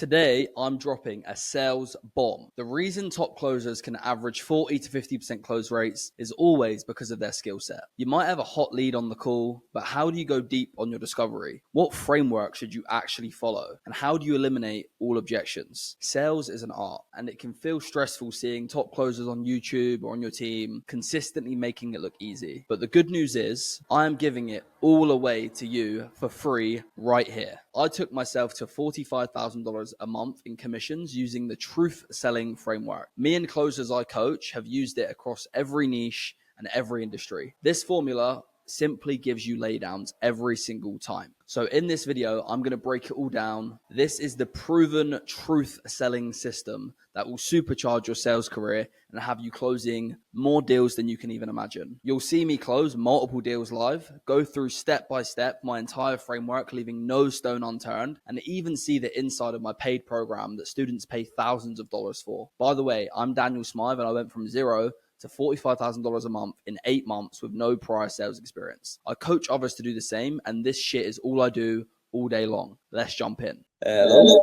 Today, I'm dropping a sales bomb. The reason top closers can average 40 to 50% close rates is always because of their skill set. You might have a hot lead on the call, but how do you go deep on your discovery? What framework should you actually follow? And how do you eliminate all objections? Sales is an art, and it can feel stressful seeing top closers on YouTube or on your team consistently making it look easy. But the good news is, I am giving it all away to you for free right here. I took myself to $45,000 a month in commissions using the truth selling framework. Me and closers I coach have used it across every niche and every industry. This formula simply gives you laydowns every single time. So in this video, I'm going to break it all down. This is the proven truth selling system that will supercharge your sales career and have you closing more deals than you can even imagine. You'll see me close multiple deals live, go through step by step my entire framework, leaving no stone unturned, and even see the inside of my paid program that students pay thousands of dollars for. By the way, I'm Daniel Smythe, and I went from zero to $45,000 a month in 8 months with no prior sales experience. I coach others to do the same, and this shit is all I do all day long. Let's jump in. Hello.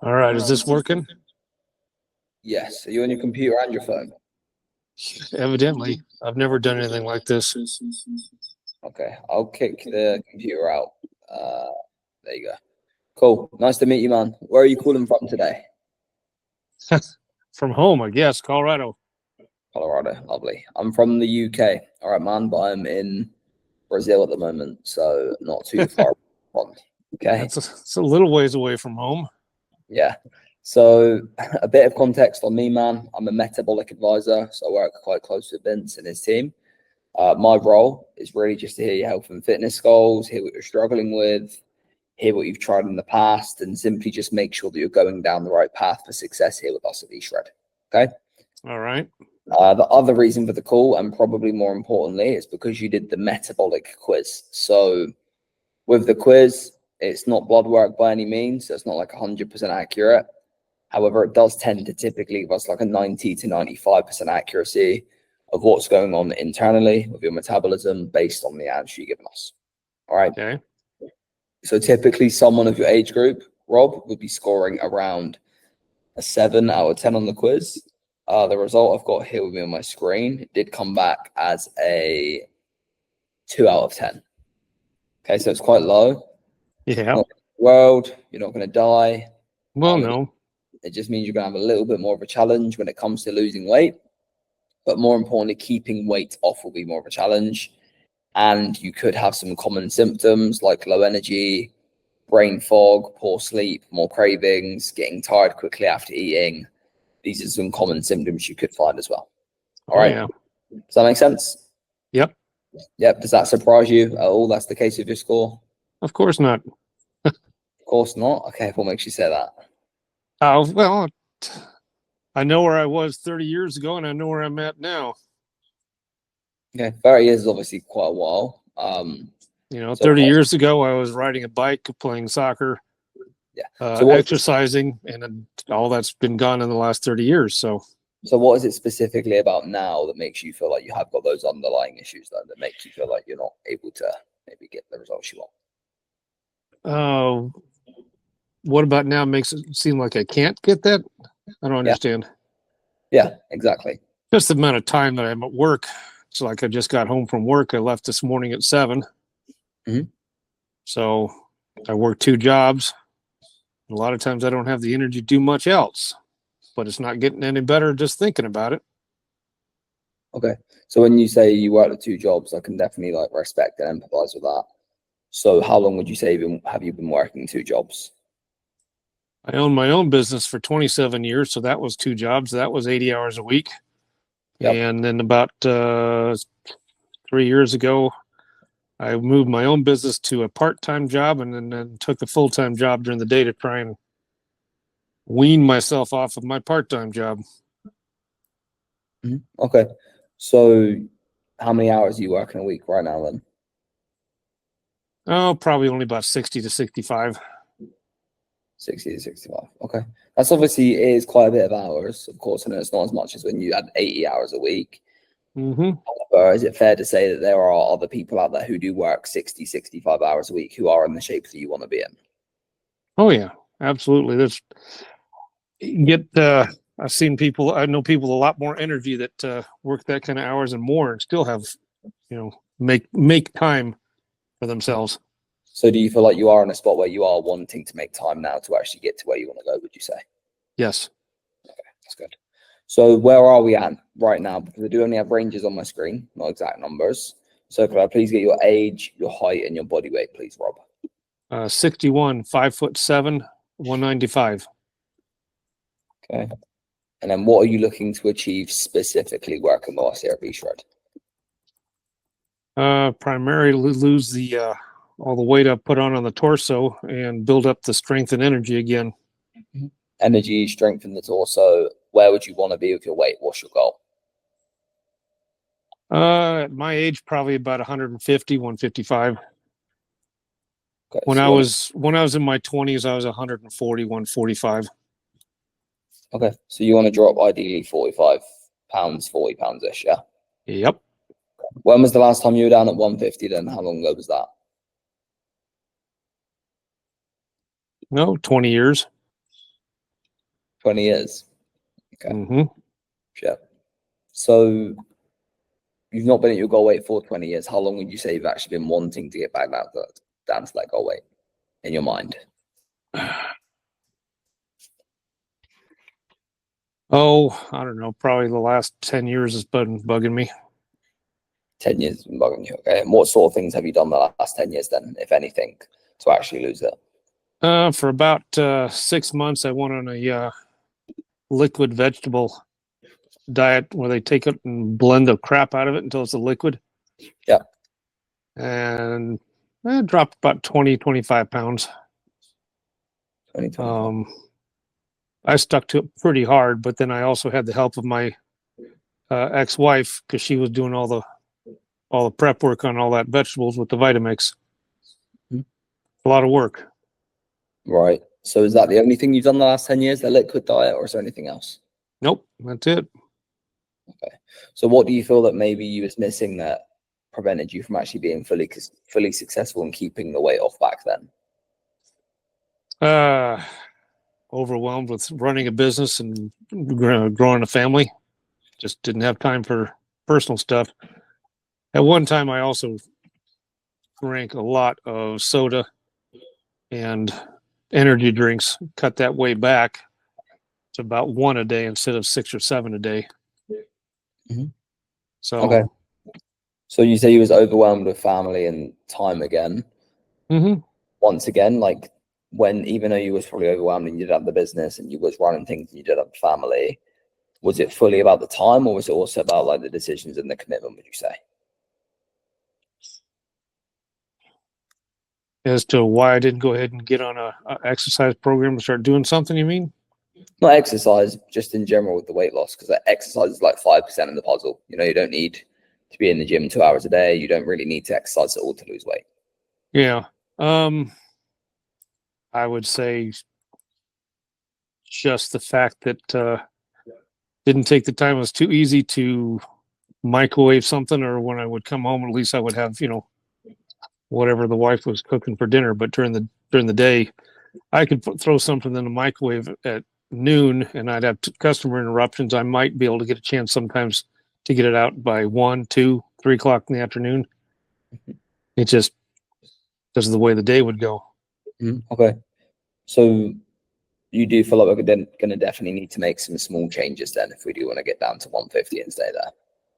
All right, is this working? Yes. Are you on your computer and your phone? Evidently. I've never done anything like this. Okay, I'll kick the computer out. There you go. Cool. Nice to meet you, man. Where are you calling from today? From home, I guess, Colorado. Colorado. Lovely. I'm from the UK. All right, man, but I'm in Brazil at the moment, so not too far on. Okay. It's a little ways away from home. Yeah. So a bit of context on me, man. I'm a metabolic advisor, so I work quite close with Vince and his team. My role is really just to hear your health and fitness goals, hear what you're struggling with, hear what you've tried in the past, and simply just make sure that you're going down the right path for success here with us at eShred. Okay? All right. The other reason for the call, and probably more importantly, is because you did the metabolic quiz. So with the quiz, it's not blood work by any means, so it's not like 100% accurate. However, it does tend to typically give us like a 90 to 95% accuracy of what's going on internally with your metabolism based on the answer you've given us. All right. Okay. So typically someone of your age group, Rob, would be scoring around a 7 out of 10 on the quiz. The result I've got here with me on my screen did come back as a 2 out of 10. Okay, so it's quite low. Yeah. World, you're not going to die. Well, no. It just means you're going to have a little bit more of a challenge when it comes to losing weight. But more importantly, keeping weight off will be more of a challenge. And you could have some common symptoms like low energy, brain fog, poor sleep, more cravings, getting tired quickly after eating. These are some common symptoms you could find as well. All right. Yeah. Does that make sense? Yep. Yep. Does that surprise you at all? That's the case with your score? Of course not. Of course not. Okay. What makes you say that? Oh, well, I know where I was 30 years ago, and I know where I'm at now. Okay. 30 years is obviously quite a while. 30 years ago, I was riding a bike, playing soccer, exercising, and all that's been gone in the last 30 years. So what is it specifically about now that makes you feel like you have got those underlying issues that make you feel like you're not able to maybe get the results you want? What about now makes it seem like I can't get that? I don't understand. Yeah, exactly. Just the amount of time that I'm at work. It's like I just got home from work. I left this morning at 7. Mm-hmm. So I work 2 jobs. A lot of times I don't have the energy to do much else, but it's not getting any better just thinking about it. Okay. So when you say you work at 2 jobs, I can definitely respect and empathize with that. So how long would you say have you been working 2 jobs? I owned my own business for 27 years, so that was 2 jobs. That was 80 hours a week. Yep. And then about 3 years ago, I moved my own business to a part-time job and then took a full-time job during the day to try and wean myself off of my part-time job. Mm-hmm. Okay. So how many hours are you working a week right now then? Oh, probably only about 60 to 65. 60 to 65. Okay. That's obviously is quite a bit of hours. Of course, I know it's not as much as when you had 80 hours a week. Mm-hmm. However, is it fair to say that there are other people out there who do work 60, 65 hours a week who are in the shape that you want to be in? Oh, yeah. absolutely. I know people a lot more energy that work that kind of hours and more and still have, make time for themselves. So do you feel like you are in a spot where you are wanting to make time now to actually get to where you want to go, would you say? Yes. Okay, that's good. So where are we at right now? Because I do only have ranges on my screen, not exact numbers. So could I please get your age, your height, and your body weight, please, Rob? 61, 5'7", 195. Okay. And then what are you looking to achieve specifically working with us here at V-Shred? Primarily lose all the weight I put on the torso and build up the strength and energy again. Energy, strength in the torso. Where would you want to be with your weight? What's your goal? At my age, probably about 150, 155. Okay, When so I was in my 20s, I was 140, 145. okay, so you want to drop ideally 45 pounds, 40 pounds-ish, yeah? Yep. When was the last time you were down at 150 then? How long ago was that? No, 20 years. 20 years. Okay. Mm-hmm. Sure. So you've not been at your goal weight for 20 years. How long would you say you've actually been wanting to get back down to that goal weight in your mind? Oh, I don't know. Probably the last 10 years has been bugging me. 10 years has been bugging you. Okay. And what sort of things have you done the last 10 years then, if anything, to actually lose it? For about 6 months, I went on a liquid vegetable diet where they take it and blend the crap out of it until it's a liquid. Yeah. And I dropped about 20, 25 pounds. 2025. I stuck to it pretty hard, but then I also had the help of my ex-wife because she was doing all the prep work on all that vegetables with the Vitamix. A lot of work. Right. So is that the only thing you've done the last 10 years, the liquid diet, or is there anything else? Nope, that's it. Okay. So what do you feel that maybe you was missing that prevented you from actually being fully successful in keeping the weight off back then? Overwhelmed with running a business and growing a family. Just didn't have time for personal stuff. At one time, I also drank a lot of soda and energy drinks, cut that way back to about 1 a day instead of 6 or 7 a day. Mm-hmm. So, okay. So you say you was overwhelmed with family and time again. Mm-hmm. Once again, like even though you was probably overwhelmed and you did have the business and you was running things and you did have family, was it fully about the time or was it also about like the decisions and the commitment, would you say? As to why I didn't go ahead and get on a exercise program and start doing something, you mean? Not exercise, just in general with the weight loss, because exercise is like 5% of the puzzle. You don't need to be in the gym 2 hours a day. You don't really need to exercise at all to lose weight. Yeah. I would say just the fact that didn't take the time. It was too easy to microwave something, or when I would come home, at least I would have, whatever the wife was cooking for dinner. But during the day, I could throw something in the microwave at noon and I'd have customer interruptions. I might be able to get a chance sometimes to get it out by 1, 2, 3 o'clock in the afternoon. It just, because of the way the day would go. Okay. So you do feel like we're going to definitely need to make some small changes then if we do want to get down to 150 and stay there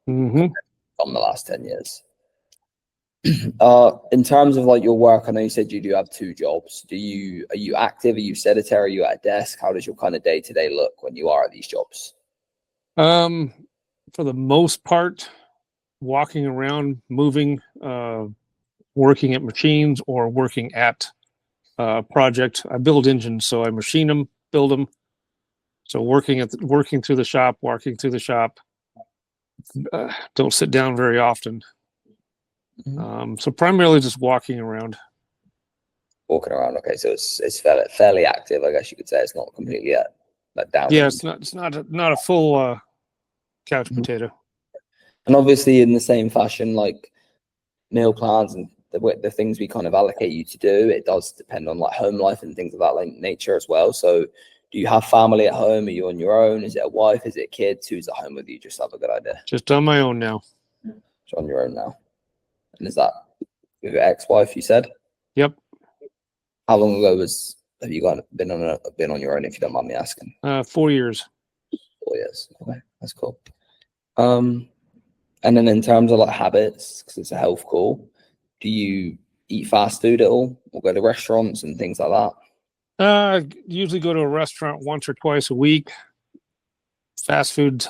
from the last 10 years. In terms of like your work, I know you said you do have 2 jobs. Are you active? Are you sedentary? Are you at a desk? How does your kind of day-to-day look when you are at these jobs? For the most part, walking around, moving, working at machines or working at a project. I build engines, so I machine them, build them. So working through the shop, don't sit down very often. So primarily just walking around. Walking around. Okay, so it's fairly active, I guess you could say. It's not completely down. Yeah, it's not a full couch potato. And obviously, in the same fashion, like meal plans and the things we kind of allocate you to do, it does depend on like home life and things of that like nature as well. So do you have family at home? Are you on your own? Is it a wife? Is it kids? Who's at home with you? Just have a good idea. Just on my own now. Just on your own now. And is that your ex-wife, you said? Yep. How long ago have you been on your own, if you don't mind me asking? 4 years. 4 years. Okay, that's cool. And then in terms of like habits, because it's a health call, do you eat fast food at all, or go to restaurants and things like that? Usually go to a restaurant once or twice a week. Fast food,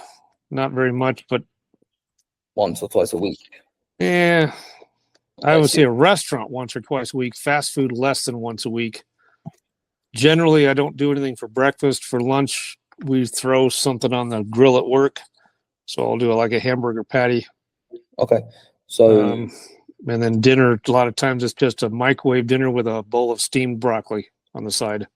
not very much, but Once or twice a week. yeah, I would say a restaurant once or twice a week. Fast food less than once a week. Generally, I don't do anything for breakfast. For lunch, we throw something on the grill at work. So I'll do like a hamburger patty. Okay. So and then dinner, a lot of times it's just a microwave dinner with a bowl of steamed broccoli on the side.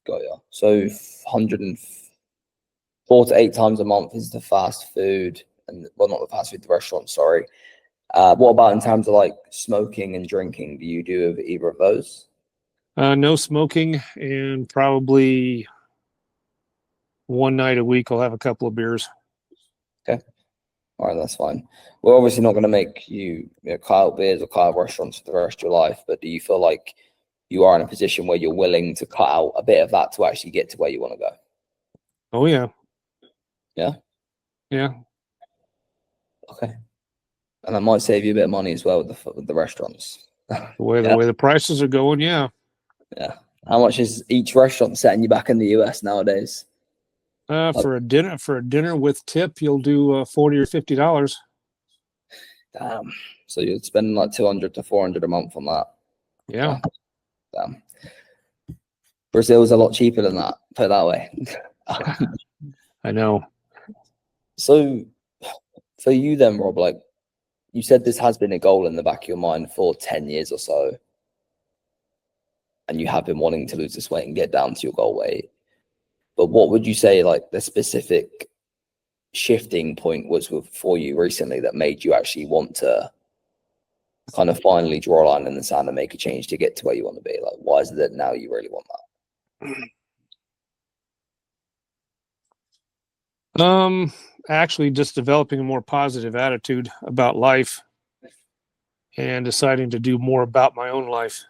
got ya. So 104 to 8 times a month is the fast food, and well, not the fast food, the restaurant, sorry. What about in terms of like smoking and drinking? Do you do either of those? No smoking, and probably one night a week I'll have a couple of beers. Okay. All right, that's fine. We're obviously not going to make you, cut out beers or cut out restaurants for the rest of your life, but do you feel like you are in a position where you're willing to cut out a bit of that to actually get to where you want to go? Oh, yeah. Yeah? Yeah. Okay. And that might save you a bit of money as well with the restaurants. The way the prices are going, yeah. Yeah. How much is each restaurant setting you back in the US nowadays? For a dinner with tip, you'll do $40 or $50. Damn. So you're spending like 200 to 400 a month on that. Yeah. Damn. Brazil's a lot cheaper than that, put it that way. I know. So for you then, Rob, like you said, this has been a goal in the back of your mind for 10 years or so. And you have been wanting to lose this weight and get down to your goal weight. But what would you say like the specific shifting point was for you recently that made you actually want to kind of finally draw a line in the sand and make a change to get to where you want to be? Like, why is it that now you really want that? Actually just developing a more positive attitude about life and deciding to do more about my own life.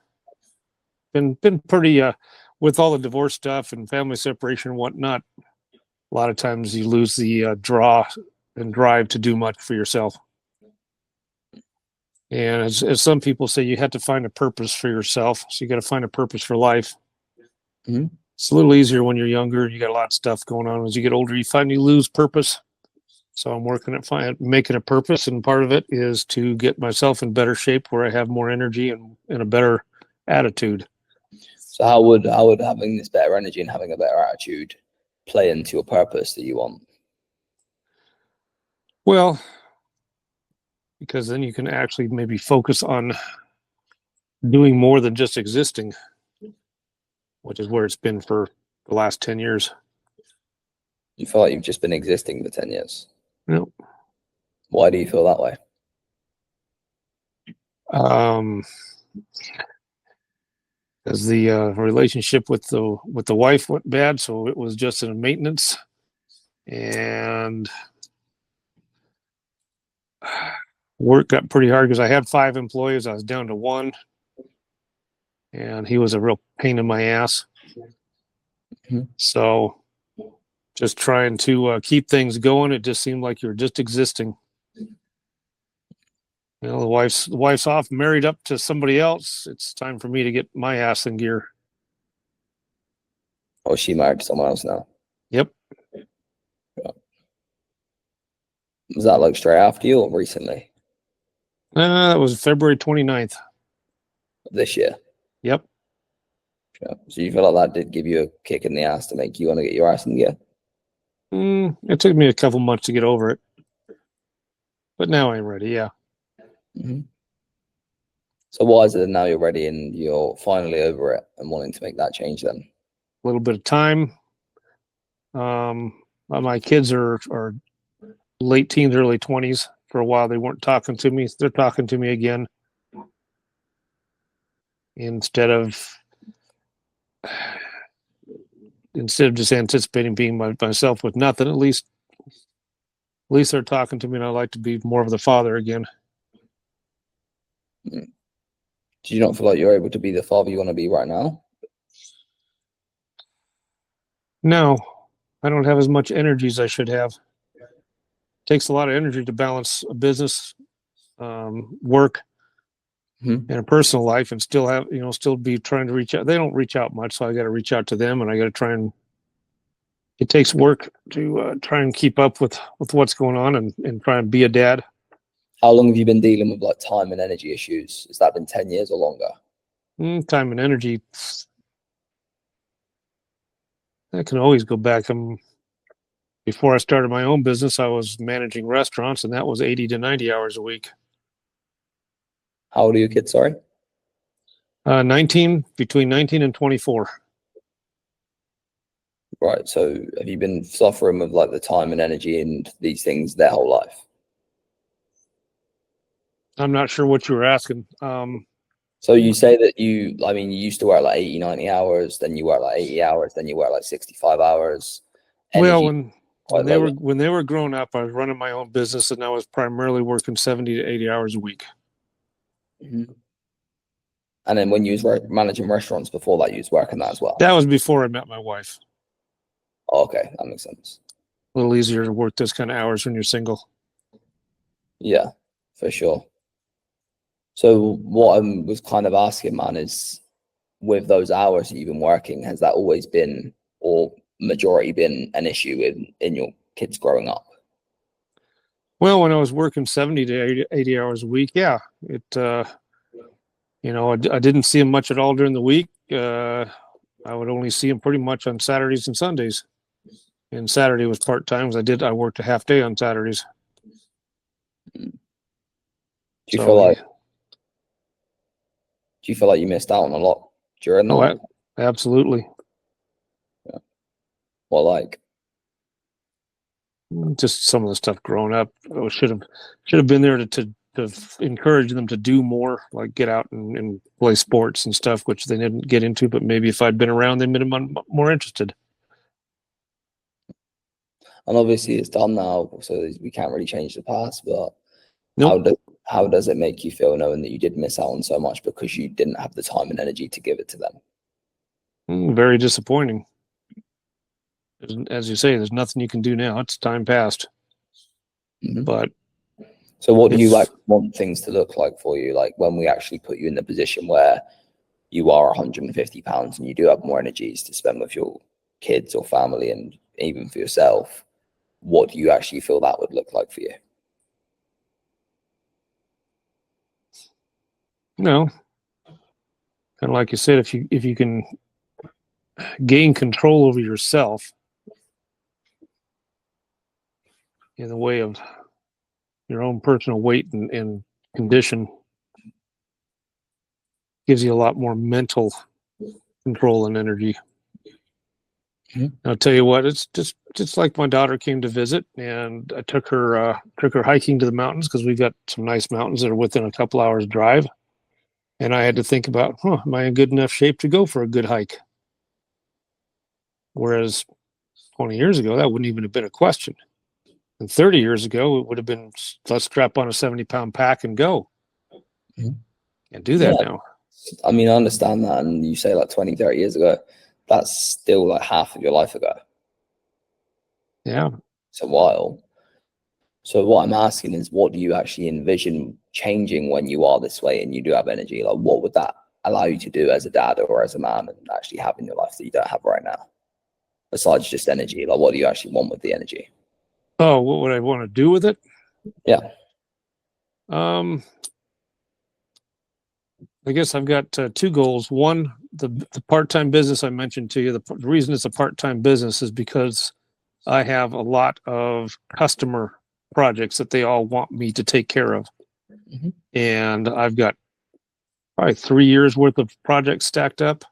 Been pretty with all the divorce stuff and family separation and whatnot, a lot of times you lose the draw and drive to do much for yourself. And as some people say, you have to find a purpose for yourself. So you got to find a purpose for life. Mm-hmm. It's a little easier when you're younger. You got a lot of stuff going on. As you get older, you find you lose purpose. So I'm working at making a purpose. And part of it is to get myself in better shape where I have more energy and a better attitude. So how would having this better energy and having a better attitude play into your purpose that you want? Well, because then you can actually maybe focus on doing more than just existing, which is where it's been for the last 10 years. You feel like you've just been existing for 10 years? No. Why do you feel that way? As the relationship with the wife went bad, so it was just in maintenance, and work got pretty hard because I had 5 employees. I was down to 1, and he was a real pain in my ass. Mm-hmm. So just trying to keep things going. It just seemed like you were just existing. You know, the wife's off, married up to somebody else. It's time for me to get my ass in gear. Oh, she married to someone else now? Yep. Yeah. Was that like straight after you or recently? That was February 29th. This year? Yep. Yeah. So you feel like that did give you a kick in the ass to make you want to get your ass in gear? It took me a couple months to get over it. But now I'm ready, yeah. Mm-hmm. So why is it that now you're ready and you're finally over it and wanting to make that change then? A little bit of time. My kids are late teens, early 20s. For a while, they weren't talking to me. They're talking to me again. instead of just anticipating being myself with nothing. At least they're talking to me, and I like to be more of the father again. Do you not feel like you're able to be the father you want to be right now? No, I don't have as much energy as I should have. It takes a lot of energy to balance a business, work, and a personal life, and still have, still be trying to reach out. They don't reach out much, so I got to reach out to them, and I got to try and. It takes work to try and keep up with what's going on and try and be a dad. How long have you been dealing with like time and energy issues? Has that been 10 years or longer? Time and energy. I can always go back. Before I started my own business, I was managing restaurants, and that was 80 to 90 hours a week. How old are your kids, sorry? 19, between 19 and 24. Right. So have you been suffering with like the time and energy and these things their whole life? I'm not sure what you were asking. So you say that you used to work like 80, 90 hours, then you work like 80 hours, then you work like 65 hours. Well, when they were growing up, I was running my own business, and I was primarily working 70 to 80 hours a week. Mm-hmm. And then when you was managing restaurants before that, you was working that as well? That was before I met my wife. Oh, okay, that makes sense. A little easier to work those kind of hours when you're single. Yeah, for sure. So what I was kind of asking, man, is with those hours that you've been working, has that always been, or majority been, an issue in your kids growing up? Well, when I was working 70 to 80 hours a week, yeah, it, I didn't see them much at all during the week. I would only see them pretty much on Saturdays and Sundays. And Saturday was part-time because I worked a half day on Saturdays. Do you feel like you missed out on a lot during that? Absolutely. Yeah. Well, like just some of the stuff growing up, I should have been there to encourage them to do more, like get out and play sports and stuff, which they didn't get into. But maybe if I'd been around, they'd been more interested. And obviously it's done now, so we can't really change the past, but nope. How does it make you feel knowing that you did miss out on so much because you didn't have the time and energy to give it to them? Very disappointing. As you say, there's nothing you can do now. It's time past. Mm-hmm. But so what do you like want things to look like for you? Like when we actually put you in the position where you are 150 pounds and you do have more energies to spend with your kids or family and even for yourself, what do you actually feel that would look like for you? No, kind of like you said, if you can gain control over yourself in the way of your own personal weight and condition, gives you a lot more mental control and energy. Mm-hmm. I'll tell you what, it's just like my daughter came to visit, and I took her hiking to the mountains because we've got some nice mountains that are within a couple hours drive. And I had to think about, am I in good enough shape to go for a good hike? Whereas 20 years ago, that wouldn't even have been a question. And 30 years ago, it would have been, let's strap on a 70-pound pack and go. Mm-hmm. Can't do that now. I mean, I understand that. And you say like 20, 30 years ago, that's still like half of your life ago. Yeah. It's a while. So what I'm asking is, what do you actually envision changing when you are this way and you do have energy? Like, what would that allow you to do as a dad or as a man and actually have in your life that you don't have right now? Besides just energy, like what do you actually want with the energy? Oh, what would I want to do with it? Yeah. I guess I've got two goals. One, the part-time business I mentioned to you. The reason it's a part-time business is because I have a lot of customer projects that they all want me to take care of. Mm-hmm. And I've got probably 3 years worth of projects stacked up,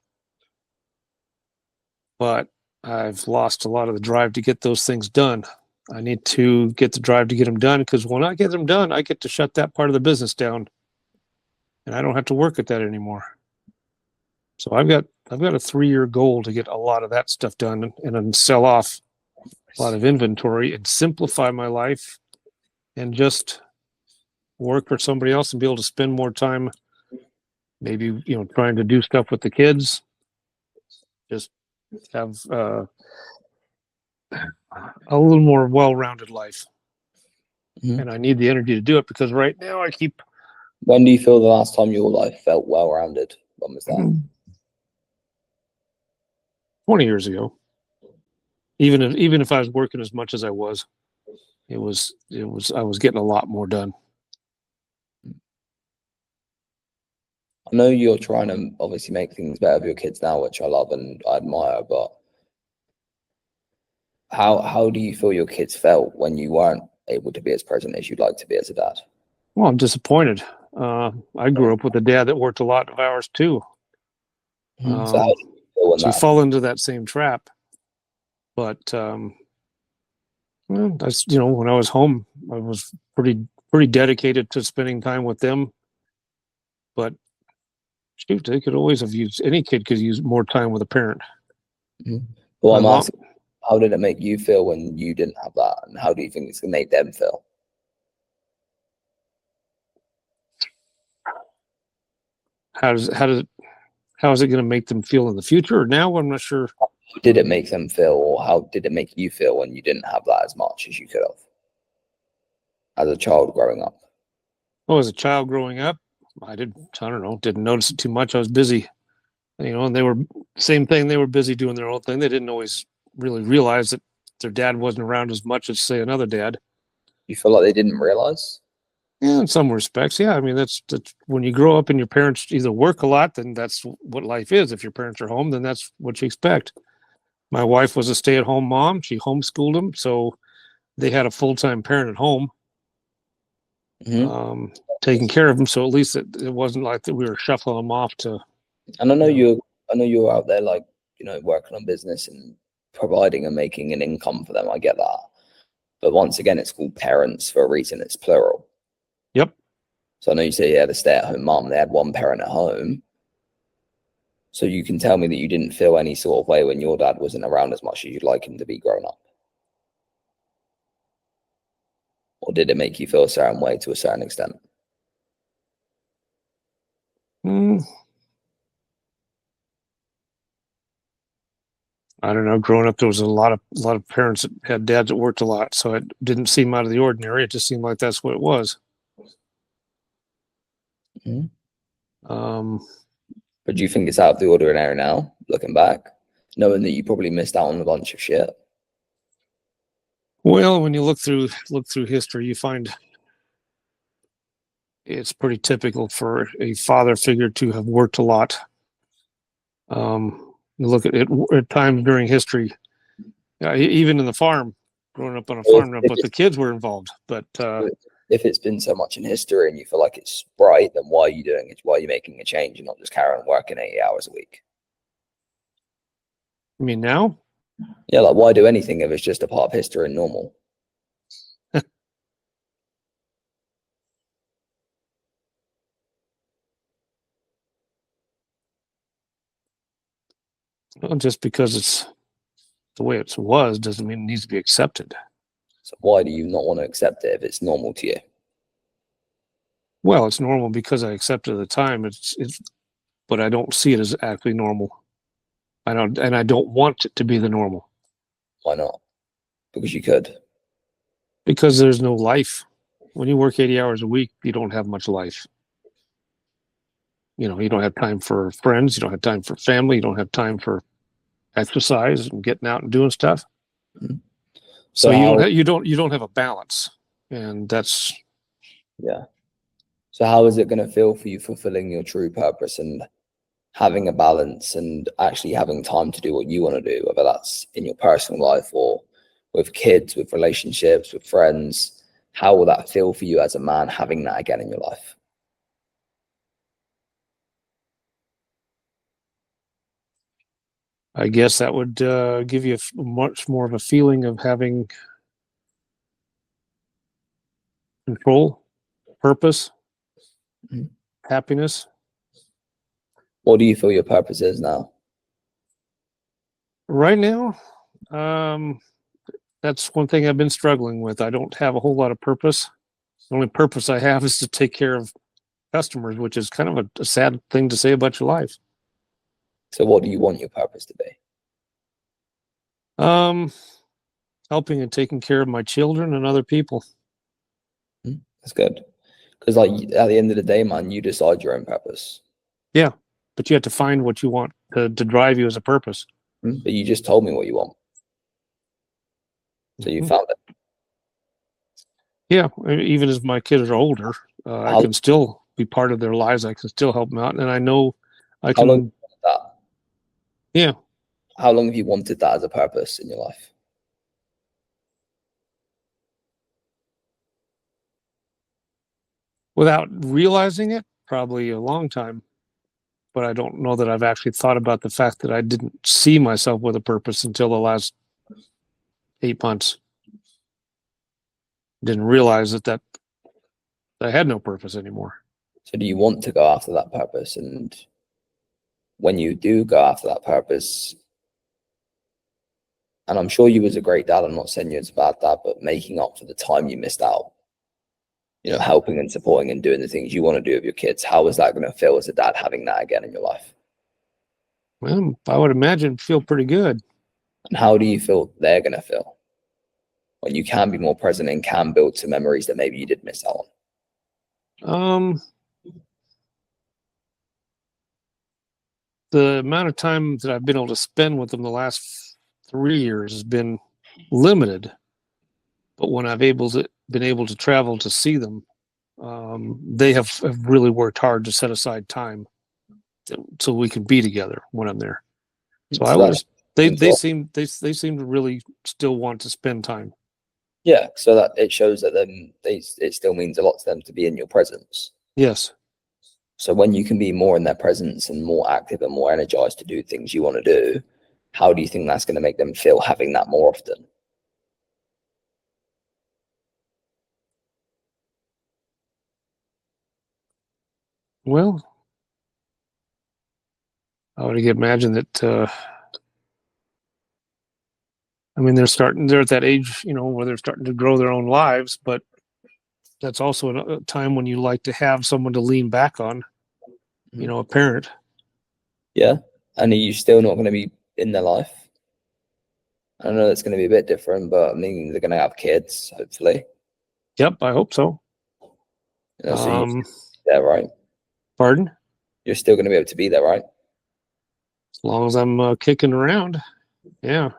but I've lost a lot of the drive to get those things done. I need to get the drive to get them done, because when I get them done, I get to shut that part of the business down and I don't have to work at that anymore. So I've got a 3-year goal to get a lot of that stuff done and then sell off a lot of inventory and simplify my life and just work for somebody else and be able to spend more time, maybe, trying to do stuff with the kids, just have a little more well-rounded life. And I need the energy to do it because right now I keep. When do you feel the last time your life felt well-rounded? When was that? 20 years ago. Even if I was working as much as I was, I was getting a lot more done. I know you're trying to obviously make things better for your kids now, which I love and I admire, but how do you feel your kids felt when you weren't able to be as present as you'd like to be as a dad? Well, I'm disappointed. I grew up with a dad that worked a lot of hours too. So how do you feel when So you that? fall into that same trap. But that's when I was home, I was pretty dedicated to spending time with them. But shoot, they could always have used, any kid could use more time with a parent. Well, I'm asking, how did it make you feel when you didn't have that, and how do you think it's gonna make them feel? How is it going to make them feel in the future or now? I'm not sure. How did it make them feel, or how did it make you feel when you didn't have that as much as you could have as a child growing up? Well, as a child growing up, I don't know, didn't notice it too much. I was busy, and they were same thing. They were busy doing their own thing. They didn't always really realize that their dad wasn't around as much as, say, another dad. You feel like they didn't realize? Yeah, in some respects, yeah. I mean, that's when you grow up and your parents either work a lot, then that's what life is. If your parents are home, then that's what you expect. My wife was a stay-at-home mom. She homeschooled them, so they had a full-time parent at home, taking care of them. So at least it wasn't like that we were shuffling them off to. And I know you're out there, like, working on business and providing and making an income for them. I get that, but once again, it's called parents for a reason. It's plural. Yep. So I know you say you had a stay-at-home mom. They had one parent at home. So you can tell me that you didn't feel any sort of way when your dad wasn't around as much as you'd like him to be growing up? Or did it make you feel a certain way to a certain extent? I don't know. Growing up, there was a lot of parents that had dads that worked a lot, so it didn't seem out of the ordinary. It just seemed like that's what it was. But do you think it's out of the ordinary now, looking back, knowing that you probably missed out on a bunch of shit? Well, when you look through history, you find it's pretty typical for a father figure to have worked a lot. You look at it at times during history, even in the farm, growing up on a farm, but the kids were involved. But if it's been so much in history and you feel like it's right, then why are you doing it? Why are you making a change and not just carrying on working 80 hours a week? I mean, now? Yeah, like, why do anything if it's just a part of history and normal? Well, just because it's the way it was doesn't mean it needs to be accepted. So why do you not want to accept it if it's normal to you? Well, it's normal because I accept it at the time. It's but I don't see it as actually normal. I don't want it to be the normal. Why not? Because you could. Because there's no life. When you work 80 hours a week, you don't have much life. You don't have time for friends. You don't have time for family. You don't have time for exercise and getting out and doing stuff. So you don't have a balance, and that's. Yeah. So how is it going to feel for you fulfilling your true purpose and having a balance and actually having time to do what you want to do, whether that's in your personal life or with kids, with relationships, with friends? How will that feel for you as a man, having that again in your life? I guess that would give you much more of a feeling of having control, purpose, happiness. What do you feel your purpose is now? Right now, that's one thing I've been struggling with. I don't have a whole lot of purpose. The only purpose I have is to take care of customers, which is kind of a sad thing to say about your life. So what do you want your purpose to be? Helping and taking care of my children and other people. That's good. Because like at the end of the day, man, you decide your own purpose. Yeah, but you have to find what you want to drive you as a purpose. But you just told me what you want. So you found it. Yeah, even as my kids are older, I can still be part of their lives. I can still help them out, and I know I can. How long have you wanted that? Yeah. How long have you wanted that as a purpose in your life? Without realizing it, probably a long time. But I don't know that I've actually thought about the fact that I didn't see myself with a purpose until the last 8 months. Didn't realize that I had no purpose anymore. So do you want to go after that purpose? And when you do go after that purpose, and I'm sure you was a great dad, I'm not saying you was a bad dad, but making up for the time you missed out, you know, helping and supporting and doing the things you want to do with your kids, how is that going to feel as a dad having that again in your life? Well, I would imagine feel pretty good. And how do you feel they're going to feel when you can be more present and can build some memories that maybe you did miss out on? The amount of time that I've been able to spend with them the last 3 years has been limited. But when I've been able to travel to see them, they have really worked hard to set aside time so we can be together when I'm there. So they seem to really still want to spend time. Yeah, so that it shows that it still means a lot to them to be in your presence. Yes. So when you can be more in their presence and more active and more energized to do things you want to do, how do you think that's going to make them feel having that more often? Well, I would imagine that, I mean, they're at that age, you know, where they're starting to grow their own lives, but that's also a time when you like to have someone to lean back on, you know, a parent. Yeah. And are you still not going to be in their life? I know it's going to be a bit different, but I mean, they're going to have kids, hopefully. Yep, I hope so. You know, so you're there, right? Pardon? You're still going to be able to be there, right? As long as I'm kicking around. Yeah.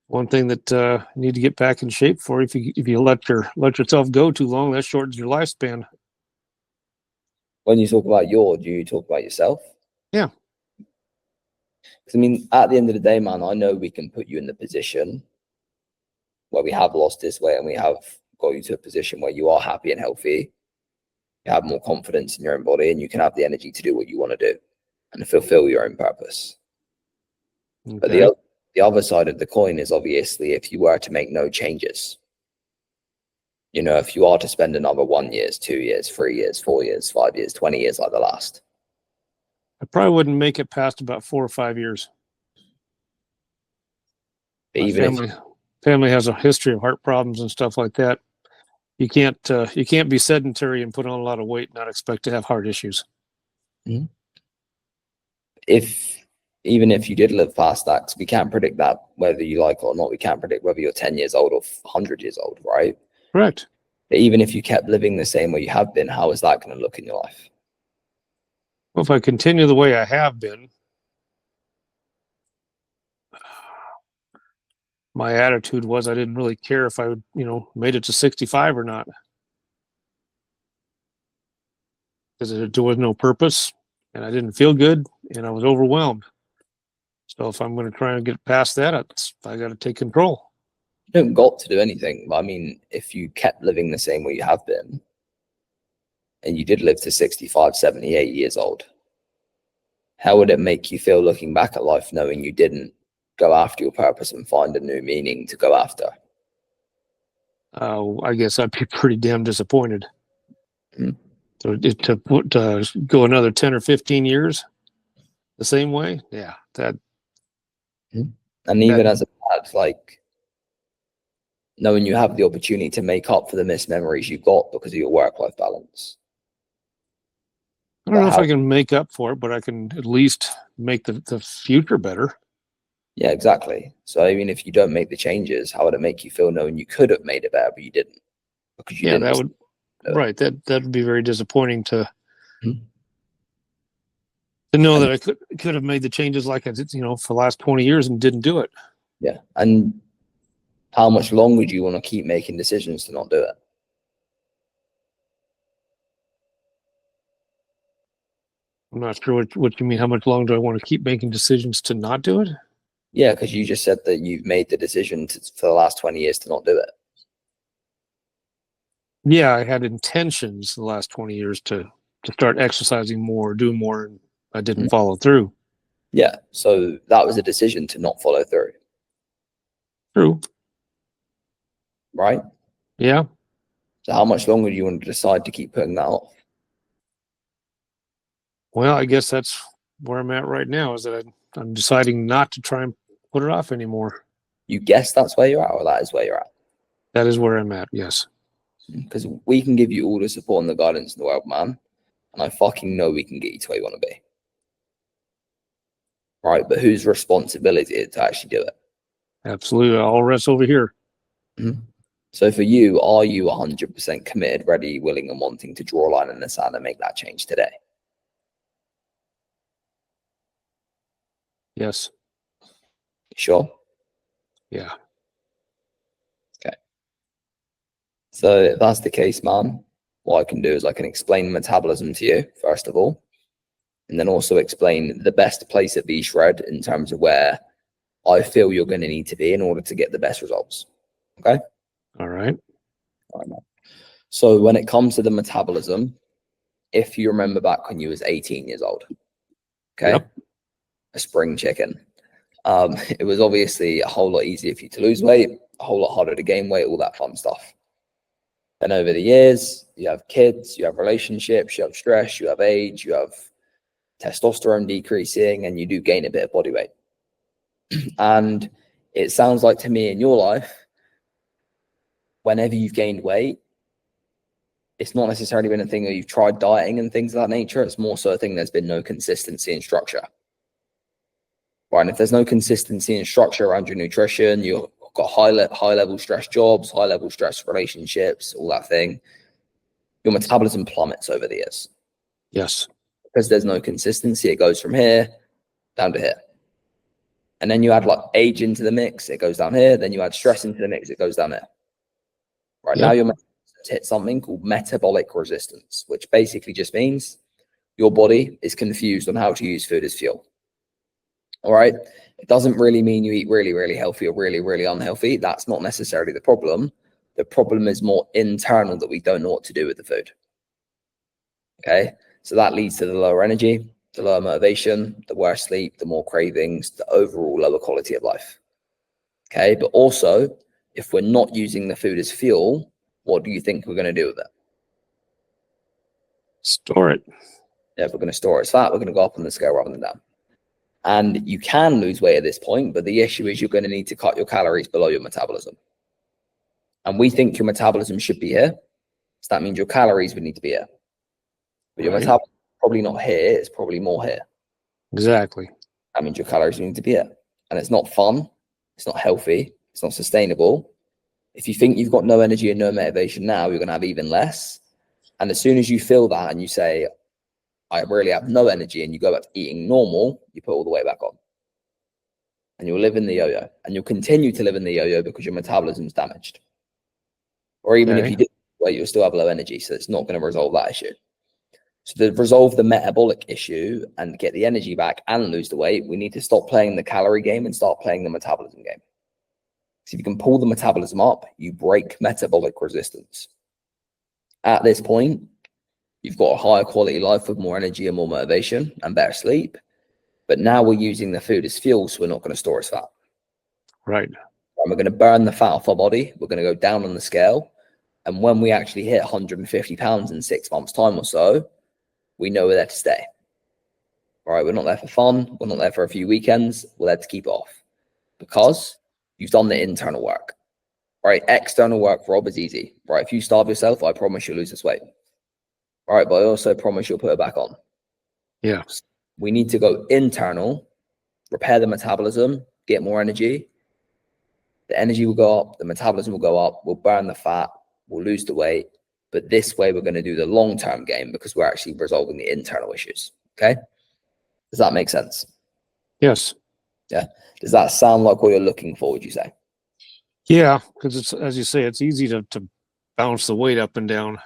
One thing that you need to get back in shape for, if you let yourself go too long, that shortens your lifespan. When you talk about do you talk about yourself? Yeah. Because I mean, at the end of the day, man, I know we can put you in the position where we have lost this weight and we have got you to a position where you are happy and healthy. You have more confidence in your own body and you can have the energy to do what you want to do and fulfill your own purpose. Okay. But the other side of the coin is obviously if you were to make no changes, you know, if you are to spend another 1 year, 2 years, 3 years, 4 years, 5 years, 20 years like the last. I probably wouldn't make it past about 4 or 5 years. Family has a history of heart problems and stuff like that. You can't be sedentary and put on a lot of weight and not expect to have heart issues. Even if you did live past that, because we can't predict that whether you like it or not, we can't predict whether you're 10 years old or 100 years old, right? Correct. But even if you kept living the same way you have been, how is that going to look in your life? Well, if I continue the way I have been, my attitude was I didn't really care if I would, you know, made it to 65 or not. Because there was no purpose and I didn't feel good and I was overwhelmed. So if I'm going to try and get past that, I got to take control. You don't got to do anything. I mean, if you kept living the same way you have been and you did live to 65, 78 years old, how would it make you feel looking back at life knowing you didn't go after your purpose and find a new meaning to go after? I guess I'd be pretty damn disappointed. So to go another 10 or 15 years the same way, yeah, and even as a dad, like knowing you have the opportunity to make up for the missed memories you got because of your work-life balance. I don't know if I can make up for it, but I can at least make the future better. Yeah, exactly. So even if you don't make the changes, how would it make you feel knowing you could have made it better, but you didn't? Because you didn't. That would, right. That would be very disappointing to know that I could have made the changes like I did, for the last 20 years and didn't do it. Yeah. And how much longer do you want to keep making decisions to not do it? I'm not sure what you mean. How much longer do I want to keep making decisions to not do it? Yeah, because you just said that you've made the decision for the last 20 years to not do it. Yeah, I had intentions the last 20 years to start exercising more, do more, and I didn't follow through. Yeah, so that was a decision to not follow through. True. Right? Yeah. So how much longer do you want to decide to keep putting that off? Well, I guess that's where I'm at right now, is that I'm deciding not to try and put it off anymore. You guess that's where you're at, or that is where you're at? That is where I'm at, yes. Because we can give you all the support and the guidance in the world, man. And I fucking know we can get you to where you want to be. Right? But whose responsibility is it to actually do it? Absolutely. All rests over here. So for you, are you 100% committed, ready, willing, and wanting to draw a line in the sand and make that change today? Yes. Sure? Yeah. Okay. So if that's the case, man, what I can do is I can explain metabolism to you, first of all, and then also explain the best place at V-Shred in terms of where I feel you're going to need to be in order to get the best results. Okay? All right. So when it comes to the metabolism, if you remember back when you was 18 years old, okay? Yep. A spring chicken. It was obviously a whole lot easier for you to lose weight, a whole lot harder to gain weight, all that fun stuff. Then over the years, you have kids, you have relationships, you have stress, you have age, you have testosterone decreasing, and you do gain a bit of body weight. And it sounds like to me in your life, whenever you've gained weight, it's not necessarily been a thing where you've tried dieting and things of that nature. It's more so a thing there's been no consistency and structure. Right, and if there's no consistency and structure around your nutrition, you've got high level stress jobs, high level stress relationships, all that thing, your metabolism plummets over the years. Yes. Because there's no consistency, it goes from here down to here. And then you add like age into the mix, it goes down here. Then you add stress into the mix, it goes down there. Right, now your metabolism hit something called metabolic resistance, which basically just means your body is confused on how to use food as fuel. All right. It doesn't really mean you eat really, really healthy or really, really unhealthy. That's not necessarily the problem. The problem is more internal, that we don't know what to do with the food. Okay. So that leads to the lower energy, the lower motivation, the worse sleep, the more cravings, the overall lower quality of life. Okay. But also, if we're not using the food as fuel, what do you think we're going to do with it? Store it. Yeah, if we're going to store it as fat, we're going to go up on the scale rather than down. And you can lose weight at this point, but the issue is you're going to need to cut your calories below your metabolism. And we think your metabolism should be here. So that means your calories would need to be here. But your metabolism is probably not here. It's probably more here. Exactly. That means your calories need to be here. And it's not fun. It's not healthy. It's not sustainable. If you think you've got no energy and no motivation now, you're going to have even less. And as soon as you feel that and you say, I really have no energy, and you go back to eating normal, you put all the weight back on. And you'll live in the yo-yo. And you'll continue to live in the yo-yo because your metabolism's damaged. Or even if you did weight, you'll still have low energy. So it's not going to resolve that issue. So to resolve the metabolic issue and get the energy back and lose the weight, we need to stop playing the calorie game and start playing the metabolism game. So if you can pull the metabolism up, you break metabolic resistance. At this point, you've got a higher quality life with more energy and more motivation and better sleep. But now we're using the food as fuel, so we're not going to store as fat. Right. And we're going to burn the fat off our body. We're going to go down on the scale. And when we actually hit 150 pounds in 6 months' time or so, we know we're there to stay. All right, we're not there for fun. We're not there for a few weekends. We're there to keep it off because you've done the internal work. Right, external work, Rob, is easy. Right, if you starve yourself, I promise you'll lose this weight. All right, but I also promise you'll put it back on. Yeah. We need to go internal, repair the metabolism, get more energy. The energy will go up, the metabolism will go up, we'll burn the fat, we'll lose the weight. But this way, we're going to do the long-term game because we're actually resolving the internal issues. Okay? Does that make sense? Yes. Yeah. Does that sound like what you're looking for, would you say? Yeah, because it's, as you say, it's easy to bounce the weight up and down,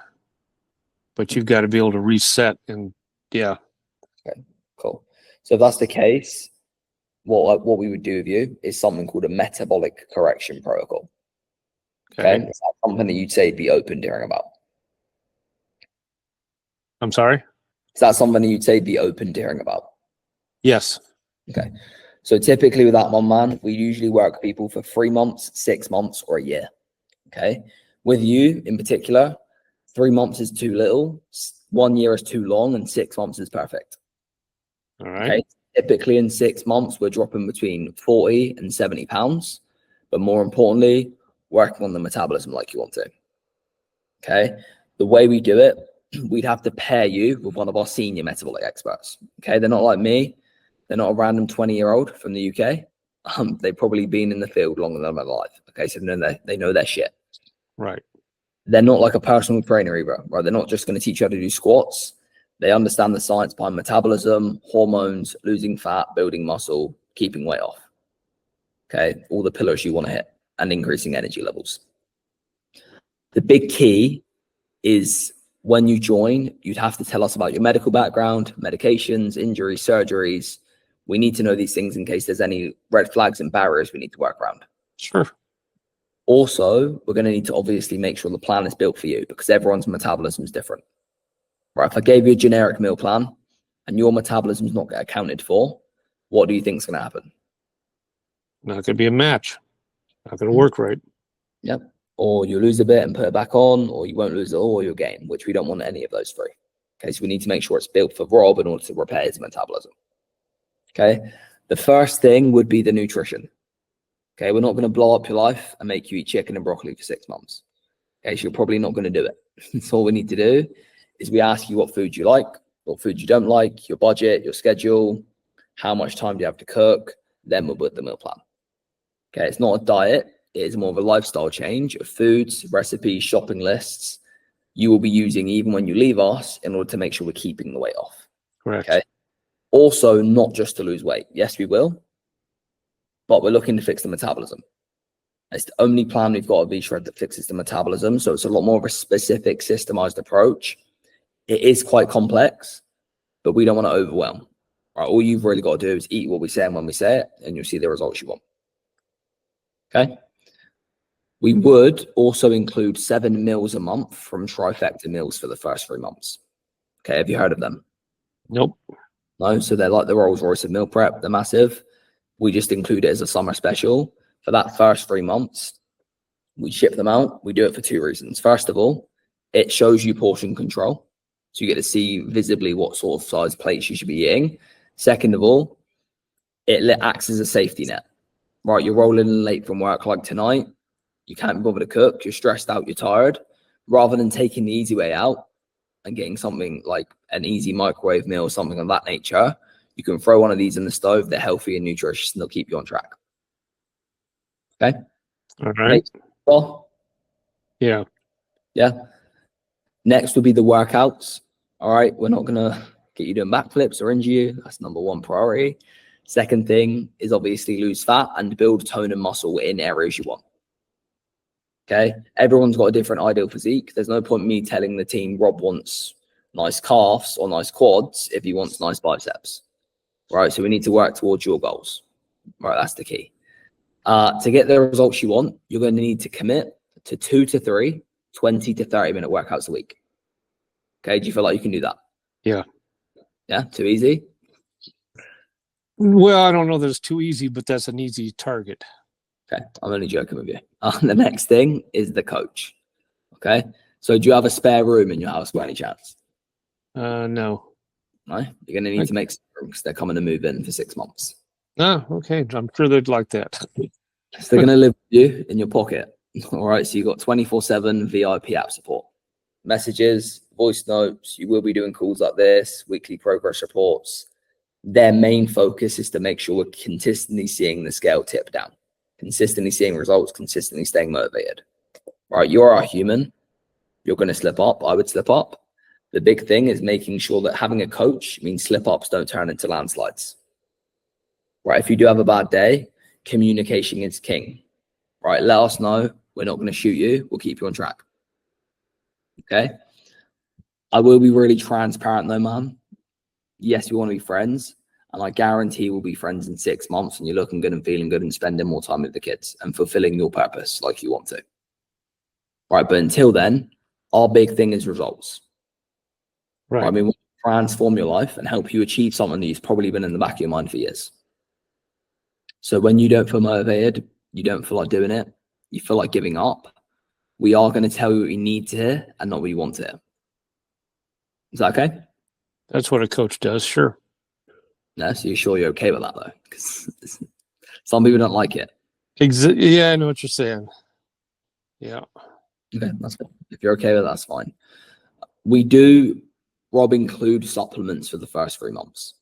but you've got to be able to reset. And yeah. Okay, cool. So if that's the case, what we would do with you is something called a metabolic correction protocol. Okay. Is that something that you'd say be open to hearing about? I'm sorry? Is that something that you'd say be open to hearing about? Yes. Okay. So typically with that one, man, we usually work with people for 3 months, 6 months, or a year. Okay. With you in particular, 3 months is too little, 1 year is too long, and 6 months is perfect. All right. Okay. Typically in 6 months, we're dropping between 40 and 70 pounds, but more importantly, working on the metabolism like you want to. Okay. The way we do it, we'd have to pair you with one of our senior metabolic experts. Okay. They're not like me. They're not a random 20-year-old from the UK. They've probably been in the field longer than my life. Okay. So they know their shit. Right. They're not like a personal trainer either, right? They're not just going to teach you how to do squats. They understand the science behind metabolism, hormones, losing fat, building muscle, keeping weight off. Okay. All the pillars you want to hit and increasing energy levels. The big key is when you join, you'd have to tell us about your medical background, medications, injuries, surgeries. We need to know these things in case there's any red flags and barriers we need to work around. Sure. Also, we're going to need to obviously make sure the plan is built for you because everyone's metabolism is different. Right? If I gave you a generic meal plan and your metabolism is not accounted for, what do you think is going to happen? Not going to be a match. Not going to work right. Yep. Or you lose a bit and put it back on, or you won't lose it all, or you'll gain, which we don't want any of those three. Okay, so we need to make sure it's built for Rob in order to repair his metabolism. Okay, the first thing would be the nutrition. Okay, we're not going to blow up your life and make you eat chicken and broccoli for 6 months. Okay, so you're probably not going to do it. So all we need to do is we ask you what food you like, what food you don't like, your budget, your schedule, how much time do you have to cook, then we'll put the meal plan. Okay, it's not a diet. It is more of a lifestyle change of foods, recipes, shopping lists you will be using even when you leave us in order to make sure we're keeping the weight off. Correct. Okay. Also, not just to lose weight. Yes, we will, but we're looking to fix the metabolism. It's the only plan we've got at V-Shred that fixes the metabolism. So it's a lot more of a specific, systemized approach. It is quite complex, but we don't want to overwhelm. All right, all you've really got to do is eat what we say and when we say it, and you'll see the results you want. Okay. We would also include 7 meals a month from Trifecta Meals for the first 3 months. Okay, have you heard of them? Nope. No, so they're like the Rolls Royce of meal prep. They're massive. We just include it as a summer special. For that first 3 months, we ship them out. We do it for 2 reasons. First of all, it shows you portion control. So you get to see visibly what sort of size plates you should be eating. Second of all, it acts as a safety net. Right, you're rolling in late from work like tonight. You can't be bothered to cook. You're stressed out. You're tired. Rather than taking the easy way out and getting something like an easy microwave meal or something of that nature, you can throw one of these in the stove. They're healthy and nutritious, and they'll keep you on track. Okay. All right. Well, Yeah. yeah. Next would be the workouts. All right. We're not going to get you doing backflips or injure you. That's number 1 priority. Second thing is obviously lose fat and build tone and muscle in areas you want. Okay. Everyone's got a different ideal physique. There's no point me telling the team Rob wants nice calves or nice quads if he wants nice biceps. Right. So we need to work towards your goals. Right. That's the key. To get the results you want, you're going to need to commit to 2 to 3, 20 to 30 minute workouts a week. Okay. Do you feel like you can do that? Yeah. Yeah. Too easy? Well, I don't know that it's too easy, but that's an easy target. Okay. I'm only joking with you. The next thing is the coach. Okay. So do you have a spare room in your house by any chance? No. No. You're going to need to make some room because they're coming to move in for 6 months. Oh, okay. I'm sure they'd like that. So they're going to live with you in your pocket. All right. So you've got 24/7 VIP app support, messages, voice notes. You will be doing calls like this, weekly progress reports. Their main focus is to make sure we're consistently seeing the scale tip down, consistently seeing results, consistently staying motivated. Right. You're a human. You're going to slip up. I would slip up. The big thing is making sure that having a coach means slip ups don't turn into landslides. Right. If you do have a bad day, communication is king. Right. Let us know. We're not going to shoot you. We'll keep you on track. Okay. I will be really transparent though, man. Yes, we want to be friends. And I guarantee we'll be friends in 6 months and you're looking good and feeling good and spending more time with the kids and fulfilling your purpose like you want to. Right. But until then, our big thing is results. Right. I mean, we'll transform your life and help you achieve something that's probably been in the back of your mind for years. So when you don't feel motivated, you don't feel like doing it, you feel like giving up, we are going to tell you what you need to hear and not what you want to hear. Is that okay? That's what a coach does. Sure. No, so you're sure you're okay with that though? Because some people don't like it. Yeah, I know what you're saying. Yeah. Okay, that's good. If you're okay with that, that's fine. We do, Rob, include supplements for the first 3 months.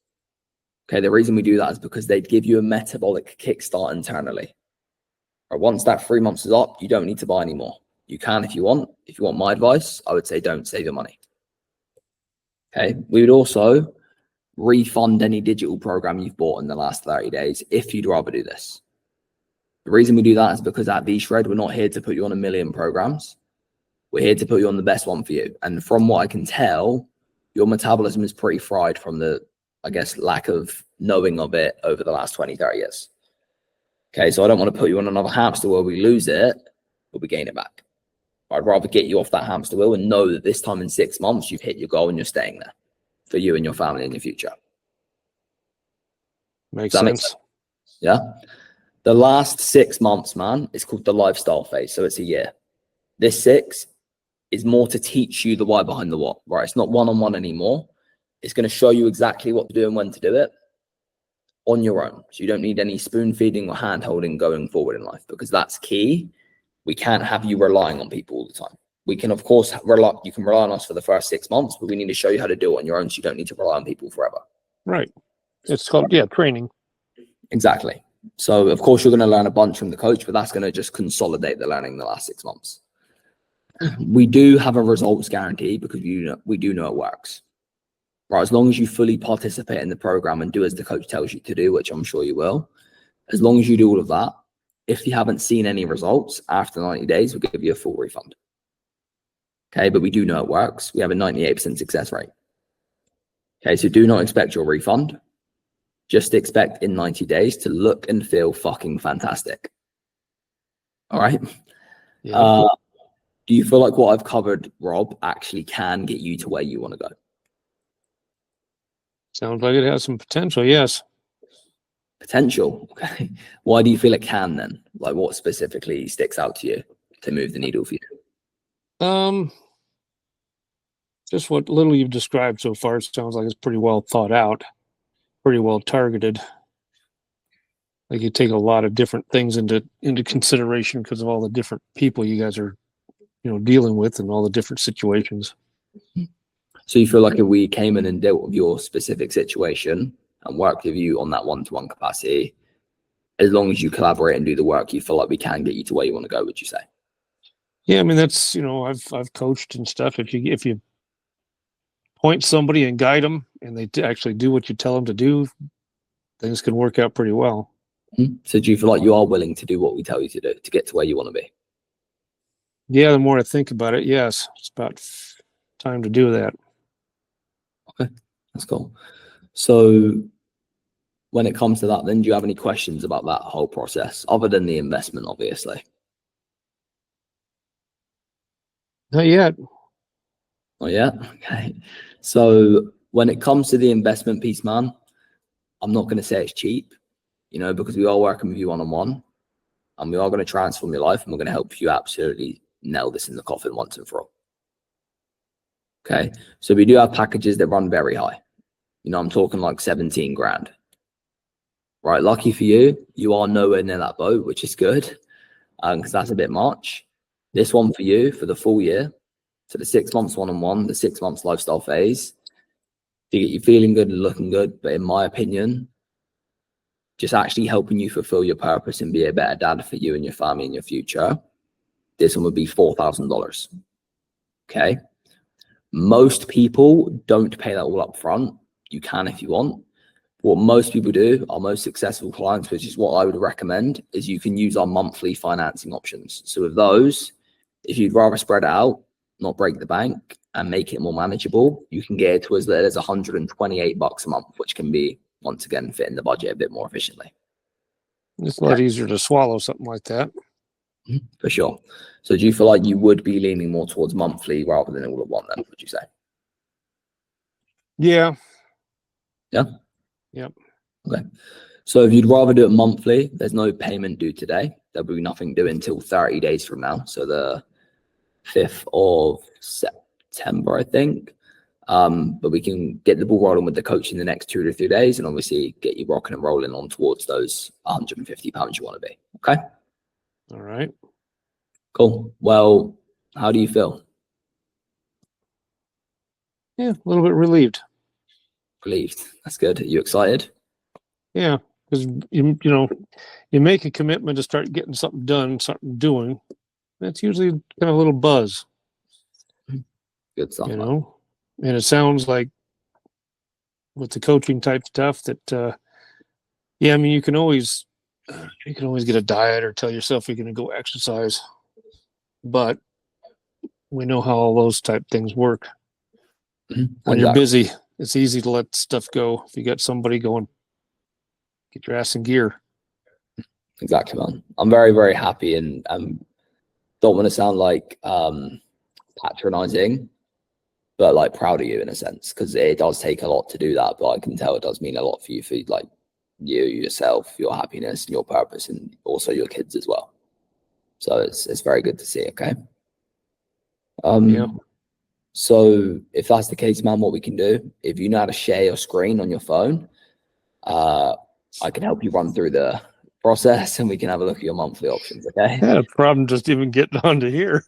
Okay, the reason we do that is because they give you a metabolic kickstart internally. Or once that 3 months is up, you don't need to buy anymore. You can if you want. If you want my advice, I would say don't save your money. Okay, we would also refund any digital program you've bought in the last 30 days if you'd rather do this. The reason we do that is because at V-Shred, we're not here to put you on a million programs. We're here to put you on the best one for you. And from what I can tell, your metabolism is pretty fried from the, I guess, lack of knowing of it over the last 20, 30 years. Okay, so I don't want to put you on another hamster where we lose it, but we gain it back. I'd rather get you off that hamster wheel and know that this time in 6 months, you've hit your goal and you're staying there for you and your family in your future. Makes sense. Yeah. The last 6 months, man, it's called the lifestyle phase. So it's a year. This 6 is more to teach you the why behind the what, right? It's not one-on-one anymore. It's going to show you exactly what to do and when to do it on your own. So you don't need any spoon feeding or hand holding going forward in life, because that's key. We can't have you relying on people all the time. We can, of course, you can rely on us for the first 6 months, but we need to show you how to do it on your own so you don't need to rely on people forever. Right. It's called, training. Exactly. So, of course, you're going to learn a bunch from the coach, but that's going to just consolidate the learning in the last 6 months. We do have a results guarantee because we do know it works. Right, as long as you fully participate in the program and do as the coach tells you to do, which I'm sure you will, as long as you do all of that, if you haven't seen any results after 90 days, we'll give you a full refund. Okay, but we do know it works. We have a 98% success rate. Okay, so do not expect your refund. Just expect in 90 days to look and feel fucking fantastic. All right. Yeah. Do you feel like what I've covered, Rob, actually can get you to where you want to go? Sounds like it has some potential. Yes. Potential. Okay. Why do you feel it can then? Like what specifically sticks out to you to move the needle for you? Just what little you've described so far, it sounds like it's pretty well thought out, pretty well targeted. Like you take a lot of different things into consideration because of all the different people you guys are, dealing with and all the different situations. So you feel like if we came in and dealt with your specific situation and worked with you on that one-to-one capacity, as long as you collaborate and do the work, you feel like we can get you to where you want to go, would you say? Yeah, I mean, that's, I've coached and stuff. If you point somebody and guide them and they actually do what you tell them to do, things can work out pretty well. So do you feel like you are willing to do what we tell you to do to get to where you want to be? Yeah, the more I think about it, yes, it's about time to do that. Okay, that's cool. So when it comes to that, then do you have any questions about that whole process other than the investment, obviously? Not yet. Not yet? Okay. So when it comes to the investment piece, man, I'm not going to say it's cheap, because we are working with you one-on-one and we are going to transform your life and we're going to help you absolutely nail this in the coffin once and for all. Okay, so we do have packages that run very high. You know, I'm talking like 17 grand. Right, lucky for you, you are nowhere near that boat, which is good, because that's a bit much. This one for you, for the full year, so the 6 months one-on-one, the 6 months lifestyle phase, to get you feeling good and looking good, but in my opinion, just actually helping you fulfill your purpose and be a better dad for you and your family in your future, this one would be $4,000. Okay. Most people don't pay that all up front. You can if you want. What most people do, our most successful clients, which is what I would recommend, is you can use our monthly financing options. So with those, if you'd rather spread it out, not break the bank, and make it more manageable, you can get it to as little as $128 a month, which can be, once again, fit in the budget a bit more efficiently. It's a lot easier to swallow something like that. For sure. So do you feel like you would be leaning more towards monthly rather than all at one then, would you say? Yeah. Yeah? Yep. Okay. So if you'd rather do it monthly, there's no payment due today. There'll be nothing due until 30 days from now. So the 5th of September, I think. But we can get the ball rolling with the coach in the next 2 to 3 days and obviously get you rocking and rolling on towards those £150 you want to be. Okay? All right. Cool. Well, how do you feel? Yeah, a little bit relieved. Relieved. That's good. Are you excited? Yeah, because you make a commitment to start getting something done, something doing. That's usually kind of a little buzz. Good stuff. And it sounds like with the coaching type stuff that, you can always get a diet or tell yourself you're going to go exercise, but we know how all those type things work. When you're busy, it's easy to let stuff go. If you got somebody going, get your ass in gear. Exactly, man. I'm very, very happy and don't want to sound like patronizing, but like proud of you in a sense, because it does take a lot to do that. But I can tell it does mean a lot for you, for like you, yourself, your happiness and your purpose, and also your kids as well. So it's very good to see. Okay. Yeah. So if that's the case, man, what we can do, if you know how to share your screen on your phone, I can help you run through the process and we can have a look at your monthly options. Okay. I had a problem just even getting onto here.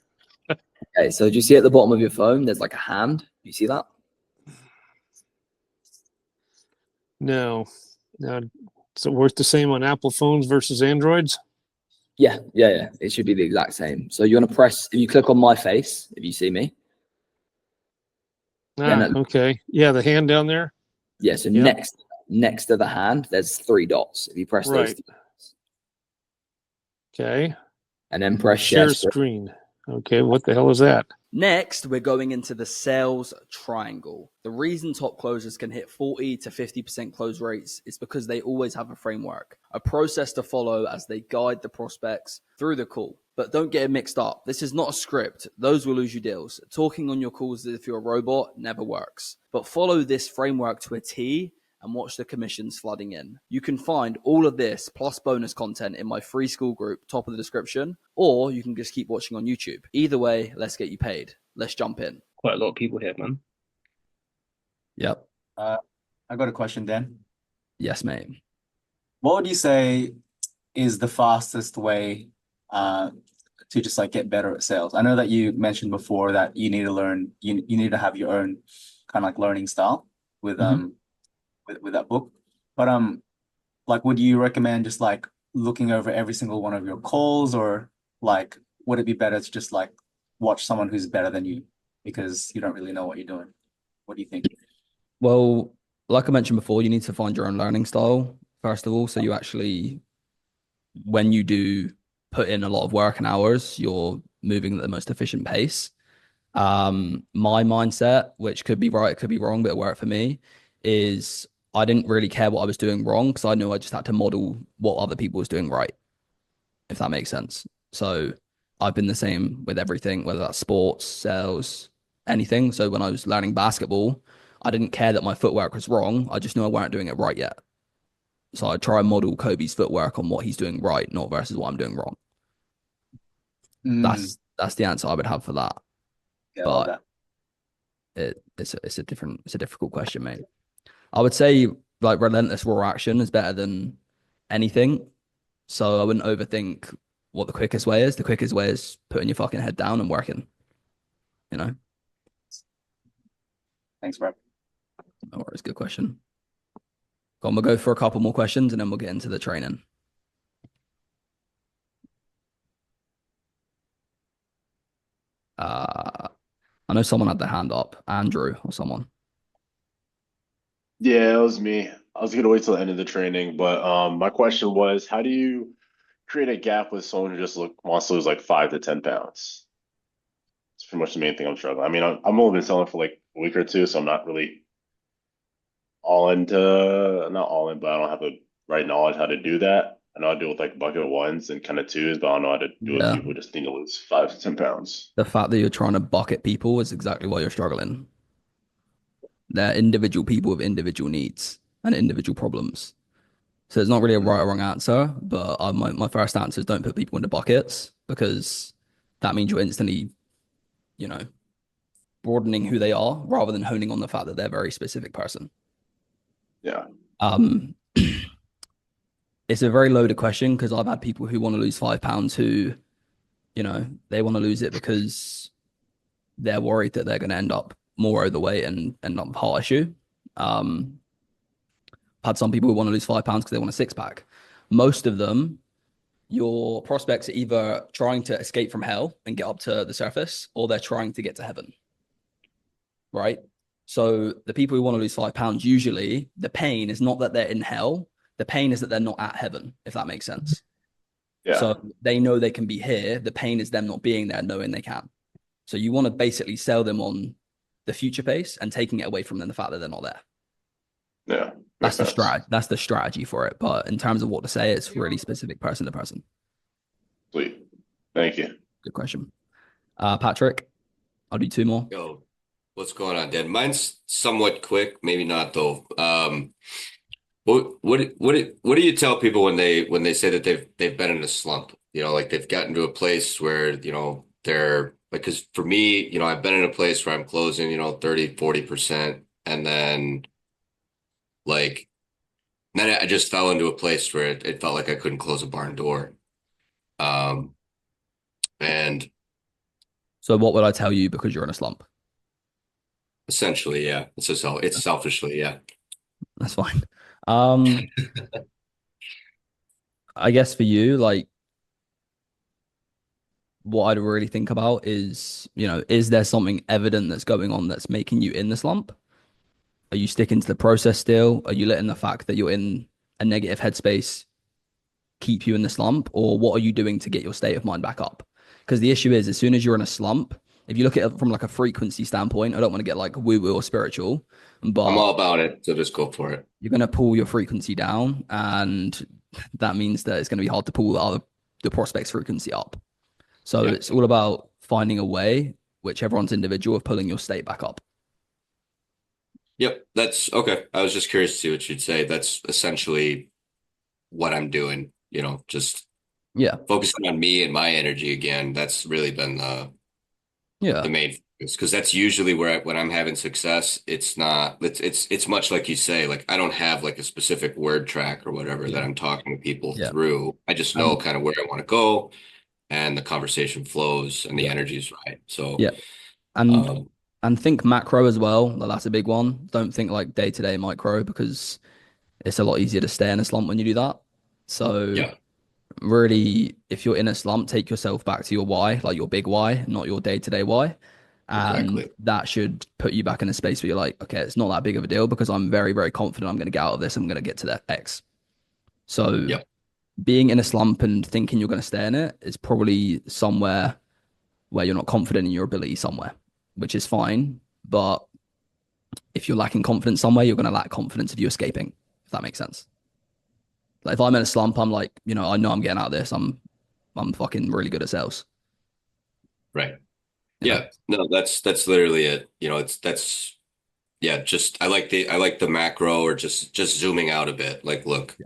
Okay. So do you see at the bottom of your phone, there's like a hand? Do you see that? No. Now, is it worth the same on Apple phones versus Androids? Yeah. It should be the exact same. So you want to press, if you click on my face, if you see me. Okay. Yeah, the hand down there. Yeah. So next to the hand, there's 3 dots. If you press those 3 dots. Okay. And then press share screen. Okay. What the hell is that? Next, we're going into the sales triangle. The reason top closers can hit 40 to 50% close rates is because they always have a framework, a process to follow as they guide the prospects through the call. But don't get it mixed up. This is not a script. Those will lose you deals. Talking on your calls as if you're a robot never works. But follow this framework to a T and watch the commissions flooding in. You can find all of this plus bonus content in my free school group, top of the description, or you can just keep watching on YouTube. Either way, let's get you paid. Let's jump in. Quite a lot of people here, man. Yep. I got a question, Dan. Yes, mate. What would you say is the fastest way to just like get better at sales? I know that you mentioned before that you need to learn, you need to have your own kind of like learning style with with that book. But like, would you recommend just like looking over every single one of your calls, or like would it be better to just like watch someone who's better than you because you don't really know what you're doing? What do you think? Well, like I mentioned before, you need to find your own learning style, first of all. So you actually, when you do put in a lot of work and hours, you're moving at the most efficient pace. My mindset, which could be right, it could be wrong, but it worked for me, is I didn't really care what I was doing wrong because I knew I just had to model what other people was doing right, if that makes sense. So I've been the same with everything, whether that's sports, sales, anything. So when I was learning basketball, I didn't care that my footwork was wrong. I just knew I weren't doing it right yet. So I try and model Kobe's footwork on what he's doing right, not versus what I'm doing wrong. That's the answer I would have for that. Yeah, I love But that. it's a difficult question, mate. I would say like relentless raw action is better than anything. So I wouldn't overthink what the quickest way is. The quickest way is putting your fucking head down and working, you know? Thanks, bro. No worries, good question. Go on, we'll go for a couple more questions and then we'll get into the training. I know someone had their hand up, Andrew or someone. Yeah, it was me. I was gonna wait till the end of the training, but my question was, how do you create a gap with someone who just wants to lose like 5 to 10 pounds? It's pretty much the main thing I'm struggling. I mean, I'm only been selling for like a week or two, so I'm not really not all in, but I don't have the right knowledge how to do that. I know how to do it with like bucket ones and kind of twos, but I don't know how to do it with Yeah. people who just need to lose 5 to 10 pounds. The fact that you're trying to bucket people is exactly why you're struggling. They're individual people with individual needs and individual problems. So it's not really a right or wrong answer, but my first answer is don't put people into buckets because that means you're instantly, you know, broadening who they are rather than honing on the fact that they're a very specific person. Yeah. Um, it's a very loaded question because I've had people who want to lose 5 pounds who, you know, they want to lose it because they're worried that they're going to end up more overweight and end up with heart issue. I've had some people who want to lose 5 pounds because they want a six pack. Most of them, your prospects are either trying to escape from hell and get up to the surface, or they're trying to get to heaven. Right? So the people who want to lose 5 pounds, usually the pain is not that they're in hell. The pain is that they're not at heaven, if that makes sense. Yeah. So they know they can be here. The pain is them not being there, knowing they can. So you want to basically sell them on the future pace and taking it away from them, the fact that they're not there. Yeah. That's Makes the sense. strategy. That's the strategy for it. But in terms of what to say, it's really specific person to person. Sweet. Thank you. Good question. Patrick, I'll do two more. Yo, what's going on, Dan? Mine's somewhat quick, maybe not though. What do you tell people when they say that they've been in a slump? You know, like they've gotten to a place where, you know, they're like, because for me, you know, I've been in a place where I'm closing, you know, 30, 40%, and like then I just fell into a place where it felt like I couldn't close a barn door. And So what would I tell you because you're in a slump? essentially, yeah, it's selfishly, yeah. That's fine. I guess for you, like what I'd really think about is, you know, is there something evident that's going on that's making you in the slump? Are you sticking to the process still? Are you letting the fact that you're in a negative headspace keep you in the slump? Or what are you doing to get your state of mind back up? Because the issue is, as soon as you're in a slump, if you look at it from like a frequency standpoint, I don't want to get like woo-woo or spiritual, but I'm all about it, so just go for it. you're going to pull your frequency down, and that means that it's going to be hard to pull the prospect's frequency up. So Yeah. it's all about finding a way, which everyone's individual, of pulling your state back up. Yep, that's okay. I was just curious to see what you'd say. That's essentially what I'm doing, you know, just Yeah. focusing on me and my energy again. That's really been the Yeah. main focus, because that's usually where when I'm having success, it's much like you say, like I don't have like a specific word track or whatever that I'm talking to people Yeah. through. I just know kind of where I want to go, and the conversation flows and the energy is right. So Yeah. And think macro as well. That's a big one. Don't think like day-to-day micro, because it's a lot easier to stay in a slump when you do that. So yeah, really, if you're in a slump, take yourself back to your why, like your big why, not your day-to-day why. And exactly. that should put you back in a space where you're like, okay, it's not that big of a deal because I'm very, very confident I'm going to get out of this. I'm going to get to that X. So Yep. being in a slump and thinking you're going to stay in it is probably somewhere where you're not confident in your ability somewhere, which is fine. But if you're lacking confidence somewhere, you're going to lack confidence if you're escaping, if that makes sense. Like if I'm in a slump, I'm like, you know, I know I'm getting out of this. I'm fucking really good at sales. Right. You know? Yeah. No, that's literally it. You know, yeah, just I like the macro, or just zooming out a bit. Like, look, Yeah.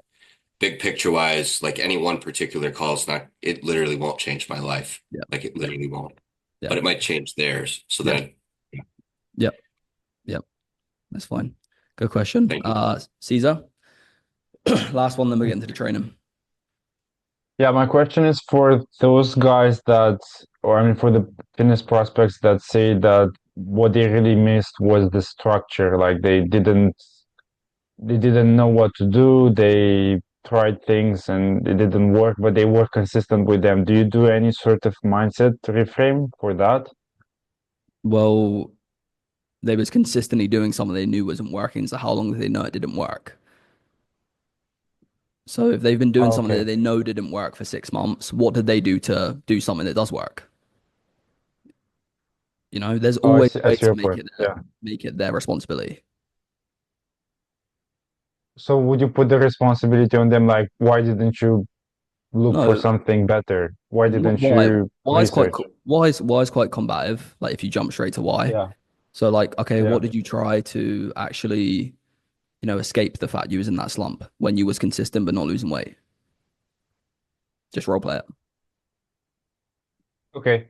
big picture wise, like any one particular call is not, it literally won't change my life. Yeah. Like it literally won't. but it might change theirs. So Yeah. then, Yep. That's fine. Good question. Thank you. Caesar, last one, then we get into the training. Yeah, my question is for those guys that, or I mean, for the fitness prospects that say that what they really missed was the structure. Like they didn't know what to do. They tried things and it didn't work, but they were consistent with them. Do you do any sort of mindset reframe for that? Well, they was consistently doing something they knew wasn't working. So how long did they know it didn't work? So if they've been doing something Okay. that they know didn't work for 6 months, what did they do to do something that does work? You know, there's Oh, always a I way see to your point. Yeah. make it their responsibility. So would you put the responsibility on them? Like, why didn't you look for No, something better? Why didn't why? you Why is quite research? why is quite combative. Like if you jump straight to why. Yeah. So like, okay, Yeah. what did you try to actually, escape the fact you was in that slump when you was consistent but not losing weight? Just role play it. Okay.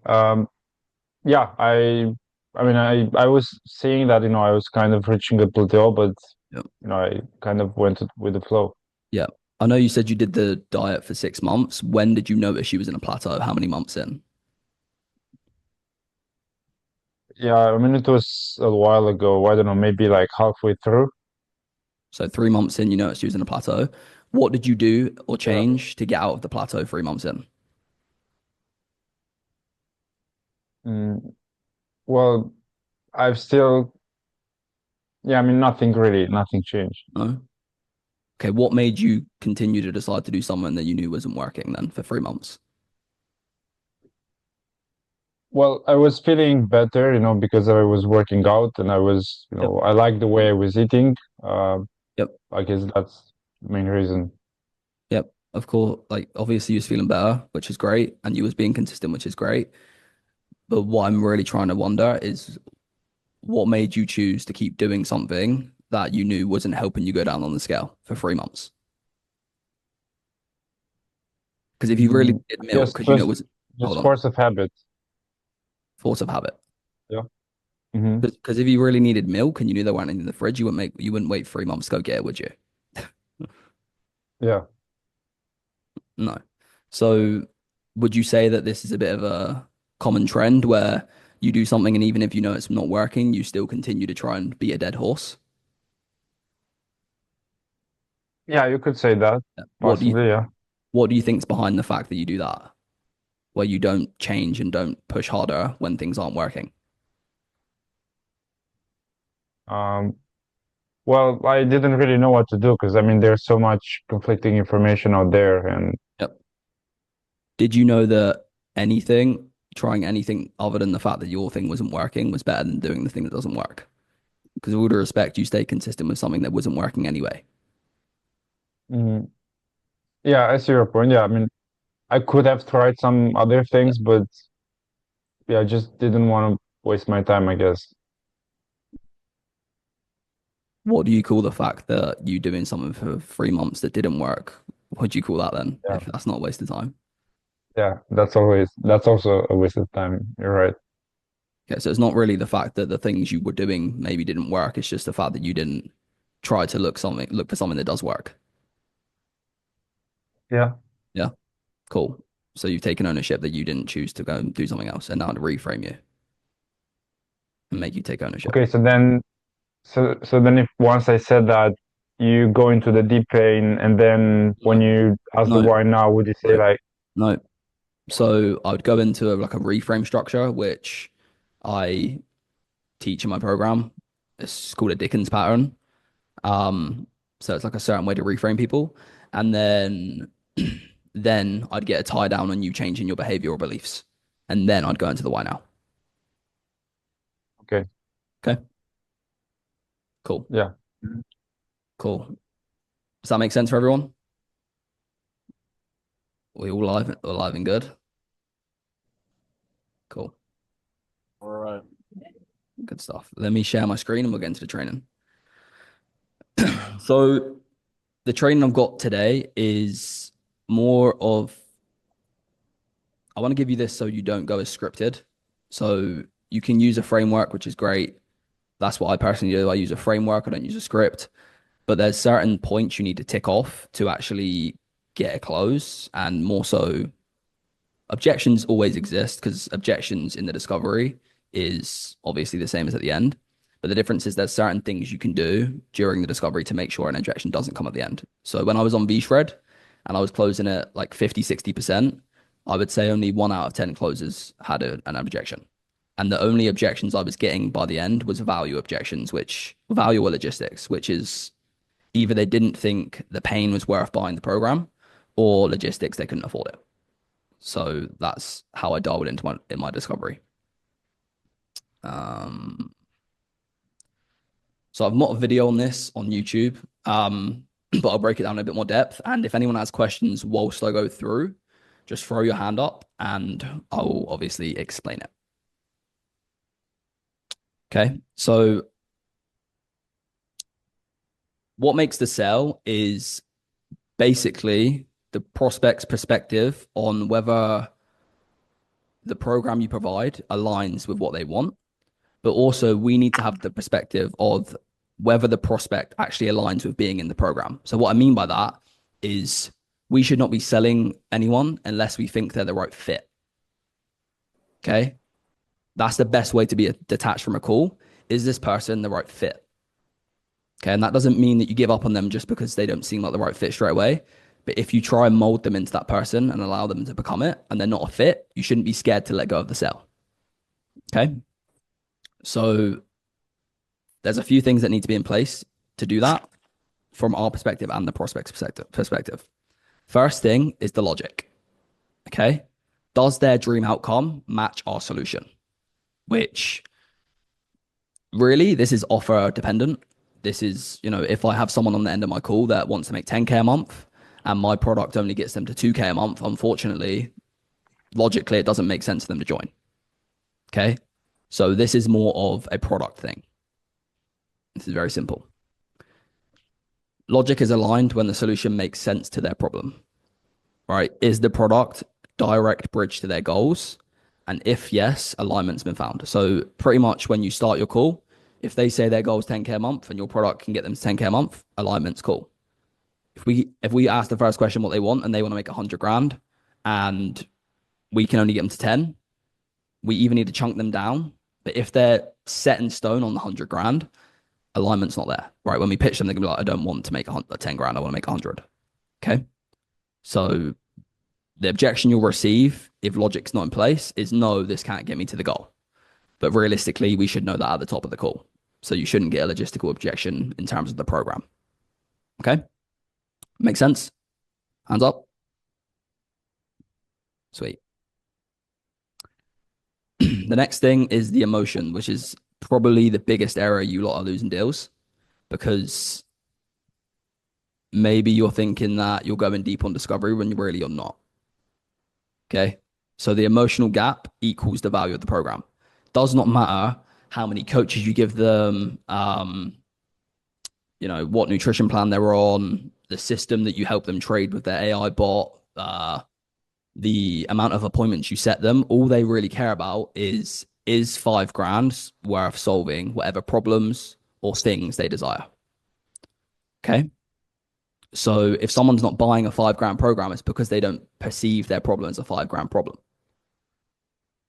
Yeah, I mean, I was seeing that, I was kind of reaching a plateau, but Yep. I kind of went with the flow. Yeah. I know you said you did the diet for 6 months. When did you notice you was in a plateau? How many months in? Yeah, I mean, it was a while ago. I don't know, maybe like halfway through. So 3 months in, you noticed you was in a plateau. What did you do or Yeah. change to get out of the plateau 3 months in? Mm, well, I've still, yeah, I mean, nothing really, nothing changed. No. Okay. What made you continue to decide to do something that you knew wasn't working then for 3 months? Well, I was feeling better, because I was working out and I was, Yep. I liked the way I was eating. Yep. I guess that's the main reason. Yep. Of course, like obviously you was feeling better, which is great, and you was being consistent, which is great. But what I'm really trying to wonder is what made you choose to keep doing something that you knew wasn't helping you go down on the scale for 3 months? Because if you really did milk, Just, because it just, was, hold just on, force of habit. force of habit. Yeah. Hmm. Because if you really needed milk and you knew there weren't any in the fridge, you wouldn't wait 3 months to go get it, would you? Yeah. No. So would you say that this is a bit of a common trend where you do something and even if you know it's not working, you still continue to try and be a dead horse? Yeah, you could say that. What do you Possibly, yeah. what do you think's behind the fact that you do that, where you don't change and don't push harder when things aren't working? Um, well, I didn't really know what to do because I mean, there's so much conflicting information out there, and Yep. Did you know that trying anything other than the fact that your thing wasn't working was better than doing the thing that doesn't work? Because with all due respect, you stayed consistent with something that wasn't working anyway. mm, yeah, I see your point. Yeah, I mean, I could have tried some other things, but yeah, I just didn't want to waste my time, I guess. What do you call the fact that you doing something for 3 months that didn't work? What do you call that then? Yeah, If that's not a waste of time. yeah, that's also a waste of time. You're right. Okay, so it's not really the fact that the things you were doing maybe didn't work. It's just the fact that you didn't try to look for something that does work. Yeah. Yeah, cool. So you've taken ownership that you didn't choose to go and do something else, and now to reframe you and make you take ownership. Okay, so then if once I said that you go into the deep pain and then when No, you ask the no, why now, would you say no, like, no. So I would go into like a reframe structure, which I teach in my program. It's called a Dickens pattern. Um, so it's like a certain way to reframe people, and then I'd get a tie down on you changing your behavior or beliefs, and then I'd go into the why now. okay, Okay, cool, yeah. cool. Does that make sense for everyone? We all alive and good. Cool, All right. good stuff. Let me share my screen and we'll get into the training. So the training I've got today is more of I want to give you this so you don't go as scripted. So you can use a framework, which is great. That's what I personally do. I use a framework. I don't use a script. But there's certain points you need to tick off to actually get a close. And more so, objections always exist because objections in the discovery is obviously the same as at the end. But the difference is there's certain things you can do during the discovery to make sure an objection doesn't come at the end. So when I was on VShred and I was closing at like 50, 60%, I would say only 1 out of 10 closes had an objection. And the only objections I was getting by the end was value objections, which value or logistics, which is either they didn't think the pain was worth buying the program or logistics, they couldn't afford it. So that's how I dialed into my discovery. So I've got a video on this on YouTube, but I'll break it down in a bit more depth. And if anyone has questions whilst I go through, just throw your hand up and I'll obviously explain it. Okay, so what makes the sale is basically the prospect's perspective on whether the program you provide aligns with what they want. But also we need to have the perspective of whether the prospect actually aligns with being in the program. So what I mean by that is we should not be selling anyone unless we think they're the right fit. Okay. That's the best way to be detached from a call. Is this person the right fit? Okay. And that doesn't mean that you give up on them just because they don't seem like the right fit straight away. But if you try and mold them into that person and allow them to become it and they're not a fit, you shouldn't be scared to let go of the sale. Okay. So there's a few things that need to be in place to do that from our perspective and the prospect's perspective. First thing is the logic. Okay. Does their dream outcome match our solution? Which really, this is offer dependent. This is, if I have someone on the end of my call that wants to make 10K a month and my product only gets them to 2K a month, unfortunately, logically, it doesn't make sense for them to join. Okay. So this is more of a product thing. This is very simple. Logic is aligned when the solution makes sense to their problem, right? Is the product direct bridge to their goals? And if yes, alignment's been found. So pretty much when you start your call, if they say their goal is 10K a month and your product can get them to 10K a month, alignment's cool. If we ask the first question what they want and they want to make 100 grand and we can only get them to 10, we even need to chunk them down. But if they're set in stone on the 100 grand, alignment's not there, right? When we pitch them, they're gonna be like, I don't want to make a 10 grand. I want to make 100. Okay. So the objection you'll receive if logic's not in place is no, this can't get me to the goal. But realistically, we should know that at the top of the call. So you shouldn't get a logistical objection in terms of the program. Okay. Make sense? Hands up. Sweet. The next thing is the emotion, which is probably the biggest error you lot are losing deals, because maybe you're thinking that you're going deep on discovery when really you're not. Okay. So the emotional gap equals the value of the program. Does not matter how many coaches you give them, what nutrition plan they're on, the system that you help them trade with their AI bot, the amount of appointments you set them. All they really care about is 5 grand worth solving whatever problems or things they desire. Okay. So if someone's not buying a 5 grand program, it's because they don't perceive their problem as a 5 grand problem.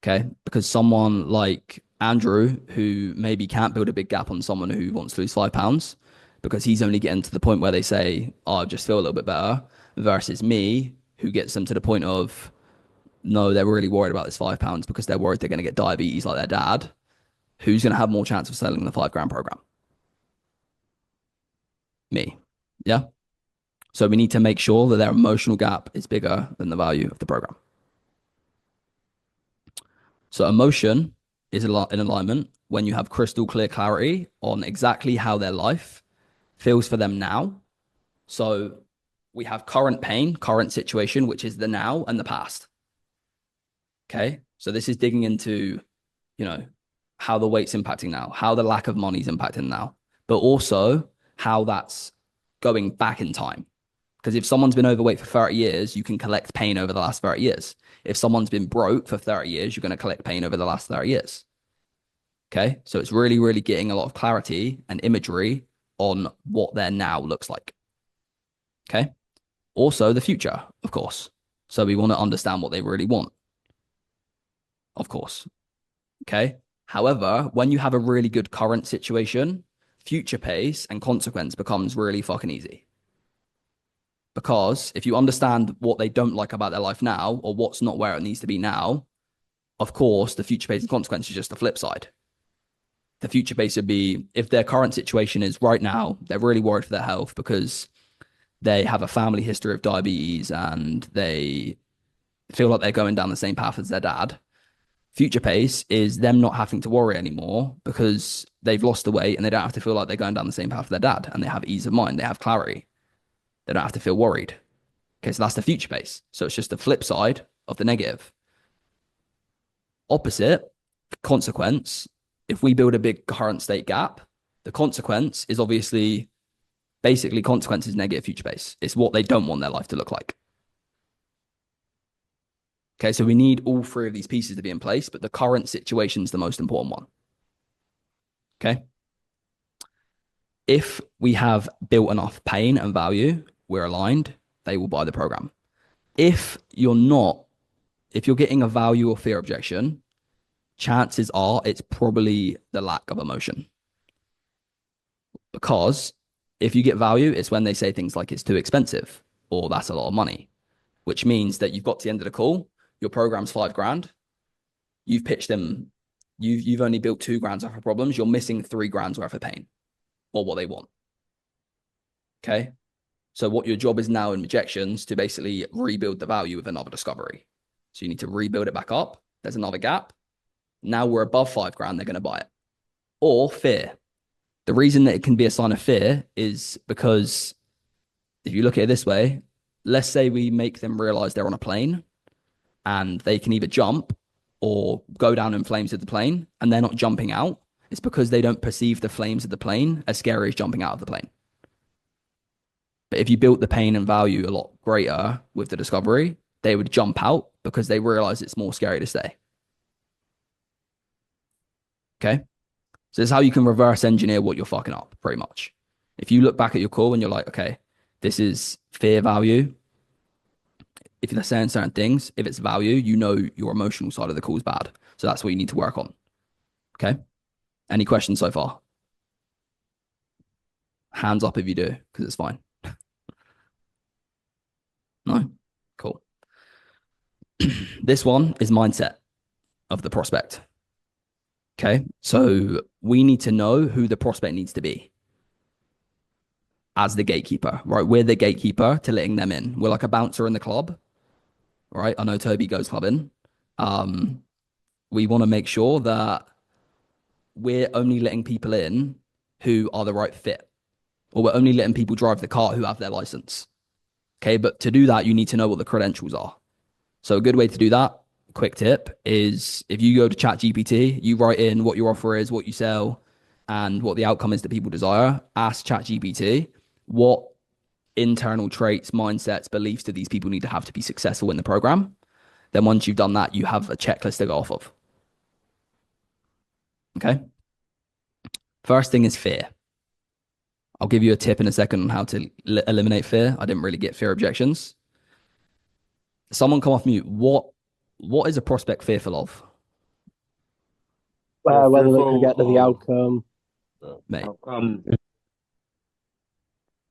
Okay. Because someone like Andrew, who maybe can't build a big gap on someone who wants to lose £5 because he's only getting to the point where they say, oh, I just feel a little bit better, versus me, who gets them to the point of, no, they're really worried about this £5 because they're worried they're going to get diabetes like their dad. Who's going to have more chance of selling the 5 grand program? Me. Yeah. So we need to make sure that their emotional gap is bigger than the value of the program. So emotion is in alignment when you have crystal clear clarity on exactly how their life feels for them now. So we have current pain, current situation, which is the now and the past. Okay. So this is digging into, how the weight's impacting now, how the lack of money is impacting now, but also how that's going back in time. Because if someone's been overweight for 30 years, you can collect pain over the last 30 years. If someone's been broke for 30 years, you're going to collect pain over the last 30 years. Okay. So it's really, really getting a lot of clarity and imagery on what their now looks like. Okay. Also the future, of course. So we want to understand what they really want. Of course. Okay. However, when you have a really good current situation, future pace and consequence becomes really fucking easy. Because if you understand what they don't like about their life now, or what's not where it needs to be now, of course, the future pace and consequence is just the flip side. The future pace would be if their current situation is right now, they're really worried for their health because they have a family history of diabetes and they feel like they're going down the same path as their dad. Future pace is them not having to worry anymore because they've lost the weight and they don't have to feel like they're going down the same path as their dad, and they have ease of mind, they have clarity. They don't have to feel worried. Okay, so that's the future pace. So it's just the flip side of the negative. Opposite, consequence, if we build a big current state gap, the consequence is obviously, basically consequence is negative future pace. It's what they don't want their life to look like. Okay, so we need all three of these pieces to be in place, but the current situation is the most important one. Okay. If we have built enough pain and value, we're aligned, they will buy the program. If you're not, if you're getting a value or fear objection, chances are it's probably the lack of emotion. Because if you get value, it's when they say things like it's too expensive or that's a lot of money, which means that you've got to the end of the call, your program's $5,000. You've pitched them, you've only built $2,000 worth of problems. You're missing $3,000 worth of pain or what they want. Okay. So what your job is now in rejections to basically rebuild the value with another discovery. So you need to rebuild it back up. There's another gap. Now we're above $5,000. They're going to buy it. Or fear. The reason that it can be a sign of fear is because if you look at it this way, let's say we make them realize they're on a plane and they can either jump or go down in flames of the plane and they're not jumping out. It's because they don't perceive the flames of the plane as scary as jumping out of the plane. But if you built the pain and value a lot greater with the discovery, they would jump out because they realize it's more scary to stay. Okay. So this is how you can reverse engineer what you're fucking up, pretty much. If you look back at your call and you're like, okay, this is fear value. If they're saying certain things, if it's value, you know your emotional side of the call is bad. So that's what you need to work on. Okay. Any questions so far? Hands up if you do, because it's fine. No? Cool. This one is mindset of the prospect. Okay. So we need to know who the prospect needs to be as the gatekeeper, right? We're the gatekeeper to letting them in. We're like a bouncer in the club, right? I know Toby goes clubbing. We want to make sure that we're only letting people in who are the right fit, or we're only letting people drive the car who have their license. Okay. But to do that, you need to know what the credentials are. So a good way to do that, quick tip, is if you go to ChatGPT, you write in what your offer is, what you sell, and what the outcome is that people desire. Ask ChatGPT what internal traits, mindsets, beliefs do these people need to have to be successful in the program. Then once you've done that, you have a checklist to go off of. Okay. First thing is fear. I'll give you a tip in a second on how to eliminate fear. I didn't really get fear objections. Someone come off mute. What is a prospect fearful of? Whether they can get to the outcome. Mate.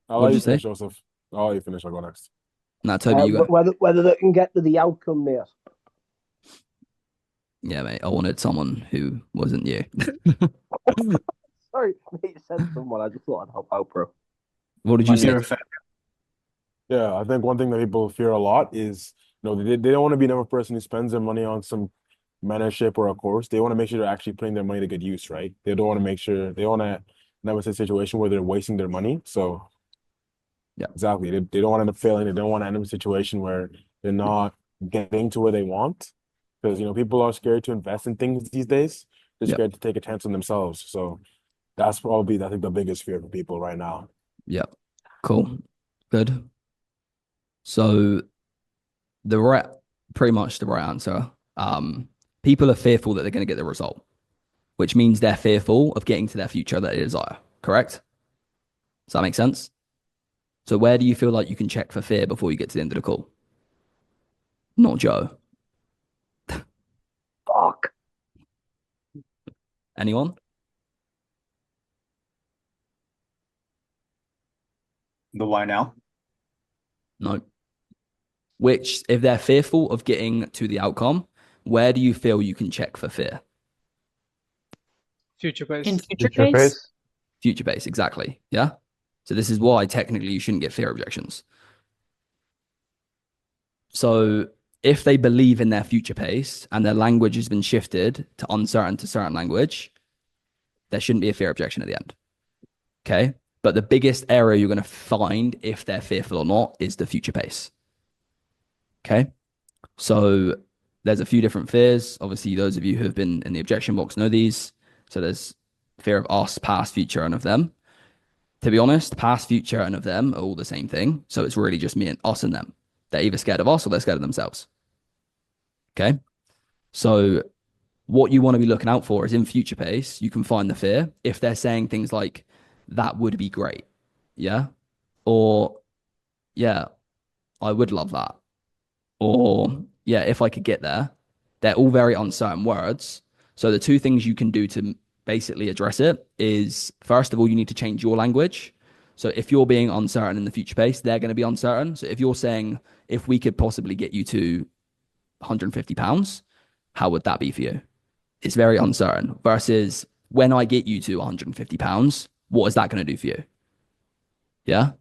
I'll What'd let you you say? finish, Joseph. I'll let you finish. I'll go next. No, Toby, you go. Whether they can get to the outcome, mate. Yeah, mate. I wanted someone who wasn't you. Sorry, mate, you said someone. I just thought I'd help out, bro. What did you say? Yeah, I think one thing that people fear a lot is, they don't want to be another person who spends their money on some mentorship or a course. They want to make sure they're actually putting their money to good use, right? They don't want to make sure they want to never see a situation where they're wasting their money. So yeah, exactly. They don't want to end up failing. They don't want to end up in a situation where they're not getting to where they want. Because people are scared to invest in things these days. They're scared to take a chance on themselves. So that's probably, I think, the biggest fear for people right now. Yep. Cool. Good. So pretty much the right answer. People are fearful that they're going to get the result, which means they're fearful of getting to their future that they desire. Correct? Does that make sense? So where do you feel like you can check for fear before you get to the end of the call? Not Joe. Fuck. Anyone? The why now? No. Which, if they're fearful of getting to the outcome, where do you feel you can check for fear? Future In based. future Future case? pace? Future base, exactly. Yeah. So this is why technically you shouldn't get fear objections. So if they believe in their future pace and their language has been shifted to uncertain to certain language, there shouldn't be a fear objection at the end. Okay. But the biggest area you're going to find if they're fearful or not is the future pace. Okay. So there's a few different fears. Obviously, those of you who have been in the objection box know these. So there's fear of us, past, future, and of them. To be honest, past, future, and of them are all the same thing. So it's really just me and us and them. They're either scared of us or they're scared of themselves. Okay. So what you want to be looking out for is in future pace, you can find the fear if they're saying things like, that would be great. Yeah. Or, yeah, I would love that. Or, yeah, if I could get there. They're all very uncertain words. So the two things you can do to basically address it is, first of all, you need to change your language. So if you're being uncertain in the future pace, they're going to be uncertain. So if you're saying, if we could possibly get you to £150, how would that be for you? It's very uncertain. Versus when I get you to £150, what is that going to do for you? Yeah.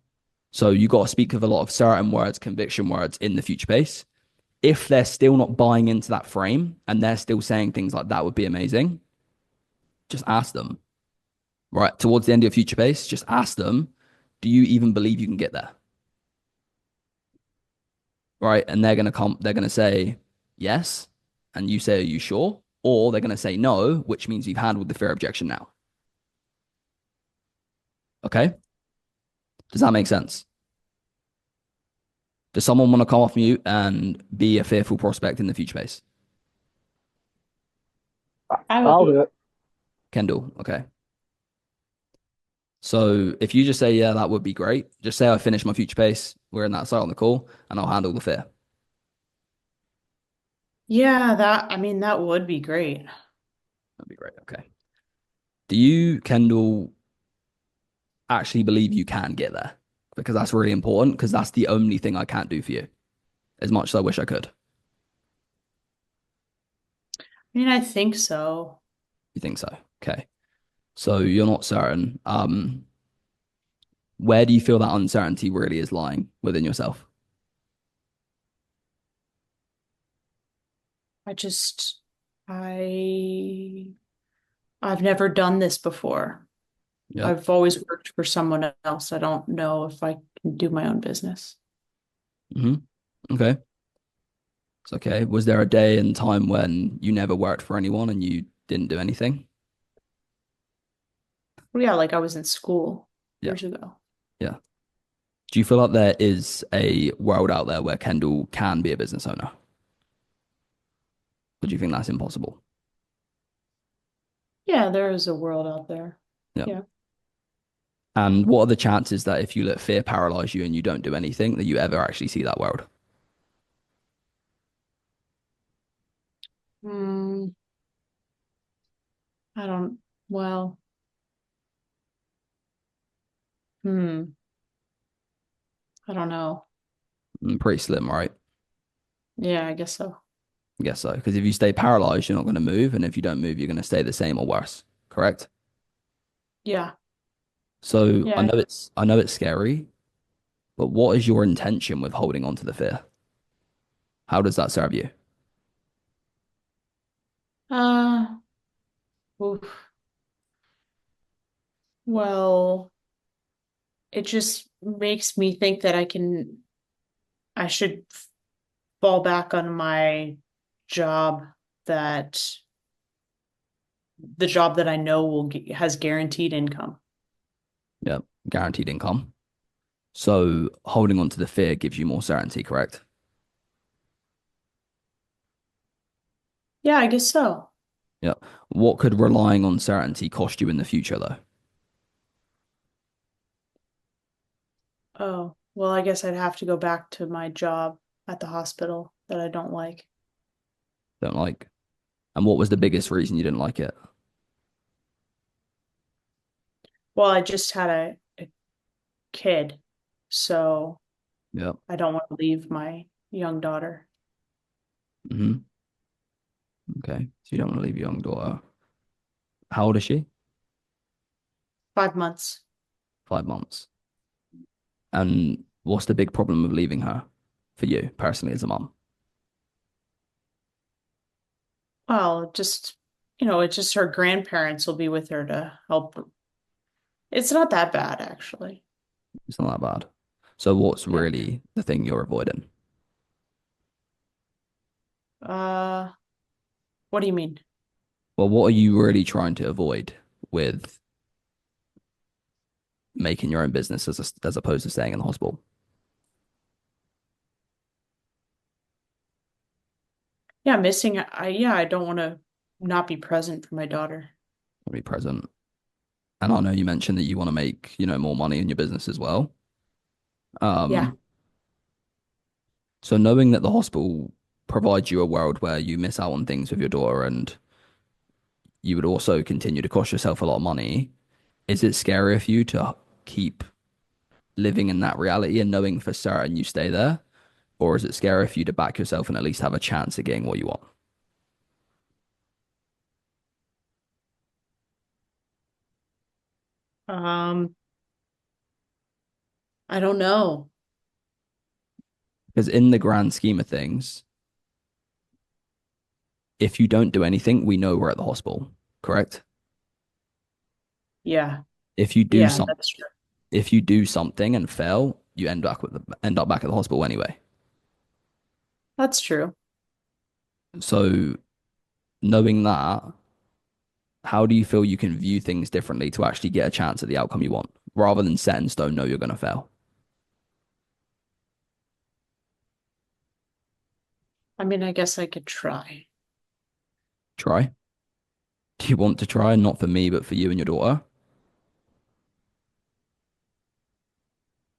So you got to speak of a lot of certain words, conviction words in the future pace. If they're still not buying into that frame and they're still saying things like that would be amazing, just ask them. Right. Towards the end of your future pace, just ask them, do you even believe you can get there? Right. And they're going to say yes. And you say, are you sure? Or they're going to say no, which means you've handled the fear objection now. Okay. Does that make sense? Does someone want to come off mute and be a fearful prospect in the future pace? I'll do it. Kendall, okay. So if you just say, yeah, that would be great. Just say I finished my future pace. We're in that site on the call and I'll handle the fear. Yeah, that would be great. That'd be great. Okay. Do you, Kendall, actually believe you can get there? Because that's really important because that's the only thing I can't do for you as much as I wish I could. I think so. You think so? Okay. So you're not certain. Where do you feel that uncertainty really is lying within yourself? I've never done this before. Yeah. I've always worked for someone else. I don't know if I can do my own business. Okay. It's okay. Was there a day and time when you never worked for anyone and you didn't do anything? Well, yeah, like I was in school Yeah. years ago. Yeah. Do you feel like there is a world out there where Kendall can be a business owner? Or do you think that's impossible? Yeah, there is a world out there. Yeah. Yeah. And what are the chances that if you let fear paralyze you and you don't do anything, that you ever actually see that world? I don't, well, I don't know. Pretty slim, right? Yeah, I guess so. I guess so. Because if you stay paralyzed, you're not going to move. And if you don't move, you're going to stay the same or worse. Correct? Yeah. So Yeah. I know it's scary, but what is your intention with holding on to the fear? How does that serve you? Oof. Well, it just makes me think that I should fall back on my job the job that I know has guaranteed income. Yeah. Guaranteed income. So holding on to the fear gives you more certainty, correct? Yeah, I guess so. Yeah. What could relying on certainty cost you in the future, though? Oh, well, I guess I'd have to go back to my job at the hospital that I don't like. Don't like. And what was the biggest reason you didn't like it? Well, I just had a kid, so Yeah. I don't want to leave my young daughter. Hmm. Okay. So you don't want to leave your young daughter. How old is she? 5 months. 5 months. And what's the big problem of leaving her for you personally as a mom? Well, just, it's just her grandparents will be with her to help. It's not that bad, actually. It's not that bad. So what's Yeah. really the thing you're avoiding? Uh, what do you mean? Well, what are you really trying to avoid with making your own business as opposed to staying in the hospital? Yeah, I don't want to not be present for my daughter. Be present. And I know you mentioned that you want to make, more money in your business as well. Yeah. So knowing that the hospital provides you a world where you miss out on things with your daughter and you would also continue to cost yourself a lot of money, is it scarier for you to keep living in that reality and knowing for certain you stay there? Or is it scarier for you to back yourself and at least have a chance at getting what you want? Um, I don't know. Because in the grand scheme of things, if you don't do anything, we know we're at the hospital, correct? Yeah. If you do Yeah, some, that's true. if you do something and fail, you end up back at the hospital anyway. That's true. So knowing that, how do you feel you can view things differently to actually get a chance at the outcome you want, rather than set in stone, know you're going to fail? I mean, I guess I could try. Try. Do you want to try? Not for me, but for you and your daughter.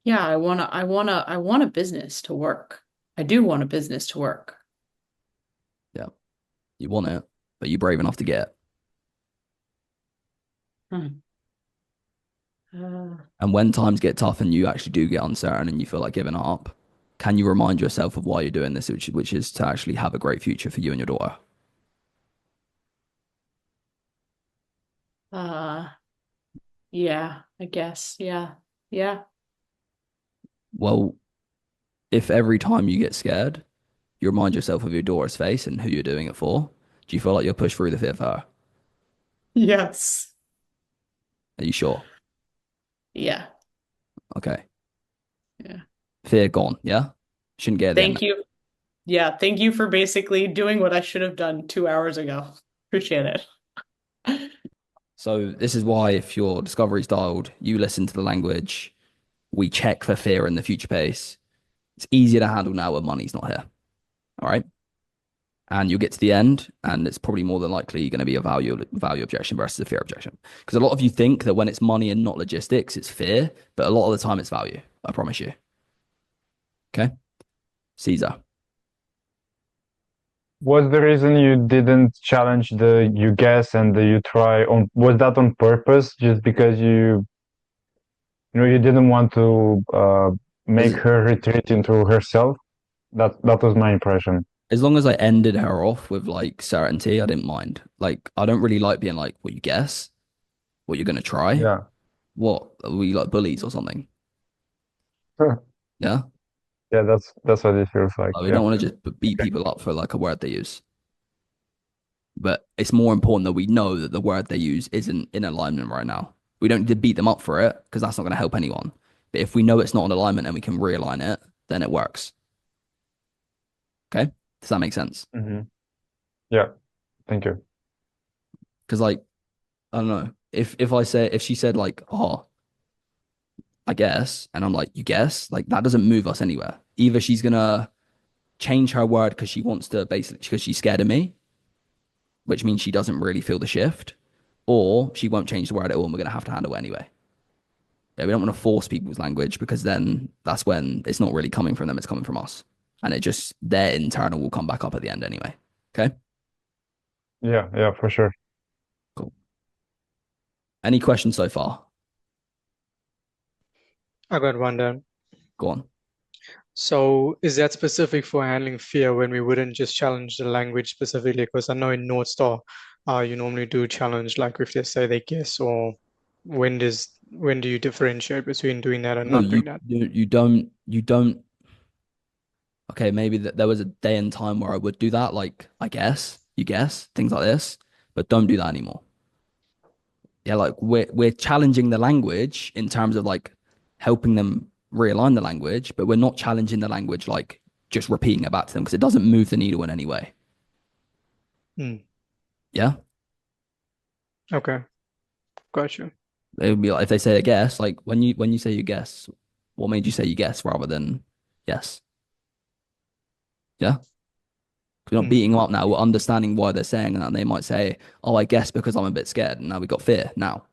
Yeah, I want a business to work. I do want a business to work. Yeah, you want it, but you're brave enough to get it. Hmm. Uh, And when times get tough and you actually do get uncertain and you feel like giving up, can you remind yourself of why you're doing this, which is to actually have a great future for you and your daughter? uh, yeah, I guess. Yeah. Yeah. Well, if every time you get scared, you remind yourself of your daughter's face and who you're doing it for, do you feel like you'll push through the fear for her? Yes. Are you sure? Yeah. Okay. Yeah. Fear gone, yeah? Shouldn't get there now. Thank you. Yeah, thank you for basically doing what I should have done 2 hours ago. Appreciate it. So this is why if your discovery's dialed, you listen to the language, we check for fear in the future pace. It's easier to handle now when money's not here. All right. And you'll get to the end, and it's probably more than likely going to be a value objection versus a fear objection. Because a lot of you think that when it's money and not logistics, it's fear, but a lot of the time it's value. I promise you. Okay. Caesar. What's the reason you didn't challenge the you guess and the you try on? Was that on purpose? Just because you didn't want to make her retreat into herself? That was my impression. As long as I ended her off with like certainty, I didn't mind. Like, I don't really like being like, what you guess, what you're going to try. Yeah. What are we like bullies or something? Yeah. Yeah, that's what it feels like. Like, we Yeah. don't want to just beat people up for like a word they use. But it's more important that we know that the word they use isn't in alignment right now. We don't need to beat them up for it because that's not going to help anyone. But if we know it's not in alignment and we can realign it, then it works. Okay. Does that make sense? Mm-hmm. Yeah. Thank you. Because like, I don't know. If she said like, oh, I guess. And I'm like, you guess? Like, that doesn't move us anywhere. Either she's going to change her word because she wants to basically, because she's scared of me, which means she doesn't really feel the shift, or she won't change the word at all and we're going to have to handle it anyway. Yeah, we don't want to force people's language because then that's when it's not really coming from them, it's coming from us. And it just, their internal will come back up at the end anyway. Okay. Yeah, for sure. Cool. Any questions so far? I got one down. Go on. So is that specific for handling fear when we wouldn't just challenge the language specifically? Because I know in North Star, you normally do challenge, like if they say they guess, or when do you differentiate between doing that and No, not doing that? you don't. Okay, maybe that there was a day and time where I would do that, like I guess, you guess, things like this, but don't do that anymore. Yeah, like we're challenging the language in terms of like helping them realign the language, but we're not challenging the language like just repeating it back to them because it doesn't move the needle in any way. Yeah. Okay. Gotcha. It would be like if they say a guess, like when you say you guess, what made you say you guess rather than yes? Yeah. We're not beating them up now. We're understanding why they're saying that. And they might say, "Oh, I guess because I'm a bit scared." And now we got fear now.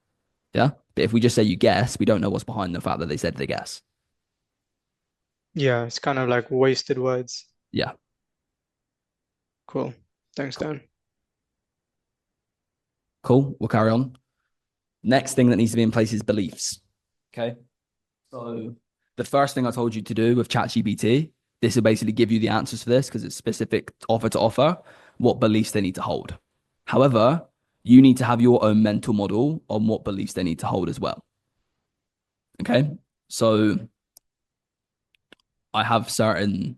Yeah. But if we just say you guess, we don't know what's behind the fact that they said they guess. Yeah, it's kind of like wasted words. Yeah. Cool. Thanks, Dan. Cool. We'll carry on. Next thing that needs to be in place is beliefs. Okay. So the first thing I told you to do with ChatGPT, this will basically give you the answers for this because it's specific offer to offer, what beliefs they need to hold. However, you need to have your own mental model on what beliefs they need to hold as well. Okay. So I have a certain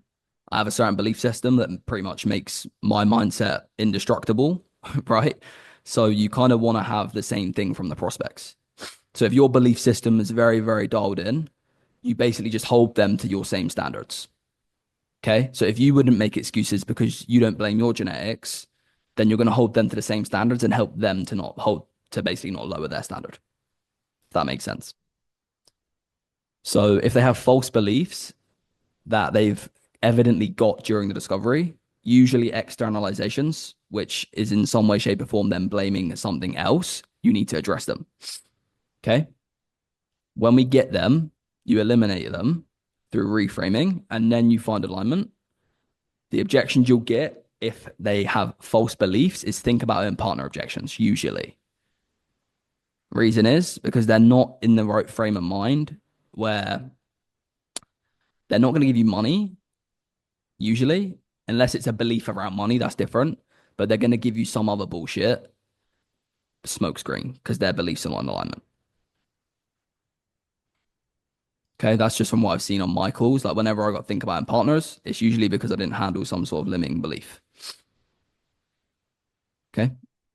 belief system that pretty much makes my mindset indestructible, right? So you kind of want to have the same thing from the prospects. So if your belief system is very, very dialed in, you basically just hold them to your same standards. Okay. So if you wouldn't make excuses because you don't blame your genetics, then you're going to hold them to the same standards and help them to basically not lower their standard. If that makes sense. So if they have false beliefs that they've evidently got during the discovery, usually externalizations, which is in some way, shape, or form them blaming something else, you need to address them. Okay. When we get them, you eliminate them through reframing, and then you find alignment. The objections you'll get if they have false beliefs is think about it in partner objections, usually. Reason is because they're not in the right frame of mind where they're not going to give you money, usually, unless it's a belief around money, that's different. But they're going to give you some other bullshit, smokescreen, because their beliefs are in alignment. Okay, that's just from what I've seen on my calls. Like whenever I got to think about in partners, it's usually because I didn't handle some sort of limiting belief. Okay,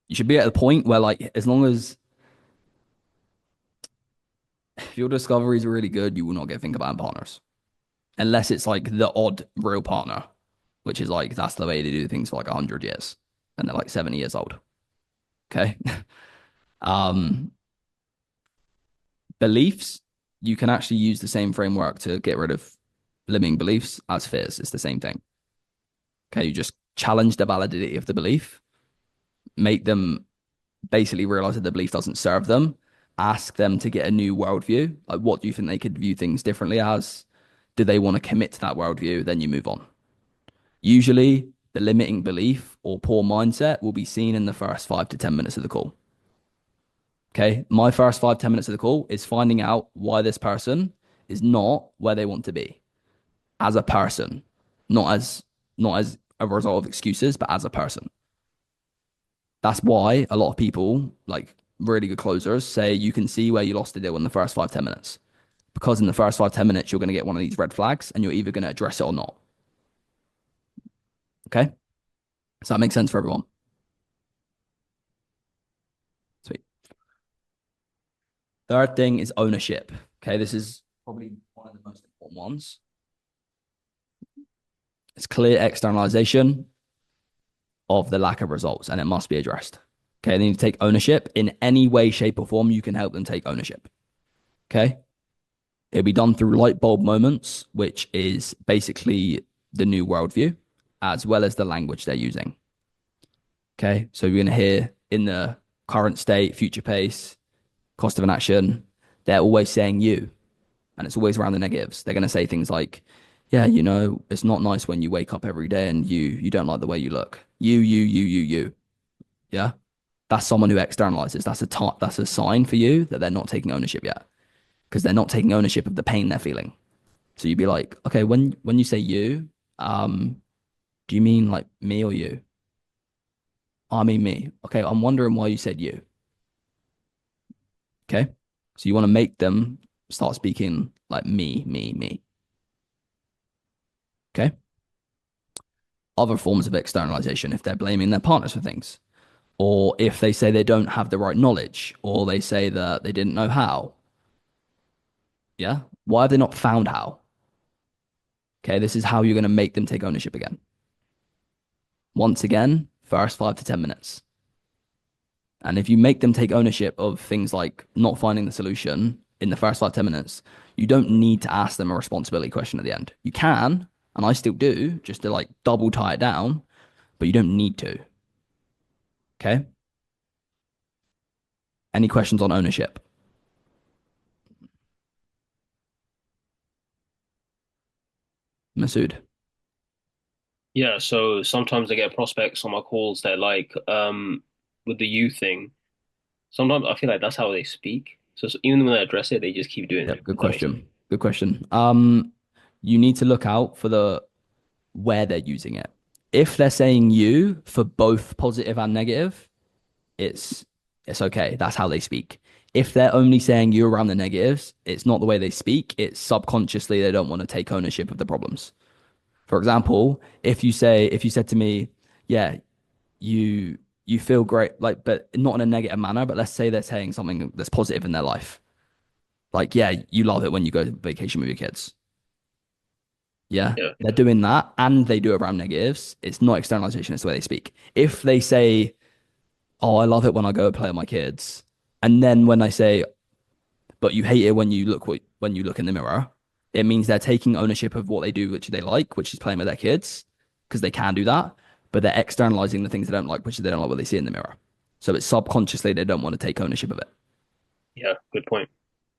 you should be at a point where, like, as long as if your discovery is really good, you will not get think about in partners, unless it's like the odd real partner, which is like that's the way to do things for like 100 years, and they're like 70 years old. Okay, beliefs. You can actually use the same framework to get rid of limiting beliefs as fears. It's the same thing. Okay, you just challenge the validity of the belief, make them basically realize that the belief doesn't serve them, ask them to get a new worldview. Like, what do you think they could view things differently as? Do they want to commit to that worldview? Then you move on. Usually, the limiting belief or poor mindset will be seen in the first 5 to 10 minutes of the call. Okay, my first 5-10 minutes of the call is finding out why this person is not where they want to be as a person, not as a result of excuses, but as a person. That's why a lot of people, like really good closers, say you can see where you lost the deal in the first 5-10 minutes, because in the first 5-10 minutes you're going to get one of these red flags, and you're either going to address it or not. Okay, does that make sense for everyone? Sweet. Third thing is ownership. Okay, this is probably one of the most important ones. It's clear externalization of the lack of results, and it must be addressed. Okay, they need to take ownership in any way, shape, or form. You can help them take ownership. Okay, It'll be done through light bulb moments, which is basically the new worldview, as well as the language they're using. Okay, so you're going to hear in the current state, future pace, cost of an action, they're always saying you, and it's always around the negatives. They're going to say things like, yeah, you know, it's not nice when you wake up every day and you don't like the way you look. You. Yeah. That's someone who externalizes. That's a sign for you that they're not taking ownership yet, because they're not taking ownership of the pain they're feeling. So you'd be like, okay, when you say you, do you mean like me or you? I mean me. Okay, I'm wondering why you said you. Okay. So you want to make them start speaking like me. Okay. Other forms of externalization, if they're blaming their partners for things, or if they say they don't have the right knowledge, or they say that they didn't know how. Yeah. Why have they not found how? Okay. This is how you're going to make them take ownership again. Once again, first 5 to 10 minutes. And if you make them take ownership of things like not finding the solution in the first 5 to 10 minutes, you don't need to ask them a responsibility question at the end. You can, and I still do, just to like double tie it down, but you don't need to. Okay. Any questions on ownership? Masood? Yeah, so sometimes I get prospects on my calls that like with the you thing, sometimes I feel like that's how they speak. So even when they address it, they just keep doing Yep, it. good If that makes sense. question. Good question. You need to look out for the where they're using it. If they're saying you for both positive and negative, it's okay. That's how they speak. If they're only saying you around the negatives, it's not the way they speak. It's subconsciously they don't want to take ownership of the problems. For example, if you said to me, yeah, you feel great, like, but not in a negative manner, but let's say they're saying something that's positive in their life. Like, yeah, you love it when you go to vacation with your kids. Yeah, Yeah. they're doing that and they do it around negatives. It's not externalization, it's the way they speak. If they say, oh, I love it when I go play with my kids, and then when I say, but you hate it when you look in the mirror, it means they're taking ownership of what they do, which they like, which is playing with their kids, because they can do that, but they're externalizing the things they don't like, which they don't like what they see in the mirror. So it's subconsciously they don't want to take ownership of it. Yeah, good point.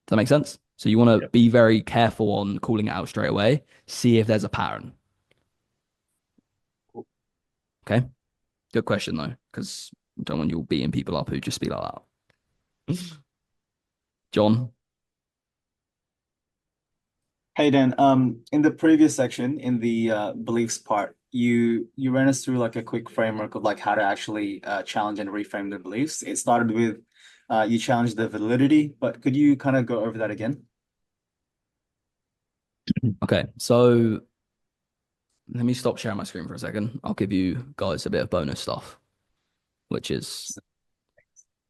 Does that make sense? So you want to Yep. be very careful on calling it out straight away. See if there's a pattern. Okay. Good question though, because I don't want you beating people up who just speak like that. John. Hey Dan, in the previous section, in the beliefs part, you ran us through like a quick framework of like how to actually challenge and reframe the beliefs. It started with you challenged the validity, but could you kind of go over that again? Okay, so let me stop sharing my screen for a second. I'll give you guys a bit of bonus stuff, which is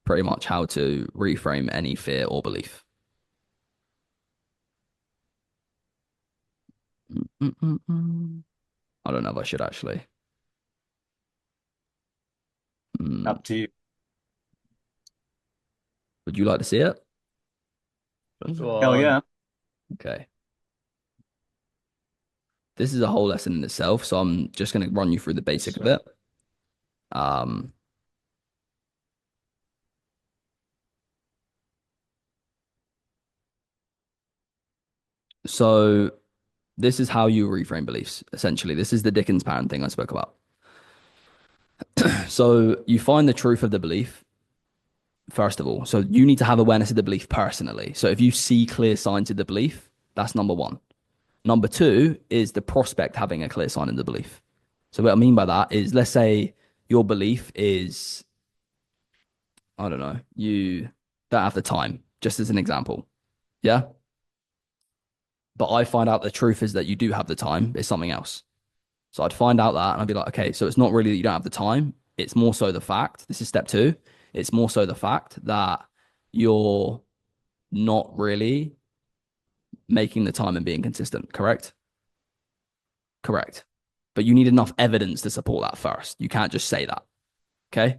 pretty much how to reframe any fear or belief. I don't know if I should actually. Up to you. Would you like to see it? Hell yeah. Okay. This is a whole lesson in itself, so I'm just going to run you through the basic of it. So this is how you reframe beliefs, essentially. This is the Dickens pattern thing I spoke about. So you find the truth of the belief, first of all. So you need to have awareness of the belief personally. So if you see clear signs of the belief, that's number one. Number two is the prospect having a clear sign of the belief. So what I mean by that is, let's say your belief is, I don't know, you don't have the time, just as an example. Yeah. But I find out the truth is that you do have the time. It's something else. So I'd find out that and I'd be like, okay, so it's not really that you don't have the time. It's more so the fact, this is step two. It's more so the fact that you're not really making the time and being consistent. Correct? Correct. But you need enough evidence to support that first. You can't just say that. Okay.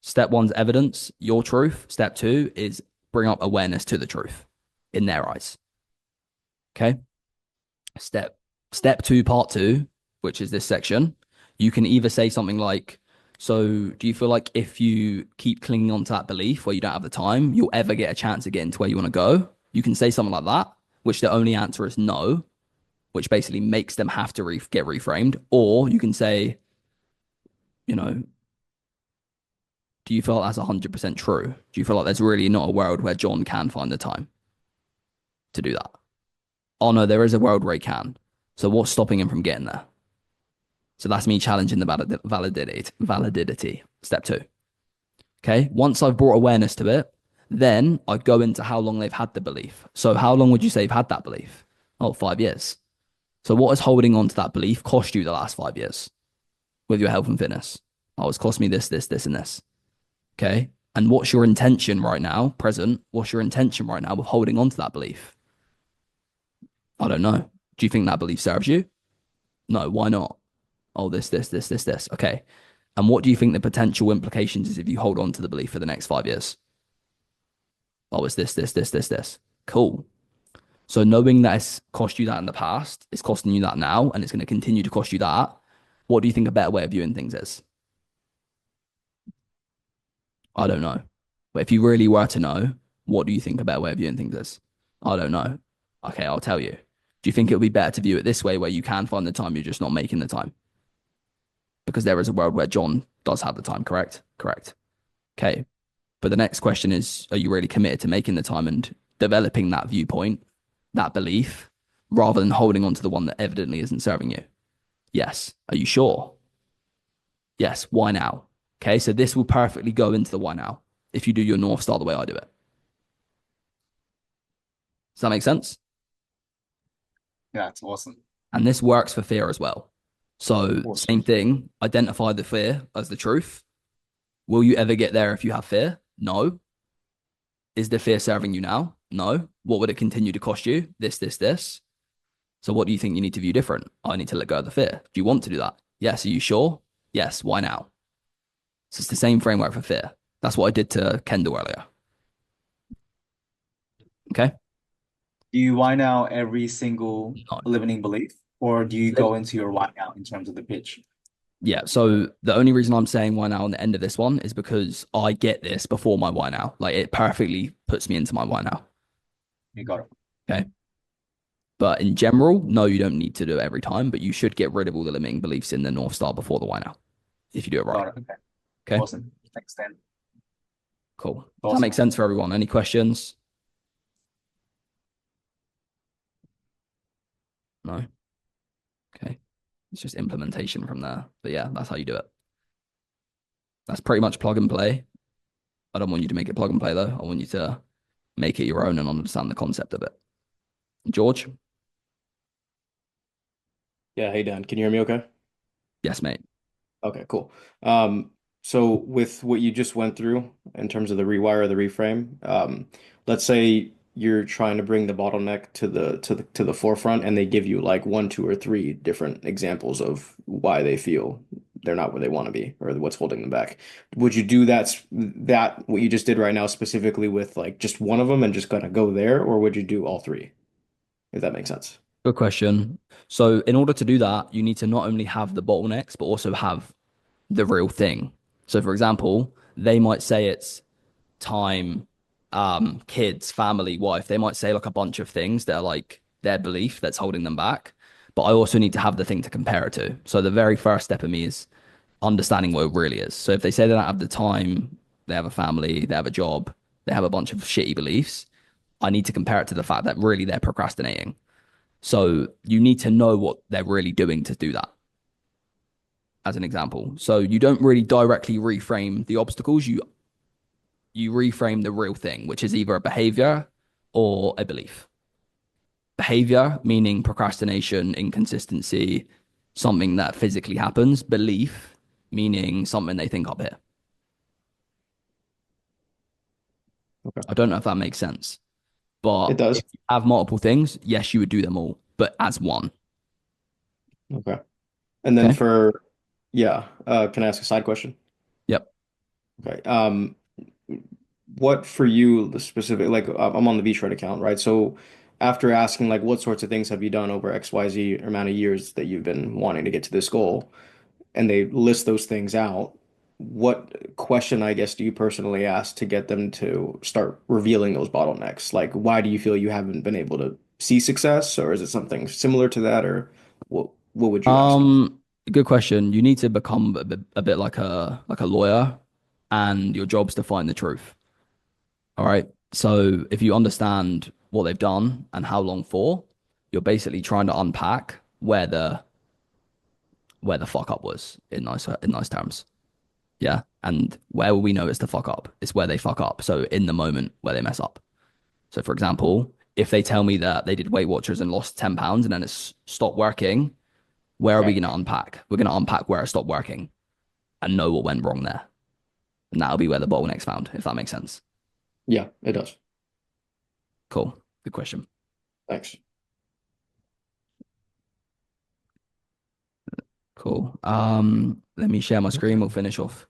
Step one's evidence, your truth. Step two is bring up awareness to the truth in their eyes. Okay. Step two, part two, which is this section, you can either say something like, so do you feel like if you keep clinging on to that belief where you don't have the time, you'll ever get a chance to get into where you want to go? You can say something like that, which the only answer is no, which basically makes them have to get reframed. Or you can say, you know, do you feel like that's 100% true? Do you feel like there's really not a world where John can find the time to do that? Oh no, there is a world where he can. So what's stopping him from getting there? So that's me challenging the validity. Step two. Okay. Once I've brought awareness to it, then I go into how long they've had the belief. So how long would you say you've had that belief? Oh, 5 years. So what is holding on to that belief cost you the last 5 years with your health and fitness? Oh, it's cost me this, and this. Okay. And what's your intention right now, present? What's your intention right now with holding on to that belief? I don't know. Do you think that belief serves you? No. Why not? Oh, this. Okay. And what do you think the potential implications is if you hold on to the belief for the next 5 years? Oh, it's this. Cool. So knowing that it's cost you that in the past, it's costing you that now, and it's going to continue to cost you that. What do you think a better way of viewing things is? I don't know. But if you really were to know, what do you think a better way of viewing things is? I don't know. Okay, I'll tell you. Do you think it would be better to view it this way where you can find the time, you're just not making the time? Because there is a world where John does have the time, correct? Correct. Okay. But the next question is, are you really committed to making the time and developing that viewpoint, that belief, rather than holding on to the one that evidently isn't serving you? Yes. Are you sure? Yes. Why now? Okay. So this will perfectly go into the why now if you do your North Star the way I do it. Does that make sense? Yeah, it's awesome. And this works for fear as well. So Awesome. same thing, identify the fear as the truth. Will you ever get there if you have fear? No. Is the fear serving you now? No. What would it continue to cost you? This. So what do you think you need to view different? I need to let go of the fear. Do you want to do that? Yes. Are you sure? Yes. Why now? So it's the same framework for fear. That's what I did to Kendall earlier. Okay. Do you why now every single No. limiting belief, or do you go into your why now in terms of the pitch? Yeah, so the only reason I'm saying why now on the end of this one is because I get this before my why now. Like it perfectly puts me into my why now. You got it. Okay. But in general, no, you don't need to do it every time, but you should get rid of all the limiting beliefs in the North Star before the why now, if you do it right. Got it. Okay. Okay. Awesome. Thanks, Dan. Cool. Does Awesome. that make sense for everyone? Any questions? No. Okay. It's just implementation from there. But yeah, that's how you do it. That's pretty much plug and play. I don't want you to make it plug and play though. I want you to make it your own and understand the concept of it. George? Yeah, hey Dan, can you hear me okay? Yes, mate. Okay, cool. So with what you just went through in terms of the rewire, the reframe, let's say you're trying to bring the bottleneck to the forefront, and they give you like one, two, or three different examples of why they feel they're not where they want to be or what's holding them back. Would you do that what you just did right now specifically with like just one of them and just gonna go there, or would you do all three? If that makes sense. Good question. So in order to do that, you need to not only have the bottlenecks, but also have the real thing. So for example, they might say it's time, kids, family, wife. They might say like a bunch of things that are like their belief that's holding them back. But I also need to have the thing to compare it to. So the very first step of me is understanding what it really is. So if they say they don't have the time, they have a family, they have a job, they have a bunch of shitty beliefs, I need to compare it to the fact that really they're procrastinating. So you need to know what they're really doing to do that, as an example. So you don't really directly reframe the obstacles. You reframe the real thing, which is either a behavior or a belief. Behavior meaning procrastination, inconsistency, something that physically happens. Belief meaning something they think up here. Okay. I don't know if that makes sense, but It does. if you have multiple things, yes, you would do them all, but as one. Okay. And then Okay. can I ask a side question? Yep. Okay. What for you the specific like I'm on the Beachred account, right? So after asking like what sorts of things have you done over XYZ amount of years that you've been wanting to get to this goal, and they list those things out, what question, I guess, do you personally ask to get them to start revealing those bottlenecks? Like, why do you feel you haven't been able to see success, or is it something similar to that, or what would you ask? Good question. You need to become a bit like a lawyer, and your job's to find the truth. All right. So if you understand what they've done and how long for, you're basically trying to unpack where the fuck up was in nice terms. Yeah. And where will we know it's the fuck up? It's where they fuck up. So in the moment where they mess up. So for example, if they tell me that they did Weight Watchers and lost 10 pounds and then it's stopped working, where are we going to unpack? We're going to unpack where it stopped working and know what went wrong there. And that'll be where the bottleneck's found, if that makes sense. Yeah, it does. Cool. Good question. Thanks. Cool. Let me share my screen. We'll finish off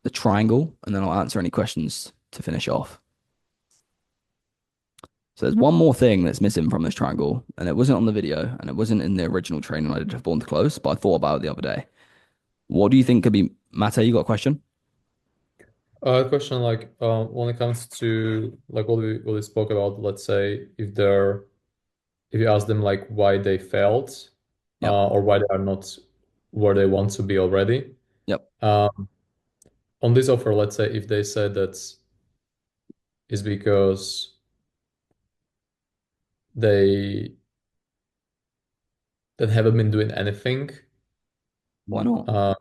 the triangle and then I'll answer any questions to finish off. So there's one more thing that's missing from this triangle, and it wasn't on the video and it wasn't in the original training I did for Born to Close, but I thought about it the other day. What do you think could be, Mate, you got a question? Question like when it comes to like what we spoke about, let's say if you ask them like why they failed, or why they are not where they want to be already. Yep. On this offer, let's say if they said that is because they haven't been doing anything. Why not?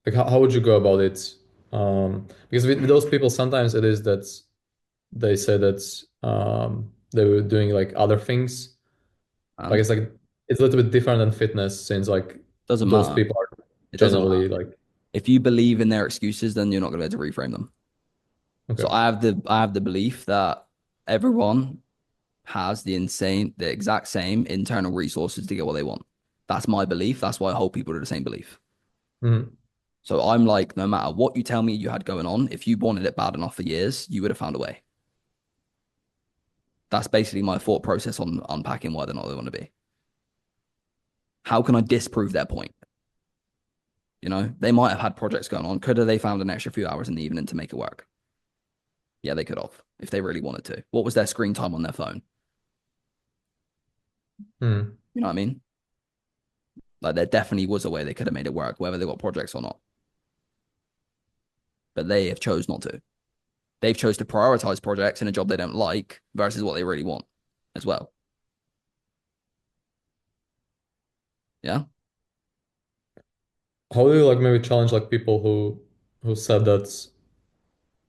Like how would you go about it? Because with those people, sometimes it is that they say that they were doing like other things. Like it's a little bit different than fitness, since like doesn't those matter. people are It doesn't generally matter. like, if you believe in their excuses, then you're not going to be able to reframe them. okay. So I have the belief that everyone has the exact same internal resources to get what they want. That's my belief. That's why I hold people to the same belief. Mhm. So I'm like, no matter what you tell me you had going on, if you wanted it bad enough for years, you would have found a way. That's basically my thought process on unpacking why they're not where they want to be. How can I disprove their point? You know, they might have had projects going on. Could have they found an extra few hours in the evening to make it work? Yeah, they could have, if they really wanted to. What was their screen time on their phone? You know what I mean? Like there definitely was a way they could have made it work, whether they got projects or not. But they have chose not to. They've chose to prioritize projects in a job they don't like versus what they really want as well. Yeah. How do you like maybe challenge like people who said that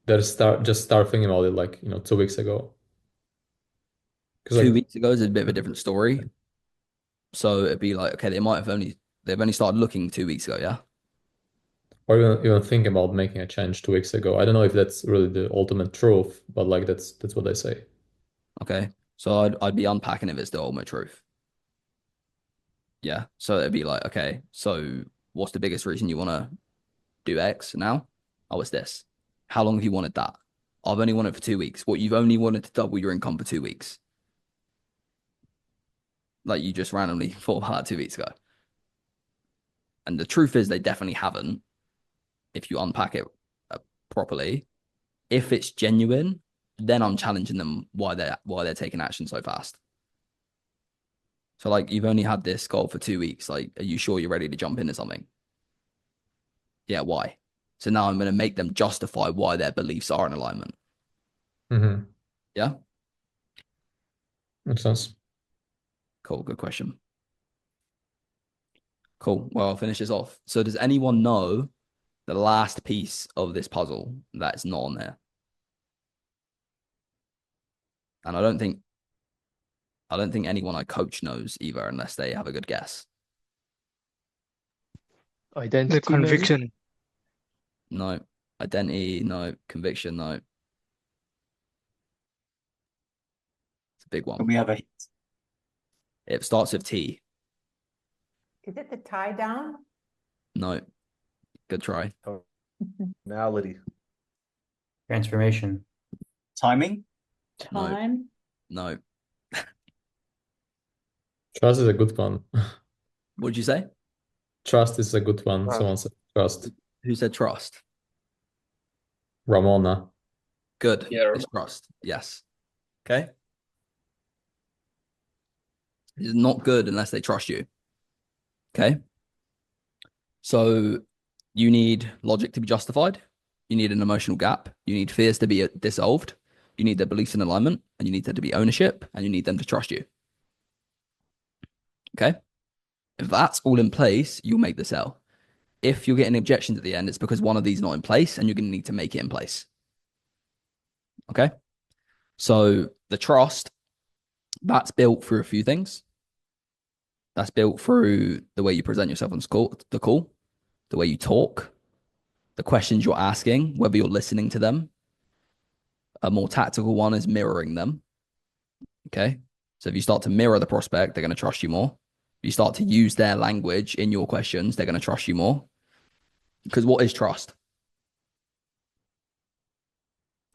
they're start thinking about it like 2 weeks ago? Because 2 weeks ago is a bit of a different story. So it'd be like, okay, they've only started looking 2 weeks ago, yeah. Or even think about making a change 2 weeks ago. I don't know if that's really the ultimate truth, but like that's what they say. Okay. So I'd be unpacking if it's the ultimate truth. Yeah. So it'd be like, okay, so what's the biggest reason you want to do X now? Oh, it's this. How long have you wanted that? I've only wanted it for 2 weeks. What, you've only wanted to double your income for 2 weeks? Like you just randomly thought about that 2 weeks ago. And the truth is they definitely haven't, if you unpack it properly. If it's genuine, then I'm challenging them why they're taking action so fast. So like you've only had this goal for 2 weeks. Like, are you sure you're ready to jump into something? Yeah, why? So now I'm going to make them justify why their beliefs are in alignment. Yeah. Makes sense. Cool. Good question. Cool. Well, I'll finish this off. So does anyone know the last piece of this puzzle that's not on there? And I don't think anyone I coach knows either, unless they have a good guess. Identity, The conviction. No. Identity, no. Conviction, no. It's a big one. We have a It starts with T. Is it the tie down? No. Good try. Personality. Transformation. Timing. No. Time. No. Trust is a good one. What did you say? Trust is a good one. Someone said trust. Who said trust? Ramona. Good. Yeah. It's trust. Yes. Okay. It's not good unless they trust you. Okay. So you need logic to be justified. You need an emotional gap. You need fears to be dissolved. You need their beliefs in alignment, and you need there to be ownership, and you need them to trust you. Okay. If that's all in place, you'll make the sale. If you're getting objections at the end, it's because one of these is not in place, and you're going to need to make it in place. Okay. So the trust, that's built through a few things. That's built through the way you present yourself on the call, the way you talk, the questions you're asking, whether you're listening to them. A more tactical one is mirroring them. Okay. So if you start to mirror the prospect, they're going to trust you more. If you start to use their language in your questions, they're going to trust you more. Because what is trust?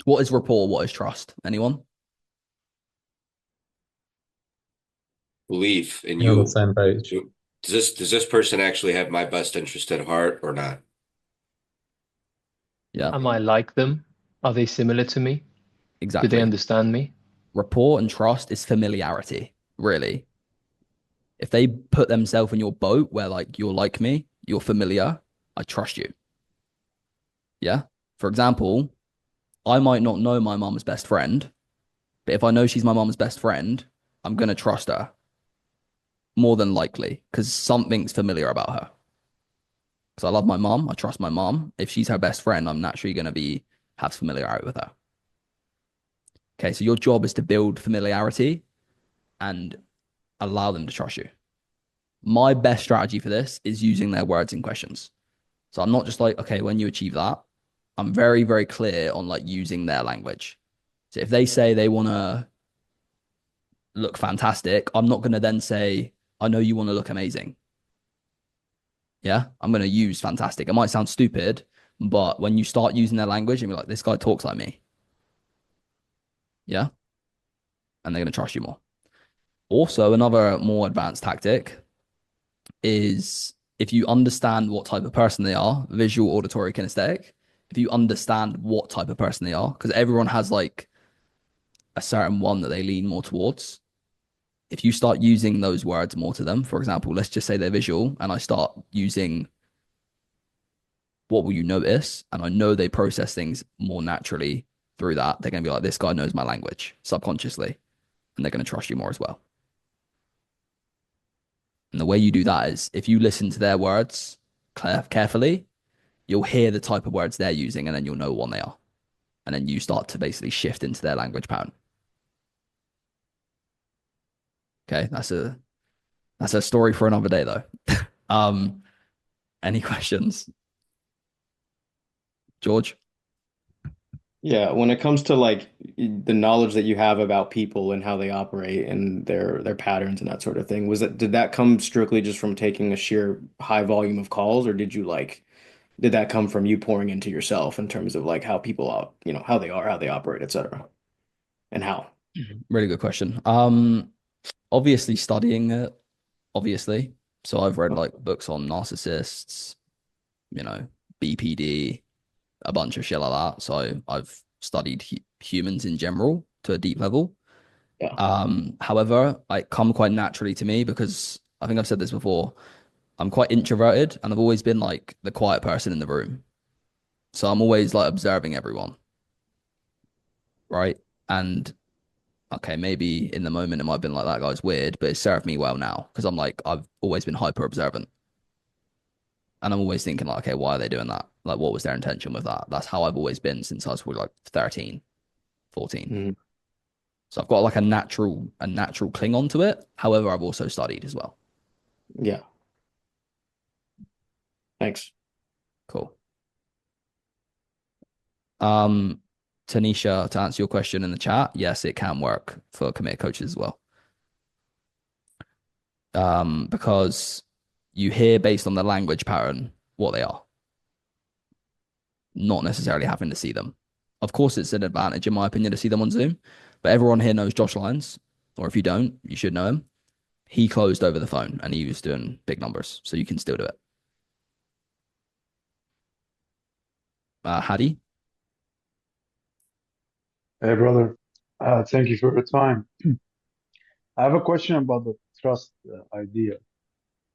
What is rapport? What is trust? Anyone? Belief in You're on you. the same page. Does this person actually have my best interest at heart or not? Yeah. Am I like them? Are they similar to me? Exactly. Do they understand me? Rapport and trust is familiarity, really. If they put themselves in your boat where like you're like me, you're familiar, I trust you. Yeah. For example, I might not know my mom's best friend, but if I know she's my mom's best friend, I'm going to trust her more than likely because something's familiar about her. Because I love my mom. I trust my mom. If she's her best friend, I'm naturally going to have familiarity with her. Okay. So your job is to build familiarity and allow them to trust you. My best strategy for this is using their words in questions. So I'm not just like, okay, when you achieve that, I'm very, very clear on like using their language. So if they say they want to look fantastic, I'm not going to then say, I know you want to look amazing. Yeah, I'm going to use fantastic. It might sound stupid, but when you start using their language and be like, this guy talks like me. Yeah. And they're going to trust you more. Also, another more advanced tactic is if you understand what type of person they are, visual, auditory, kinesthetic, if you understand what type of person they are, because everyone has like a certain one that they lean more towards. If you start using those words more to them, for example, let's just say they're visual and I start using what will you notice, and I know they process things more naturally through that, they're going to be like, this guy knows my language subconsciously, and they're going to trust you more as well. And the way you do that is if you listen to their words carefully, you'll hear the type of words they're using, and then you'll know what they are. And then you start to basically shift into their language pattern. Okay, that's a story for another day though. Any questions? George? Yeah, when it comes to like the knowledge that you have about people and how they operate and their patterns and that sort of thing, did that come strictly just from taking a sheer high volume of calls, or did that come from you pouring into yourself in terms of like how people out, how they are, how they operate, etc. And how? Really good question. Obviously studying it, obviously. So I've read like books on narcissists, BPD, a bunch of shit like that. So I've studied humans in general to a deep level. Yeah. However, I come quite naturally to me because I think I've said this before. I'm quite introverted and I've always been like the quiet person in the room. So I'm always like observing everyone. Right. And okay, maybe in the moment it might have been like that guy's weird, but it served me well now because I've always been hyper observant. And I'm always thinking like, okay, why are they doing that? Like, what was their intention with that? That's how I've always been since I was like 13, 14. Mm. So I've got like a natural cling on to it. However, I've also studied as well. Yeah. Thanks. Cool. Tanisha, to answer your question in the chat, yes, it can work for committed coaches as well. Because you hear based on the language pattern what they are, not necessarily having to see them. Of course, it's an advantage, in my opinion, to see them on Zoom, But everyone here knows Josh Lyons, or if you don't, you should know him. He closed over the phone and he was doing big numbers, so you can still do it. Hadi? Hey, brother. Thank you for your time. I have a question about the trust idea.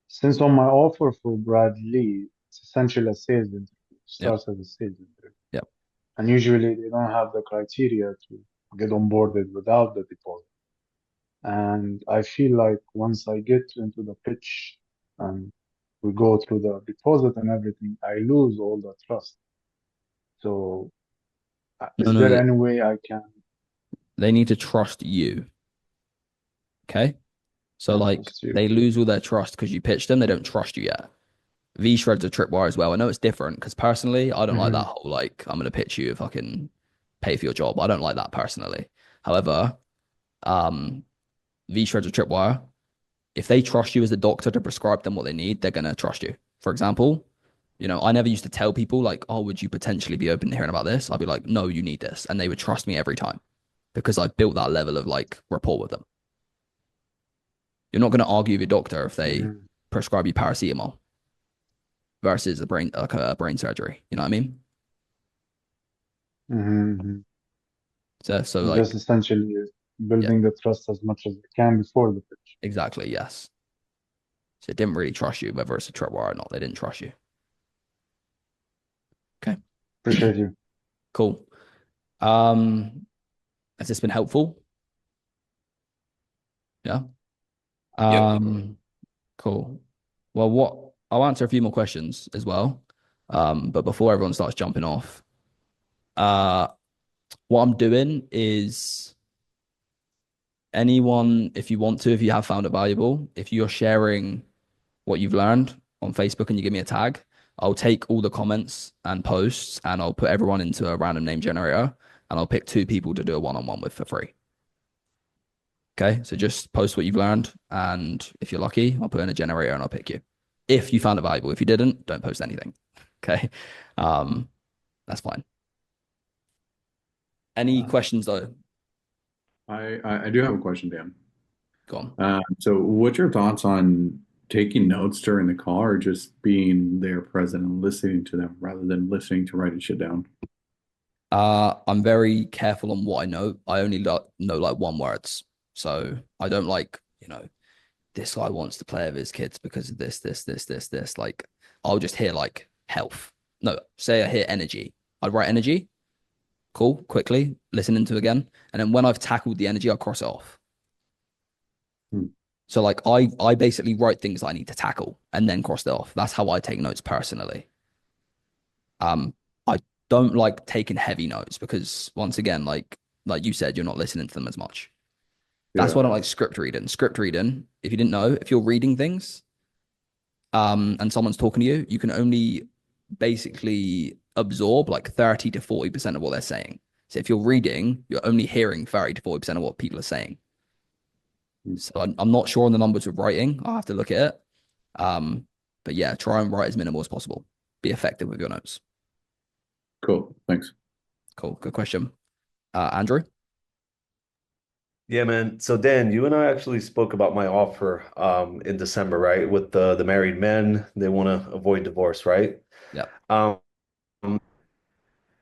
Since on my offer for Brad Lee, it's essentially a sales interview, starts as a sales interview. Yep. And usually they don't have the criteria to get onboarded without the deposit. And I feel like once I get into the pitch and we go through the deposit and everything, I lose all the trust. So, is No, there any way I can? they need to trust you. Okay. So like they lose all their trust because you pitched them. They don't trust you yet. V-Shred's a tripwire as well. I know it's different because personally, I don't like that whole like I'm gonna pitch you if I can pay for your job. I don't like that personally. However, V-Shred's a tripwire. If they trust you as a doctor to prescribe them what they need, they're gonna trust you. For example, you know, I never used to tell people like, oh, would you potentially be open to hearing about this? I'd be like, no, you need this. And they would trust me every time because I built that level of like rapport with them. You're not going to argue with your doctor if they prescribe you paracetamol versus a brain surgery. You know what I mean? Mm-hmm. So like just essentially building the trust as much as you can before the pitch. Exactly. Yes. So it didn't really trust you, whether it's a tripwire or not. They didn't trust you. Okay. Appreciate you. Cool. Has this been helpful? Yeah. Cool. Well, I'll answer a few more questions as well. But before everyone starts jumping off, what I'm doing is anyone, if you want to, if you have found it valuable, if you're sharing what you've learned on Facebook and you give me a tag, I'll take all the comments and posts and I'll put everyone into a random name generator and I'll pick 2 people to do a one-on-one with for free. Okay, so just post what you've learned, and if you're lucky, I'll put in a generator and I'll pick you. If you found it valuable. If you didn't, don't post anything. Okay, that's fine. Any questions though? I do have a question, Dan. Go on. So what's your thoughts on taking notes during the call or just being there present and listening to them rather than listening to writing shit down? I'm very careful on what I know. I only know like 1 words. So I don't like, you know, this guy wants to play with his kids because of this. Like, I'll just hear like health. No, say I hear energy. I'd write energy. Cool, quickly, listen into it again. And then when I've tackled the energy, I'll cross it off. So like I basically write things that I need to tackle and then cross it off. That's how I take notes personally. I don't like taking heavy notes because once again, like you said, you're not listening to them as much. That's why I don't like script reading. Script reading, if you didn't know, if you're reading things, and someone's talking to you, you can only basically absorb like 30 to 40% of what they're saying. So if you're reading, you're only hearing 30 to 40% of what people are saying. So I'm not sure on the numbers with writing. I'll have to look at it. But yeah, try and write as minimal as possible. Be effective with your notes. Cool. Thanks. Cool. Good question. Andrew? Yeah, man. So Dan, you and I actually spoke about my offer in December, right? With the married men, they want to avoid divorce, right? Yeah.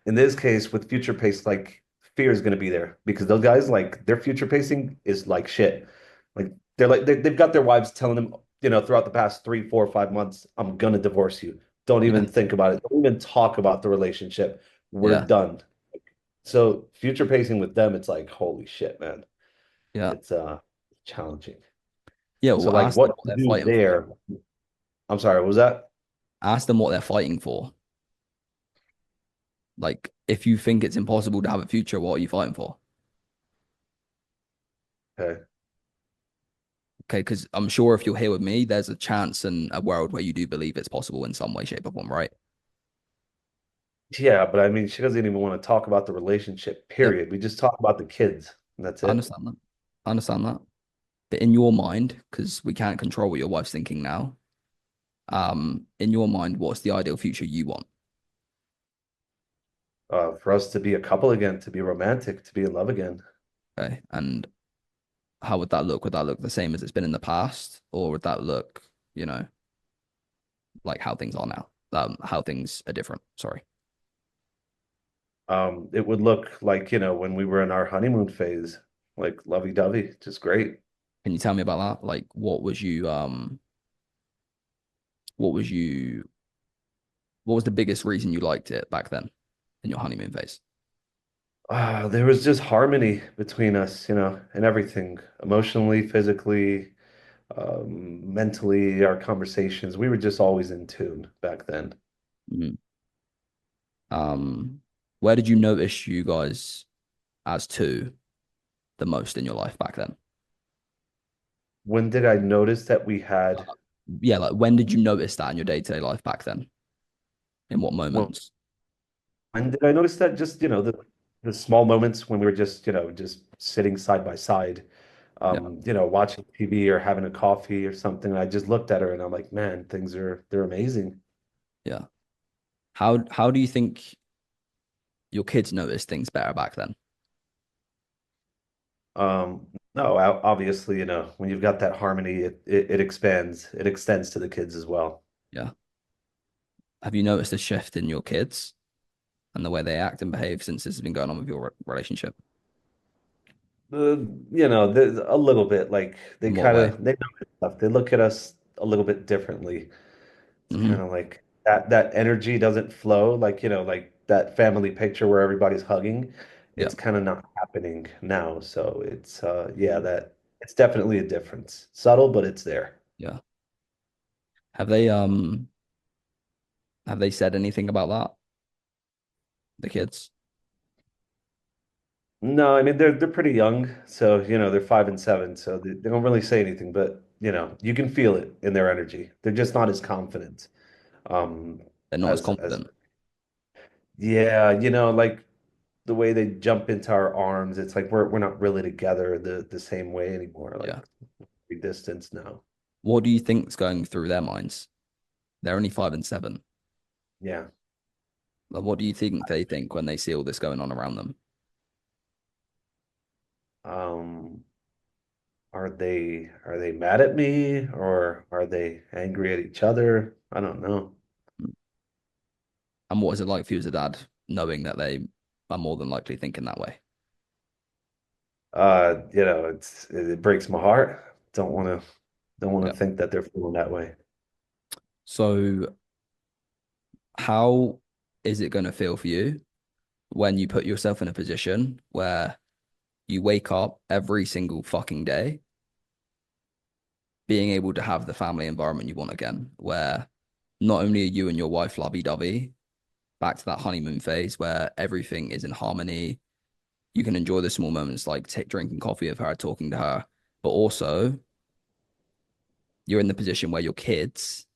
In this case, with future pace, like fear is going to be there because those guys, like their future pacing is like shit. Like they've got their wives telling them, you know, throughout the past 3, 4, 5 months, I'm gonna divorce you. Don't even think about it. Don't even talk about the relationship. We're done. So future pacing with them, it's like, holy shit, man. Yeah. It's challenging. Yeah. So Well, like ask them what what they're to do fighting there. I'm sorry, what was that? Ask them what they're fighting for. Like, if you think it's impossible to have a future, what are you fighting for? Okay. Okay, because I'm sure if you're here with me, there's a chance in a world where you do believe it's possible in some way, shape, or form, right? Yeah, but I mean, she doesn't even want to talk about the relationship, period. We just talk about the kids, and that's I it. understand that. I understand that. But in your mind, because we can't control what your wife's thinking now, in your mind, what's the ideal future you want? For us to be a couple again, to be romantic, to be in love again. Okay. And how would that look? Would that look the same as it's been in the past? Or would that look, like how things are now? How things are different. Sorry. It would look like, when we were in our honeymoon phase, like lovey-dovey, just great. Can you tell me about that? Like what was the biggest reason you liked it back then in your honeymoon phase? There was just harmony between us, and everything, emotionally, physically, mentally, our conversations. We were just always in tune back then. Mhm. Where did you notice you guys as two the most in your life back then? When did I notice that we had? Yeah, like when did you notice that in your day-to-day life back then? In what moments? When did I notice that? Just, the small moments when we were just sitting side by side, watching TV or having a coffee or something. I just looked at her and I'm like, man, they're amazing. Yeah. How do you think your kids noticed things better back then? No, obviously, when you've got that harmony, it expands, it extends to the kids as well. Yeah. Have you noticed a shift in your kids and the way they act and behave since this has been going on with your relationship? There's a little bit like they In what way? they know stuff. They look at us a little bit differently. It's Mhm. kind of like that energy doesn't flow like that family picture where everybody's hugging. Yeah. It's kind of not happening now. So it's that it's definitely a difference. Subtle, but it's there. Yeah. Have they said anything about that? The kids? No, I mean they're pretty young, so they're 5 and 7, so they don't really say anything, but you can feel it in their energy. They're just not as confident. Um, They're not as as confident. yeah, like the way they jump into our arms, it's like we're not really together the same way anymore. Like Yeah. we distance now. What do you think's going through their minds? They're only 5 and 7. Yeah. Like, what do you think they think when they see all this going on around them? Um, are they mad at me or are they angry at each other? I don't know. And what is it like for you as a dad, knowing that they are more than likely thinking that way? It breaks my heart. Don't want to Yeah. think that they're feeling that way. So how is it going to feel for you when you put yourself in a position where you wake up every single fucking day being able to have the family environment you want again, where not only are you and your wife lovey-dovey, back to that honeymoon phase where everything is in harmony, you can enjoy the small moments like drinking coffee with her, talking to her, but also you're in the position where your kids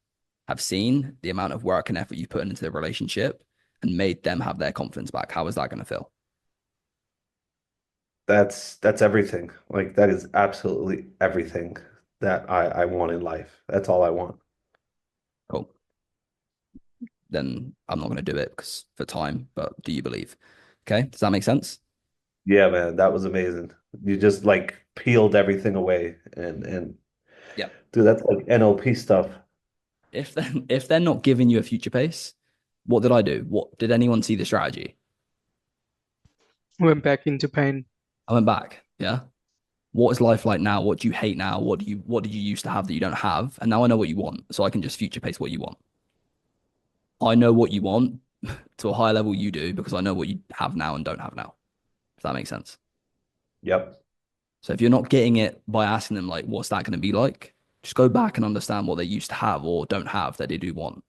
have seen the amount of work and effort you put into the relationship and made them have their confidence back. How is that going to feel? That's everything. Like that is absolutely everything that I want in life. That's all I want. Cool. Then I'm not going to do it because for time, but do you believe? Okay. Does that make sense? Yeah, man, that was amazing. You just like peeled everything away and Yeah. dude, that's like NLP stuff. If they're not giving you a future pace, what did I do? What did anyone see the strategy? Went back into pain. I went back. Yeah. What is life like now? What do you hate now? What did you used to have that you don't have? And now I know what you want, so I can just future pace what you want. I know what you want to a higher level you do because I know what you have now and don't have now. If that makes sense. Yep. So if you're not getting it by asking them like, what's that going to be like? Just go back and understand what they used to have or don't have that they do want.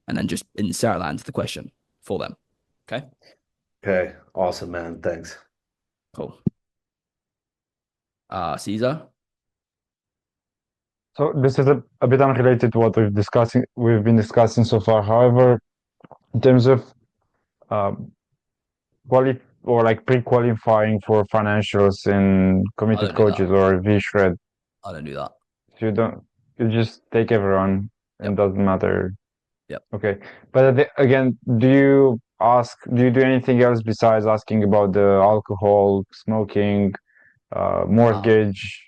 And then just insert that into the question for them. Okay. Okay. Awesome, man. Thanks. Cool. Caesar. So this is a bit unrelated to what we've been discussing so far. However, in terms of pre-qualifying for financials in committed coaches or V-Shred, I don't do that. So you just take everyone and doesn't matter. Yep. Okay. But again, do you ask, do you do anything else besides asking about the alcohol, smoking, mortgage?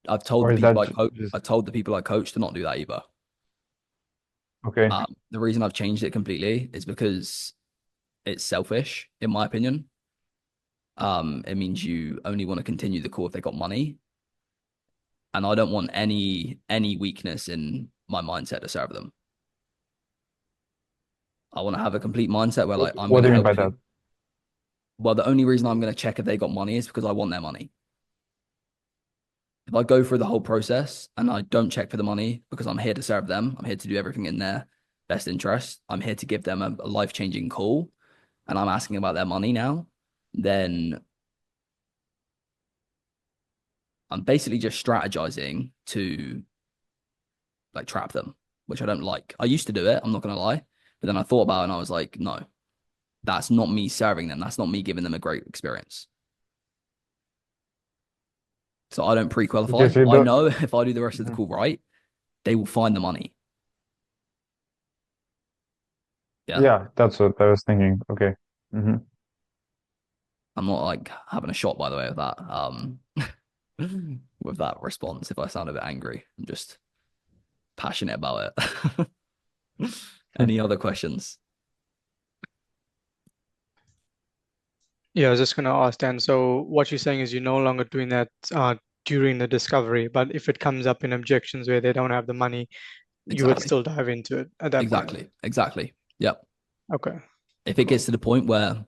I've told Or the is that people I coach. just I told the people I coach to not do that either. okay? The reason I've changed it completely is because it's selfish, in my opinion. It means you only want to continue the call if they got money, and I don't want any weakness in my mindset to serve them. I want to have a complete mindset where like I'm What going do to you mean help by you. that? Well, the only reason I'm going to check if they got money is because I want their money. If I go through the whole process and I don't check for the money because I'm here to serve them, I'm here to do everything in their best interest, I'm here to give them a life-changing call, and I'm asking about their money now, then I'm basically just strategizing to like trap them, which I don't like. I used to do it, I'm not going to lie, but then I thought about it and I was like, no, that's not me serving them. That's not me giving them a great experience. So I don't pre-qualify. Okay, so you I don't. know if I do the rest of the call right, they will find the money. Yeah. Yeah, that's what I was thinking. Okay. Mm-hmm. I'm not like having a shot, by the way, with that. With that response, if I sound a bit angry, I'm just passionate about it. Any other questions? Yeah, I was just going to ask Dan. So what you're saying is you're no longer doing that during the discovery, but if it comes up in objections where they don't have the money, you would Exactly. still dive into it at that point. Exactly. Yep. Okay. If it gets to the point where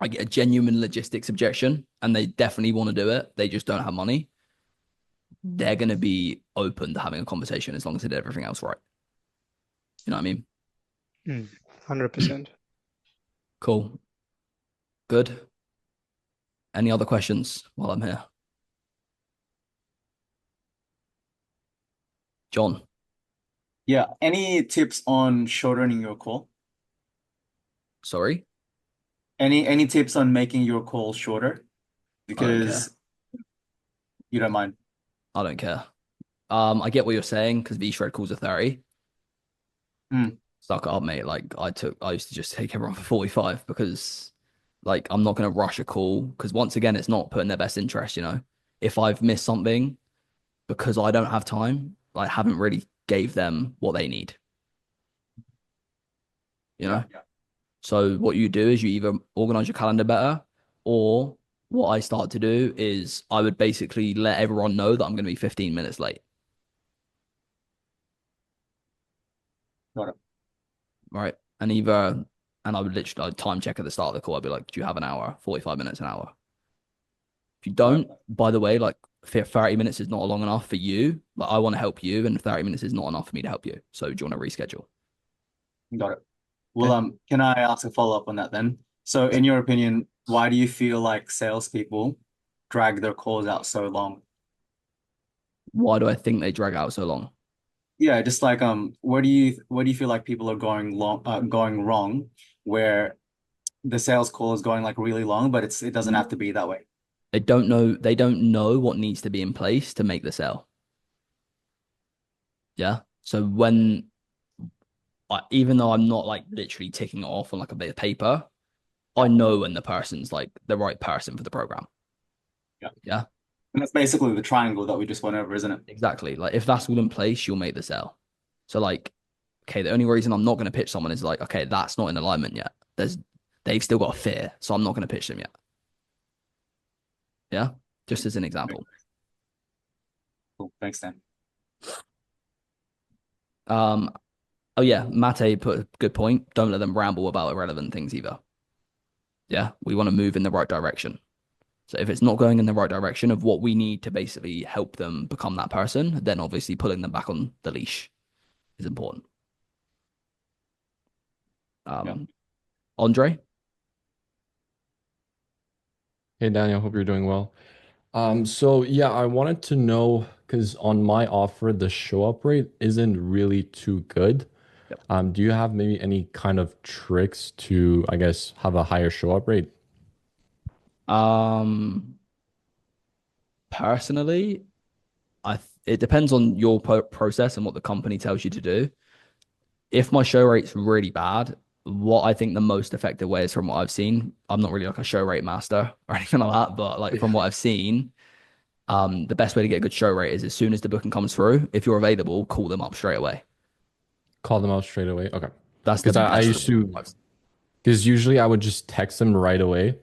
I get a genuine logistics objection and they definitely want to do it, they just don't have money, they're going to be open to having a conversation as long as they did everything else right. You know what I mean? 100%. Cool. Good. Any other questions while I'm here? John. Yeah. Any tips on shortening your call? Sorry? Any tips on making your call shorter? Because you don't mind. I don't care. I get what you're saying because V-Shred calls a 30. Suck it up, mate. Like I used to just take everyone for 45 because like I'm not gonna rush a call because once again it's not putting their best interest, you know. If I've missed something because I don't have time, I haven't really gave them what they need. You know? Yeah. So what you do is you either organize your calendar better, or what I start to do is I would basically let everyone know that I'm going to be 15 minutes late. Got it. Right. And I would literally time check at the start of the call. I'd be like, do you have an hour? 45 minutes, an hour. If you don't, by the way, like 30 minutes is not long enough for you. Like I want to help you, and 30 minutes is not enough for me to help you. So do you want to reschedule? Got it. Well, can I ask a follow-up on that then? So in your opinion, why do you feel like salespeople drag their calls out so long? Why do I think they drag out so long? Yeah, just like where do you feel like people are going wrong where the sales call is going like really long, but it doesn't have to be that way. They don't know what needs to be in place to make the sale. Yeah. So when even though I'm not like literally ticking it off on like a bit of paper, I know when the person's like the right person for the program. Yeah. Yeah. And that's basically the triangle that we just went over, isn't it? Exactly. Like if that's all in place, you'll make the sale. So like, okay, the only reason I'm not going to pitch someone is like, okay, that's not in alignment yet. They've still got a fear, so I'm not going to pitch them yet. Yeah. Just as an example. Cool. Thanks, Dan. Oh yeah, Mate put a good point. Don't let them ramble about irrelevant things either. Yeah, we want to move in the right direction. So if it's not going in the right direction of what we need to basically help them become that person, then obviously pulling them back on the leash is important. Andre? Hey Daniel, hope you're doing well. So yeah, I wanted to know because on my offer, the show up rate isn't really too good. Do you have maybe any kind of tricks to, I guess, have a higher show up rate? Personally, it depends on your process and what the company tells you to do. If my show rate's really bad, what I think the most effective way is, from what I've seen. I'm not really like a show rate master or anything like that, but like from what I've seen, the best way to get a good show rate is as soon as the booking comes through, if you're available, call them up straight away. Call them out straight away. Okay. That's the Because I best. used to, because usually I would just text them right away.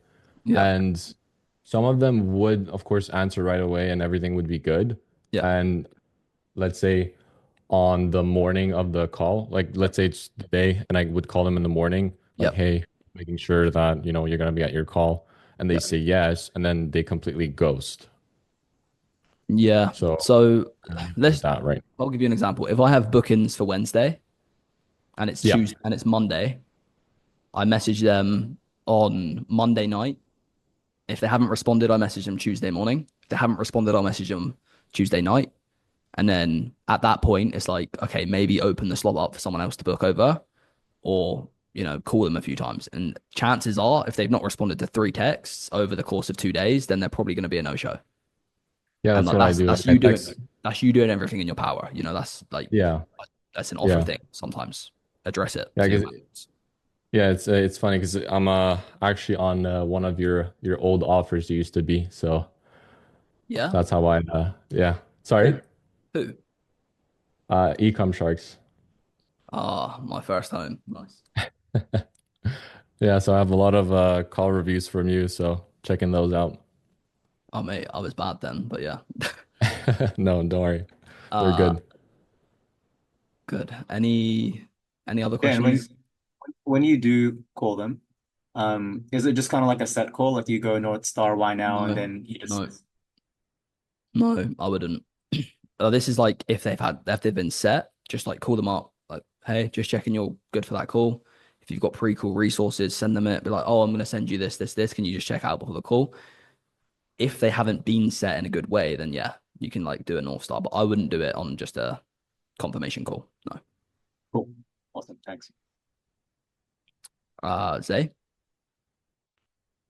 Yeah. And some of them would, of course, answer right away and everything would be good. Yeah. And let's say on the morning of the call, like let's say it's the day and I would call them in the morning, like, Yep. hey, making sure that, you're going to be at your call. And they say yes. And then they completely ghost. Yeah. So let's that, right? I'll give you an example. If I have bookings for Wednesday and it's Yeah. Tuesday and it's Monday, I message them on Monday night. If they haven't responded, I message them Tuesday morning. If they haven't responded, I'll message them Tuesday night. And then at that point, it's like, okay, maybe open the slot up for someone else to book over, or, call them a few times. And chances are, if they've not responded to 3 texts over the course of 2 days, then they're probably going to be a no-show. Yeah, And that's what I do. that's I you doing text. that's you doing everything in your power. That's like, Yeah. that's an offer Yeah. thing. Sometimes address it. Yeah, to your 'cause managers. yeah, it's funny because I'm actually on one of your old offers you used to be, so Yeah. that's how I yeah. Sorry. Who? Ecom Sharks. My first home. Nice. Yeah, so I have a lot of call reviews from you, so checking those out. Oh mate, I was bad then, but yeah. No, don't worry. They're Uh, good. Good. Any other Yeah, and when questions? you do call them, is it just kind of like a set call? Like you go North Star, why now, and No, then you just no, I wouldn't. This is like if they've been set, just like call them up, like, hey, just checking you're good for that call. If you've got pre-call resources, send them it. Be like, oh, I'm gonna send you this, this, this. Can you just check out before the call? If they haven't been set in a good way, then yeah, you can like do a North Star, but I wouldn't do it on just a confirmation call. No. Cool. Awesome. Thanks. Zay?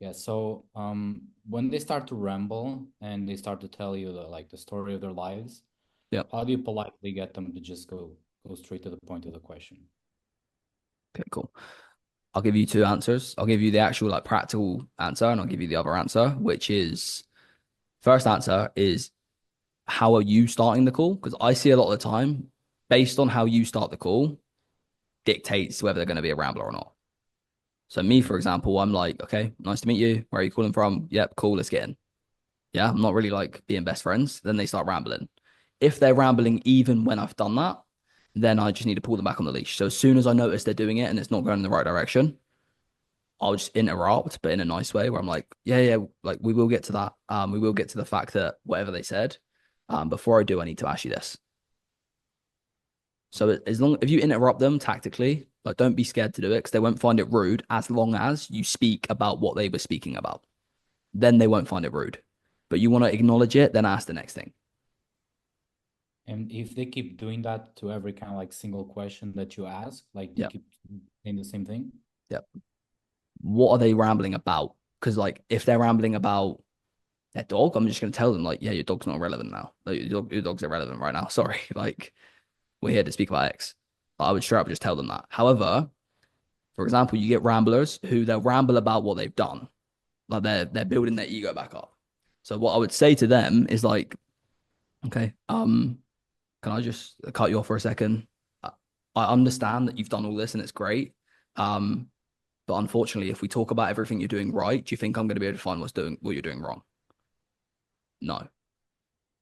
Yeah, so when they start to ramble and they start to tell you the story of their lives, Yep. how do you politely get them to just go straight to the point of the question? Okay, cool. I'll give you 2 answers. I'll give you the actual like practical answer, and I'll give you the other answer, which is, first answer is, how are you starting the call? Because I see a lot of the time, based on how you start the call, dictates whether they're going to be a rambler or not. So me, for example, I'm like, okay, nice to meet you. Where are you calling from? Yep, cool, let's get in. Yeah, I'm not really like being best friends. Then they start rambling. If they're rambling even when I've done that, then I just need to pull them back on the leash. So as soon as I notice they're doing it and it's not going in the right direction, I'll just interrupt, but in a nice way, where I'm like, yeah, like we will get to that. We will get to the fact that whatever they said. Before I do, I need to ask you this. So if you interrupt them tactically, like, don't be scared to do it, because they won't find it rude as long as you speak about what they were speaking about. Then they won't find it rude. But you want to acknowledge it, then ask the next thing. And if they keep doing that to every kind of like single question that you ask, like they keep saying the same thing. Yep. What are they rambling about? Because like if they're rambling about their dog, I'm just going to tell them like, yeah, your dog's not relevant now. Like, your dog's irrelevant right now. Sorry. Like, we're here to speak about X. I would straight up just tell them that. However, for example, you get ramblers who they'll ramble about what they've done. Like they're building their ego back up. So what I would say to them is like, okay, can I just cut you off for a second? I understand that you've done all this and it's great. But unfortunately, if we talk about everything you're doing right, do you think I'm going to be able to find what you're doing wrong? No.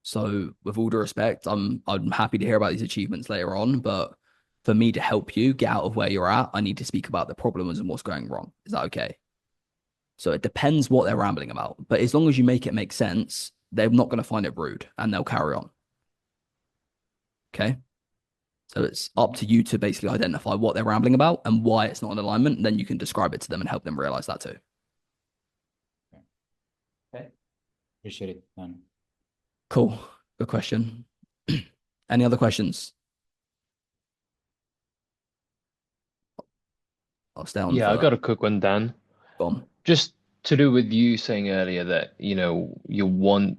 So with all due respect, I'm happy to hear about these achievements later on, but for me to help you get out of where you're at, I need to speak about the problems and what's going wrong. Is that okay? So it depends what they're rambling about, but as long as you make it make sense, they're not going to find it rude and they'll carry on. Okay. So it's up to you to basically identify what they're rambling about and why it's not in alignment. And then you can describe it to them and help them realize that too. Okay. Appreciate it, man. Cool. Good question. Any other questions? I'll stay on. Yeah, I got a quick one, Dan. Go on. Just to do with you saying earlier that, you want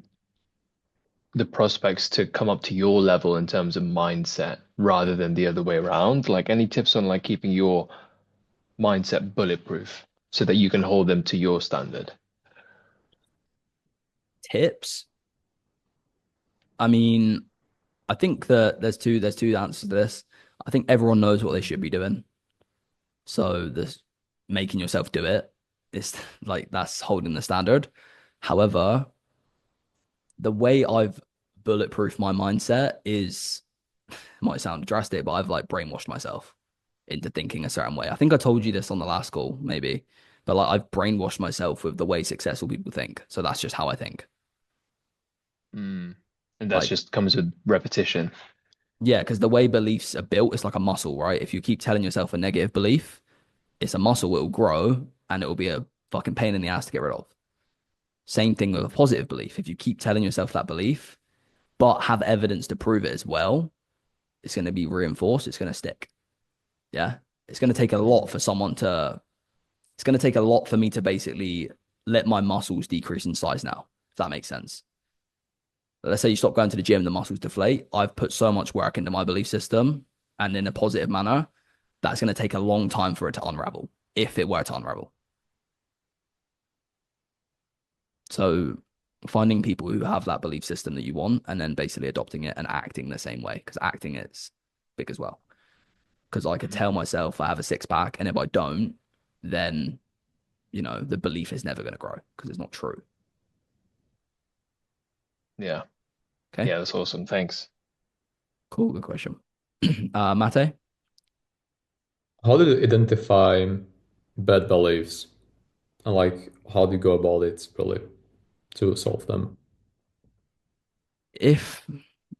the prospects to come up to your level in terms of mindset rather than the other way around. Like, any tips on like keeping your mindset bulletproof so that you can hold them to your standard? Tips. I mean, I think that there's two answers to this. I think everyone knows what they should be doing. So this making yourself do it is like that's holding the standard. However, the way I've bulletproofed my mindset is might sound drastic, but I've like brainwashed myself into thinking a certain way. I think I told you this on the last call, maybe, but like I've brainwashed myself with the way successful people think. So that's just how I think. And that Like, just comes with repetition. yeah, because the way beliefs are built, it's like a muscle, right? If you keep telling yourself a negative belief, it's a muscle, it'll grow and it'll be a fucking pain in the ass to get rid of. Same thing with a positive belief. If you keep telling yourself that belief, but have evidence to prove it as well, it's going to be reinforced. It's going to stick. Yeah. It's going to take a lot for it's going to take a lot for me to basically let my muscles decrease in size now, if that makes sense. Let's say you stop going to the gym, the muscles deflate. I've put so much work into my belief system and in a positive manner, that's going to take a long time for it to unravel, if it were to unravel. So finding people who have that belief system that you want and then basically adopting it and acting the same way, because acting is big as well. Because I could tell myself I have a six pack, and if I don't, then, the belief is never going to grow because it's not true. Yeah. Okay. Yeah, that's awesome. Thanks. Cool. Good question. Mate? How do you identify bad beliefs? And like, how do you go about it really to solve them? If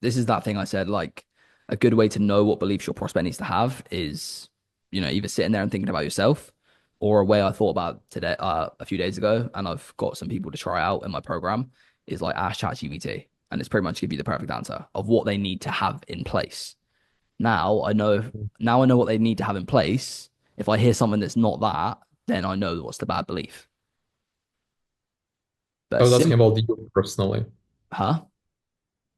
this is that thing I said, like a good way to know what beliefs your prospect needs to have is, either sitting there and thinking about yourself, or a way I thought about today, a few days ago, and I've got some people to try out in my program is like ask ChatGPT, and it's pretty much give you the perfect answer of what they need to have in place. Now I know what they need to have in place. If I hear something that's not that, then I know what's the bad belief. I But was asking about you personally. Huh?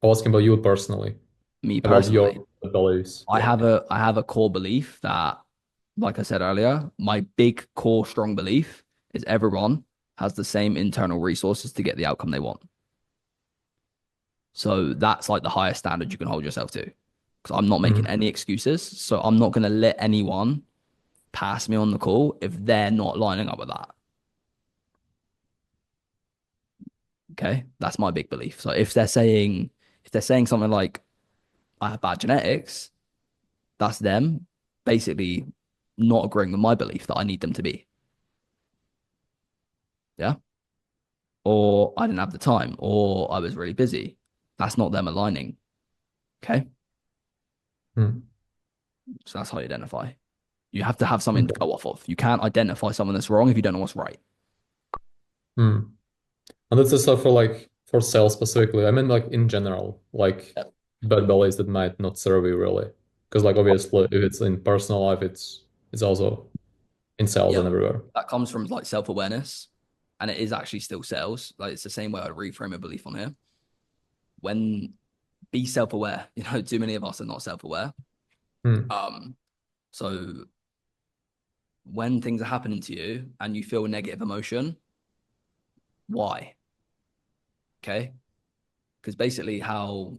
I was asking about you personally. Me About your personally, beliefs. I Yeah. have a core belief that, like I said earlier, my big core strong belief is everyone has the same internal resources to get the outcome they want. So that's like the highest standard you can hold yourself to. Because I'm not making any excuses. So I'm not going to let anyone pass me on the call if they're not lining up with that. Okay. That's my big belief. So if they're saying something like I have bad genetics, that's them basically not agreeing with my belief that I need them to be. Yeah. Or I didn't have the time, or I was really busy. That's not them aligning. Okay. So that's how you identify. You have to have something to go off of. You can't identify someone that's wrong if you don't know what's right. And that's also for sales specifically. I mean, like in general, like bad beliefs that might not serve you really. Because like obviously if it's in personal life, it's also in sales and everywhere. That comes from like self-awareness, and it is actually still sales. Like it's the same way I reframe a belief on here. Be self-aware. Too many of us are not self-aware. So when things are happening to you and you feel a negative emotion, why? Okay. Because basically how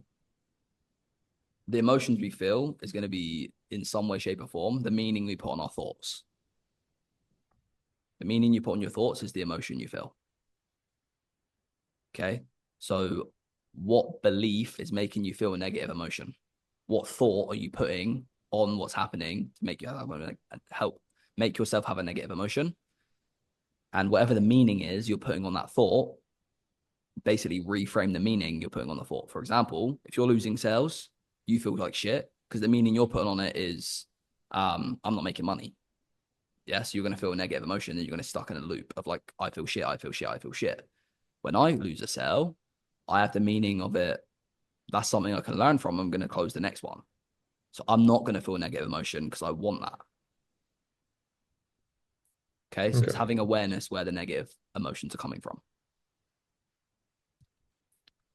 the emotions we feel is going to be in some way, shape, or form the meaning we put on our thoughts. The meaning you put on your thoughts is the emotion you feel. Okay. So what belief is making you feel a negative emotion? What thought are you putting on what's happening to make you help make yourself have a negative emotion? And whatever the meaning is you're putting on that thought, basically reframe the meaning you're putting on the thought. For example, if you're losing sales, you feel like shit because the meaning you're putting on it is, I'm not making money. Yeah, so you're going to feel a negative emotion and you're going to stuck in a loop of like, I feel shit, I feel shit, I feel shit. When I lose a sale, I have the meaning of it. That's something I can learn from. I'm going to close the next one. So I'm not going to feel a negative emotion because I want that. Okay, so it's having awareness where the negative emotions are coming from.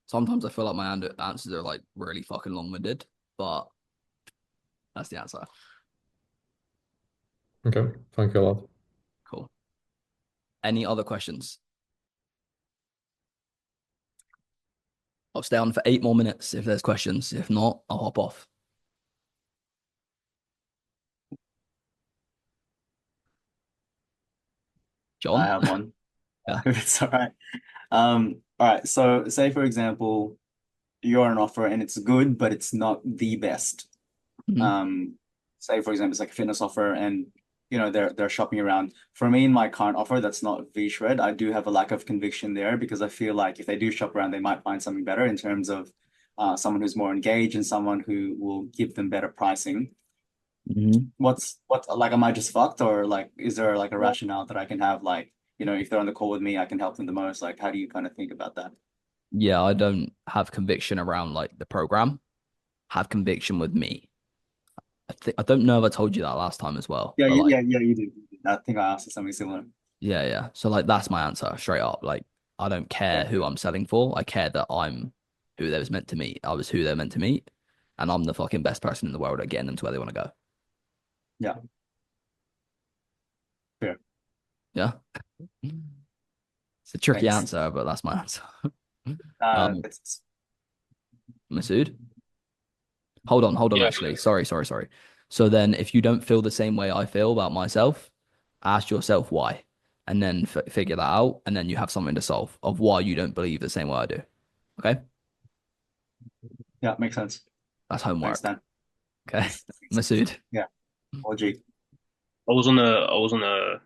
Sometimes I feel like my answers are like really fucking long-winded, but that's the answer. Okay, thank you a lot. Cool. Any other questions? I'll stay on for 8 more minutes if there's questions. If not, I'll hop off. John? I have one. Yeah. If it's all right. All right. So say for example, you're on an offer and it's good, but it's not the best. Say for example, it's like a fitness offer and they're shopping around. For me, in my current offer, that's not V-Shred. I do have a lack of conviction there because I feel like if they do shop around, they might find something better in terms of someone who's more engaged and someone who will give them better pricing. What like, am I just fucked, or like is there like a rationale that I can have, like, if they're on the call with me, I can help them the most? Like, how do you kind of think about that? Yeah, I don't have conviction around like the program. Have conviction with me. I don't know if I told you that last time as well. Yeah, but like, yeah, you did. I think I asked you something similar. yeah. So like that's my answer straight up. Like I don't care who I'm selling for. I care that I'm who they was meant to meet. I was who they're meant to meet, and I'm the fucking best person in the world at getting them to where they want to go. Yeah. Fair. Yeah. It's a tricky Thanks. answer, but that's my answer. It's Masood? Hold on, Yeah. actually. Sorry. So then if you don't feel the same way I feel about myself, ask yourself why, and then figure that out, and then you have something to solve of why you don't believe the same way I do. Okay? Yeah, makes sense. That's homework. Thanks, Dan. Okay. Masood. Yeah. OG. I was on a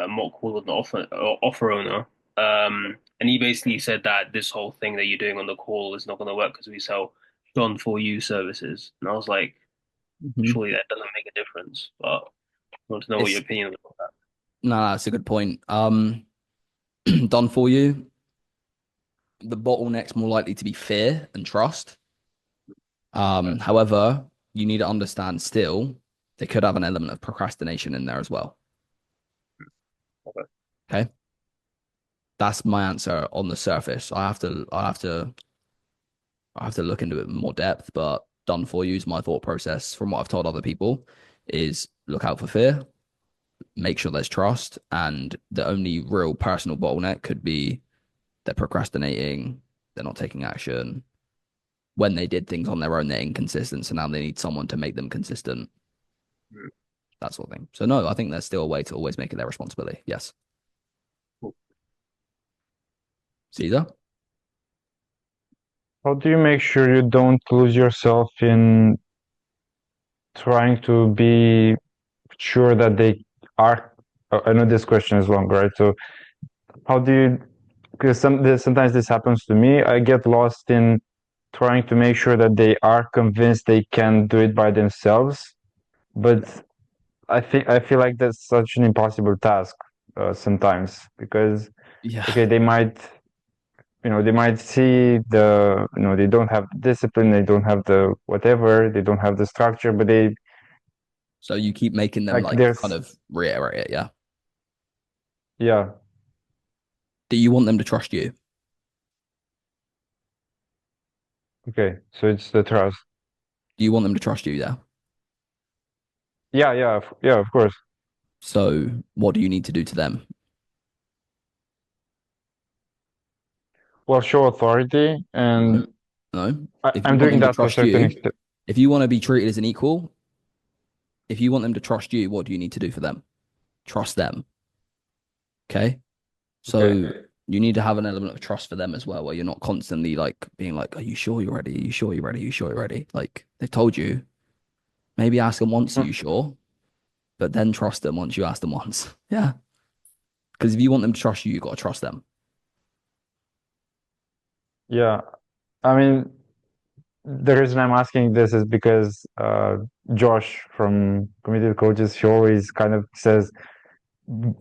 mock call with an offer owner, and he basically said that this whole thing that you're doing on the call is not going to work because we sell done for you services. And I was like, surely that doesn't make a difference. But I want to know what your opinion is on that. No, that's a good point. Done for you. The bottleneck's more likely to be fear and trust. However, you need to understand still they could have an element of procrastination in there as well. Okay. That's my answer on the surface. I have to look into it in more depth, but done for you is my thought process from what I've told other people is look out for fear, make sure there's trust, and the only real personal bottleneck could be they're procrastinating, they're not taking action. When they did things on their own, they're inconsistent, so now they need someone to make them consistent. That sort of thing. So no, I think there's still a way to always make it their responsibility. Yes. Caesar? How do you make sure you don't lose yourself in trying to be sure that they are? I know this question is long, right? So how do you, because sometimes this happens to me, I get lost in trying to make sure that they are convinced they can do it by themselves, but I feel like that's such an impossible task sometimes, because okay, they might see they don't have the discipline, they don't have the whatever, they don't have the structure, but so you keep making them like kind of reiterate it. Yeah. Do you want them to trust you? Okay, so it's the trust. Do you want them to trust you? Yeah, of course. So what do you need to do to them? Well, show authority, and no. I'm doing that to a certain extent. If you want to be treated as an equal, if you want them to trust you, what do you need to do for them? Trust them. Okay. So you need to have an element of trust for them as well, where you're not constantly like being like, are you sure you're ready? Are you sure you're ready? Are you sure you're ready? Like they've told you, maybe ask them once, are you sure? But then trust them once you ask them once. Yeah. Because if you want them to trust you, you've got to trust them. Yeah. I mean, the reason I'm asking this is because Josh from Committed Coaches, he always kind of says,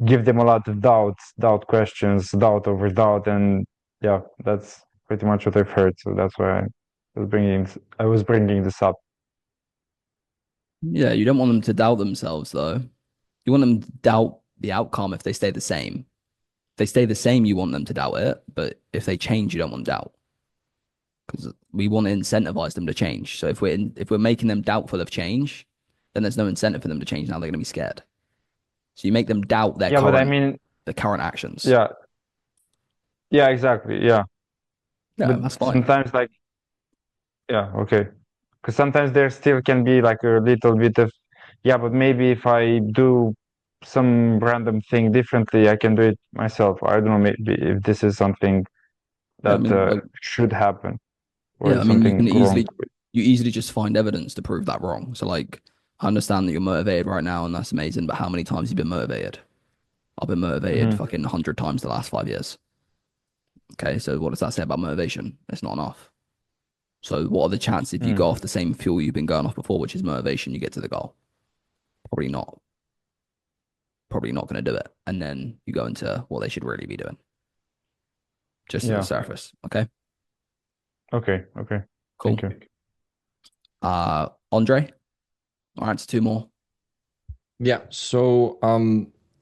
give them a lot of doubt questions, doubt over doubt. And yeah, that's pretty much what I've heard. So that's why I was bringing this up. Yeah, you don't want them to doubt themselves, though. You want them to doubt the outcome if they stay the same. If they stay the same, you want them to doubt it. But if they change, you don't want doubt. Because we want to incentivize them to change. So if we're making them doubtful of change, then there's no incentive for them to change. Now they're going to be scared. So you make them doubt their Yeah, but I mean, current actions. yeah, yeah, exactly. Yeah. Yeah, But that's fine. sometimes like, yeah, okay. Because sometimes there still can be like a little bit of, yeah, but maybe if I do some random thing differently, I can do it myself. I don't know, maybe if this is something Yeah, I that mean, like, should happen or yeah, is I mean, something wrong. you easily just find evidence to prove that wrong. So like, I understand that you're motivated right now, and that's amazing. But how many times have you been motivated? I've been motivated Mhm. fucking 100 times the last 5 years. Okay, so what does that say about motivation? It's not enough. So what are the chances if you go off the same fuel you've been going off before, which is motivation, you get to the goal? Probably not. Probably not going to do it. And then you go into what they should really be doing. Just at the surface. Okay. Okay. Cool. Thank you. Andre, all right, so 2 more. Yeah, so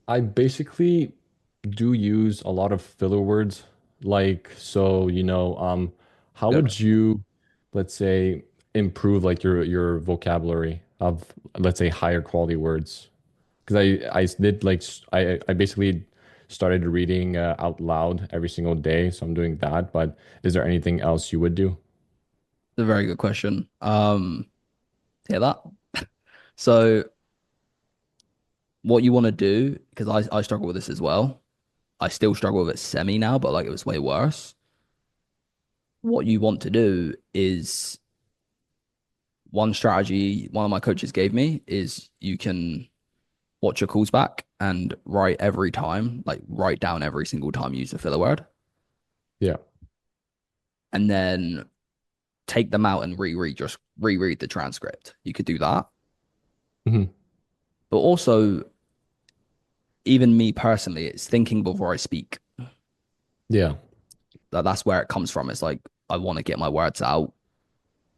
I basically do use a lot of filler words. Like, so, how Good. would you, let's say, improve like your vocabulary of, let's say, higher quality words? Because I did like I basically started reading out loud every single day, so I'm doing that. But is there anything else you would do? It's a very good question. Hear that? So what you want to do, because I struggle with this as well. I still struggle with it semi now, but like it was way worse. What you want to do is one strategy one of my coaches gave me is you can watch your calls back and write every time, like write down every single time you use a filler word. Yeah. And then take them out and just reread the transcript. You could do that. Mm-hmm. But also, even me personally, it's thinking before I speak. Yeah. That's where it comes from. It's like I want to get my words out,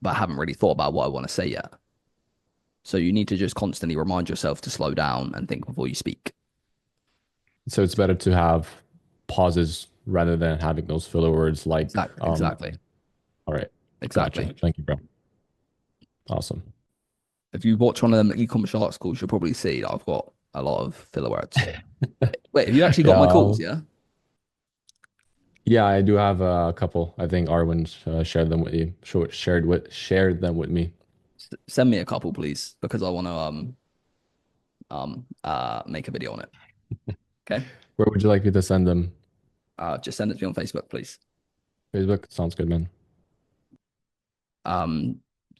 but I haven't really thought about what I want to say yet. So you need to just constantly remind yourself to slow down and think before you speak. So it's better to have pauses rather than having those filler words like Exactly. All right. Exactly. Gotcha. Thank you, bro. Awesome. If you watch one of them e-commerce art schools, you'll probably see that I've got a lot of filler words. Wait, have you actually got my calls? Yeah. Yeah, I do have a couple. I think Arwen shared them with you. Shared them with me. Send me a couple, please, because I want to make a video on it. Okay. Where would you like me to send them? Just send it to me on Facebook, please. Facebook sounds good, man.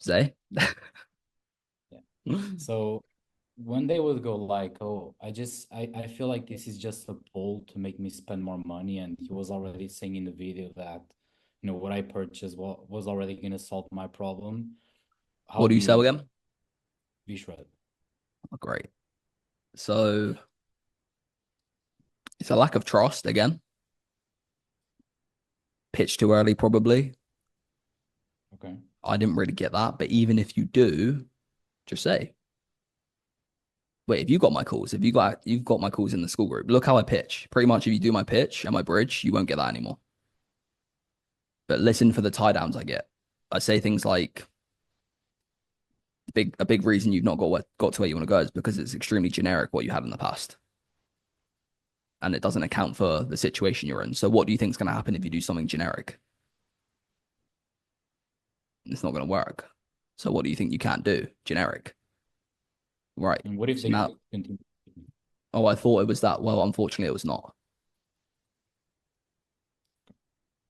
Zay. So when they would go like, oh, I feel like this is just a poll to make me spend more money, and he was already saying in the video that, what I purchased was already gonna solve my problem. What do you sell again? V-Shred. Oh, great. So it's a lack of trust again. Pitch too early, probably. Okay. I didn't really get that, but even if you do, just say, wait, if you got my calls, you've got my calls in the school group, look how I pitch. Pretty much if you do my pitch and my bridge, you won't get that anymore. But listen for the tie downs I get. I say things like a big reason you've not got to where you want to go is because it's extremely generic what you had in the past. And it doesn't account for the situation you're in. So what do you think is going to happen if you do something generic? It's not going to work. So what do you think you can't do? Generic. Right. And what if they continue? Oh, I thought it was that. Well, unfortunately, it was not.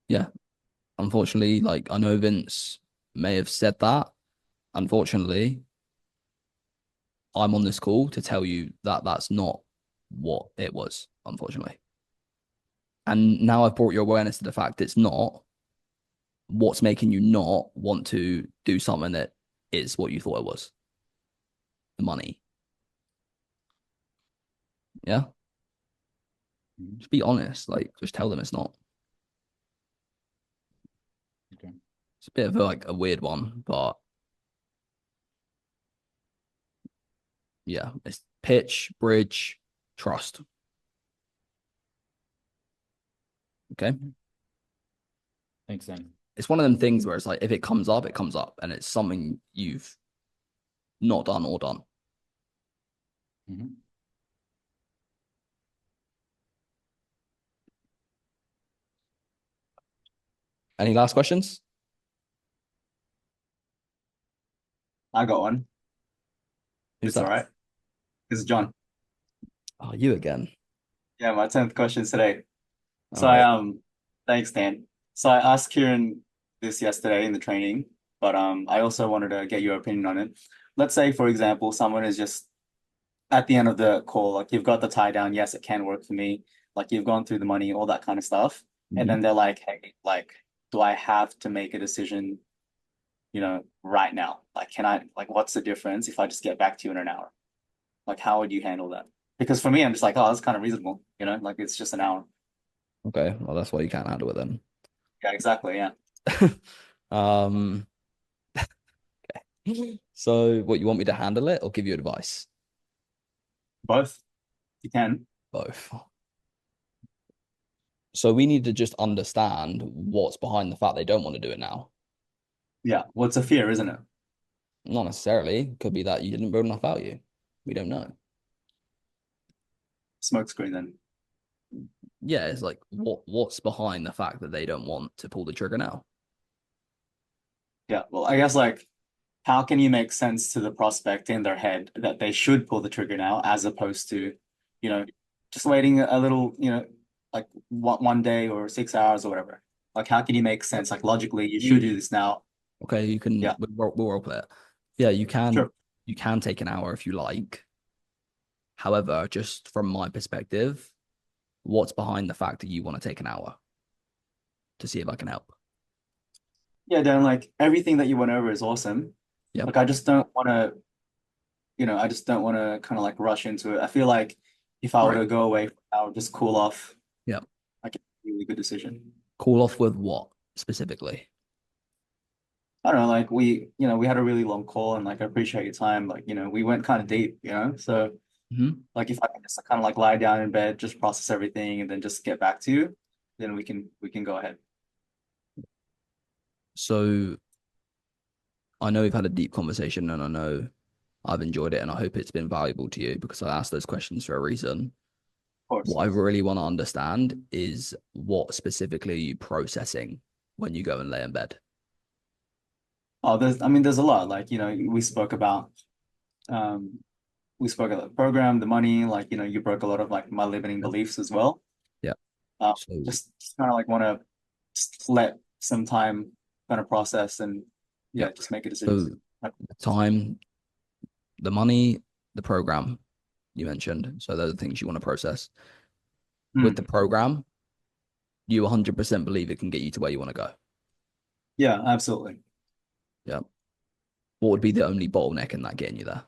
Yeah. Unfortunately, like I know Vince may have said that. Unfortunately, I'm on this call to tell you that that's not what it was, unfortunately. And now I've brought your awareness to the fact it's not. What's making you not want to do something that is what you thought it was? The money. Yeah. Just be honest. Like, just tell them it's not. Okay. It's a bit of a weird one, but yeah, it's pitch, bridge, trust. Okay. Makes sense. It's one of them things where it's like if it comes up, it comes up, and it's something you've not done or done. Mm-hmm. Any last questions? I got one. Who's It's that? all right. This is John. Oh, you again. Yeah, my 10th question today. So All right. thanks, Dan. So I asked Kieran this yesterday in the training, but I also wanted to get your opinion on it. Let's say, for example, someone is just at the end of the call, like you've got the tie down, yes, it can work for me. Like you've gone through the money, all that kind of stuff. And then they're like, hey, like, do I have to make a decision, right now? Like, what's the difference if I just get back to you in an hour? Like, how would you handle that? Because for me, I'm just like, oh, that's kind of reasonable, like it's just an hour. Okay, well, that's why you can't handle it then. Yeah, exactly. Yeah. Um, so what, you want me to handle it or give you advice? Both. You can. Both. So we need to just understand what's behind the fact they don't want to do it now. Yeah. What's a fear, isn't it? Not necessarily. Could be that you didn't build enough value. We don't know. Smokescreen then. Yeah, it's like what's behind the fact that they don't want to pull the trigger now? Yeah. Well, I guess like, how can you make sense to the prospect in their head that they should pull the trigger now, as opposed to, just waiting a little, like one day or 6 hours or whatever? Like, how can you make sense? Like logically, you should do this now. Okay, you can. Yeah. We'll role play it. Yeah, you can. Sure. You can take an hour if you like. However, just from my perspective, what's behind the fact that you want to take an hour to see if I can help? Yeah, Dan, like everything that you went over is awesome. Yep. Like I just don't want to, kind of like rush into it. I feel like if I were to go away, I would just cool off. Yep. Like a really good decision. Cool off with what specifically? I don't know, like we had a really long call, and like I appreciate your time. Like, we went kind of deep, so like if I can just kind of like lie down in bed, just process everything and then just get back to you, then we can go ahead. So I know we've had a deep conversation, and I know I've enjoyed it, and I hope it's been valuable to you because I asked those questions for a reason. Of course. What I really want to understand is what specifically are you processing when you go and lay in bed? Oh, there's a lot. Like, we spoke about the program, the money, like, you broke a lot of like my limiting beliefs as well. Yeah. Just kind of like want to let some time kind of process and just make a decision. So the time, the money, the program you mentioned. So those are things you want to process. With the program, you 100% believe it can get you to where you want to go. Yeah, absolutely. Yeah. What would be the only bottleneck in that getting you there?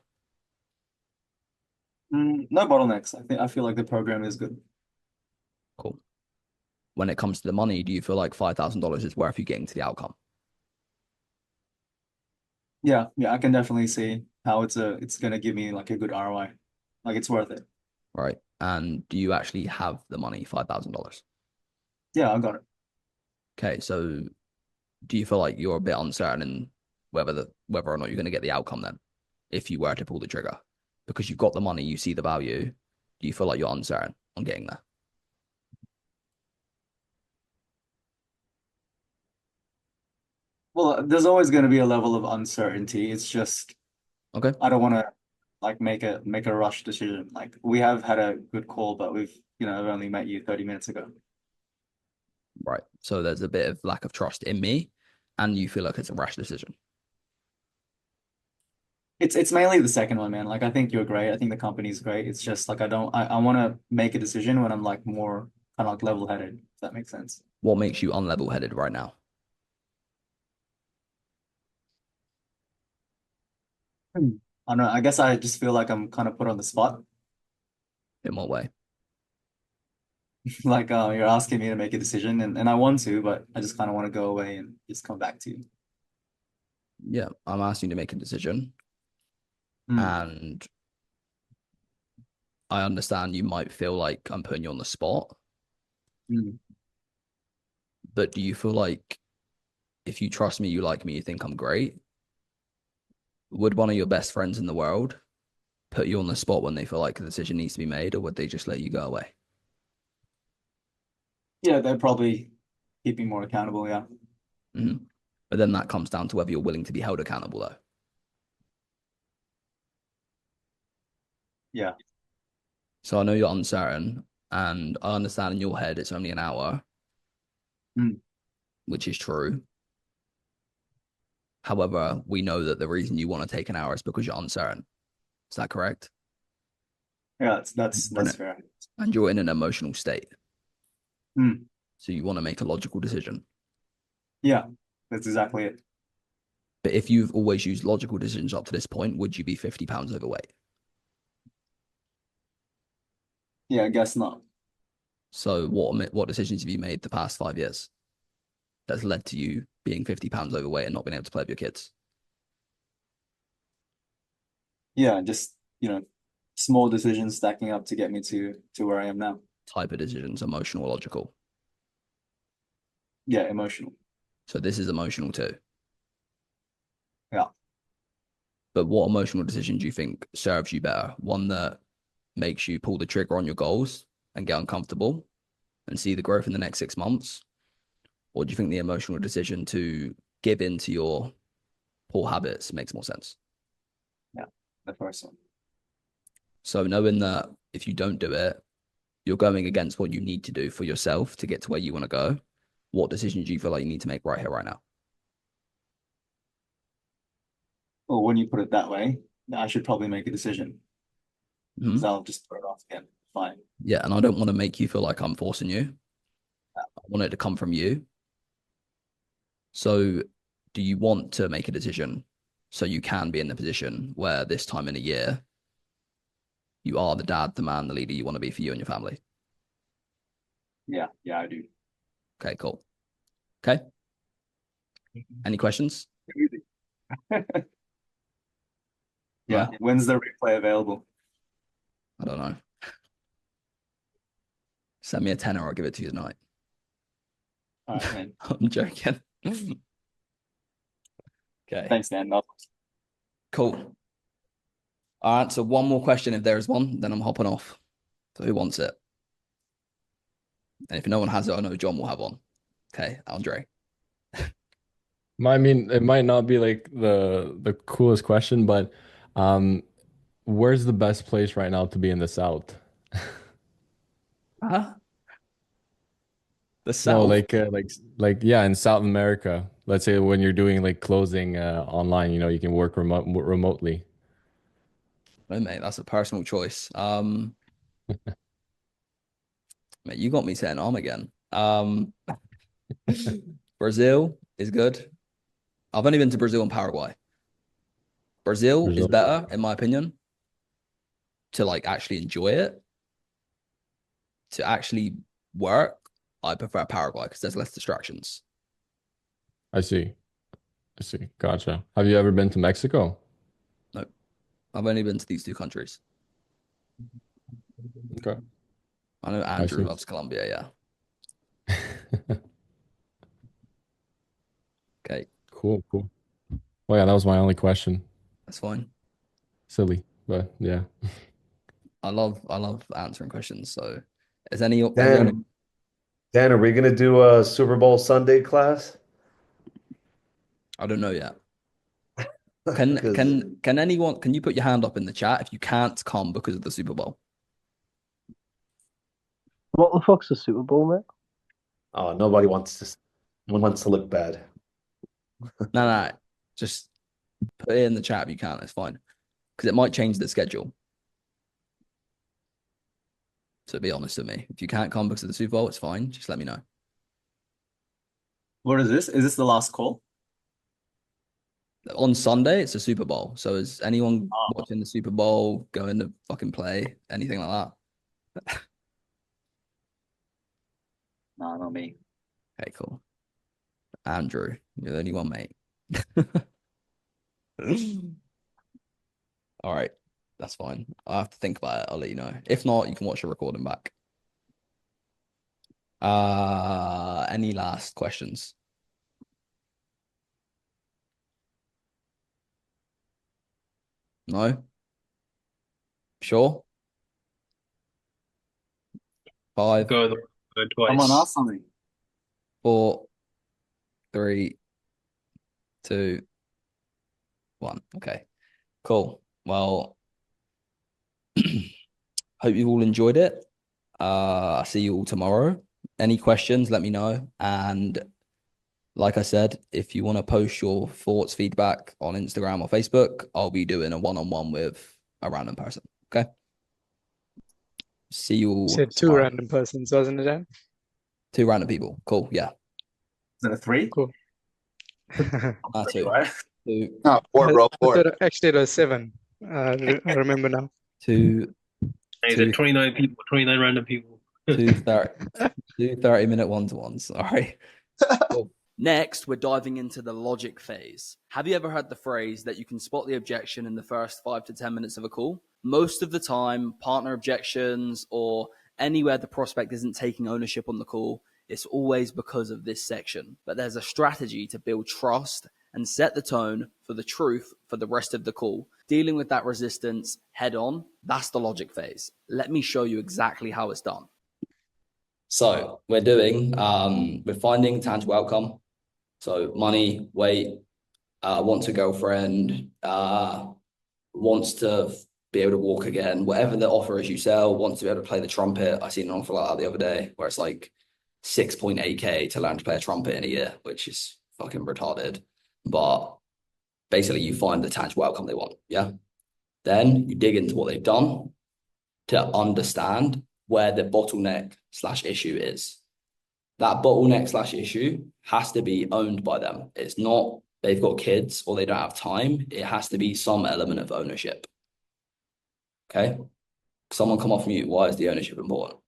No bottlenecks. I feel like the program is good. Cool. When it comes to the money, do you feel like $5,000 is worth you getting to the outcome? Yeah, I can definitely see how it's gonna give me like a good ROI. Like it's worth it. Right. And do you actually have the money, $5,000? Yeah, I got it. Okay, so do you feel like you're a bit uncertain in whether or not you're going to get the outcome then, if you were to pull the trigger? Because you've got the money, you see the value. Do you feel like you're uncertain on getting there? Well, there's always going to be a level of uncertainty. It's just, okay, I don't want to like make a rush decision. Like we have had a good call, but we've only met you 30 minutes ago. Right. So there's a bit of lack of trust in me, and you feel like it's a rash decision. It's mainly the second one, man. Like I think you're great. I think the company's great. It's just like I want to make a decision when I'm like more kind of like level-headed, if that makes sense. What makes you unlevel-headed right now? I don't know. I guess I just feel like I'm kind of put on the spot. In what way? Like you're asking me to make a decision, and I want to, but I just kind of want to go away and just come back to you. Yeah, I'm asking you to make a decision. And I understand you might feel like I'm putting you on the spot. But do you feel like if you trust me, you like me, you think I'm great, would one of your best friends in the world put you on the spot when they feel like a decision needs to be made, or would they just let you go away? Yeah, they'd probably keep me more accountable, yeah. Mhm. But then that comes down to whether you're willing to be held accountable, though. Yeah. So I know you're uncertain, and I understand in your head it's only an hour, which is true. However, we know that the reason you want to take an hour is because you're uncertain. Is that correct? Yeah, that's fair. And you're in an emotional state. Hmm. So you want to make a logical decision. Yeah, that's exactly it. But if you've always used logical decisions up to this point, would you be 50 pounds overweight? Yeah, I guess not. So what decisions have you made the past 5 years that's led to you being 50 pounds overweight and not being able to play with your kids? Yeah, just, small decisions stacking up to get me to where I am now. Type of decisions, emotional or logical? Yeah, emotional. So this is emotional too. Yeah. But what emotional decision do you think serves you better? One that makes you pull the trigger on your goals and get uncomfortable and see the growth in the next 6 months? Or do you think the emotional decision to give in to your poor habits makes more sense? Yeah, the first one. So knowing that if you don't do it, you're going against what you need to do for yourself to get to where you want to go, what decision do you feel like you need to make right here, right now? Well, when you put it that way, I should probably make a decision. Mhm. So I'll just put it off again. Fine. Yeah, and I don't want to make you feel like I'm forcing you. I want it to come from you. So do you want to make a decision so you can be in the position where this time in a year, you are the dad, the man, the leader you want to be for you and your family? Yeah, I do. Okay, cool. Okay. Any questions? Yeah. When's the replay available? I don't know. Send me a tenner, I'll give it to you tonight. All right, man. I'm joking. Okay. Thanks, Dan. Cool. All right. So one more question, if there is one, then I'm hopping off. So who wants it? And if no one has it, I know John will have one. Okay, Andre. I mean, it might not be like the coolest question, but where's the best place right now to be in the South? Huh? The No, South? like yeah, in South America. Let's say when you're doing like closing online, you can work remotely. No, mate, that's a personal choice. Mate, you got me saying arm again. Brazil is good. I've only been to Brazil and Paraguay. Brazil is better, in my opinion, to like actually enjoy it. To actually work, I prefer Paraguay because there's less distractions. I see. Gotcha. Have you ever been to Mexico? No, I've only been to these two countries. Okay. I know Andrew loves Colombia, yeah. Okay. Cool. Well, yeah, that was my only question. That's fine. Silly, but yeah. I love answering questions. So is any Dan, are we gonna do a Super Bowl Sunday class? I don't know yet. Can anyone, can you put your hand up in the chat if you can't come because of the Super Bowl? What the fuck's the Super Bowl, mate? Oh, nobody wants to. No one wants to look bad. No. Just put it in the chat if you can. It's fine. Because it might change the schedule. So be honest with me. If you can't come because of the Super Bowl, it's fine. Just let me know. What is this? Is this the last call? On Sunday, it's a Super Bowl. So is anyone watching the Super Bowl going to fucking play? Anything like that? No, not me. Okay, cool. Andrew, you're the only one, mate. All right. That's fine. I have to think about it. I'll let you know. If not, you can watch the recording back. Any last questions? No? Sure? 5. Go twice. Come on, ask something. 4. 3, 2, 1. Okay, cool. Well, hope you all enjoyed it. I'll see you all tomorrow. Any questions, let me know. And like I said, if you want to post your thoughts, feedback on Instagram or Facebook, I'll be doing a one-on-one with a random person. Okay. See you all Said 2 tomorrow. random persons, wasn't it, Dan? 2 random people. Cool. Yeah. Is it a 3? Cool. 2. Right? 2. No, 4, bro. 4. Actually, it was 7. I remember now. 2. Hey, the 29 people, 29 random people. 2 30-minute one-to-ones. All right. Cool. Next, we're diving into the logic phase. Have you ever heard the phrase that you can spot the objection in the first 5 to 10 minutes of a call? Most of the time, partner objections or anywhere the prospect isn't taking ownership on the call, it's always because of this section. But there's a strategy to build trust and set the tone for the truth for the rest of the call. Dealing with that resistance head on, that's the logic phase. Let me show you exactly how it's done. So we're finding tangible outcome. So money, weight, wants a girlfriend, wants to be able to walk again, whatever the offer is you sell, wants to be able to play the trumpet. I seen an offer like that the other day where it's like 6.8K to learn to play a trumpet in a year, which is fucking retarded. But basically you find the tangible outcome they want. Yeah. Then you dig into what they've done to understand where the bottleneck/issue is. That bottleneck/issue has to be owned by them. It's not they've got kids or they don't have time. It has to be some element of ownership. Okay. Someone come off mute. Why is the ownership important?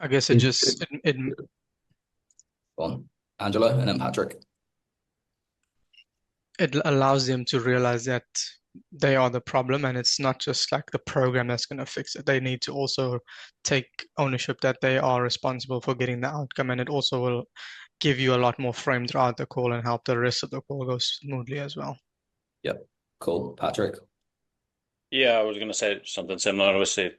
I guess it just Go on, Angelo, and then Patrick. It allows them to realize that they are the problem, and it's not just like the program that's going to fix it. They need to also take ownership that they are responsible for getting the outcome, and it also will give you a lot more frame throughout the call and help the rest of the call go smoothly as well. Yep. Cool. Patrick. Yeah, I was going to say something similar. Obviously,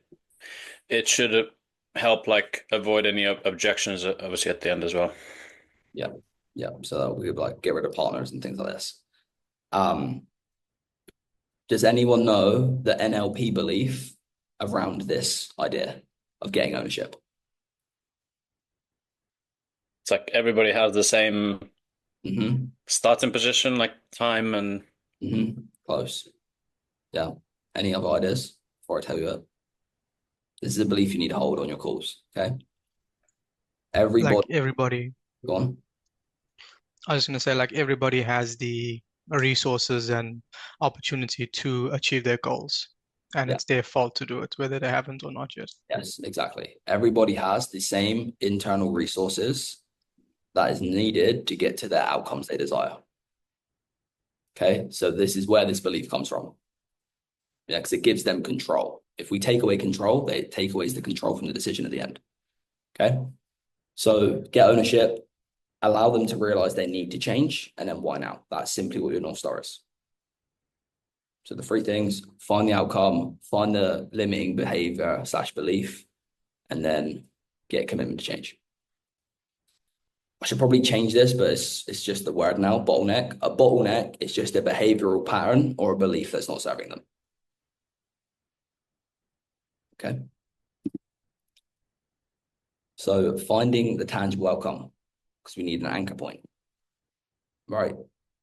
it should help like avoid any objections, obviously, at the end as well. Yeah. Yeah. So we would like get rid of partners and things like this. Does anyone know the NLP belief around this idea of getting ownership? It's like everybody has the same starting position, like time and... Close. Yeah. Any other ideas before I tell you it? This is a belief you need to hold on your calls, okay? Everybody. Go on. I was going to say, like, everybody has the resources and opportunity to achieve their goals, and it's their fault to do it, whether they haven't or not yet. Yes, exactly. Everybody has the same internal resources that is needed to get to their outcomes they desire. Okay, so this is where this belief comes from. Yeah, because it gives them control. If we take away control, they take away the control from the decision at the end. Okay, so get ownership, allow them to realize they need to change, and then why now? That's simply what your North Star is. So the 3 things: find the outcome, find the limiting behavior/belief, and then get commitment to change. I should probably change this, but it's just the word now, bottleneck. A bottleneck is just a behavioral pattern or a belief that's not serving them. Okay. So finding the tangible outcome, because we need an anchor point. Right.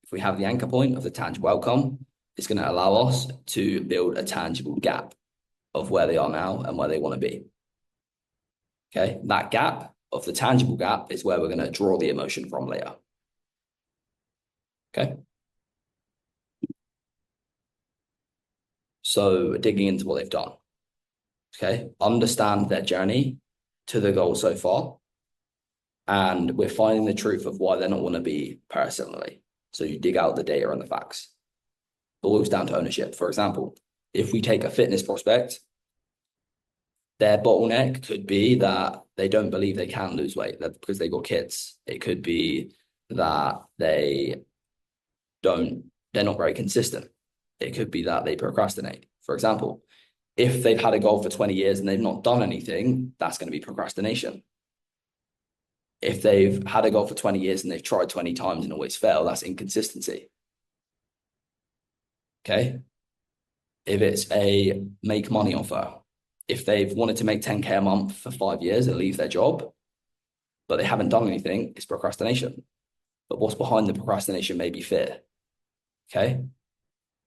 If we have the anchor point of the tangible outcome, it's going to allow us to build a tangible gap of where they are now and where they want to be. Okay. That gap of the tangible gap is where we're going to draw the emotion from later. Okay. So digging into what they've done. Okay. Understand their journey to the goal so far. And we're finding the truth of why they don't want to be personally. So you dig out the data and the facts. Boils down to ownership. For example, if we take a fitness prospect, their bottleneck could be that they don't believe they can lose weight because they got kids. It could be that they're not very consistent. It could be that they procrastinate. For example, If they've had a goal for 20 years and they've not done anything, that's going to be procrastination. If they've had a goal for 20 years and they've tried 20 times and always fail, that's inconsistency. Okay. If it's a make money offer, if they've wanted to make 10K a month for 5 years and leave their job, but they haven't done anything, it's procrastination. But what's behind the procrastination may be fear. Okay.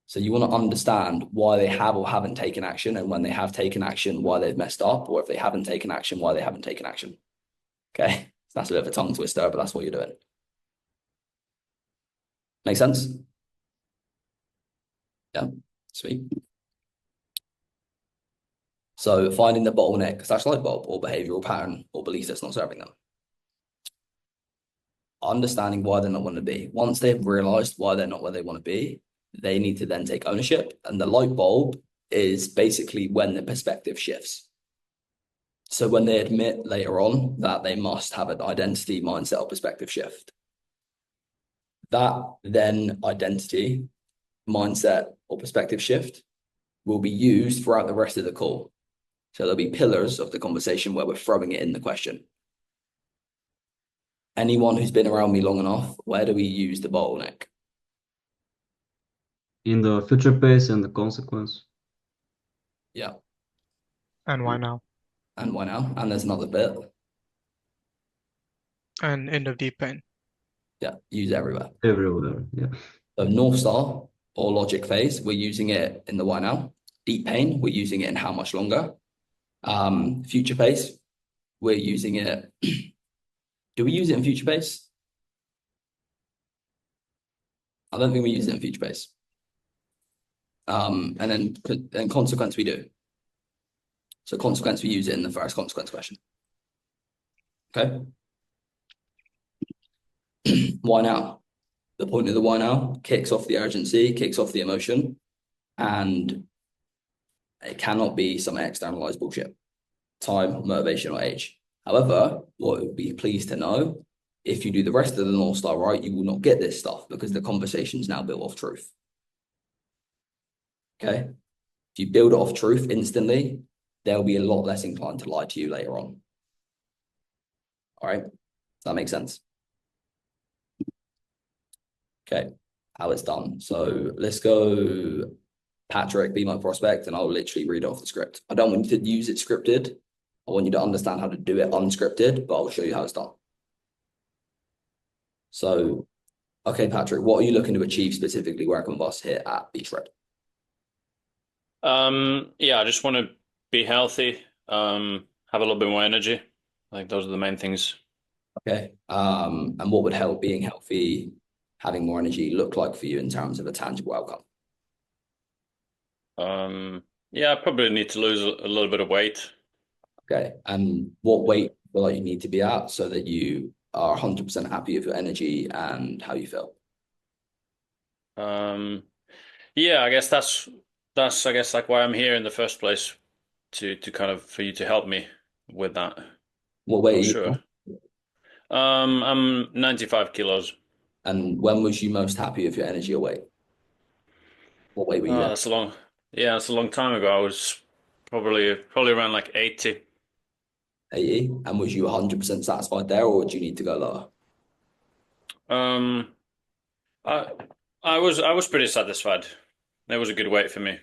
So you want to understand why they have or haven't taken action, and when they have taken action, why they've messed up, or if they haven't taken action, why they haven't taken action. Okay. So that's a bit of a tongue twister, but that's what you're doing. Make sense? Yeah. Sweet. So finding the bottleneck / light bulb or behavioral pattern or belief that's not serving them. Understanding why they're not want to be. Once they've realized why they're not where they want to be, they need to then take ownership. And the light bulb is basically when the perspective shifts. So when they admit later on that they must have an identity, mindset, or perspective shift, that then identity, mindset, or perspective shift will be used throughout the rest of the call. So there'll be pillars of the conversation where we're throwing it in the question. Anyone who's been around me long enough, where do we use the bottleneck? In the future pace and the consequence. Yeah. And why now? And why now? And there's another bit. And end of deep pain. Yeah, use everywhere. Everywhere, yeah. So North Star or logic phase, we're using it in the why now. Deep pain, we're using it in how much longer. Future pace, we're using it. Do we use it in future pace? I don't think we use it in future pace. And then consequence we do. So consequence, we use it in the first consequence question. Okay. Why now? The point of the why now kicks off the urgency, kicks off the emotion, and it cannot be some externalized bullshit. Time, motivation, or age. However, what would be pleased to know, if you do the rest of the North Star right, you will not get this stuff because the conversation is now built off truth. Okay? If you build it off truth instantly, they'll be a lot less inclined to lie to you later on. All right? Does that make sense? Okay, how it's done. So let's go, Patrick, be my prospect, and I'll literally read off the script. I don't want you to use it scripted. I want you to understand how to do it unscripted, but I'll show you how it's done. So, okay, Patrick, what are you looking to achieve specifically working with us here at Beachred? Yeah, I just want to be healthy, have a little bit more energy. I think those are the main things. Okay. And what would help being healthy, having more energy look like for you in terms of a tangible outcome? Yeah, I probably need to lose a little bit of weight. Okay. And what weight do you feel like you need to be at so that you are 100% happy with your energy and how you feel? Yeah, I guess that's I guess like why I'm here in the first place, to kind of for you to help me with that. What weight are you? Sure. I'm 95 kilos. And when was you most happy with your energy or weight? What weight were you at? That's a long time ago. I was probably around like 80. 80? And was you 100% satisfied there, or would you need to go lower? I was pretty satisfied. That was a good weight for me.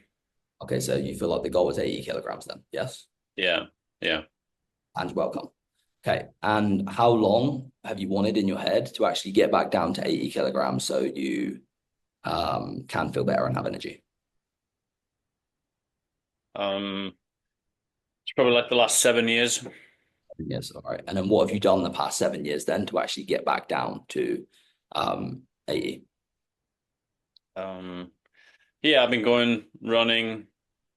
Okay, so you feel like the goal was 80 kilograms then? Yes? Yeah. Tangible outcome. Okay, and how long have you wanted in your head to actually get back down to 80 kilograms so you can feel better and have energy? It's probably like the last 7 years. 7 years, all right. And then what have you done the past 7 years then to actually get back down to 80? Yeah, I've been going running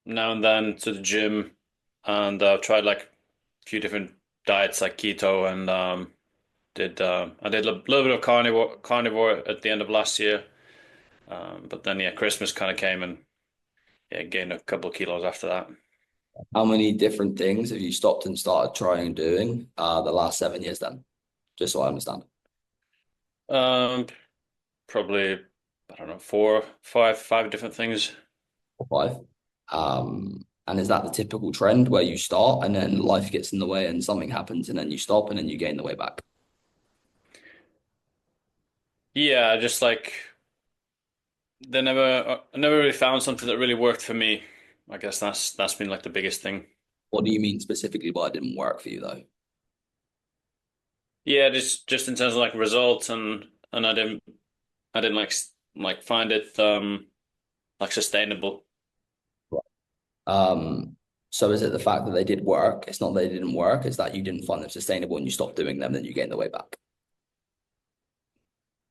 now and then to the gym, and I've tried like a few different diets like keto, and I did a little bit of carnivore at the end of last year. But then yeah, Christmas kind of came, and yeah, gained a couple of kilos after that. How many different things have you stopped and started trying and doing the last 7 years then? Just so I understand. Probably, I don't know, 4, 5 different things. 5. And is that the typical trend where you start and then life gets in the way and something happens and then you stop and then you gain the way back? Yeah, just like I never really found something that really worked for me. I guess that's been like the biggest thing. What do you mean specifically by it didn't work for you though? Yeah, just in terms of like results and I didn't like find it like sustainable. So is it the fact that they did work? It's not that they didn't work, it's that you didn't find them sustainable and you stopped doing them, then you gain the way back.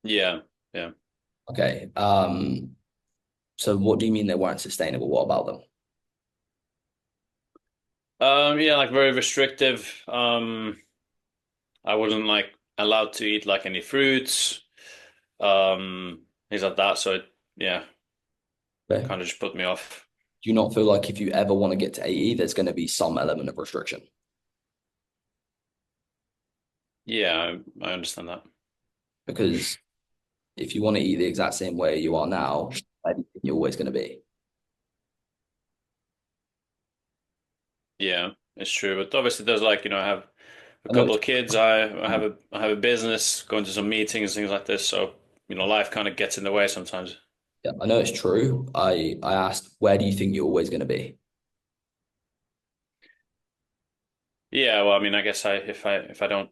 Yeah, yeah. Okay. So what do you mean they weren't sustainable? What about them? Yeah, like very restrictive. I wasn't like allowed to eat like any fruits, things like that. So yeah, Okay. kind of just put me off. Do you not feel like if you ever want to get to AE, there's going to be some element of restriction? Yeah, I understand that. Because if you want to eat the exact same way you are now, where do you think you're always going to be? Yeah, it's true. But obviously there's like, I have a I know couple it's of kids. I have a business, going to some meetings, things like this. So, life kind of gets in the way sometimes. yeah, I know it's true. I asked, where do you think you're always going to be? Yeah, well, I mean, I guess if I don't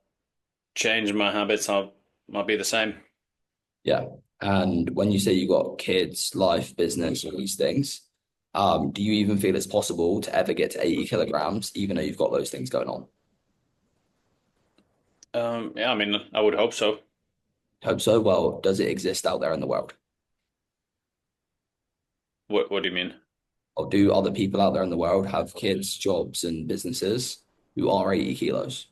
change my habits, I'll be the same. Yeah. And when you say you got kids, life, business, all these things, do you even feel it's possible to ever get to 80 kilograms, even though you've got those things going on? Yeah, I mean, I would hope so. Hope so. Well, does it exist out there in the world? What do you mean? Or do other people out there in the world have kids, jobs, and businesses who are 80 kilos?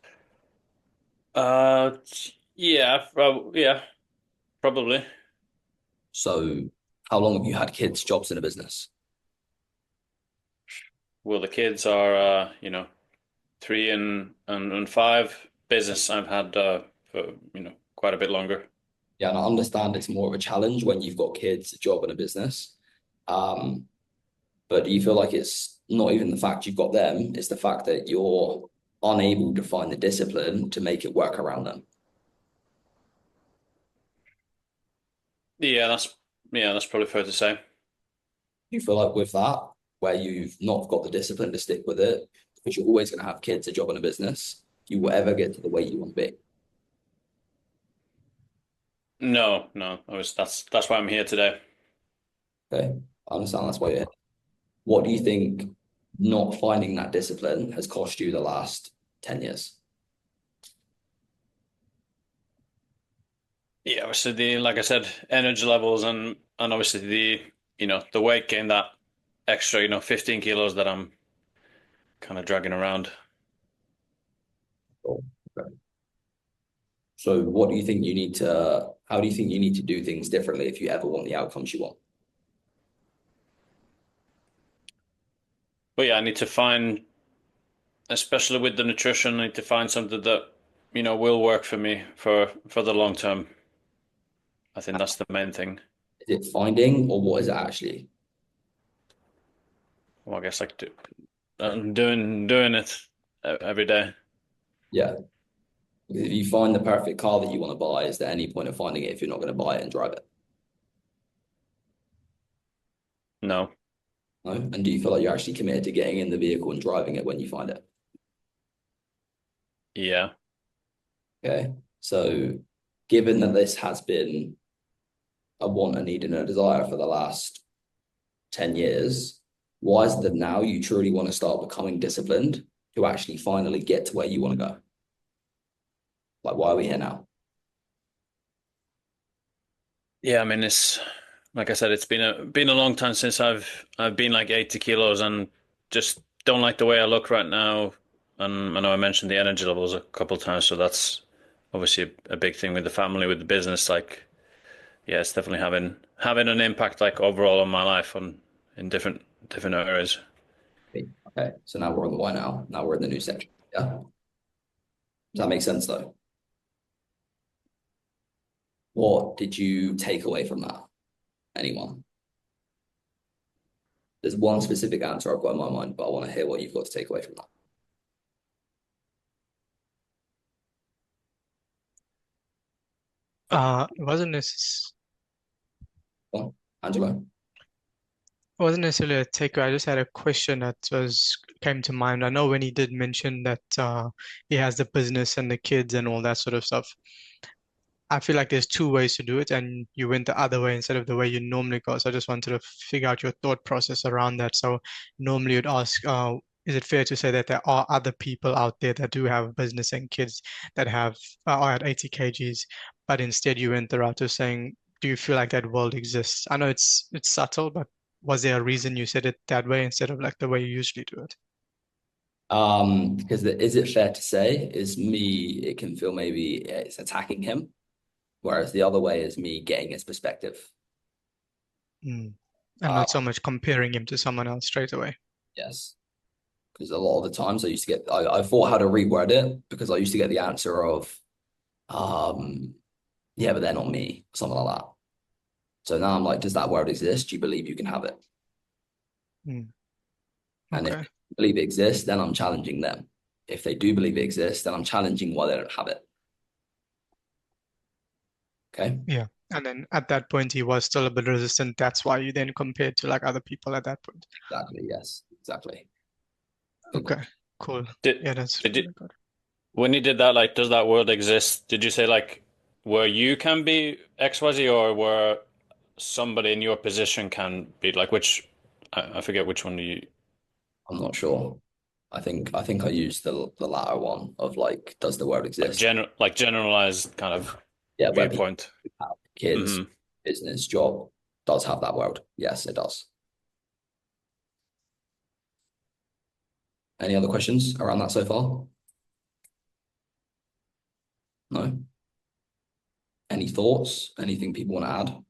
Uh, yeah, probably. So how long have you had kids, jobs, and a business? Well, the kids are, 3 and 5. Business I've had for, quite a bit longer. Yeah, and I understand it's more of a challenge when you've got kids, a job, and a business. But do you feel like it's not even the fact you've got them, it's the fact that you're unable to find the discipline to make it work around them? Yeah, that's probably fair to say. Do you feel like with that, where you've not got the discipline to stick with it, because you're always going to have kids, a job, and a business, you will ever get to the weight you want to be? No, that's why I'm here today. Okay, I understand that's why you're here. What do you think not finding that discipline has cost you the last 10 years? Yeah, obviously like I said, energy levels and obviously the weight gain, that extra, 15 kilos that I'm kind of dragging around. Oh, okay. So what do you think you need to, how do you think you need to do things differently if you ever want the outcomes you want? But yeah, I need to find, especially with the nutrition, I need to find something that, will work for me for the long term. I think that's the main thing. Is it finding or what is it actually? Well, I guess like doing it every day. Yeah. Because if you find the perfect car that you want to buy, is there any point of finding it if you're not going to buy it and drive it? No. No? And do you feel like you're actually committed to getting in the vehicle and driving it when you find it? Yeah. Okay. So given that this has been a want, a need, and a desire for the last 10 years, why is it that now you truly want to start becoming disciplined to actually finally get to where you want to go? Like, why are we here now? Yeah, I mean, it's like I said, it's been a long time since I've been like 80 kilos and just don't like the way I look right now. And I know I mentioned the energy levels a couple of times, so that's obviously a big thing with the family, with the business. Like, yeah, it's definitely having an impact like overall on my life in different areas. Okay, so now we're on the why now. Now we're in the new section. Yeah. Does that make sense though? What did you take away from that? Anyone? There's one specific answer I've got in my mind, but I want to hear what you've got to take away from that. It wasn't necessarily. Well, Angelo? It wasn't necessarily a takeaway. I just had a question that came to mind. I know when he did mention that he has the business and the kids and all that sort of stuff. I feel like there's two ways to do it, and you went the other way instead of the way you normally go. So I just wanted to figure out your thought process around that. So normally you'd ask, is it fair to say that there are other people out there that do have business and kids that are at 80 kgs, but instead you went the route of saying, do you feel like that world exists? I know it's subtle, but was there a reason you said it that way instead of like the way you usually do it? Because is it fair to say is me, it can feel maybe it's attacking him, whereas the other way is me getting his perspective. And not so much comparing him to someone else straight away. Yes. Because a lot of the times I used to get, I thought how to reword it because I used to get the answer of, yeah, but they're not me, something like that. So now I'm like, does that word exist? Do you believe you can have it? And if they believe it exists, then I'm challenging them. If they do believe it exists, then I'm challenging why they don't have it. Okay. Yeah. And then at that point, he was still a bit resistant. That's why you then compared to like other people at that point. Exactly. Yes. Exactly. Okay. Cool. Yeah, that's Did really you, good. when you did that, like, does that word exist? Did you say like where you can be XYZ or where somebody in your position can be like which? I forget which one you. I'm not sure. I think I used the latter one of like, does the word exist? Like generalized kind of viewpoint. Kids, business, job does have that word. Yes, it does. Any other questions around that so far? No? Any thoughts? Anything people want to add?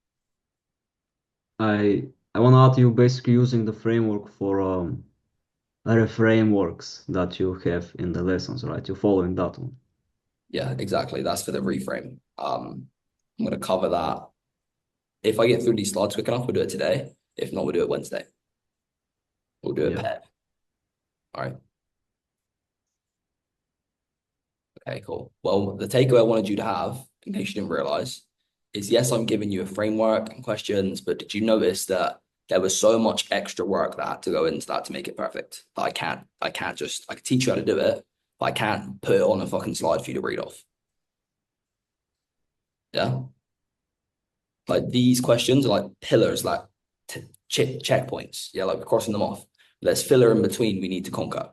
I want to add you basically using the framework for other frameworks that you have in the lessons, right? You're following that one. Yeah, exactly. That's for the reframe. I'm going to cover that. If I get through these slides quick enough, we'll do it today. If not, we'll do it Wednesday. We'll do it paired. All right. Okay, cool. Well, the takeaway I wanted you to have, in case you didn't realize, is yes, I'm giving you a framework and questions, but did you notice that there was so much extra work that had to go into that to make it perfect? That I can teach you how to do it, but I can't put it on a fucking slide for you to read off. Yeah. Like these questions are like pillars, like checkpoints. Yeah, like we're crossing them off. There's filler in between we need to conquer.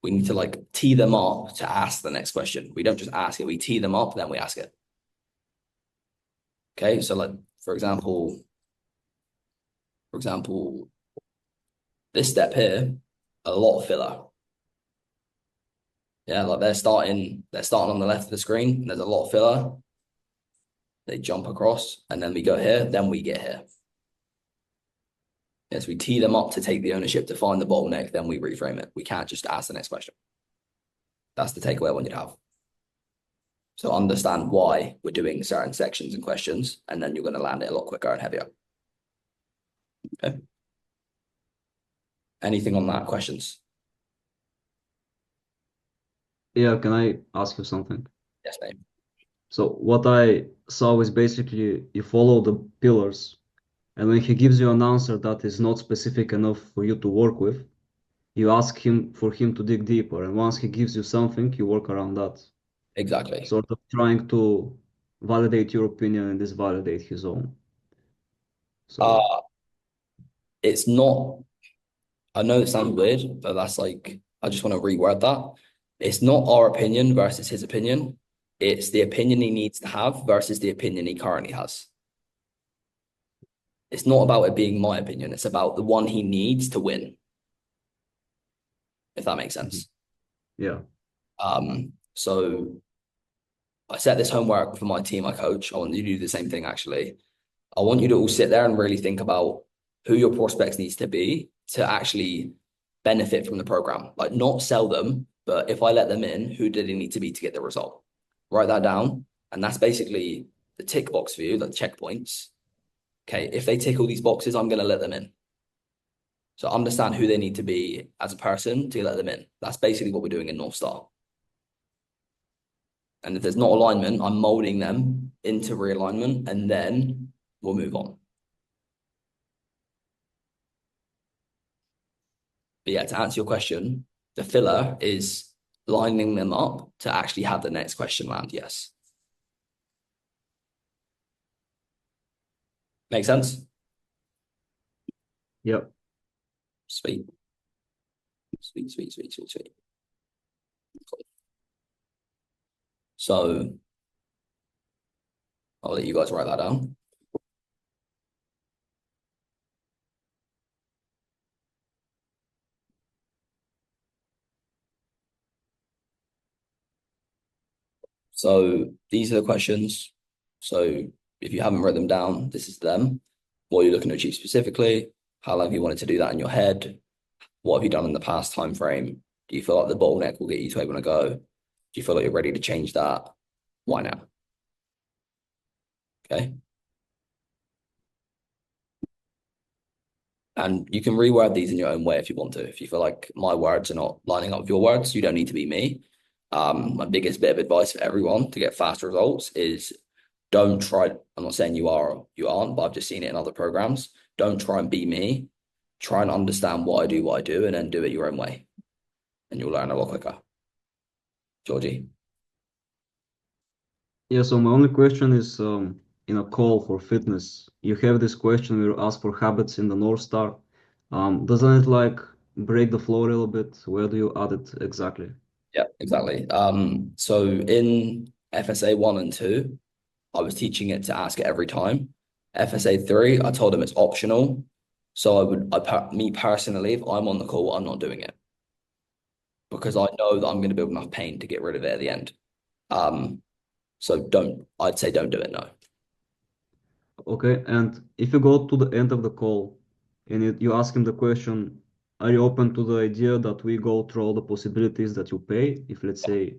We need to like tee them up to ask the next question. We don't just ask it, we tee them up, then we ask it. Okay, so like, for example, this step here, a lot of filler. Yeah, like they're starting on the left of the screen. There's a lot of filler. They jump across, and then we go here, then we get here. Yes, we tee them up to take the ownership, to find the bottleneck, then we reframe it. We can't just ask the next question. That's the takeaway I want you to have. So understand why we're doing certain sections and questions, and then you're going to land it a lot quicker and heavier. Okay. Anything on that? Questions? Yeah, can I ask you something? Yes, mate. So what I saw is basically you follow the pillars, and when he gives you an answer that is not specific enough for you to work with, you ask him to dig deeper. And once he gives you something, you work around that. Exactly. Sort of trying to validate your opinion and disvalidate his own. So it's not, I know it sounds weird, but that's like, I just want to reword that. It's not our opinion versus his opinion. It's the opinion he needs to have versus the opinion he currently has. It's not about it being my opinion. It's about the one he needs to win. If that makes sense. Yeah. So I set this homework for my team I coach. I want you to do the same thing, actually. I want you to all sit there and really think about who your prospects needs to be to actually benefit from the program. Like not sell them, but if I let them in, who did it need to be to get the result? Write that down. And that's basically the tick box for you, the checkpoints. Okay, if they tick all these boxes, I'm going to let them in. So understand who they need to be as a person to let them in. That's basically what we're doing in North Star. And if there's not alignment, I'm molding them into realignment, and then we'll move on. But yeah, to answer your question, the filler is lining them up to actually have the next question land. Yes. Make sense? Yep. Sweet. Sweet, sweet, sweet, sweet, sweet. Cool. So I'll let you guys write that down. So these are the questions. So if you haven't written them down, this is them. What are you looking to achieve specifically? How long have you wanted to do that in your head? What have you done in the past time frame? Do you feel like the bottleneck will get you to where you want to go? Do you feel like you're ready to change that? Why now? Okay. And you can reword these in your own way if you want to. If you feel like my words are not lining up with your words, you don't need to be me. My biggest bit of advice for everyone to get fast results is don't try. I'm not saying you are or you aren't, but I've just seen it in other programs. Don't try and be me. Try and understand what I do, and then do it your own way. And you'll learn a lot quicker. Georgie? Yeah, so my only question is in a call for fitness, you have this question where you ask for habits in the North Star. Doesn't it like break the flow a little bit? Where do you add it exactly? Yeah, exactly. So in FSA 1 and 2, I was teaching it to ask it every time. FSA 3, I told them it's optional. So me personally, if I'm on the call, I'm not doing it because I know that I'm going to build enough pain to get rid of it at the end. So I'd say don't do it, no. Okay, and if you go to the end of the call and you ask him the question, are you open to the idea that we go through all the possibilities that you pay? If let's say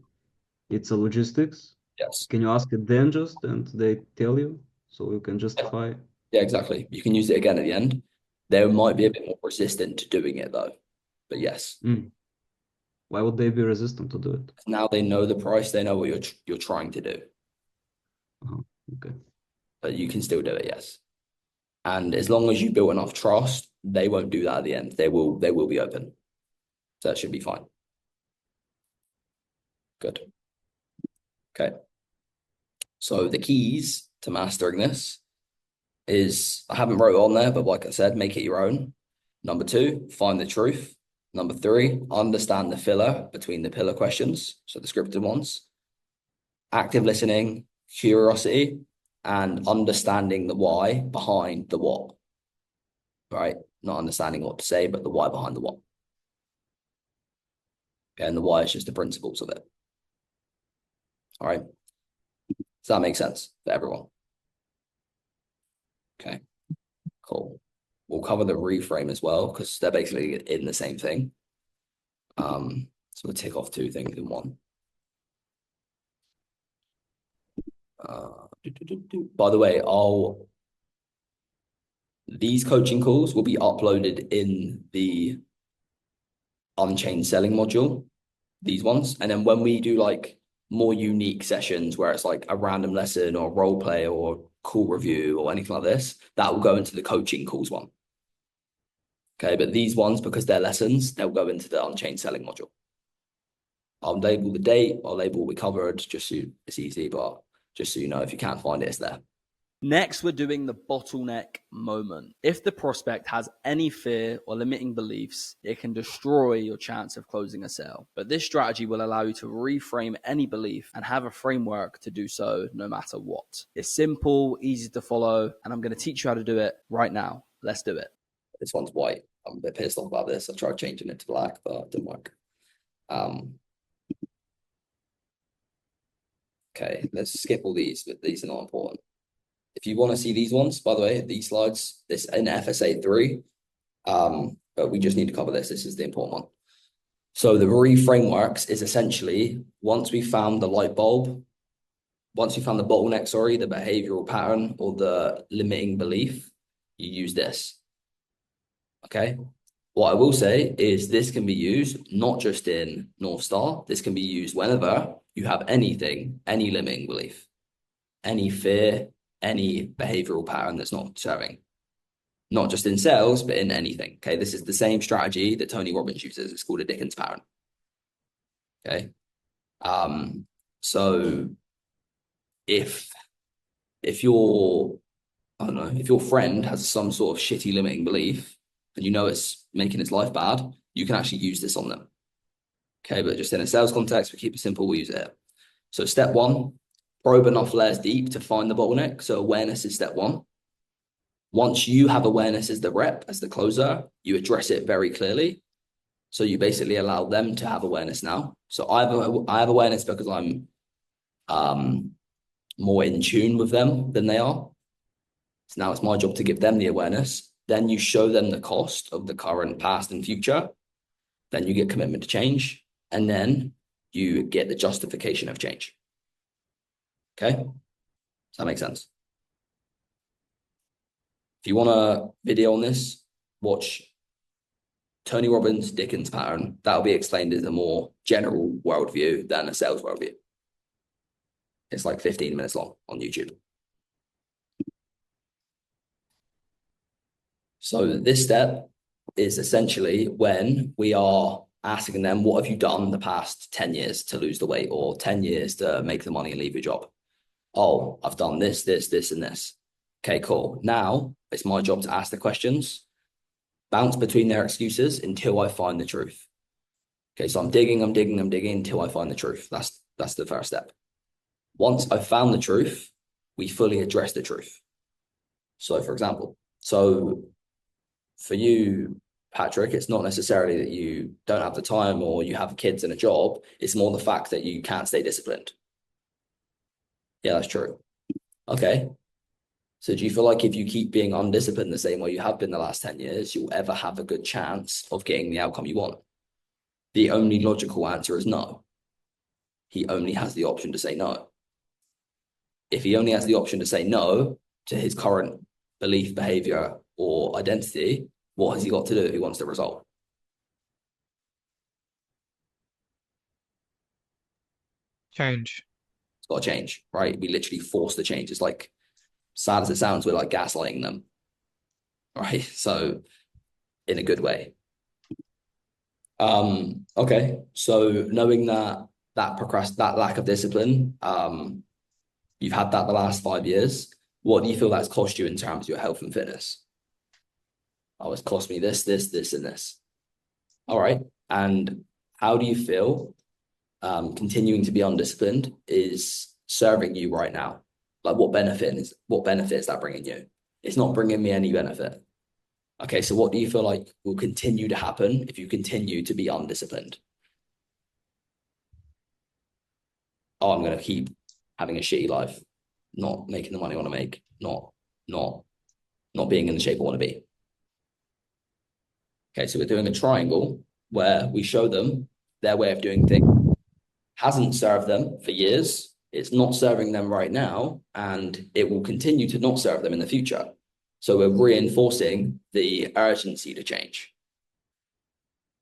it's a logistics, Yes. can you ask it then just and they tell you so you can justify? Yeah, exactly. You can use it again at the end. They might be a bit more resistant to doing it though, but yes. Why would they be resistant to do it? Now they know the price, they know what you're trying to do. Okay. But you can still do it, yes. And as long as you build enough trust, they won't do that at the end. They will be open. So that should be fine. Good. Okay. So the keys to mastering this is, I haven't wrote on there, but like I said, make it your own. Number 2, find the truth. Number 3, understand the filler between the pillar questions, so the scripted ones. Active listening, curiosity, and understanding the why behind the what. Right? Not understanding what to say, but the why behind the what. And the why is just the principles of it. All right. Does that make sense for everyone? Okay, cool. We'll cover the reframe as well because they're basically in the same thing. So we'll tick off 2 things in one. By the way, these coaching calls will be uploaded in the Unchained Selling module, these ones. And then when we do like more unique sessions where it's like a random lesson or role play or call review or anything like this, that will go into the coaching calls one. Okay, but these ones, because they're lessons, they'll go into the Unchained Selling module. I'll label the date, I'll label what we covered, just so it's easy, but just so you know, if you can't find it, it's there. Next, we're doing the bottleneck moment. If the prospect has any fear or limiting beliefs, it can destroy your chance of closing a sale. But this strategy will allow you to reframe any belief and have a framework to do so no matter what. It's simple, easy to follow, and I'm going to teach you how to do it right now. Let's do it. This one's white. I'm a bit pissed off about this. I tried changing it to black, but it didn't work. Okay, let's skip all these, but these are not important. If you want to see these ones, by the way, these slides, this in FSA 3, but we just need to cover this. This is the important one. So the reframeworks is essentially once we found the light bulb, once you found the bottleneck, the behavioral pattern or the limiting belief, you use this. Okay. What I will say is this can be used not just in North Star. This can be used whenever you have anything, any limiting belief, any fear, any behavioral pattern that's not serving. Not just in sales, but in anything. Okay, this is the same strategy that Tony Robbins uses. It's called a Dickens pattern. Okay. So if your, I don't know, if your friend has some sort of shitty limiting belief and you know it's making his life bad, you can actually use this on them. Okay, but just in a sales context, we keep it simple, we use it. So step one, probe enough layers deep to find the bottleneck. So awareness is step one. Once you have awareness as the rep, as the closer, you address it very clearly. So you basically allow them to have awareness now. So I have awareness because I'm more in tune with them than they are. So now it's my job to give them the awareness. Then you show them the cost of the current, past, and future. Then you get commitment to change. And then you get the justification of change. Okay? Does that make sense? If you want a video on this, watch Tony Robbins' Dickens pattern. That'll be explained as a more general worldview than a sales worldview. It's like 15 minutes long on YouTube. So this step is essentially when we are asking them, what have you done the past 10 years to lose the weight, or 10 years to make the money and leave your job? Oh, I've done this, this, this, and this. Okay, cool. Now it's my job to ask the questions, bounce between their excuses until I find the truth. Okay, so I'm digging until I find the truth. That's the first step. Once I've found the truth, we fully address the truth. So for example, for you, Patrick, it's not necessarily that you don't have the time or you have kids and a job. It's more the fact that you can't stay disciplined. Yeah, that's true. Okay. So do you feel like if you keep being undisciplined the same way you have been the last 10 years, you'll ever have a good chance of getting the outcome you want? The only logical answer is no. He only has the option to say no. If he only has the option to say no to his current belief, behavior, or identity, what has he got to do if he wants the result? Change. It's got to change, right? We literally force the change. It's like, sad as it sounds, we're like gaslighting them, right? So in a good way. Okay, so knowing that lack of discipline, you've had that the last 5 years, what do you feel that's cost you in terms of your health and fitness? Oh, it's cost me this, this, this, and this. All right, and how do you feel continuing to be undisciplined is serving you right now? Like what benefit is that bringing you? It's not bringing me any benefit. Okay, so what do you feel like will continue to happen if you continue to be undisciplined? Oh, I'm going to keep having a shitty life, not making the money I want to make, not being in the shape I want to be. Okay, so we're doing a triangle where we show them their way of doing things hasn't served them for years. It's not serving them right now, and it will continue to not serve them in the future. So we're reinforcing the urgency to change.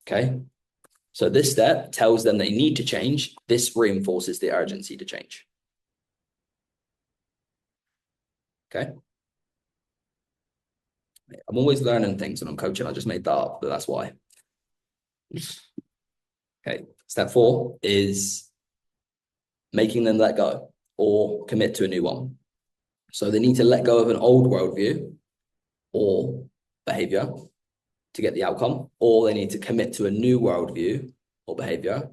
Okay. So this step tells them they need to change. This reinforces the urgency to change. Okay. I'm always learning things when I'm coaching. I just made that up, but that's why. Okay. Step 4 is making them let go or commit to a new one. So they need to let go of an old worldview or behavior to get the outcome, or they need to commit to a new worldview or behavior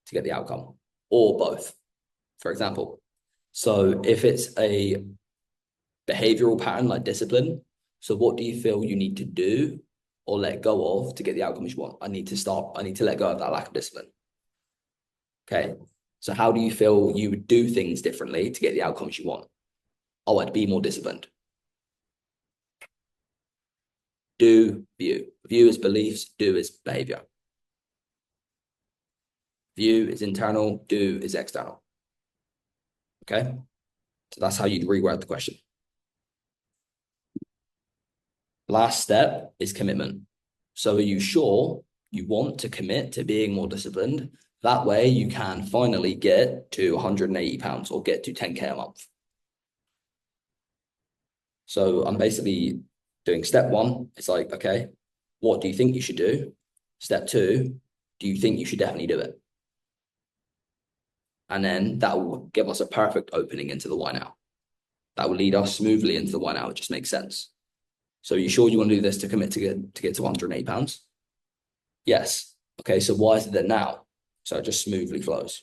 to get the outcome, or both, for example. So if it's a behavioral pattern like discipline, so what do you feel you need to do or let go of to get the outcomes you want? I need to let go of that lack of discipline. Okay. So how do you feel you would do things differently to get the outcomes you want? Oh, I'd be more disciplined. Do, view. View is beliefs, do is behavior. View is internal, do is external. Okay? So that's how you'd reword the question. Last step is commitment. So are you sure you want to commit to being more disciplined? That way you can finally get to £180 or get to 10K a month. So I'm basically doing step one. It's like, okay, what do you think you should do? Step two, do you think you should definitely do it? And then that will give us a perfect opening into the why now. That will lead us smoothly into the why now. It just makes sense. So are you sure you want to do this to commit to get to £108? Yes. Okay, so why is it that now? So it just smoothly flows.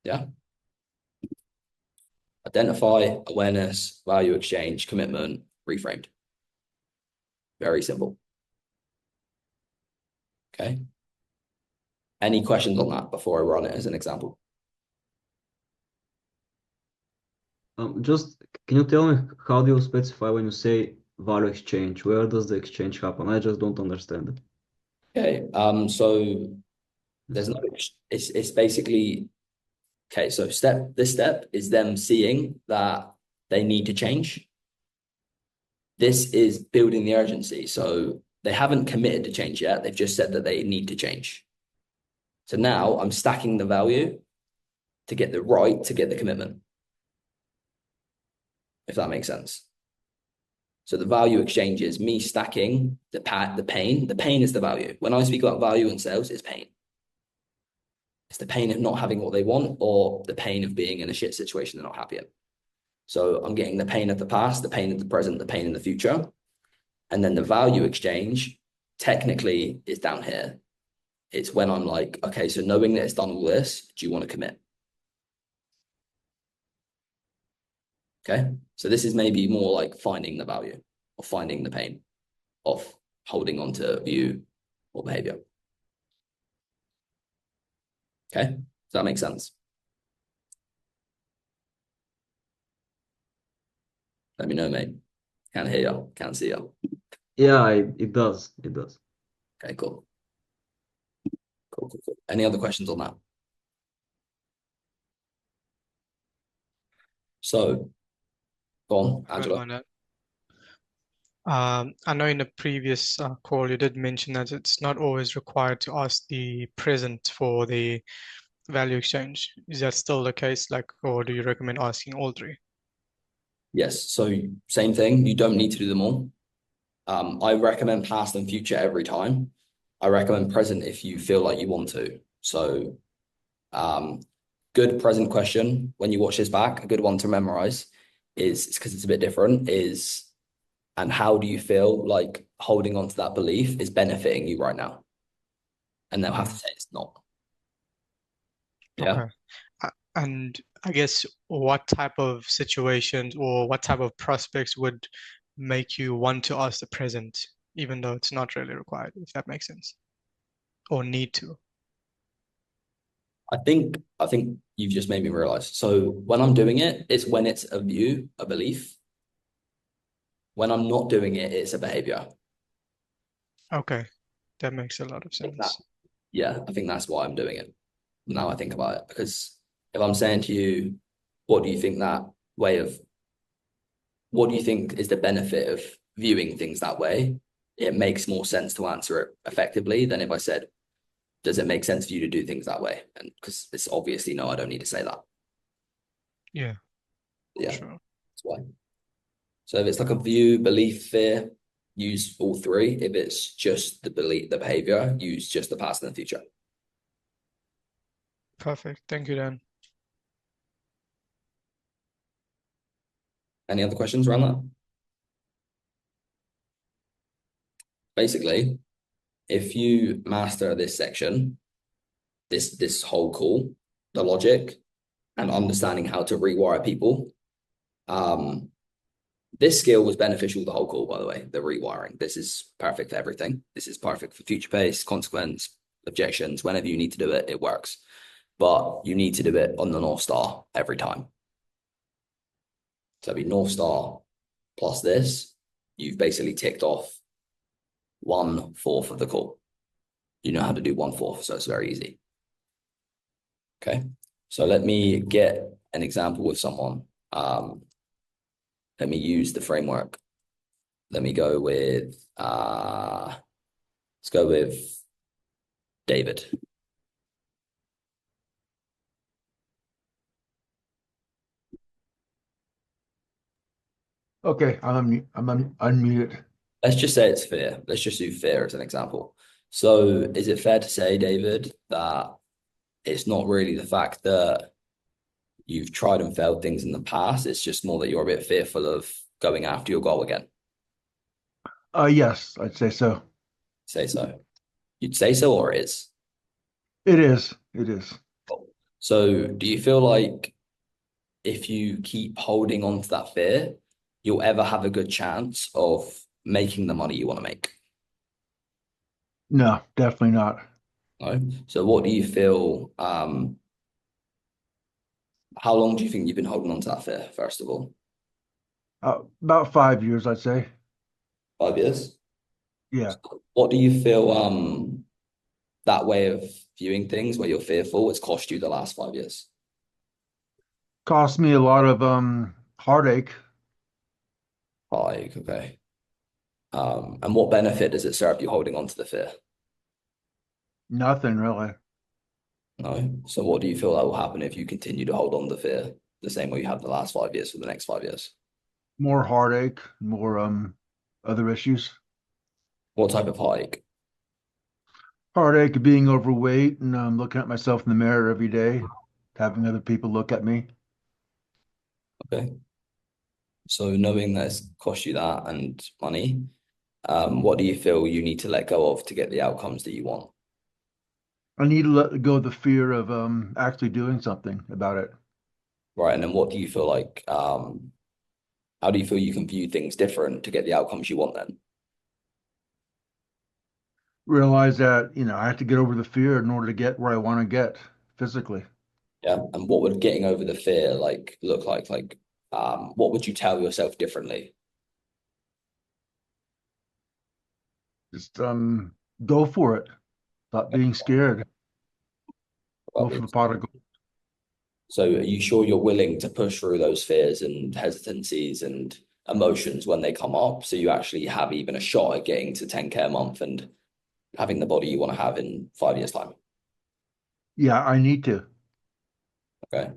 Yeah. Identify, awareness, value exchange, commitment, reframed. Very simple. Okay. Any questions on that before I run it as an example? Just can you tell me how do you specify when you say value exchange? Where does the exchange happen? I just don't understand it. Okay. So there's no. It's basically okay. So this step is them seeing that they need to change. This is building the urgency. So they haven't committed to change yet. They've just said that they need to change. So now I'm stacking the value to get the right to get the commitment. If that makes sense. So the value exchange is me stacking the pain. The pain is the value. When I speak about value in sales, it's pain. It's the pain of not having what they want or the pain of being in a shit situation they're not happy in. So I'm getting the pain of the past, the pain of the present, the pain in the future. And then the value exchange technically is down here. It's when I'm like, okay, so knowing that it's done all this, do you want to commit? Okay, so this is maybe more like finding the value or finding the pain of holding on to view or behavior. Okay, does that make sense? Let me know, mate. Can't hear you, can't see you. Yeah, it does. It does. Okay, cool. Cool. Any other questions on that? So, go on, Angela. I know in the previous call you did mention that it's not always required to ask the present for the value exchange. Is that still the case? Or do you recommend asking all three? Yes. So same thing. You don't need to do them all. I recommend past and future every time. I recommend present if you feel like you want to. So, good present question when you watch this back, a good one to memorize is because it's a bit different and how do you feel like holding on to that belief is benefiting you right now? And they'll have to say it's not. Yeah. Okay. And I guess what type of situations or what type of prospects would make you want to ask the present, even though it's not really required, if that makes sense, or need to? I think you've just made me realize. So when I'm doing it, it's when it's a view, a belief. When I'm not doing it, it's a behavior. Okay, that makes a lot of sense. Yeah, I think that's why I'm doing it. Now I think about it, because if I'm saying to you, what do you think is the benefit of viewing things that way? It makes more sense to answer it effectively than if I said, does it make sense for you to do things that way? And because it's obviously no, I don't need to say that. Yeah. Yeah, sure. That's why. So if it's like a view, belief, fear, use all three. If it's just the belief, the behavior, use just the past and the future. Perfect. Thank you, Dan. Any other questions around that? Basically, if you master this section, this whole call, the logic, and understanding how to rewire people, this skill was beneficial the whole call, by the way, the rewiring. This is perfect for everything. This is perfect for future pace, consequence, objections. Whenever you need to do it, it works. But you need to do it on the North Star every time. So it'd be North Star plus this. You've basically ticked off 1/4 of the call. You know how to do 1/4, so it's very easy. Okay, so let me get an example with someone. Let me use the framework. Let me go with Let's go with David. Okay, I'm unmuted. Let's just say it's fear. Let's just do fear as an example. So is it fair to say, David, that it's not really the fact that you've tried and failed things in the past, it's just more that you're a bit fearful of going after your goal again? Yes, I'd say so. Say so. You'd say so, or it is? It is. It is. So do you feel like if you keep holding on to that fear, you'll ever have a good chance of making the money you want to make? No, definitely not. No. So what do you feel, how long do you think you've been holding on to that fear, first of all? About 5 years, I'd say. 5 years? Yeah. What do you feel that way of viewing things where you're fearful, it's cost you the last 5 years? Cost me a lot of heartache. Heartache, okay. And what benefit does it serve you holding on to the fear? Nothing really. No. So what do you feel that will happen if you continue to hold on to fear the same way you have the last 5 years for the next 5 years? More heartache, more other issues. What type of heartache? Heartache of being overweight and looking at myself in the mirror every day, having other people look at me. Okay. So knowing that it's cost you that and money, what do you feel you need to let go of to get the outcomes that you want? I need to let go of the fear of actually doing something about it. Right. And then what do you feel like, how do you feel you can view things different to get the outcomes you want then? Realize that, I have to get over the fear in order to get where I want to get physically. Yeah. And what would getting over the fear like look like? Like, what would you tell yourself differently? Just go for it. Stop being scared. Go for the pot of gold. So are you sure you're willing to push through those fears and hesitancies and emotions when they come up, so you actually have even a shot at getting to 10K a month and having the body you want to have in 5 years' time? Yeah, I need to. Okay.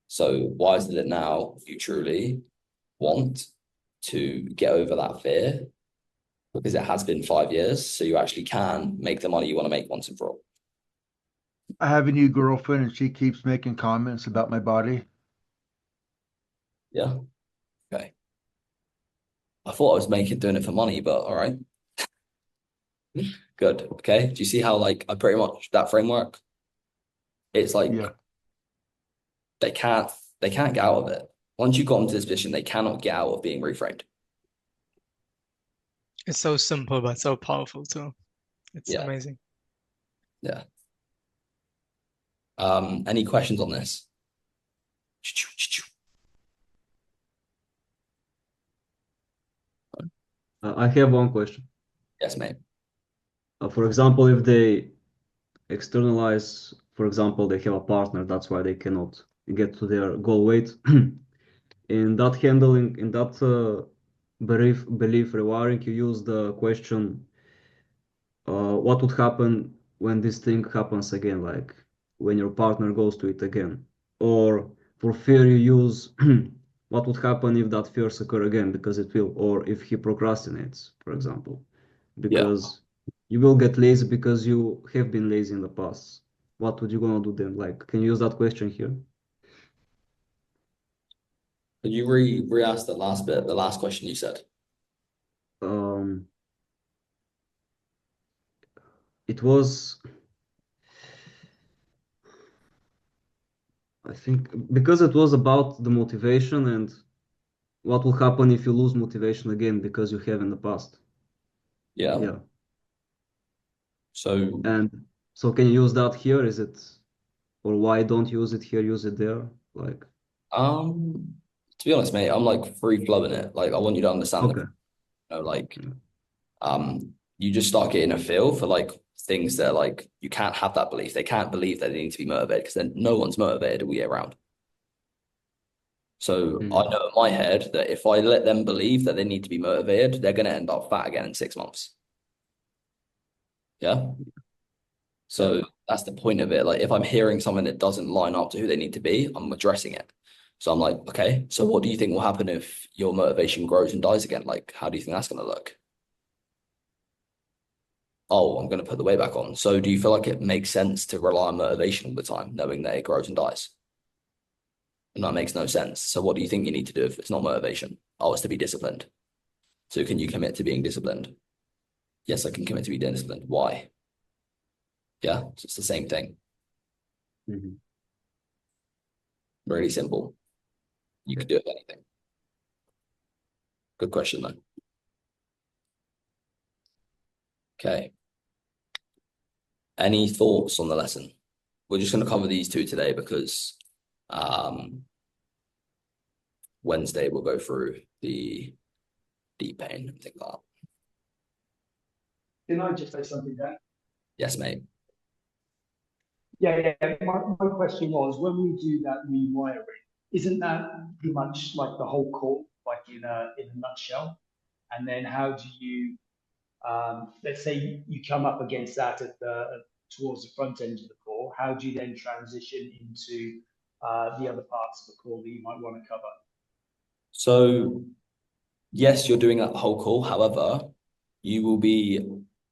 So why is it that now you truly want to get over that fear? Because it has been 5 years, so you actually can make the money you want to make once and for all. I have a new girlfriend and she keeps making comments about my body. Yeah. Okay. I thought I was doing it for money, but all right. Good. Okay. Do you see how like I pretty much that framework? It's like they can't get out of it. Once you got into this position, they cannot get out of being reframed. It's so simple but so powerful too. It's Yeah. amazing. Yeah. Any questions on this? I have one question. Yes, mate. For example, if they externalize, for example, they have a partner, that's why they cannot get to their goal weight. In that handling, in that belief rewiring, you use the question, what would happen when this thing happens again, like when your partner goes to it again? Or for fear, you use what would happen if that fears occur again, because it will, or if he procrastinates, for example, because you will get lazy because you have been lazy in the past. What would you gonna do then? Like, can you use that question here? Could you re-ask the last bit, the last question you said? It was, I think, because it was about the motivation and what will happen if you lose motivation again because you have in the past. Yeah. Yeah. So And so can you use that here? Is it, or why don't use it here, use it there? Like, to be honest, mate, I'm like free flowing it. Like I want you to understand okay. You just start getting a feel for like things that like you can't have that belief. They can't believe that they need to be motivated because then no one's motivated all year round. So I know in my head that if I let them believe that they need to be motivated, they're going to end up fat again in 6 months. Yeah. So that's the point of it. Like if I'm hearing something that doesn't line up to who they need to be, I'm addressing it. So I'm like, okay, so what do you think will happen if your motivation grows and dies again? Like, how do you think that's going to look? Oh, I'm going to put the weight back on. So do you feel like it makes sense to rely on motivation all the time, knowing that it grows and dies? And that makes no sense. So what do you think you need to do if it's not motivation? Oh, it's to be disciplined. So can you commit to being disciplined? Yes, I can commit to be disciplined. Why? Yeah, so it's the same thing. Really simple. You could do it with anything. Good question, though. Okay. Any thoughts on the lesson? We're just going to cover these two today because Wednesday we'll go through the deep pain and things like that. Can I just say something there? Yes, mate. Yeah. My question was, when we do that rewiring, isn't that pretty much like the whole call, like in a nutshell? And then how do you, let's say you come up against that towards the front end of the call, how do you then transition into the other parts of the call that you might want to cover? So yes, you're doing that the whole call. However,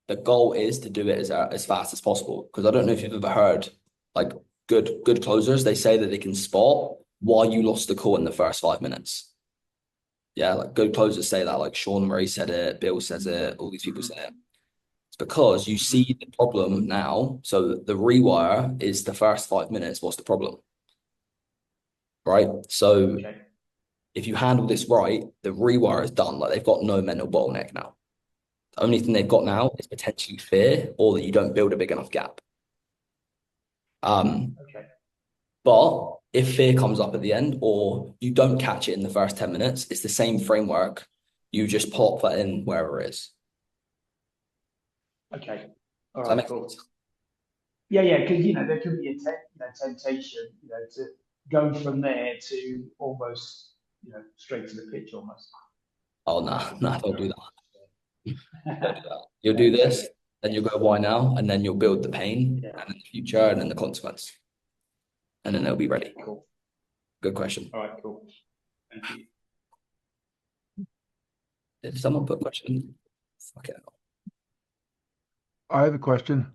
the goal is to do it as fast as possible. Because I don't know if you've ever heard, like good closers, they say that they can spot why you lost the call in the first 5 minutes. Yeah, like good closers say that, like Sean Murray said it, Bill says it, all these people say it. It's because you see the problem now. So the rewire is the first 5 minutes. What's the problem? Right? So if you handle this right, the rewire is done. Like they've got no mental bottleneck now. The only thing they've got now is potentially fear or that you don't build a big enough gap. But if fear comes up at the end or you don't catch it in the first 10 minutes, it's the same framework. You just pop that in wherever it is. Okay. All Does that right, make cool. sense? Yeah, because there could be a temptation, to go from there to almost, straight to the pitch almost. Oh, no, don't do that. Don't do that. You'll do this, then you'll go, why now? And then you'll build the pain and in the future and then the consequence. And then they'll be ready. Cool. Good question. All right, cool. Thank you. Did someone put a question? Fuck it. I have a question.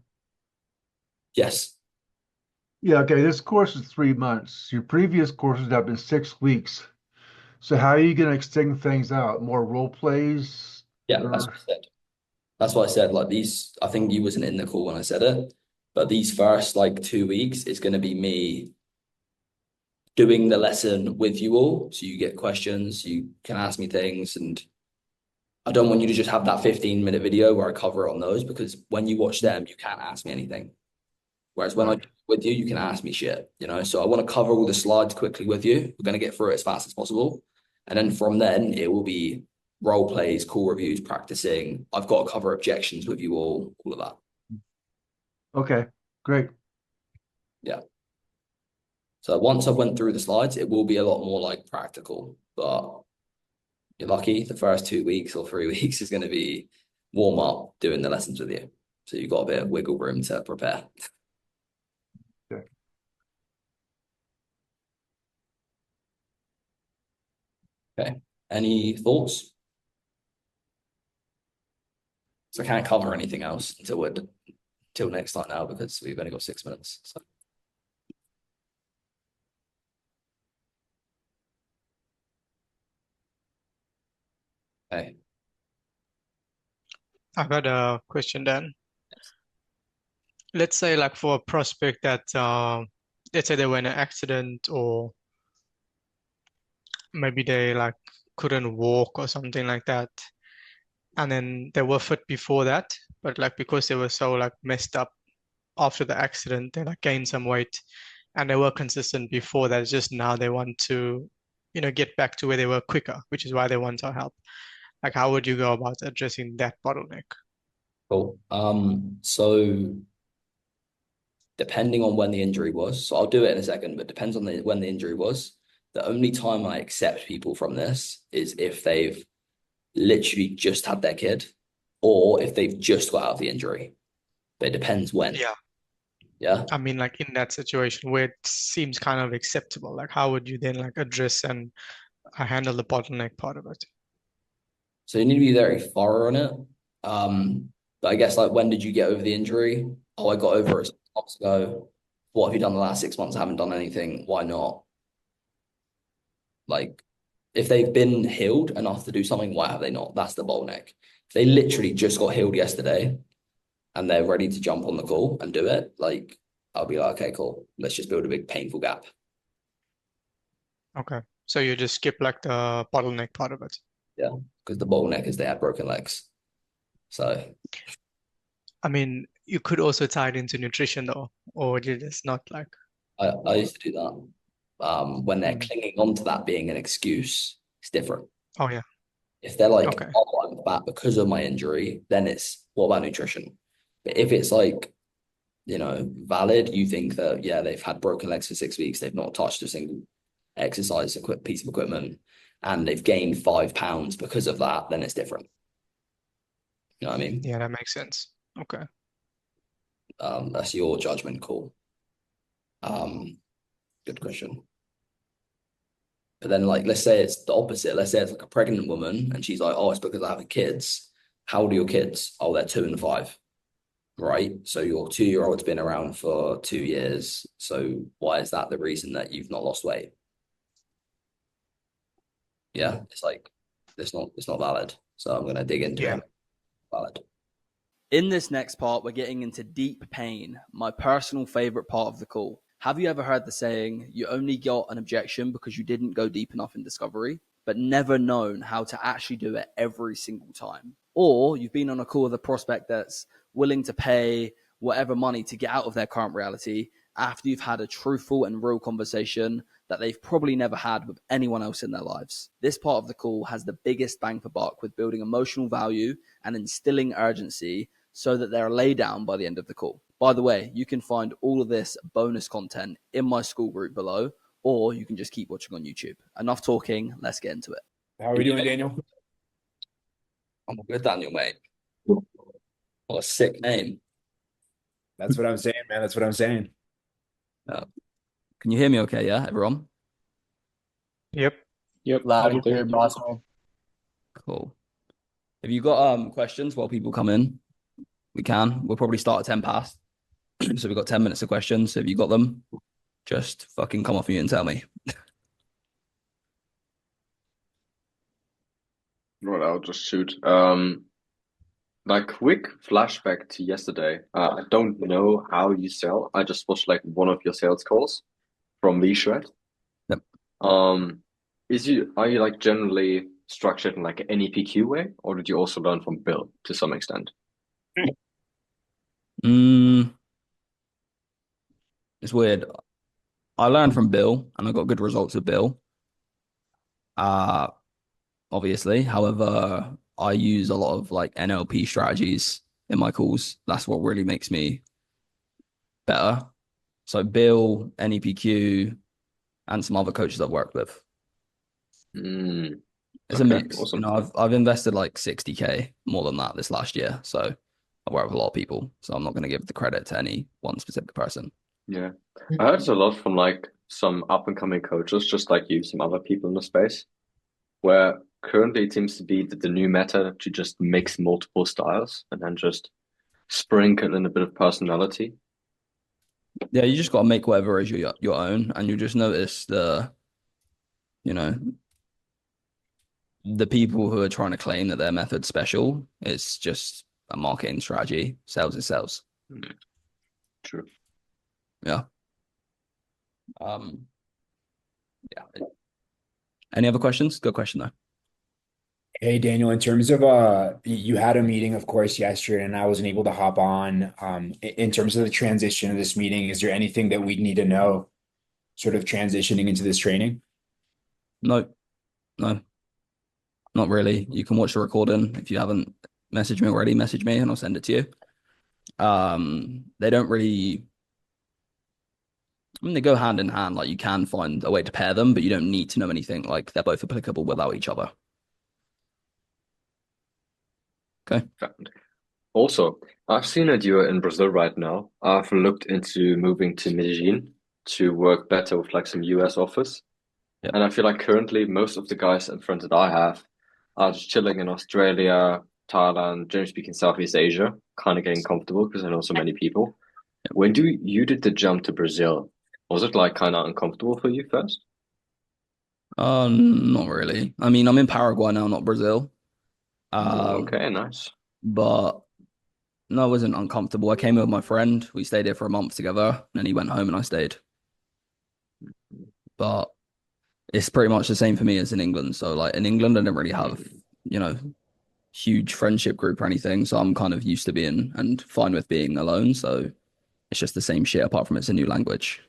Yes. Yeah, okay, this course is 3 months. Your previous courses have been 6 weeks. So how are you going to extend things out? More role plays? Yeah, that's what I said. That's what I said. Like these, I think you wasn't in the call when I said it, but these first 2 weeks is going to be me doing the lesson with you all. So you get questions, you can ask me things, and I don't want you to just have that 15-minute video where I cover it on those, because when you watch them, you can't ask me anything. Whereas when I do it with you, you can ask me shit, So I want to cover all the slides quickly with you. We're going to get through it as fast as possible. And then from then it will be role plays, call reviews, practicing. I've got to cover objections with you all of that. Okay, great. Yeah. So once I've went through the slides, it will be a lot more practical, but you're lucky. The first 2 weeks or 3 weeks is going to be warm up doing the lessons with you. So you've got a bit of wiggle room to prepare. Okay. Any thoughts? So I can't cover anything else until next time now, because we've only got 6 minutes. So. Okay. I've got a question then. Let's say for a prospect that let's say they were in an accident, or maybe they couldn't walk or something like that, and then they were fit before that, but because they were so messed up after the accident, they gained some weight, and they were consistent before that. It's just now they want to get back to where they were quicker, which is why they want our help. How would you go about addressing that bottleneck? Cool. So depending on when the injury was, so I'll do it in a second, but depends on when the injury was. The only time I accept people from this is if they've literally just had their kid, or if they've just got out of the injury. but it depends when. Yeah. Yeah. I mean, like in that situation where it seems kind of acceptable, like how would you then like address and handle the bottleneck part of it? So you need to be very thorough on it. But I guess like when did you get over the injury? Oh, I got over it 6 months ago. What have you done the last 6 months? I haven't done anything. Why not? Like, if they've been healed enough to do something, why have they not? That's the bottleneck. If they literally just got healed yesterday and they're ready to jump on the call and do it, like I'll be like, okay, cool. Let's just build a big painful gap. Okay. So you just skip like the bottleneck part of it. Yeah, because the bottleneck is they have broken legs. So I mean, you could also tie it into nutrition though, or you just not like. I used to do that. When they're clinging on to that being an excuse, it's different. Oh yeah. If they're like, Okay. oh, I'm fat because of my injury, then it's what about nutrition? But if it's like, valid, you think that, yeah, they've had broken legs for 6 weeks, they've not touched a single exercise piece of equipment, and they've gained 5 pounds because of that, then it's different. You know what I mean? Yeah, that makes sense. Okay. That's your judgment call. Good question. But then, like, let's say it's the opposite. Let's say it's like a pregnant woman and she's like, oh, it's because I have kids. How old are your kids? Oh, they're 2 and 5. Right. So your 2-year-old's been around for 2 years. So why is that the reason that you've not lost weight? Yeah, it's like it's not valid. So I'm gonna dig into it. Valid. In this next part, we're getting into deep pain, my personal favorite part of the call. Have you ever heard the saying, you only got an objection because you didn't go deep enough in discovery, but never known how to actually do it every single time? Or you've been on a call with a prospect that's willing to pay whatever money to get out of their current reality after you've had a truthful and real conversation that they've probably never had with anyone else in their lives. This part of the call has the biggest bang for buck with building emotional value and instilling urgency so that they're laid down by the end of the call. By the way, you can find all of this bonus content in my school group below, or you can just keep watching on YouTube. Enough talking, let's get into it. How are we doing, Daniel? I'm good, Daniel, mate. What a sick name. That's what I'm saying, man. That's what I'm saying. Can you hear me okay, yeah, everyone? Yep. Loud and clear, boss. Cool. Have you got questions while people come in? We can. We'll probably start at 10 past. So we've got 10 minutes of questions. So if you got them, just fucking come off mute and tell me. Right, I'll just shoot. Like quick flashback to yesterday. I don't know how you sell. I just watched like one of your sales calls from VShred. Yep. Are you like generally structured in like an NEPQ way, or did you also learn from Bill to some extent? It's weird. I learned from Bill and I got good results with Bill. Obviously. However, I use a lot of like NLP strategies in my calls. That's what really makes me better. So Bill, NEPQ, and some other coaches I've worked with. It's a mix. Awesome. I've invested like 60K more than that this last year. So I work with a lot of people. So I'm not going to give the credit to any one specific person. Yeah. I heard this a lot from like some up and coming coaches, just like you, some other people in the space, where currently it seems to be the new meta to just mix multiple styles and then just sprinkle in a bit of personality. Yeah, you just got to make whatever is your own, and you just notice the people who are trying to claim that their method's special. It's just a marketing strategy. Sales is sales. True. Yeah. Yeah. Any other questions? Good question though. Hey, Daniel, in terms of you had a meeting, of course, yesterday, and I wasn't able to hop on. In terms of the transition of this meeting, is there anything that we need to know sort of transitioning into this training? No, not really. You can watch the recording. If you haven't messaged me already, message me and I'll send it to you. They don't really, they go hand in hand. Like you can find a way to pair them, but you don't need to know anything. Like they're both applicable without each other. Okay. Also, I've seen that you're in Brazil right now. I've looked into moving to Medellin to work better with like some US office. Yeah. And I feel like currently most of the guys and friends that I have are just chilling in Australia, Thailand, generally speaking Southeast Asia, kind of getting comfortable because I know so many people. When you did the jump to Brazil, was it like kind of uncomfortable for you first? Not really. I mean, I'm in Paraguay now, not Brazil. Okay, nice. But no, it wasn't uncomfortable. I came with my friend. We stayed here for a month together, and then he went home and I stayed. But it's pretty much the same for me as in England. So like in England, I didn't really have, huge friendship group or anything. So I'm kind of used to being and fine with being alone. So it's just the same shit apart from it's a new language.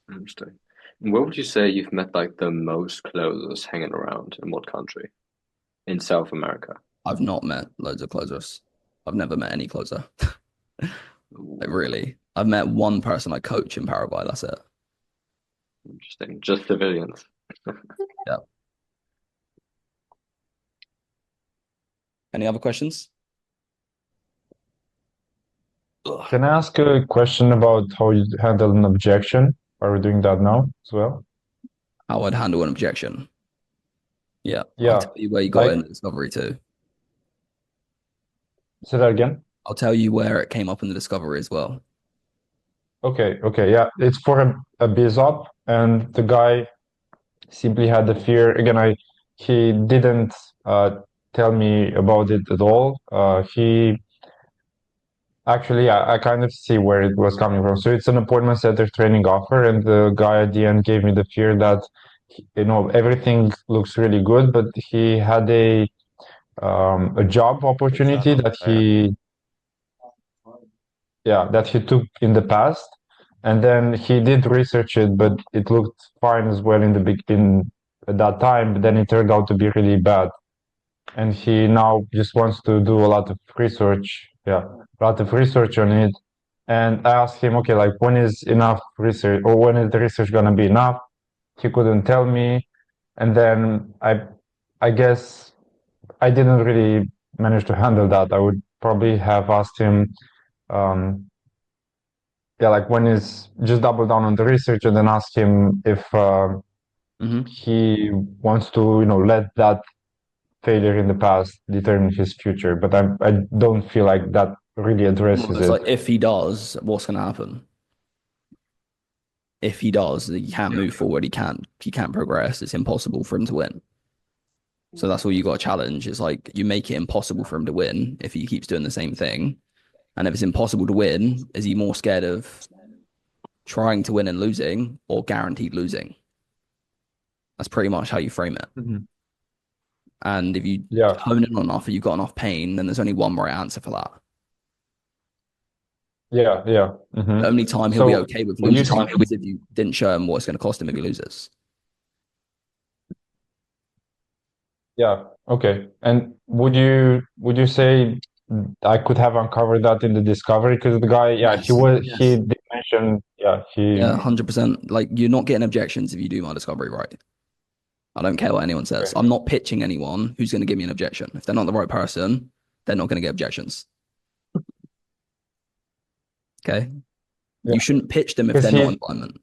Interesting. Where would you say you've met like the most closers hanging around in what country? In South America? I've not met loads of closers. I've never met any closer. Like really. I've met one person I coach in Paraguay. That's it. Interesting. Just civilians. Yeah. Any other questions? Can I ask a question about how you handle an objection? Are we doing that now as well? How I'd handle an objection. Yeah. Yeah. I'll tell you where you got Like, in the discovery too. say that again. I'll tell you where it came up in the discovery as well. Okay, yeah. It's for a BizOp, and the guy simply had the fear. Again, he didn't tell me about it at all. He actually, I kind of see where it was coming from. So it's an appointment setter training offer, and the guy at the end gave me the fear that, everything looks really good, but he had a job opportunity that he took in the past, and then he did research it, but it looked fine as well in the beginning at that time, but then it turned out to be really bad. And he now just wants to do a lot of research, on it. And I asked him, okay, like when is enough research, or when is the research gonna be enough? He couldn't tell me. And then I guess I didn't really manage to handle that. I would probably have asked him, like when is just double down on the research, and then ask him if he wants to, let that failure in the past determine his future. But I don't feel like that really addresses It's it. like if he does, what's going to happen? If he does, he can't move forward. He can't progress. It's impossible for him to win. So that's all you got to challenge. Is like you make it impossible for him to win if he keeps doing the same thing. And if it's impossible to win, is he more scared of trying to win and losing or guaranteed losing? That's pretty much how you frame it. And if you hone in on enough or you've got enough pain, then there's only one right answer for that. The only time he'll be okay with losing is if you didn't show him what it's going to cost him if he loses. Yeah. Okay. And would you say I could have uncovered that in the discovery? Because the guy, he did mention, he 100%. Like you're not getting objections if you do my discovery right. I don't care what anyone says. I'm not pitching anyone who's going to give me an objection. If they're not the right person, they're not going to get objections. Okay. You shouldn't pitch them if they're not in alignment.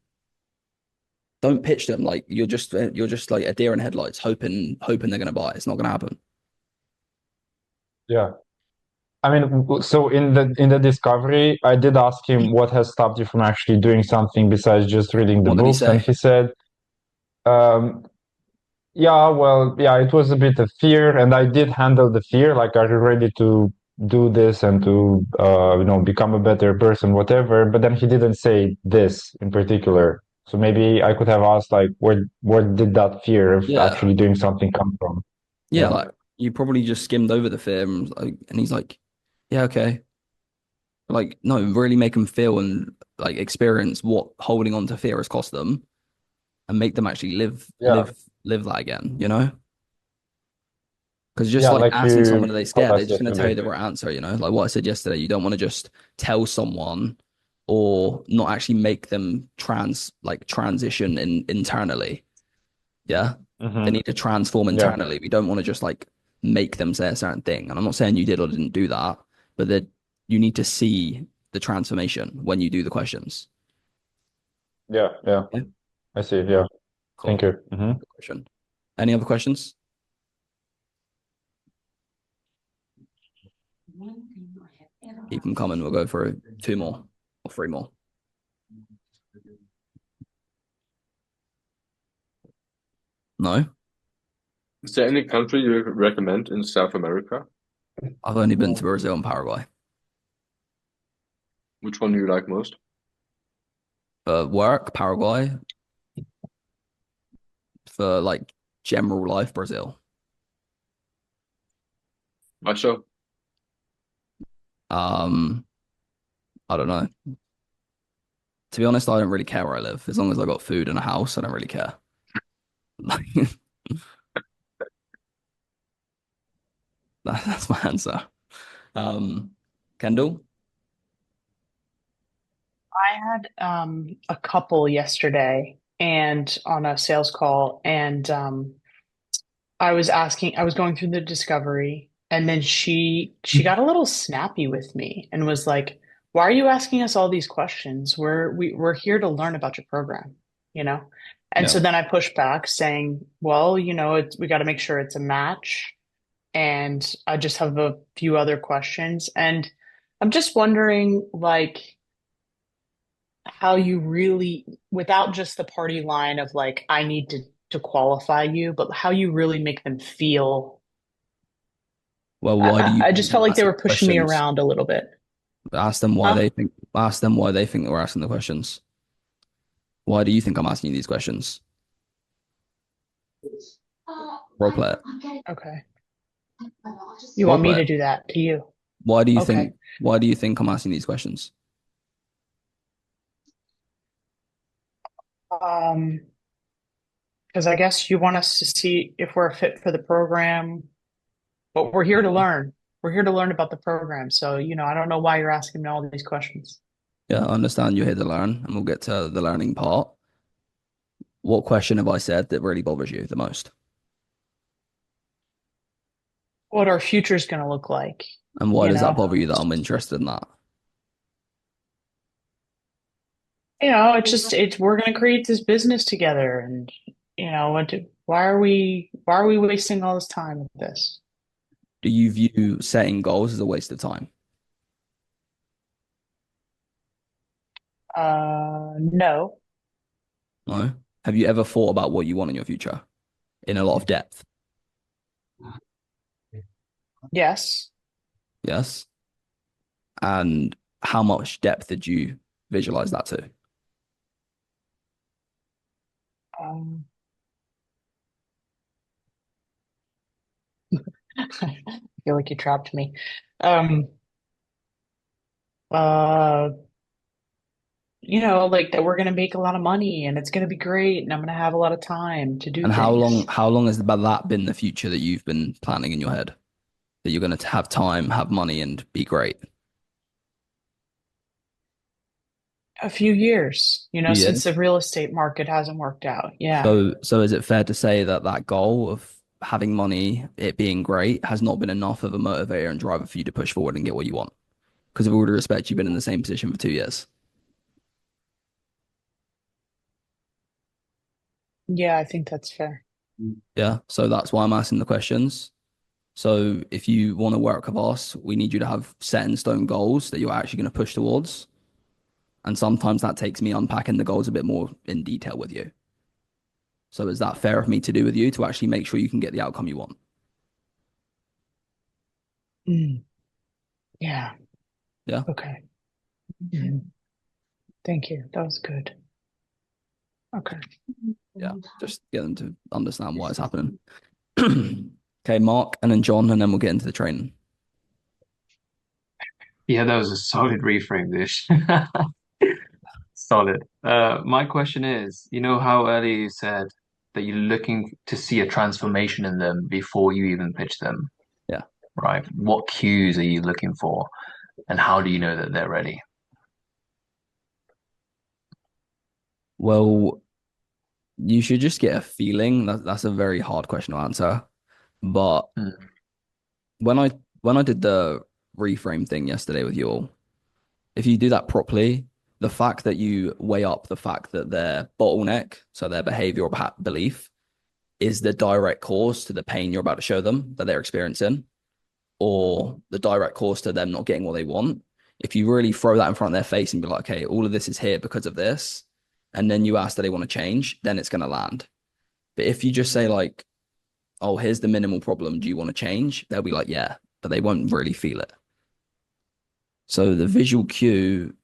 Don't pitch them like you're just like a deer in headlights, hoping they're going to buy. It's not going to happen. Yeah. I mean, so in the discovery, I did ask him what has stopped you from actually doing something besides just reading the books, and he said, it was a bit of fear, and I did handle the fear. Like, are you ready to do this and to become a better person, whatever? But then he didn't say this in particular. So maybe I could have asked, like, where did that fear of actually doing something come from? Yeah, like you probably just skimmed over the fear, and he's like, yeah, okay. Like, no, really make them feel and like experience what holding on to fear has cost them, and make them actually live that again, Because just like asking someone are they scared, they're just going to tell you the right answer, Like what I said yesterday, you don't want to just tell someone or not actually make them transition internally. Yeah. They need to transform internally. We don't want to just like make them say a certain thing. And I'm not saying you did or didn't do that, but you need to see the transformation when you do the questions. Yeah. I see. Yeah. Cool. Thank you. Good question. Any other questions? Keep them coming. We'll go for 2 more or 3 more. No? Is there any country you recommend in South America? I've only been to Brazil and Paraguay. Which one do you like most? For work, Paraguay. For like general life, Brazil. Why so? I don't know. To be honest, I don't really care where I live. As long as I got food and a house, I don't really care. That's my answer. Kendall? I had a couple yesterday and on a sales call, and I was going through the discovery, and then she got a little snappy with me and was like, "Why are you asking us all these questions? We're here to learn about your program, you know?" And so Yeah. then I pushed back saying, "Well, we got to make sure it's a match, and I just have a few other questions, and I'm just wondering, like, how you really, without just the party line of like, I need to qualify you, but how you really make them feel." Well, why do you I think just felt we're like they asking were pushing me questions? around a little bit. Ask them why Huh? they think. Ask them why they think that we're asking the questions. Why do you think I'm asking you these questions? Role play it. Okay. You Role want me play to it. do that to you? Why do you Okay. think? Why do you think I'm asking these questions? Because I guess you want us to see if we're a fit for the program, but we're here to learn. We're here to learn about the program. So, I don't know why you're asking me all these questions. Yeah, I understand you're here to learn, and we'll get to the learning part. What question have I said that really bothers you the most? What our future is going to look like, And why you does that know? bother you that I'm interested in that? We're going to create this business together, and why are we wasting all this time with this? Do you view setting goals as a waste of time? No. No. Have you ever thought about what you want in your future in a lot of depth? Yes. Yes. And how much depth did you visualize that to? I feel like you trapped me. Um, uh, like that we're going to make a lot of money and it's going to be great and I'm going to have a lot of time to do And things. how long has that been the future that you've been planning in your head? That you're going to have time, have money, and be great? A few years, Few since years. the real estate market hasn't worked out. Yeah. So is it fair to say that that goal of having money, it being great, has not been enough of a motivator and driver for you to push forward and get what you want? Because of all due respect, you've been in the same position for 2 years. Yeah, I think that's fair. Yeah. So that's why I'm asking the questions. So if you want to work with us, we need you to have set in stone goals that you're actually going to push towards. And sometimes that takes me unpacking the goals a bit more in detail with you. So is that fair of me to do with you to actually make sure you can get the outcome you want? Yeah. Yeah. Okay. Mhm. Thank you. That was good. Okay. Yeah. Just get them to understand why it's happening. Okay, Mark, and then John, and then we'll get into the training. Yeah, that was a solid reframe, Dish. Solid. My question is, you know how earlier you said that you're looking to see a transformation in them before you even pitch them, Yeah. right? What cues are you looking for, and how do you know that they're ready? Well, you should just get a feeling. That's a very hard question to answer. But when I did the reframe thing yesterday with you all. If you do that properly, the fact that you weigh up the fact that their bottleneck, so their behavior or belief, is the direct cause to the pain you're about to show them that they're experiencing, or the direct cause to them not getting what they want. If you really throw that in front of their face and be like, okay, all of this is here because of this, and then you ask that they want to change, then it's going to land. But if you just say like, oh, here's the minimal problem, do you want to change? They'll be like, yeah, but they won't really feel it. So the visual cue,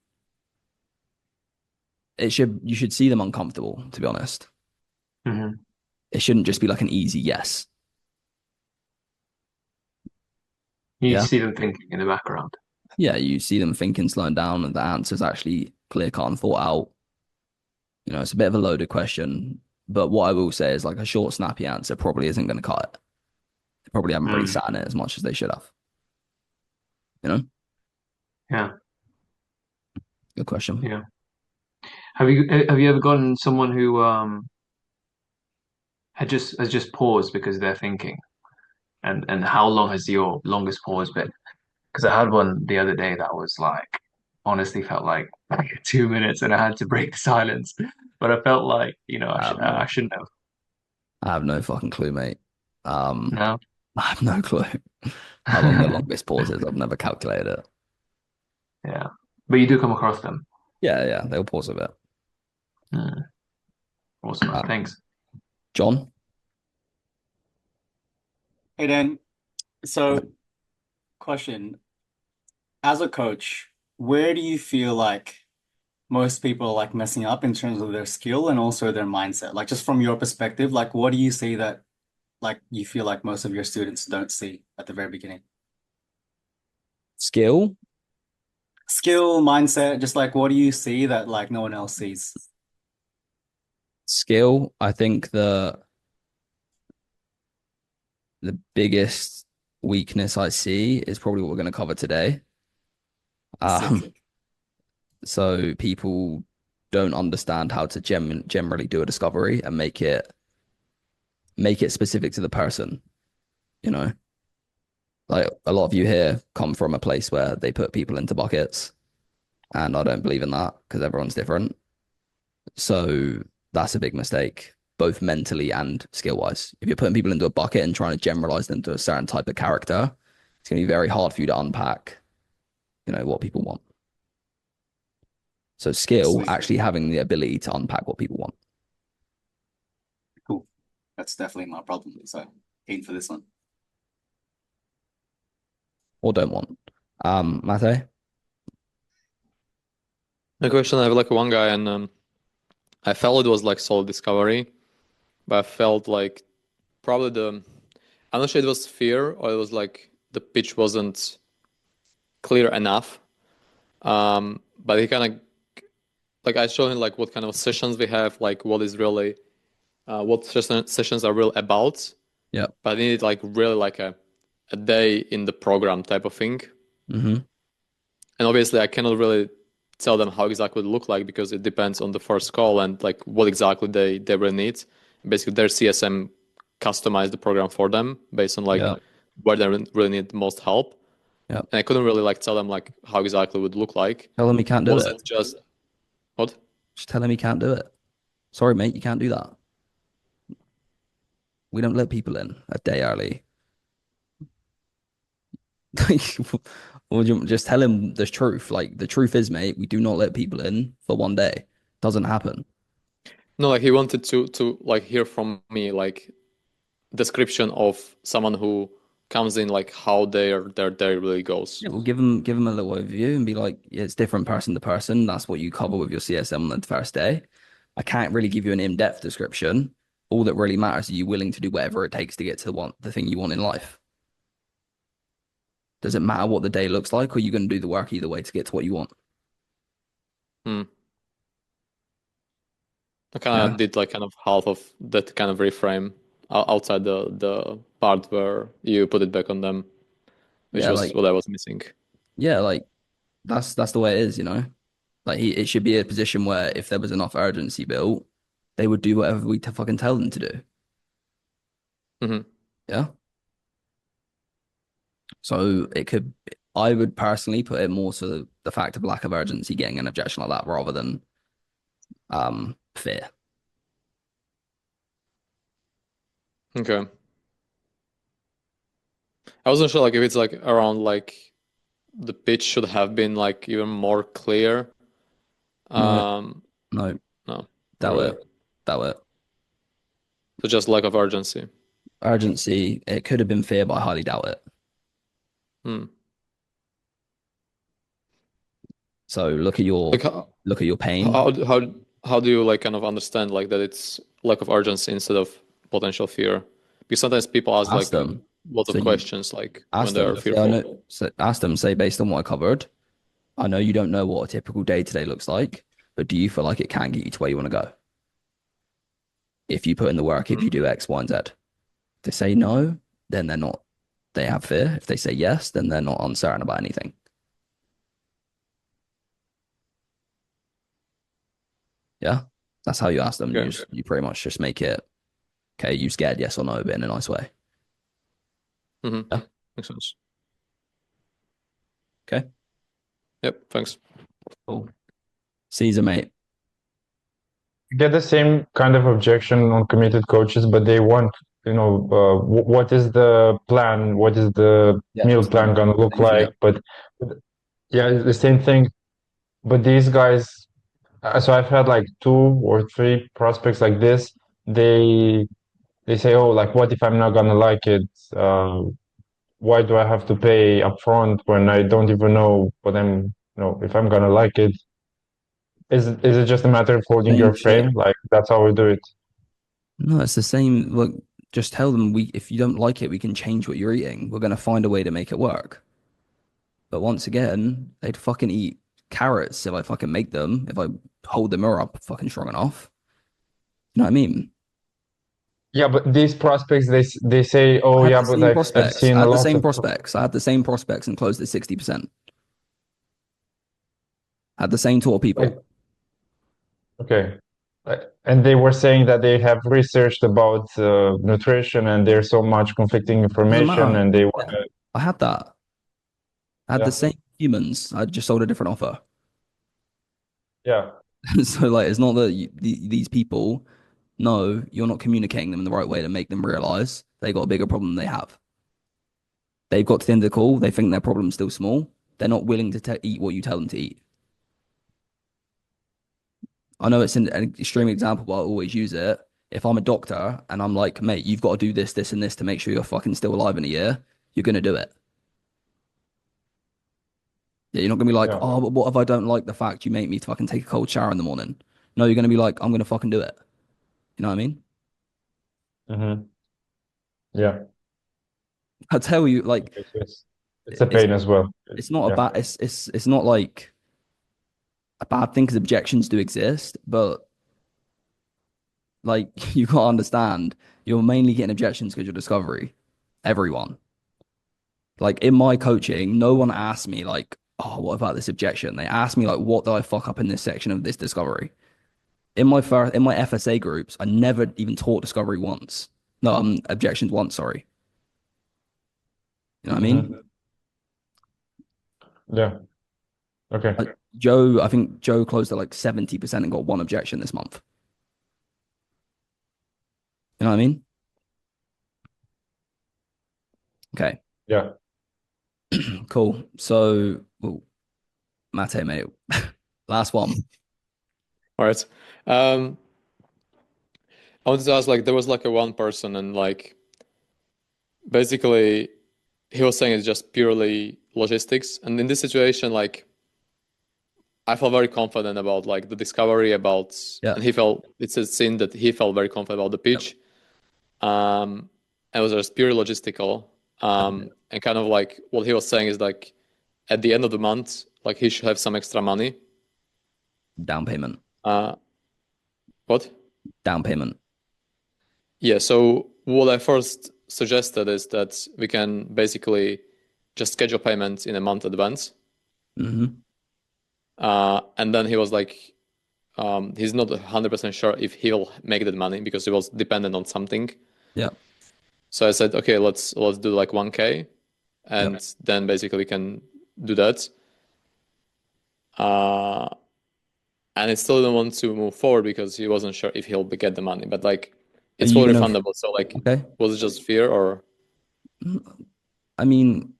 you should see them uncomfortable, to be honest. Mm-hmm. It shouldn't just be like an easy yes. You see them thinking in the background. Yeah, you see them thinking, slowing down, and the answer's actually clear cut and thought out. You know, it's a bit of a loaded question, but what I will say is like a short, snappy answer probably isn't going to cut it. They probably haven't really sat in it as much as they should have. You know? Yeah. Good question. Yeah. Have you ever gotten someone who has just paused because they're thinking? And how long has your longest pause been? Because I had one the other day that was like, honestly felt like 2 minutes, and I had to break the silence. But I felt like, I shouldn't have. I have no fucking clue, mate. No, I have no clue how long the longest pause is. I've never calculated it. Yeah, but you do come across them. Yeah, they'll pause a bit. Awesome, thanks. John? Hey, Dan. So, question. As a coach, where do you feel like most people are like messing up in terms of their skill and also their mindset? Like just from your perspective, like what do you see that like you feel like most of your students don't see at the very beginning? Skill, mindset, just like what do you see that like no one else sees? Skill. I think the biggest weakness I see is probably what we're going to cover today. So people don't understand how to generally do a discovery and make it specific to the person. You know, like a lot of you here come from a place where they put people into buckets, and I don't believe in that because everyone's different. So that's a big mistake, both mentally and skill wise. If you're putting people into a bucket and trying to generalize them to a certain type of character, it's going to be very hard for you to unpack, what people want. So skill, actually having the ability to unpack what people want. Cool. That's definitely my problem. So aim for this one. Or don't want. Mate? My question, I have like one guy, and I felt it was like solid discovery, but I felt like probably I'm not sure it was fear or it was like the pitch wasn't clear enough. But he kind of like I showed him like what kind of sessions we have, like what is really what sessions are really about. Yeah. But I needed like really like a day in the program type of thing. Mm-hmm. And obviously I cannot really tell them how exactly it look like because it depends on the first call and like what exactly they really need. Basically their CSM customized the program for them based on like where they really need most help. Yeah. And I couldn't really like tell them like how exactly it would look like. Tell them he can't do Was it. Just what? Just tell him he can't do it. Sorry, mate, you can't do that. We don't let people in a day early. Or just tell him the truth. Like the truth is, mate, we do not let people in for one day. Doesn't happen. No, like he wanted to like hear from me like description of someone who comes in, like how their day really goes. Yeah, we'll give him a little overview and be like, yeah, it's different person to person. That's what you cover with your CSM on the first day. I can't really give you an in-depth description. All that really matters, are you willing to do whatever it takes to get to the thing you want in life? Does it matter what the day looks like, or are you going to do the work either way to get to what you want? I kind of did like kind of half of that kind of reframe outside the part where you put it back on them, which was like, what I was missing. Yeah, like that's the way it is, Like it should be a position where if there was enough urgency built, they would do whatever we fucking tell them to do. Mm-hmm. Yeah. So it could I would personally put it more to the fact of lack of urgency getting an objection like that rather than fear. Okay. I wasn't sure like if it's like around like the pitch should have been like even more clear. No, No, that really. it. That it. So just lack of urgency. Urgency. It could have been fear, but I highly doubt it. So look at your pain. How do you like kind of understand like that it's lack of urgency instead of potential fear? Because sometimes people ask like them. lots of questions like when Ask they them. are fearful. So ask them. Say based on what I covered, I know you don't know what a typical day today looks like, but do you feel like it can get you to where you want to go? If you put in the work, if you do X, Y, and Z. If they say no, then they're not. They have fear. If they say yes, then they're not uncertain about anything. Yeah, that's how you ask them. Okay. You pretty much just make it. Okay, you scared? Yes or no, but in a nice way. Yeah, makes sense. Okay. Yep. Thanks. Cool. Caesar, mate. Get the same kind of objection on committed coaches, but they want, what is the plan? What is the meal plan going to look like? But yeah, it's the same thing. But these guys, so I've had like 2 or 3 prospects like this. They say, oh, like, what if I'm not going to like it? Why do I have to pay upfront when I don't even know if I'm going to like it? Is it just a matter of holding your frame? Like that's how we do it. No, it's the same. Look, just tell them if you don't like it, we can change what you're eating. We're gonna find a way to make it work. But once again, they'd fucking eat carrots if I fucking make them, if I hold the mirror up fucking strong enough. You know what I mean? Yeah, but these prospects, they say, oh yeah, but I've seen a lot of prospects. I had the same prospects and closed at 60%. Had the same total people. Okay. And they were saying that they have researched about nutrition and there's so much conflicting information and they want to. I had that. I had the same humans. I just sold a different offer. Yeah. So like, it's not that these people know you're not communicating them in the right way to make them realize they got a bigger problem than they have. They've got to the end of the call. They think their problem's still small. They're not willing to eat what you tell them to eat. I know it's an extreme example, but I always use it. If I'm a doctor and I'm like, mate, you've got to do this, this, and this to make sure you're fucking still alive in a year, you're going to do it. Yeah, you're not going to be like, oh, but what if I don't like the fact you make me fucking take a cold shower in the morning? No, you're going to be like, I'm going to fucking do it. You know what I mean? Mm-hmm. Yeah. I tell you, like, it's a pain as well. It's not a bad. It's not like a bad thing because objections do exist, but like you got to understand, you're mainly getting objections because you're discovery. Everyone. Like in my coaching, no one asked me like, oh, what about this objection? They asked me like, what did I fuck up in this section of this discovery? In my FSA groups, I never even taught discovery once. No, objections once. Sorry. You know what I mean? Yeah. Okay. I think Joe closed at like 70% and got 1 objection this month. You know what I mean? Okay. Yeah. Cool. So, Mate, mate, last one. All right. I wanted to ask, like, there was like a one person, and like, basically, he was saying it's just purely logistics. And in this situation, like, I felt very confident about like the discovery about, and he felt it's a scene that he felt very confident about the pitch. And it was just purely logistical. And kind of like what he was saying is like, at the end of the month, like he should have some extra money. Down payment. What? Down payment. Yeah. So what I first suggested is that we can basically just schedule payments in a month advance. Mm-hmm. And then he was like, he's not 100% sure if he'll make that money because he was dependent on something. Yeah. So I said, okay, let's do like 1K, and then basically we can do that. And he still didn't want to move forward because he wasn't sure if he'll get the money. But like, it's Are you fully gonna fundable. So like, okay? was it just fear or? I mean,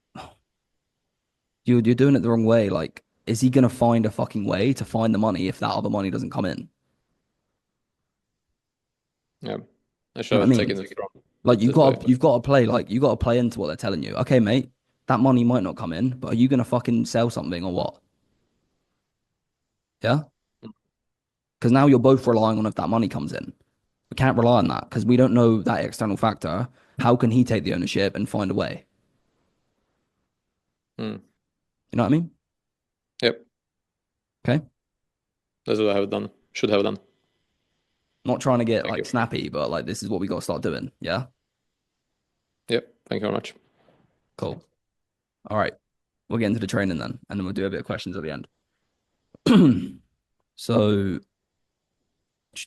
you're doing it the wrong way. Like, is he gonna find a fucking way to find the money if that other money doesn't come in? Yeah, I You should know what I have mean? taken it from Like this way. you've got to play like you got to play into what they're telling you. Okay, mate, that money might not come in, but are you gonna fucking sell something or what? Yeah, because now you're both relying on if that money comes in. We can't rely on that because we don't know that external factor. How can he take the ownership and find a way? Hmm. You know what I mean? Yep, Okay. that's what I have done. Should have done. Not trying to get Thank like you. snappy, but like this is what we got to start doing. Yeah. Yep. Thank you very much. Cool. All right. We'll get into the training then, and then we'll do a bit of questions at the end. So, I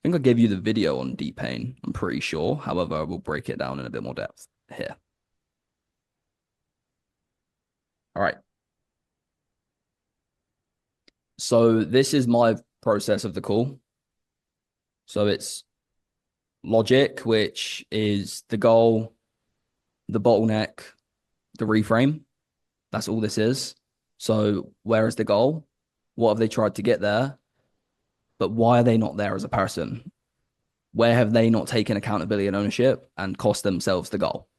think I gave you the video on deep pain. I'm pretty sure. However, we'll break it down in a bit more depth here. All right. So this is my process of the call. So it's logic, which is the goal, the bottleneck, the reframe. That's all this is. So where is the goal? What have they tried to get there? But why are they not there as a person? Where have they not taken accountability and ownership and cost themselves the goal?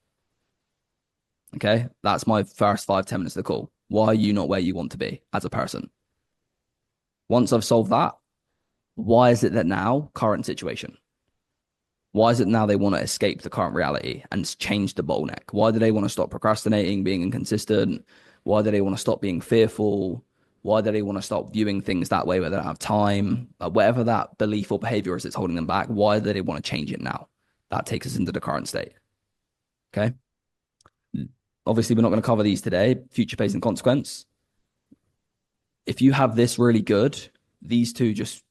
Okay, that's my first 5-10 minutes of the call. Why are you not where you want to be as a person? Once I've solved that, why is it that now, current situation? Why is it now they want to escape the current reality and change the bottleneck? Why do they want to stop procrastinating, being inconsistent? Why do they want to stop being fearful? Why do they want to stop viewing things that way where they don't have time? Whatever that belief or behavior is that's holding them back, why do they want to change it now? That takes us into the current state. Okay. Obviously, we're not going to cover these today. Future, pace, and consequence. If you have this really good, these two just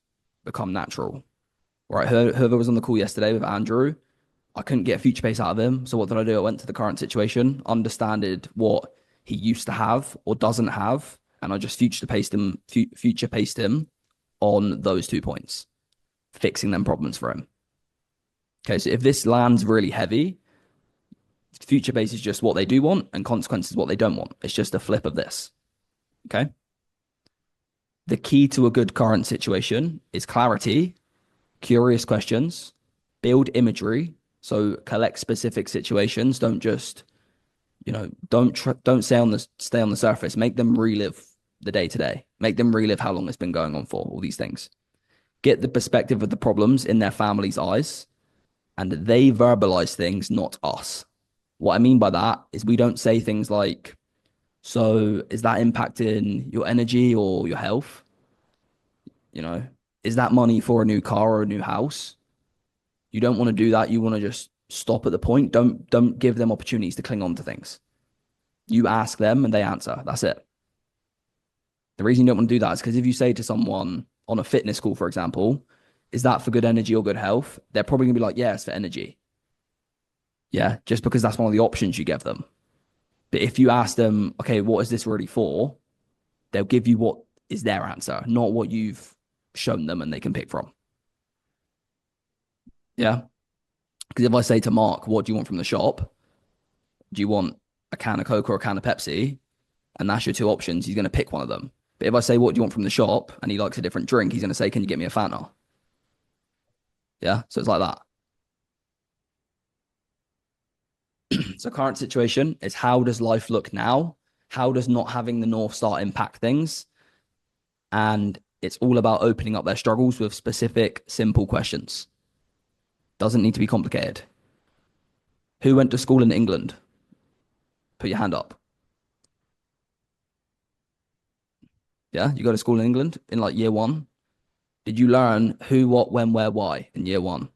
become natural. Right, whoever was on the call yesterday with Andrew, I couldn't get future pace out of him. So what did I do? I went to the current situation, understood what he used to have or doesn't have, and I just future paced him on those 2 points, fixing them problems for him. Okay, so if this lands really heavy, future pace is just what they do want, and consequence is what they don't want. It's just a flip of this. Okay. The key to a good current situation is clarity, curious questions, build imagery. So collect specific situations. Don't just, don't stay on the surface. Make them relive the day to day. Make them relive how long it's been going on for. All these things. Get the perspective of the problems in their family's eyes, and they verbalize things, not us. What I mean by that is we don't say things like, "So is that impacting your energy or your health? Is that money for a new car or a new house?" You don't want to do that. You want to just stop at the point. Don't give them opportunities to cling on to things. You ask them and they answer. That's it. The reason you don't want to do that is because if you say to someone on a fitness call, for example, is that for good energy or good health? They're probably going to be like, yeah, it's for energy. Yeah, just because that's one of the options you give them. But if you ask them, okay, what is this really for? They'll give you what is their answer, not what you've shown them and they can pick from. Yeah. Because if I say to Mark, what do you want from the shop? Do you want a can of Coke or a can of Pepsi? And that's your two options. He's going to pick one of them. But if I say, what do you want from the shop? And he likes a different drink, he's going to say, can you get me a Fanta? Yeah. So it's like that. So current situation is, how does life look now? How does not having the North Star impact things? And it's all about opening up their struggles with specific, simple questions. Doesn't need to be complicated. Who went to school in England? Put your hand up. Yeah, you go to school in England in like year 1. Did you learn who, what, when, where, why in year 1?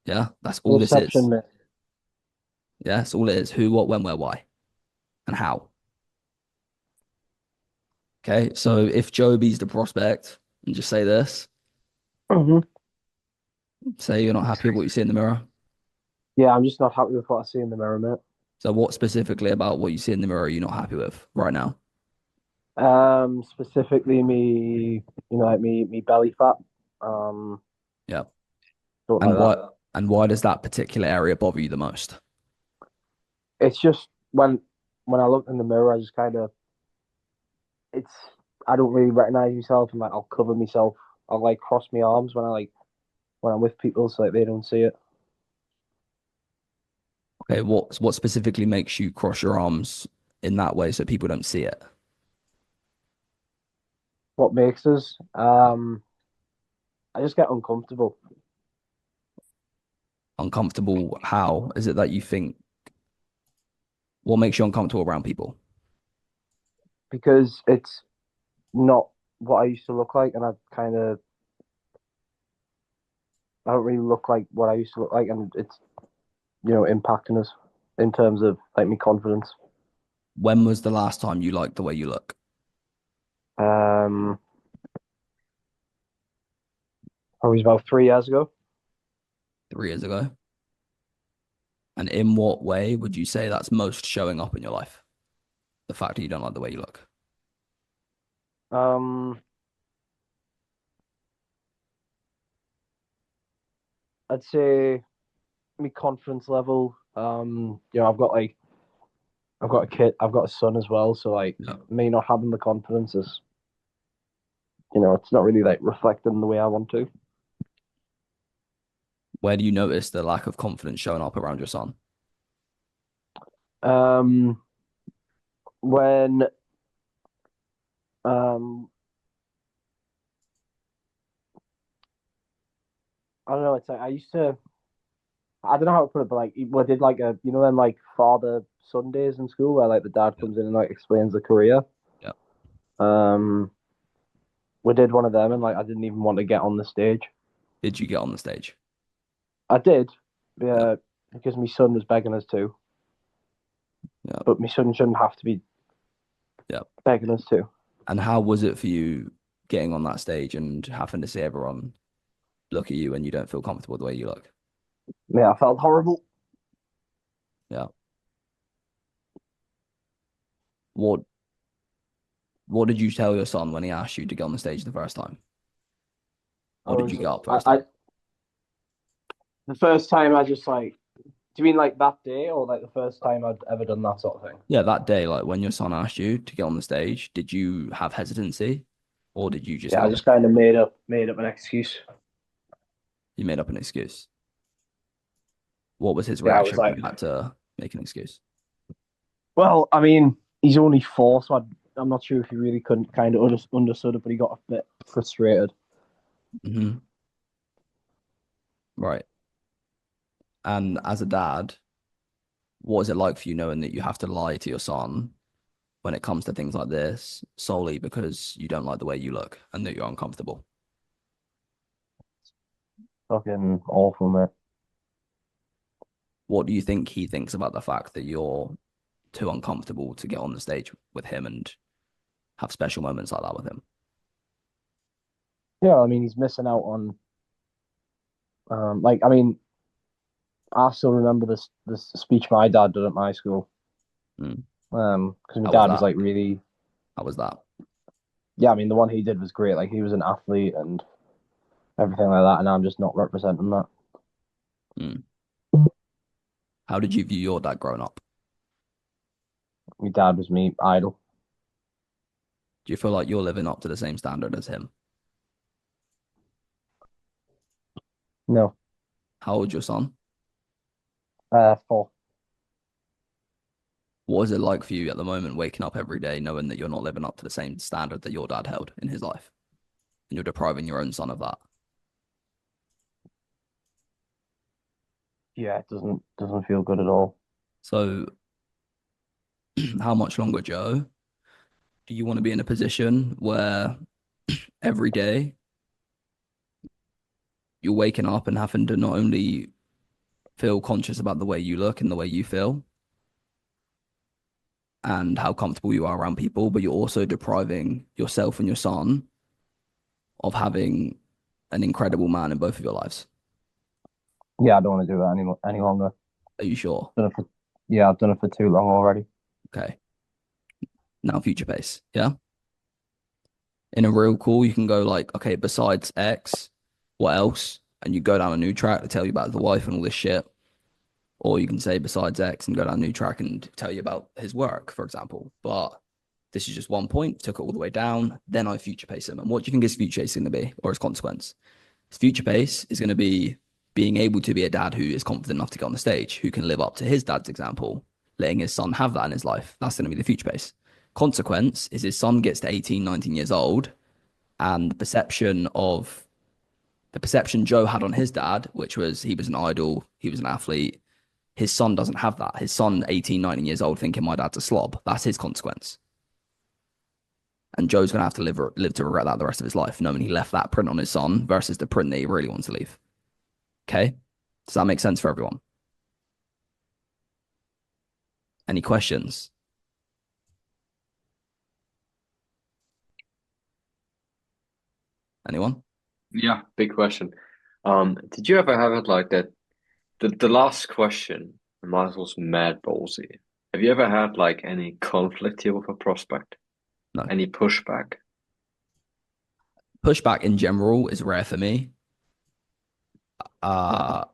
Yeah, that's all this is. Perception myth. Yeah, that's all it is. Who, what, when, where, why, and how. Okay, so if Joby's the prospect, and just say this, say you're not happy with what you see in the mirror. Yeah, I'm just not happy with what I see in the mirror, mate. So what specifically about what you see in the mirror are you not happy with right now? Specifically like me belly fat. Yeah. Don't And like that. why does that particular area bother you the most? It's just when I look in the mirror, I just kind of I don't really recognize myself, and like I'll cover myself. I'll like cross my arms when I'm with people, so like they don't see it. Okay, what specifically makes you cross your arms in that way so people don't see it? What makes us? I just get uncomfortable. Uncomfortable how? Is it that you think what makes you uncomfortable around people? Because it's not what I used to look like, and I don't really look like what I used to look like, and it's impacting us in terms of like my confidence. When was the last time you liked the way you look? Probably about 3 years ago. 3 years ago. And in what way would you say that's most showing up in your life? The fact that you don't like the way you look. I'd say my confidence level. I've got a kid, I've got a son as well, so like me not having the confidence is, it's not really like reflecting the way I want to. Where do you notice the lack of confidence showing up around your son? When I don't know, it's like I don't know how to put it, but like we did like then like father Sundays in school where like the dad comes in and like explains the career. Yeah. We did one of them, and like I didn't even want to get on the stage. Did you get on the stage? I did, yeah, because my son was begging us to. Yeah. But my son shouldn't have to be begging us to. And how was it for you getting on that stage and having to see everyone look at you and you don't feel comfortable the way you look? Yeah, I felt horrible. Yeah. What did you tell your son when he asked you to get on the stage the first time? Or did you get up first? The first time I just like, do you mean like that day or like the first time I'd ever done that sort of thing? Yeah, that day, like when your son asked you to get on the stage, did you have hesitancy or did you just I just kind of made up an excuse. You made up an excuse. What was his Yeah, I was reaction when like, you had to make an excuse? well, I mean, he's only 4, so I'm not sure if he really couldn't kind of understood it, but he got a bit frustrated. Mm-hmm. Right. And as a dad, what is it like for you knowing that you have to lie to your son when it comes to things like this solely because you don't like the way you look and that you're uncomfortable? Fucking awful, mate. What do you think he thinks about the fact that you're too uncomfortable to get on the stage with him and have special moments like that with him? Yeah, I mean, he's missing out on, I mean, I still remember this speech my dad did at my school. Because my dad was like really. How was that? Yeah, I mean, the one he did was great. Like, he was an athlete and everything like that, and I'm just not representing that. How did you view your dad growing up? My dad was me idol. Do you feel like you're living up to the same standard as him? No. How old's your son? 4. What is it like for you at the moment, waking up every day knowing that you're not living up to the same standard that your dad held in his life, and you're depriving your own son of that? Yeah, it doesn't feel good at all. So, how much longer, Joe, do you want to be in a position where every day you're waking up and having to not only feel conscious about the way you look and the way you feel and how comfortable you are around people, but you're also depriving yourself and your son of having an incredible man in both of your lives? Yeah, I don't want to do that any longer. Are you sure? Yeah, I've done it for too long already. Okay. Now future pace. Yeah. In a real call, you can go like, okay, besides X, what else? And you go down a new track to tell you about the wife and all this shit. Or you can say besides X and go down a new track and tell you about his work, for example. But this is just one point, took it all the way down. Then I future pace him. And what do you think his future pace is going to be, or his consequence? His future pace is going to be being able to be a dad who is confident enough to get on the stage, who can live up to his dad's example, letting his son have that in his life. That's going to be the future pace. Consequence is his son gets to 18, 19 years old, and the perception Joe had on his dad, which was he was an idol, he was an athlete. His son doesn't have that. His son, 18, 19 years old, thinking my dad's a slob. That's his consequence. And Joe's going to have to live to regret that the rest of his life, knowing he left that print on his son versus the print that he really wants to leave. Okay? Does that make sense for everyone? Any questions? Anyone? Yeah, big question. Did you ever have it like that? The last question, mine was mad ballsy. Have you ever had like any conflict here with a prospect? No. Any pushback? Pushback in general is rare for me. I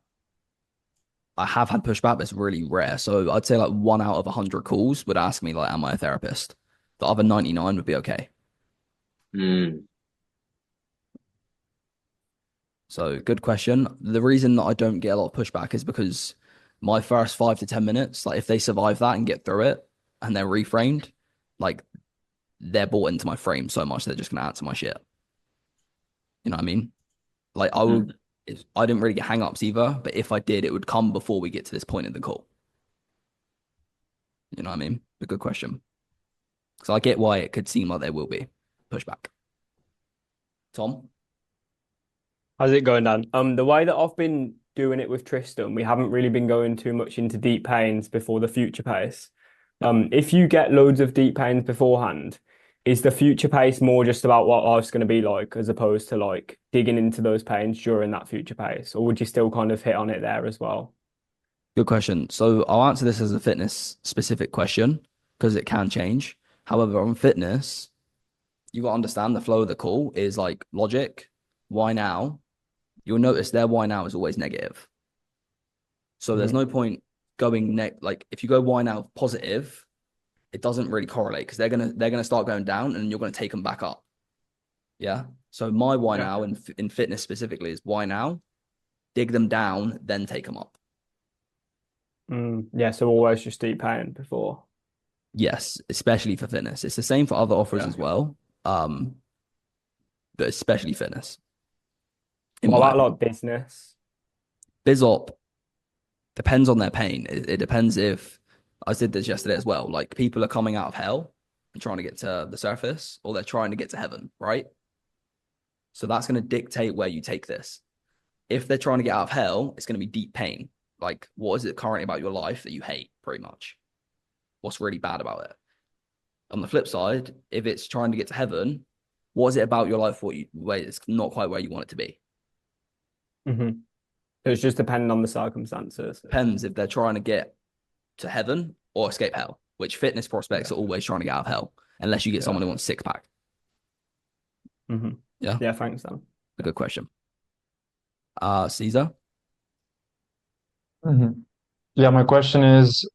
have had pushback, but it's really rare. So I'd say like 1 out of 100 calls would ask me like, am I a therapist? The other 99 would be okay. So good question. The reason that I don't get a lot of pushback is because my first 5 to 10 minutes, like if they survive that and get through it and they're reframed, like they're bought into my frame so much they're just gonna answer my shit. You know what I mean? Like I didn't really get hang-ups either, but if I did, it would come before we get to this point in the call. You know what I mean? A good question. So I get why it could seem like there will be pushback. Tom? How's it going, Dan? The way that I've been doing it with Tristan, we haven't really been going too much into deep pains before the future pace. If you get loads of deep pains beforehand, is the future pace more just about what life's going to be like as opposed to like digging into those pains during that future pace? Or would you still kind of hit on it there as well? Good question. So I'll answer this as a fitness specific question because it can change. However, on fitness, you got to understand the flow of the call is like logic. Why now? You'll notice their why now is always negative. So there's no point going like if you go why now positive, it doesn't really correlate because they're gonna start going down and you're gonna take them back up. Yeah. So my why now in fitness specifically is why now, dig them down, then take them up. Yeah. So always just deep pain before. Yes, especially for fitness. It's the same for other offers as well. But especially fitness. What about like business? BizOp depends on their pain. It depends if I did this yesterday as well. Like people are coming out of hell and trying to get to the surface, or they're trying to get to heaven, right? So that's going to dictate where you take this. If they're trying to get out of hell, it's going to be deep pain. Like, what is it currently about your life that you hate, pretty much? What's really bad about it? On the flip side, if it's trying to get to heaven, what is it about your life where it's not quite where you want it to be? So it's just depending on the circumstances. Depends if they're trying to get to heaven or escape hell, which fitness prospects are always trying to get out of hell, unless you get someone who wants six pack. Yeah. Yeah, thanks, Dan. A good question. Caesar? Yeah, my question is,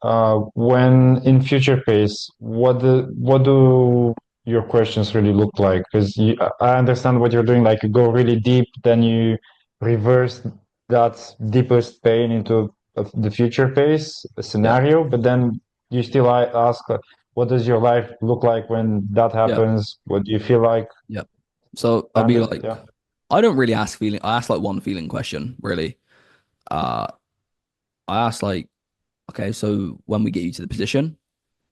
when in future pace, what do your questions really look like? Because I understand what you're doing, like you go really deep, then you reverse that deepest pain into the future pace scenario, but then you still ask, what does your life look like when that happens? What do you feel like? Yeah. So I'll be like, I don't really ask feeling. I ask like one feeling question, really. I ask like, okay, so when we get you to the position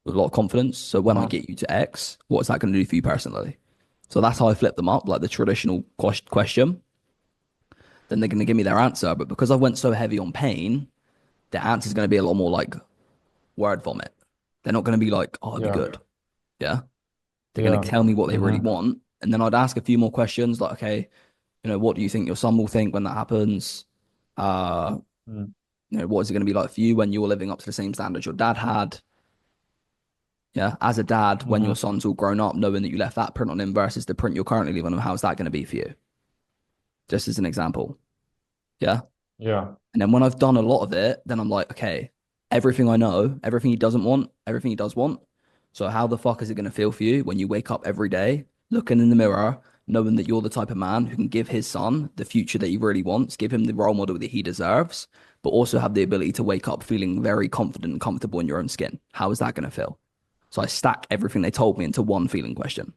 with a lot of confidence, so when I get you to X, what is that going to do for you personally? So that's how I flip them up, like the traditional question. Then they're going to give me their answer. But because I went so heavy on pain, the answer is going to be a lot more like word vomit. They're not going to be like, oh, it'd be good. Yeah. They're going to tell me what they really want. And then I'd ask a few more questions like, okay, what do you think your son will think when that happens? You know, what is it going to be like for you when you're living up to the same standards your dad had? Yeah, as a dad, when your son's all grown up, knowing that you left that print on him versus the print you're currently leaving on him, how's that going to be for you? Just as an example. Yeah. Yeah. And then when I've done a lot of it, then I'm like, okay, everything I know, everything he doesn't want, everything he does want. So how the fuck is it going to feel for you when you wake up every day, looking in the mirror, knowing that you're the type of man who can give his son the future that he really wants, give him the role model that he deserves, but also have the ability to wake up feeling very confident and comfortable in your own skin? How is that going to feel? So I stack everything they told me into one feeling question.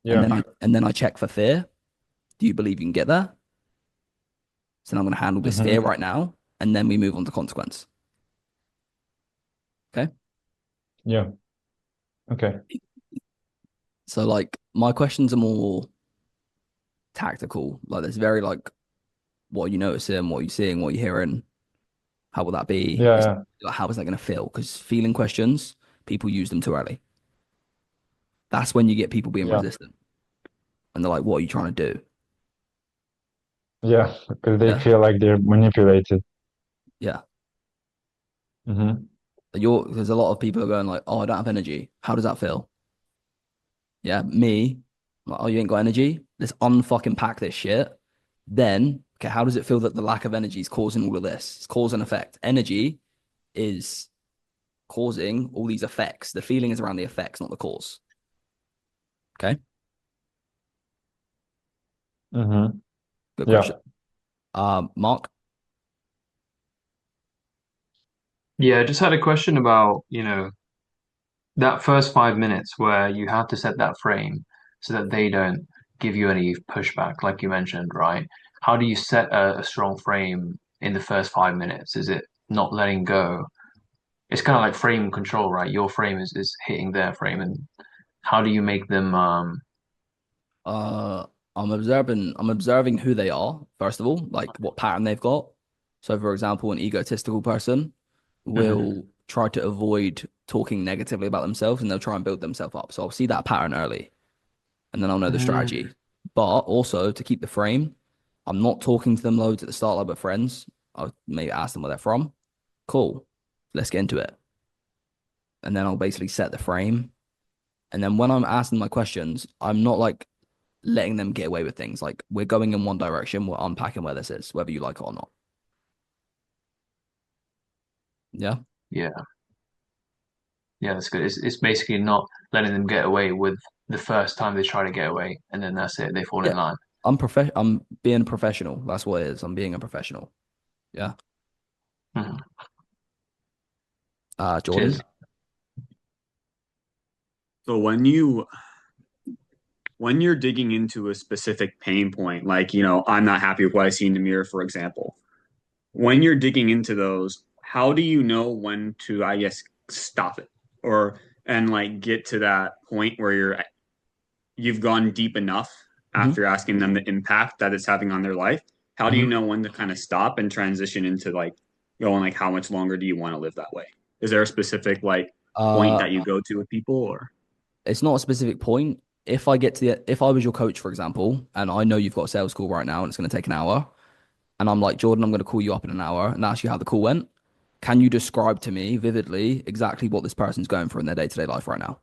Yeah. And then I check for fear. Do you believe you can get there? So I'm going to handle this fear right now, and then we move on to consequence. Okay? Yeah. Okay. So like my questions are more tactical. Like there's very like what are you noticing, what are you seeing, what are you hearing? How will that be? Yeah. Like, how is that going to feel? Because feeling questions, people use them too early. That's when you get people being resistant. And they're like, what are you trying to do? Yeah, because they Yeah. feel like they're manipulated. Yeah. Mm-hmm. There's a lot of people are going like, oh, I don't have energy. How does that feel? Yeah, me, like, oh, you ain't got energy? Let's unfucking pack this shit. Then, okay, how does it feel that the lack of energy is causing all of this? It's cause and effect. Energy is causing all these effects. The feeling is around the effects, not the cause. Okay? Mm-hmm. Good Yeah. question. Mark? Yeah, I just had a question about, that first 5 minutes where you have to set that frame so that they don't give you any pushback, like you mentioned, right? How do you set a strong frame in the first 5 minutes? Is it not letting go? It's kind of like frame control, right? Your frame is hitting their frame, and how do you make them I'm observing who they are, first of all, like what pattern they've got. So, for example, an egotistical person will try to avoid talking negatively about themselves and they'll try and build themselves up. So I'll see that pattern early and then I'll know the strategy. But also to keep the frame, I'm not talking to them loads at the start like we're friends. I'll maybe ask them where they're from. Cool. Let's get into it. And then I'll basically set the frame. And then when I'm asking my questions, I'm not like letting them get away with things. Like we're going in one direction, we're unpacking where this is, whether you like it or not. Yeah. Yeah. Yeah, that's good. It's basically not letting them get away with the first time they try to get away, and then that's it. They fall in line. I'm being a professional. That's what it is. I'm being a professional. Yeah. Mhm. Jordan. Cheers. So when you're digging into a specific pain point, like, I'm not happy with what I see in the mirror, for example. When you're digging into those, how do you know when to, I guess, stop it and like get to that point where you've gone deep enough after asking them the impact that it's having on their life? How do you know when to kind of stop and transition into like going like how much longer do you want to live that way? Is there a specific like point that you go to with people, or? It's not a specific point. If I was your coach, for example, and I know you've got a sales call right now and it's going to take an hour, and I'm like, Jordan, I'm going to call you up in an hour and ask you how the call went. Can you describe to me vividly exactly what this person's going through in their day-to-day life right now?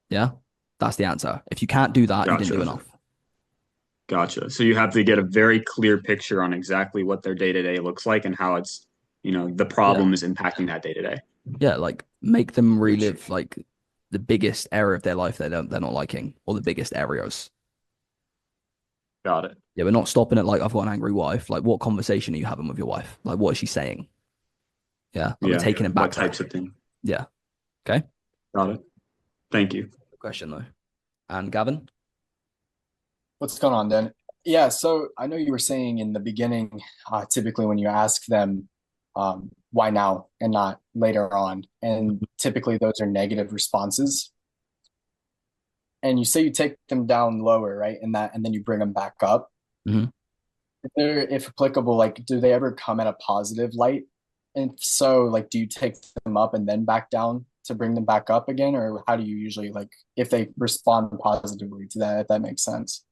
Yeah, that's the answer. If you can't do that, you didn't do enough. Gotcha. So you have to get a very clear picture on exactly what their day-to-day looks like and how it's, the problem is impacting that day-to-day. Yeah, like make them relive like the biggest area of their life they're not liking, or the biggest areas. Got it. Yeah, we're not stopping at like I've got an angry wife. Like, what conversation are you having with your wife? Like, what is she saying? Yeah, like, we're taking it back. What types of things? Yeah. Okay. Got it. Thank you. Good question though. And Gavin? What's going on, Dan? Yeah, so I know you were saying in the beginning, typically when you ask them, why now and not later on, and typically those are negative responses. And you say you take them down lower, right? And then you bring them back up. If applicable, like, do they ever come at a positive light? And so, like, do you take them up and then back down to bring them back up again? Or how do you usually, like, if they respond positively to that, if that makes sense?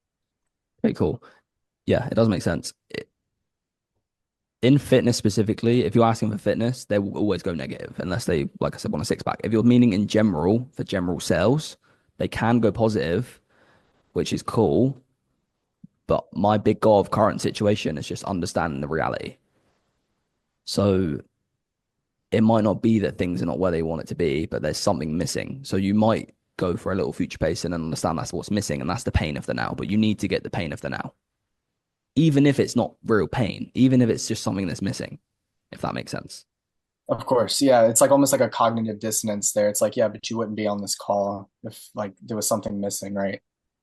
Okay, cool. Yeah, it does make sense. In fitness specifically, if you're asking for fitness, they will always go negative unless they, like I said, want a six pack. If you're meaning in general for general sales, they can go positive, which is cool. But my big goal of current situation is just understanding the reality. So it might not be that things are not where they want it to be, but there's something missing. So you might go for a little future pace and understand that's what's missing, and that's the pain of the now. But you need to get the pain of the now, even if it's not real pain, even if it's just something that's missing, if that makes sense. Of course, yeah. It's like almost like a cognitive dissonance there. It's like, yeah, but you wouldn't be on this call if like there was something missing, right?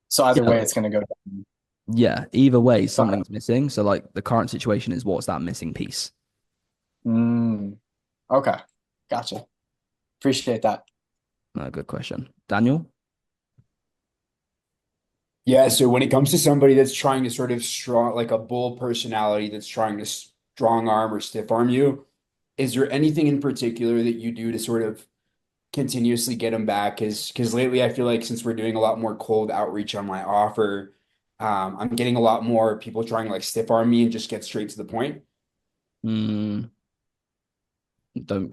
So either way, it's going to go down. Yeah, either way, something's missing. So like the current situation is what's that missing piece? Okay, gotcha. Appreciate that. No, good question. Daniel? Yeah, so when it comes to somebody that's trying to sort of strong, like a bull personality that's trying to strong arm or stiff arm you, is there anything in particular that you do to sort of continuously get them back? Because lately I feel like since we're doing a lot more cold outreach on my offer, I'm getting a lot more people trying to like stiff arm me and just get straight to the point. Don't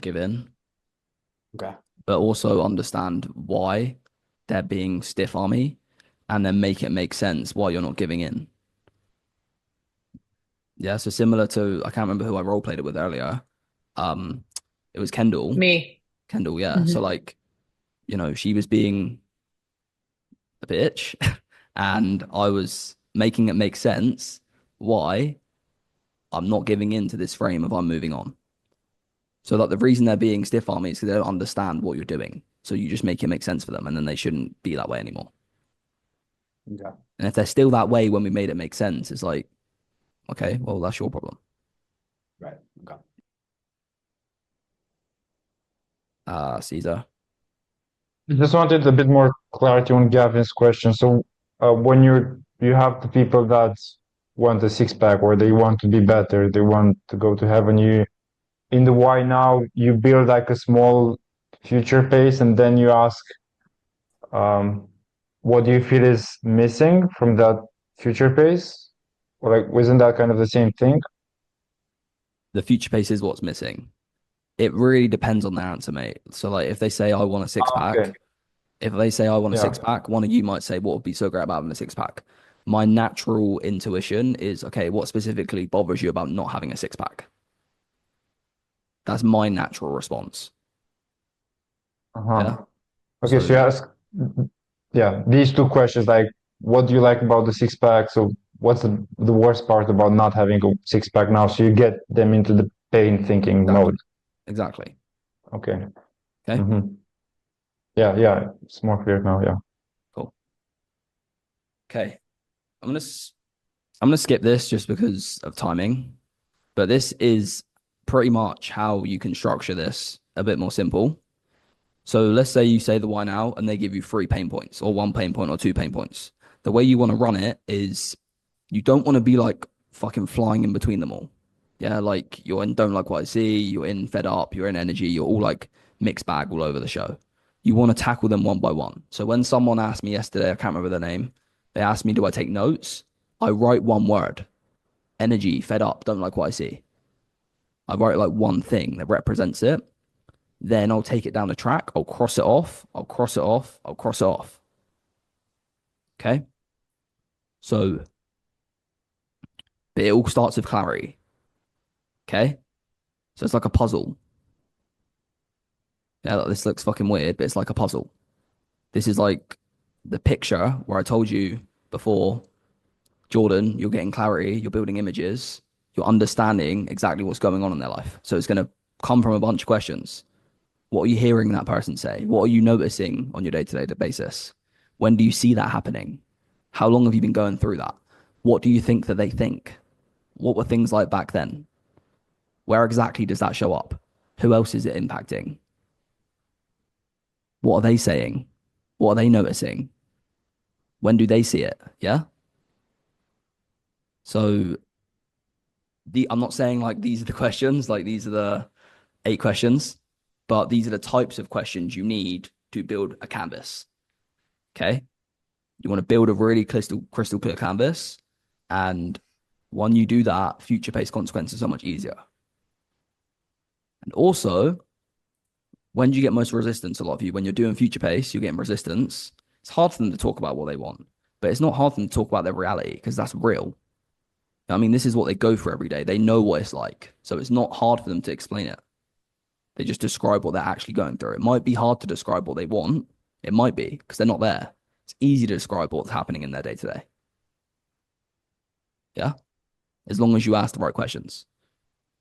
give in. Okay. But also understand why they're being stiff army and then make it make sense why you're not giving in. Yeah, so similar to, I can't remember who I role played it with earlier. It was Kendall. Me. Kendall, yeah. So like, you know, she was being a bitch and I was making it make sense why I'm not giving in to this frame of I'm moving on. So like the reason they're being stiff army is because they don't understand what you're doing. So you just make it make sense for them and then they shouldn't be that way anymore. Okay. And if they're still that way when we made it make sense, it's like, okay, well, that's your problem. Right. Okay. Caesar. Just wanted a bit more clarity on Gavin's question. So when you have the people that want a six pack or they want to be better, they want to go to heaven, you in the why now you build like a small future pace and then you ask what do you feel is missing from that future pace? Or like wasn't that kind of the same thing? The future pace is what's missing. It really depends on their answer, mate. So like if they say I want a six pack, okay. if they say I want a Yeah. six pack, one of you might say what would be so great about having a six pack. My natural intuition is, okay, what specifically bothers you about not having a six pack? That's my natural response. Yeah. Okay, so you ask, yeah, these two questions, like, what do you like about the six pack? So what's the worst part about not having a six pack now? So you get them into the pain thinking mode. Exactly. Okay. Okay. Yeah, it's more clear now. Yeah. Cool. Okay. I'm gonna skip this just because of timing, but this is pretty much how you can structure this a bit more simple. So let's say you say the why now and they give you 3 pain points or 1 pain point or 2 pain points. The way you want to run it is you don't want to be like fucking flying in between them all. Yeah, like you're in don't like what I see, you're in fed up, you're in energy, you're all like mixed bag all over the show. You want to tackle them one by one. So when someone asked me yesterday, I can't remember their name, they asked me, do I take notes? I write one word: energy, fed up, don't like what I see. I write like one thing that represents it. Then I'll take it down the track. I'll cross it off. I'll cross it off. I'll cross it off. Okay. So, but it all starts with clarity. Okay. So it's like a puzzle. Yeah, like, this looks fucking weird, but it's like a puzzle. This is like the picture where I told you before, Jordan, you're getting clarity, you're building images, you're understanding exactly what's going on in their life. So it's going to come from a bunch of questions. What are you hearing that person say? What are you noticing on your day-to-day basis? When do you see that happening? How long have you been going through that? What do you think that they think? What were things like back then? Where exactly does that show up? Who else is it impacting? What are they saying? What are they noticing? When do they see it? Yeah. So I'm not saying like these are the questions, like these are the 8 questions, but these are the types of questions you need to build a canvas. Okay. You want to build a really crystal clear canvas, and When you do that, future pace consequences are so much easier. And also, when do you get most resistance? A lot of you, when you're doing future pace, you're getting resistance. It's hard for them to talk about what they want, but it's not hard for them to talk about their reality because that's real. I mean, this is what they go through every day. They know what it's like. So it's not hard for them to explain it. They just describe what they're actually going through. It might be hard to describe what they want. It might be because they're not there. It's easy to describe what's happening in their day to day. Yeah. As long as you ask the right questions,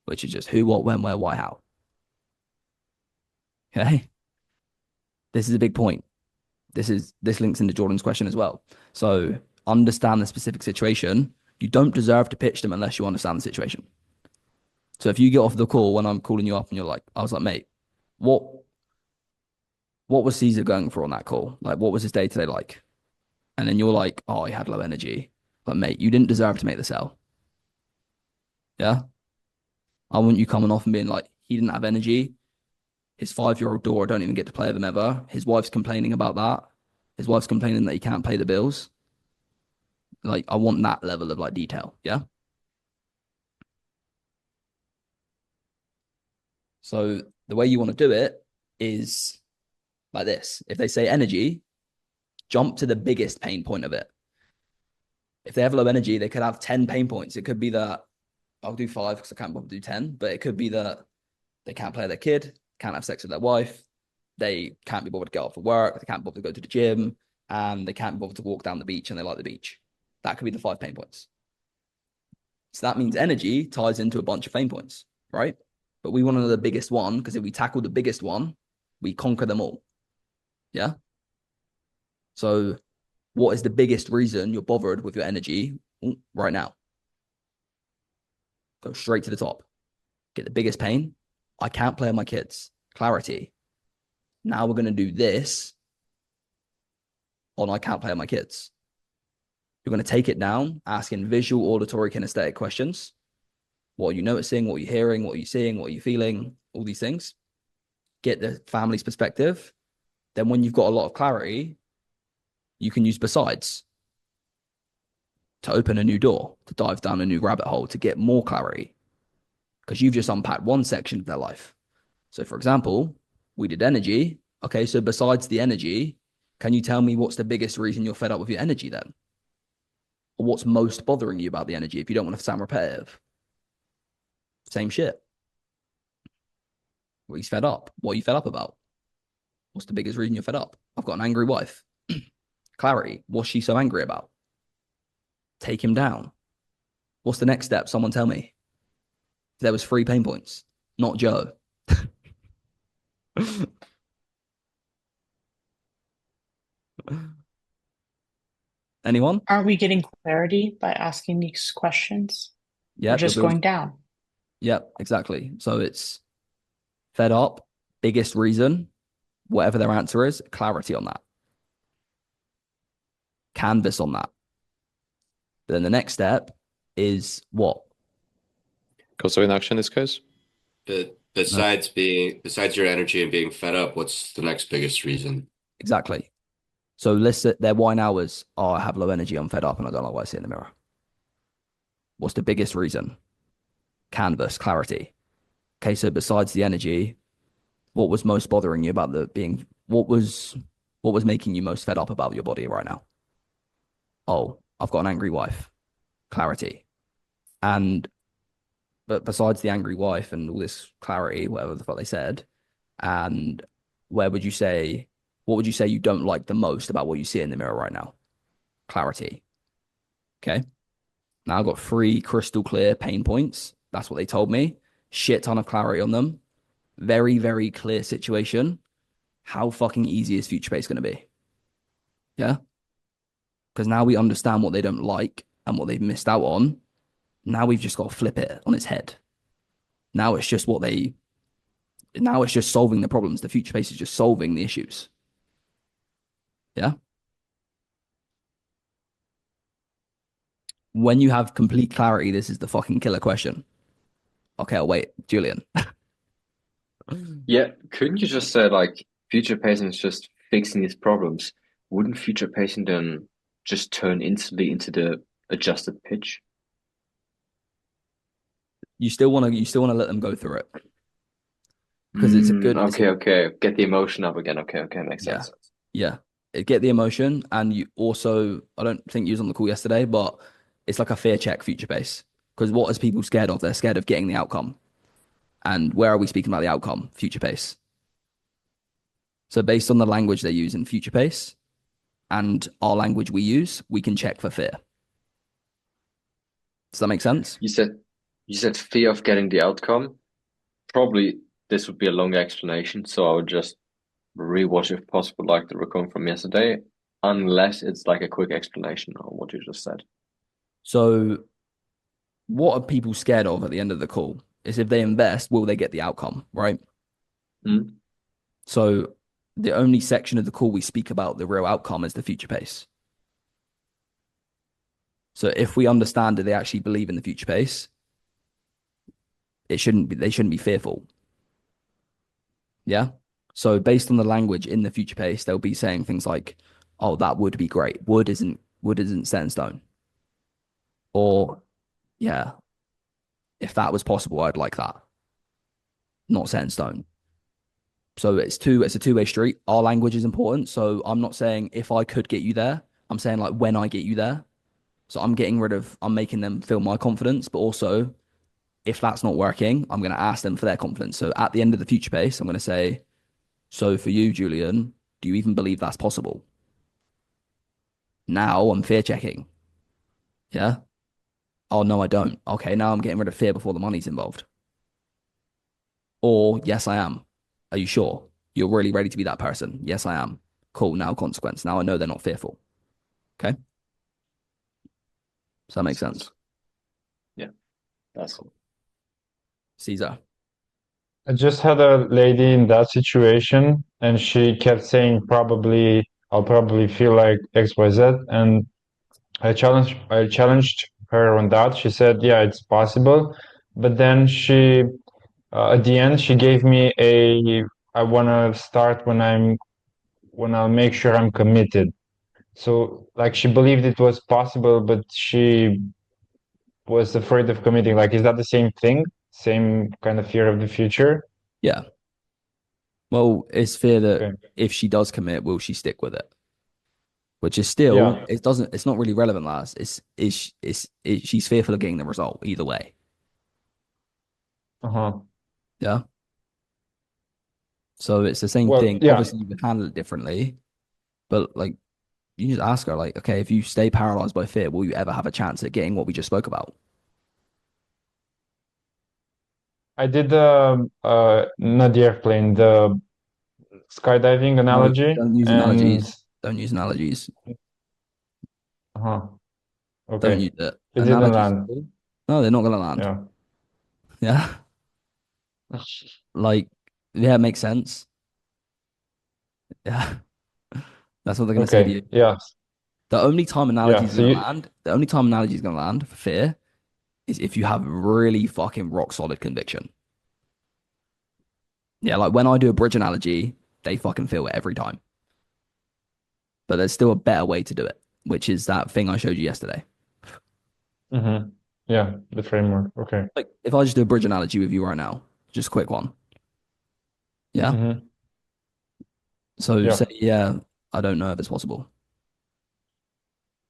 which is just who, what, when, where, why, how. Okay. This is a big point. This links into Jordan's question as well. So understand the specific situation. You don't deserve to pitch them unless you understand the situation. So if you get off the call when I'm calling you up and you're like, I was like, mate, what was Caesar going for on that call? Like, what was his day to day like? And then you're like, oh, he had low energy. But mate, you didn't deserve to make the sell. Yeah. I want you coming off and being like, he didn't have energy. His 5-year-old daughter don't even get to play with him ever. His wife's complaining about that. His wife's complaining that he can't pay the bills. Like, I want that level of like detail. Yeah. So the way you want to do it is like this. If they say energy, jump to the biggest pain point of it. If they have low energy, they could have 10 pain points. It could be that I'll do 5 because I can't bother to do 10, but it could be that they can't play with their kid, can't have sex with their wife, they can't be bothered to get off for work, they can't bother to go to the gym, and they can't be bothered to walk down the beach and they like the beach. That could be the 5 pain points. So that means energy ties into a bunch of pain points, right? But we want to know the biggest one because if we tackle the biggest one, we conquer them all. Yeah. So what is the biggest reason you're bothered with your energy right now? Go straight to the top. Get the biggest pain. I can't play with my kids. Clarity. Now we're going to do this on I can't play with my kids. You're going to take it down, asking visual, auditory, kinesthetic questions. What are you noticing? What are you hearing? What are you seeing? What are you feeling? All these things. Get the family's perspective. Then when you've got a lot of clarity, you can use besides to open a new door, to dive down a new rabbit hole, to get more clarity. Because you've just unpacked one section of their life. So for example, we did energy. Okay, so besides the energy, can you tell me what's the biggest reason you're fed up with your energy then? Or what's most bothering you about the energy if you don't want to sound repetitive? Same shit. Well, he's fed up. What are you fed up about? What's the biggest reason you're fed up? I've got an angry wife. Clarity. What's she so angry about? Take him down. What's the next step? Someone tell me. There was 3 pain points, not Joe. Anyone? Aren't we getting clarity by asking these questions? Yeah. Or just going down? Yep, exactly. So it's fed up, biggest reason, whatever their answer is, clarity on that. Canvas on that. But then the next step is what? Also inaction in this case? But besides your energy and being fed up, what's the next biggest reason? Exactly. So listen, their why now is, oh, I have low energy, I'm fed up, and I don't like what I see in the mirror. What's the biggest reason? Canvas, clarity. Okay, so besides the energy, what was most bothering you about what was making you most fed up about your body right now? Oh, I've got an angry wife. Clarity. But besides the angry wife and all this clarity, whatever the fuck they said, and what would you say you don't like the most about what you see in the mirror right now? Clarity. Okay. Now I've got 3 crystal clear pain points. That's what they told me. Shit ton of clarity on them. Very, very clear situation. How fucking easy is future pace going to be? Yeah. Because now we understand what they don't like and what they've missed out on. Now we've just got to flip it on its head. Now it's just solving the problems. The future pace is just solving the issues. Yeah. When you have complete clarity, this is the fucking killer question. Okay, I'll wait. Julian. Yeah, couldn't you just say like future pacing is just fixing these problems? Wouldn't future pacing then just turn instantly into the adjusted pitch? You still want to let them go through it because it's a good. Okay. Get the emotion up again. Okay, makes sense. Yeah. Get the emotion, and you also, I don't think you was on the call yesterday, but it's like a fear check future base. Because what is people scared of? They're scared of getting the outcome. And where are we speaking about the outcome? Future pace. So based on the language they use in future pace and our language we use, we can check for fear. Does that make sense? You said fear of getting the outcome. Probably this would be a long explanation, so I would just rewatch if possible, like the recording from yesterday, unless it's like a quick explanation on what you just said. So what are people scared of at the end of the call? Is if they invest, will they get the outcome, right? So the only section of the call we speak about the real outcome is the future pace. So if we understand that they actually believe in the future pace, they shouldn't be fearful. Yeah. So based on the language in the future pace, they'll be saying things like, "Oh, that would be great. Wood isn't set in stone." Or, yeah, if that was possible, I'd like that. Not set in stone. So it's a two-way street. Our language is important. So I'm not saying if I could get you there. I'm saying like when I get you there. So I'm making them feel my confidence, but also if that's not working, I'm going to ask them for their confidence. So at the end of the future pace, I'm going to say, so for you, Julian, do you even believe that's possible? Now I'm fear checking. Yeah. Oh, no, I don't. Okay, now I'm getting rid of fear before the money's involved. Or, yes, I am. Are you sure? You're really ready to be that person? Yes, I am. Cool, now consequence. Now I know they're not fearful. Okay? Does that make sense? Yeah, that's cool. Caesar. I just had a lady in that situation, and she kept saying, I'll probably feel like XYZ. And I challenged her on that. She said, yeah, it's possible. But then at the end, she gave me I want to start when I'll make sure I'm committed. So like she believed it was possible, but she was afraid of committing. Like, is that the same thing? Same kind of fear of the future? Yeah. Well, it's fear that if she does commit, will she stick with it? Which is still, it's not really relevant, lads. She's fearful of getting the result either way. Yeah. So it's the same thing. Yeah. Obviously, you would handle it differently, but like, you just ask her, like, okay, if you stay paralyzed by fear, will you ever have a chance at getting what we just spoke about? I did not the airplane, the skydiving analogy. No, don't use analogies. Don't use analogies. Okay. Don't use it. It didn't land. No, they're not going to land. Yeah. Like, yeah, it makes sense. Yeah. That's what they're going to say to you. Yeah. The only time analogy is going to land for fear is if you have really fucking rock solid conviction. Yeah, like when I do a bridge analogy, they fucking feel it every time. But there's still a better way to do it, which is that thing I showed you yesterday. Yeah, the framework. Okay. Like if I just do a bridge analogy with you right now, just a quick one. Yeah. So say, yeah, I don't know if it's possible.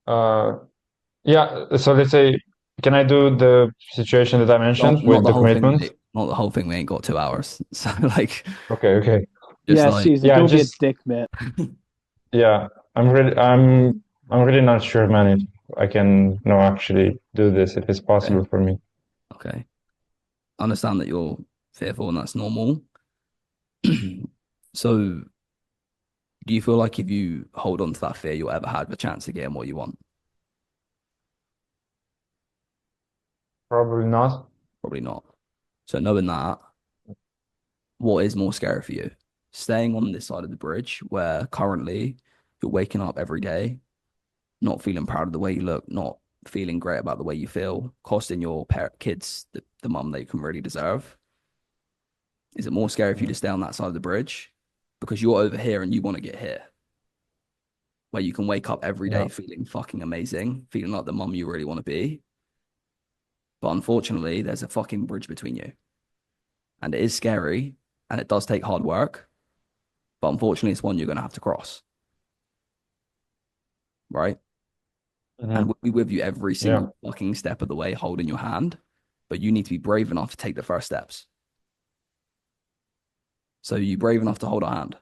Yeah. So let's say, can I do the situation that I mentioned with the commitment? Not the whole thing. We ain't got 2 hours. So like. Okay. Yeah, Caesar, don't be a dick, man. Yeah, I'm really not sure, man, if I can actually do this, if it's possible for me. Okay. I understand that you're fearful and that's normal. So do you feel like if you hold on to that fear, you'll ever have a chance of getting what you want? Probably not. Probably not. So knowing that, what is more scary for you? Staying on this side of the bridge where currently you're waking up every day, not feeling proud of the way you look, not feeling great about the way you feel, costing your kids the mum they can really deserve? Is it more scary for you to stay on that side of the bridge because you're over here and you want to get here? Where you can wake up every day feeling fucking amazing, feeling like the mum you really want to be, But unfortunately, there's a fucking bridge between you. And it is scary and it does take hard work. But unfortunately, it's one you're going to have to cross. Right? And we'll be with you every single fucking step of the way, holding your hand. But you need to be brave enough to take the first steps. So you brave enough to hold our hand?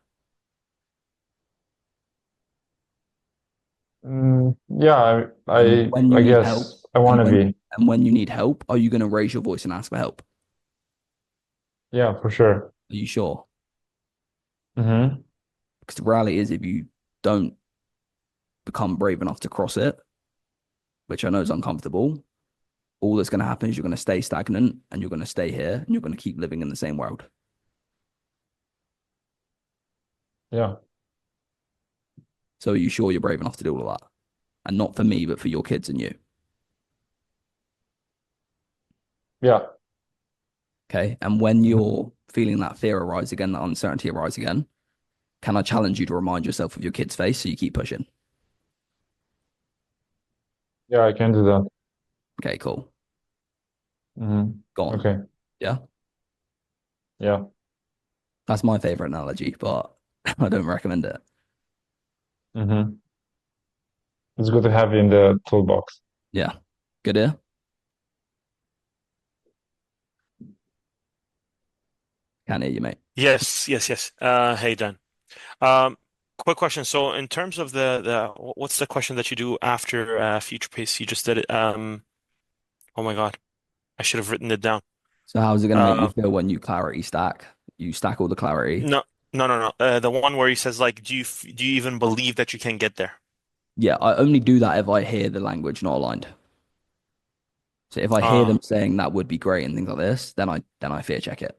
Yeah, When you I need guess help, I want to be. And when you need help, are you going to raise your voice and ask for help? Yeah, for sure. Are you sure? Mm-hmm. Because the reality is, if you don't become brave enough to cross it, which I know is uncomfortable, all that's going to happen is you're going to stay stagnant and you're going to stay here and you're going to keep living in the same world. Yeah. So are you sure you're brave enough to do all of that? And not for me, but for your kids and you. Yeah. Okay. And when you're feeling that fear arise again, that uncertainty arise again, can I challenge you to remind yourself of your kid's face so you keep pushing? Yeah, I can do that. Okay, cool. Mm-hmm. Go on. Okay. Yeah. Yeah. That's my favorite analogy, but I don't recommend it. Mm-hmm. It's good to have in the toolbox. Yeah. Good ear. Can't hear you, mate. Yes. Hey, Dan. Quick question. So in terms of what's the question that you do after future pace? You just did it. Oh my God, I should have written it down. So how's it going to make you feel when you clarity stack? You stack all the clarity. No. The one where he says like, do you even believe that you can get there? Yeah, I only do that if I hear the language not aligned. So if I hear them saying that would be great and things like this, then I fear check it.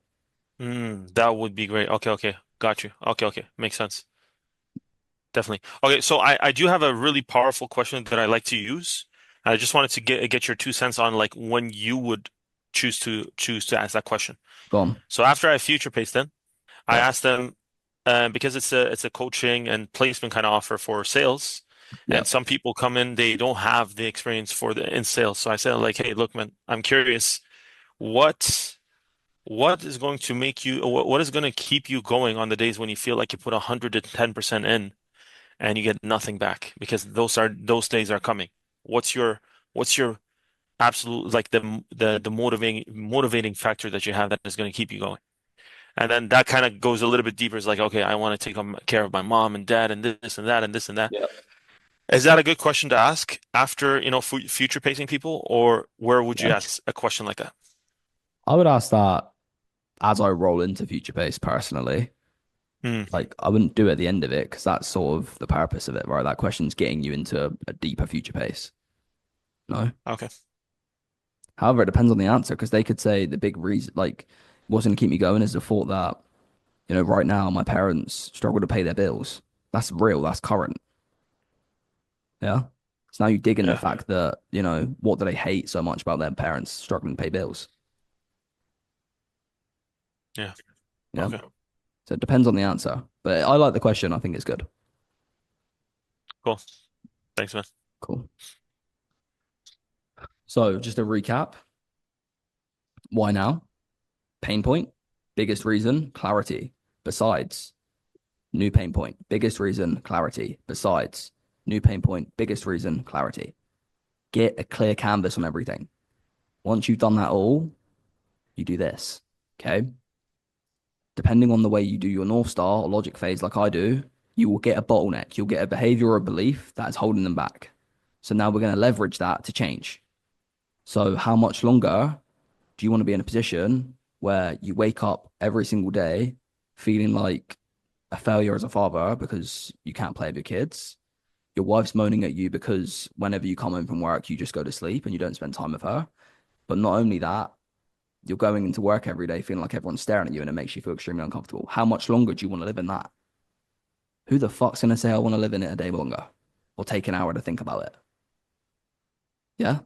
That would be great. Okay. Got you. Okay. Makes sense. Definitely. Okay, so I do have a really powerful question that I like to use. I just wanted to get your 2 cents on like when you would choose to ask that question. Go on. So after I future paste them, I asked them because it's a coaching and placement kind of offer for sales. And some people come in, they don't have the experience in sales. So I said like, hey, look, man, I'm curious, what is going to make you, what is going to keep you going on the days when you feel like you put 110% in and you get nothing back? Because those days are coming. What's your absolute like the motivating factor that you have that is going to keep you going? And then that kind of goes a little bit deeper. It's like, okay, I want to take care of my mom and dad and this and that and this and that. Yeah. Is that a good question to ask after, future pacing people, or where would you ask a question like that? I would ask that as I roll into future pace personally. Like I wouldn't do it at the end of it because that's sort of the purpose of it, right? That question's getting you into a deeper future pace. No. Okay. However, it depends on the answer because they could say the big reason, like, what's going to keep me going is the thought that, right now my parents struggle to pay their bills. That's real. That's current. Yeah. So now you dig in the fact that, what do they hate so much about their parents struggling to pay bills? Yeah. Yeah. Okay. So it depends on the answer, but I like the question. I think it's good. Cool. Thanks, man. Cool. So just a recap. Why now? Pain point. Biggest reason, clarity. Besides, new pain point. Biggest reason, clarity. Besides, new pain point. Biggest reason, clarity. Get a clear canvas on everything. Once you've done that all, you do this. Okay. Depending on the way you do your North Star or logic phase like I do, you will get a bottleneck. You'll get a behavior or a belief that is holding them back. So now we're going to leverage that to change. So how much longer do you want to be in a position where you wake up every single day feeling like a failure as a father because you can't play with your kids? Your wife's moaning at you because whenever you come home from work, you just go to sleep and you don't spend time with her. But not only that, you're going into work every day feeling like everyone's staring at you and it makes you feel extremely uncomfortable. How much longer do you want to live in that? Who the fuck's going to say I want to live in it a day longer or take an hour to think about it? Yeah.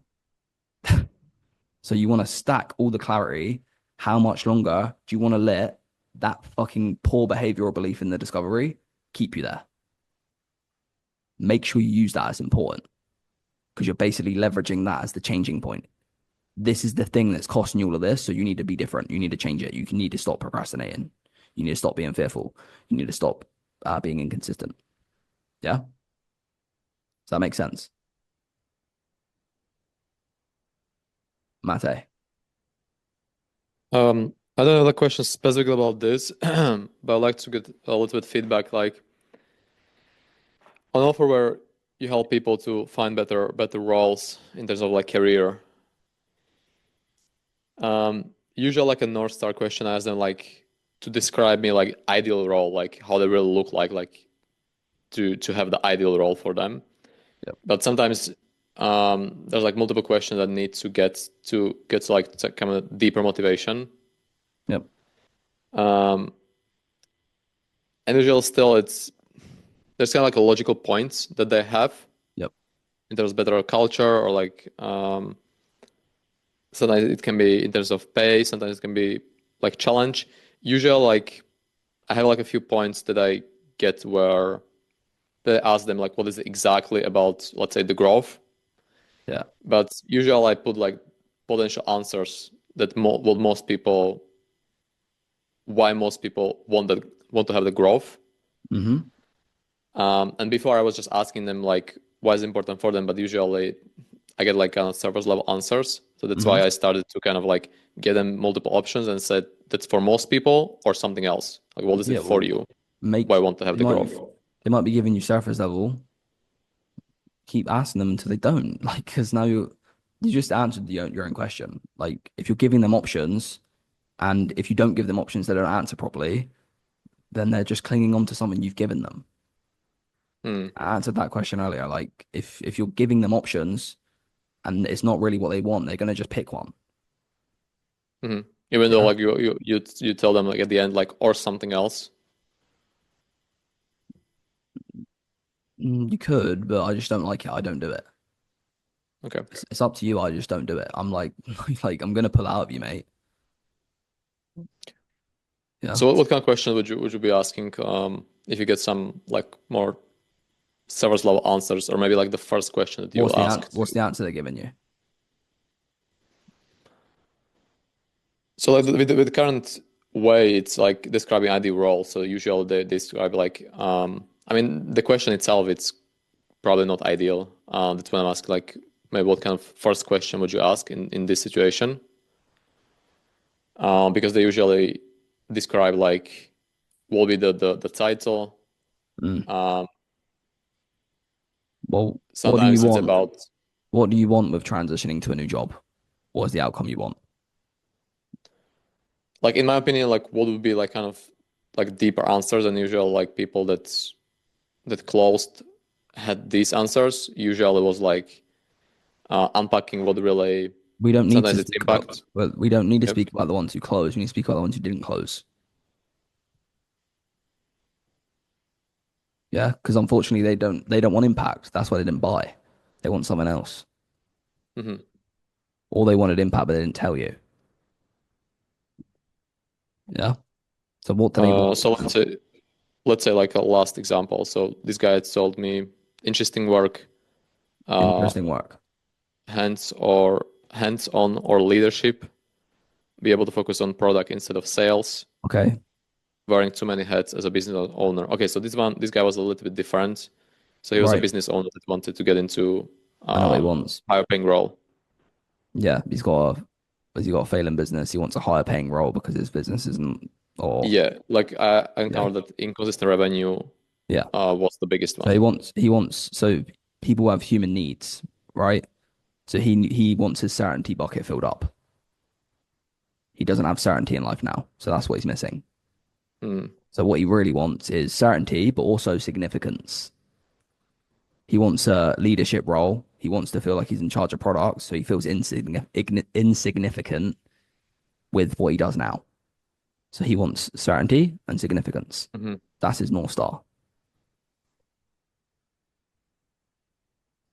So you want to stack all the clarity. How much longer do you want to let that fucking poor behavior or belief in the discovery keep you there? Make sure you use that as important because you're basically leveraging that as the changing point. this is the thing that's costing you all of this. So you need to be different. You need to change it. You need to stop procrastinating. You need to stop being fearful. You need to stop being inconsistent. Yeah. Does that make sense? Mate. I don't have a question specifically about this, but I'd like to get a little bit feedback, like on offer where you help people to find better roles in terms of like career. Usually like a North Star question, I ask them like to describe me like ideal role, like how they really look like to have the ideal role for them. Yep. But sometimes there's like multiple questions that need to get to like to kind of deeper motivation. Yep. And usually still there's kind of like a logical points that they have. Yep. In terms of better culture or like sometimes it can be in terms of pay, sometimes it can be like challenge. Usually like I have like a few points that I get where they ask them like what is it exactly about, let's say, the growth. Yeah. But usually I put like potential answers that why most people want to have the growth. Mm-hmm. And before I was just asking them like why is it important for them, but usually I get like kind of surface level answers. So that's why I started to kind of like get them multiple options and said that's for most people or something else. Like what is it for you? Why I want to have the growth? They might be giving you surface level. Keep asking them until they don't. Like, because now you just answered your own question. Like, if you're giving them options, and if you don't give them options, they don't answer properly, then they're just clinging on to something you've given them. I answered that question earlier. Like, if you're giving them options, and it's not really what they want, they're gonna just pick one. Even though like you tell them like at the end like or something else. You could, but I just don't like it. I don't do it. Okay. It's up to you. I just don't do it. I'm like I'm gonna pull out of you, mate. Yeah. So what kind of questions would you be asking if you get some like more surface level answers, or maybe like the first question that you will ask? What's the answer they're giving you? So like with the current way, it's like describing ideal role. So usually they describe like I mean the question itself it's probably not ideal. That's when I'm asking like maybe what kind of first question would you ask in this situation? Because they usually describe like what will be the title. Well, sometimes it's about what do you want with transitioning to a new job? What is the outcome you want? Like in my opinion, like what would be like kind of like deeper answers than usual, like people that closed had these answers. Usually it was like unpacking what really we don't need sometimes to it's speak impact. About, we don't need to speak about the ones who closed. We need to speak about the ones who didn't close. Yeah, because unfortunately they don't want impact. That's why they didn't buy. They want something else. Or they wanted impact, but they didn't tell you. Yeah. So what do they want? So let's say like a last example. So this guy had told me interesting work. Interesting work. Hands-on or leadership. Be able to focus on product instead of sales. Okay. Wearing too many hats as a business owner. Okay, so this guy was a little bit different. So he was a business owner that wanted to get into I know what he wants. higher paying role. Yeah, he's got a failing business. He wants a higher paying role because his business isn't. Yeah, like I encountered that inconsistent revenue. Yeah, was the biggest one. So he wants. So people have human needs, right? So he wants his certainty bucket filled up. He doesn't have certainty in life now, so that's what he's missing. So what he really wants is certainty, but also significance. He wants a leadership role. He wants to feel like he's in charge of products, so he feels insignificant with what he does now. So he wants certainty and significance. That's his North Star.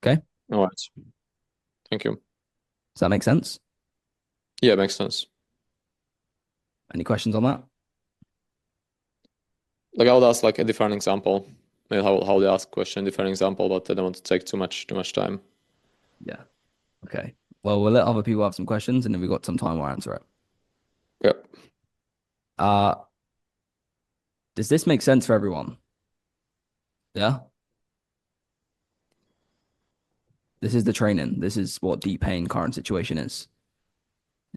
Okay? All right. Thank you. Does that make sense? Yeah, it makes sense. Any questions on that? Like I would ask like a different example. Maybe how they ask question, different example, but I don't want to take too much time. Yeah. Okay. Well, we'll let other people have some questions, and if we've got some time, we'll answer it. Yep. Does this make sense for everyone? Yeah. This is the training. This is what deep pain current situation is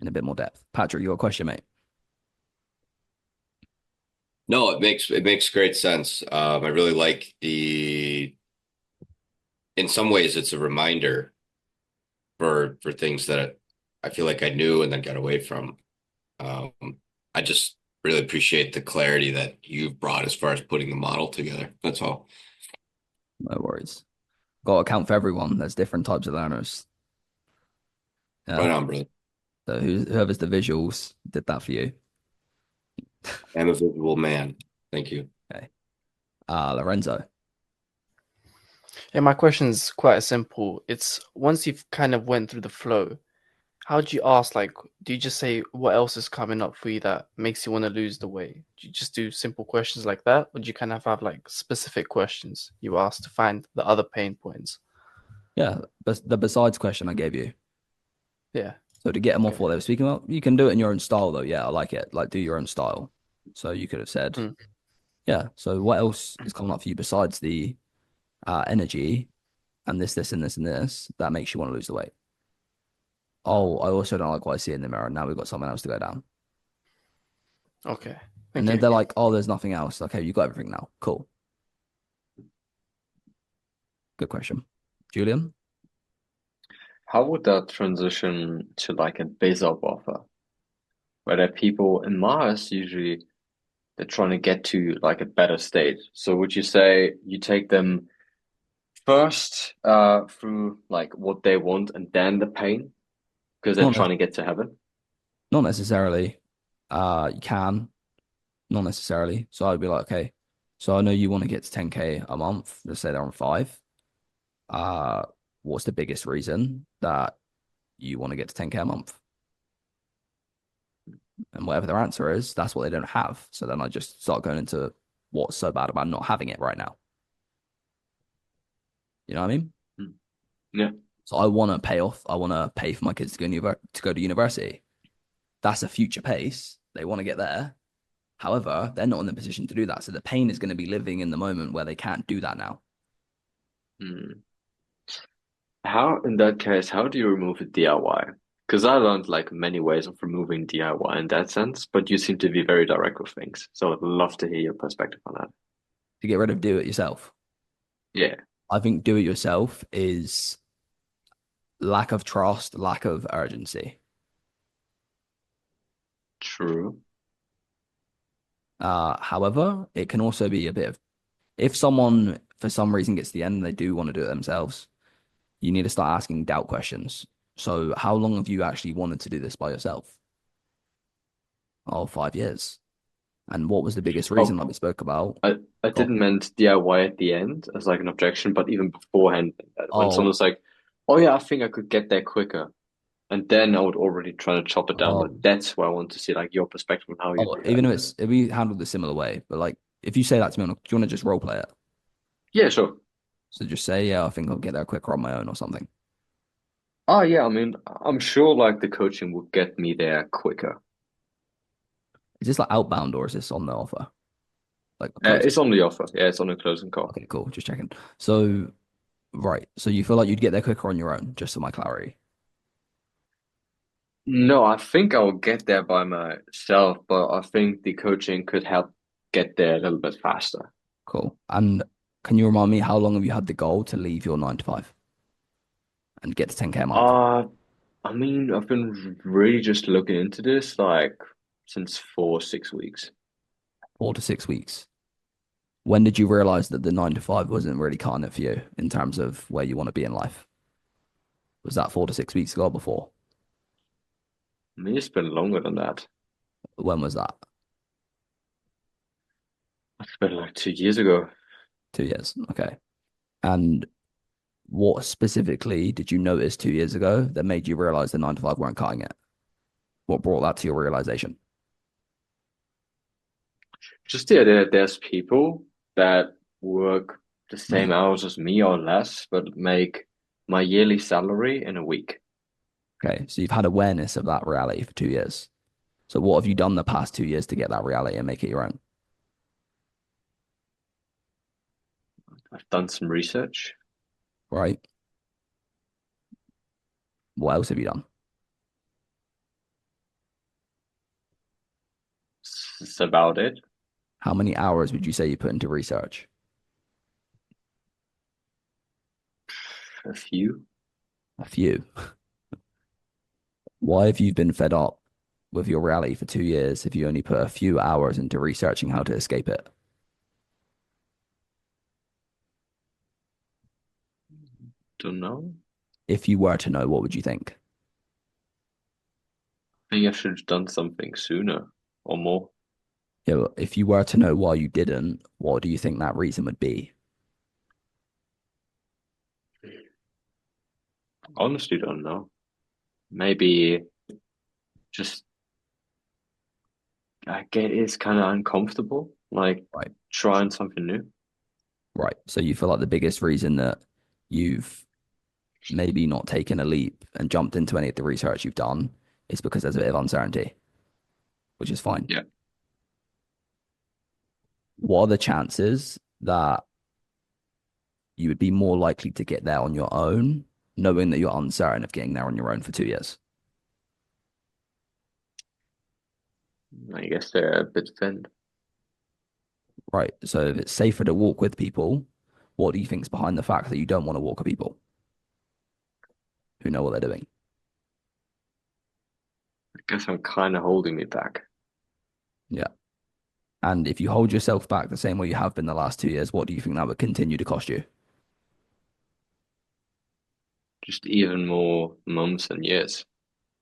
in a bit more depth. Patrick, your question, mate. No, it makes great sense. I really like in some ways it's a reminder for things that I feel like I knew and then got away from. I just really appreciate the clarity that you've brought as far as putting the model together. That's all. No worries. Got to account for everyone. There's different types of learners. Yeah. Right on, brother. So whoever's the visuals did that for you. I'm a visual man. Thank you. Okay. Lorenzo. Yeah, my question's quite simple. It's once you've kind of went through the flow, how do you ask, like, do you just say what else is coming up for you that makes you want to lose the weight? Do you just do simple questions like that? Or do you kind of have like specific questions you ask to find the other pain points? Yeah, but the besides question I gave you. Yeah. So to get them off what they were speaking about, you can do it in your own style though. Yeah, I like it. Like do your own style. So you could have said, yeah. So what else is coming up for you besides the energy and this, and this, and this that makes you want to lose the weight? Oh, I also don't like what I see in the mirror. Now we've got something else to go down. Okay. And then they're like, oh, there's nothing else. Okay, you got everything now. Cool. Good question. Julian? How would that transition to like a biz-op offer? Where there are people in Mars usually they're trying to get to like a better state. So would you say you take them first through like what they want and then the pain? Because they're trying to get to heaven? Not necessarily. You can. Not necessarily. So I'd be like, okay, so I know you want to get to 10K a month. Let's say they're on 5. What's the biggest reason that you want to get to 10K a month? And whatever their answer is, that's what they don't have. So then I just start going into what's so bad about not having it right now. You know what I mean? Yeah. So I want to pay off. I want to pay for my kids to go to university. That's a future pace. They want to get there. However, they're not in the position to do that. So the pain is going to be living in the moment where they can't do that now. How, in that case, how do you remove a DIY? Because I learned like many ways of removing DIY in that sense, but you seem to be very direct with things. So I'd love to hear your perspective on that. To get rid of do it yourself. Yeah. I think do it yourself is lack of trust, lack of urgency. True. However, it can also be a bit of, if someone for some reason gets to the end and they do want to do it themselves, you need to start asking doubt questions. So how long have you actually wanted to do this by yourself? Oh, 5 years. And what was the biggest reason like we spoke about? I didn't meant DIY at the end as like an objection, but even beforehand, when someone's like, oh yeah, I think I could get there quicker. And then I would already try to chop it down, but that's where I want to see like your perspective on how you do even that. if we handled a similar way, but like if you say that to me, do you want to just role play it? Yeah, sure. So just say, yeah, I think I'll get there quicker on my own or something. Oh yeah, I mean, I'm sure like the coaching will get me there quicker. Is this like outbound or is this on the offer? Like it's on the offer. Yeah, it's on the closing call. Okay, cool. Just checking. So, right. So you feel like you'd get there quicker on your own, just for my clarity. No, I think I will get there by myself, but I think the coaching could help get there a little bit faster. Cool. And can you remind me how long have you had the goal to leave your 9 to 5 and get to 10K a month? I mean, I've been really just looking into this like since 4 or 6 weeks. 4 to 6 weeks. When did you realize that the 9 to 5 wasn't really cutting it for you in terms of where you want to be in life? Was that 4 to 6 weeks ago or before? I mean, it's been longer than that. When was that? It's been like 2 years ago. 2 years. Okay. And what specifically did you notice 2 years ago that made you realize the 9 to 5 weren't cutting it? What brought that to your realization? Just the idea that there's people that work the same hours as me or less, but make my yearly salary in a week. Okay, so you've had awareness of that reality for 2 years. So what have you done the past 2 years to get that reality and make it your own? I've done some research. Right. What else have you done? That's about it. How many hours would you say you put into research? A few. A few. Why have you been fed up with your reality for 2 years if you only put a few hours into researching how to escape it? Don't know. If you were to know, what would you think? I think I should have done something sooner or more. Yeah, but if you were to know why you didn't, what do you think that reason would be? Honestly, don't know. Maybe just I get it's kind of uncomfortable, like Right. trying something new. Right. So you feel like the biggest reason that you've maybe not taken a leap and jumped into any of the research you've done is because there's a bit of uncertainty, which is fine. Yeah. What are the chances that you would be more likely to get there on your own, knowing that you're uncertain of getting there on your own for 2 years? I guess they're a bit thin. Right. So if it's safer to walk with people, what do you think's behind the fact that you don't want to walk with people who know what they're doing? I guess I'm kind of holding me back. Yeah. And if you hold yourself back the same way you have been the last 2 years, what do you think that would continue to cost you? Just even more months and years.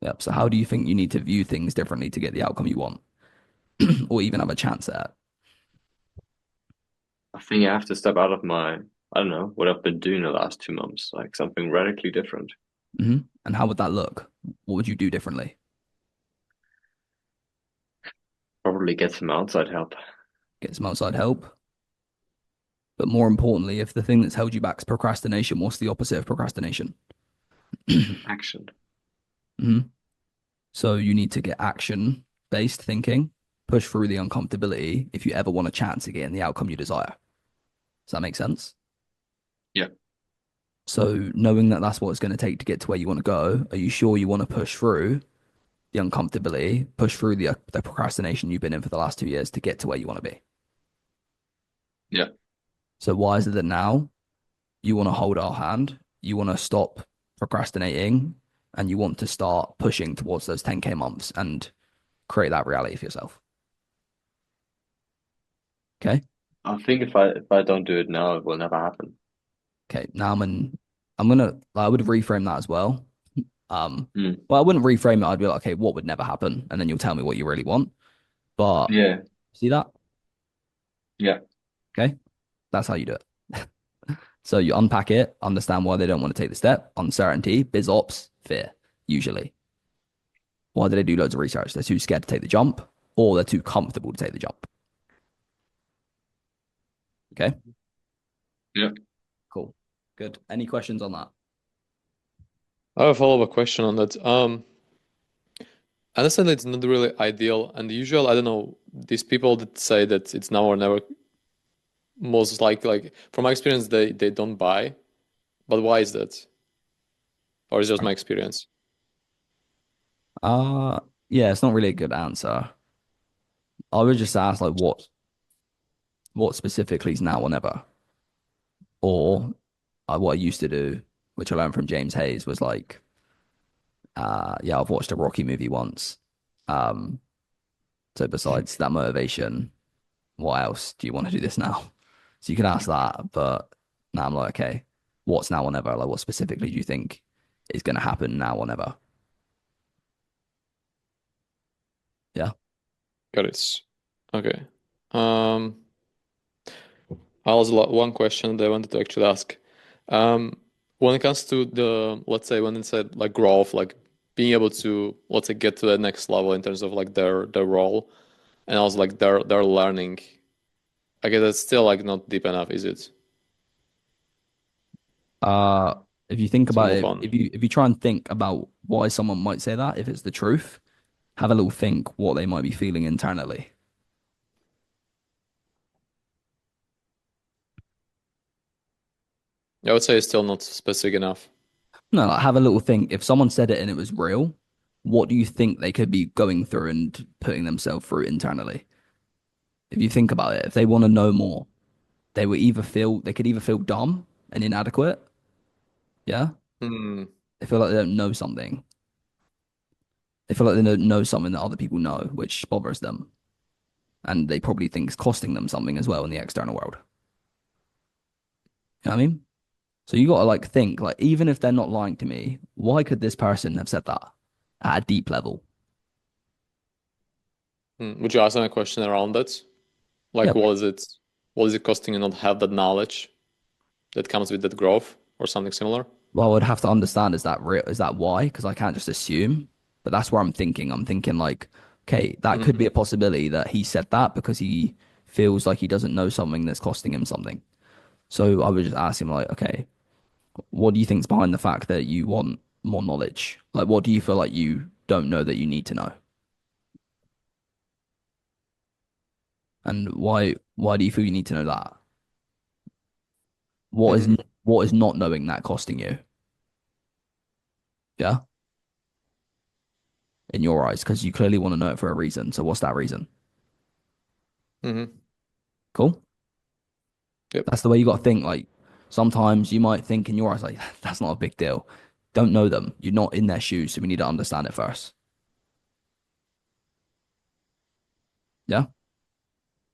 Yep. So how do you think you need to view things differently to get the outcome you want or even have a chance at it? I think I have to step out of I don't know, what I've been doing the last 2 months, like something radically different. And how would that look? What would you do differently? Probably get some outside help. Get some outside help. But more importantly, if the thing that's held you back is procrastination, what's the opposite of procrastination? Action. So you need to get action-based thinking, push through the uncomfortability if you ever want a chance at getting the outcome you desire. Does that make sense? Yeah. So knowing that that's what it's going to take to get to where you want to go, are you sure you want to push through the uncomfortability, push through the procrastination you've been in for the last 2 years to get to where you want to be? Yeah. So why is it that now you want to hold our hand, you want to stop procrastinating, and you want to start pushing towards those 10K months and create that reality for yourself? Okay. I think if I don't do it now, it will never happen. Okay. Now I would reframe that as well. Well, I wouldn't reframe it. I'd be like, okay, what would never happen? And then you'll tell me what you really want. But yeah, see that? Yeah. Okay. That's how you do it. So you unpack it, understand why they don't want to take the step, uncertainty, biz ops, fear, usually. Why do they do loads of research? They're too scared to take the jump, or they're too comfortable to take the jump. Okay. Yeah. Cool. Good. Any questions on that? I have a follow-up question on that. I understand it's not really ideal, and the usual, I don't know, these people that say that it's now or never, most like from my experience, they don't buy. But why is that? Or is it just my experience? Yeah, it's not really a good answer. I would just ask like what specifically is now or never, or what I used to do, which I learned from James Hayes, was like, yeah, I've watched a Rocky movie once. So besides that motivation, what else do you want to do this now? So you can ask that, but now I'm like, okay, what's now or never? Like, what specifically do you think is going to happen now or never? Yeah. Got it. Okay. I was one question that I wanted to actually ask. When it comes to let's say when it said like growth, like being able to, let's say, get to the next level in terms of like their role, and also like their learning, I guess that's still like not deep enough, is it? If you think to about move it, on. if you try and think about why someone might say that, if it's the truth, have a little think what they might be feeling internally. I would say it's still not specific enough. No, like have a little think. If someone said it and it was real, what do you think they could be going through and putting themselves through internally? If you think about it, if they want to know more, they could either feel dumb and inadequate. Yeah. Hmm. They feel like they don't know something. They feel like they don't know something that other people know, which bothers them. And they probably think it's costing them something as well in the external world. You know what I mean? So you got to like think, like, even if they're not lying to me, why could this person have said that at a deep level? Would you ask them a question around that? Like, Yeah. what is it costing you not to have that knowledge that comes with that growth or something similar? Well, I would have to understand, is that real? Is that why? Because I can't just assume. But that's where I'm thinking. I'm thinking like, okay, that could be a possibility that he said that because he feels like he doesn't know something that's costing him something. So I would just ask him like, okay, what do you think's behind the fact that you want more knowledge? Like, what do you feel like you don't know that you need to know? And why do you feel you need to know that? What is not knowing that costing you? Yeah. In your eyes, because you clearly want to know it for a reason. So what's that reason? Cool. Yep. That's the way you got to think. Like sometimes you might think in your eyes, like, that's not a big deal. Don't know them. You're not in their shoes, so we need to understand it first. Yeah.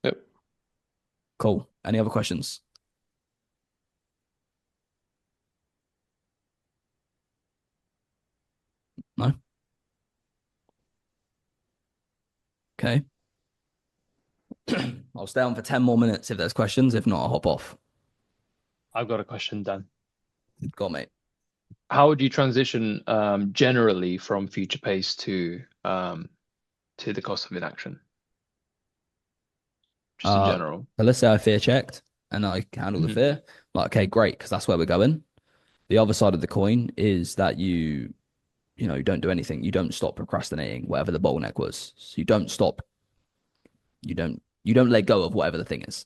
Yep. Cool. Any other questions? No? Okay. I'll stay on for 10 more minutes if there's questions. If not, I'll hop off. I've got a question, Dan. Go on, mate. How would you transition generally from future pace to the cost of inaction? Just in general. So let's say I fear checked and I handle the fear. Like, okay, great, because that's where we're going. The other side of the coin is that you don't do anything. You don't stop procrastinating, whatever the bottleneck was. So you don't stop. You don't let go of whatever the thing is.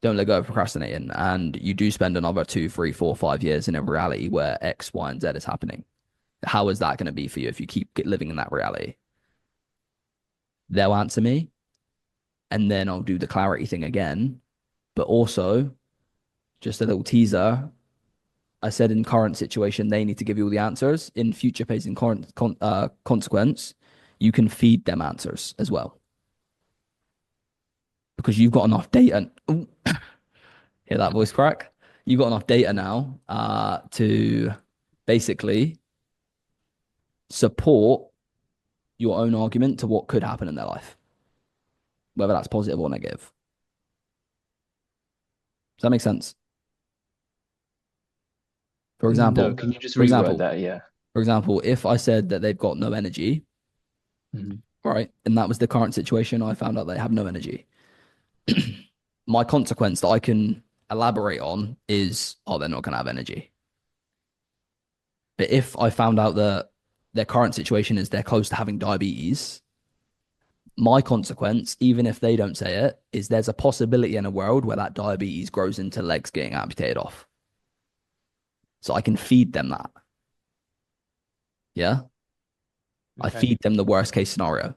Don't let go of procrastinating. And you do spend another 2, 3, 4, 5 years in a reality where X, Y, and Z is happening. How is that going to be for you if you keep living in that reality? They'll answer me. And then I'll do the clarity thing again. But also, just a little teaser. I said in current situation, they need to give you all the answers. In future pacing consequence, you can feed them answers as well. Because you've got enough data. Ooh, hear that voice crack? You've got enough data now to basically support your own argument to what could happen in their life, whether that's positive or negative. Does that make sense? For example, No, can you just reword that? Yeah. For example, if I said that they've got no energy, right, and that was the current situation, I found out they have no energy. My consequence that I can elaborate on is, they're not going to have energy. But if I found out that their current situation is they're close to having diabetes, my consequence, even if they don't say it, is there's a possibility in a world where that diabetes grows into legs getting amputated off. So I can feed them that. Yeah. I feed them the worst case scenario.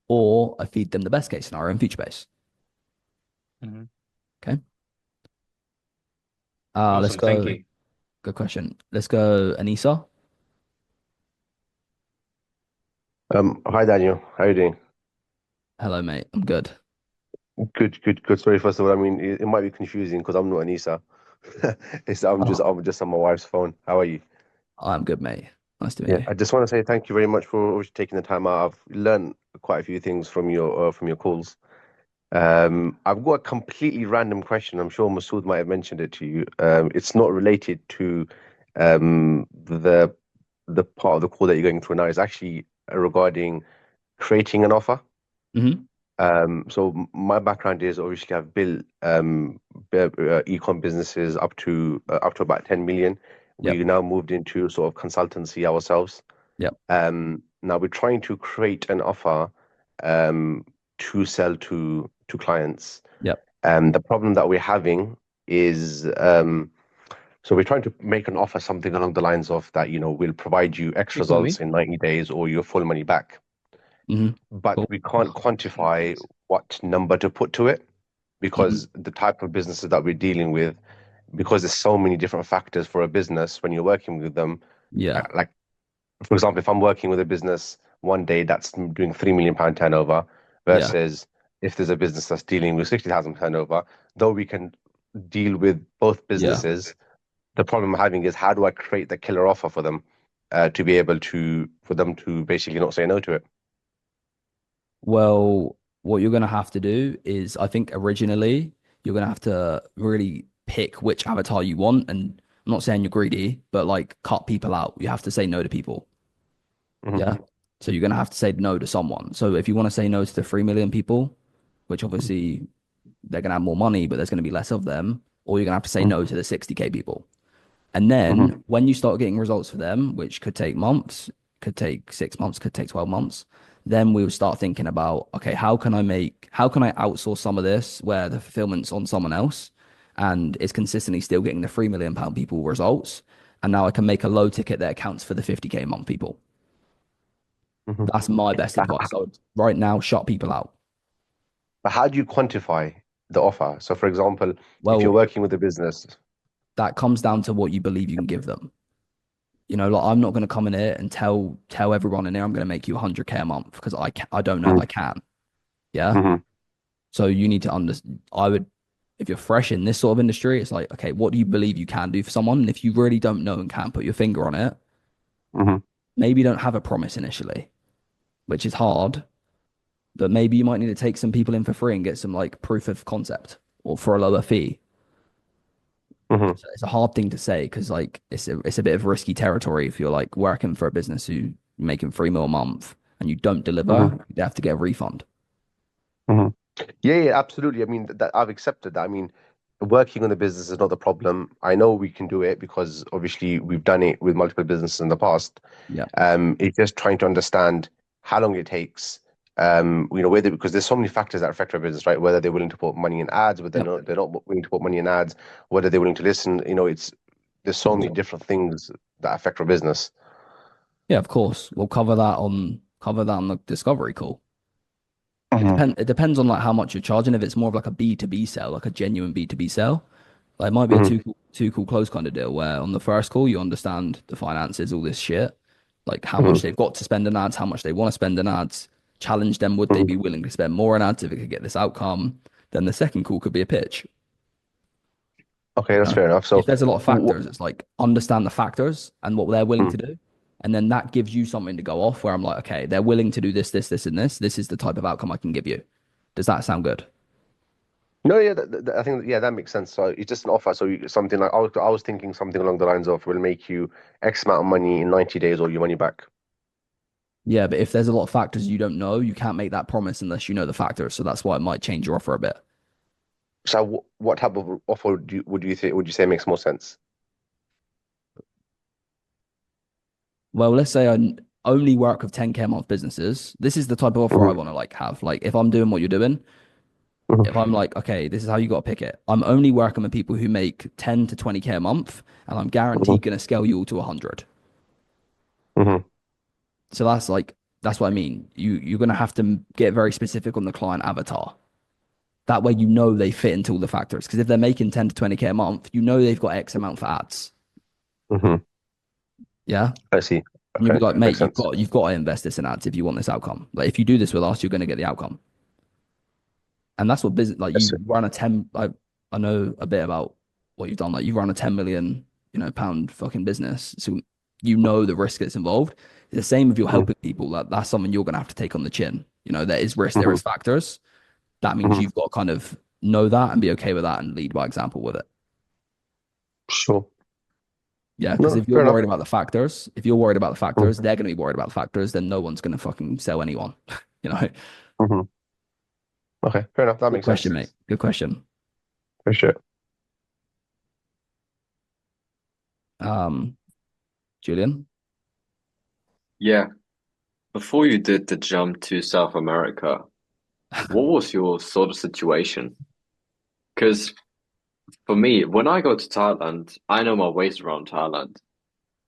Or I feed them the best case scenario in future base. Okay. Awesome, Let's go. thank you. Good question. Let's go, Anissa. Hi Daniel, how are you doing? Hello, mate. I'm good. Good. Sorry, first of all, I mean it might be confusing because I'm not Anissa. I'm just on my wife's phone. How are you? I'm good, mate. Nice to meet you. I just want to say thank you very much for obviously taking the time out. I've learned quite a few things from your calls. I've got a completely random question. I'm sure Masood might have mentioned it to you. It's not related to the part of the call that you're going through now. It's actually regarding creating an offer. So my background is obviously I've built e-com businesses up to about 10 million. Yep. We now moved into sort of consultancy ourselves. Yep. Now we're trying to create an offer to sell to clients. Yep. The problem that we're having is so we're trying to make an offer something along the lines of that, we'll provide you X results in 90 days or your full money back. But Cool. we can't quantify what number to put to it because the type of businesses that we're dealing with, because there's so many different factors for a business when you're working with them. Yeah. Like, for example, if I'm working with a business one day that's doing £3 million turnover versus if there's a business that's dealing with 60,000 turnover, though we can deal with both businesses, the problem I'm having is how do I create the killer offer for them to be able for them to basically not say no to it? Well, what you're going to have to do is, I think originally you're going to have to really pick which avatar you want. And I'm not saying you're greedy, but like cut people out. You have to say no to people. Yeah. So you're going to have to say no to someone. So if you want to say no to the 3 million people, which obviously they're going to have more money, but there's going to be less of them, or you're going to have to say no to the 60K people. And then when you start getting results for them, which could take months, could take 6 months, could take 12 months, then we would start thinking about, okay, how can I outsource some of this where the fulfillment's on someone else and it's consistently still getting the £3 million people results. And now I can make a low ticket that accounts for the 50K a month people. That's my best advice. So right now, shut people out. But how do you quantify the offer? So for example, if you're working with a business, that comes down to what you believe you can give them. Like I'm not going to come in here and tell everyone in here I'm going to make you 100K a month because I don't know if I can. Yeah. So you need to understand. If you're fresh in this sort of industry, it's like, okay, what do you believe you can do for someone? And if you really don't know and can't put your finger on it, maybe you don't have a promise initially, which is hard. But maybe you might need to take some people in for free and get some like proof of concept or for a lower fee. It's a hard thing to say because like it's a bit of risky territory if you're like working for a business who you're making 3 mil a month and you don't deliver, you have to get a refund. Yeah, absolutely. I mean, that I've accepted that. I mean, working on the business is not the problem. I know we can do it because obviously we've done it with multiple businesses in the past. Yeah. It's just trying to understand how long it takes. Whether because there's so many factors that affect our business, right? Whether they're willing to put money in ads, whether they're not willing to put money in ads, whether they're willing to listen. There's so many different things that affect our business. Yeah, of course. We'll cover that on the discovery call. It depends on like how much you're charging. If it's more of like a B2B sell, like a genuine B2B sell, like it might be a too cool close kind of deal where on the first call you understand the finances, all this shit, like how much they've got to spend in ads, how much they want to spend in ads, challenge them, would they be willing to spend more in ads if it could get this outcome? Then the second call could be a pitch. Okay, that's fair enough. So if there's a lot of factors, it's like understand the factors and what they're willing to do. And then that gives you something to go off where I'm like, okay, they're willing to do this, this, this, and this. This is the type of outcome I can give you. Does that sound good? No, yeah, I think that makes sense. So it's just an offer. So something like I was thinking something along the lines of, we'll make you X amount of money in 90 days or your money back. Yeah, but if there's a lot of factors you don't know, you can't make that promise unless you know the factors. So that's why it might change your offer a bit. So what type of offer would you say makes more sense? Well, let's say I only work with 10K a month businesses. This is the type of offer I want to like have. Like if I'm doing what you're doing, if I'm like, okay, this is how you got to pick it. I'm only working with people who make 10 to 20K a month, and I'm guaranteed going to scale you all to 100. So that's what I mean. You're going to have to get very specific on the client avatar. That way, they fit into all the factors. Because if they're making 10 to 20K a month, they've got X amount for ads. Yeah, I see. Okay. You'll be like, mate, you've got to invest this in ads if you want this outcome. Like if you do this with us, you're going to get the outcome. And that's what business like. You run a 10. I know a bit about what you've done. Like you run a 10 million, pound fucking business. So the risk that's involved. It's the same if you're helping people. That's something you're going to have to take on the chin. There is risk, there is factors. That means you've got to kind of know that and be okay with that and lead by example with it. Sure. Yeah, because if you're worried about the factors, they're going to be worried about the factors, then no one's going to fucking sell anyone, Okay, fair enough. That Good makes question, sense. mate. Good question. For sure. Julian? Yeah. Before you did the jump to South America, what was your sort of situation? Because for me, when I go to Thailand, I know my ways around Thailand.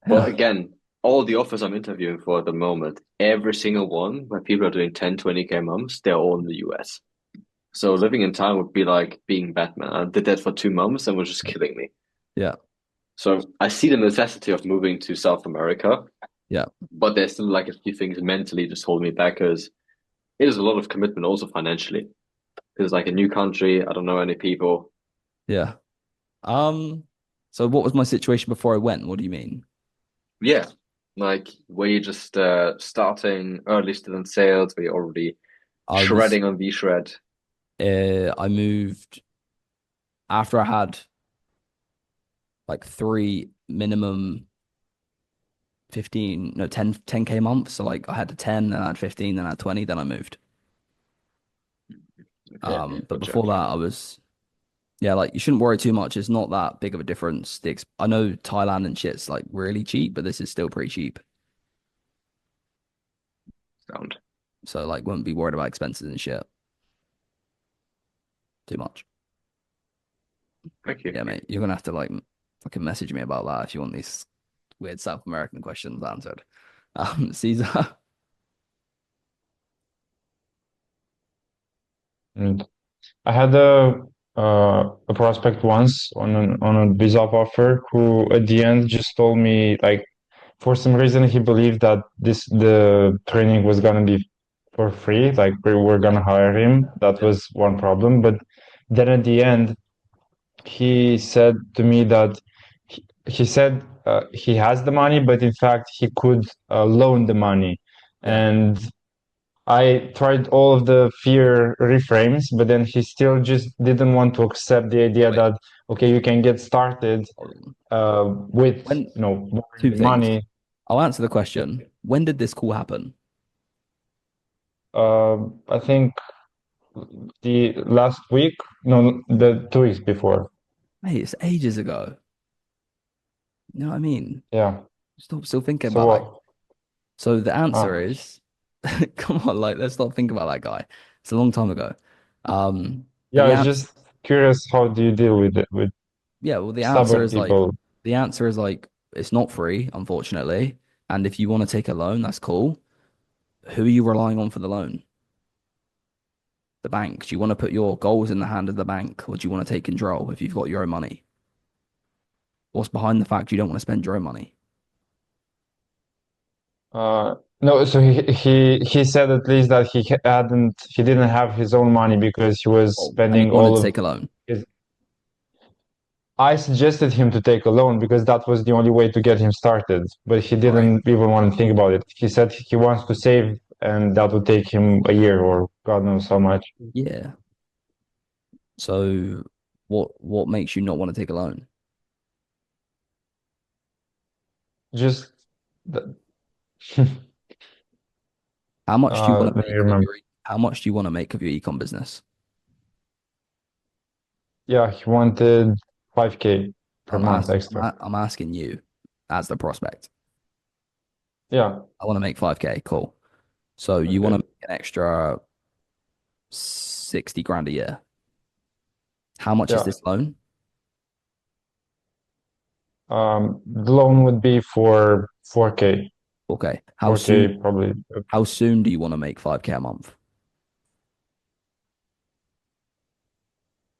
But again, all the offers I'm interviewing for at the moment, every single one where people are doing 10, 20K months, they're all in the US. So living in Thailand would be like being Batman. I did that for 2 months and was just killing me. Yeah. So I see the necessity of moving to South America. Yeah. But there's still like a few things mentally just holding me back because it is a lot of commitment also financially. Because like a new country, I don't know any people. Yeah. So what was my situation before I went? What do you mean? Yeah. Like where you're just starting early student sales, where you're already shredding on V-Shred. I moved after I had like 3 minimum 10K months. So like I had 10, then I had 15, then I had 20, then I moved. But before that I was, like you shouldn't worry too much. It's not that big of a difference. I know Thailand and shit's like really cheap, but this is still pretty cheap. Sound. So like wouldn't be worried about expenses and shit too much. Thank you. Yeah, mate. You're gonna have to like fucking message me about that if you want these weird South American questions answered. Caesar. And I had a prospect once on a Bizop offer who at the end just told me like for some reason he believed that the training was gonna be for free, like we were gonna hire him. That was one problem. But then at the end he said to me that he said he has the money, but in fact he could loan the money. And I tried all of the fear reframes, but then he still just didn't want to accept the idea that, okay, you can get started with Two things. money. I'll answer the question. When did this call happen? I think the last week, no, the 2 weeks before. Hey, it's ages ago. You know what I mean? Yeah. Still thinking So about what? that. So the answer is, come on, like let's not think about that guy. It's a long time ago. Yeah, I was just curious, how do you deal with it with well, the answer stubborn is people? like it's not free, unfortunately. And if you want to take a loan, that's cool. Who are you relying on for the loan? The bank. Do you want to put your goals in the hand of the bank, or do you want to take control if you've got your own money? What's behind the fact you don't want to spend your own money? No, so he said at least that he didn't have his own money because he was And spending you wanted all to of take a loan. his. I suggested him to take a loan because that was the only way to get him started, but he didn't even want to think about it. He said he wants to save, and that would take him a year or God knows how much. Yeah. So what makes you not want to take a loan? Just How much do you want to let make me remember. how much do you want to make of your ecom business? Yeah, he wanted 5K per month asking, extra. I'm asking you as the prospect. Yeah. I want to make 5K. Cool. So you want to make an extra 60 grand a year. How much is this loan? The loan would be for 4K. Okay. 4K probably. How soon do you want to make 5K a month?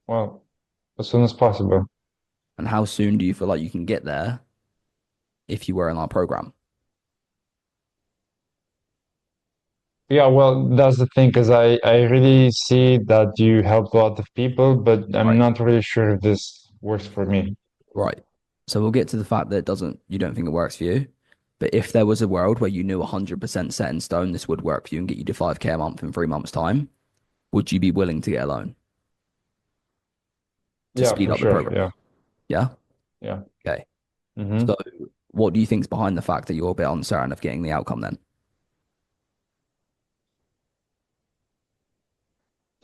Well, as soon as possible. And how soon do you feel like you can get there if you were in our program? Yeah, well, that's the thing, because I really see that you help a lot of people, but I'm not really sure if this works for me. Right. So we'll get to the fact that you don't think it works for you. But if there was a world where you knew 100% set in stone this would work for you and get you to 5K a month in 3 months' time, would you be willing to get a loan? To speed up the program? Yeah. Yeah? Okay. So what do you think's behind the fact that you're a bit uncertain of getting the outcome then?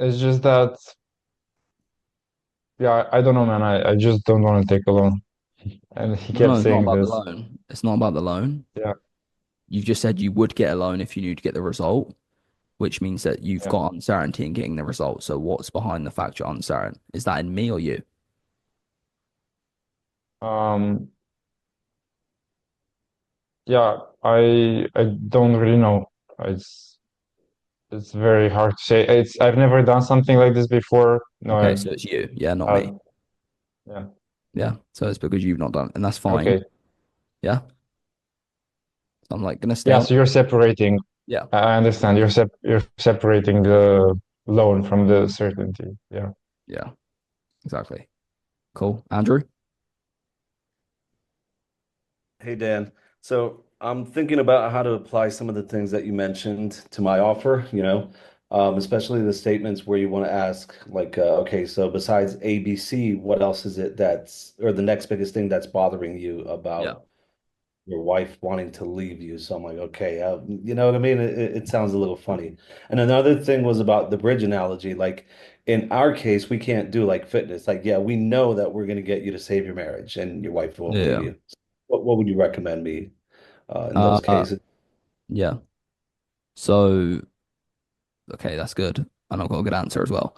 It's just that, yeah, I don't know, man. I just don't want to take a loan. And he kept No, it's not saying about the this. loan. It's not about the loan. Yeah, You've just said you would get a loan if you knew to get the result, which means that you've yeah. got uncertainty in getting the result. So what's behind the fact you're uncertain? Is that in me or you? Um, yeah, I don't really know. It's very hard to say. I've never done something like this before. No, Okay, so it's you. Yeah, not uh, me. yeah. Yeah. So it's because you've not done it, and that's fine. Okay. Yeah. So I'm like gonna stay Yeah, on. so you're separating. Yeah. I understand. You're separating the loan from the certainty. Yeah. Yeah. Exactly. Cool. Andrew? Hey, Dan. So I'm thinking about how to apply some of the things that you mentioned to my offer, especially the statements where you want to ask, like, okay, so besides ABC, what else is it or the next biggest thing that's bothering you Yeah. about your wife wanting to leave you? So I'm like, okay, you know what I mean? It sounds a little funny. And another thing was about the bridge analogy. Like, in our case, we can't do like fitness. Like, yeah, we know that we're going to get you to save your marriage and your wife won't leave Yeah. you. What would you recommend me in those Uh, cases? yeah. So, okay, that's good. And I've got a good answer as well.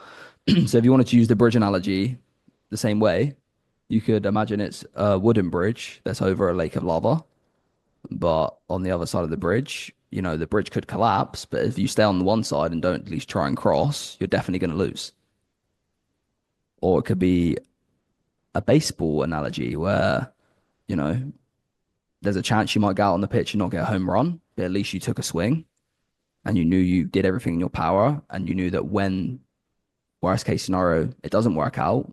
So if you wanted to use the bridge analogy the same way, you could imagine it's a wooden bridge that's over a lake of lava. But on the other side of the bridge, the bridge could collapse. But if you stay on the one side and don't at least try and cross, you're definitely going to lose. Or it could be a baseball analogy where, you know, there's a chance you might go out on the pitch and not get a home run, but at least you took a swing and you knew you did everything in your power and you knew that when worst case scenario it doesn't work out,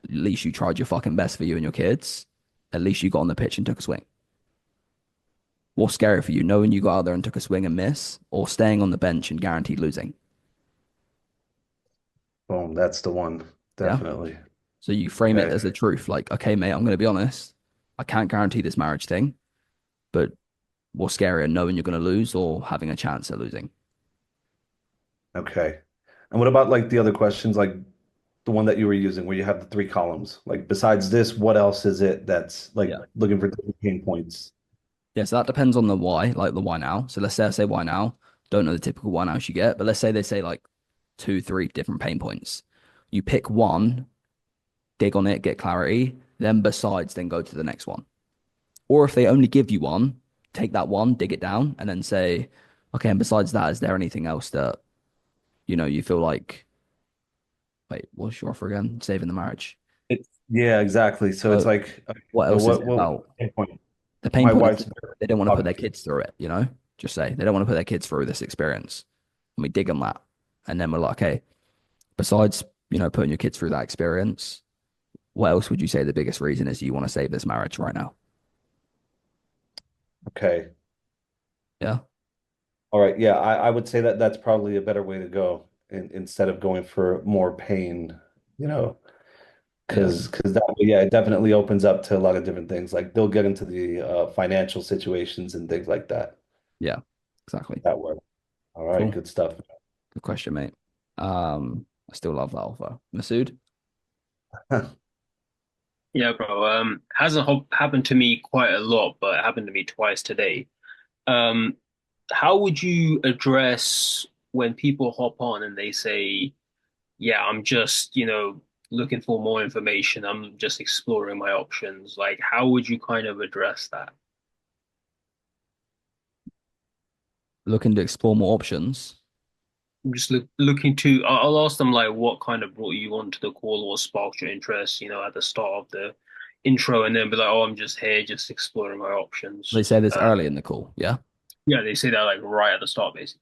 at least you tried your fucking best for you and your kids. At least you got on the pitch and took a swing. What's scary for you, knowing you got out there and took a swing and miss, or staying on the bench and guaranteed losing? Boom, that's the one. Yeah. Definitely. So you frame it Okay. as the truth. Like, okay, mate, I'm going to be honest. I can't guarantee this marriage thing, but what's scarier, knowing you're going to lose or having a chance at losing? Okay. And what about like the other questions, like the one that you were using where you have the three columns? Like besides this, what else is it that's like Yeah. looking for different pain points? Yeah, so that depends on the why, like the why now. So let's say I say why now. Don't know the typical why nows you get, but let's say they say like 2, 3 different pain points. You pick one, dig on it, get clarity, then then go to the next one. Or if they only give you one, take that one, dig it down, and then say, okay, and besides that, is there anything else that, you feel like, wait, what's your offer again? Saving the marriage. Yeah, exactly. So it's So like, what so else is it what about? pain point? The pain My point wife's is they don't want to put their obviously. kids through it. Just say they don't want to put their kids through this experience. And we dig on that. And then we're like, okay, besides, putting your kids through that experience, what else would you say the biggest reason is you want to save this marriage right now? Okay. Yeah. All right. Yeah, I would say that that's probably a better way to go instead of going for more pain, you know, Yeah. because yeah, it definitely opens up to a lot of different things. Like they'll get into the financial situations and things like that. Yeah. Exactly. That work. All right, Cool. good stuff. Good question, mate. I still love that offer. Masood? Yeah, bro. Hasn't happened to me quite a lot, but it happened to me twice today. Um, how would you address when people hop on and they say, "Yeah, I'm just, looking for more information. I'm just exploring my options." Like, how would you kind of address that? Looking to explore more options. I'm just looking to. I'll ask them like, what kind of brought you onto the call or sparked your interest, at the start of the intro, and then be like, "Oh, I'm just here, just exploring my options." They say this early in the call. Yeah. Yeah, they say that like right at the start, basically.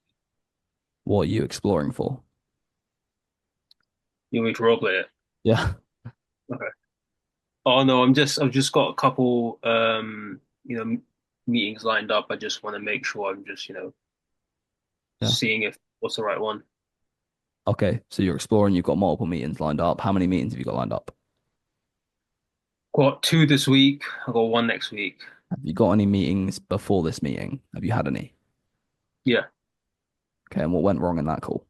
What are you exploring for? You want me to roleplay it? Yeah. Okay. Oh no, I've just got a couple meetings lined up. I just want to make sure I'm just, Yeah. seeing if what's the right one. Okay. So you're exploring, you've got multiple meetings lined up. How many meetings have you got lined up? Got 2 this week. I got 1 next week. Have you got any meetings before this meeting? Have you had any? Yeah. Okay. And what went wrong in that call?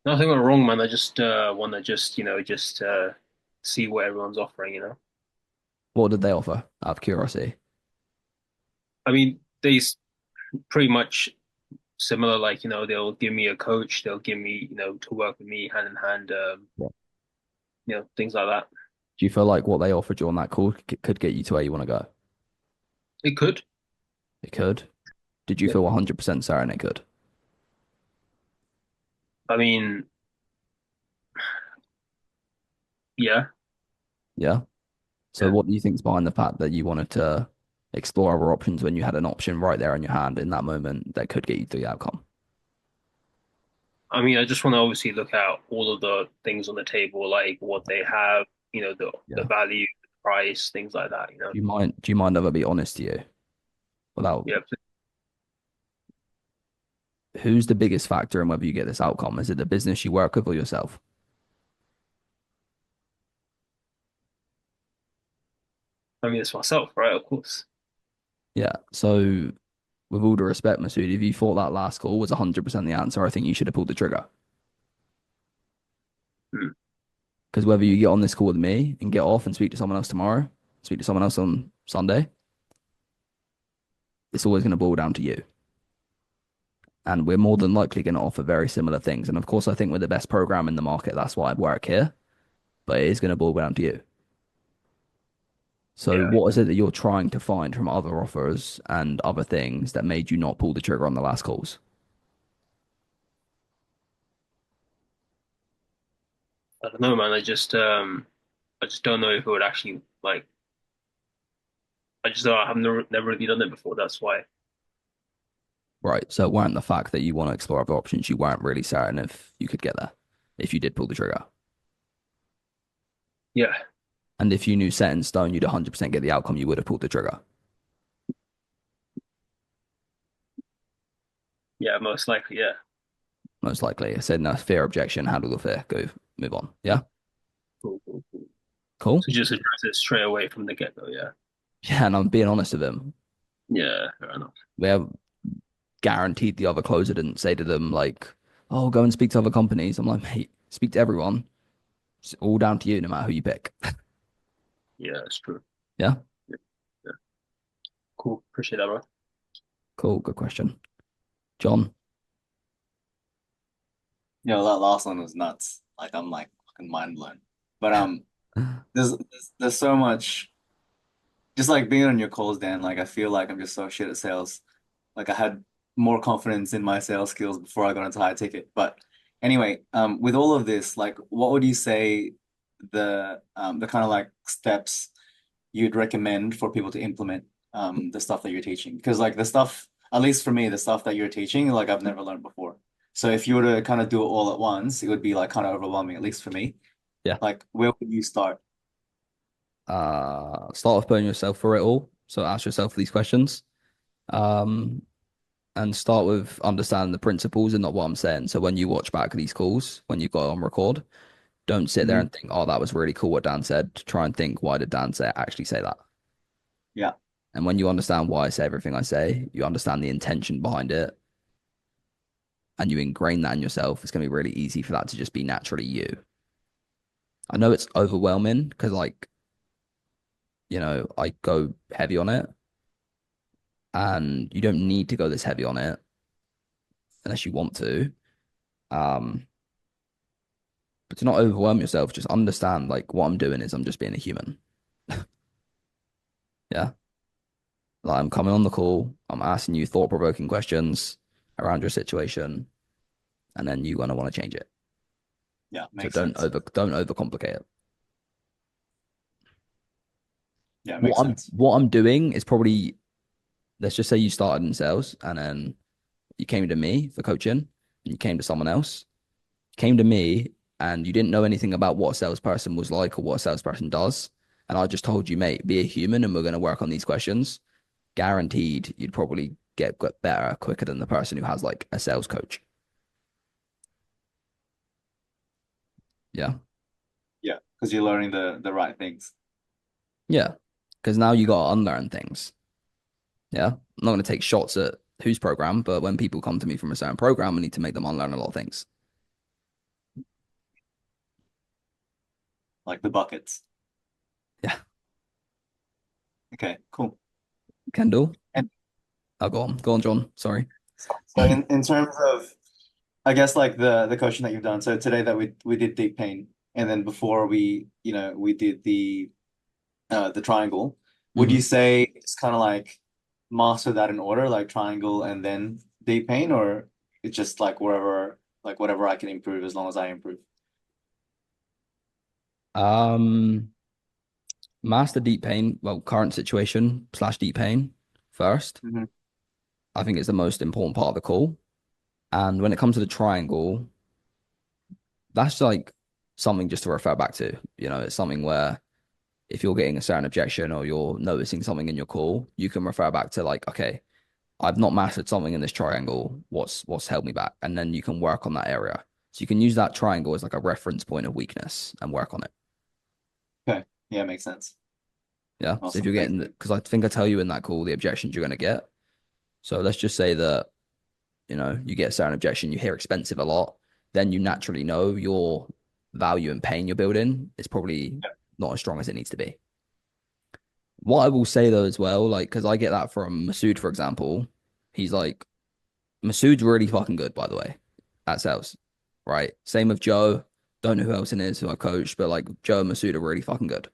Nothing went wrong, man. I just want to see what everyone's offering. What did they offer out of curiosity? I mean, pretty much similar. Like, they'll give me a coach. They'll give me, to work with me hand in hand. Yeah. Things like that. Do you feel like what they offered you on that call could get you to where you want to go? It could. It could. Did you Yeah. feel 100% certain it could? I mean, yeah. Yeah. So what do you think's behind the fact that you wanted to explore other options when you had an option right there in your hand in that moment that could get you to the outcome? I mean, I just want to obviously look at all of the things on the table, like what they have, the value, the price, things like that. Do you mind ever be honest to you? Without Yeah. Who's the biggest factor in whether you get this outcome? Is it the business you work with or yourself? I mean, it's myself, right? Of course. Yeah. So with all due respect, Masood, if you thought that last call was 100% the answer, I think you should have pulled the trigger. Because whether you get on this call with me and get off and speak to someone else tomorrow, speak to someone else on Sunday, it's always going to boil down to you. And we're more than likely going to offer very similar things. And of course, I think we're the best program in the market. That's why I work here. But it is going to boil down to you. So what is it that you're trying to find from other offers and other things that made you not pull the trigger on the last calls? I don't know, man. I just don't know if it would actually like. I just don't. I've never really done it before. That's why. Right. So it weren't the fact that you want to explore other options. You weren't really certain if you could get there, if you did pull the trigger. Yeah. And if you knew set in stone you'd 100% get the outcome, you would have pulled the trigger. Yeah, most likely. Yeah. Most likely. I said no fear, objection, handle the fear, go move on. Yeah. Cool. Cool. So just address it straight away from the get-go. Yeah. Yeah, and I'm being honest with him. Yeah, fair enough. We have guaranteed the other closer didn't say to them like, "Oh, go and speak to other companies." I'm like, mate, speak to everyone. It's all down to you, no matter who you pick. Yeah, it's true. Yeah. Yeah. Cool. Appreciate that, bro. Cool. Good question, John. That last one was nuts. Like I'm like fucking mind blown. But there's so much. Just like being on your calls, Dan. Like I feel like I'm just so shit at sales. Like I had more confidence in my sales skills before I got into high ticket. But anyway, with all of this, like, what would you say the kind of like steps you'd recommend for people to implement the stuff that you're teaching? Because like the stuff, at least for me, the stuff that you're teaching, like I've never learned before. So if you were to kind of do it all at once, it would be like kind of overwhelming, at least for me. Yeah. Like where would you start? Start off putting yourself through it all. So ask yourself these questions. And start with understanding the principles and not what I'm saying. So when you watch back these calls, when you got on record, don't sit there and think, oh, that was really cool what Dan said. Try and think, why did Dan actually say that? Yeah. And when you understand why I say everything I say, you understand the intention behind it, and you ingrain that in yourself, it's going to be really easy for that to just be naturally you. I know it's overwhelming because, like, I go heavy on it, and you don't need to go this heavy on it unless you want to. But to not overwhelm yourself, just understand like what I'm doing is I'm just being a human. Yeah. Like I'm coming on the call, I'm asking you thought-provoking questions around your situation, and then you're gonna want to change it. Yeah, So makes don't sense. don't overcomplicate it. Yeah, makes sense. What I'm doing is probably, let's just say you started in sales and then you came to me for coaching and you came to someone else, came to me and you didn't know anything about what a salesperson was like or what a salesperson does. And I just told you, mate, be a human and we're going to work on these questions. Guaranteed you'd probably get better quicker than the person who has like a sales coach. Yeah. Yeah, because you're learning the right things. Yeah. Because now you got to unlearn things. Yeah. I'm not going to take shots at whose program, but when people come to me from a certain program, I need to make them unlearn a lot of things. like the buckets. Yeah. Okay, cool. Kendall? And Oh, go on, John. Sorry. so in terms of, I guess like the coaching that you've done. So today that we did deep pain, and then before we did the triangle. Would you say it's kind of like master that in order, like triangle and then deep pain, or it's just like whatever I can improve as long as I improve? Master deep pain, well, current situation / deep pain first. I think it's the most important part of the call. And when it comes to the triangle, that's like something just to refer back to. It's something where if you're getting a certain objection or you're noticing something in your call, you can refer back to like, okay, I've not mastered something in this triangle. What's held me back? And then you can work on that area. So you can use that triangle as like a reference point of weakness and work on it. Okay. Yeah, makes sense. Yeah. So if Awesome. you're Thank getting, because I think I tell you in that call the objections you're going to get. So let's just say that, you get a certain objection, you hear expensive a lot, then you naturally know your value and pain you're building is probably not as strong as it needs to be. What I will say though as well, like, because I get that from Masood, for example, he's like, Masood's really fucking good, by the way, at sales, right? Same with Joe. Don't know who else in is who I've coached, but like Joe and Masood are really fucking good.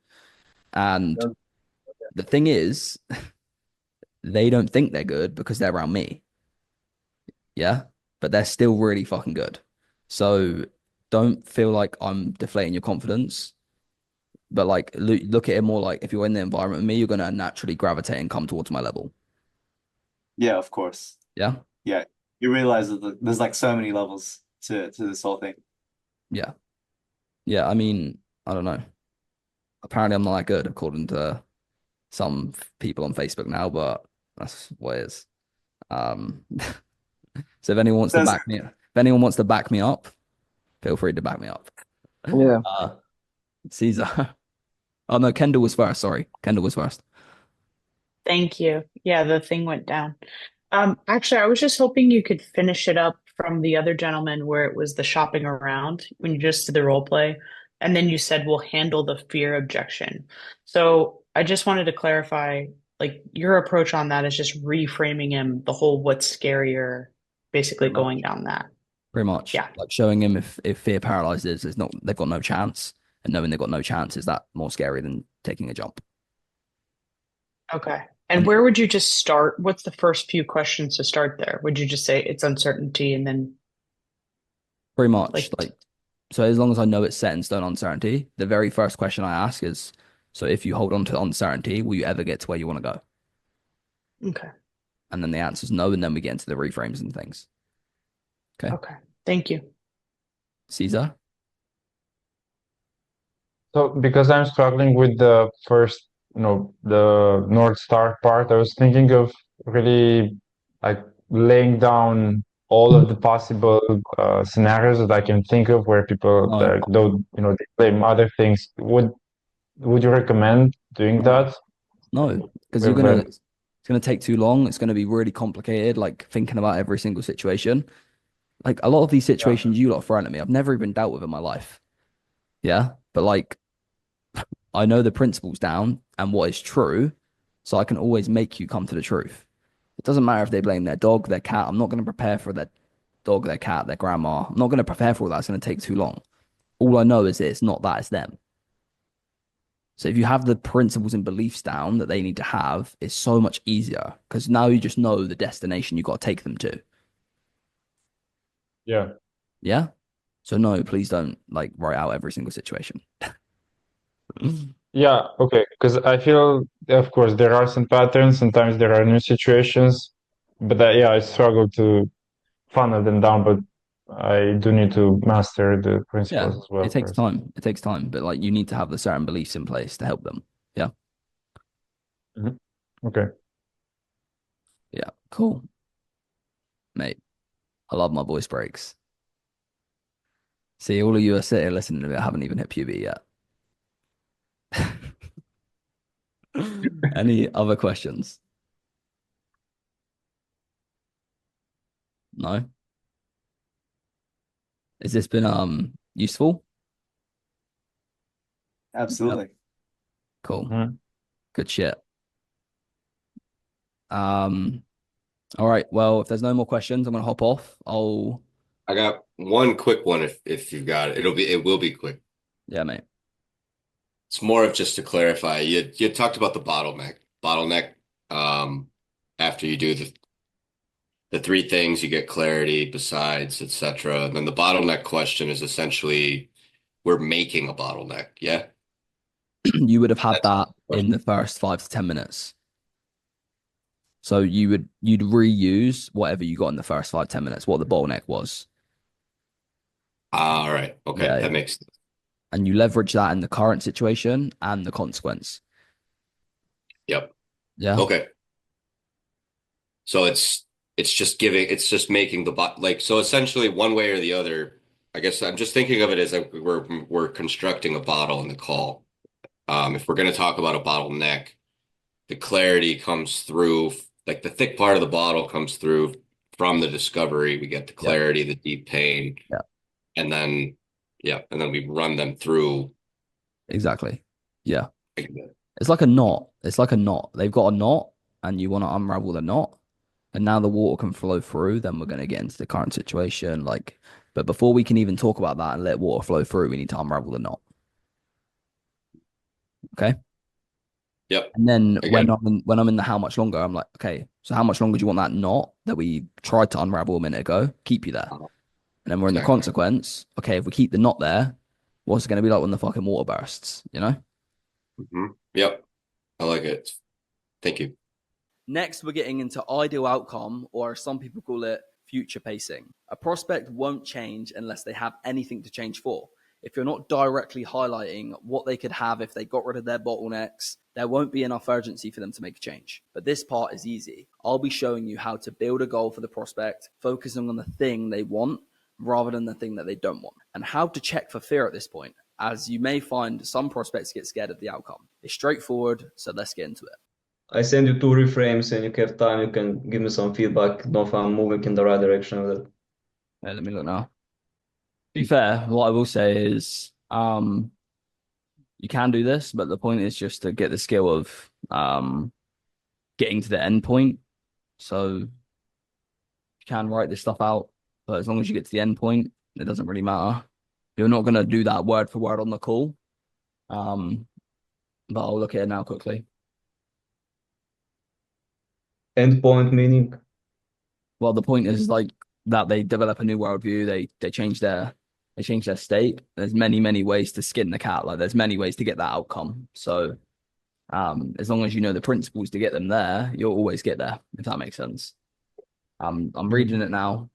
And the thing is, they don't think they're good because they're around me. Yeah. But they're still really fucking good. So don't feel like I'm deflating your confidence. But like, look at it more like if you're in the environment with me, you're going to naturally gravitate and come towards my level. Yeah, of course. Yeah. Yeah. You realize that there's like so many levels to this whole thing. Yeah. Yeah. I mean, I don't know. Apparently, I'm not that good according to some people on Facebook now, but that's what it is. So if anyone wants to back me, if anyone wants to back me up, feel free to back me up. Yeah. Caesar. Oh no, Kendall was first. Sorry, Kendall was first. Thank you. Yeah, the thing went down. Actually, I was just hoping you could finish it up from the other gentleman where it was the shopping around when you just did the role play, and then you said we'll handle the fear objection. So I just wanted to clarify, like your approach on that is just reframing him the whole what's scarier, basically going down that. Pretty much. Yeah. Like showing him if fear paralyzes is not they've got no chance, and knowing they've got no chance is that more scary than taking a jump. Okay. And where would you just start? What's the first few questions to start there? Would you just say it's uncertainty and then Pretty much. Like so as long as I know it's set in stone uncertainty, the very first question I ask is, so if you hold on to uncertainty, will you ever get to where you want to go? Okay. And then the answer is no, and then we get into the reframes and things. Okay. Okay. Thank you. Caesar? So because I'm struggling with the first, the North Star part, I was thinking of really like laying down all of the possible scenarios that I can think of where people, though, they blame other things. Would you recommend doing that? No, because it's gonna take too long. It's gonna be really complicated, like thinking about every single situation. Like a lot of these situations you lot are throwing at me, I've never even dealt with in my life. Yeah. But like I know the principles down and what is true, so I can always make you come to the truth. It doesn't matter if they blame their dog, their cat. I'm not going to prepare for their dog, their cat, their grandma. I'm not going to prepare for all that. It's going to take too long. All I know is it's not that, it's them. So if you have the principles and beliefs down that they need to have, it's so much easier because now you just know the destination you got to take them to. Yeah. Yeah. So no, please don't like write out every single situation. Yeah, okay. Because I feel, of course, there are some patterns. Sometimes there are new situations, but I struggle to funnel them down. But I do need to master the principles as well. It takes first. time. It takes time, but like you need to have the certain beliefs in place to help them. Yeah. Okay. Yeah. Cool. Mate, I love my voice breaks. See, all of you are sitting listening to me. I haven't even hit puberty yet. Any other questions? No? Has this been useful? Absolutely. Cool. Good shit. All right. Well, if there's no more questions, I'm gonna hop off. I got one quick one if you've got it. It will be quick. Yeah, mate. It's more of just to clarify. You talked about the bottleneck. After you do the three things, you get clarity, besides, etc. And then the bottleneck question is essentially we're making a bottleneck. Yeah. You would have had that in the first 5 to 10 minutes. So you'd reuse whatever you got in the first 5 to 10 minutes, what the bottleneck was. All right. Okay. Yeah, That yeah. makes sense. And you leverage that in the current situation and the consequence. Yep. Yeah. Okay. So it's just making the bot, like, so essentially one way or the other. I guess I'm just thinking of it as like we're constructing a bottle in the call. If we're going to talk about a bottleneck, the clarity comes through, like the thick part of the bottle comes through from the discovery. We get the clarity, the deep pain, and then we run them through. Exactly. Yeah. It's like a knot. It's like a knot. They've got a knot and you want to unravel the knot. And now the water can flow through, then we're going to get into the current situation. But before we can even talk about that and let water flow through, we need to unravel the knot. Okay. Yep. And then when I'm in the how much longer, I'm like, okay, so how much longer do you want that knot that we tried to unravel a minute ago keep you there? And then we're in the consequence. Okay, if we keep the knot there, what's it going to be like when the fucking water bursts? You know? Yep. I like it. Thank you. Next, we're getting into ideal outcome, or as some people call it, future pacing. A prospect won't change unless they have anything to change for. If you're not directly highlighting what they could have if they got rid of their bottlenecks, there won't be enough urgency for them to make a change. But this part is easy. I'll be showing you how to build a goal for the prospect, focusing on the thing they want rather than the thing that they don't want, and how to check for fear at this point, as you may find some prospects get scared of the outcome. It's straightforward, so let's get into it. I send you 2 reframes, and you have time. You can give me some feedback. Know if I'm moving in the right direction with it. Yeah, let me look now. To be fair, what I will say is, you can do this, but the point is just to get the skill of getting to the end point. So you can write this stuff out, but as long as you get to the end point, it doesn't really matter. You're not going to do that word for word on the call. But I'll look at it now quickly. Endpoint meaning? Well, the point is like that they develop a new worldview. They change their state. There's many ways to skin the cat. Like there's many ways to get that outcome. So as long as you know the principles to get them there, you'll always get there, if that makes sense. I'm reading it now.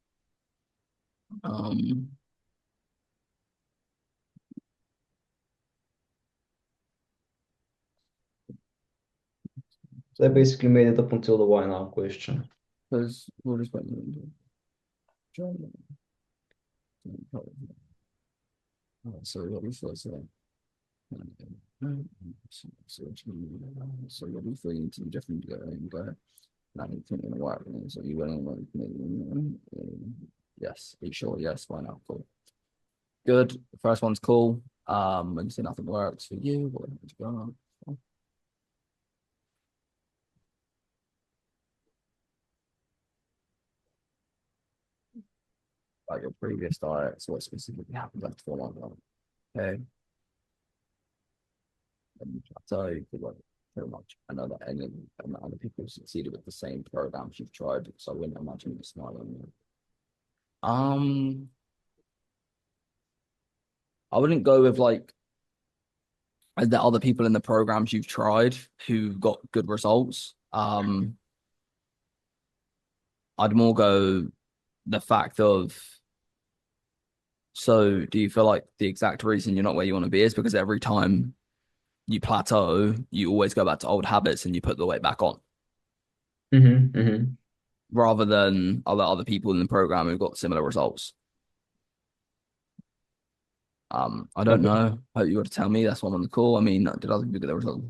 So I basically made it up until the why now question. Because we'll just wait. Sorry, what was that? So you'll be free to different go. So you went yes, be sure, yes, why not? Cool. Good. The first one's cool. When you say nothing works for you, what have you got? Like your previous diet, so what specifically happened after the long run? Okay. And I'll tell you, pretty much. I know that any amount of people succeeded with the same programs you've tried, so I wouldn't imagine you're smart on you. I wouldn't go with like the other people in the programs you've tried who got good results. I'd more go the fact of, so do you feel like the exact reason you're not where you want to be is because every time you plateau, you always go back to old habits and you put the weight back on? Rather than other people in the program who've got similar results. I don't know. Hope you were to tell me. That's one on the call. I mean, did other people get the result?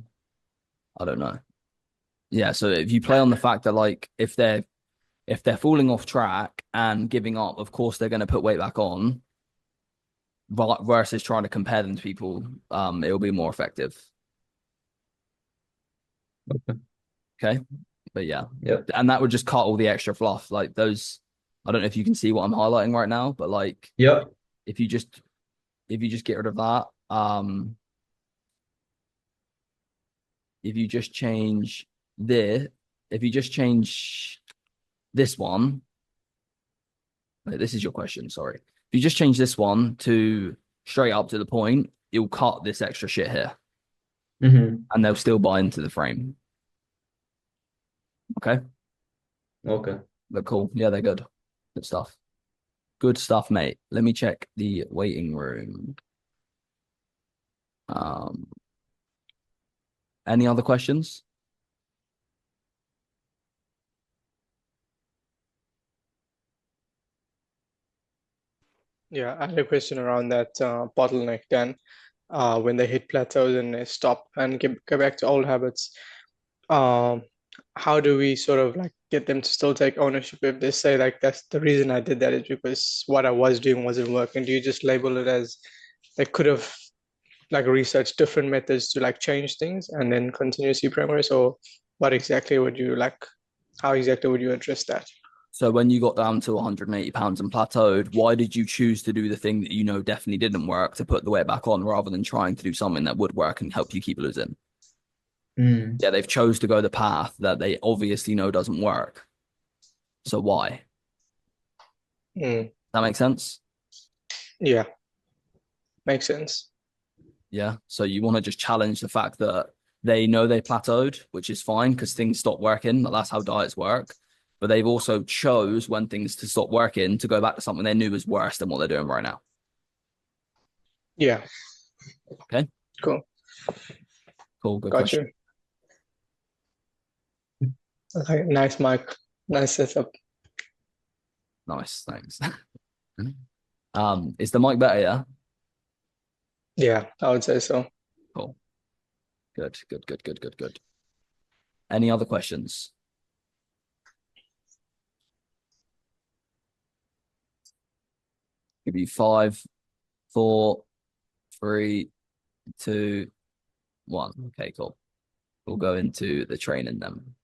I don't know. Yeah, so if you play on the fact that like if they're falling off track and giving up, of course they're going to put weight back on. versus trying to compare them to people, it'll be more effective. Okay. But yeah. And that would just cut all the extra fluff. Like those, I don't know if you can see what I'm highlighting right now, but like if you just get rid of that, if you just change this, if you just change this one, this is your question, sorry. If you just change this one to straight up to the point, you'll cut this extra shit here. And they'll still buy into the frame. Okay. They're cool. Yeah, they're good. Good stuff. Good stuff, mate. Let me check the waiting room. Any other questions? Yeah, I had a question around that bottleneck then. When they hit plateaus and they stop and go back to old habits, how do we sort of like get them to still take ownership if they say like that's the reason I did that is because what I was doing wasn't working? Do you just label it as they could have like researched different methods to like change things and then continuously progress, or what exactly would you like? How exactly would you address that? So when you got down to 180 pounds and plateaued, why did you choose to do the thing that you know definitely didn't work to put the weight back on rather than trying to do something that would work and help you keep losing? Yeah, they've chose to go the path that they obviously know doesn't work. So why? That make sense? Yeah, makes sense. Yeah. So you want to just challenge the fact that they know they plateaued, which is fine because things stop working. That's how diets work. But they've also chose when things to stop working to go back to something they knew was worse than what they're doing right now. Yeah. Okay. Cool. Good Got question. you. Okay, nice mic. Nice setup. Nice. Thanks. Is the mic better? Yeah. Yeah, I would say so. Cool. Good. Any other questions? Give you 5, 4, 3, 2, 1. Okay, cool. We'll go into the training then.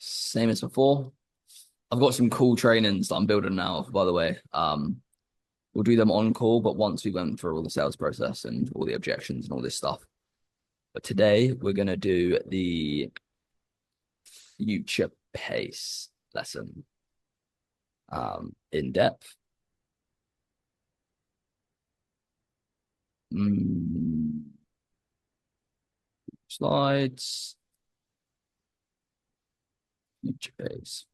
Same as before. I've got some cool trainings that I'm building now, by the way. We'll do them on call, but once we went through all the sales process and all the objections and all this stuff. But today we're going to do the future pace lesson in depth. Slides. Future pace.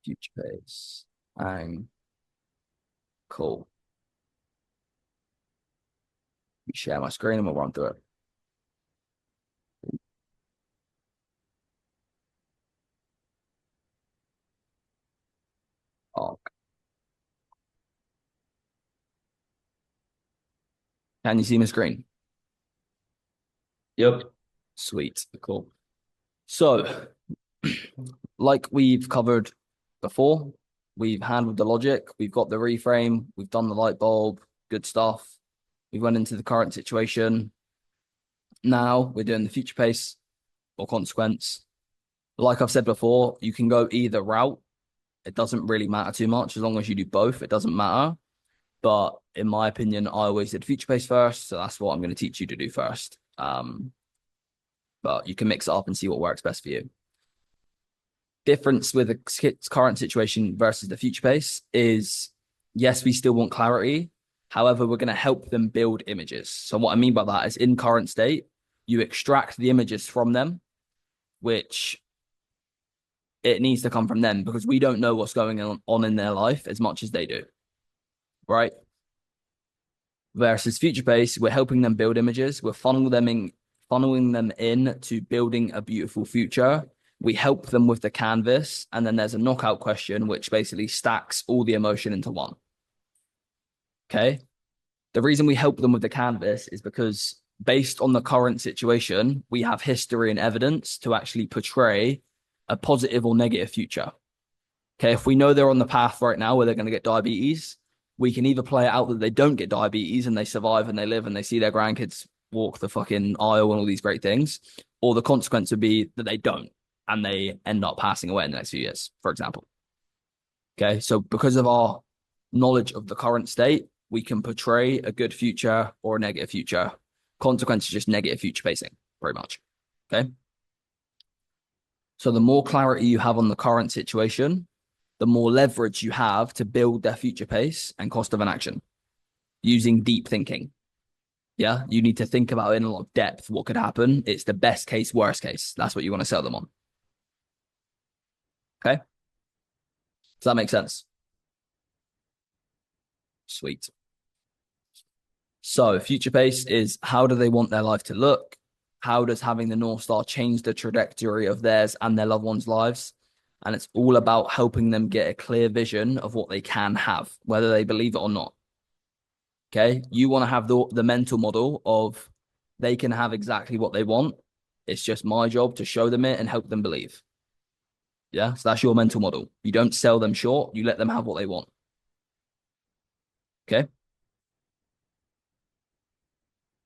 Future pace. And cool. Let me share my screen and we'll run through it. Can you see my screen? Yep. Sweet. Cool. So, like we've covered before, we've handled the logic, we've got the reframe, we've done the light bulb, good stuff. We went into the current situation. Now we're doing the future pace or consequence. Like I've said before, you can go either route. It doesn't really matter too much as long as you do both. It doesn't matter. But in my opinion, I always did future pace first. So that's what I'm going to teach you to do first. But you can mix it up and see what works best for you. Difference with the current situation versus the future pace is, yes, we still want clarity. However, we're going to help them build images. So what I mean by that is in current state, you extract the images from them, which it needs to come from them because we don't know what's going on in their life as much as they do. Right? Versus future pace, we're helping them build images. We're funneling them in to building a beautiful future. We help them with the canvas, and then there's a knockout question which basically stacks all the emotion into one. Okay. The reason we help them with the canvas is because based on the current situation, we have history and evidence to actually portray a positive or negative future. Okay, if we know they're on the path right now where they're going to get diabetes, we can either play it out that they don't get diabetes and they survive and they live and they see their grandkids walk the fucking aisle and all these great things, or the consequence would be that they don't and they end up passing away in the next few years, for example. Okay, so because of our knowledge of the current state, we can portray a good future or a negative future. Consequence is just negative future pacing, pretty much. Okay. So the more clarity you have on the current situation, the more leverage you have to build their future pace and cost of an action using deep thinking. Yeah, you need to think about it in a lot of depth. What could happen? It's the best case, worst case. That's what you want to sell them on. Okay. Does that make sense? Sweet. So future pace is, how do they want their life to look? How does having the North Star change the trajectory of theirs and their loved ones' lives? And it's all about helping them get a clear vision of what they can have, whether they believe it or not. Okay. You want to have the mental model of they can have exactly what they want. It's just my job to show them it and help them believe. Yeah. So that's your mental model. You don't sell them short. You let them have what they want. Okay.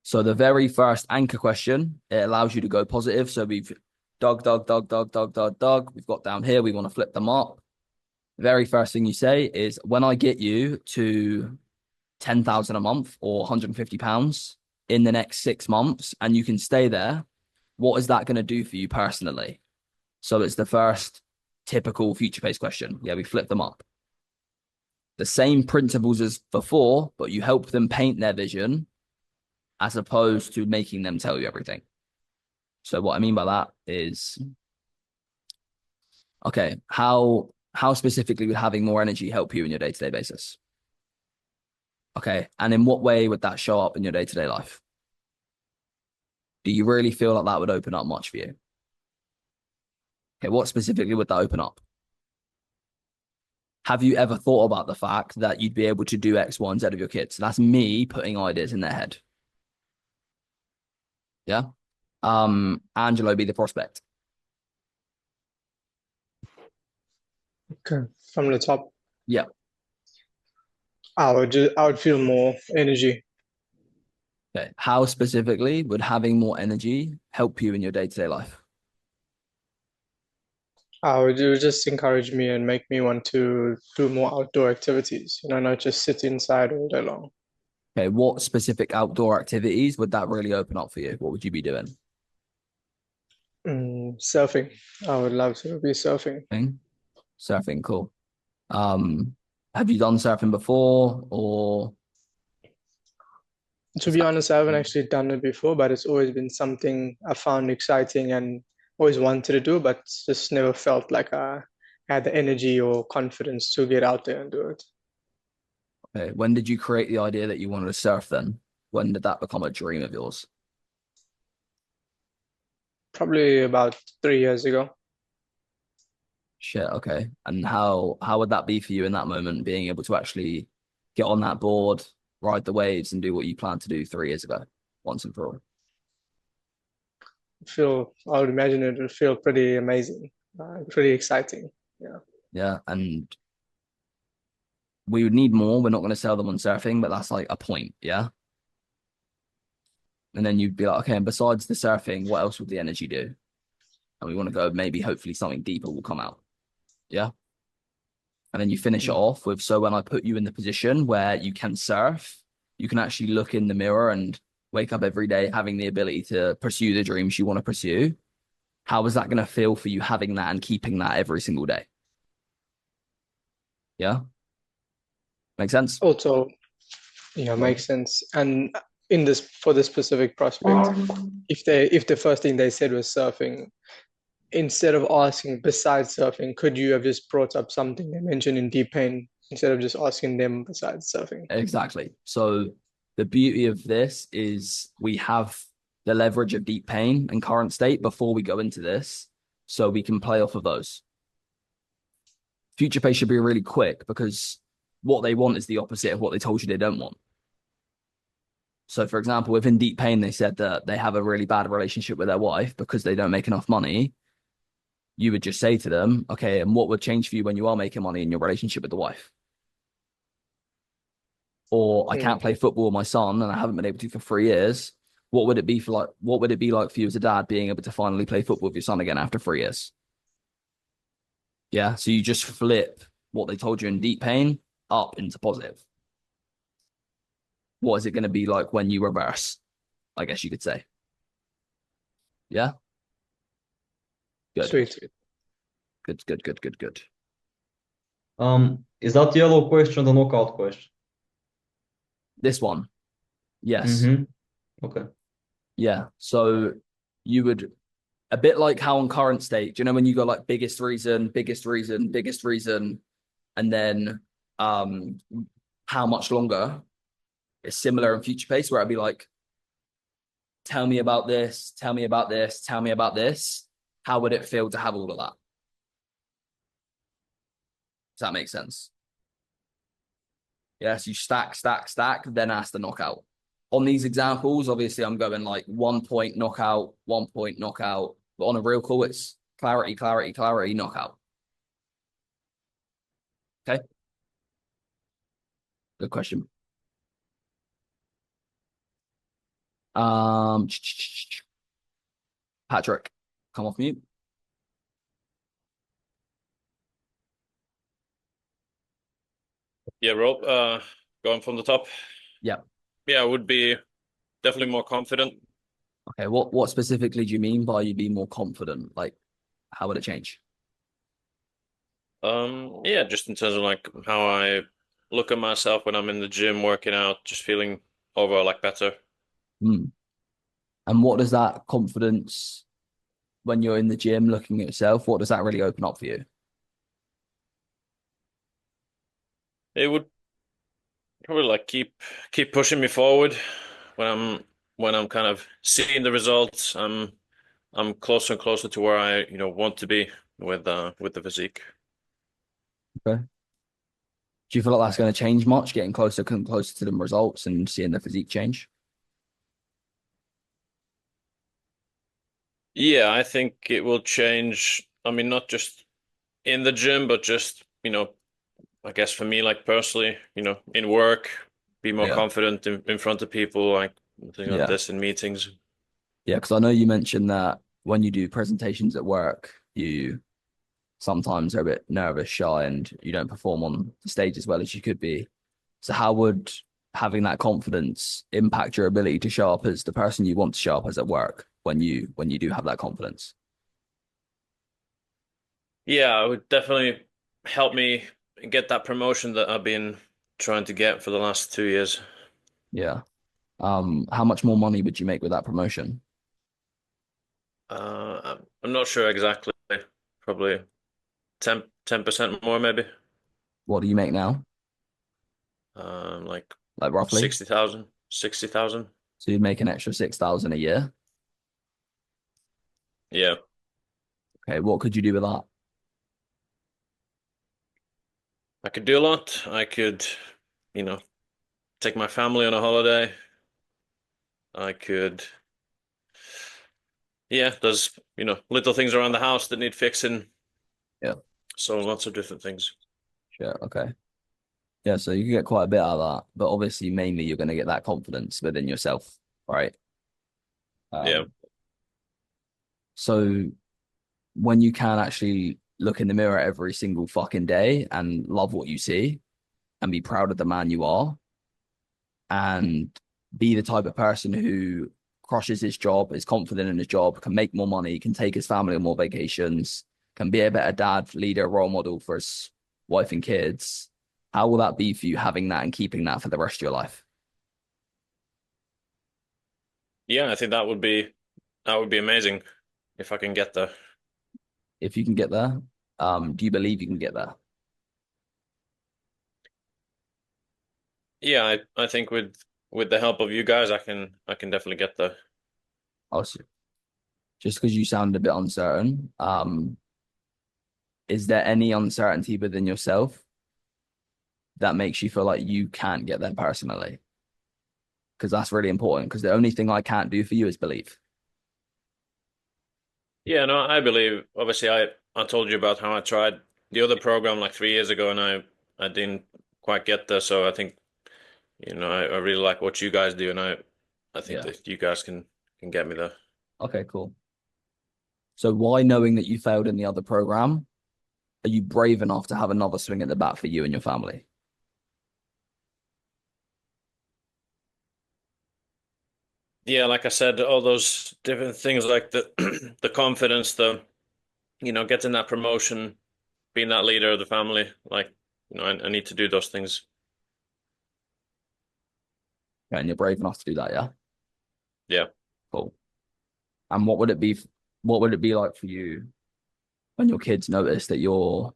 So the very first anchor question, it allows you to go positive. So we've dug. We've got down here. We want to flip them up. The very first thing you say is, when I get you to 10,000 a month or £150 in the next 6 months, and you can stay there, what is that going to do for you personally? So it's the first typical future pace question. Yeah, we flip them up. The same principles as before, but you help them paint their vision as opposed to making them tell you everything. So what I mean by that is, okay, how specifically would having more energy help you in your day-to-day basis? Okay, and in what way would that show up in your day-to-day life? Do you really feel like that would open up much for you? Okay, what specifically would that open up? Have you ever thought about the fact that you'd be able to do X, Y, and Z of your kids? That's me putting ideas in their head. Yeah. Angelo, be the prospect. Okay, from the top. Yeah. I would feel more energy. Okay. How specifically would having more energy help you in your day-to-day life? It would just encourage me and make me want to do more outdoor activities, not just sit inside all day long. Okay, what specific outdoor activities would that really open up for you? What would you be doing? Surfing. I would love to be surfing. Surfing, cool. Have you done surfing before, or? To be honest, I haven't actually done it before, but it's always been something I found exciting and always wanted to do, but just never felt like I had the energy or confidence to get out there and do it. Okay, when did you create the idea that you wanted to surf then? When did that become a dream of yours? Probably about 3 years ago. Shit, okay. And how would that be for you in that moment, being able to actually get on that board, ride the waves, and do what you planned to do 3 years ago, once and for all? I would imagine it would feel pretty amazing, pretty exciting. Yeah. Yeah, and we would need more. We're not going to sell them on surfing, but that's like a point, yeah? And then you'd be like, okay, and besides the surfing, what else would the energy do? And we want to go, maybe hopefully something deeper will come out. Yeah. And then you finish it off with, so when I put you in the position where you can surf, you can actually look in the mirror and wake up every day having the ability to pursue the dreams you want to pursue. How is that going to feel for you having that and keeping that every single day? Yeah. Make sense? Also, makes sense. And for this specific prospect, if the first thing they said was surfing, instead of asking besides surfing, could you have just brought up something they mentioned in deep pain instead of just asking them besides surfing? Exactly. So the beauty of this is we have the leverage of deep pain and current state before we go into this, so we can play off of those. Future pace should be really quick because what they want is the opposite of what they told you they don't want. So, for example, within deep pain, they said that they have a really bad relationship with their wife because they don't make enough money. you would just say to them, okay, and what would change for you when you are making money in your relationship with the wife? Or I can't play football with my son and I haven't been able to for 3 years. What would it be for what would it be like for you as a dad being able to finally play football with your son again after 3 years? Yeah. So you just flip what they told you in deep pain up into positive. What is it going to be like when you reverse? I guess you could say. Yeah. Good. Sweet. Good. Is that yellow question the knockout question? This one. Yes. Okay. Yeah. So you would, a bit like how on current state, do you know when you go like biggest reason, and then how much longer? It's similar in future pace where I'd be like, tell me about this, tell me about this, tell me about this. How would it feel to have all of that? Does that make sense? Yes, you stack, then ask the knockout. On these examples, obviously I'm going like 1 point knockout, 1 point knockout. But on a real call, it's clarity, knockout. Okay. Good question. Patrick, come off mute. Yeah, Rob, going from the top. Yeah. Yeah, I would be definitely more confident. Okay, what specifically do you mean by you be more confident? Like, how would it change? Yeah, just in terms of like how I look at myself when I'm in the gym working out, just feeling overall like better. And what does that confidence when you're in the gym looking at yourself, what does that really open up for you? It would probably like keep pushing me forward when I'm kind of seeing the results. I'm closer and closer to where I want to be with the physique. Okay. Do you feel like that's going to change much, getting closer to the results and seeing the physique change? Yeah, I think it will change. I mean, not just in the gym, but just, I guess for me, like personally, in work, be more confident in front of people, like things like this in meetings. Yeah, because I know you mentioned that when you do presentations at work, you sometimes are a bit nervous, shy, and you don't perform on the stage as well as you could be. So how would having that confidence impact your ability to show up as the person you want to show up as at work when you do have that confidence? Yeah, it would definitely help me get that promotion that I've been trying to get for the last 2 years. Yeah. How much more money would you make with that promotion? I'm not sure exactly. Probably 10% more, maybe. What do you make now? Like roughly 60,000. So you'd make an extra 6,000 a year. Yeah. Okay, what could you do with that? I could do a lot. I could, take my family on a holiday. I could, yeah, there's, little things around the house that need fixing. Yeah. So lots of different things. Sure. Okay. Yeah, so you can get quite a bit out of that, but obviously mainly you're going to get that confidence within yourself, right? Yeah. So when you can actually look in the mirror every single fucking day and love what you see and be proud of the man you are and be the type of person who crushes his job, is confident in his job, can make more money, can take his family on more vacations, can be a better dad, leader, role model for his wife and kids, how will that be for you having that and keeping that for the rest of your life? Yeah, I think that would be amazing if I can get there. If you can get there, do you believe you can get there? Yeah, I think with the help of you guys, I can definitely get there. Awesome. Just because you sound a bit uncertain, is there any uncertainty within yourself that makes you feel like you can't get there personally? Because that's really important, because the only thing I can't do for you is believe. Yeah, no, I believe, obviously I told you about how I tried the other program like 3 years ago, and I didn't quite get there. So I think, I really like what you guys do, and I think Yeah. that you guys can get me there. Okay, cool. So why, knowing that you failed in the other program, are you brave enough to have another swing at the bat for you and your family? Yeah, like I said, all those different things like the the confidence, getting that promotion, being that leader of the family, like, I need to do those things. Yeah, and you're brave enough to do that, yeah? Yeah. Cool. And what would it be like for you when your kids notice that you're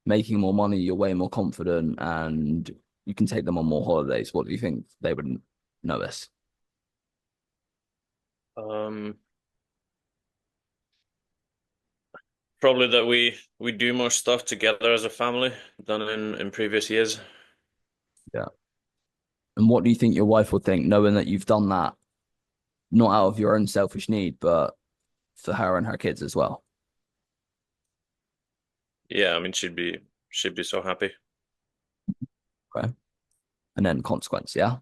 making more money, you're way more confident, and you can take them on more holidays? What do you think they would notice? Probably that we do more stuff together as a family than in previous years. Yeah. And what do you think your wife would think, knowing that you've done that, not out of your own selfish need, but for her and her kids as well? Yeah, I mean, she'd be so happy. Okay. And then consequence, yeah?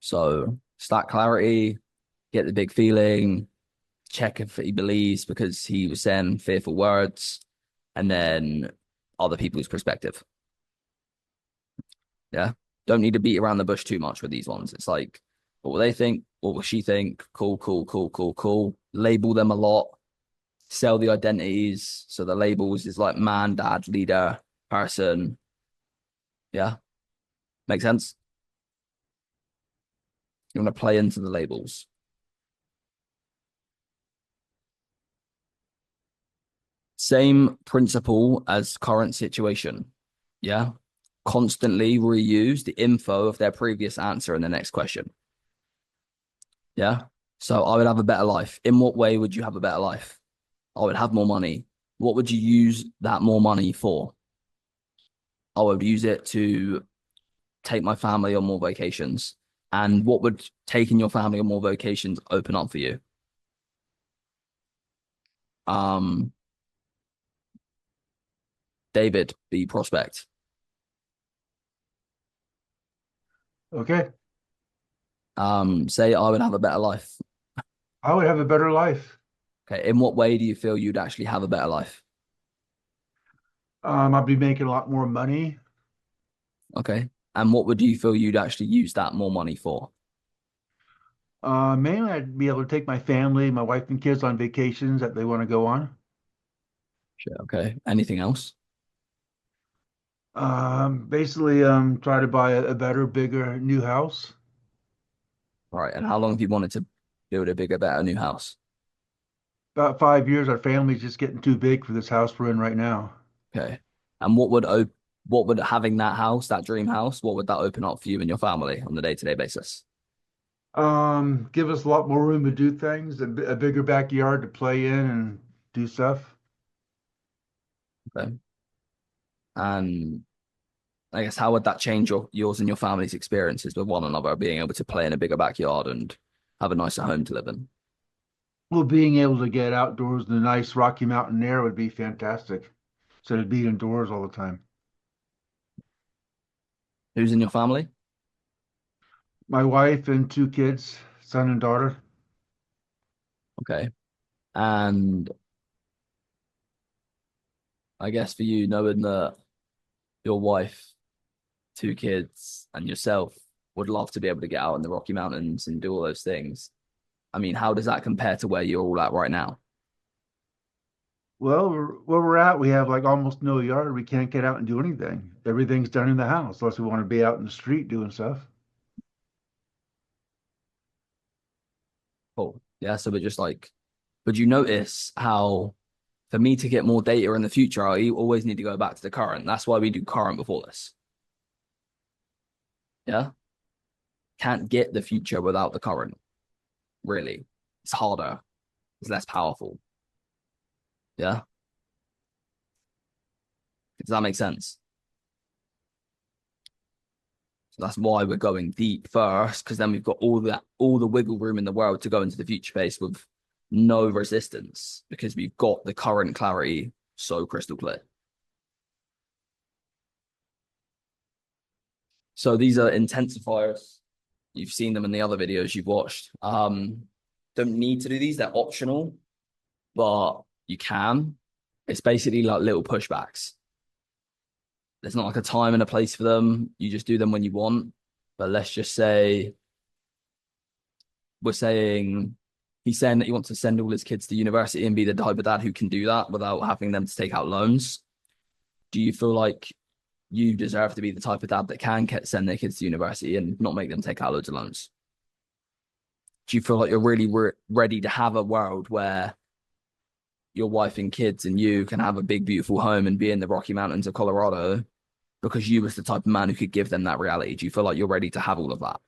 So stack clarity, get the big feeling, check if he believes because he was saying fearful words, and then other people's perspective. Yeah. Don't need to beat around the bush too much with these ones. It's like, what will they think? What will she think? Cool, cool, cool, cool, cool. Label them a lot. Sell the identities. So the labels is like man, dad, leader, person. Yeah. Make sense? You want to play into the labels. Same principle as current situation. Yeah. Constantly reuse the info of their previous answer in the next question. Yeah. So I would have a better life. In what way would you have a better life? I would have more money. What would you use that more money for? I would use it to take my family on more vacations. And what would taking your family on more vacations open up for you? David, the prospect. Okay. Say I would have a better life. I would have a better life. Okay. In what way do you feel you'd actually have a better life? I'd be making a lot more money. Okay. And what would you feel you'd actually use that more money for? Mainly I'd be able to take my family, my wife and kids on vacations that they want to go on. Sure. Okay. Anything else? Basically, try to buy a better, bigger new house. All right. And how long have you wanted to build a bigger, better new house? About 5 years. Our family's just getting too big for this house we're in right now. Okay. And what would having that house, that dream house, what would that open up for you and your family on a day-to-day basis? Give us a lot more room to do things, a bigger backyard to play in and do stuff. Okay. And I guess how would that change yours and your family's experiences with one another, being able to play in a bigger backyard and have a nicer home to live in? Well, being able to get outdoors in the nice Rocky Mountain air would be fantastic instead of being indoors all the time. Who's in your family? My wife and 2 kids, son and daughter. Okay. And I guess for you, knowing that your wife, 2 kids, and yourself would love to be able to get out in the Rocky Mountains and do all those things. I mean, how does that compare to where you're all at right now? Well, where we're at, we have like almost no yard. We can't get out and do anything. Everything's done in the house, unless we want to be out in the street doing stuff. Cool. Yeah. So we're just like, would you notice how for me to get more data in the future, I always need to go back to the current. That's why we do current before this. Yeah. Can't get the future without the current. Really. It's harder. It's less powerful. Yeah. Does that make sense? So that's why we're going deep first, because then we've got all the wiggle room in the world to go into the future space with no resistance because we've got the current clarity so crystal clear. So these are intensifiers. You've seen them in the other videos you've watched. Don't need to do these, they're optional, but you can. It's basically like little pushbacks. There's not like a time and a place for them. You just do them when you want. But let's just say he's saying that he wants to send all his kids to university and be the type of dad who can do that without having them to take out loans. Do you feel like you deserve to be the type of dad that can send their kids to university and not make them take out loads of loans? Do you feel like you're really ready to have a world where your wife and kids and you can have a big, beautiful home and be in the Rocky Mountains of Colorado because you was the type of man who could give them that reality? Do you feel like you're ready to have all of that?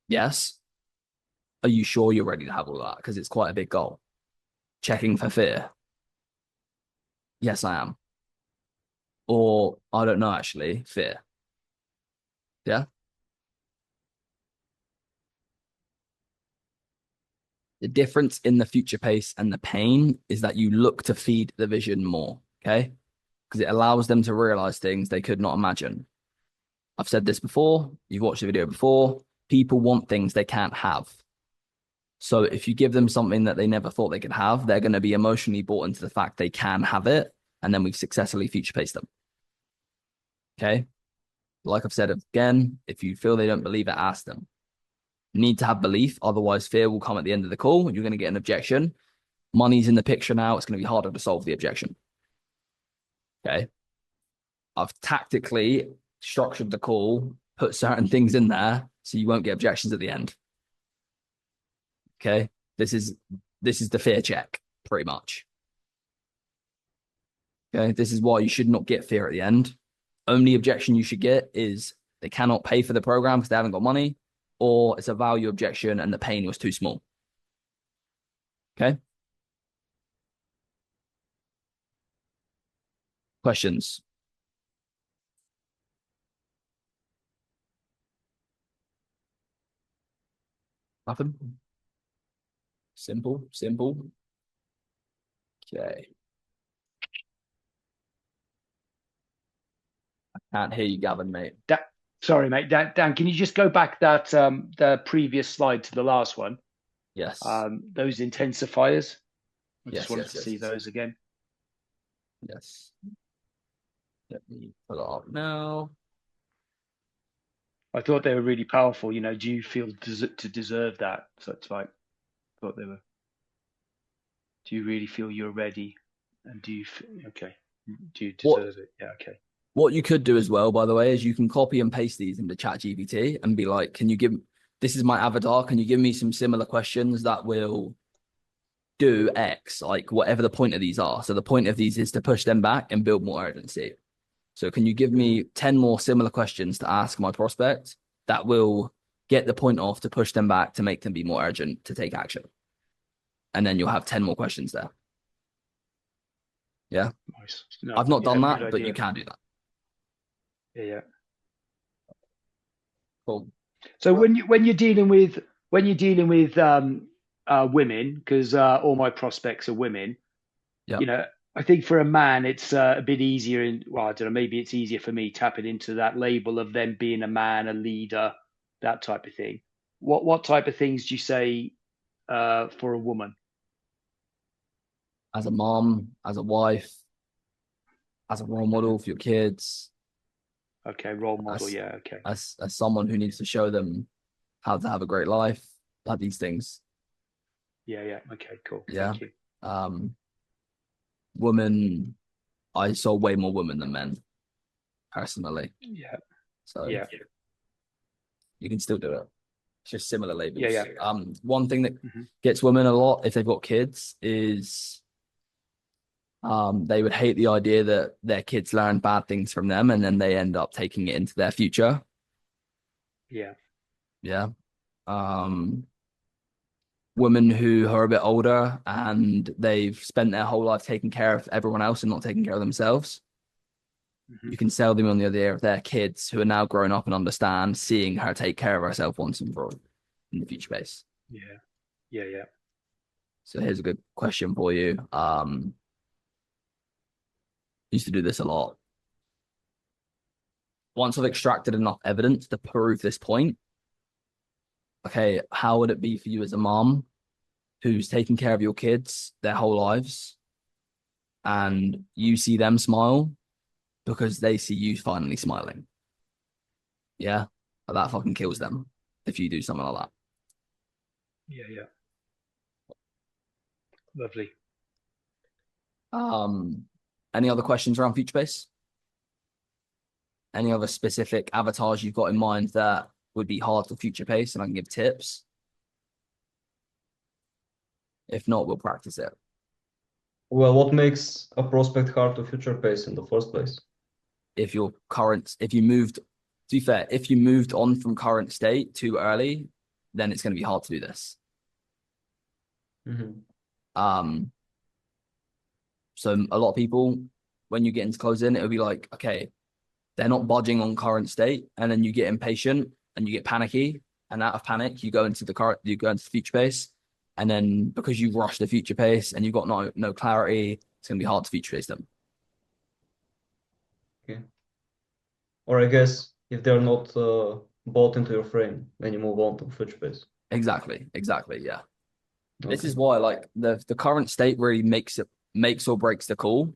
Yes. Are you sure you're ready to have all that? Because it's quite a big goal. Checking for fear. Yes, I am. Or I don't know, actually, fear. Yeah. The difference in the future pace and the pain is that you look to feed the vision more, okay? Because it allows them to realize things they could not imagine. I've said this before. You've watched the video before. People want things they can't have. So if you give them something that they never thought they could have, they're going to be emotionally bought into the fact they can have it. And then we've successfully future paced them. Okay? Like I've said again, if you feel they don't believe it, ask them. You need to have belief, otherwise fear will come at the end of the call. You're going to get an objection. Money's in the picture now. It's going to be harder to solve the objection. Okay. I've tactically structured the call, put certain things in there so you won't get objections at the end. Okay. This is the fear check, pretty much. Okay. This is why you should not get fear at the end. Only objection you should get is they cannot pay for the program because they haven't got money, or it's a value objection and the pain was too small. Okay. Questions? Nothing? Simple. Okay. I can't hear you, Gavin, mate. Sorry, mate. Dan, can you just go back the previous slide to the last one? Yes. Those intensifiers. I Yes, just wanted to see those again. Yes. Let me pull it up now. I thought they were really powerful. You know, do you feel to deserve that? So it's like, I thought they were. Do you really feel you're ready? And do you? Okay. Do you deserve it? Yeah. Okay. What you could do as well, by the way, is you can copy and paste these into ChatGPT and be like, can you give, this is my avatar, can you give me some similar questions that will do X, like whatever the point of these are. So the point of these is to push them back and build more urgency. So can you give me 10 more similar questions to ask my prospect that will get the point off to push them back to make them be more urgent to take action? And then you'll have 10 more questions there. Yeah. Nice. No, I've not done good that, but idea. you can do that. Yeah. Cool. So when you're dealing with women, because all my prospects are women, you know, I think for a man it's a bit easier. Well, I don't know, maybe it's easier for me tapping into that label of them being a man, a leader, that type of thing. What type of things do you say for a woman? As a mom, as a wife, as a role model for your kids. Okay, role model, yeah, okay. As someone who needs to show them how to have a great life, like these things. Yeah, okay, cool. Yeah. Thank you. Women, I saw way more women than men, personally. Yeah. So yeah. You can still do it. It's just similar labels. Yeah. One thing that gets women a lot if they've got kids is they would hate the idea that their kids learn bad things from them and then they end up taking it into their future. Yeah. Yeah. Women who are a bit older and they've spent their whole life taking care of everyone else and not taking care of themselves. You can sell them on the idea of their kids who are now grown up and understand seeing her take care of herself once and for all in the future base. Yeah. Yeah. So here's a good question for you. Used to do this a lot. Once I've extracted enough evidence to prove this point, okay, how would it be for you as a mom who's taking care of your kids their whole lives and you see them smile because they see you finally smiling? Yeah, that fucking kills them if you do something like that. Yeah. Lovely. Any other questions around FutureBase? Any other specific avatars you've got in mind that would be hard for FutureBase and I can give tips? If not, we'll practice it. Well, what makes a prospect hard to FutureBase in the first place? If you moved, to be fair, if you moved on from current state too early, then it's going to be hard to do this. So a lot of people, when you get into closing, it'll be like, okay, they're not budging on current state, and then you get impatient and you get panicky, and out of panic, you go into the FutureBase, and then because you rushed the FutureBase and you've got no clarity, it's going to be hard to FutureBase them. Okay. Or I guess if they're not bought into your frame, then you move on to FutureBase. Exactly, yeah. Okay. This is why like the current state really makes or breaks the call.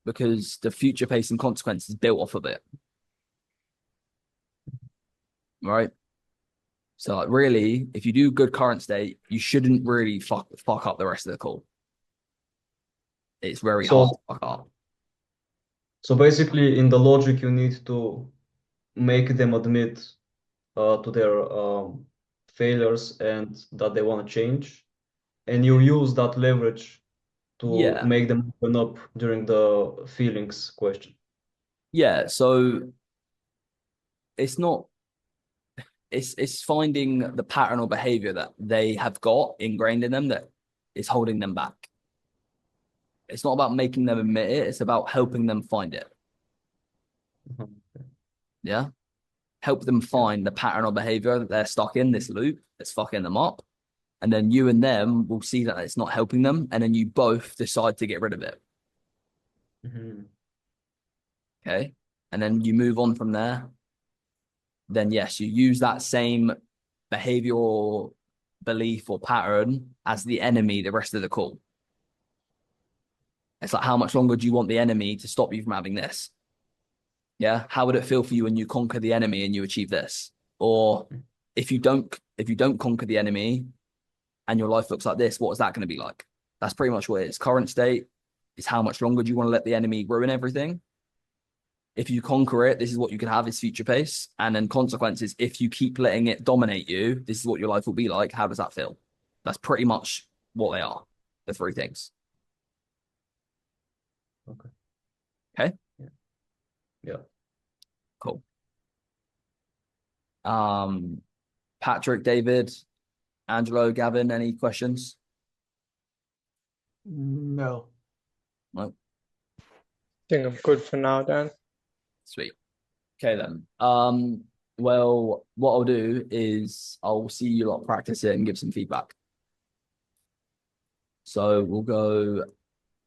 Because the FutureBase and consequence is built off of it. Right? So like really, if you do good current state, you shouldn't really fuck up the rest of the call. It's very hard to fuck up. So basically, in the logic, you need to make them admit to their failures and that they want to change, and you use that leverage to make them open up during the feelings question. Yeah, so it's finding the pattern or behavior that they have got ingrained in them that is holding them back. It's not about making them admit it, it's about helping them find it. Yeah? Help them find the pattern or behavior that they're stuck in, this loop that's fucking them up. And then you and them will see that it's not helping them, and then you both decide to get rid of it. Okay? And then you move on from there. Then yes, you use that same behavior or belief or pattern as the enemy the rest of the call. It's like, how much longer do you want the enemy to stop you from having this? Yeah. How would it feel for you when you conquer the enemy and you achieve this? Or if you don't conquer the enemy and your life looks like this, what is that going to be like? That's pretty much what it is. Current state is how much longer do you want to let the enemy ruin everything? If you conquer it, this is what you can have is FutureBase. And then consequences, if you keep letting it dominate you, this is what your life will be like. How does that feel? That's pretty much what they are, the three things. Okay? Yeah. Cool. Patrick, David, Angelo, Gavin, any questions? No. No. I think I'm good for now, Dan. Sweet. Okay then. Well, what I'll do is I'll see you lot practice it and give some feedback. So we'll go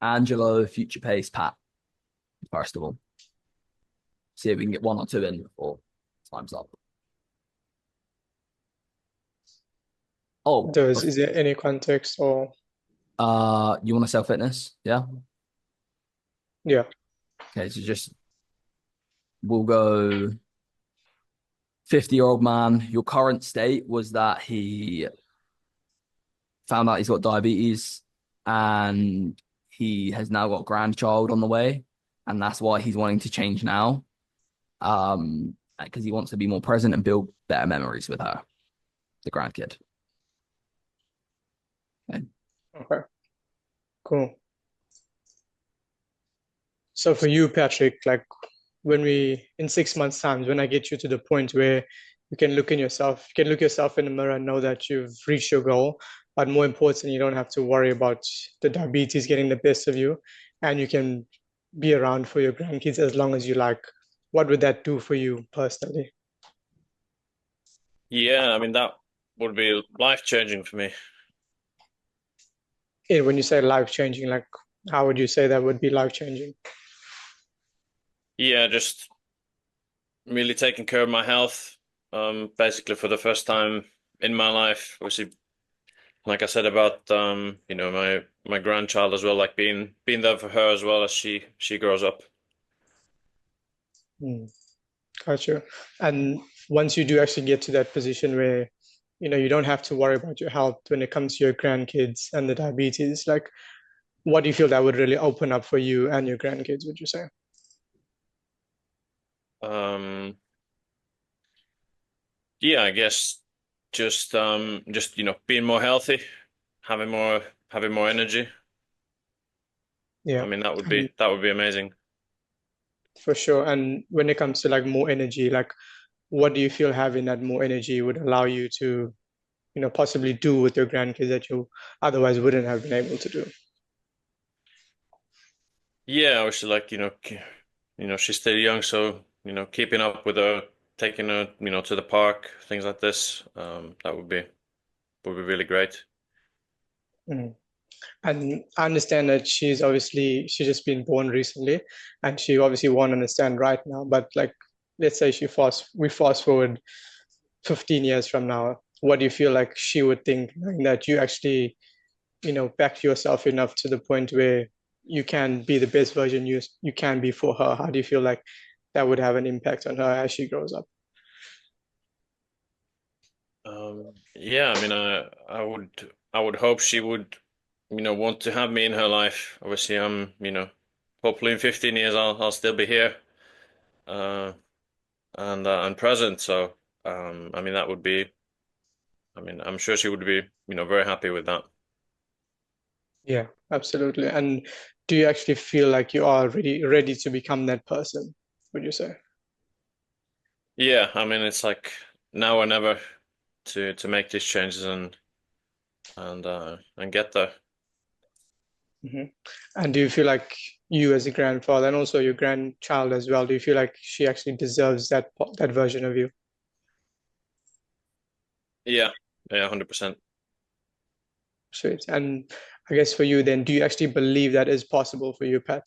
Angelo, FutureBase, Pat, first of all. See if we can get one or two in before time's up. Oh, Is there any context or? You want to sell fitness? Yeah. Yeah. Okay, so we'll go 50-year-old man. Your current state was that he found out he's got diabetes and he has now got a grandchild on the way, and that's why he's wanting to change now. Because he wants to be more present and build better memories with her, the grandkid. Okay. Cool. So for you, Patrick, like in 6 months' time, when I get you to the point where you can look yourself in the mirror and know that you've reached your goal, but more important, you don't have to worry about the diabetes getting the best of you, and you can be around for your grandkids as long as you like. What would that do for you personally? Yeah, I mean would be life-changing for me. When you say life-changing, like how would you say that would be life-changing? Yeah, just really taking care of my health, basically for the first time in my life. Obviously, like I said about my grandchild as well, like being there for her as well as she grows up. Gotcha. And once you do actually get to that position where, you don't have to worry about your health when it comes to your grandkids and the diabetes, like what do you feel that would really open up for you and your grandkids, would you say? Yeah, I guess just being more healthy, having more energy. Yeah. I mean that would be amazing. For sure. And when it comes to like more energy, like what do you feel having that more energy would allow you to, possibly do with your grandkids that you otherwise wouldn't have been able to do? Yeah, obviously, like she's still young, so keeping up with her, taking her to the park, things like this, that would be really great. Mm. And I understand that she's just been born recently, and she obviously won't understand right now. But like, let's say we fast forward 15 years from now. What do you feel like she would think, knowing that you actually, back yourself enough to the point where you can be the best version you can be for her? How do you feel like that would have an impact on her as she grows up? Yeah, I mean, I would hope she would, want to have me in her life. Obviously, hopefully in 15 years I'll still be here, and present. So, I mean, that would be, I mean, I'm sure she would be, very happy with that. Yeah, absolutely. And do you actually feel like you are ready to become that person, would you say? Yeah, I mean, it's like now or never to make these changes and get there. Hmm. And do you feel like you as a grandfather and also your grandchild as well, do you feel like she actually deserves that version of you? Yeah, yeah, 100%. Sweet. And I guess for you then, do you actually believe that is possible for you, Pat?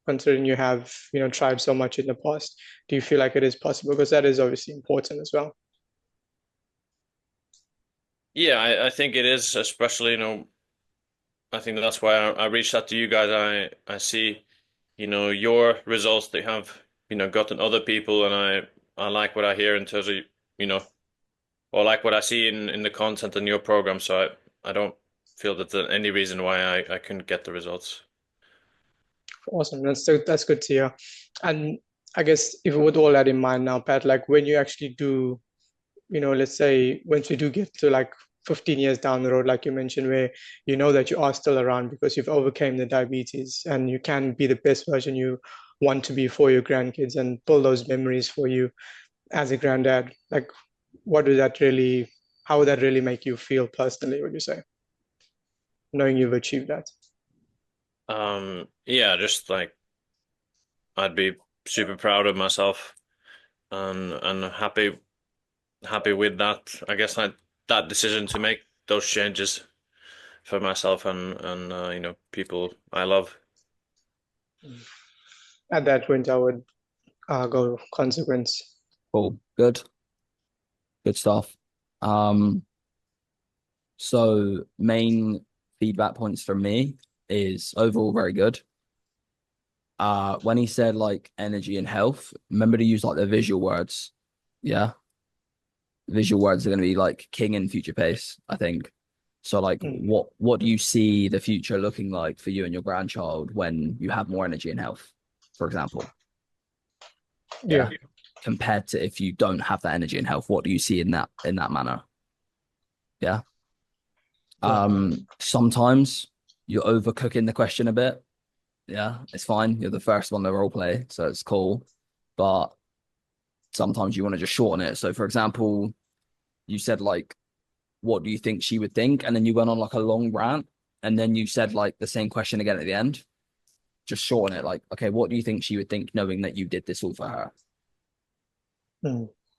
Considering you have, tried so much in the past, do you feel like it is possible? Because that is obviously important as well. Yeah, I think it is, especially, I think that's why I reached out to you guys. I see, your results that you have, gotten other people, and I like what I hear in terms of, you know, or like what I see in the content in your program. So I don't feel that there's any reason why I couldn't get the results. Awesome. That's good to hear. And I guess if with all that in mind now, Pat, like when you actually do, let's say once we do get to like 15 years down the road, like you mentioned, where you know that you are still around because you've overcame the diabetes and you can be the best version you want to be for your grandkids and pull those memories for you as a granddad, like how would that really make you feel personally, would you say, knowing you've achieved that? Yeah, just like I'd be super proud of myself and happy with that. I guess that decision to make those changes for myself and people I love. At that point, I would go consequence. Cool. Good. Good stuff. So main feedback points from me is overall very good. When he said like energy and health, remember to use like the visual words. Yeah. Visual words are going to be like king in future pace, I think. So like what do you see the future looking like for you and your grandchild when you have more energy and health, for example? Yeah. Compared to if you don't have that energy and health, what do you see in that manner? Yeah. Sometimes you're overcooking the question a bit. Yeah, it's fine. You're the first one to role play, so it's cool. But sometimes you want to just shorten it. So for example, you said like, what do you think she would think? And then you went on like a long rant, and then you said like the same question again at the end. Just shorten it, like, okay, what do you think she would think knowing that you did this all for her?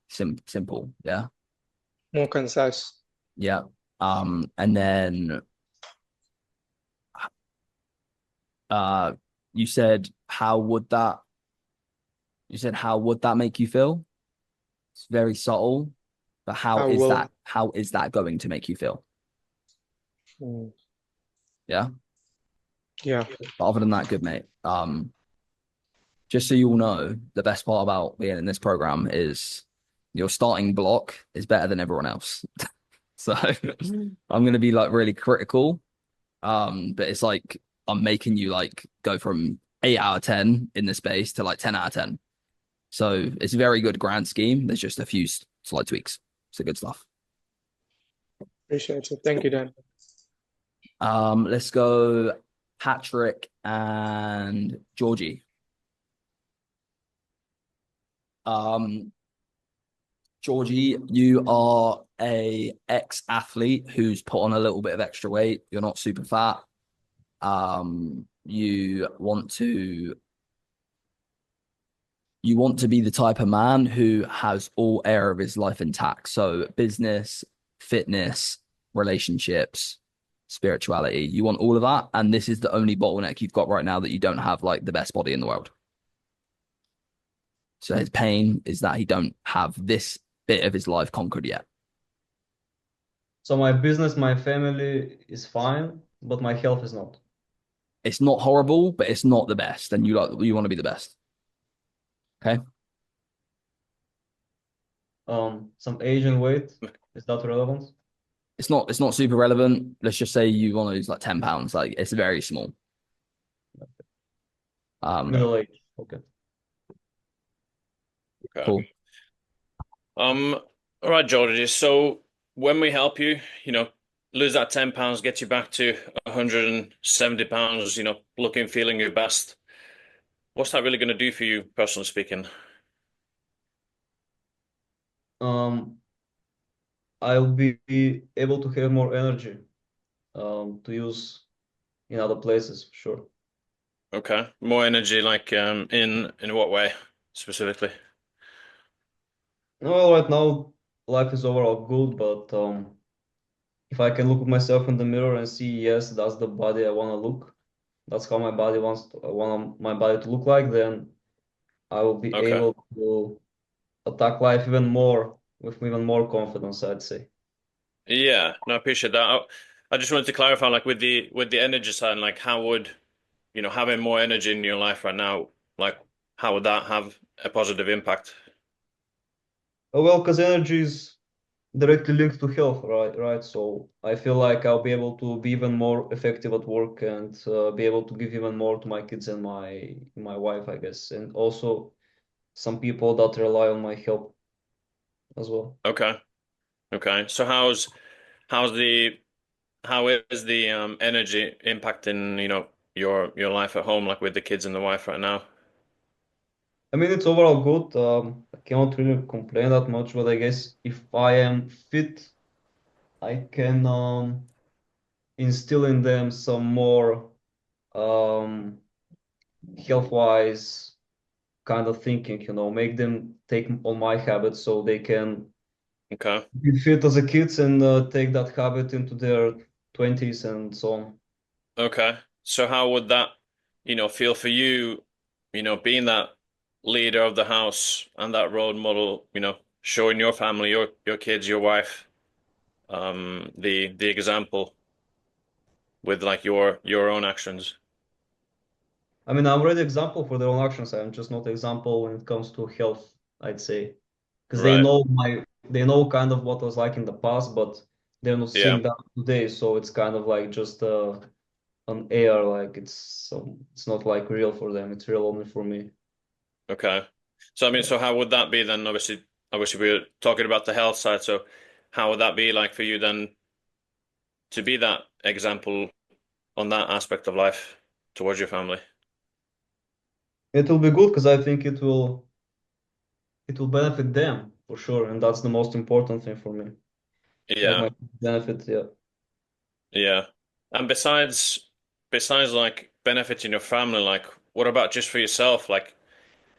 Simple, yeah. More concise. Yeah. And then you said how would that make you feel? It's very subtle, but How will how is that going to make you feel? mm, Yeah. yeah. But other than that, good mate. Just so you all know, the best part about being in this program is your starting block is better than everyone else. So I'm gonna be like really critical. But it's like I'm making you like go from 8 out of 10 in the space to like 10 out of 10. So it's a very good grand scheme. There's just a few slight tweaks. So good stuff. Appreciate it. Thank you, Dan. Let's go Patrick and Georgie. Georgie, you are a ex-athlete who's put on a little bit of extra weight. You're not super fat. You want to be the type of man who has all area of his life intact. So business, fitness, relationships, spirituality. You want all of that. And this is the only bottleneck you've got right now that you don't have like the best body in the world. So his pain is that he don't have this bit of his life conquered yet. So my business, my family is fine, but my health is not. It's not horrible, but it's not the best. And you want to be the best. Okay. Some age and weight, is that relevant? It's not super relevant. Let's just say you want to lose like 10 pounds. Like it's very small. Middle age. Okay. Cool. All right, Georgie. So when we help you, lose that 10 pounds, get you back to 170 pounds, looking, feeling your best. What's that really going to do for you, personally speaking? I'll be able to have more energy to use in other places, for sure. Okay. More energy, like in what way specifically? Well, right now life is overall good, but if I can look at myself in the mirror and see, yes, that's the body I want to look, that's how my body I want my body to look like, then I will be Okay. able to attack life even more with even more confidence, I'd say. Yeah, no, I appreciate that. I just wanted to clarify, like with the energy side, like how would, having more energy in your life right now, like how would that have a positive impact? Well, because energy is directly linked to health, right? So I feel like I'll be able to be even more effective at work and be able to give even more to my kids and my wife, I guess, and also some people that rely on my help as well. Okay. Okay. So how is the energy impacting, your life at home, like with the kids and the wife right now? I mean, it's overall good. I cannot really complain that much, but I guess if I am fit, I can instill in them some more um, health-wise kind of thinking, make them take on my habits so they can Okay. be fit as a kids and take that habit into their 20s and so on. Okay. So how would that, feel for you, being that leader of the house and that role model, showing your family, your kids, your wife, the example with like your own actions? I mean, I'm already example for their own actions. I'm just not example when it comes to health, I'd say, because Right. they know kind of what was like in the past, but they're not Yeah. seeing that today. So it's kind of like just an air, like it's not like real for them. It's real only for me. Okay. So I mean, so how would that be then? Obviously we're talking about the health side. So how would that be like for you then to be that example on that aspect of life towards your family? It will be good because I think it will benefit them for sure, and that's the most important thing for me. That Yeah. might benefit, yeah. Yeah. And besides like benefiting your family, like what about just for yourself? Like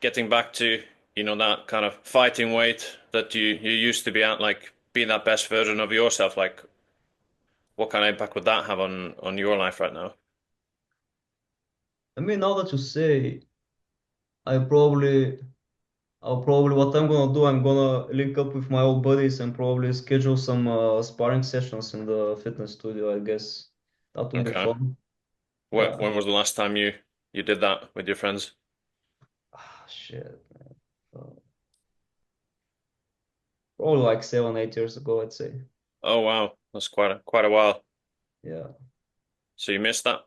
getting back to, that kind of fighting weight that you used to be at, like being that best version of yourself. Like what kind of impact would that have on your life right now? I mean, now that you say, I'll probably what I'm gonna do, I'm gonna link up with my old buddies and probably schedule some sparring sessions in the fitness studio, I guess. That would be Okay. fun. When Yeah. when was the last time you did that with your friends? Shit, man. Probably like 7, 8 years ago, I'd say. Oh wow, that's quite a while. Yeah. So you missed that?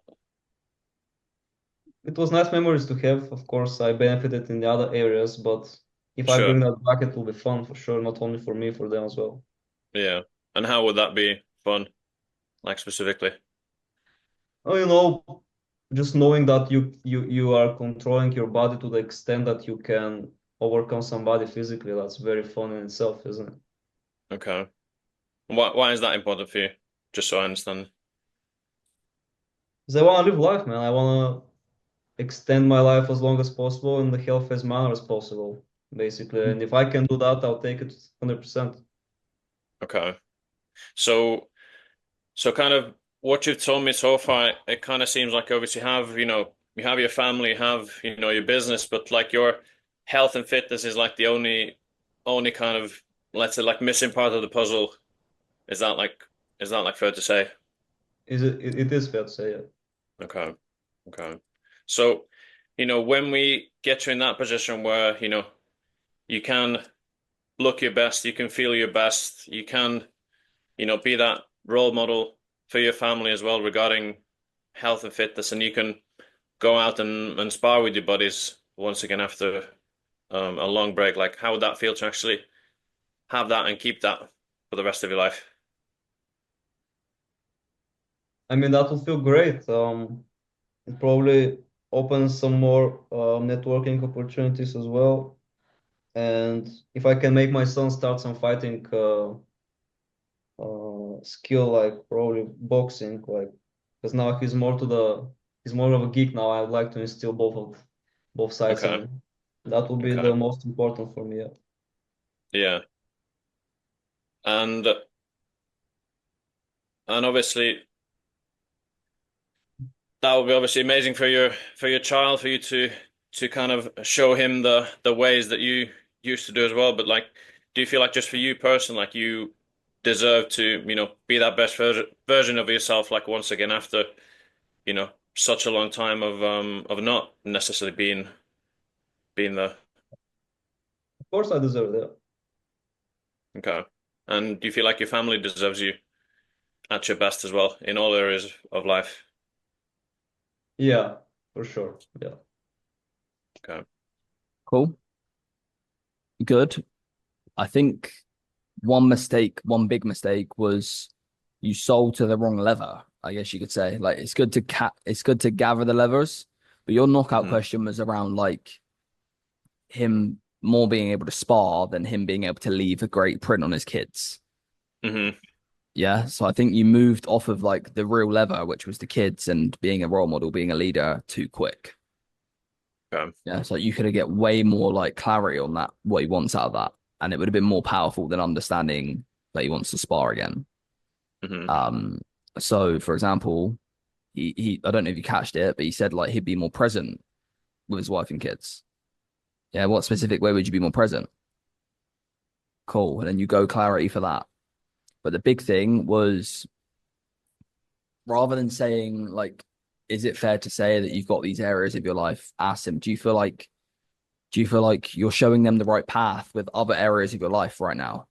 It was nice memories to have. Of course, I benefited in the other areas, but if I Sure. bring that back, it will be fun for sure, not only for me, for them as well. Yeah. And how would that be fun, like specifically? Oh, you know, just knowing that you are controlling your body to the extent that you can overcome somebody physically, that's very fun in itself, isn't it? Okay. Why is that important for you? Just so I understand. Because I want to live life, man. I want to extend my life as long as possible in the healthiest manner as possible, basically. And if I can do that, I'll take it 100%. Okay. So kind of what you've told me so far, it kind of seems like obviously you have your family, you have, your business, but like your health and fitness is like the only kind of, let's say, like missing part of the puzzle. Is that like fair to say? It is fair to say, yeah. Okay. Okay. So, when we get you in that position where, you can look your best, you can feel your best, you can, be that role model for your family as well regarding health and fitness, and you can go out and spar with your buddies once again after a long break. Like, how would that feel to actually have that and keep that for the rest of your life? I mean, that will feel great. It probably opens some more networking opportunities as well. And if I can make my son start some fighting skill, like probably boxing, like because now he's more of a geek now. I would like to instill both sides in Okay. him. That would be the Okay. most important for me. Yeah. Yeah. And obviously that would be obviously amazing for your child, for you to kind of show him the ways that you used to do as well. But like, do you feel like just for you personally, like you deserve to, be that best version of yourself, like once again after, such a long time of not necessarily being there? Of course, I deserve that. Okay. And do you feel like your family deserves you at your best as well in all areas of life? Yeah, for sure. Yeah. Okay. Cool. Good. I think one big mistake was you sold to the wrong lever, I guess you could say. Like it's good to gather the levers, but your knockout question was around like him more being able to spar than him being able to leave a great print on his kids. Mm-hmm. Yeah. So I think you moved off of like the real lever, which was the kids and being a role model, being a leader, too quick. Okay. Yeah. So you could get way more like clarity on that, what he wants out of that. And it would have been more powerful than understanding that he wants to spar again. Mm-hmm. So for example, he I don't know if you catched it, but he said like he'd be more present with his wife and kids. Yeah, what specific way would you be more present? Cool. And then you go clarity for that. But the big thing was rather than saying like, is it fair to say that you've got these areas of your life? Ask him, do you feel like you're showing them the right path with other areas of your life right now?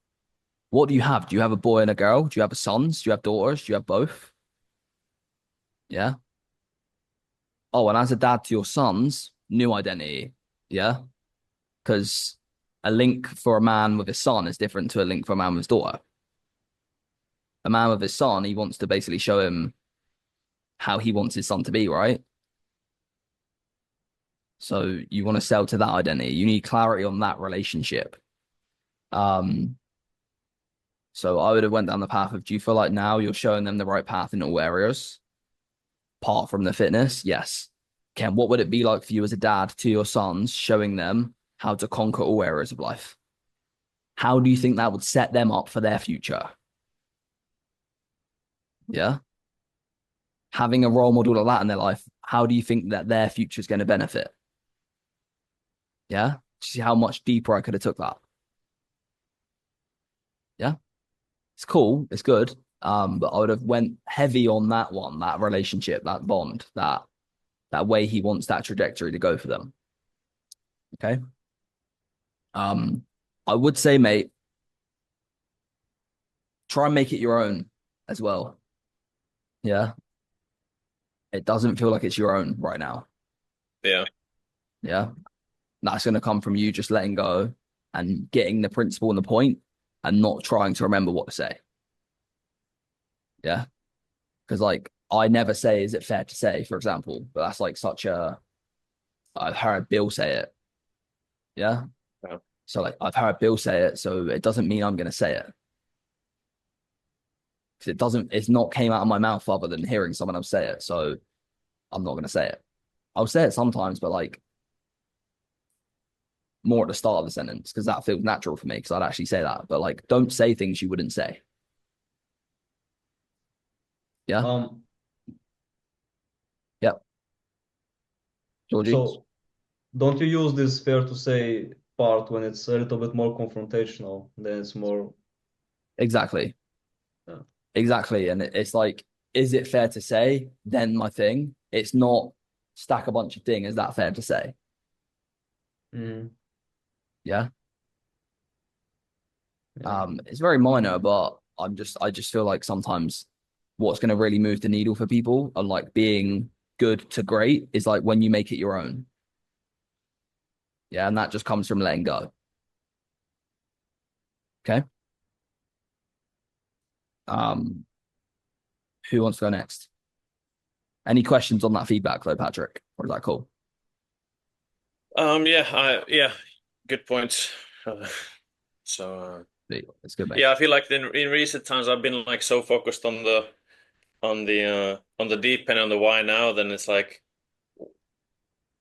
What do you have? Do you have a boy and a girl? Do you have sons? Do you have daughters? Do you have both? Yeah. Oh, and as a dad to your sons, new identity. Yeah. Because a link for a man with his son is different to a link for a man with his daughter. A man with his son, he wants to basically show him how he wants his son to be, right? So you want to sell to that identity. You need clarity on that relationship. So I would have went down the path of, do you feel like now you're showing them the right path in all areas? Apart from the fitness, yes. Ken, what would it be like for you as a dad to your sons, showing them how to conquer all areas of life? How do you think that would set them up for their future? Yeah. Having a role model like that in their life, how do you think that their future is going to benefit? Yeah. See how much deeper I could have took that. Yeah. It's cool. It's good. But I would have went heavy on that one, that relationship, that bond, that way he wants that trajectory to go for them. Okay. I would say, mate, try and make it your own as well. Yeah. It doesn't feel like it's your own right now. Yeah. Yeah. That's going to come from you just letting go and getting the principle and the point and not trying to remember what to say. Yeah. Because, like, I never say, is it fair to say, for example, but that's like I've heard Bill say it. Yeah. Yeah. So, like, I've heard Bill say it. So it doesn't mean I'm going to say it. Because it's not came out of my mouth other than hearing someone else say it. So I'm not going to say it. I'll say it sometimes, but like more at the start of the sentence because that feels natural for me because I'd actually say that. But like, don't say things you wouldn't say. Yeah. Yep. Georgie? So don't you use this fair to say part when it's a little bit more confrontational, then it's more Exactly. Yeah. Exactly. And it's like, is it fair to say? Then my thing. It's not stack a bunch of things. Is that fair to say? Yeah. It's very minor, but I just feel like sometimes what's going to really move the needle for people and like being good to great is like when you make it your own. Yeah, and that just comes from letting go. Okay. Who wants to go next? Any questions on that feedback though, Patrick? Or is that cool? Yeah, good points. It's good, mate. Yeah, I feel like in recent times I've been like so focused on the deep and on the why now, then it's like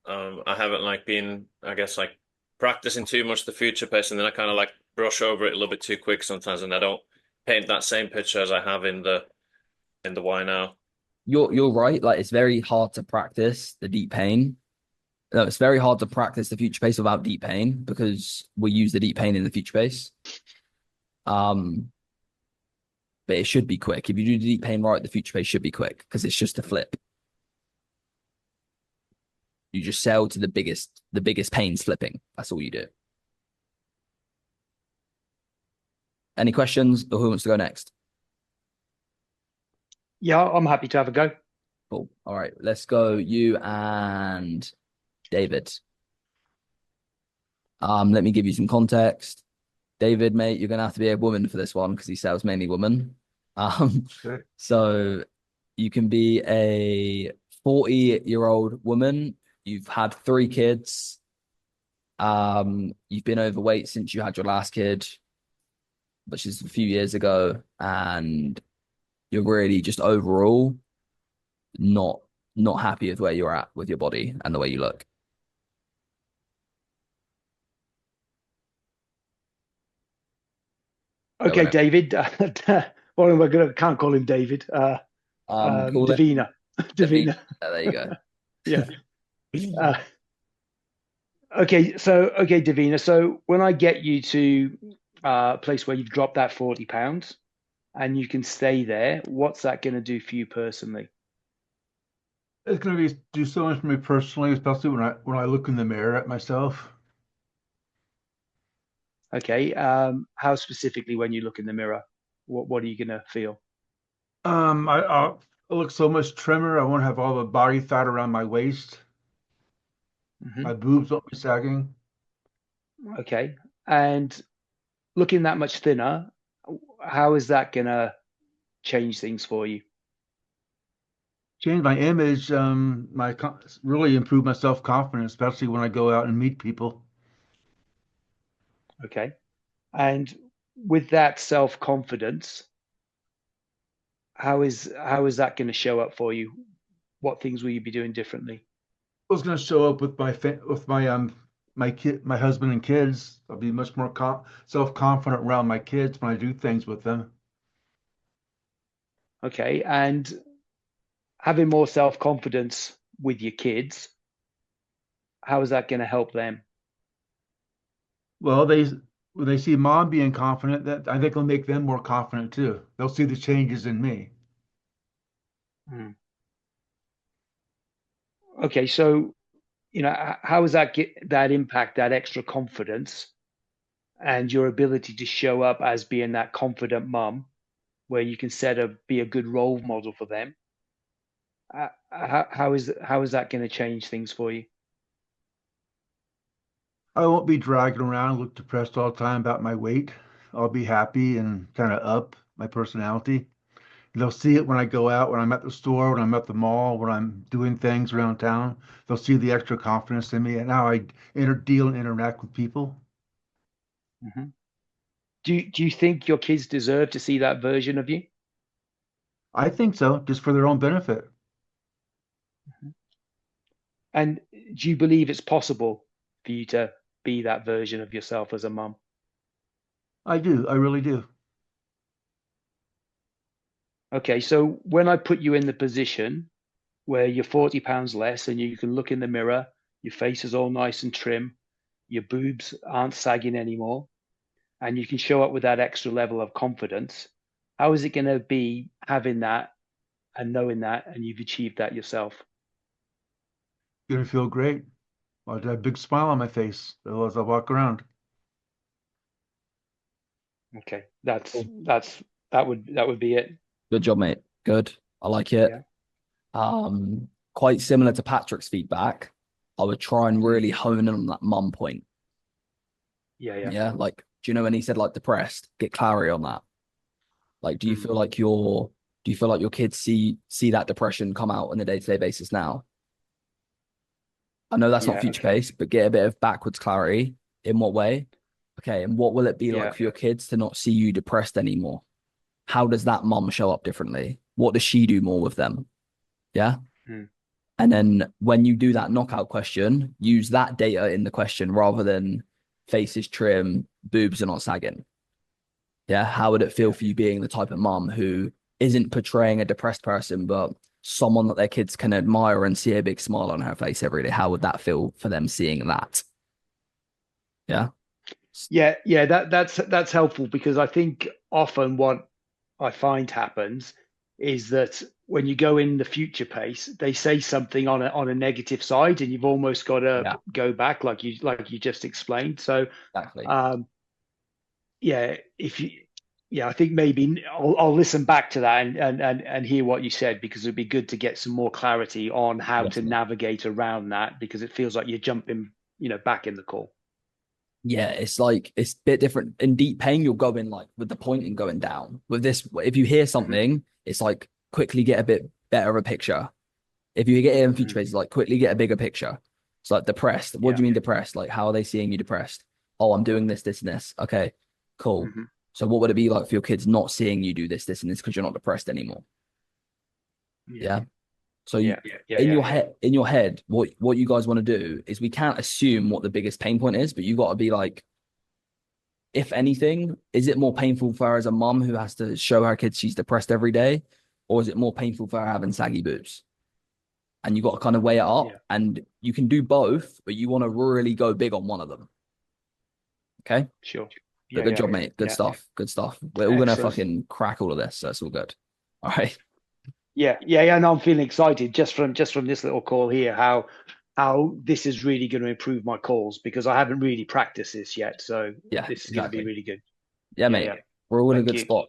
I haven't like been, I guess, like practicing too much the future pace, and then I kind of like brush over it a little bit too quick sometimes, and I don't paint that same picture as I have in the why now. You're right. Like it's very hard to practice the deep pain. No, it's very hard to practice the future pace without deep pain because we use the deep pain in the future pace. But it should be quick. If you do the deep pain right, the future pace should be quick because it's just a flip. You just sell to the biggest pain slipping. That's all you do. Any questions or who wants to go next? Yeah, I'm happy to have a go. Cool. All right, let's go. You and David. Let me give you some context. David, mate, you're gonna have to be a woman for this one because he sells mainly women. Sure. So you can be a 40-year-old woman. You've had 3 kids. You've been overweight since you had your last kid, which is a few years ago, and you're really just overall not happy with where you're at with your body and the way you look. Okay, David. What am I gonna? Can't call him David. Davina. Davina. There you go. Yeah. Okay, Davina. So when I get you to a place where you've dropped that 40 pounds and you can stay there, what's that going to do for you personally? It's going to do so much for me personally, especially when I look in the mirror at myself. Okay. How specifically when you look in the mirror, what are you going to feel? I look so much trimmer. I won't have all the body fat around my waist. My boobs won't be sagging. Okay. And looking that much thinner, how is that going to change things for you? Change my image, really improve my self-confidence, especially when I go out and meet people. Okay. And with that self-confidence, how is that going to show up for you? What things will you be doing differently? I was going to show up with my husband and kids. I'll be much more self-confident around my kids when I do things with them. Okay, and having more self-confidence with your kids, how is that going to help them? Well, when they see mom being confident, that I think will make them more confident too. They'll see the changes in me. Hmm. Okay, so how does that impact that extra confidence and your ability to show up as being that confident mum, where you can be a good role model for them? How is that going to change things for you? I won't be dragging around and look depressed all the time about my weight. I'll be happy and kind of up my personality. They'll see it when I go out, when I'm at the store, when I'm at the mall, when I'm doing things around town. They'll see the extra confidence in me and how I deal and interact with people. Mm-hmm. Do you think your kids deserve to see that version of you? I think so, just for their own benefit. Mm-hmm. And do you believe it's possible for you to be that version of yourself as a mum? I do. I really do. Okay, so when I put you in the position where you're 40 pounds less and you can look in the mirror, your face is all nice and trim, your boobs aren't sagging anymore, and you can show up with that extra level of confidence, how is it going to be having that and knowing that and you've achieved that yourself? Gonna feel great. I'll have a big smile on my face as I walk around. Okay, that would be it. Good job, mate. Good. I like it. Yeah. Quite similar to Patrick's feedback. I would try and really hone in on that mum point. Yeah. Yeah. Like, do you know when he said like depressed? Get clarity on that. Like, do you feel like your kids see that depression come out on a day-to-day basis now? I know that's not Yeah, future okay. based, but get a bit of backwards clarity. In what way? Okay, and what will it be like Yeah. for your kids to not see you depressed anymore? How does that mum show up differently? What does she do more with them? Yeah. Mm. And then when you do that knockout question, use that data in the question rather than faces trim, boobs are not sagging. Yeah. How would it feel for you being the type of mum who isn't portraying a depressed person, but someone that their kids can admire and see a big smile on her face every day? How would that feel for them seeing that? Yeah. Yeah, that's helpful, because I think often what I find happens is that when you go in the future pace, they say something on a negative side, and you've almost got to go back, like you just explained. So exactly. I think maybe I'll listen back to that and hear what you said, because it'd be good to get some more clarity on how to navigate around that, because it feels like you're jumping, back in the call. Yeah, it's like it's a bit different. In deep pain, you'll go in like with the pointing going down. With this, if you hear something, it's like quickly get a bit better of a picture. If you get it in future phases, like quickly get a bigger picture. It's like depressed. What do you mean depressed? Like, how are they seeing you depressed? Oh, I'm doing this, this, and this. Okay, cool. So what would it be like for your kids not seeing you do this, this, and this because you're not depressed anymore? Yeah. So in your head, what you guys want to do is, we can't assume what the biggest pain point is, but you got to be like, if anything, is it more painful for her as a mum who has to show her kids she's depressed every day, or is it more painful for her having saggy boobs? And you got to kind of weigh it up, and you can do both, but you want to really go big on one of them. Okay. Sure. But good job, mate. Good stuff. Good stuff. We're all gonna fucking crack all of this, so it's all good. All right. Yeah. No, I'm feeling excited just from this little call here, how this is really going to improve my calls, because I haven't really practiced this yet. So this is going to be really good. Yeah, mate. We're all in a good you. spot.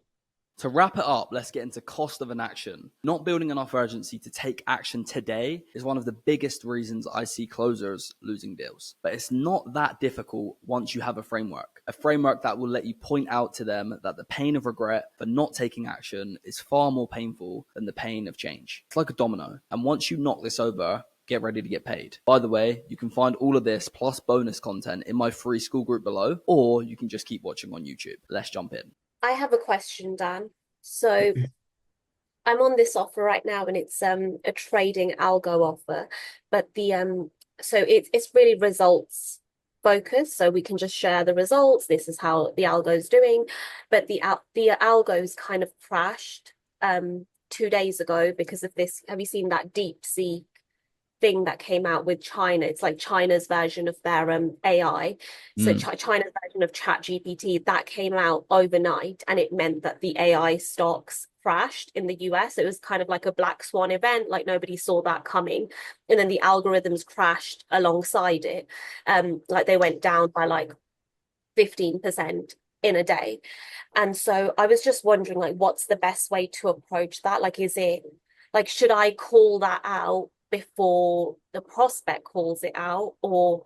To wrap it up, let's get into cost of inaction. Not building enough urgency to take action today is one of the biggest reasons I see closers losing deals. But it's not that difficult once you have a framework that will let you point out to them that the pain of regret for not taking action is far more painful than the pain of change. It's like a domino. And once you knock this over, get ready to get paid. By the way, you can find all of this plus bonus content in my free school group below, or you can just keep watching on YouTube. Let's jump in. I have a question, Dan. So I'm on this offer right now, and it's a trading algo offer, but the so it's really results focused. So we can just share the results. This is how the algo's doing, but the algo's kind of crashed 2 days ago because of this. Have you seen that deep sea thing that came out with China? It's like China's version of their AI. So China's version of ChatGPT that came out overnight, and it meant that the AI stocks crashed in the US. It was kind of like a black swan event, like nobody saw that coming. And then the algorithms crashed alongside it. Like they went down by like 15% in a day. And so I was just wondering, like, what's the best way to approach that? Like, is it like, should I call that out before the prospect calls it out, or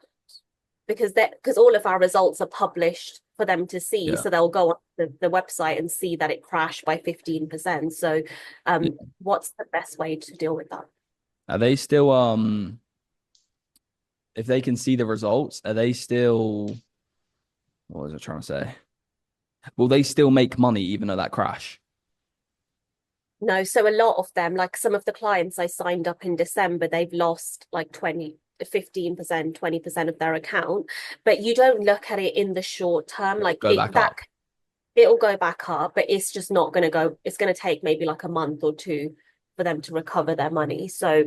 because all of our results are published for them to see, Yeah. so they'll go on the website and see that it crashed by 15%. So what's the best way to deal with that? Are they still if they can see the results, are they still, what was I trying to say? Will they still make money even though that crash? No, so a lot of them, like some of the clients I signed up in December, they've lost like 15%, 20% of their account. But you don't look at it in the short term. Like it'll go back up, but it's just not going to go. It's going to take maybe like a month or two for them to recover their money. So,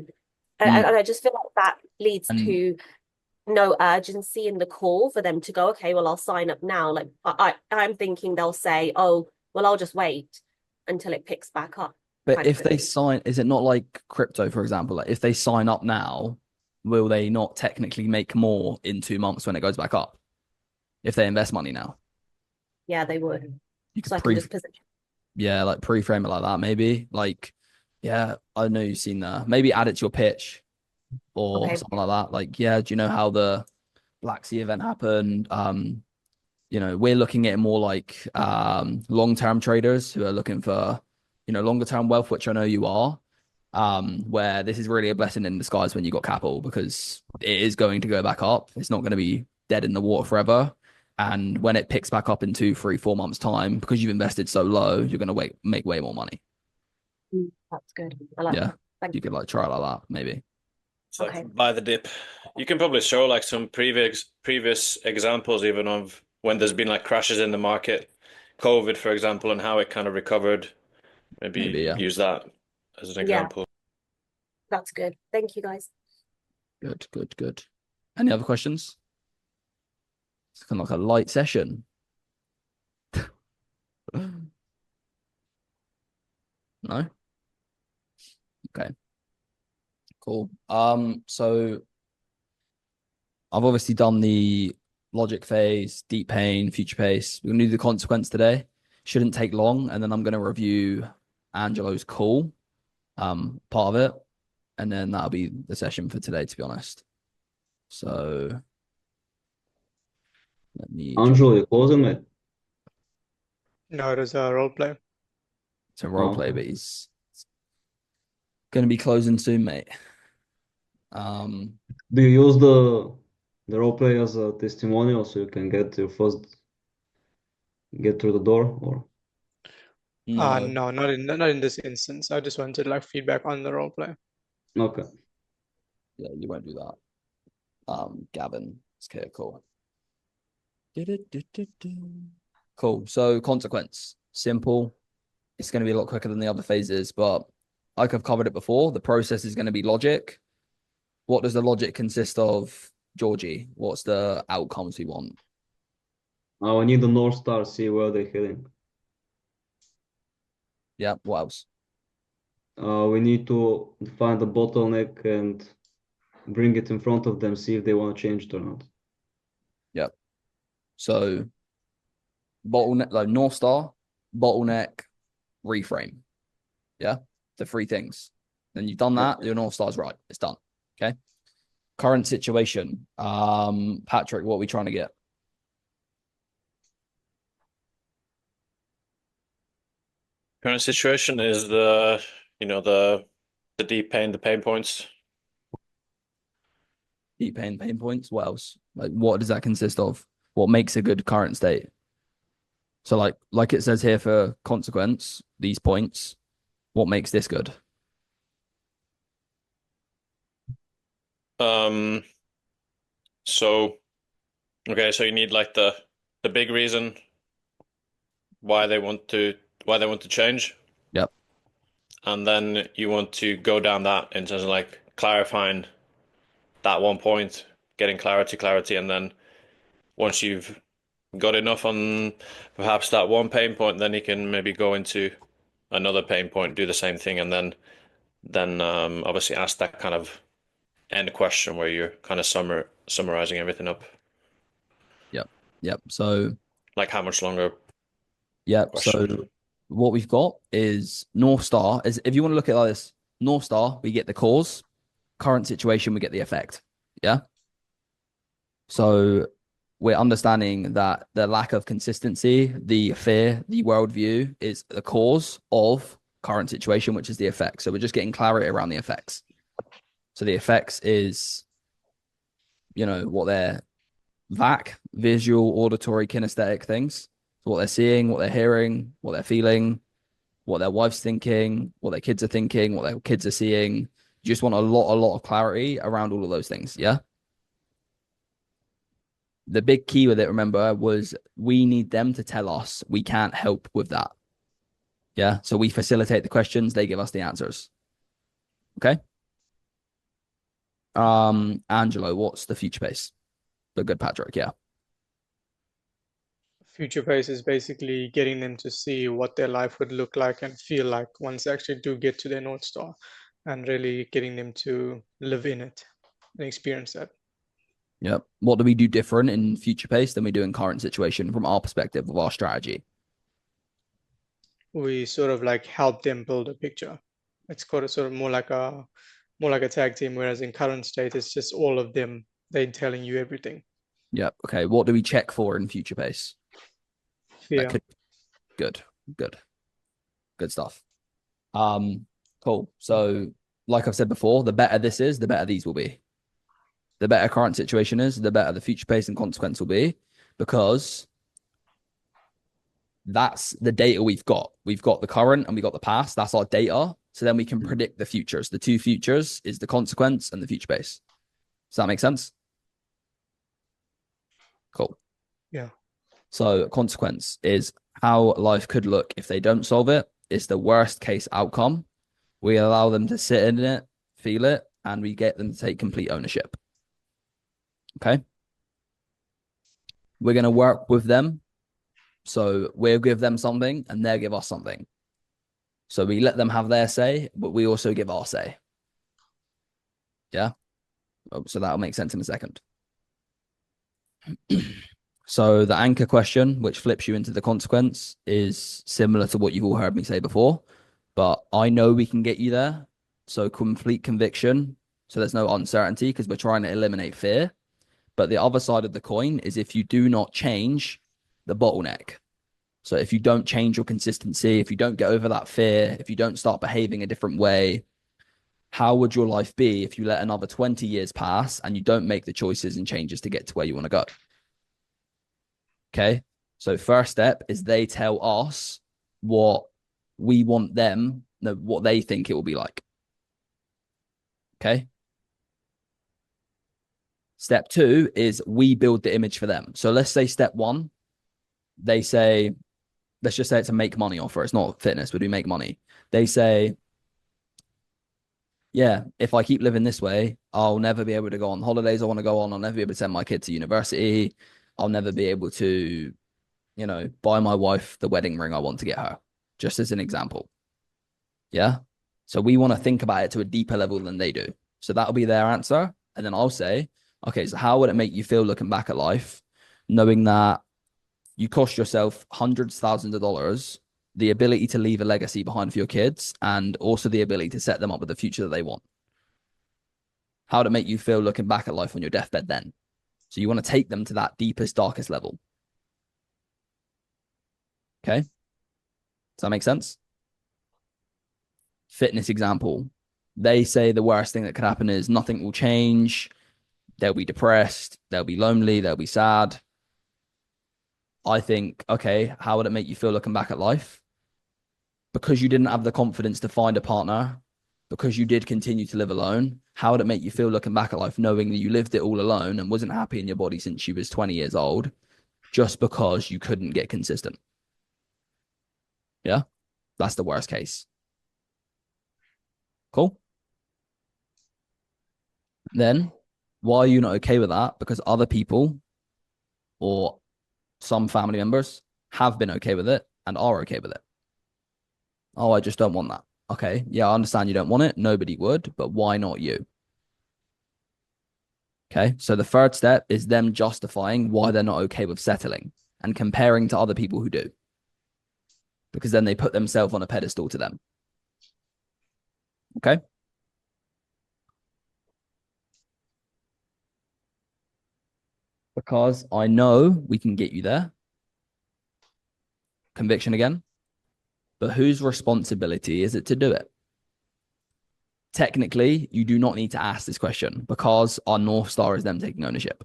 and I just feel like that leads to no urgency in the call for them to go, okay, well, I'll sign up now. Like I'm thinking they'll say, oh, well, I'll just wait until it picks back up. But if they sign, is it not like crypto, for example? Like if they sign up now, will they not technically make more in 2 months when it goes back up? If they invest money now? Yeah, they would. You could So I can just position. Yeah, like pre-frame it like that, maybe. Like, yeah, I know you've seen that. Maybe add it to your pitch or something like that. Like, yeah, do you know how the Black Sea event happened? You know, we're looking at it more like long-term traders who are looking for, you know, longer-term wealth, which I know you are. Where this is really a blessing in disguise when you got capital, because it is going to go back up. It's not going to be dead in the water forever. And when it picks back up in 2, 3, 4 months' time, because you've invested so low, you're going to make way more money. That's good. I like that. Thank You could like try it like that, maybe. It's like buy the dip. You can probably show like some previous examples even of when there's been like crashes in the market, COVID, for example, and how it kind of recovered. Maybe use that as an example. That's good. Thank you, guys. Good. Any other questions? It's kind of like a light session. No? Okay. Cool. So I've obviously done the logic phase, deep pain, future pace. We're gonna do the consequence today. Shouldn't take long, and then I'm gonna review Angelo's call, part of it, and then that'll be the session for today, to be honest. So let me. Angelo, you're closing it. No, it was a role play. It's a role play, but he's gonna be closing soon, mate. Do you use the role play as a testimonial so you can get through the door, or? No, not in this instance. I just wanted like feedback on the role play. Okay. Yeah, you won't do that. Gavin, it's okay, cool. Cool. So consequence, simple. It's going to be a lot quicker than the other phases, but like I've covered it before, the process is going to be logic. What does the logic consist of, Georgie? What's the outcomes we want? We need the North Star, see where they're heading. Yeah, what else? We need to find the bottleneck and bring it in front of them, see if they want to change it or not. Yep. So bottleneck, like North Star, bottleneck, reframe. Yeah, the 3 things. Then you've done that, your North Star's right. It's done. Okay. Current situation. Patrick, what are we trying to get? Current situation is the deep pain, the pain points. Deep pain points. What else? Like, what does that consist of? What makes a good current state? So like it says here for consequence, these points, what makes this good? So you need like the big reason why they want to change. Yep. and then you want to go down that in terms of like clarifying that one point, getting clarity, and then once you've got enough on perhaps that one pain point, then you can maybe go into another pain point, do the same thing, and then obviously ask that kind of end question where you're kind of summarizing everything up. Yep. So like how much longer? Yep. Question. So what we've got is North Star. Is if you want to look at it like this, North Star, we get the cause, current situation, we get the effect. Yeah. So we're understanding that the lack of consistency, the fear, the worldview is the cause of current situation, which is the effect. So we're just getting clarity around the effects. So the effects is, what they're VAC, visual, auditory, kinesthetic things. So what they're seeing, what they're hearing, what they're feeling, what their wife's thinking, what their kids are thinking, what their kids are seeing. You just want a lot of clarity around all of those things. Yeah. The big key with it, remember, was we need them to tell us. We can't help with that. Yeah. So we facilitate the questions, they give us the answers. Okay. Angelo, what's the future pace? But good, Patrick. Yeah. Future pace is basically getting them to see what their life would look like and feel like once they actually do get to their North Star, and really getting them to live in it and experience that. Yep. What do we do different in future pace than we do in current situation from our perspective of our strategy? We sort of like help them build a picture. It's sort of more like a tag team, whereas in current state it's just all of them, they're telling you everything. Yep. Okay. What do we check for in future pace? Fear. Good stuff. Cool. So like I've said before, the better this is, the better these will be. The better current situation is, the better the future pace and consequence will be, because that's the data we've got. We've got the current and we got the past. That's our data. So then we can predict the futures. The two futures is the consequence and the future pace. Does that make sense? Cool. Yeah. So consequence is how life could look if they don't solve it. It's the worst case outcome. We allow them to sit in it, feel it, and we get them to take complete ownership. Okay. We're going to work with them. So we'll give them something and they'll give us something. So we let them have their say, but we also give our say. Yeah. So that'll make sense in a second. So the anchor question, which flips you into the consequence, is similar to what you've all heard me say before, but I know we can get you there. So complete conviction. So there's no uncertainty because we're trying to eliminate fear. But the other side of the coin is if you do not change the bottleneck. So if you don't change your consistency, if you don't get over that fear, if you don't start behaving a different way, how would your life be if you let another 20 years pass and you don't make the choices and changes to get to where you want to go? Okay. So first step is they tell us what we want them, what they think it will be like. Okay. Step two is we build the image for them. So let's say step one, they say, let's just say it's a make money offer. It's not fitness, but we make money. They say, yeah, if I keep living this way, I'll never be able to go on holidays I want to go on. I'll never be able to send my kid to university. I'll never be able to, buy my wife the wedding ring I want to get her, just as an example. Yeah. So we want to think about it to a deeper level than they do. So that'll be their answer. And then I'll say, okay, so how would it make you feel looking back at life, knowing that you cost yourself hundreds of thousands of dollars, the ability to leave a legacy behind for your kids, and also the ability to set them up with the future that they want? How would it make you feel looking back at life on your deathbed then? So you want to take them to that deepest, darkest level. Okay. Does that make sense? Fitness example. They say the worst thing that could happen is nothing will change. They'll be depressed. They'll be lonely. They'll be sad. I think, okay, how would it make you feel looking back at life? Because you didn't have the confidence to find a partner, because you did continue to live alone, how would it make you feel looking back at life knowing that you lived it all alone and wasn't happy in your body since you was 20 years old, just because you couldn't get consistent? Yeah, that's the worst case. Cool. Then why are you not okay with that? Because other people or some family members have been okay with it and are okay with it. Oh, I just don't want that. Okay. Yeah, I understand you don't want it. Nobody would, but why not you? Okay. So the third step is them justifying why they're not okay with settling and comparing to other people who do. Because then they put themselves on a pedestal to them. Okay. Because I know we can get you there. Conviction again. But whose responsibility is it to do it? Technically, you do not need to ask this question because our North Star is them taking ownership.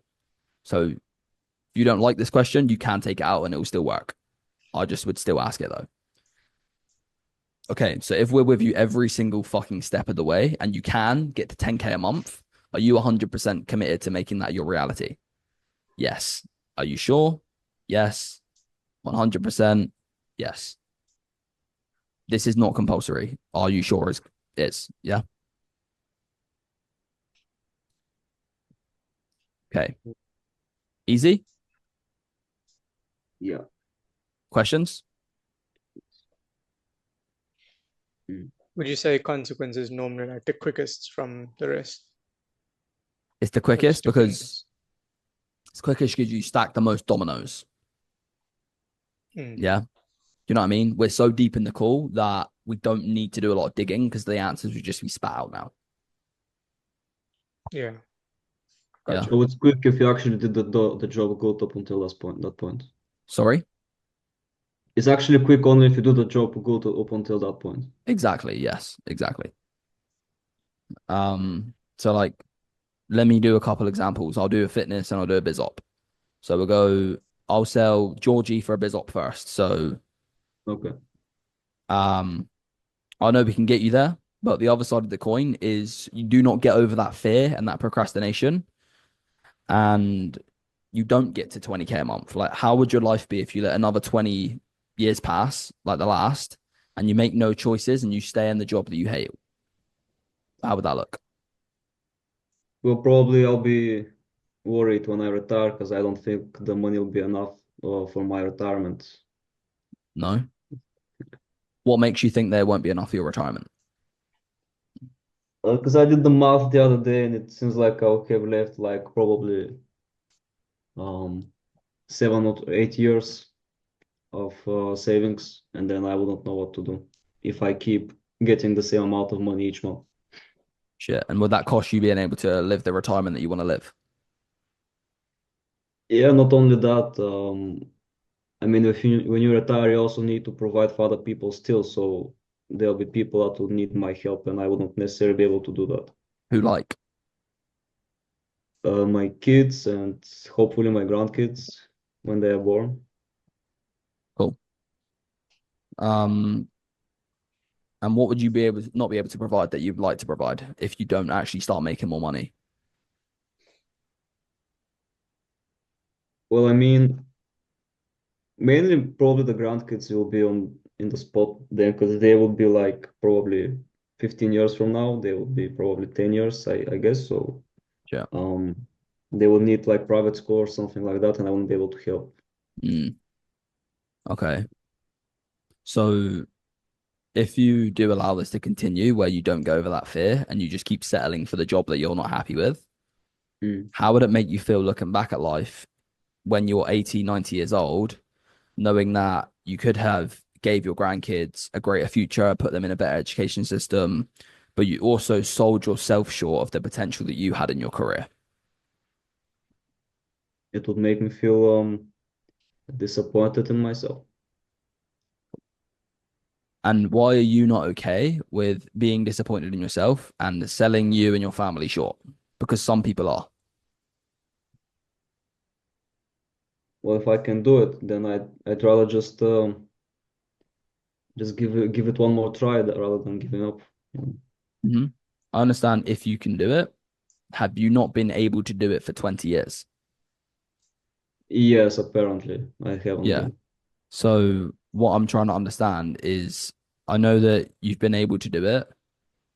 So if you don't like this question, you can take it out and it will still work. I just would still ask it though. Okay, so if we're with you every single fucking step of the way and you can get to 10K a month, are you 100% committed to making that your reality? Yes. Are you sure? Yes. 100%? Yes. This is not compulsory. Are you sure is? Yeah. Okay. Easy? Yeah. Questions? Would you say consequence is normally like the quickest from the rest? It's the Or just quickest different? because it's quickest because you stack the most dominoes. Yeah. You know what I mean? We're so deep in the call that we don't need to do a lot of digging because the answers would just be spat out now. Yeah. Yeah. So it's quick if you actually did the job good up until that point. Sorry? It's actually quick only if you do the job good up until that point. Exactly. Yes. Exactly. So like, let me do a couple examples. I'll do a fitness and I'll do a biz op. So we'll go, I'll sell Georgie for a biz op first. So Okay. I know we can get you there, but the other side of the coin is you do not get over that fear and that procrastination, and you don't get to 20K a month. Like, how would your life be if you let another 20 years pass, like the last, and you make no choices and you stay in the job that you hate? How would that look? Well, probably I'll be worried when I retire because I don't think the money will be enough for my retirement. No. What makes you think there won't be enough for your retirement? Because I did the math the other day and it seems like I'll have left like probably 7 or 8 years of savings, and then I wouldn't know what to do if I keep getting the same amount of money each month. Shit. And would that cost you being able to live the retirement that you want to live? Yeah, not only that, I mean, when you retire, you also need to provide for other people still. So there'll be people that will need my help, and I wouldn't necessarily be able to do that. Who like? My kids and hopefully my grandkids when they are born. Cool. And what would you be able to not be able to provide that you'd like to provide if you don't actually start making more money? Well, I mean, mainly probably the grandkids will be in the spot then because they will be like probably 15 years from now. They will be probably 10 years, I guess. So yeah, they will need like private school or something like that, and I won't be able to help. Okay. So if you do allow this to continue where you don't go over that fear and you just keep settling for the job that you're not happy with, how would it make you feel looking back at life when you're 80, 90 years old, knowing that you could have gave your grandkids a greater future, put them in a better education system, but you also sold yourself short of the potential that you had in your career? It would make me feel disappointed in myself. And why are you not okay with being disappointed in yourself and selling you and your family short? Because some people are. Well, if I can do it, then I'd rather just give it one more try rather than giving up. I understand if you can do it. Have you not been able to do it for 20 years? Yes, apparently I haven't Yeah. been. So what I'm trying to understand is I know that you've been able to do it,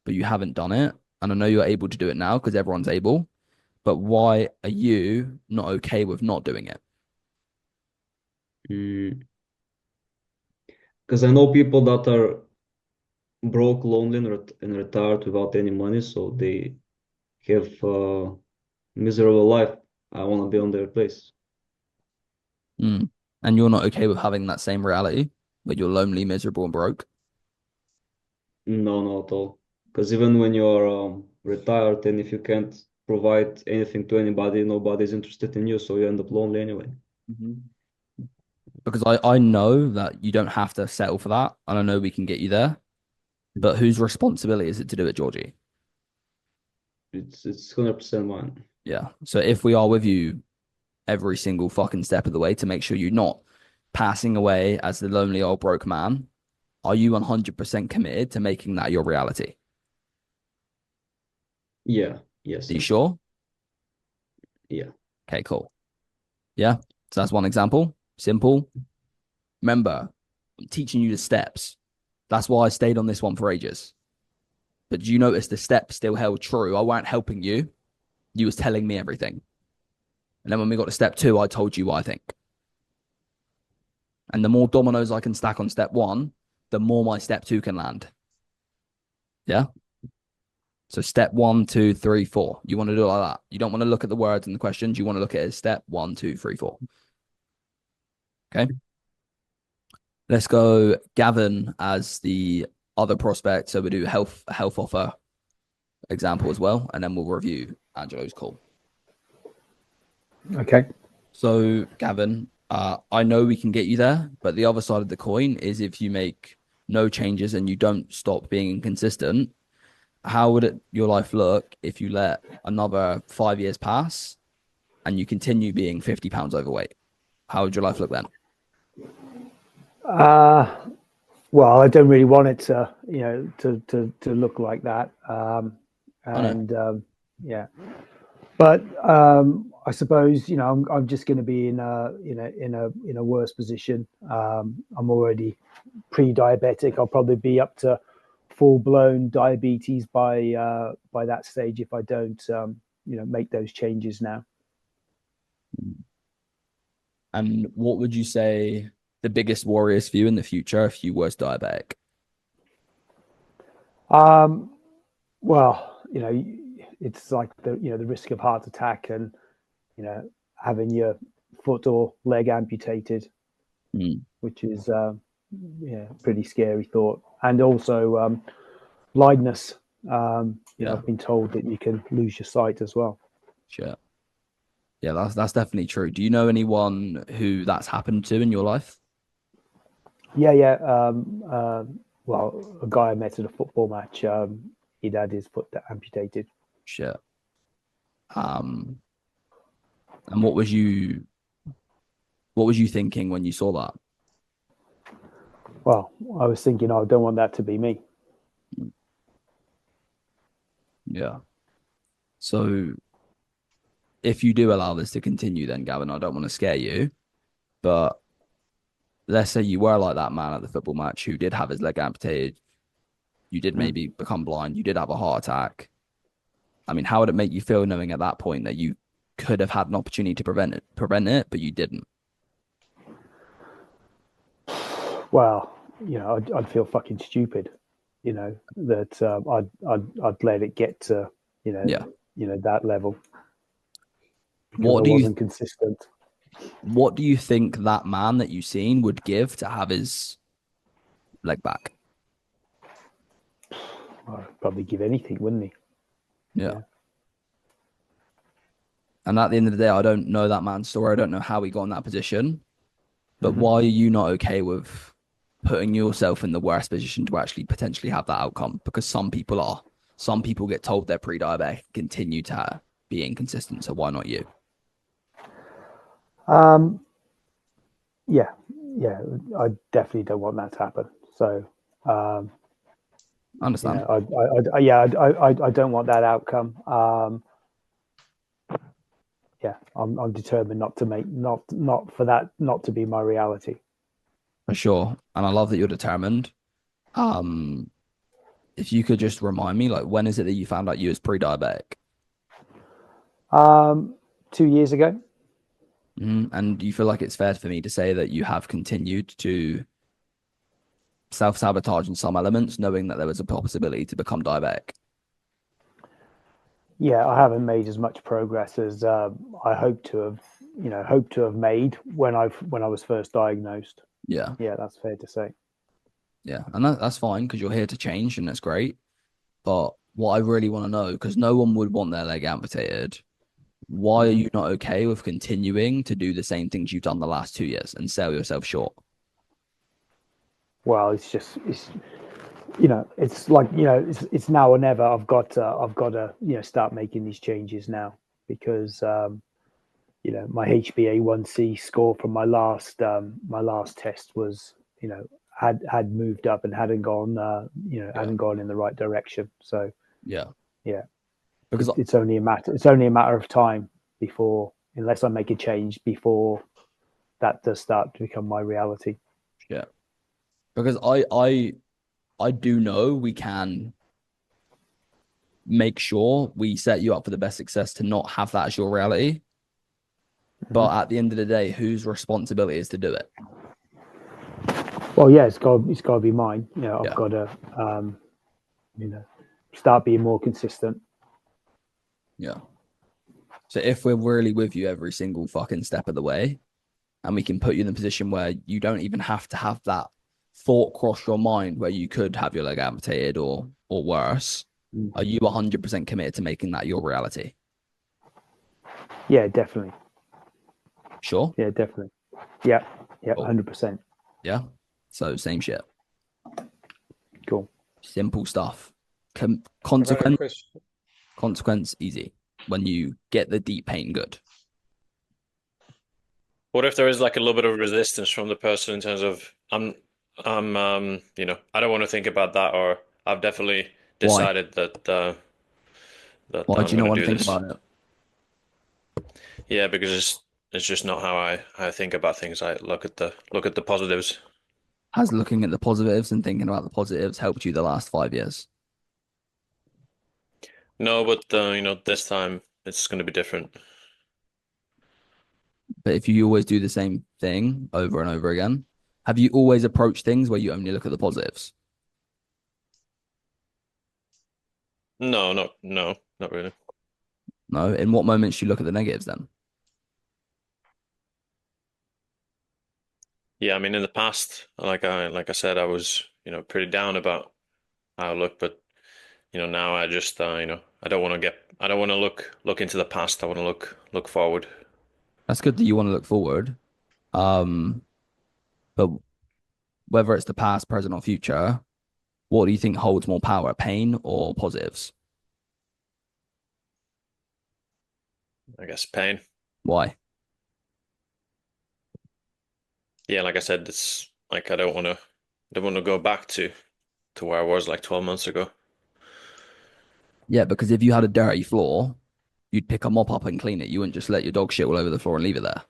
but you haven't done it. And I know you're able to do it now because everyone's able. But why are you not okay with not doing it? Because I know people that are broke, lonely, and retired without any money, so they have a miserable life. I want to be on their place. And you're not okay with having that same reality, but you're lonely, miserable, and broke? No, not at all. Because even when you're retired, and if you can't provide anything to anybody, nobody's interested in you, so you end up lonely anyway. Because I know that you don't have to settle for that, and I know we can get you there. But whose responsibility is it to do it, Georgie? It's 100% mine. Yeah. So if we are with you every single fucking step of the way to make sure you're not passing away as the lonely old broke man, are you 100% committed to making that your reality? Yeah. Yes. Are you sure? Yeah. Okay, cool. Yeah. So that's one example. Simple. Remember, I'm teaching you the steps. That's why I stayed on this one for ages. But do you notice the steps still held true? I weren't helping you. You was telling me everything. And then when we got to step 2, I told you what I think. And the more dominoes I can stack on step 1, the more my step 2 can land. Yeah? So step 1, 2, 3, 4. You want to do it like that. You don't want to look at the words and the questions. You want to look at it as step 1, 2, 3, 4. Okay? Let's go Gavin as the other prospect. So we do health offer example as well. And then we'll review Angelo's call. Okay. So Gavin, I know we can get you there, but the other side of the coin is if you make no changes and you don't stop being inconsistent, how would your life look if you let another 5 years pass and you continue being 50 pounds overweight? How would your life look then? Well, I don't really want it to, to look like that. Yeah. But I suppose I'm just going to be in a worse position. I'm already pre-diabetic. I'll probably be up to full-blown diabetes by that stage if I don't make those changes now. And what would you say the biggest worry is for you in the future if you was diabetic? Well, it's like the risk of heart attack and having your foot or leg amputated, which is pretty scary thought. And also blindness. I've been told that you can lose your sight as well. Sure. Yeah, that's definitely true. Do you know anyone who that's happened to in your life? Yeah. Well, a guy I met at a football match, he'd had his foot amputated. Sure. And what was you thinking when you saw that? Well, I was thinking, I don't want that to be me. Yeah. So if you do allow this to continue, then Gavin, I don't want to scare you, but let's say you were like that man at the football match who did have his leg amputated. You did maybe become blind. You did have a heart attack. I mean, how would it make you feel knowing at that point that you could have had an opportunity to prevent it, but you didn't? Well, I'd feel fucking stupid, that I'd let it get to, that level. Because I wasn't consistent. What do you think that man that you've seen would give to have his leg back? I'd probably give anything, wouldn't he? Yeah. And at the end of the day, I don't know that man's story. I don't know how he got in that position. But why are you not okay with putting yourself in the worst position to actually potentially have that outcome? Because some people are. Some people get told they're pre-diabetic, continue to be inconsistent. So why not you? Yeah, I definitely don't want that to happen. So, I understand. I don't want that outcome. I'm determined not for that not to be my reality. For sure. And I love that you're determined. If you could just remind me, like, when is it that you found out you was pre-diabetic? 2 years ago. And do you feel like it's fair for me to say that you have continued to self-sabotage in some elements, knowing that there was a possibility to become diabetic? Yeah, I haven't made as much progress as I hoped to have made when I was first diagnosed. Yeah. Yeah, that's fair to say. Yeah, and that's fine because you're here to change and that's great. But what I really want to know, because no one would want their leg amputated, why are you not okay with continuing to do the same things you've done the last 2 years and sell yourself short? Well, it's like, it's now or never. I've got to start making these changes now because my HbA1c score from my last test was had moved up and hadn't gone in the right direction. So yeah, because it's only a matter of time before, unless I make a change, before that does start to become my reality. Yeah, because I do know we can make sure we set you up for the best success to not have that as your reality. But at the end of the day, whose responsibility is to do it? Well, yeah, it's got to be mine. I've got to start being more consistent. Yeah. So if we're really with you every single fucking step of the way, and we can put you in a position where you don't even have to have that thought cross your mind where you could have your leg amputated or worse, are you 100% committed to making that your reality? Yeah, definitely. Sure? Yeah, definitely. Yeah, 100%. Yeah? So same shit. Cool. Simple stuff. I've got a question. Consequence, easy. When you get the deep pain, good. What if there is like a little bit of resistance from the person in terms of I don't want to think about that, or I've definitely decided that Why do you not I'm want gonna to do think this. about it? Yeah, because it's just not how I think about things. I look at the positives. Has looking at the positives and thinking about the positives helped you the last 5 years? No, but this time it's going to be different. But if you always do the same thing over and over again, have you always approached things where you only look at the positives? No, not really. No. In what moments do you look at the negatives then? Yeah, I mean, in the past, like I said, I was pretty down about how I look, but now I just I don't want to look into the past. I want to look forward. That's good that you want to look forward. But whether it's the past, present, or future, what do you think holds more power, pain or positives? I guess pain. Why? Yeah, like I said, it's like I don't want to go back to where I was like 12 months ago. Yeah, because if you had a dirty floor, you'd pick a mop up and clean it. You wouldn't just let your dog shit all over the floor and leave it there.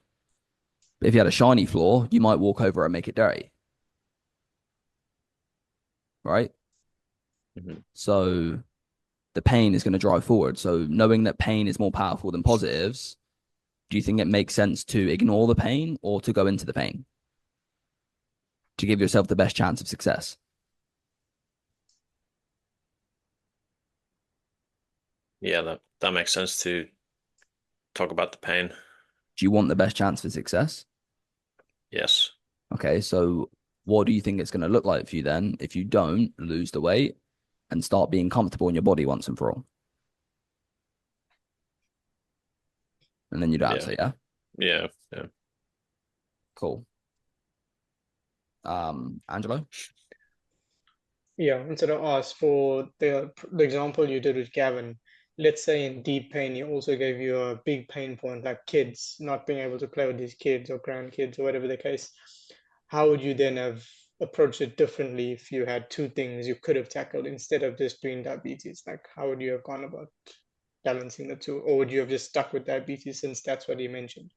But if you had a shiny floor, you might walk over and make it dirty. Right? So the pain is going to drive forward. So knowing that pain is more powerful than positives, do you think it makes sense to ignore the pain or to go into the pain to give yourself the best chance of success? Yeah, that makes sense to talk about the pain. Do you want the best chance for success? Yes. Okay, so what do you think it's going to look like for you then if you don't lose the weight and start being comfortable in your body once and for all? And then you'd answer, yeah? Yeah. Cool. Angelo? Yeah, instead of us, for the example you did with Gavin, let's say in deep pain, he also gave you a big pain point like kids, not being able to play with his kids or grandkids or whatever the case. How would you then have approached it differently if you had two things you could have tackled instead of just doing diabetes? Like, how would you have gone about balancing the two? Or would you have just stuck with diabetes since that's what he mentioned?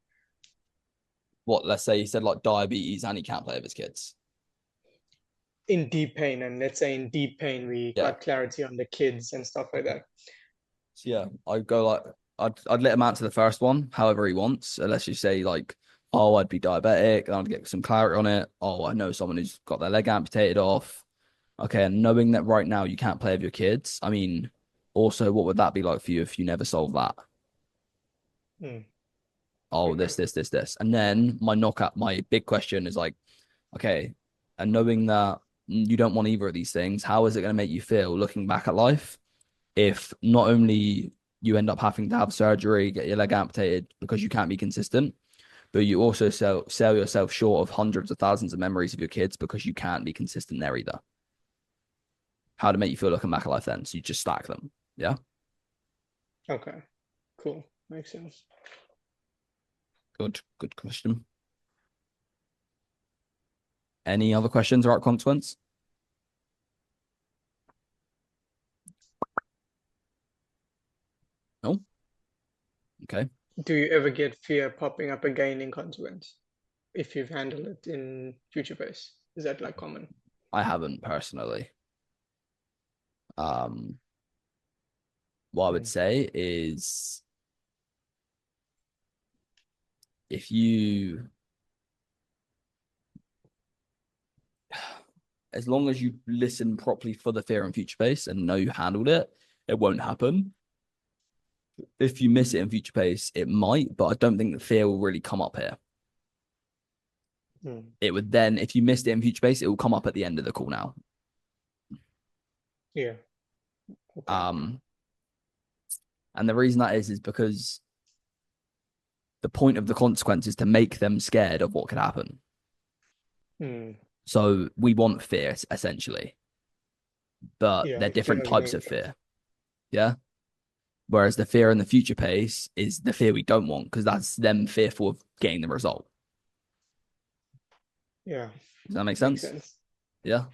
What, let's say he said like diabetes and he can't play with his kids. in deep pain, and let's say in deep pain we Yeah. got clarity on the kids and stuff like that. So yeah, I'd go like I'd let him answer the first one however he wants. Unless you say like, oh, I'd be diabetic, and I'd get some clarity on it. Oh, I know someone who's got their leg amputated off. Okay, and knowing that right now you can't play with your kids, I mean, also, what would that be like for you if you never solved that? Hmm. Oh, Okay. this. And then my big question is like, okay, and knowing that you don't want either of these things, how is it going to make you feel looking back at life if not only you end up having to have surgery, get your leg amputated because you can't be consistent, but you also sell yourself short of hundreds of thousands of memories of your kids because you can't be consistent there either? How to make you feel looking back at life then? So you just stack them. Yeah. Okay. Cool. Makes sense. Good question. Any other questions about consequence? No? Okay. Do you ever get fear popping up again in consequence if you've handled it in future pace? Is that like common? I haven't personally. What I would say is if you, as long as you listen properly for the fear in future pace and know you handled it, it won't happen. If you miss it in future pace, it might, but I don't think the fear will really come up here. It would then, if you missed it in future pace, it will come up at the end of the call now. Yeah. And the reason that is because the point of the consequence is to make them scared of what could happen. So we want fear, essentially. But Yeah, they're different fear of types of danger. fear. Yeah. Whereas the fear in the future pace is the fear we don't want, because that's them fearful of getting the result. Yeah. Does that make Makes sense? sense. Yeah.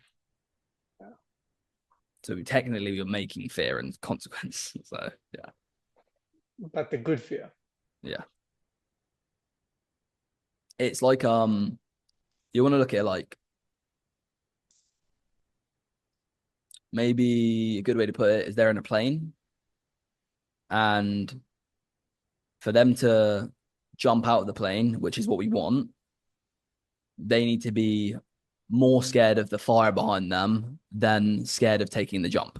Yeah. So technically you're making fear and consequence. So yeah. But the good fear. Yeah. It's like you want to look at it like, maybe a good way to put it is they're in a plane, and for them to jump out of the plane, which is what we want, they need to be more scared of the fire behind them than scared of taking the jump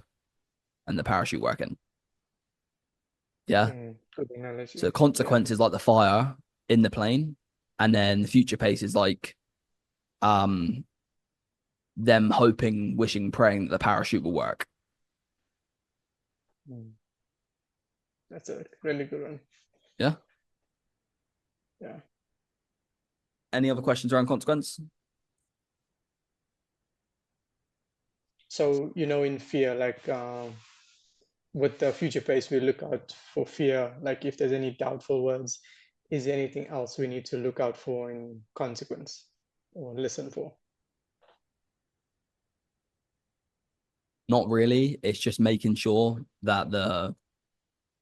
and the parachute working. Yeah. Good analogy. So consequence is like the fire in the plane, and then the future pace is like them hoping, wishing, praying that the parachute will work. That's a really good one. Yeah. Yeah. Any other questions around consequence? So, in fear, like with the future pace, we look out for fear. Like if there's any doubtful words, is there anything else we need to look out for in consequence or listen for? Not really. It's just making sure that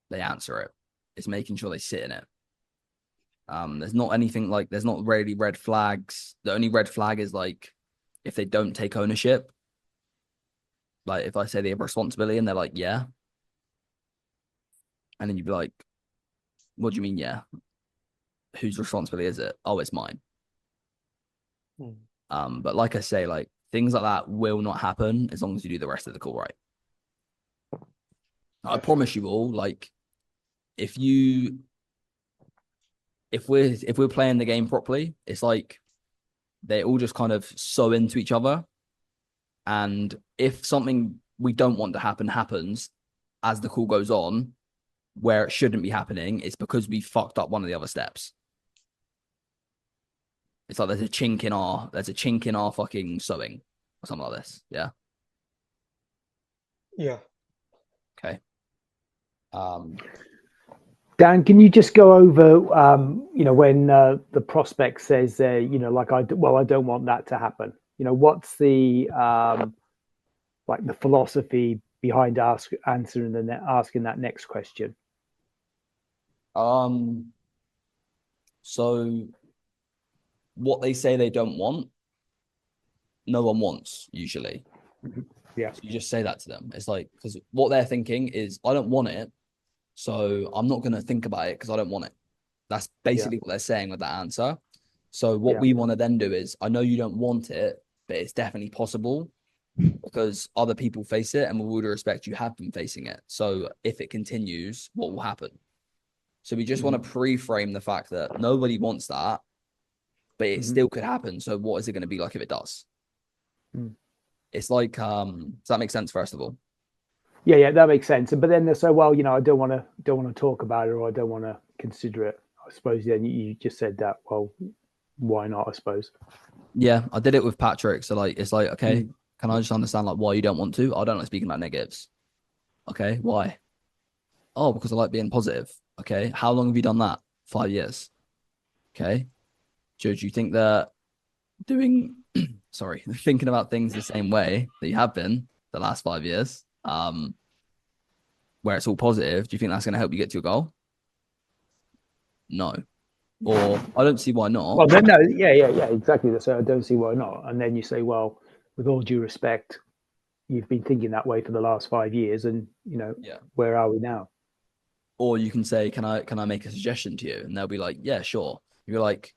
they answer it. It's making sure they sit in it. There's not anything like, there's not really red flags. The only red flag is like if they don't take ownership. Like if I say they have responsibility and they're like, yeah. And then you'd be like, what do you mean, yeah? Whose responsibility is it? Oh, it's mine. But like I say, like things like that will not happen as long as you do the rest of the call right. I promise you all, like if we're playing the game properly, it's like they all just kind of sew into each other. And if something we don't want to happen happens as the call goes on, where it shouldn't be happening, it's because we fucked up one of the other steps. It's like there's a chink in our fucking sewing or something like this. Yeah. Yeah. Okay. Dan, can you just go over, when the prospect says, like, I don't want that to happen. What's the like the philosophy behind asking that next question? So what they say they don't want no one wants usually. Yeah. So you just say that to them. It's like, because what they're thinking is, I don't want it, so I'm not going to think about it because I don't want it. That's basically what they're saying with that answer. So what we want to then do is, I know you don't want it, but it's definitely possible because other people face it, and with all due respect, you have been facing it. So if it continues, what will happen? So we just want to pre-frame the fact that nobody wants that, but it still could happen. So what is it going to be like if it does? It's like, does that make sense, first of all? Yeah, that makes sense. But then they say, well, I don't want to talk about it, or I don't want to consider it. I suppose then you just said that. Well, why not? I suppose. Yeah, I did it with Patrick. So like, it's like, okay, can I just understand like why you don't want to? I don't like speaking about negatives. Okay, why? Oh, because I like being positive. Okay, how long have you done that? 5 years. Okay, do you think that doing, sorry, thinking about things the same way that you have been the last 5 years, where it's all positive, do you think that's going to help you get to your goal? No. Or I don't see why not. Well, then, no, yeah, exactly. So I don't see why not. And then you say, well, with all due respect, you've been thinking that way for the last 5 years, and where are we now? Or you can say, can I make a suggestion to you? And they'll be like, yeah, sure. You're like,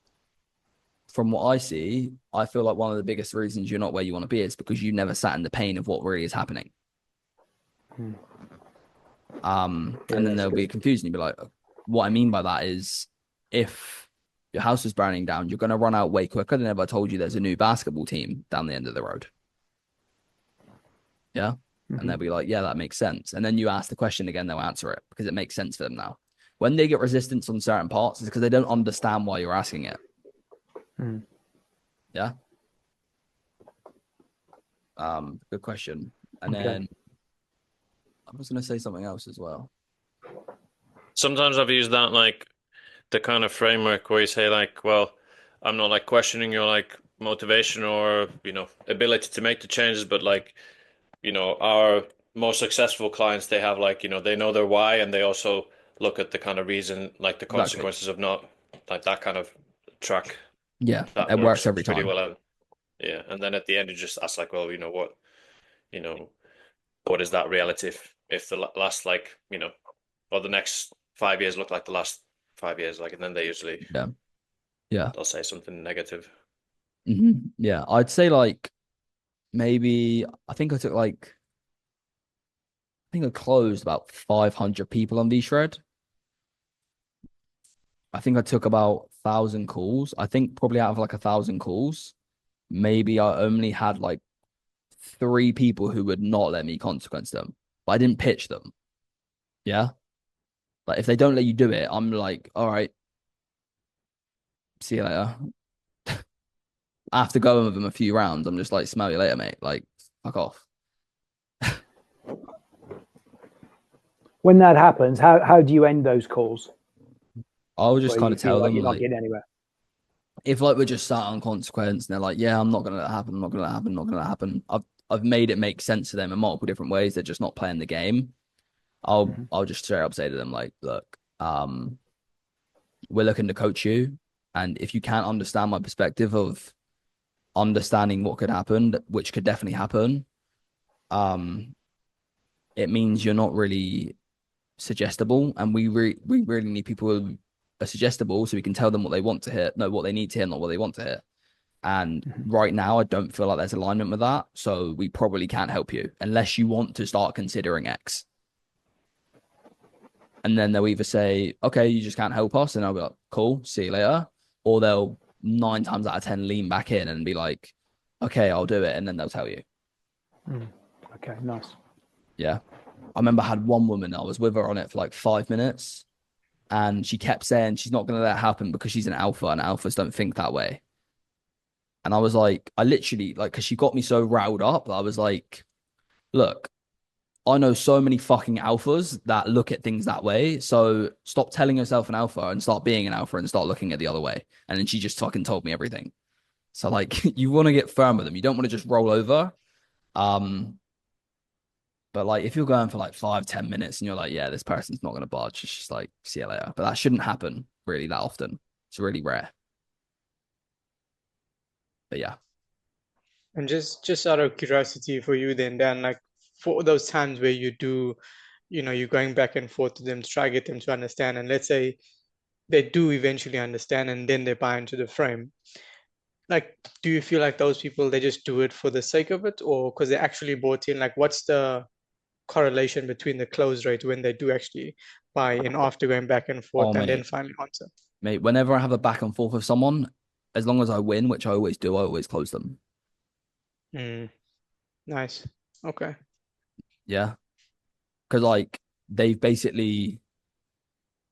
from what I see, I feel like one of the biggest reasons you're not where you want to be is because you never sat in the pain of what really is happening. And then they'll be confused, and you'll be like, what I mean by that is, if your house is burning down, you're going to run out way quicker than if I told you there's a new basketball team down the end of the road. Yeah. And they'll be like, yeah, that makes sense. And then you ask the question again, they'll answer it because it makes sense for them now. When they get resistance on certain parts, it's because they don't understand why you're asking it. Yeah. Good question. And then I was going to say something else as well. Sometimes I've used that like the kind of framework where you say like, well, I'm not like questioning your like motivation or, ability to make the changes, but like, our most successful clients, they have like, they know their why, and they also look at the kind of reason, like the consequences of not, like that kind of track. Yeah, that it works every pretty time. well out. Yeah, and then at the end you just ask like, well, what is that reality if the last like, or the next 5 years look like the last 5 years, like, and then they usually they'll say something negative. Yeah, I'd say like maybe I think I closed about 500 people on V-Shred. I think I took about 1,000 calls. I think probably out of like 1,000 calls, maybe I only had like 3 people who would not let me consequence them, but I didn't pitch them. Yeah. Like if they don't let you do it, I'm like, all right, see you later. After going with them a few rounds, I'm just like, smell you later, mate. Like, fuck off. When that happens, how do you end those calls? I would just kind of tell them you're not like, getting anywhere. if like we're just sat on consequence and they're like, yeah, I'm not gonna let that happen, I'm not gonna let that happen, not gonna let that happen. I've made it make sense to them in multiple different ways. They're just not playing the game. I'll just straight up say to them like, look, we're looking to coach you, and if you can't understand my perspective of understanding what could happen, which could definitely happen, it means you're not really suggestible, and we really need people who are suggestible so we can tell them what they want to hear, no, what they need to hear, not what they want to hear. And right now I don't feel like there's alignment with that, so we probably can't help you unless you want to start considering X. And then they'll either say, okay, you just can't help us, and I'll be like, cool, see you later. Or they'll 9 times out of 10 lean back in and be like, okay, I'll do it, and then they'll tell you. Okay, nice. Yeah. I remember I had one woman, I was with her on it for like 5 minutes, and she kept saying she's not going to let it happen because she's an alpha, and alphas don't think that way. And I was like, I literally, like, because she got me so riled up, I was like, look, I know so many fucking alphas that look at things that way. So stop telling yourself an alpha and start being an alpha and start looking at the other way. And then she just fucking told me everything. So like, you want to get firm with them. You don't want to just roll over. But like, if you're going for like 5-10 minutes and you're like, yeah, this person's not going to budge, it's just like, see you later. But that shouldn't happen really that often. It's really rare. But yeah. And just out of curiosity for you then, Dan, like for those times where you do, you're going back and forth to them to try to get them to understand, and let's say they do eventually understand and then they buy into the frame. Like, do you feel like those people, they just do it for the sake of it, or because they actually bought in? Like, what's the correlation between the close rate when they do actually buy in after going back and forth Oh, and then mate. finally answer? Mate, whenever I have a back and forth with someone, as long as I win, which I always do, I always close them. Nice. Okay. Yeah. Because, like, they've basically,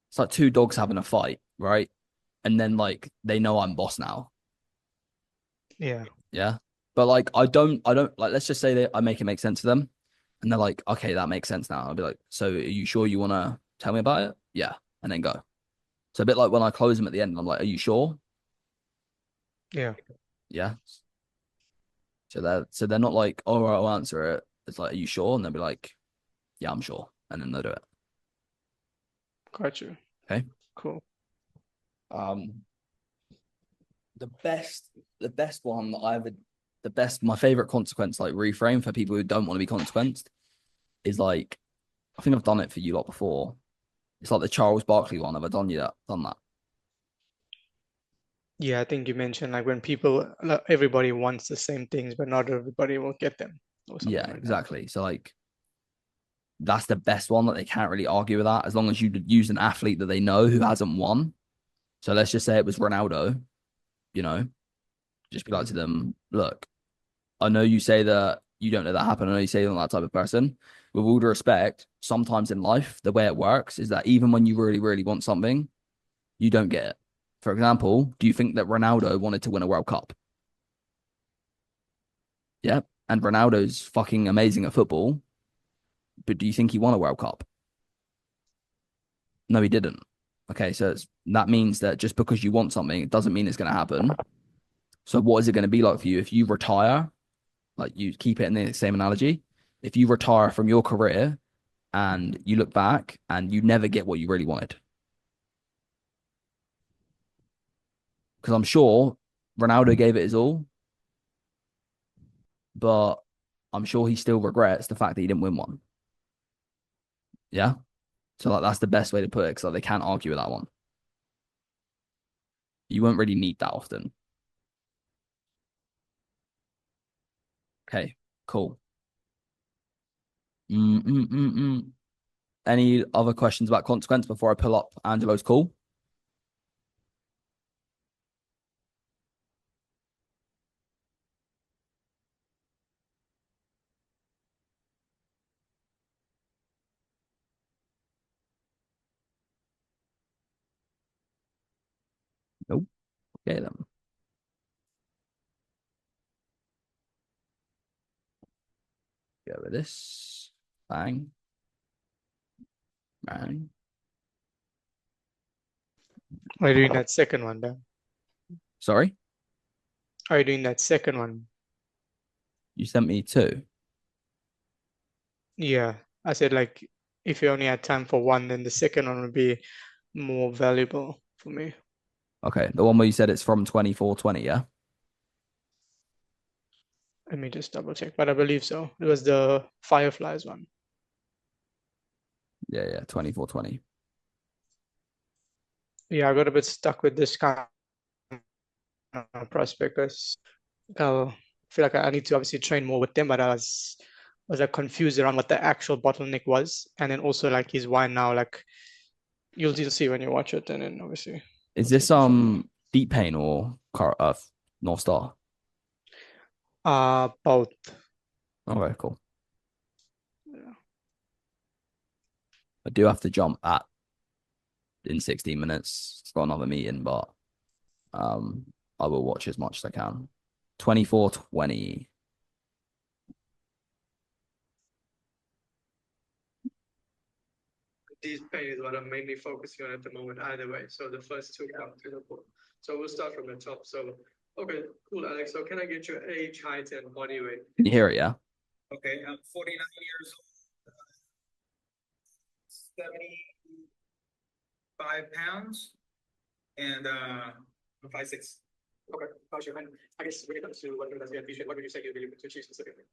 it's like two dogs having a fight, right? And then, like, they know I'm boss now. Yeah. Yeah. But, like, I don't, like, let's just say that I make it make sense to them. And they're like, okay, that makes sense now. I'll be like, so are you sure you want to tell me about it? Yeah. And then go. So a bit like when I close them at the end, I'm like, are you sure? Yeah. Yeah. So they're not like, oh, I'll answer it. It's like, are you sure? And they'll be like, yeah, I'm sure. And then they'll do it. Got you. Okay. Cool. The best one that my favorite consequence, like reframe for people who don't want to be consequenced, is like, I think I've done it for you lot before. It's like the Charles Barkley one. Have I done that? Yeah, I think you mentioned like when people, everybody wants the same things, but not everybody will get them or something Yeah, like that. exactly. So like, that's the best one that they can't really argue with that as long as you use an athlete that they know who hasn't won. So let's just say it was Ronaldo, just be like to them, look, I know you say that you don't know that happened. I know you say you're not that type of person. With all due respect, sometimes in life, the way it works is that even when you really, really want something, you don't get it. For example, do you think that Ronaldo wanted to win a World Cup? Yeah. And Ronaldo's fucking amazing at football. But do you think he won a World Cup? No, he didn't. Okay. So that means that just because you want something, it doesn't mean it's going to happen. So what is it going to be like for you if you retire? Like, you keep it in the same analogy. If you retire from your career and you look back and you never get what you really wanted. Because I'm sure Ronaldo gave it his all, but I'm sure he still regrets the fact that he didn't win one. Yeah. So like, that's the best way to put it, because like, they can't argue with that one. You won't really need that often. Okay, cool. Any other questions about consequence before I pull up Angelo's call? Nope. Okay then. Go with this. Bang. Bang. Are you doing that second one, Dan? Sorry? Are you doing that second one? You sent me two. Yeah. I said like if you only had time for one, then the second one would be more valuable for me. Okay, the one where you said it's from 2420, yeah? Let me just double check, but I believe so. It was the Fireflies one. Yeah, 2420. Yeah, I got a bit stuck with this kind of prospect because I feel like I need to obviously train more with them, but I was like confused around what the actual bottleneck was, and then also like his why now. Like you'll see when you watch it, and then obviously. Is this Deep Pain or North Star? Both. Okay, cool. Yeah. I do have to jump in 16 minutes. It's got another meeting, but I will watch as much as I can. 2420. Deep pain is what I'm mainly focusing on at the moment, either way. So the first two come to the board. So we'll start from the top. So, okay, cool, Alex. So can I get your age, height, and body weight? Can you hear it, yeah? Okay, I'm 49 years old, 75 pounds, and I'm 5'6". Okay, gotcha. And I guess when it comes to what does the appreciate, what would you say you're really looking to achieve specifically?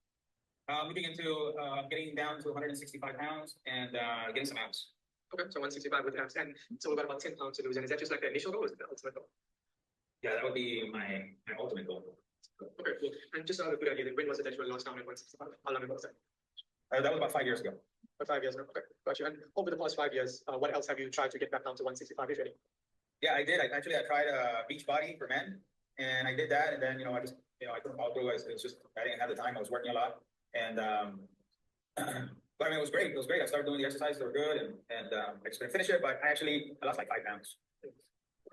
Looking into getting down to 165 pounds and getting some abs. Okay, so 165 with abs, and so we've got about 10 pounds to lose. And is that just like the initial goal, or is it the ultimate goal? Yeah, that would be my ultimate goal. Okay, cool. And just another good idea, when was it that you were last down at 165? How long ago was that? That was about 5 years ago. About 5 years ago. Okay, gotcha. And over the past 5 years, what else have you tried to get back down to 165, if any? Yeah, I did. I tried beach body for men, and I did that, and then I just I couldn't follow through. It's just I didn't have the time. I was working a lot, and but I mean it was great. It was great. I started doing the exercises. They were good, and I just couldn't finish it. But I lost like 5 pounds.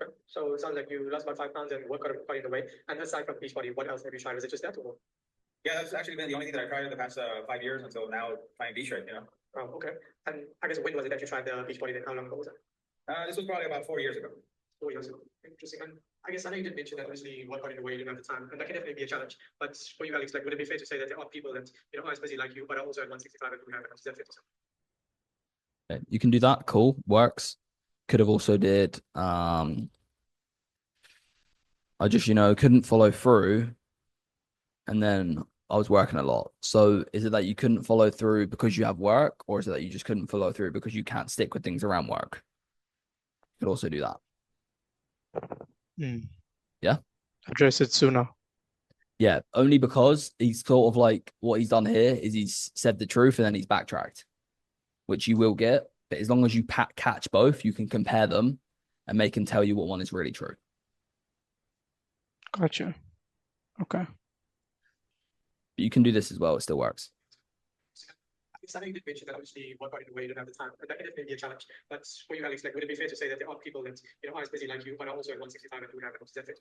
Okay, so it sounds like you lost about 5 pounds and worked out in the way. And aside from beach body, what else have you tried? Was it just that, or? Yeah, that's actually been the only thing that I tried in the past 5 years until now trying beach right. Oh, okay. And I guess when was it that you tried the beach body? Then how long ago was that? This was probably about 4 years ago. 4 years ago. Interesting. And I guess I know you did mention that obviously work out in the way you didn't have the time, and that can definitely be a challenge. But for you, Alex, like, would it be fair to say that there are people that are as busy like you, but are also at 165 and do have it? Is that fair to say? You can do that. Cool. Works. Could have also did I just couldn't follow through, and then I was working a lot. So is it that you couldn't follow through because you have work, or is it that you just couldn't follow through because you can't stick with things around work? You could also do that. Yeah. Address it sooner. Yeah, only because he's sort of like what he's done here is he's said the truth and then he's backtracked, which you will get. But as long as you catch both, you can compare them and make him tell you what one is really true. Gotcha. Okay. But you can do this as well. It still works. I know you did mention that obviously work out in the way you don't have the time, and that can definitely be a challenge. But for you, Alex, like, would it be fair to say that there are people that are as busy like you, but are also at 165 and do have it? Is that fair?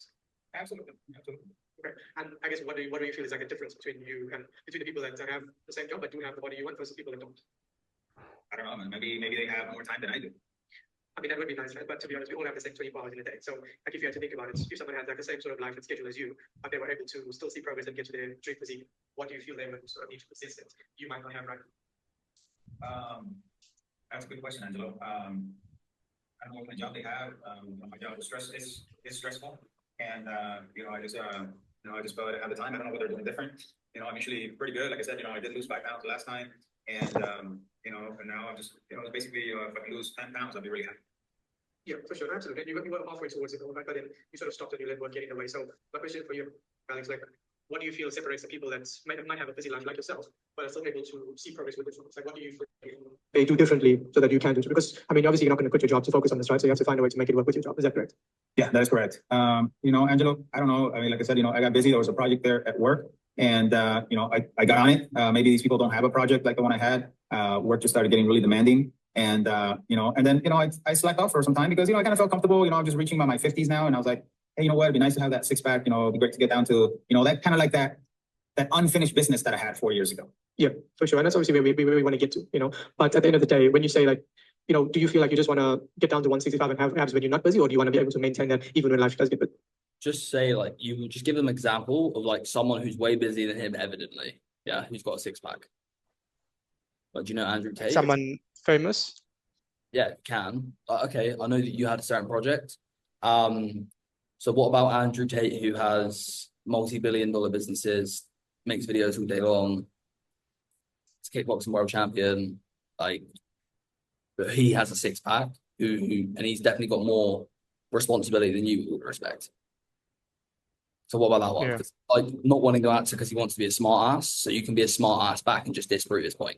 Absolutely, absolutely. Okay. And I guess what do you feel is like a difference between you and between the people that have the same job but do have the body you want versus people that don't? I don't know, man. Maybe they have more time than I do. I mean, that would be nice, right? But to be honest, we all have the same 24 hours in a day. So, like, if you had to think about it, if someone has like the same sort of life and schedule as you, but they were able to still see progress and get to their dream physique, what do you feel they would sort of need to persist that you might not have right now? That's a good question, Angelo. I don't know what kind of job they have. My job is stressful, and I just felt I didn't have the time. I don't know what they're doing different. I'm usually pretty good. Like I said, I did lose 5 pounds last time, and and now I'm just basically if I can lose 10 pounds, I'll be really happy. Yeah, for sure, absolutely. And you were halfway towards it, but then you sort of stopped and you let work get in the way. So my question for you, Alex, like, what do you feel separates the people that might have a busy life like yourself, but are still able to see progress with difference? Like, what do you feel they do differently so that you can do? Because I mean, obviously, you're not going to quit your job to focus on this, right? So you have to find a way to make it work with your job. Is that correct? Yeah, that is correct. Angelo, I don't know. I mean, like I said, I got busy. There was a project there at work, and I got on it. Maybe these people don't have a project like the one I had. Work just started getting really demanding. And then I slacked off for some time because I kind of felt comfortable. I'm just reaching my 50s now, and I was like, hey, you know what? It'd be nice to have that 6-pack. It'd be great to get down to that kind of like that unfinished business that I had 4 years ago. Yeah, for sure. And that's obviously where we want to get to. But at the end of the day, when you say like, do you feel like you just want to get down to 165 and have abs when you're not busy, or do you want to be able to maintain that even when life does get busy? Just say like you just give them an example of like someone who's way busier than him, evidently. Yeah, who's got a 6-pack. But do you know Andrew Tate? Someone famous? Yeah, you can. Okay, I know that you had a certain project. So what about Andrew Tate, who has multi-billion-dollar businesses, makes videos all day long, he's a kickboxing world champion, like, but he has a 6-pack, and he's definitely got more responsibility than you, with all due respect. So what about that one? Yeah. Like, not wanting to answer because he wants to be a smart ass, so you can be a smart ass back and just disprove his point.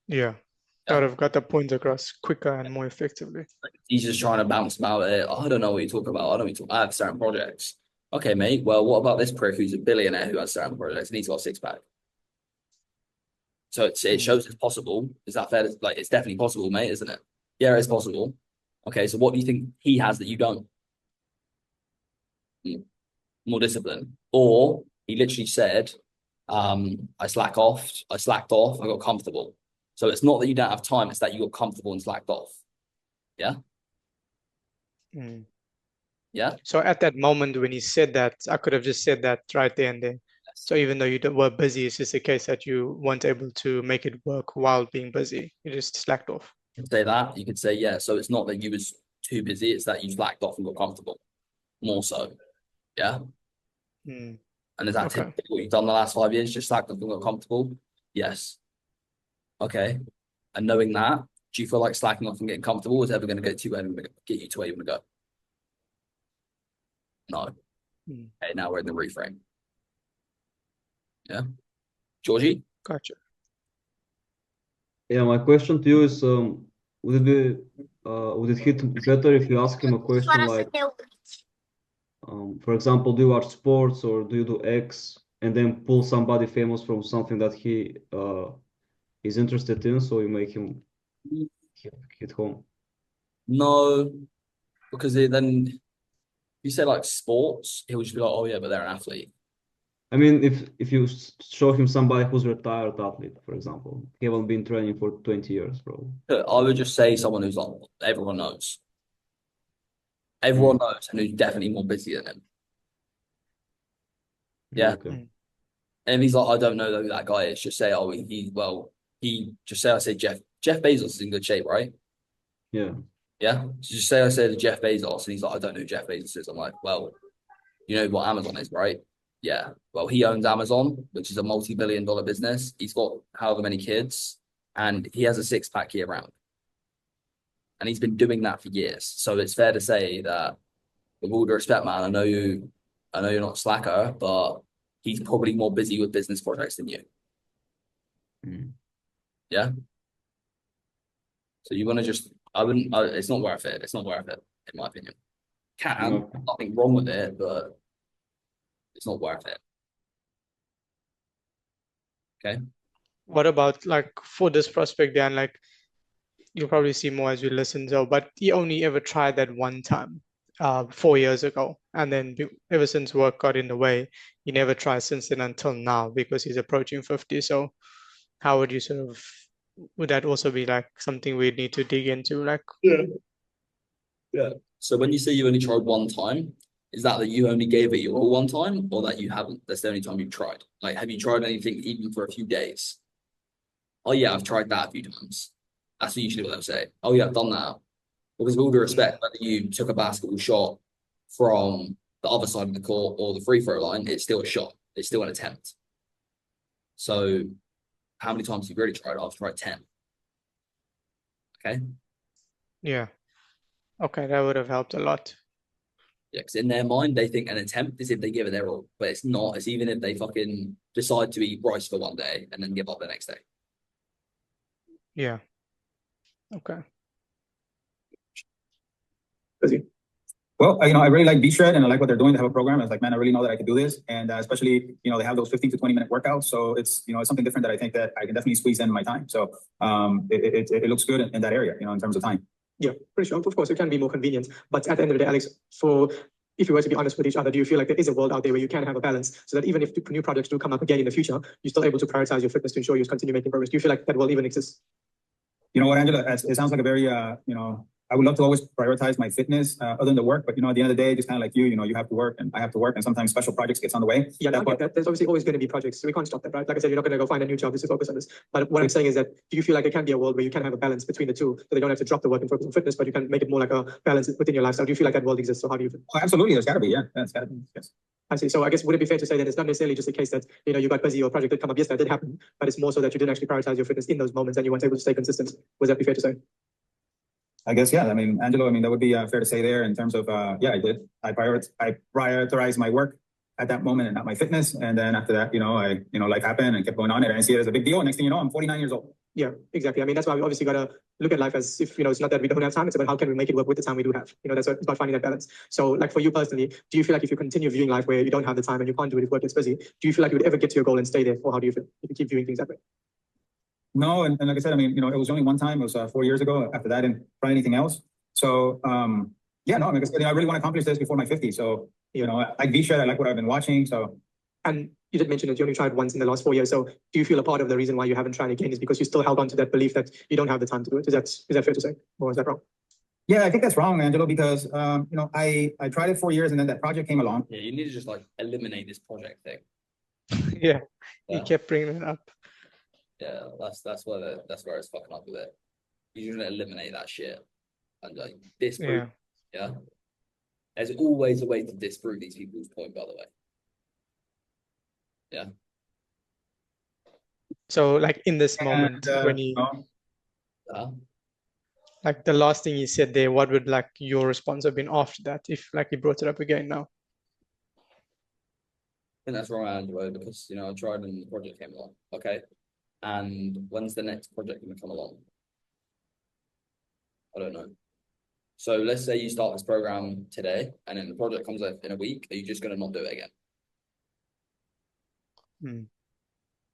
Yeah. Sort of got the point across quicker and more effectively. He's just trying to bounce about it. I don't know what you're talking about. I have certain projects. Okay, mate. Well, what about this prick who's a billionaire who has certain projects and he's got a 6-pack? So it shows it's possible. Is that fair? Like, it's definitely possible, mate, isn't it? Yeah, it's possible. Okay, so what do you think he has that you don't? More discipline. Or he literally said, I slacked off, I got comfortable. So it's not that you don't have time, it's that you got comfortable and slacked off. Yeah? Yeah? So at that moment when he said that, I could have just said that right there and then. So even though you were busy, it's just a case that you weren't able to make it work while being busy. You just slacked off. You could say that. You could say, yeah, so it's not that you was too busy, it's that you slacked off and got comfortable. More so. Yeah. Hmm. And is that Okay. typically what you've done the last 5 years? Just slacked off and got comfortable? Yes. Okay. And knowing that, do you feel like slacking off and getting comfortable is ever going to get you to where you want to go? No. Hmm. Okay, now we're in the reframe. Yeah. Georgie? Gotcha. Yeah, my question to you is, would it hit better if you ask him a question like, for example, do you watch sports or do you do X, and then pull somebody famous from something that he is interested in, so you make him hit home? No, because then you say like sports, he'll just be like, oh yeah, but they're an athlete. I mean, if you show him somebody who's retired athlete, for example, he haven't been training for 20 years, probably. I would just say someone who's like everyone knows. Everyone knows, and who's definitely more busy than him. Yeah. Okay. And if he's like, I don't know who that guy is, just say, oh, he just say I said Jeff Bezos is in good shape, right? Yeah. Yeah. So just say I said Jeff Bezos, and he's like, I don't know who Jeff Bezos is. I'm like, well, you know what Amazon is, right? Yeah. Well, he owns Amazon, which is a multi-billion-dollar business. He's got however many kids, and he has a six-pack year round. And he's been doing that for years. So it's fair to say that, with all due respect, man, I know you're not a slacker, but he's probably more busy with business projects than you. Yeah. So you want to just, it's not worth it. It's not worth it, in my opinion. Nothing wrong with it, but it's not worth it. Okay. What about like for this prospect, Dan? Like you'll probably see more as we listen. So, but he only ever tried that one time, 4 years ago, and then ever since work got in the way, he never tried since then until now because he's approaching 50. So, how would you sort of? Would that also be like something we need to dig into? Like, Yeah. So when you say you only tried one time, is that you only gave it your all one time, or that you haven't? That's the only time you've tried. Like, have you tried anything even for a few days? Oh yeah, I've tried that a few times. That's usually what they'll say. Oh yeah, I've done that. Because with all due respect, whether you took a basketball shot from the other side of the court or the free throw line, it's still a shot. It's still an attempt. So how many times have you really tried? I've tried 10. Okay. yeah, okay, that would have helped a lot. Yeah, because in their mind, they think an attempt is if they give it their all, but it's not. It's even if they fucking decide to eat rice for one day and then give up the next day. Yeah. Okay. Well, I really like B-Shred and I like what they're doing. They have a program. I was like, man, I really know that I can do this. And especially, they have those 15 to 20-minute workouts. So it's, it's something different that I think that I can definitely squeeze in my time. So it looks good in that area, in terms of time. Yeah, pretty sure. Of course, it can be more convenient. But at the end of the day, Alex, if you were to be honest with each other, do you feel like there is a world out there where you can have a balance so that even if new projects do come up again in the future, you're still able to prioritize your fitness to ensure you continue making progress? Do you feel like that world even exists? You know what, Angela, it sounds like a very, I would love to always prioritize my fitness other than the work. But, at the end of the day, just kind of like you have to work and I have to work. And sometimes special projects gets on the way. Yeah, I get that. There's obviously always going to be projects. So we can't stop that, right? Like I said, you're not going to go find a new job just to focus on this. But what I'm saying is that do you feel like there can be a world where you can have a balance between the two? So they don't have to drop the work and focus on fitness, but you can make it more like a balance within your lifestyle. Do you feel like that world exists? So how do you feel? Oh, absolutely. There's got to be. Yeah, that's got to be. Yes. I see. So I guess would it be fair to say that it's not necessarily just a case that, you got busy or a project did come up? Yes, that did happen. But it's more so that you didn't actually prioritize your fitness in those moments and you weren't able to stay consistent. Would that be fair to say? I guess, yeah. I mean, Angelo, that would be fair to say there in terms of, yeah, I did. I prioritized my work at that moment and not my fitness. And then after that, life happened and kept going on. And I see it as a big deal. And next thing you know, I'm 49 years old. Yeah, exactly. I mean, that's why we obviously got to look at life as if, it's not that we don't have time. It's about how can we make it work with the time we do have. It's about finding that balance. So like for you personally, do you feel like if you continue viewing life where you don't have the time and you can't do it if work gets busy, do you feel like you would ever get to your goal and stay there? Or how do you feel if you keep viewing things that way? No, and like I said, it was only one time. It was 4 years ago. After that, I didn't try anything else. So, yeah, no, I really want to accomplish this before my 50. So, I like V-Shred. I like what I've been watching. So, and you did mention that you only tried once in the last 4 years. So do you feel a part of the reason why you haven't tried again is because you still held on to that belief that you don't have the time to do it? Is that fair to say? Or is that wrong? Yeah, I think that's wrong, Angelo, because, I tried it 4 years and then that project came along. Yeah, you need to just eliminate this project thing. Yeah, you kept bringing it up. Yeah, that's where it's fucking up with it. You need to eliminate that shit. And this, yeah. Yeah. There's always a way to disprove these people's point, by the way. Yeah. So like in this moment when you like the last thing you said there, what would like your response have been after that if like you brought it up again now? I think that's wrong, Angelo, because I tried and the project came along. Okay. And when's the next project going to come along? I don't know. So let's say you start this program today and then the project comes out in a week. Are you just going to not do it again?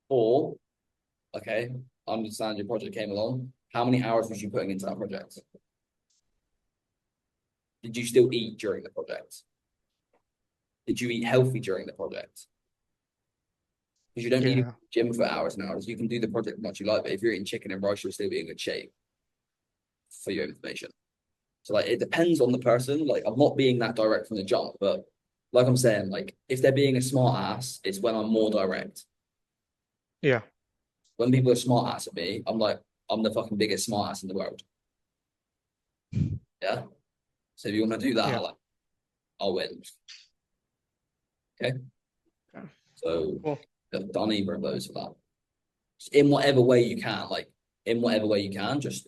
Or, okay, I understand your project came along. How many hours was you putting into that project? Did you still eat during the project? Did you eat healthy during the project? Because you don't need to go to the gym for hours and hours. You can do the project as much as you like, but if you're eating chicken and rice, you'll still be in good shape, for your information. So like it depends on the person. Like I'm not being that direct from the jump, but like I'm saying, like if they're being a smart ass, it's when I'm more direct. Yeah. When people are smart ass at me, I'm like, I'm the fucking biggest smart ass in the world. Yeah. So if you want to do that, like, I'll win. Okay. So I've done either of those for that. Just in whatever way you can, just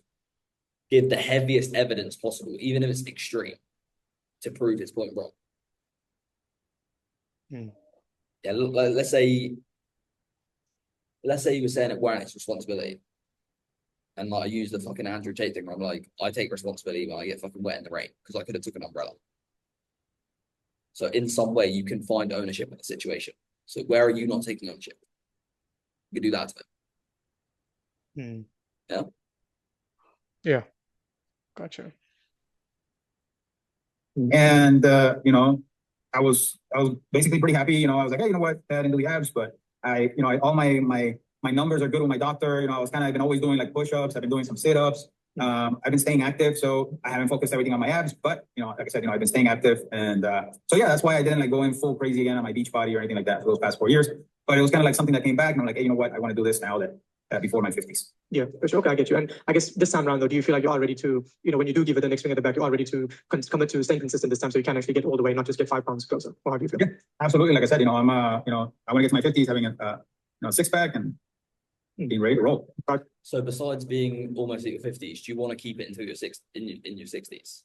give the heaviest evidence possible, even if it's extreme, to prove his point wrong. Yeah, let's say you were saying it weren't his responsibility. And like I use the fucking Andrew Tate thing where I'm like, I take responsibility when I get fucking wet in the rain because I could have took an umbrella. So in some way you can find ownership of the situation. So where are you not taking ownership? You can do that to them. Yeah. Yeah. Gotcha. And I was basically pretty happy. I was like, hey, you know what? I didn't do the abs, but all my numbers are good with my doctor. I was I've been always doing like push-ups. I've been doing some sit-ups. I've been staying active, so I haven't focused everything on my abs. But like I said, I've been staying active, and so yeah, that's why I didn't like go in full crazy again on my beach body or anything like that for those past 4 years. But it was like something that came back, and I'm like, hey, you know what? I want to do this now that before my 50s. Yeah, for sure. Okay, I get you. And I guess this time around, though, do you feel like you're all ready to, when you do give it the next swing at the back, you're all ready to commit to staying consistent this time, so you can actually get all the way, not just get 5 pounds closer? Or how do you feel? Yeah, absolutely. Like I said, I want to get to my 50s having a six pack and being ready to roll. So besides being almost at your 50s, do you want to keep it until your in your 60s?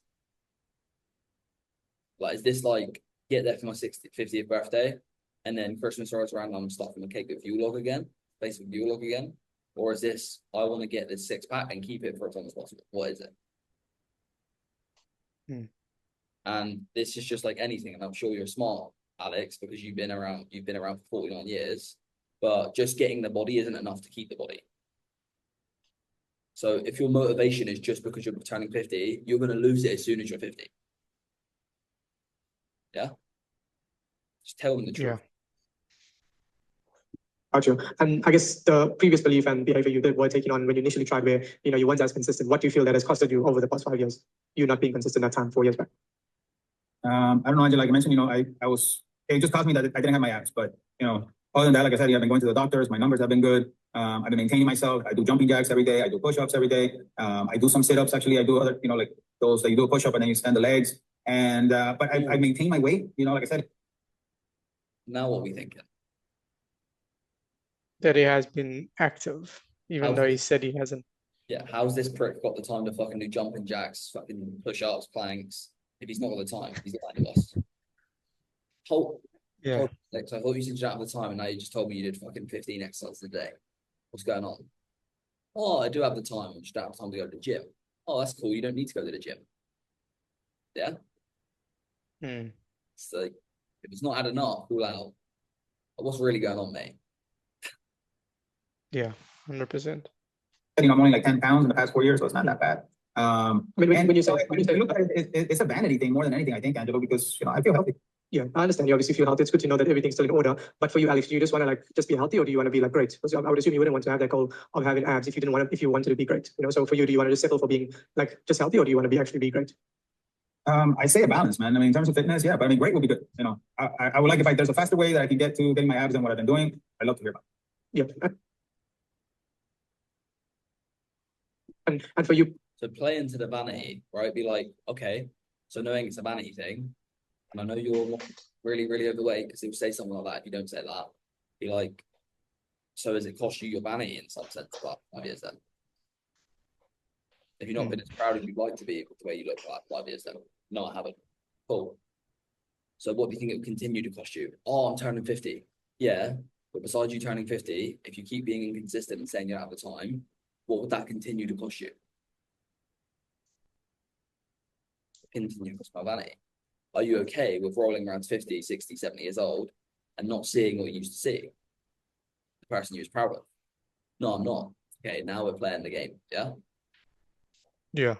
Like, is this like get there for my 50th birthday, and then Christmas rolls around, I'm stuffing the cake with view log again, basically view log again? Or is this, I want to get this 6-pack and keep it for as long as possible? What is it? And this is just like anything, and I'm sure you're smart, Alex, because you've been around for 49 years, but just getting the body isn't enough to keep the body. So if your motivation is just because you're turning 50, you're going to lose it as soon as you're 50. Yeah? Just tell them the truth. Yeah. Gotcha. And I guess the previous belief and behavior you were taking on when you initially tried, where you weren't as consistent, what do you feel that has costed you over the past 5 years? You not being consistent that time 4 years back. I don't know, Angela, like I mentioned, it just cost me that I didn't have my abs, but other than that, like I said, I've been going to the doctors, my numbers have been good. I've been maintaining myself. I do jumping jacks every day. I do push-ups every day. I do some sit-ups actually. I do other, like those that you do a push-up and then you extend the legs. And but I maintain my weight, like I said. Now what are we thinking? That he has been active, even though he said he hasn't. Yeah, how's this prick got the time to fucking do jumping jacks, fucking push-ups, planks? If he's not got the time, he's lying to us. Yeah. Alex, I thought you said you don't have the time, and now you just told me you did fucking 15 exercises a day. What's going on? Oh, I do have the time. I just don't have time to go to the gym. Oh, that's cool. You don't need to go to the gym. Yeah? It's like, if it's not had enough, cool out. What's really going on, mate? Yeah, 100%. I'm only like 10 pounds in the past 4 years, so it's not that bad. When you look at it, it's a vanity thing more than anything, I think, Angelo, because I feel healthy. Yeah, I understand. You obviously feel healthy. It's good to know that everything's still in order. But for you, Alex, do you just want to just be healthy, or do you want to be like great? Because I would assume you wouldn't want to have that goal of having abs if you wanted to be great. So for you, do you want to just settle for being like just healthy, or do you want to actually be great? I say a balance, man. I mean, in terms of fitness, yeah, but great would be good. I would like if there's a faster way that I can get to getting my abs than what I've been doing. I'd love to hear about it. Yeah. And for you, so play into the vanity, right? Be like, okay, so knowing it's a vanity thing, and I know you're not really, really overweight, because he'll say something like that if you don't say that. Be like, so has it cost you your vanity in some sense for 5 years then? Have you not been as proud as you'd like to be with the way you look for like 5 years then? No, I haven't. Cool. So what do you think it will continue to cost you? Oh, I'm turning 50. Yeah, but besides you turning 50, if you keep being inconsistent and saying you don't have the time, what would that continue to cost you? Continue to cost my vanity. Are you okay with rolling around 50, 60, 70 years old and not seeing what you used to see? The person you was proud of. No, I'm not. Okay, now we're playing the game. Yeah. Yeah.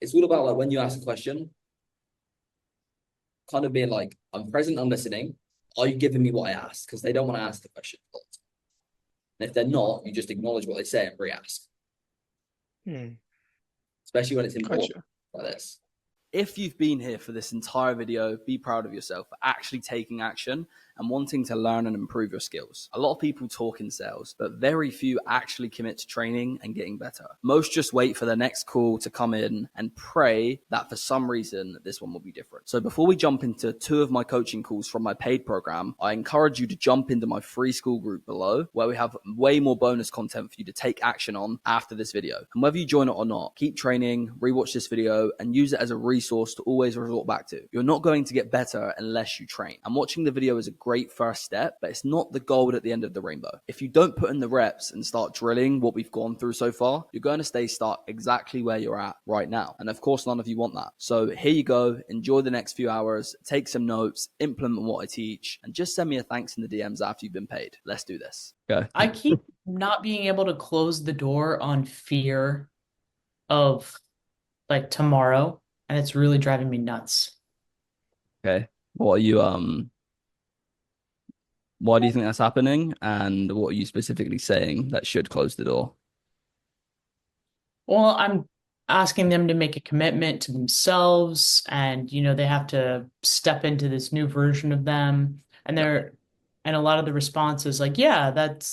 It's all about like when you ask a question, kind of being like, I'm present, I'm listening. Are you giving me what I asked? Because they don't want to ask the question. And if they're not, you just acknowledge what they say and re-ask. Especially when it's important like this. If you've been here for this entire video, be proud of yourself for actually taking action and wanting to learn and improve your skills. A lot of people talk in sales, but very few actually commit to training and getting better. Most just wait for the next call to come in and pray that for some reason this one will be different. So before we jump into 2 of my coaching calls from my paid program, I encourage you to jump into my free school group below, where we have way more bonus content for you to take action on after this video. And whether you join it or not, keep training, rewatch this video, and use it as a resource to always resort back to. You're not going to get better unless you train. And watching the video is a great first step, but it's not the gold at the end of the rainbow. If you don't put in the reps and start drilling what we've gone through so far, you're going to stay stuck exactly where you're at right now. And of course, none of you want that. So here you go. Enjoy the next few hours, take some notes, implement what I teach, and just send me a thanks in the DMs after you've been paid. Let's do this. Okay. I keep not being able to close the door on fear of like tomorrow, and it's really driving me nuts. Okay. What are you, why do you think that's happening? And what are you specifically saying that should close the door? Well, I'm asking them to make a commitment to themselves, and they have to step into this new version of them. And and a lot of the response is like, yeah, that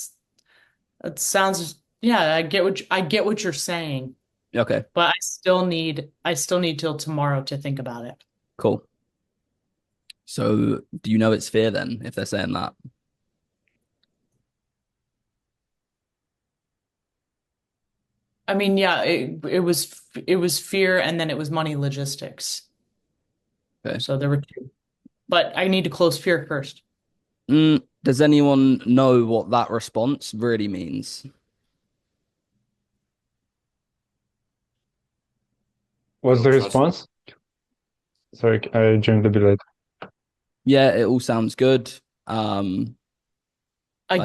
sounds, yeah, I get what you're saying. Okay. But I still need till tomorrow to think about it. Cool. So do you know it's fear then, if they're saying that? I mean, yeah, it was fear, and then it was money logistics. Okay. So there were 2. But I need to close fear first. Does anyone know what that response really means? What's the response? Sorry, I joined a bit late. Yeah, it all sounds good. I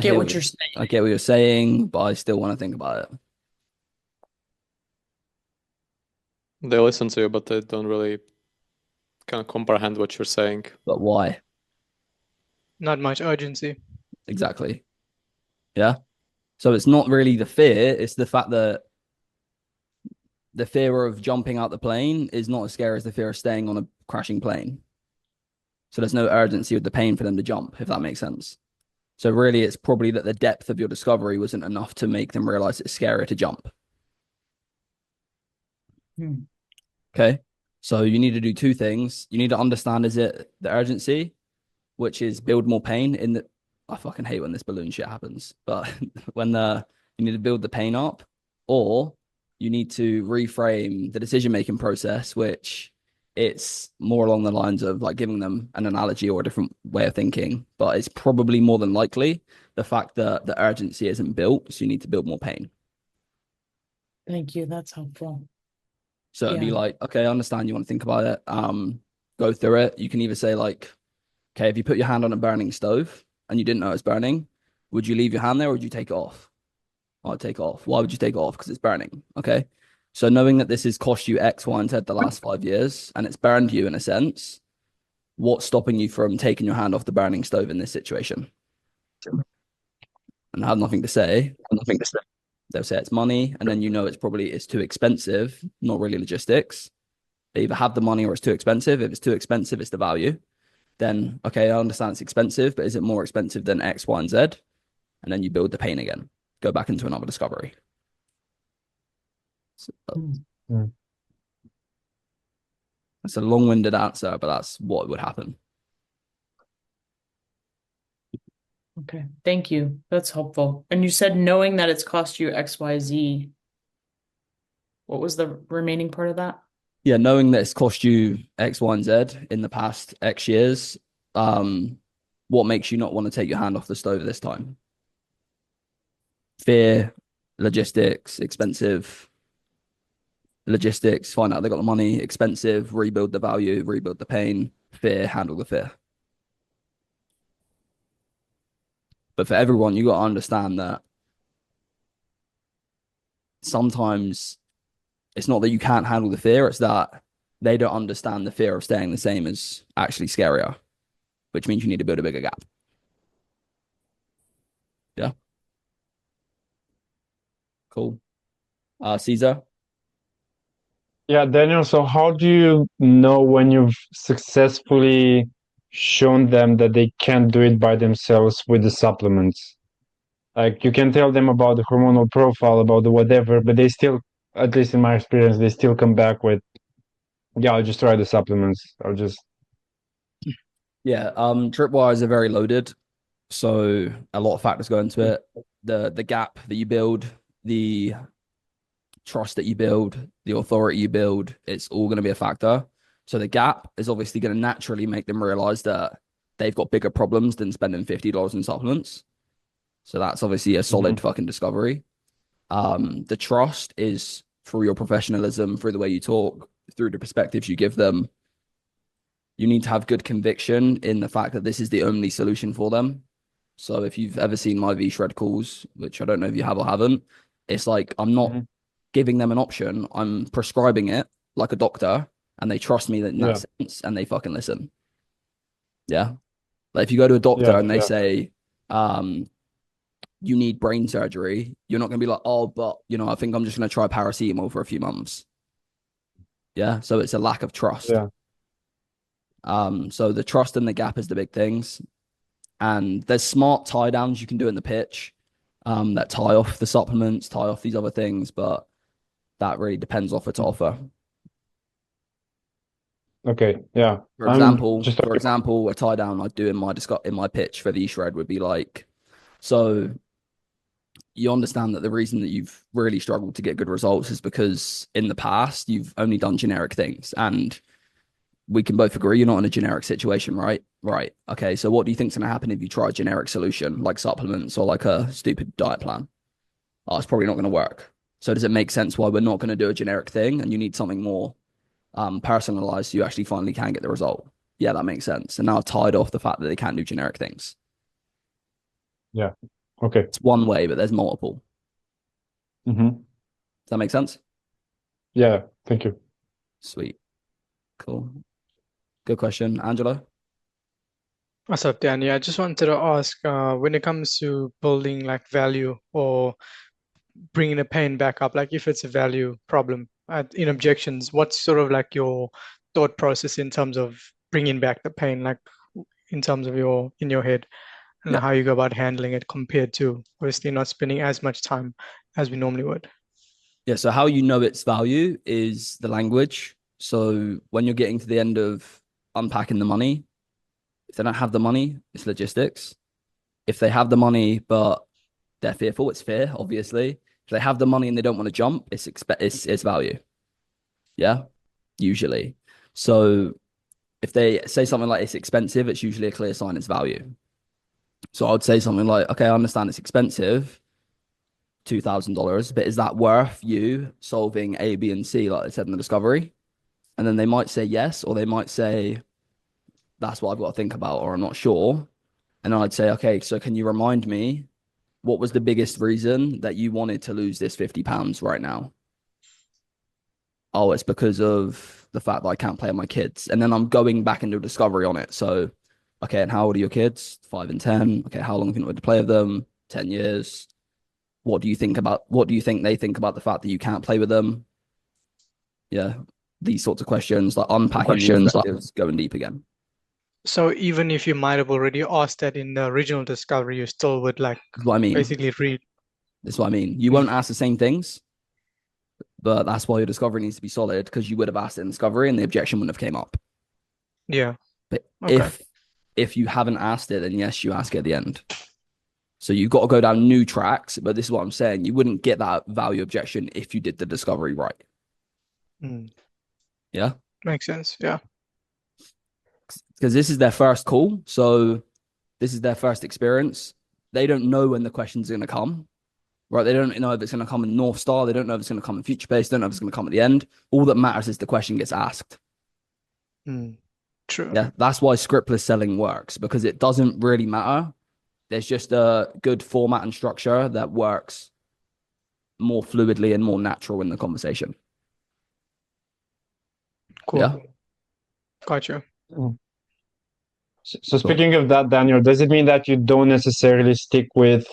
get what you're saying. I get what you're saying, but I still want to think about it. They listen to you, but they don't really kind of comprehend what you're saying. But why? Not much urgency. Exactly. Yeah. So it's not really the fear, it's the fact that the fear of jumping out the plane is not as scary as the fear of staying on a crashing plane. So there's no urgency with the pain for them to jump, if that makes sense. So really, it's probably that the depth of your discovery wasn't enough to make them realize it's scarier to jump. Okay. So you need to do 2 things. You need to understand, is it the urgency, which is build more pain in the, I fucking hate when this balloon shit happens, but when you need to build the pain up, or you need to reframe the decision-making process, which it's more along the lines of like giving them an analogy or a different way of thinking, but it's probably more than likely the fact that the urgency isn't built, so you need to build more pain. Thank you. That's helpful. So it'd be like, okay, I understand you want to think about it. Go through it. You can either say like, okay, if you put your hand on a burning stove and you didn't know it's burning, would you leave your hand there or would you take it off? I'd take it off. Why would you take it off? Because it's burning. Okay. So knowing that this has cost you X, Y, and Z the last 5 years and it's burned you in a sense, what's stopping you from taking your hand off the burning stove in this situation? And I have nothing to say. They'll say it's money, and then it's too expensive, not really logistics. They either have the money or it's too expensive. If it's too expensive, it's the value. Then, okay, I understand it's expensive, but is it more expensive than X, Y, and Z? And then you build the pain again. Go back into another discovery. So, It's a long-winded answer, but that's what would happen. Okay, thank you. That's helpful. And you said knowing that it's cost you XYZ. What was the remaining part of that? Yeah, knowing that it's cost you X, Y, and Z in the past X years, what makes you not want to take your hand off the stove this time? Fear, logistics, expensive. Logistics, find out they got the money, expensive, rebuild the value, rebuild the pain, fear, handle the fear. But for everyone, you got to understand that sometimes it's not that you can't handle the fear, it's that they don't understand the fear of staying the same is actually scarier, which means you need to build a bigger gap. Yeah. Cool. Caesar? Yeah, Daniel, so how do you know when you've successfully shown them that they can't do it by themselves with the supplements? Like you can tell them about the hormonal profile, about the whatever, but they still, at least in my experience, they still come back with, yeah, I'll just try the supplements. I'll just Yeah, tripwires are very loaded, so a lot of factors go into it. The gap that you build, the trust that you build, the authority you build, it's all going to be a factor. So the gap is obviously going to naturally make them realize that they've got bigger problems than spending $50 in supplements. So that's obviously a solid fucking discovery. The trust is through your professionalism, through the way you talk, through the perspectives you give them. You need to have good conviction in the fact that this is the only solution for them. So if you've ever seen my V-Shred calls, which I don't know if you have or haven't, it's like I'm not giving them an option. I'm prescribing it like a doctor, and they trust me in that sense, and they fucking listen. Yeah. Like if you go to a doctor and they say, you need brain surgery, you're not going to be like, oh, but, you know, I think I'm just going to try paracetamol for a few months. Yeah. So it's a lack of trust. Yeah. So the trust and the gap is the big things. And there's smart tie downs you can do in the pitch that tie off the supplements, tie off these other things, but that really depends offer to offer. Okay, yeah. For example, a tie down I'd do in my pitch for the shred would be like, so you understand that the reason that you've really struggled to get good results is because in the past you've only done generic things, and we can both agree you're not in a generic situation, right? Right. Okay. So what do you think's going to happen if you try a generic solution like supplements or like a stupid diet plan? Oh, it's probably not going to work. So does it make sense why we're not going to do a generic thing and you need something more personalized so you actually finally can get the result? Yeah, that makes sense. And now I've tied off the fact that they can't do generic things. Yeah. Okay. It's one way, but there's multiple. Does that make sense? Yeah. Thank you. Sweet. Cool. Good question. Angelo? What's up, Dan? Yeah, I just wanted to ask, when it comes to building like value or bringing the pain back up, like if it's a value problem in objections, what's sort of like your thought process in terms of bringing back the pain, like in terms of in your head, and how you go about handling it compared to obviously not spending as much time as we normally would? Yeah, so how you know its value is the language. So when you're getting to the end of unpacking the money, if they don't have the money, it's logistics. If they have the money but they're fearful, it's fear, obviously. If they have the money and they don't want to jump, it's value. Yeah, usually. So if they say something like it's expensive, it's usually a clear sign it's value. So I would say something like, okay, I understand it's expensive, $2,000, but is that worth you solving A, B, and C, like I said in the discovery? And then they might say yes, or they might say, that's what I've got to think about, or I'm not sure. And then I'd say, okay, so can you remind me, what was the biggest reason that you wanted to lose this 50 pounds right now? Oh, it's because of the fact that I can't play with my kids. And then I'm going back into a discovery on it. So, okay, and how old are your kids? 5 and 10. Okay, how long have you wanted to play with them? 10 years. What do you think they think about the fact that you can't play with them? Yeah, these sorts of questions, like unpacking the objectives, going deep again. So even if you might have already asked that in the original discovery, you still would like That's what I mean. basically read. That's what I mean. You won't ask the same things, but that's why your discovery needs to be solid, because you would have asked it in discovery and the objection wouldn't have came up. Yeah. But Okay. if you haven't asked it, then yes, you ask it at the end. So you've got to go down new tracks. But this is what I'm saying. You wouldn't get that value objection if you did the discovery right. Yeah. Makes sense. Yeah. Because this is their first call. So this is their first experience. They don't know when the question's going to come, right? They don't know if it's going to come in North Star. They don't know if it's going to come in Future Pace. They don't know if it's going to come at the end. All that matters is the question gets asked. True. Yeah. That's why scriptless selling works, because it doesn't really matter. There's just a good format and structure that works more fluidly and more natural in the conversation. Cool. Yeah. Gotcha. So speaking of that, Daniel, does it mean that you don't necessarily stick with,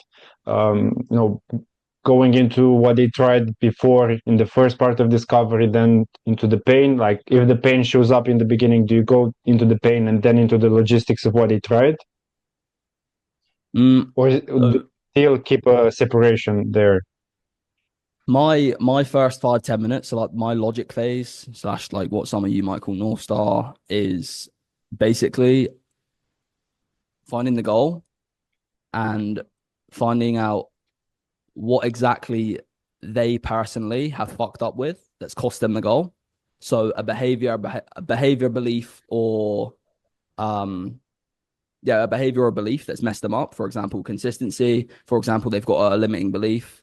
going into what they tried before in the first part of discovery, then into the pain? Like if the pain shows up in the beginning, do you go into the pain and then into the logistics of what they tried? Or still keep a separation there? My first 5-10 minutes, so like my logic phase / like what some of you might call North Star, is basically finding the goal and finding out what exactly they personally have fucked up with that's cost them the goal. So a behavior belief, or a behavior or belief that's messed them up. For example, consistency. For example, they've got a limiting belief.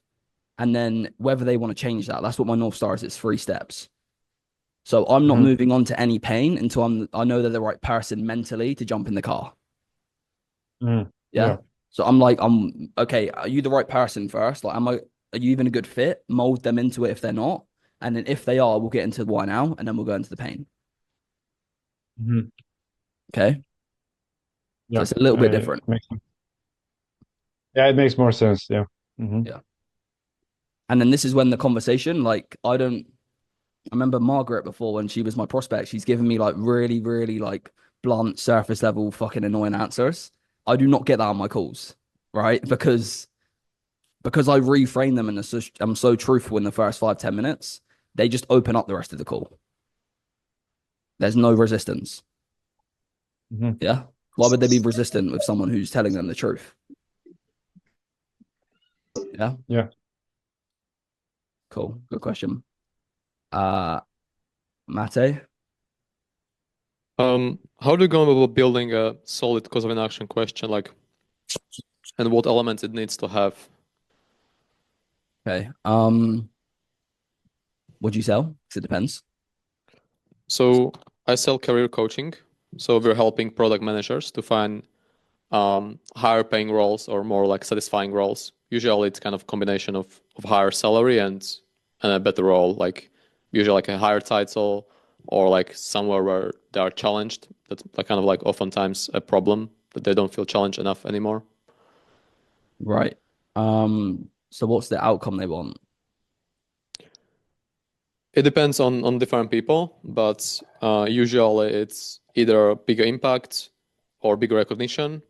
And then whether they want to change that. That's what my North Star is. It's 3 steps. So I'm not moving on to any pain until I know they're the right person mentally to jump in the car. Yeah. So I'm like, okay, are you the right person first? Like, are you even a good fit? Mold them into it if they're not. And then if they are, we'll get into why now, and then we'll go into the pain. Okay. So it's a little bit different. Yeah, it makes more sense. Yeah. Yeah. And then this is when the conversation, like, I remember Margaret before, when she was my prospect, she's given me like really, really like blunt, surface level, fucking annoying answers. I do not get that on my calls, right? Because I reframe them and I'm so truthful in the first 5-10 minutes, they just open up the rest of the call. There's no resistance. Yeah. Why would they be resistant with someone who's telling them the truth? Yeah. Yeah. Cool. Good question. Mate? How do you go about building a solid cause of inaction question, like, and what elements it needs to have? Okay. What do you sell? Because it depends. So I sell career coaching. So we're helping product managers to find higher paying roles or more like satisfying roles. Usually it's kind of combination of higher salary and a better role, like usually like a higher title or like somewhere where they are challenged. That's like kind of like oftentimes a problem that they don't feel challenged enough anymore. Right. So what's the outcome they want? It depends on different people, but usually it's either bigger impact or bigger recognition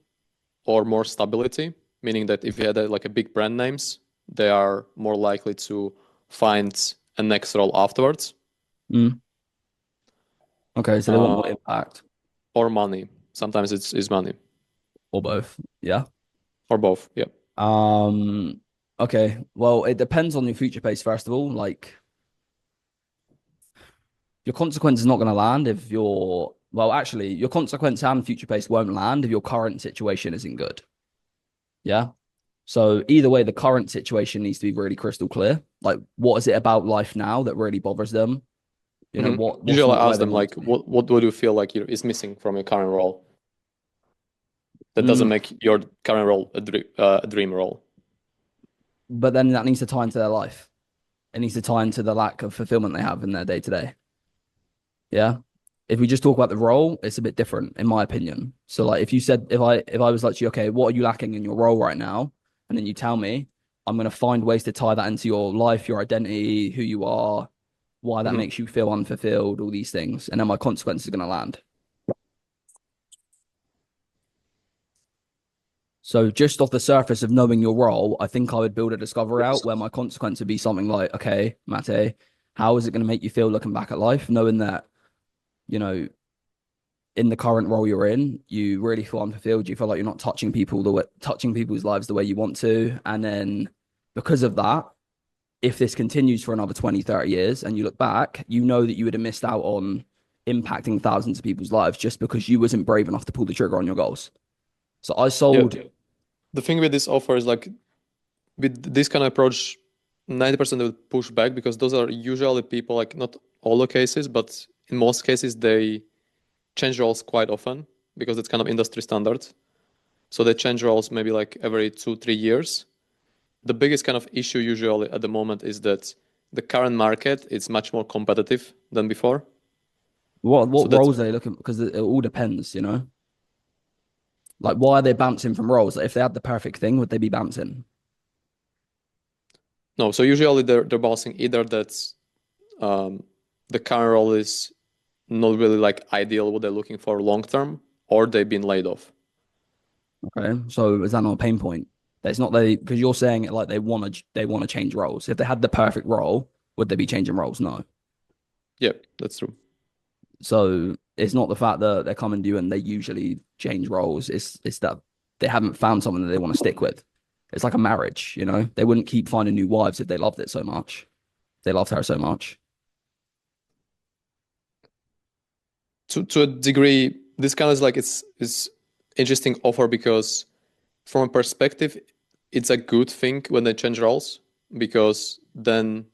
or more stability, meaning that if you had like a big brand names, they are more likely to find a next role afterwards. Okay, so they want more impact. Or money. Sometimes it's money. Or both. Yeah. Or both. Yeah. Okay. Well, it depends on your future pace, first of all. Like, your consequence is not going to land if your consequence and future pace won't land if your current situation isn't good. Yeah. So either way, the current situation needs to be really crystal clear. Like, what is it about life now that really bothers them? You know, what usually I ask them like, what do you feel like is missing from your current role that doesn't make your current role a dream role? But then that needs to tie into their life. It needs to tie into the lack of fulfillment they have in their day to day. Yeah. If we just talk about the role, it's a bit different, in my opinion. So, like, if you said, if I was like to you, okay, what are you lacking in your role right now? And then you tell me, I'm going to find ways to tie that into your life, your identity, who you are, why that makes you feel unfulfilled, all these things. And then my consequence is going to land. So just off the surface of knowing your role, I think I would build a discovery out where my consequence would be something like, okay, Mate, How is it going to make you feel looking back at life, knowing that, you know, in the current role you're in, you really feel unfulfilled. You feel like you're not touching people's lives the way you want to. And then because of that, if this continues for another 20, 30 years and you look back, you know that you would have missed out on impacting thousands of people's lives just because you wasn't brave enough to pull the trigger on your goals. So I sold. Yeah. The thing with this offer is like with this kind of approach, 90% would push back because those are usually people, like not all the cases, but in most cases, they change roles quite often because it's kind of industry standard. So they change roles maybe like every 2-3 years. The biggest kind of issue usually at the moment is that the current market is much more competitive than before. What roles are they looking? Because it all depends, you know. Like, why are they bouncing from roles? Like, if they had the perfect thing, would they be bouncing? No, so usually they're bouncing either that's the current role is not really like ideal what they're looking for long term, or they've been laid off. Okay, so is that not a pain point? It's not because you're saying it like they want to change roles. If they had the perfect role, would they be changing roles? No. Yeah, that's true. So it's not the fact that they're coming to you and they usually change roles. It's that they haven't found someone that they want to stick with. It's like a marriage, you know. They wouldn't keep finding new wives if they loved it so much. They loved her so much. To a degree, this kind of like it's interesting offer because from a perspective, it's a good thing when they change roles because then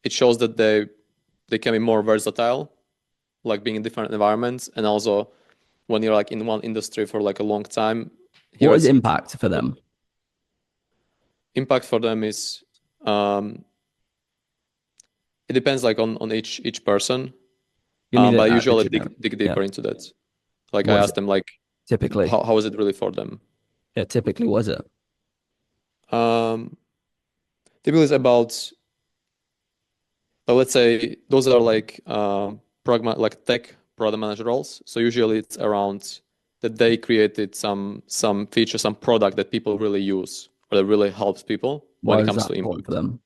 it shows that they can be more versatile, like being in different environments, and also when you're like in one industry for like a long time. What is impact for them? Impact for them is it depends like on each person. But I usually dig deeper into that. Like I ask them like typically how is it really for them? Yeah, typically what is it? Typically it's about let's say those are like like tech product manager roles. So usually it's around that they created some feature, some product that people really use or that really helps people when it comes to impact. For them?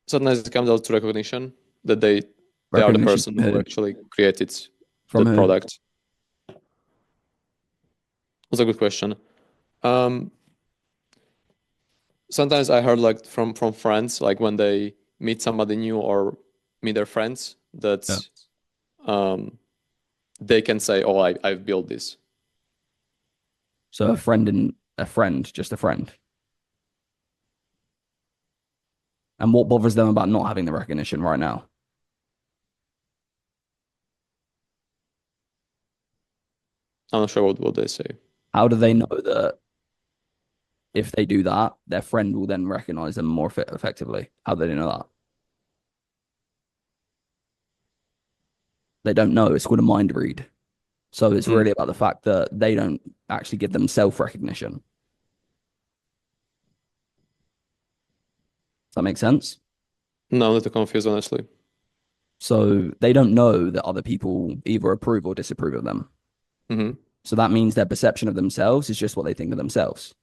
Sometimes it comes out to recognition that they are the person who actually created the product. That's a good question. Sometimes I heard like from friends, like when they meet somebody new or meet their friends, that they can say, "Oh, I've built this." So a friend, just a friend. And what bothers them about not having the recognition right now? I'm not sure what they say. How do they know that if they do that, their friend will then recognize them more effectively? How do they know that? They don't know. It's called a mind read. So it's really about the fact that they don't actually give them self-recognition. Does that make sense? No, I'm a little confused, honestly. So they don't know that other people either approve or disapprove of them. So that means their perception of themselves is just what they think of themselves.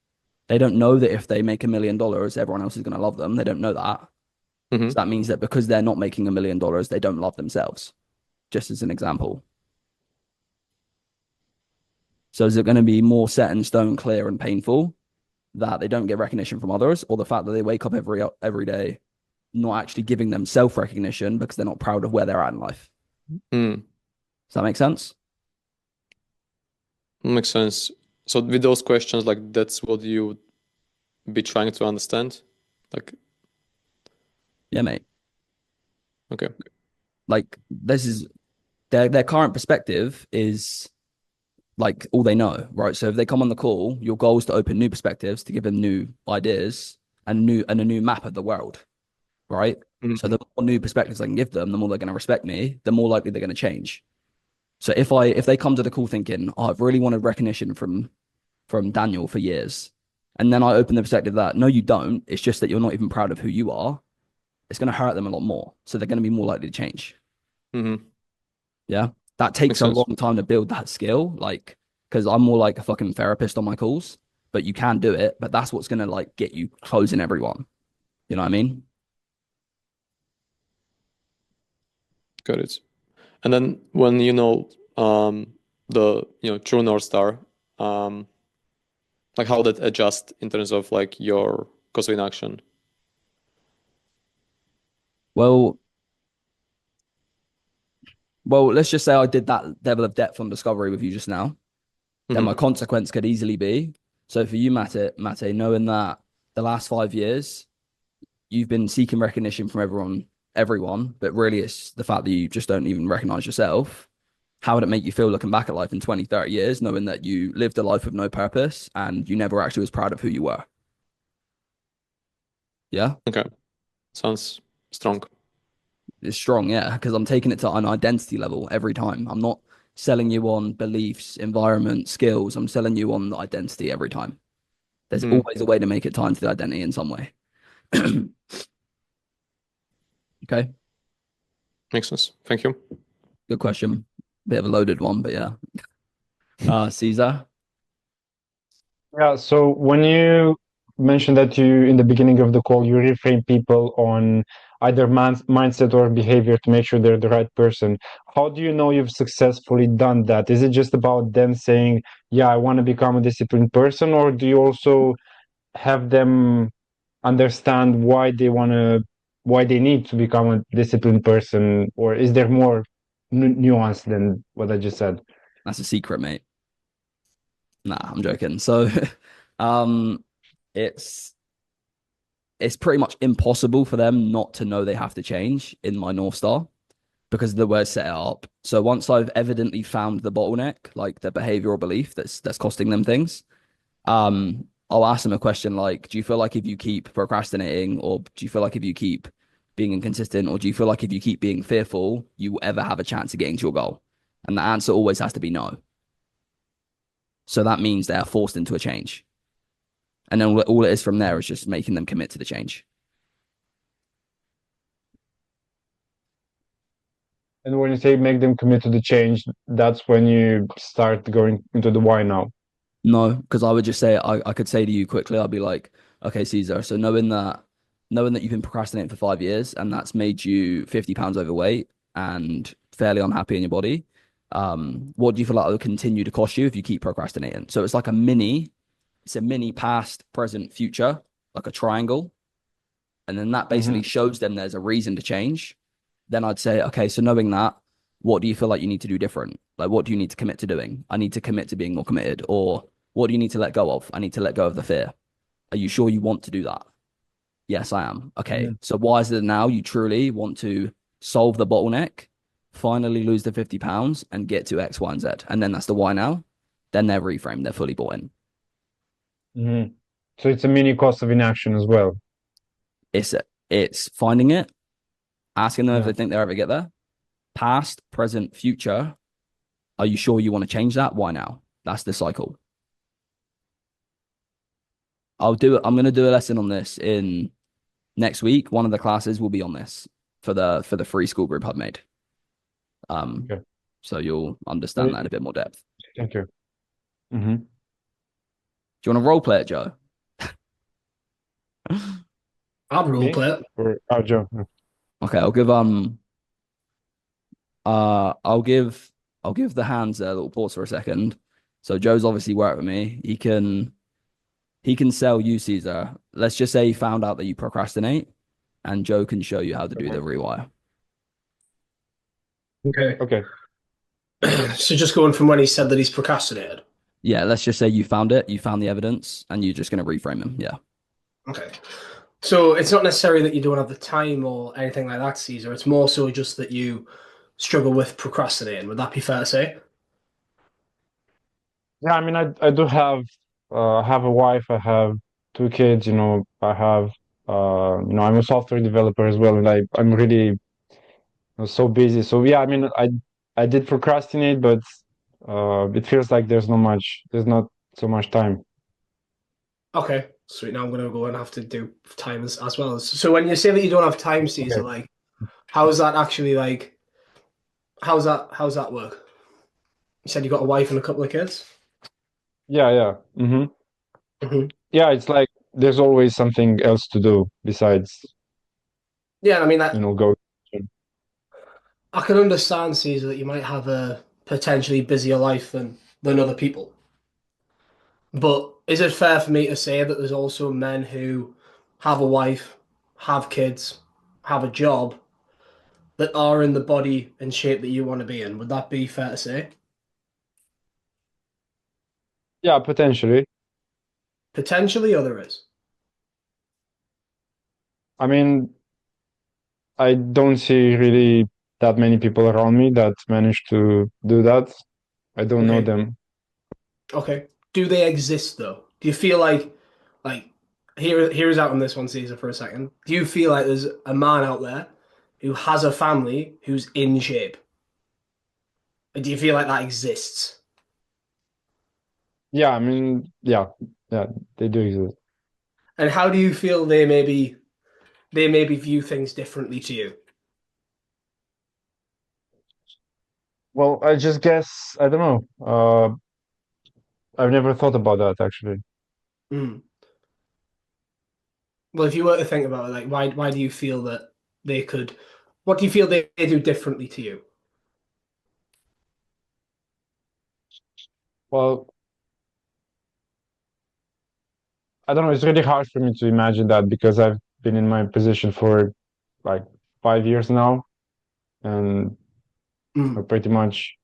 They don't know that if they make $1 million, everyone else is going to love them. They don't know that. So that means that because they're not making $1 million, they don't love themselves. Just as an example. So is it going to be more set in stone, clear and painful that they don't get recognition from others, or the fact that they wake up every day not actually giving them self-recognition because they're not proud of where they're at in life? Does that make sense? Makes sense. So with those questions, like that's what you be trying to understand? Like, yeah, mate. Okay. Like this is their current perspective is like all they know, right? So if they come on the call, your goal is to open new perspectives, to give them new ideas and a new map of the world, right? So the more new perspectives I can give them, the more they're going to respect me, the more likely they're going to change. So if they come to the call thinking, oh, I've really wanted recognition from Daniel for years, and then I open the perspective that no, you don't. It's just that you're not even proud of who you are. It's going to hurt them a lot more. So they're going to be more likely to change. Yeah. That takes a long time to build that skill. Like, because I'm more like a fucking therapist on my calls. but you can do it. But that's what's going to like get you closing everyone. You know what I mean? Got it. And then when you know the true North Star, like how that adjust in terms of like your cost of inaction? Well, let's just say I did that level of depth on discovery with you just now. Then my consequence could easily be, so for you, Mate, knowing that the last 5 years you've been seeking recognition from everyone, but really it's the fact that you just don't even recognize yourself. How would it make you feel looking back at life in 20, 30 years, knowing that you lived a life with no purpose and you never actually was proud of who you were? Yeah? Okay. Sounds strong. It's strong, yeah, because I'm taking it to an identity level every time. I'm not selling you on beliefs, environment, skills. I'm selling you on the identity every time. There's always a way to make it tie into the identity in some way. Okay. Makes sense. Thank you. Good question. Bit of a loaded one, but yeah. Caesar? Yeah, so when you mentioned that in the beginning of the call, you reframe people on either mindset or behavior to make sure they're the right person. How do you know you've successfully done that? Is it just about them saying, yeah, I want to become a disciplined person, or do you also have them understand why they need to become a disciplined person, or is there more nuance than what I just said? That's a secret, mate. Nah, I'm joking. So, it's pretty much impossible for them not to know they have to change in my North Star because of the way I set it up. So once I've evidently found the bottleneck, like the behavioral belief that's costing them things, I'll ask them a question like, do you feel like if you keep procrastinating, or do you feel like if you keep being inconsistent, or do you feel like if you keep being fearful, you will ever have a chance of getting to your goal? And the answer always has to be no. So that means they are forced into a change. And then all it is from there is just making them commit to the change. And when you say make them commit to the change, that's when you start going into the why now. No, because I would just say, I could say to you quickly, I'd be like, okay, Caesar, so knowing that you've been procrastinating for 5 years and that's made you 50 pounds overweight and fairly unhappy in your body, what do you feel like it will continue to cost you if you keep procrastinating? So it's like a mini past, present, future, like a triangle. And then that basically shows them there's a reason to change. Then I'd say, okay, so knowing that, what do you feel like you need to do different? Like, what do you need to commit to doing? I need to commit to being more committed. Or what do you need to let go of? I need to let go of the fear. Are you sure you want to do that? Yes, I am. Okay. So why is it now you truly want to solve the bottleneck, finally lose the 50 pounds and get to X, Y, and Z? And then that's the why now. Then they're reframed. They're fully bought in. So it's a mini cost of inaction as well. It's finding it, asking them if they think they'll ever get there. Past, present, future. Are you sure you want to change that? Why now? That's the cycle. I'm going to do a lesson on this in next week. One of the classes will be on this for the free school group I've made. So you'll understand that in a bit more depth. Thank you. Do you want to role play it, Joe? I'll role play it. Or Joe. Okay, I'll give the hands a little pause for a second. So Joe's obviously worked with me. He can sell you, Caesar. Let's just say he found out that you procrastinate, and Joe can show you how to do the rewire. Okay. So just going from when he said that he's procrastinated. Yeah, let's just say you found it, you found the evidence, and you're just going to reframe him. Yeah. Okay. So it's not necessarily that you don't have the time or anything like that, Caesar. It's more so just that you struggle with procrastinating. Would that be fair to say? Yeah, I mean, I do have a wife. I have 2 kids. I have I'm a software developer as well, and I'm really so busy. So yeah, I mean, I did procrastinate, but it feels like there's not so much time. Okay, sweet. Now I'm gonna go and have to do time as well. So when you say that you don't have time, Caesar, like, how is that actually like? How's that work? You said you got a wife and a couple of kids. Yeah. Yeah, it's like there's always something else to do besides, Yeah, I mean, go. I can understand, Caesar, that you might have a potentially busier life than other people. But is it fair for me to say that there's also men who have a wife, have kids, have a job that are in the body and shape that you want to be in? Would that be fair to say? Yeah, potentially. Potentially, or there is. I mean, I don't see really that many people around me that manage to do that. I don't know Okay. them. Okay. Do they exist though? Do you feel like here's out on this one, Caesar, for a second. Do you feel like there's a man out there who has a family who's in shape? And do you feel like that exists? Yeah, I mean, yeah, they do exist. And how do you feel they maybe view things differently to you? Well, I just guess, I don't know. I've never thought about that actually. Mm. Well, if you were to think about it, like why do you feel that they could? What do you feel they do differently to you? Well, I don't know. It's really hard for me to imagine that because I've been in my position for like 5 years now, and pretty much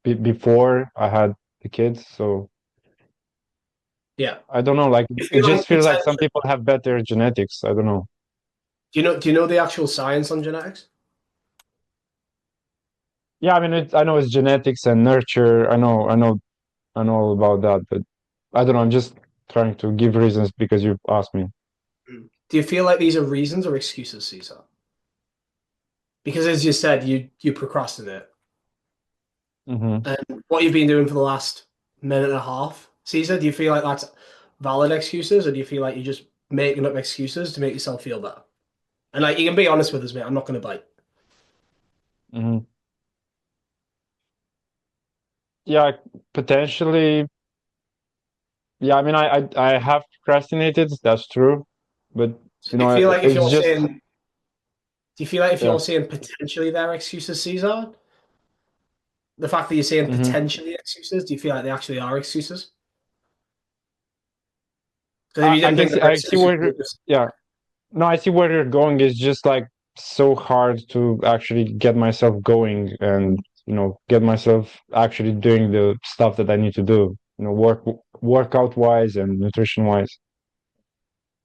before I had the kids. So Yeah. I don't know. Like You it feel just like feels like some potentially. people have better genetics. I don't know. Do you know the actual science on genetics? Yeah, I mean, I know it's genetics and nurture. I know all about that, but I don't know. I'm just trying to give reasons because you've asked me. Do you feel like these are reasons or excuses, Caesar? Because as you said, you procrastinate. Mm-hmm. And what you've been doing for the last minute and a half, Caesar, do you feel like that's valid excuses, or do you feel like you're just making up excuses to make yourself feel better? And like you can be honest with us, mate. I'm not going to bite. Mm-hmm. Yeah, potentially. Yeah, I mean, I have procrastinated. That's true, but So do you feel like if it's you're just saying, do you feel like if yeah. you're saying potentially they're excuses, Caesar? The fact that you're saying Mm-hmm. potentially excuses, do you feel like they actually are excuses? Because if you I didn't can think see. they were I see excuses, where. you would just Yeah. No, I see where you're going. It's just like so hard to actually get myself going and get myself actually doing the stuff that I need to do. Workout wise and nutrition wise.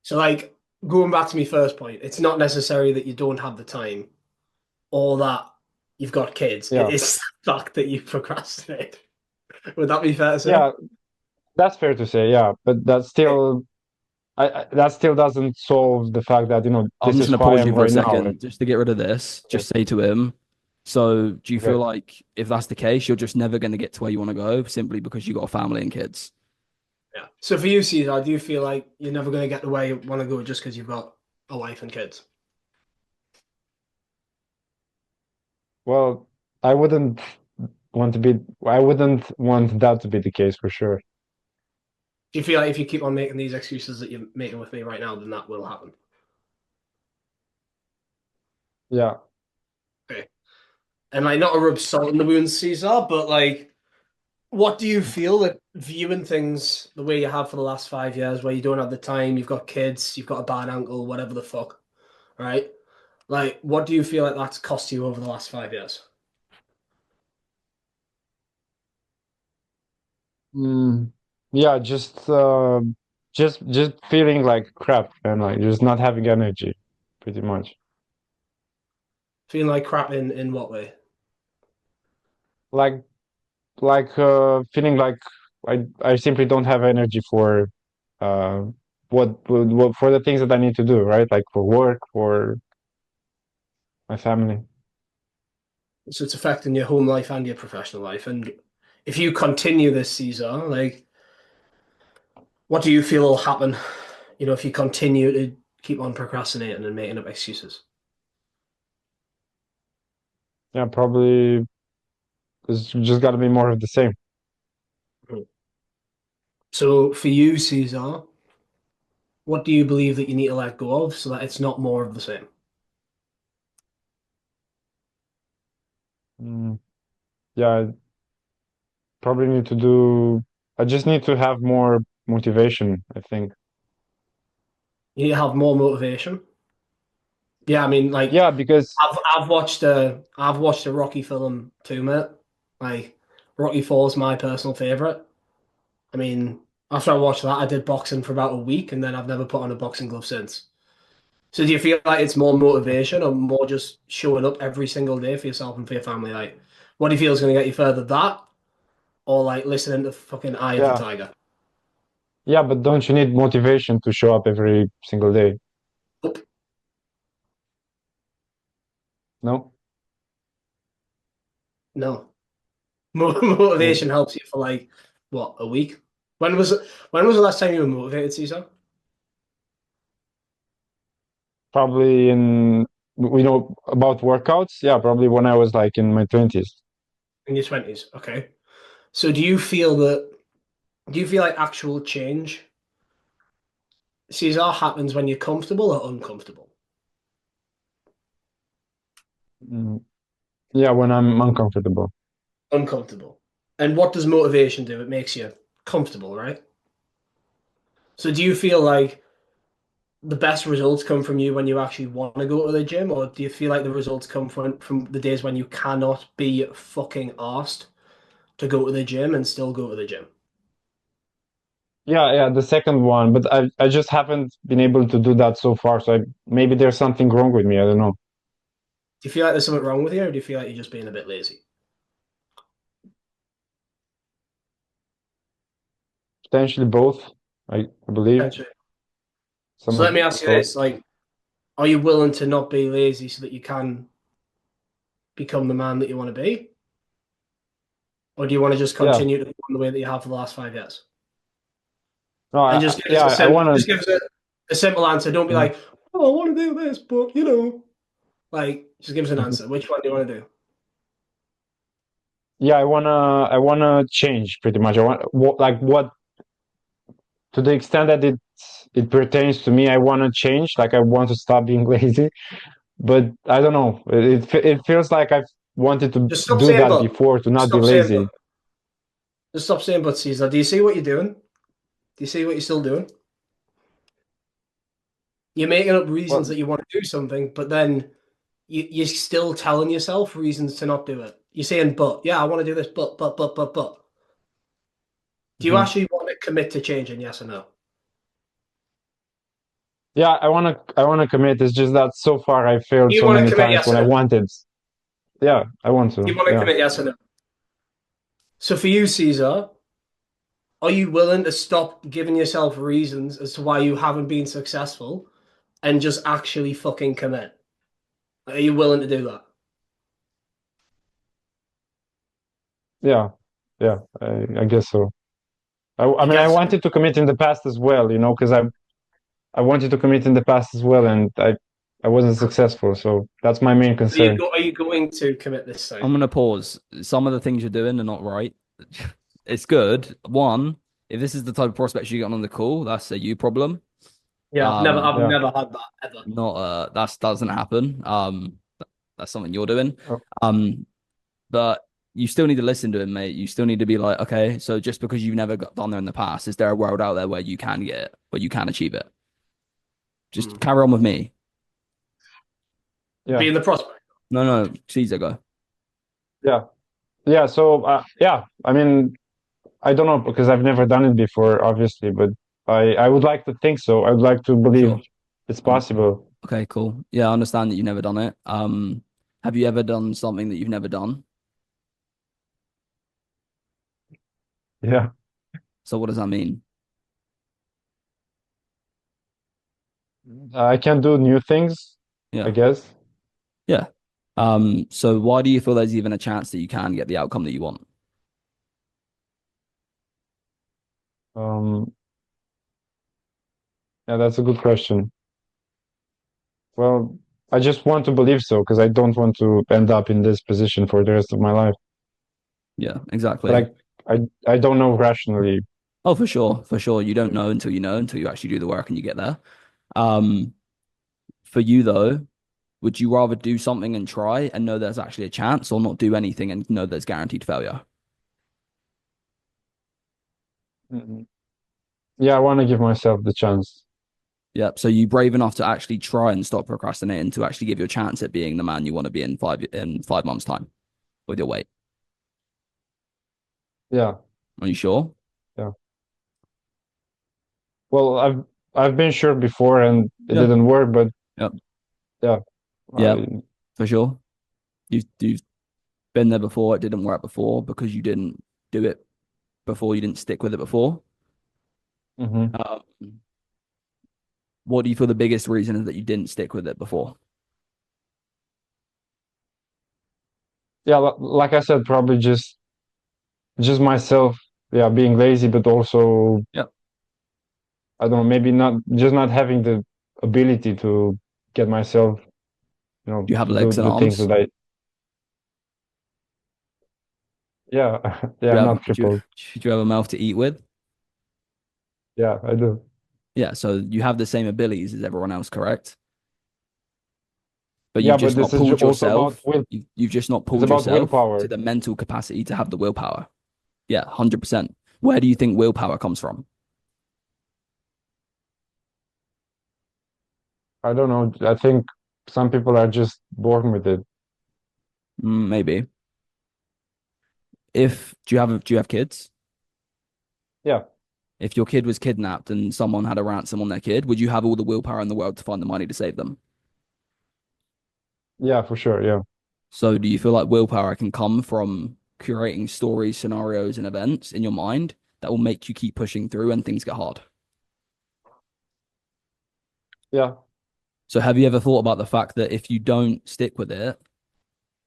so like going back to my first point, it's not necessary that you don't have the time or that you've got kids. It Yeah. is the fact that you procrastinate. Would that be fair to say? Yeah, that's fair to say. Yeah, but that's still, that still doesn't solve the fact that I'm this just is gonna who I pause you am for a right now. second just to get rid of this. Just say to him. So, do you feel Okay. like if that's the case, you're just never going to get to where you want to go simply because you got a family and kids? Yeah. So for you, Caesar, do you feel like you're never going to get the way you want to go just because you've got a wife and kids? Well, I wouldn't I wouldn't want that to be the case for sure. Do you feel like if you keep on making these excuses that you're making with me right now, then that will happen? Yeah. Okay. And like not a rub salt in the wounds, Caesar, but like what do you feel that viewing things the way you have for the last 5 years, where you don't have the time, you've got kids, you've got a bad ankle, whatever the fuck, right? Like, what do you feel like that's cost you over the last 5 years? Yeah, just feeling like crap and like just not having energy, pretty much. Feeling like crap in what way? Like feeling like I simply don't have energy for uh what for the things that I need to do, right? Like for work, for my family. So it's affecting your home life and your professional life. And if you continue this, Caesar, like, what do you feel will happen? If you continue to keep on procrastinating and making up excuses. Yeah, probably it's just got to be more of the same. So for you, Caesar, what do you believe that you need to let go of so that it's not more of the same? Yeah, I probably need to do. I just need to have more motivation, I think. You need to have more motivation. Yeah, I mean, like, Yeah, because I've watched a Rocky film too, mate. Like, Rocky 4 is my personal favorite. I mean, after I watched that, I did boxing for about a week, and then I've never put on a boxing glove since. So, do you feel like it's more motivation or more just showing up every single day for yourself and for your family? Like, what do you feel is going to get you further, that or like listening to fucking Eye of the yeah, Tiger? yeah, but don't you need motivation to show up every single day? No. No? Motivation helps you for like what, a week? When was the last time you were motivated, Caesar? Probably about workouts. Yeah, probably when I was like in my 20s. In your 20s, okay. So do you feel like actual change, Caesar, happens when you're comfortable or uncomfortable? Yeah, when I'm uncomfortable. Uncomfortable. And what does motivation do? It makes you comfortable, right? So do you feel like the best results come from you when you actually want to go to the gym, or do you feel like the results come from the days when you cannot be fucking arsed to go to the gym and still go to the gym? Yeah, the second one, but I just haven't been able to do that so far. So maybe there's something wrong with me. I don't know. Do you feel like there's something wrong with you, or do you feel like you're just being a bit lazy? Potentially both, I believe. Potentially. Some So let of me ask you both. this: like, are you willing to not be lazy so that you can become the man that you want to be, or do you want to just Yeah. continue to go on the way that you have for the last 5 years? No, And just give us a I want just to. give us a simple answer. Don't be like, "Oh, I want to do this," but you know, like, just give us an answer. Which one do you want to do? Yeah, I wanna change pretty much. I want what to the extent that it pertains to me. I want to change. Like I want to stop being lazy, but I don't know. It feels like I've wanted to Just stop do saying that but. before to not be Stop saying but. lazy. Just stop saying but, Caesar. Do you see what you're doing? Do you see what you're still doing? You're making up reasons that you want to do something, but then you're still telling yourself reasons to not do it. You're saying, but, yeah, I want to do this, but. Do you actually want to commit to changing, yes or no? Yeah, I wanna commit. It's just that so far I failed Do you so want to many commit, times yes when or I no? wanted. Yeah, I want Do to. you want to Yeah. commit, yes or no? So for you, Caesar, are you willing to stop giving yourself reasons as to why you haven't been successful and just actually fucking commit? Are you willing to do that? Yeah. Yeah. I guess so. I mean, I guess so? wanted to commit in the past as well, because I wanted to commit in the past as well, and I wasn't successful. So that's my main concern. Are you going to commit this time? I'm gonna pause. Some of the things you're doing are not right. It's good. One, if this is the type of prospects you get on the call, that's a you problem. Yeah, I've Yeah. never had that ever. Not that doesn't happen. That's something you're doing. Oh. But you still need to listen to him, mate. You still need to be like, okay, so just because you've never got done there in the past, is there a world out there where you can get it, where you can achieve it? Just carry on with me. Yeah. Being the prospect. No, Caesar, go. Yeah. So yeah, I mean, I don't know because I've never done it before, obviously, but I would like to think so. I would like to believe it's possible. Okay, cool. Yeah, I understand that you've never done it. Have you ever done something that you've never done? Yeah. So what does that mean? I can do new things, Yeah. I guess. Yeah. So why do you feel there's even a chance that you can get the outcome that you want? Yeah, that's a good question. Well, I just want to believe so because I don't want to end up in this position for the rest of my life. Yeah, exactly. But I don't know rationally Oh, for sure, for sure. You don't know until you actually do the work and you get there. Um, for you though, would you rather do something and try and know there's actually a chance, or not do anything and know there's guaranteed failure? Yeah, I want to give myself the chance. Yep. So you brave enough to actually try and stop procrastinating to actually give you a chance at being the man you want to be in 5 months' time with your weight. Yeah. Are you sure? Yeah. Well, I've been sure before and it Yeah. didn't work, but Yep. yeah. Yep. For sure. You've been there before. It didn't work before because you didn't do it before. You didn't stick with it before. Mhm. What do you feel the biggest reason is that you didn't stick with it before? Yeah, like I said, probably just myself, yeah, being lazy, but also Yep. I don't know, maybe not having the ability to get myself, Do you have to do legs and the things arms? that I yeah, yeah, I'm not Do crippled. you have a mouth to eat with? Yeah, I do. Yeah, so you have the same abilities as everyone else, correct? But Yeah, you've but just not this is pulled also about yourself. You've just not it's pulled about yourself to willpower. the mental capacity to have the willpower. Yeah, 100%. Where do you think willpower comes from? I don't know. I think some people are just born with it. Maybe. Do you have kids? Yeah. If your kid was kidnapped and someone had a ransom on their kid, would you have all the willpower in the world to find the money to save them? Yeah, for sure. Yeah. So do you feel like willpower can come from curating stories, scenarios, and events in your mind that will make you keep pushing through when things get hard? Yeah. So have you ever thought about the fact that if you don't stick with it,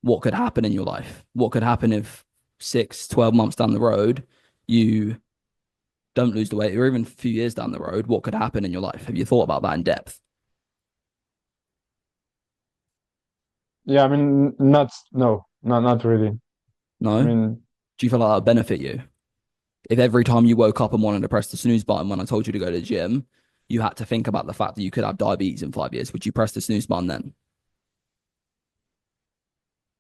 what could happen in your life? What could happen if 6, 12 months down the road, you don't lose the weight, or even a few years down the road, what could happen in your life? Have you thought about that in depth? Yeah, I mean, not really. No? I mean, Do you feel like that would benefit you? If every time you woke up and wanted to press the snooze button when I told you to go to the gym, you had to think about the fact that you could have diabetes in 5 years, would you press the snooze button then?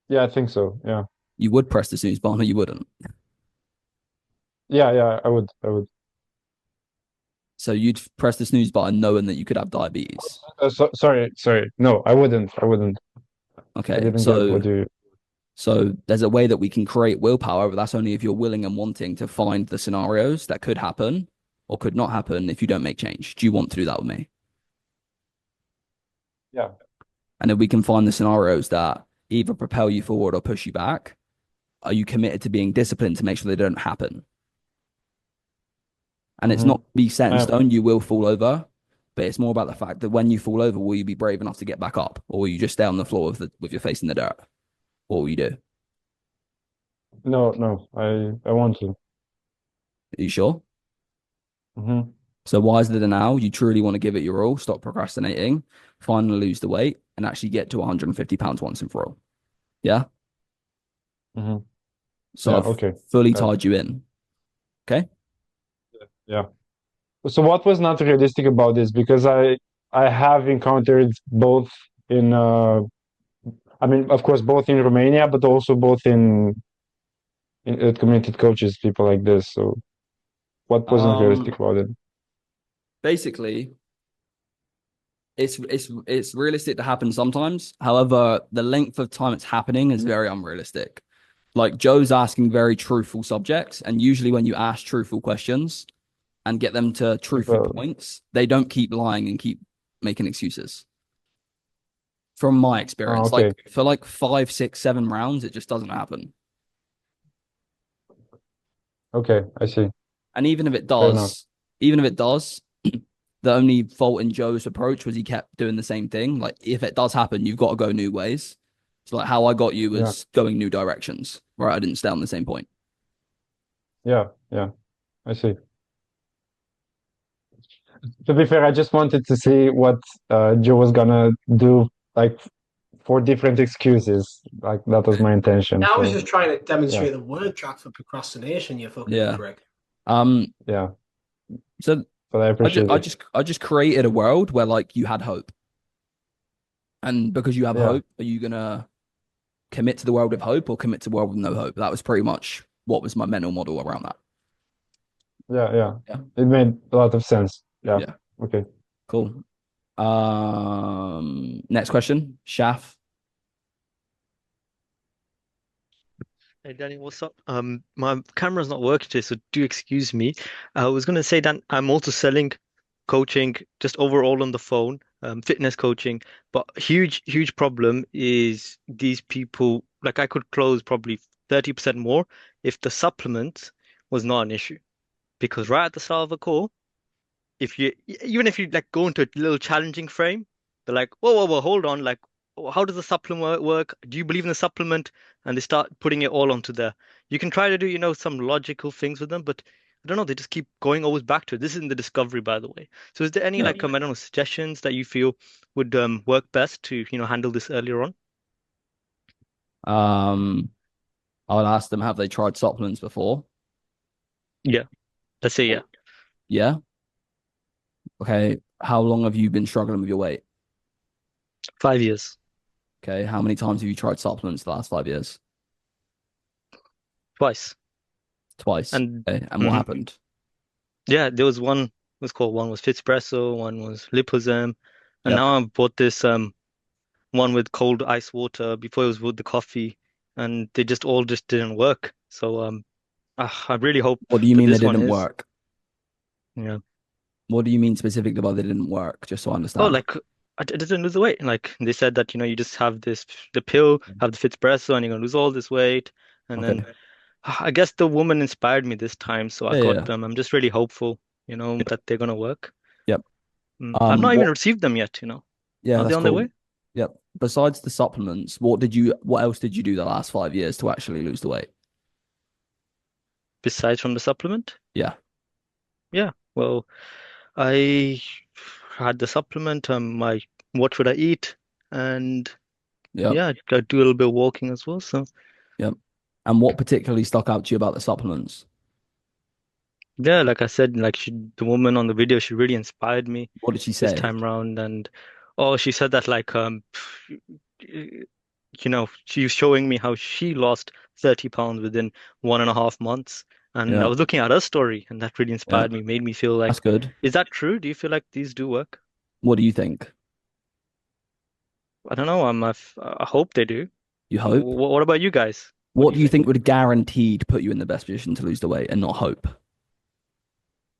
yeah, I think so. Yeah. You would press the snooze button or you wouldn't. Yeah, yeah, I would. I would. So you'd press the snooze button knowing that you could have diabetes. Sorry. No, I wouldn't. I wouldn't. I Okay, didn't get what you. so there's a way that we can create willpower, but that's only if you're willing and wanting to find the scenarios that could happen or could not happen if you don't make change. Do you want to do that with me? Yeah. And if we can find the scenarios that either propel you forward or push you back, are you committed to being disciplined to make sure they don't happen? And it's not be set in stone, you will fall over, but it's more about the fact that when you fall over, will you be brave enough to get back up? Or will you just stay on the floor with your face in the dirt? What will you do? No. I want to. Are you sure? Mm-hmm. So wiser than now, you truly want to give it your all, stop procrastinating, finally lose the weight, and actually get to 150 pounds once and for all. Yeah? Mm-hmm. So Yeah, I've okay. fully Got it. tied you in. Okay? Yeah. So what was not realistic about this? Because I have encountered both in I mean, of course, both in Romania, but also both in community coaches, people like this. So what wasn't realistic about it? Basically, it's realistic to happen sometimes. However, the length of time it's happening is very unrealistic. Like Joe's asking very truthful subjects, and usually when you ask truthful questions and get them to truthful points, they don't keep lying and keep making excuses. From my experience, okay. like for like 5, 6, 7 rounds, it just doesn't happen. Okay, I see. And even if it Fair enough. does, the only fault in Joe's approach was he kept doing the same thing. Like if it does happen, you've got to go new ways. So like how I got you was going new directions, right? I didn't stay on the same point. Yeah, I see. To be fair, I just wanted to see what Joe was gonna do, like 4 different excuses. Like that was my intention. I was So just trying to demonstrate the word track for procrastination, you fucking Yeah. prick. yeah. So But I appreciate it. I just created a world where like you had hope. And because you have Yeah. hope, are you gonna commit to the world with hope or commit to the world with no hope? That was pretty much what was my mental model around that. Yeah. Yeah. It made a lot of sense. Yeah. Yeah. Okay. Cool. Next question, Shaf. Hey Danny, what's up? My camera's not working today, so do excuse me. I was gonna say that I'm also selling coaching just overall on the phone, fitness coaching. But huge problem is these people, like I could close probably 30% more if the supplement was not an issue. Because right at the start of the call, if you even if you like go into a little challenging frame, they're like, whoa, hold on, like, how does the supplement work? Do you believe in the supplement? And they start putting it all onto there. You can try to do, some logical things with them, but I don't know, they just keep going always back to it. This is in the discovery, by the way. So is there any Yeah. like, I don't know, suggestions that you feel would work best to, handle this earlier on? I would ask them, have they tried supplements before? Yeah, let's say yeah. Yeah. Okay. How long have you been struggling with your weight? 5 years. Okay. How many times have you tried supplements the last 5 years? Twice. Twice. And Okay. And what happened? Yeah, there was one was called one was Fitspresso, one was Liposem, and Yep. now I bought this one with cold ice water. Before it was with the coffee, and they just all just didn't work. So I really hope What do you that mean they this one didn't is. work? Yeah. What do you mean specifically by they didn't work? Just so I Oh, understand. like I didn't lose the weight. Like they said that you just have the pill, have the Fitspresso, and you're gonna lose all this weight. And Okay. then I guess the woman inspired me this time, so I Yeah, got yeah. them. I'm just really hopeful, Yep. that they're gonna work. Yep. I've not even What? received them yet, Yeah, Are they that's on their cool. way? Yep. Besides the supplements, what else did you do the last 5 years to actually lose the weight? Besides from the supplement? Yeah. Yeah. Well, I had the supplement, my what should I eat? And Yep. yeah, I do a little bit of walking as well. So Yep. And what particularly stuck out to you about the supplements? yeah, like I said, like the woman on the video, she really inspired me What did she this say? time around. And she said that like she was showing me how she lost 30 pounds within 1.5 months. And I Yeah. was looking at her story, and that really Yeah. inspired me, made me feel That's like, good. is that true? Do you feel like these do work? What do you think? I don't know. I hope they do. You hope? What about you guys? What do you think would guaranteed put you in the best position to lose the weight and not hope?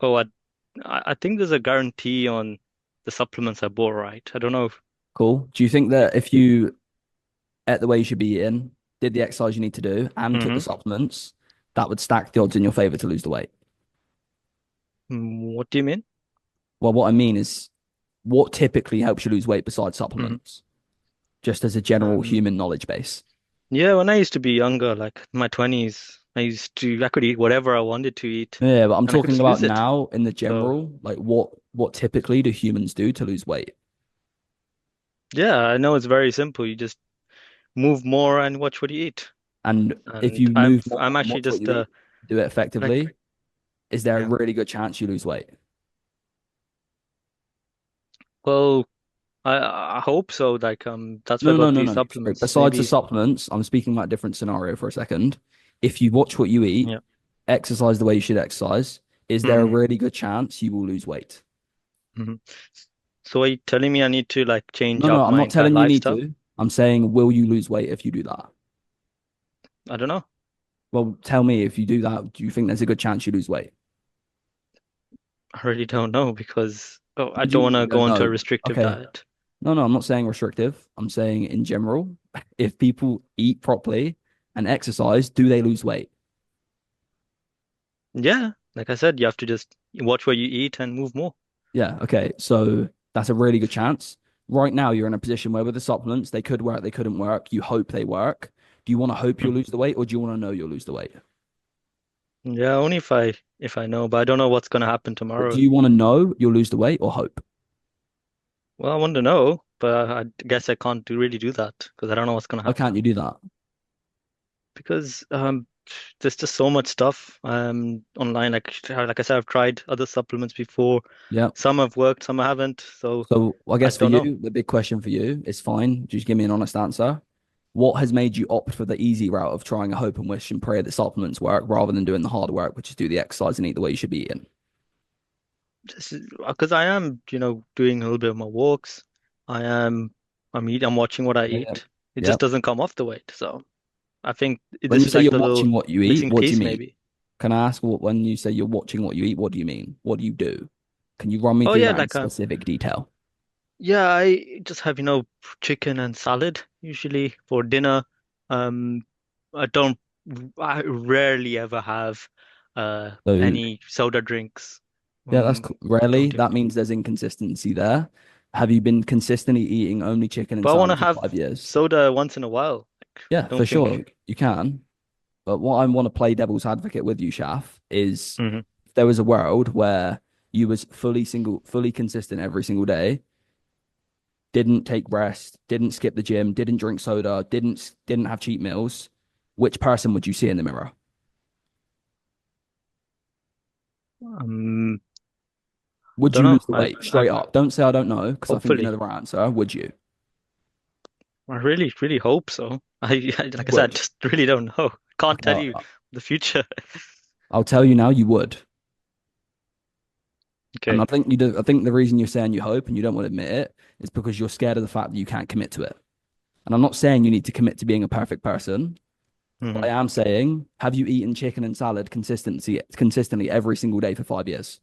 Oh, I think there's a guarantee on the supplements I bought, right? I don't know if, Cool. Do you think that if you ate the way you should be eating, did the exercise you need to do, and took the supplements, that would stack the odds in your favor to lose the weight? what do you mean? Well, what I mean is, what typically helps you lose weight besides supplements? Just as a general human knowledge base. Yeah, when I used to be younger, like my 20s, I could eat whatever I wanted to eat, Yeah, but I'm and I could talking just about lose it. now in the So general, like what typically do humans do to lose weight? yeah, I know it's very simple. You just move more and watch what you eat. And if And you move more I'm and actually watch what just you eat, do it like effectively, is there a yeah. really good chance you lose weight? Well, I hope so. Like that's why I No, no, got no, these no. Sorry. supplements. Besides the Maybe supplements, I'm speaking about a different scenario for a second. If you watch what you eat, yeah. exercise the way you should exercise, is there a really good chance you will lose weight? hmm So are you telling me I need to like change No, no, up I'm my not entire telling you need lifestyle? to. I'm saying, will you lose weight if you do that? I don't know. Well, tell me if you do that, do you think there's a good chance you lose weight? I really don't know because I What do don't you want mean to you don't go into a know? restrictive Okay. diet. No, no, I'm not saying restrictive. I'm saying in general, if people eat properly and exercise, do they lose weight? Yeah, like I said, you have to just watch what you eat and move more. Yeah, okay. So that's a really good chance. Right now, you're in a position where with the supplements, they could work, they couldn't work. You hope they work. Do you want to hope you'll lose the weight or do you want to know you'll lose the weight? Yeah, only if I know, but I don't know what's gonna happen But do tomorrow. you want to know you'll lose the weight or hope? Well, I want to know, but I guess I can't really do that because I don't know what's gonna Why happen. can't you do that? Because there's just so much stuff online. Like I said, I've tried other supplements before. Yeah. Some have worked, some haven't. So So I I guess for don't know. you, the big question for you is fine. Just give me an honest answer. What has made you opt for the easy route of trying a hope and wish and pray that supplements work rather than doing the hard work, which is do the exercise and eat the way you should be eating? Just because I am, doing a little bit of my walks. I'm watching what I Yeah. eat. It Yeah. just doesn't come off the weight. So I think When this you is say like you're the watching little what you eat, missing what do you piece, mean? maybe. Can I ask when you say you're watching what you eat, what do you mean? What do you do? Can you run me Oh through yeah, that in like specific detail? yeah, I just have, chicken and salad usually for dinner. Um, I don't, I rarely ever have So any soda drinks. yeah, that's Don't rarely. do. That means there's inconsistency there. Have you been consistently eating only chicken and But I want to salad for have 5 years? soda once in a while. I Yeah, for don't think. sure. You can. But what I want to play devil's advocate with you, Shaf, is Hmm. if there was a world where you was fully consistent every single day, didn't take rest, didn't skip the gym, didn't drink soda, didn't have cheat meals, which person would you see in the mirror? Um, Would don't you know. lose the weight straight up? Don't say I don't know, because I think you know Hopefully, the right answer. Would you? I really, really hope so. Like I said, I Would. just really don't know. Can't Okay, tell you the future. I'll tell you now, you would. And I Okay. think you do. I think the reason you're saying you hope and you don't want to admit it is because you're scared of the fact that you can't commit to it. And I'm not saying you need to commit to being a perfect person, but Hmm. I am saying, have you eaten chicken and salad consistently every single day for 5 years?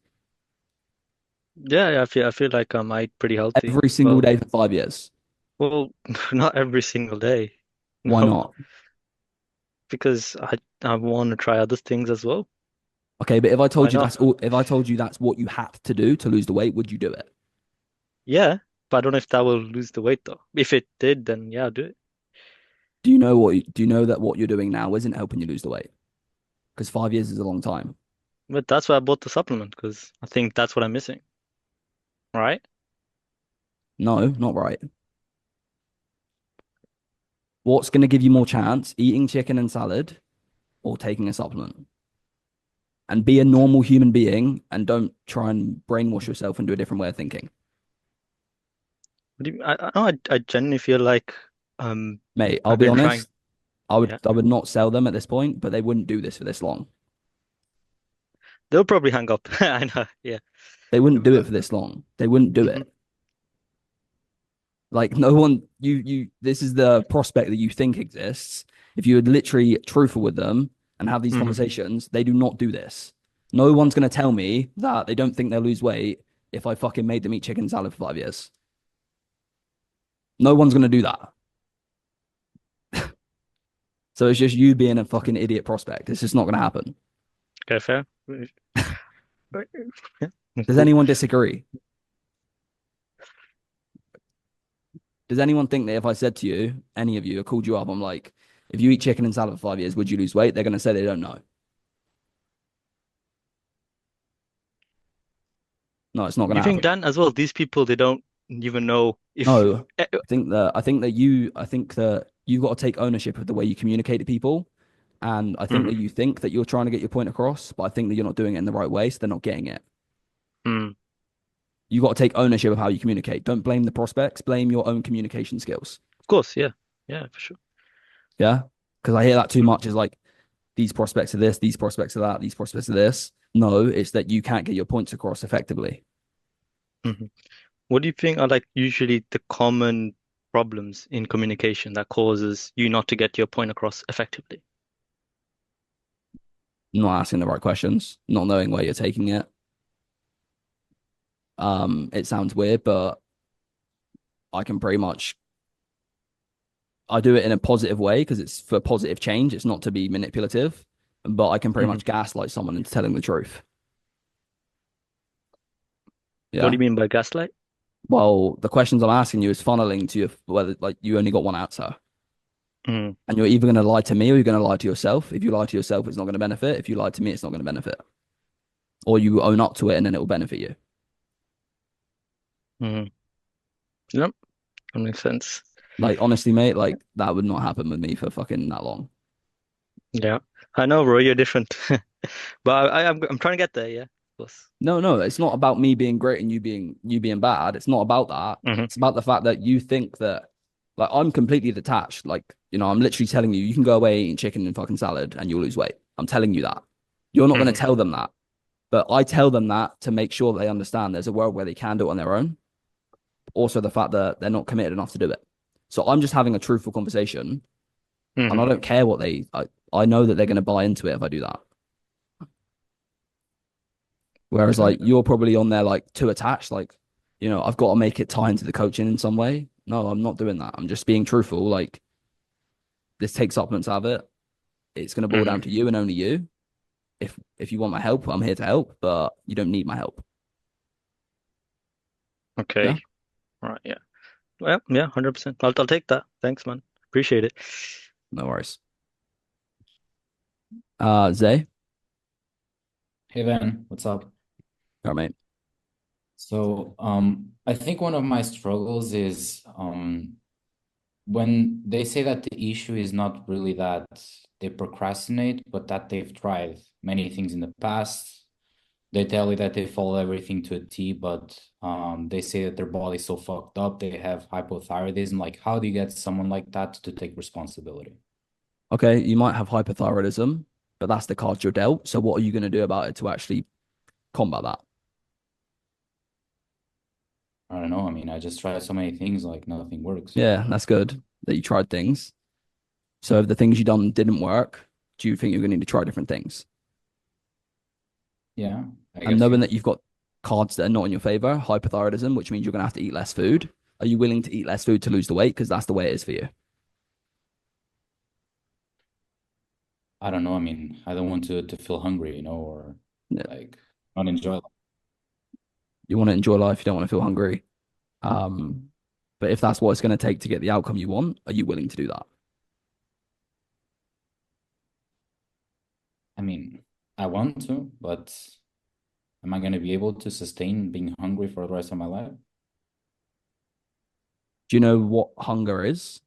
Yeah, I feel like I'm pretty healthy, Every single but day for 5 years. well, not every single day. Why No, not? because I want to try other things as well. Okay, but Why not? if I told you that's what you had to do to lose the weight, would you do it? Yeah, but I don't know if that will lose the weight though. If it did, then yeah, I'll do it. Do you know that what you're doing now isn't helping you lose the weight? Because 5 years is a long time. But that's why I bought the supplement because I think that's what I'm missing, right? No, not right. What's going to give you more chance, eating chicken and salad or taking a supplement? And be a normal human being and don't try and brainwash yourself into a different way of thinking. What do you, I genuinely feel like Mate, I'll I've be been trying. honest, I would Yeah, I would not sell them at this point, but they wouldn't do this for this long. they'll probably hang up. I know. Yeah. They wouldn't do it for this long. They wouldn't do Hmm. it. Like no one you this is the prospect that you think exists. If you were literally truthful with them and have these Hmm. conversations, they do not do this. No one's gonna tell me that they don't think they'll lose weight if I fucking made them eat chicken salad for 5 years. No one's gonna do that. So it's just you being a fucking idiot prospect. It's just not gonna happen. Okay, fair. Yeah, Does cool. anyone disagree? Does anyone think that if I said to you, any of you, I called you up, I'm like, if you eat chicken and salad for 5 years, would you lose weight? They're going to say they don't know. No, it's not going You to think, happen. Dan, as well, these people, they don't even know if. No, I think that you've got to take ownership of the way you communicate to people. And I think that Mhm. you think that you're trying to get your point across, but I think that you're not doing it in the right way, so they're not getting it. Mm. You got to take ownership of how you communicate. Don't blame the prospects, blame your own communication skills. Of course, yeah. Yeah, for sure. Yeah. Because I hear that too Mm. much is like, these prospects are this, these prospects are that, these prospects are this. No, it's that you can't get your points across effectively. Mhm. What do you think are like usually the common problems in communication that causes you not to get your point across effectively? Not asking the right questions, not knowing where you're taking it. It sounds weird, but I can pretty much I do it in a positive way because it's for positive change. It's not to be manipulative, but I can pretty Mhm. much gaslight someone into telling the truth. What do Yeah. you mean by gaslight? Well, the questions I'm asking you is funneling to you whether like you only got one answer. Mm. And you're either going to lie to me or you're going to lie to yourself. If you lie to yourself, it's not going to benefit. If you lie to me, it's not going to benefit. Or you own up to it and then it will benefit you. Mm. Yep, that makes sense. Like honestly, mate, like that would not happen with me for fucking that long. Yeah, I know, bro. You're different, but I'm trying to get there. Yeah, of course. No, it's not about me being great and you being bad. It's not about that. It's about the fact that you think that like I'm completely detached. Like, I'm literally telling you, you can go away eating chicken and fucking salad and you'll lose weight. I'm telling you that. You're not going to tell them that. But I tell them that to make sure they understand there's a world where they can do it on their own. Also, the fact that they're not committed enough to do it. So I'm just having a truthful conversation, and I don't care what I know that they're going to buy into it if I do that. Whereas, like, you're probably on there like too attached, like, I've got to make it tie into the coaching in some way. No, I'm not doing that. I'm just being truthful. Like, this takes supplements out of it. It's going to boil down to you and only you. If you want my help, I'm here to help, but you don't need my help. Okay. Yeah? Right. Yeah. Well, yeah, 100%. I'll take that. Thanks, man. Appreciate it. No worries. Zay? Hey Van, what's up? All right, mate. So, I think one of my struggles is when they say that the issue is not really that they procrastinate, but that they've tried many things in the past. They tell you that they follow everything to a T, but they say that their body's so fucked up, they have hypothyroidism. Like, how do you get someone like that to take responsibility? Okay, you might have hypothyroidism, but that's the card you're dealt. So what are you going to do about it to actually combat that? I don't know. I mean, I just tried so many things, like nothing works. Yeah, that's good that you tried things. So if the things you done didn't work, do you think you're going to need to try different things? Yeah, I And guess knowing so. that you've got cards that are not in your favor, hypothyroidism, which means you're going to have to eat less food. Are you willing to eat less food to lose the weight? Because that's the way it is for you. I don't know. I mean, I don't want to feel hungry, or Yeah. like not enjoy life. You want to enjoy life. You don't want to feel hungry. But if that's what it's going to take to get the outcome you want, are you willing to do that? I mean, I want to, but am I going to be able to sustain being hungry for the rest of my life? Do you know what hunger is?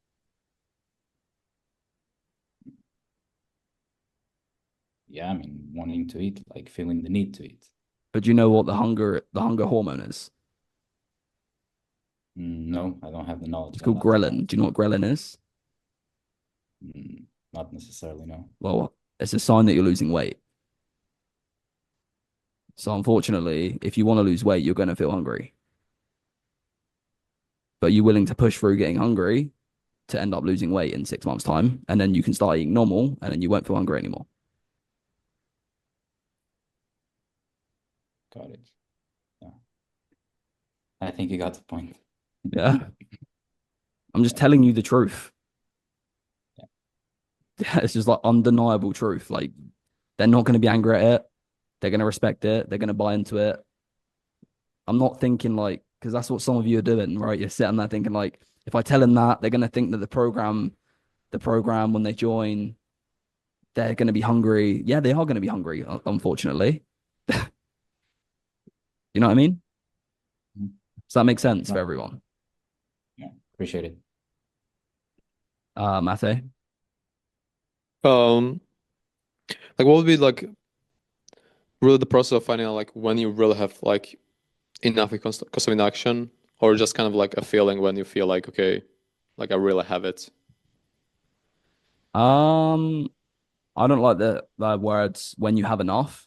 Yeah, I mean, wanting to eat, like feeling the need to eat. But do you know what the hunger hormone is? No, I don't have the knowledge It's on called that. ghrelin. Do you know what ghrelin is? Not necessarily, no. Well, it's a sign that you're losing weight. So unfortunately, if you want to lose weight, you're going to feel hungry. But you're willing to push through getting hungry to end up losing weight in 6 months' time, and then you can start eating normal, and then you won't feel hungry anymore. Got it. Yeah. I think you got the point. Yeah. I'm just telling you the truth. Yeah, it's just like undeniable truth. Like they're not going to be angry at it. They're going to respect it. They're going to buy into it. I'm not thinking like, because that's what some of you are doing, right? You're sitting there thinking like, if I tell them that, they're going to think that the program when they join, they're going to be hungry. Yeah, they are going to be hungry, unfortunately. You know what I mean? Does that make sense for everyone? Yeah, appreciate it. Mate? Like what would be like really the process of finding out like when you really have like enough because of inaction, or just kind of like a feeling when you feel like, okay, like I really have it? I don't like the words when you have enough.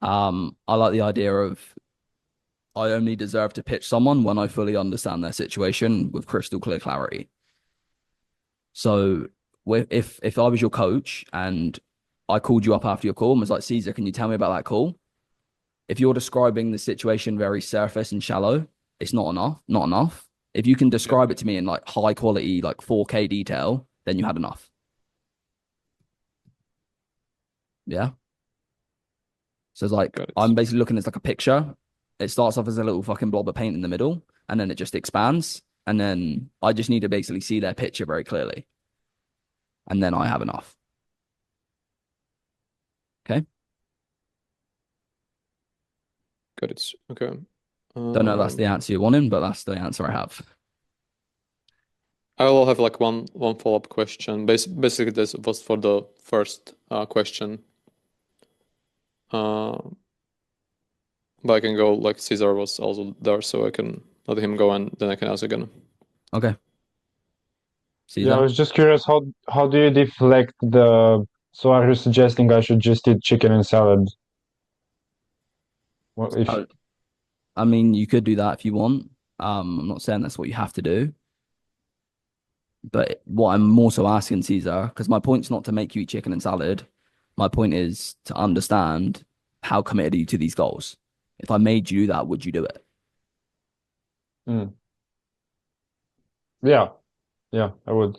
I like the idea of I only deserve to pitch someone when I fully understand their situation with crystal clear clarity. So if I was your coach and I called you up after your call and was like, Caesar, can you tell me about that call? If you're describing the situation very surface and shallow, it's not enough. Not enough. If you can describe it to me in like high quality, like 4K detail, then you had enough. Yeah. So it's like I'm basically looking at like a picture. It starts off as a little fucking blob of paint in the middle, and then it just expands. And then I just need to basically see their picture very clearly. And then I have enough. Okay. Got it. Okay. Don't know if that's the answer you're wanting, but that's the answer I have. I will have like one follow-up question. Basically, this was for the first question. But I can go like Caesar was also there, so I can let him go and then I can ask again. Okay. Yeah, I Caesar? was just curious, how do you deflect the? So are you suggesting I should just eat chicken and salad? What if? I mean, you could do that if you want. I'm not saying that's what you have to do. But what I'm also asking, Caesar, because my point's not to make you eat chicken and salad. My point is to understand how committed are you to these goals. If I made you do that, would you do it? Yeah, yeah, I would.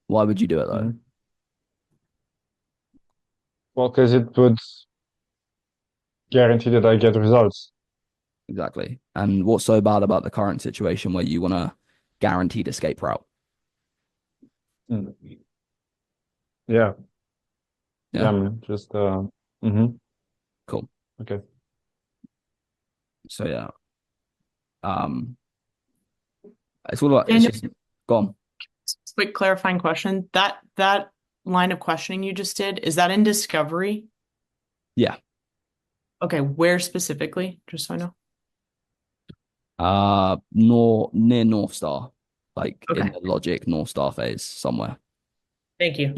Why would you do it though? Well, because it would guarantee that I get results. Exactly. And what's so bad about the current situation where you want a guaranteed escape route? Yeah. Yeah. I mean, just Cool. Okay. So yeah. It's all about it's Daniel, just go on. quick clarifying question. That line of questioning you just did, is that in Discovery? Yeah. Okay, where specifically? Just so I know. Near North Star, like in Okay. the logic North Star phase somewhere. Thank you.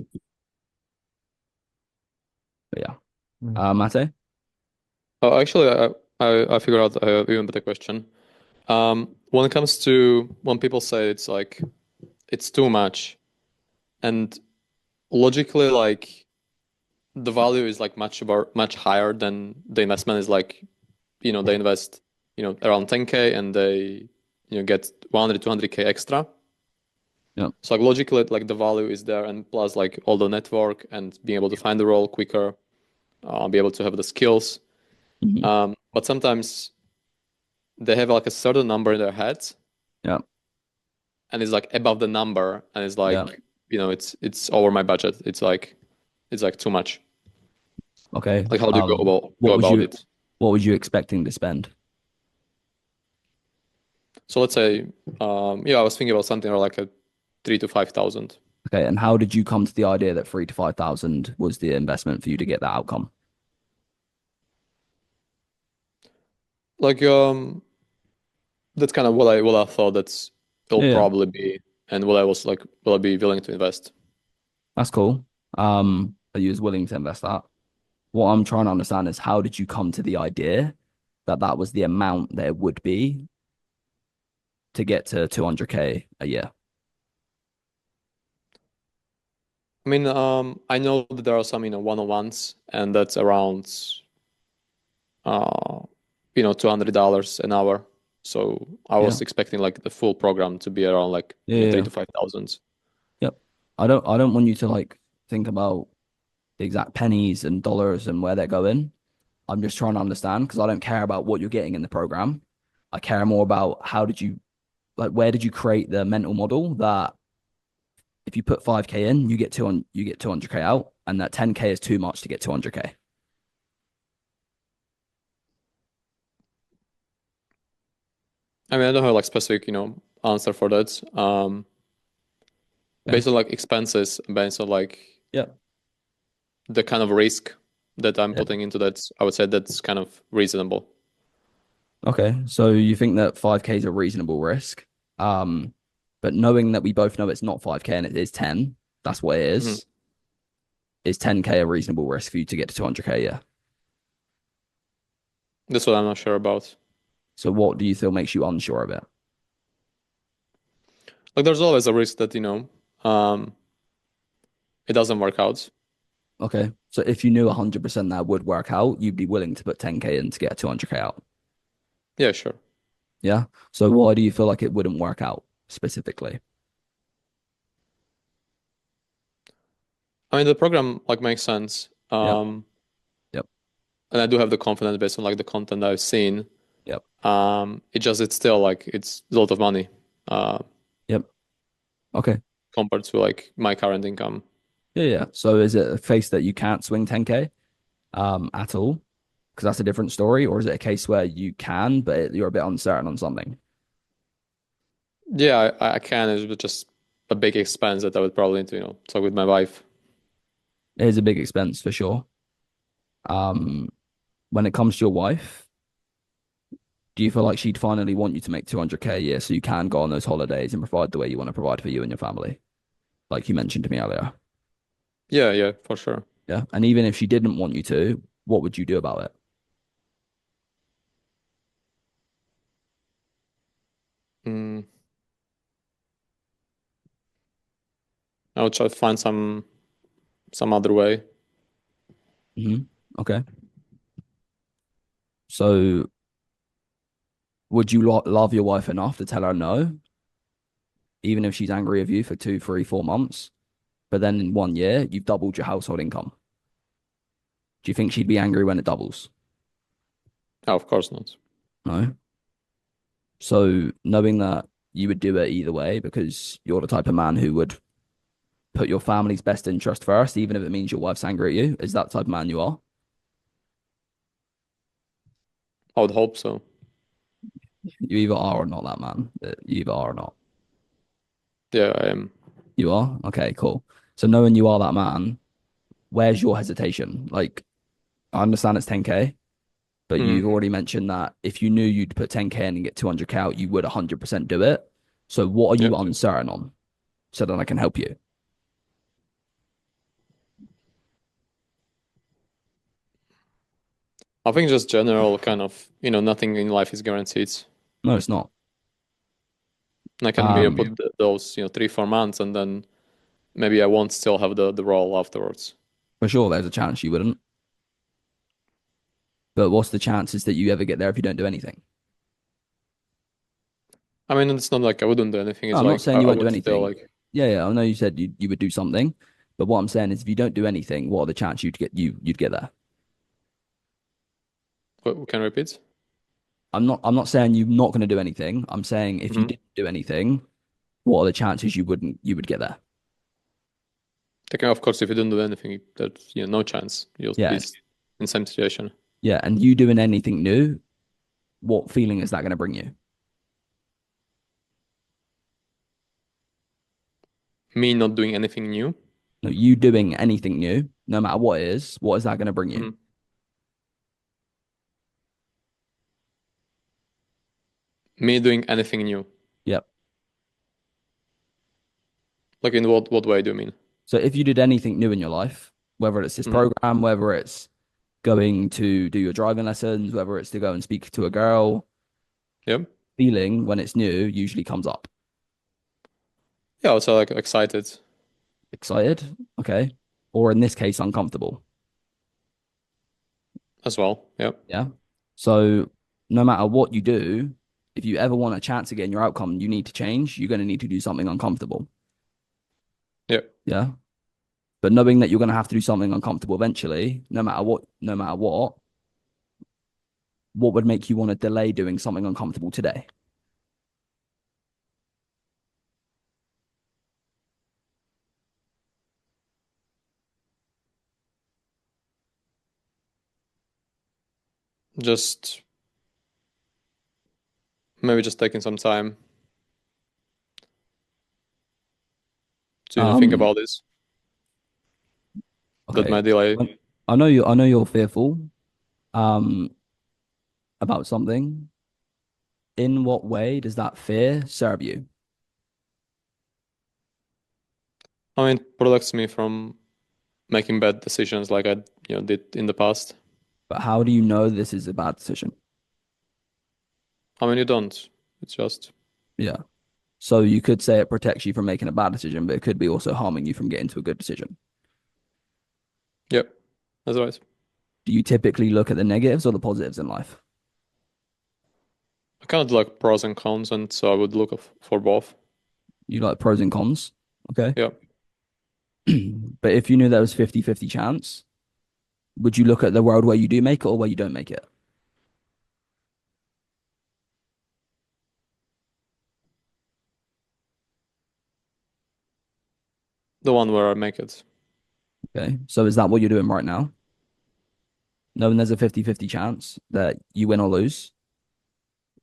But yeah. Mate? Actually, I figured out an even better question. When it comes to when people say it's like it's too much, and logically, like the value is like much higher than the investment is like, they invest, around 10K and they, get 100, 200K extra. Yeah. So like logically, like the value is there, and plus like all the network and being able to find the role quicker, be able to have the skills. But sometimes they have like a certain number in their heads. Yeah. And it's like above the number, and it's like, it's over my budget. It's like too much. Okay. Like how do you go about it? What was you expecting to spend? So let's say, I was thinking about something like a 3,000 to 5,000. Okay, and how did you come to the idea that 3,000 to 5,000 was the investment for you to get that outcome? Like, that's kind of what I thought it'll probably be, and what I was like, will I be willing to invest? That's cool. Are you as willing to invest that? What I'm trying to understand is how did you come to the idea that that was the amount that it would be to get to 200K a year? I mean, I know that there are some, one-on-ones, and that's around, $200 an hour. So I was expecting like the full program to be around like 3,000 to 5,000. Yep. I don't want you to like think about the exact pennies and dollars and where they're going. I'm just trying to understand because I don't care about what you're getting in the program. I care more about where did you create the mental model that if you put 5K in, you get 200K out, and that 10K is too much to get 200K. I mean, I don't have like specific, answer for that. Based on like expenses, based on like the kind of risk that I'm putting into that, I would say that's kind of reasonable. Okay, so you think that 5K is a reasonable risk, but knowing that we both know it's not 5K and it is 10, that's what it is. Is 10K a reasonable risk for you to get to 200K? Yeah. That's what I'm not sure about. So what do you feel makes you unsure of it? Like there's always a risk that, it doesn't work out. Okay, so if you knew 100% that would work out, you'd be willing to put 10K in to get 200K out? Yeah, sure. Yeah. So why do you feel like it wouldn't work out specifically? I mean, the program like makes sense. Yep. And I do have the confidence based on like the content I've seen. Yep. It's still like it's a lot of money. Yep. Okay. Compared to like my current income. Yeah. So is it a case that you can't swing 10K at all? Because that's a different story, or is it a case where you can, but you're a bit uncertain on something? Yeah, I can. It's just a big expense that I would probably need to, talk with my wife. It is a big expense for sure. When it comes to your wife, do you feel like she'd finally want you to make 200K a year so you can go on those holidays and provide the way you want to provide for you and your family? Like you mentioned to me earlier. Yeah, for sure. Yeah. And even if she didn't want you to, what would you do about it? Mm. I would try to find some other way. Okay. So would you love your wife enough to tell her no, even if she's angry with you for 2, 3, 4 months, but then in 1 year you've doubled your household income? Do you think she'd be angry when it doubles? No, of course not. No. So knowing that you would do it either way because you're the type of man who would put your family's best interest first, even if it means your wife's angry at you, is that the type of man you are? I would hope so. You either are or not that man. You either are or not. Yeah, I am. You are? Okay, cool. So knowing you are that man, where's your hesitation? Like, I understand it's 10K, but you've already mentioned that if you knew you'd put 10K in and get 200K out, you would 100% do it. So what are you uncertain on so that I can help you? I think just general kind of, nothing in life is guaranteed. No, it's not. And I can put those, 3, 4 months, and then maybe I won't still have the role afterwards. For sure, there's a chance you wouldn't. But what's the chances that you ever get there if you don't do anything? I mean, it's not like I wouldn't do anything. It's I'm like not saying you I won't do would still anything. Yeah, I know you said you would do something, but what I'm saying is if you don't do anything, what are the chances you'd get there? What, can you repeat? I'm not saying you're not going to do anything. I'm saying if you didn't do anything, what are the chances you would get there? Of course, if you don't do anything, there's no chance. You'll be in the same situation. Yeah, and you doing anything new, what feeling is that going to bring you? Me not doing anything new? No, you doing anything new, no matter what it is, what is that going to bring you? Me doing anything new? Yep. Like in what way do you mean? So if you did anything new in your life, whether it's this program, whether it's going to do your driving lessons, whether it's to go and speak to a girl, feeling when it's new usually comes up. Yeah, also like excited. Excited? Okay. Or in this case, uncomfortable. As well, yeah. Yeah. So no matter what you do, if you ever want a chance to get in your outcome, you need to change. You're going to need to do something uncomfortable. Yeah. Yeah. But knowing that you're going to have to do something uncomfortable eventually, no matter what would make you want to delay doing something uncomfortable today? Just maybe just taking some time to think about this. Okay. That might delay. I know you're fearful about something. In what way does that fear serve you? I mean, it protects me from making bad decisions like I did in the past. But how do you know this is a bad decision? I mean, you don't. It's just. Yeah. So you could say it protects you from making a bad decision, but it could be also harming you from getting to a good decision. Yep, that's right. Do you typically look at the negatives or the positives in life? I kind of like pros and cons, and so I would look for both. You like pros and cons? Okay. Yeah. But if you knew there was 50-50 chance, would you look at the world where you do make it or where you don't make it? The one where I make it. Okay. So is that what you're doing right now? Knowing there's a 50-50 chance that you win or lose,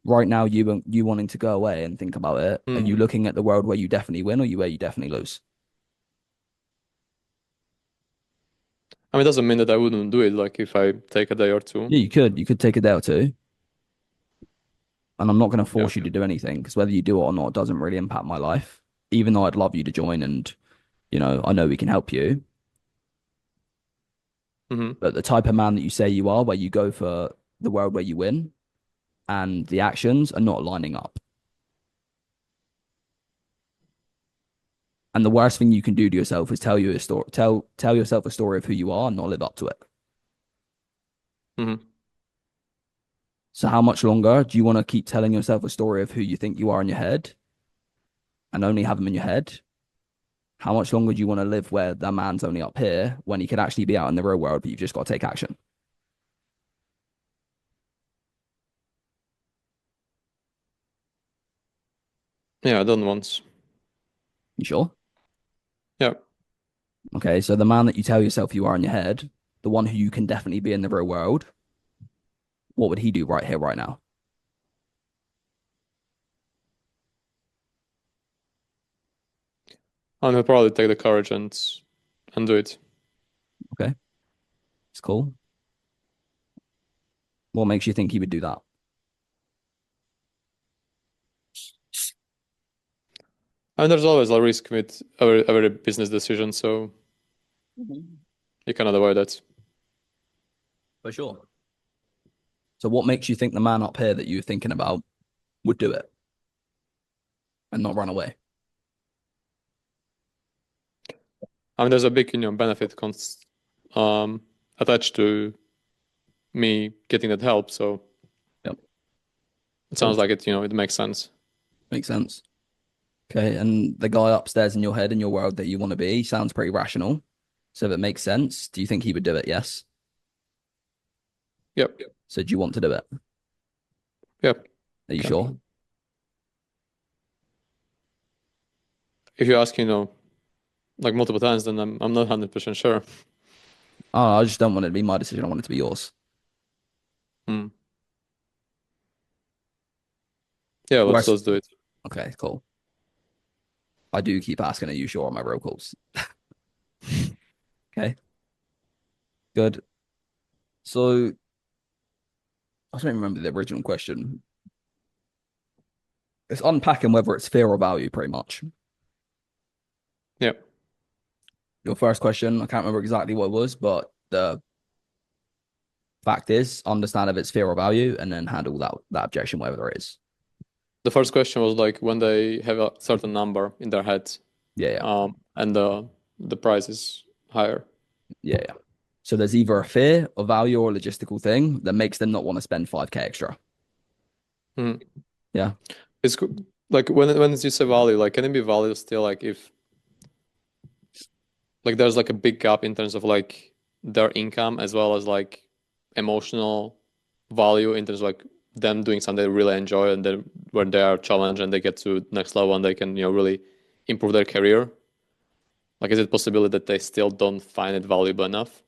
right now, you wanting to go away and think about it, are you looking at the world where you definitely win or where you definitely lose? I mean, it doesn't mean that I wouldn't do it, like if I take a day or two. Yeah, you could take a day or two. And I'm not going to force you to do anything because whether you do it or not doesn't really impact my life. Even though I'd love you to join and, I know we can help you. But the type of man that you say you are, where you go for the world where you win and the actions are not lining up. And the worst thing you can do to yourself is tell yourself a story of who you are and not live up to it. So how much longer do you want to keep telling yourself a story of who you think you are in your head and only have them in your head? How much longer do you want to live where that man's only up here when he could actually be out in the real world, but you've just got to take action? Yeah, I done once. You sure? Yeah. Okay, so the man that you tell yourself you are in your head, the one who you can definitely be in the real world, what would he do right here, right now? And he'll probably take the courage and do it. Okay. It's cool. What makes you think he would do that? And there's always a risk with every business decision, so you cannot avoid that. For sure. So what makes you think the man up here that you're thinking about would do it and not run away? I mean, there's a big, benefit attached to me getting that help, so it sounds like it, it makes sense. Makes sense. Okay, and the guy upstairs in your head, in your world that you want to be, sounds pretty rational. So if it makes sense, do you think he would do it? Yes. Yep. So do you want to do it? Yep. Are you sure? If you ask, like multiple times, then I'm not 100% sure. Oh, I just don't want it to be my decision. I want it to be yours. Yeah, let's do it. Okay, cool. I do keep asking, are you sure on my real calls? Okay. Good. So I don't remember the original question. It's unpacking whether it's fear or value, pretty much. Yep. Your first question, I can't remember exactly what it was, but the fact is, understand if it's fear or value, and then handle that objection, whether there is. The first question was like when they have a certain number in their head. Yeah. And the price is higher. Yeah. So there's either a fear or value or a logistical thing that makes them not want to spend 5K extra. Yeah. It's like when you say value, like can it be value still like if like there's like a big gap in terms of like their income as well as like emotional value in terms of like them doing something they really enjoy and then when they are challenged and they get to next level and they can really improve their career. Like is it possibility that they still don't find it valuable enough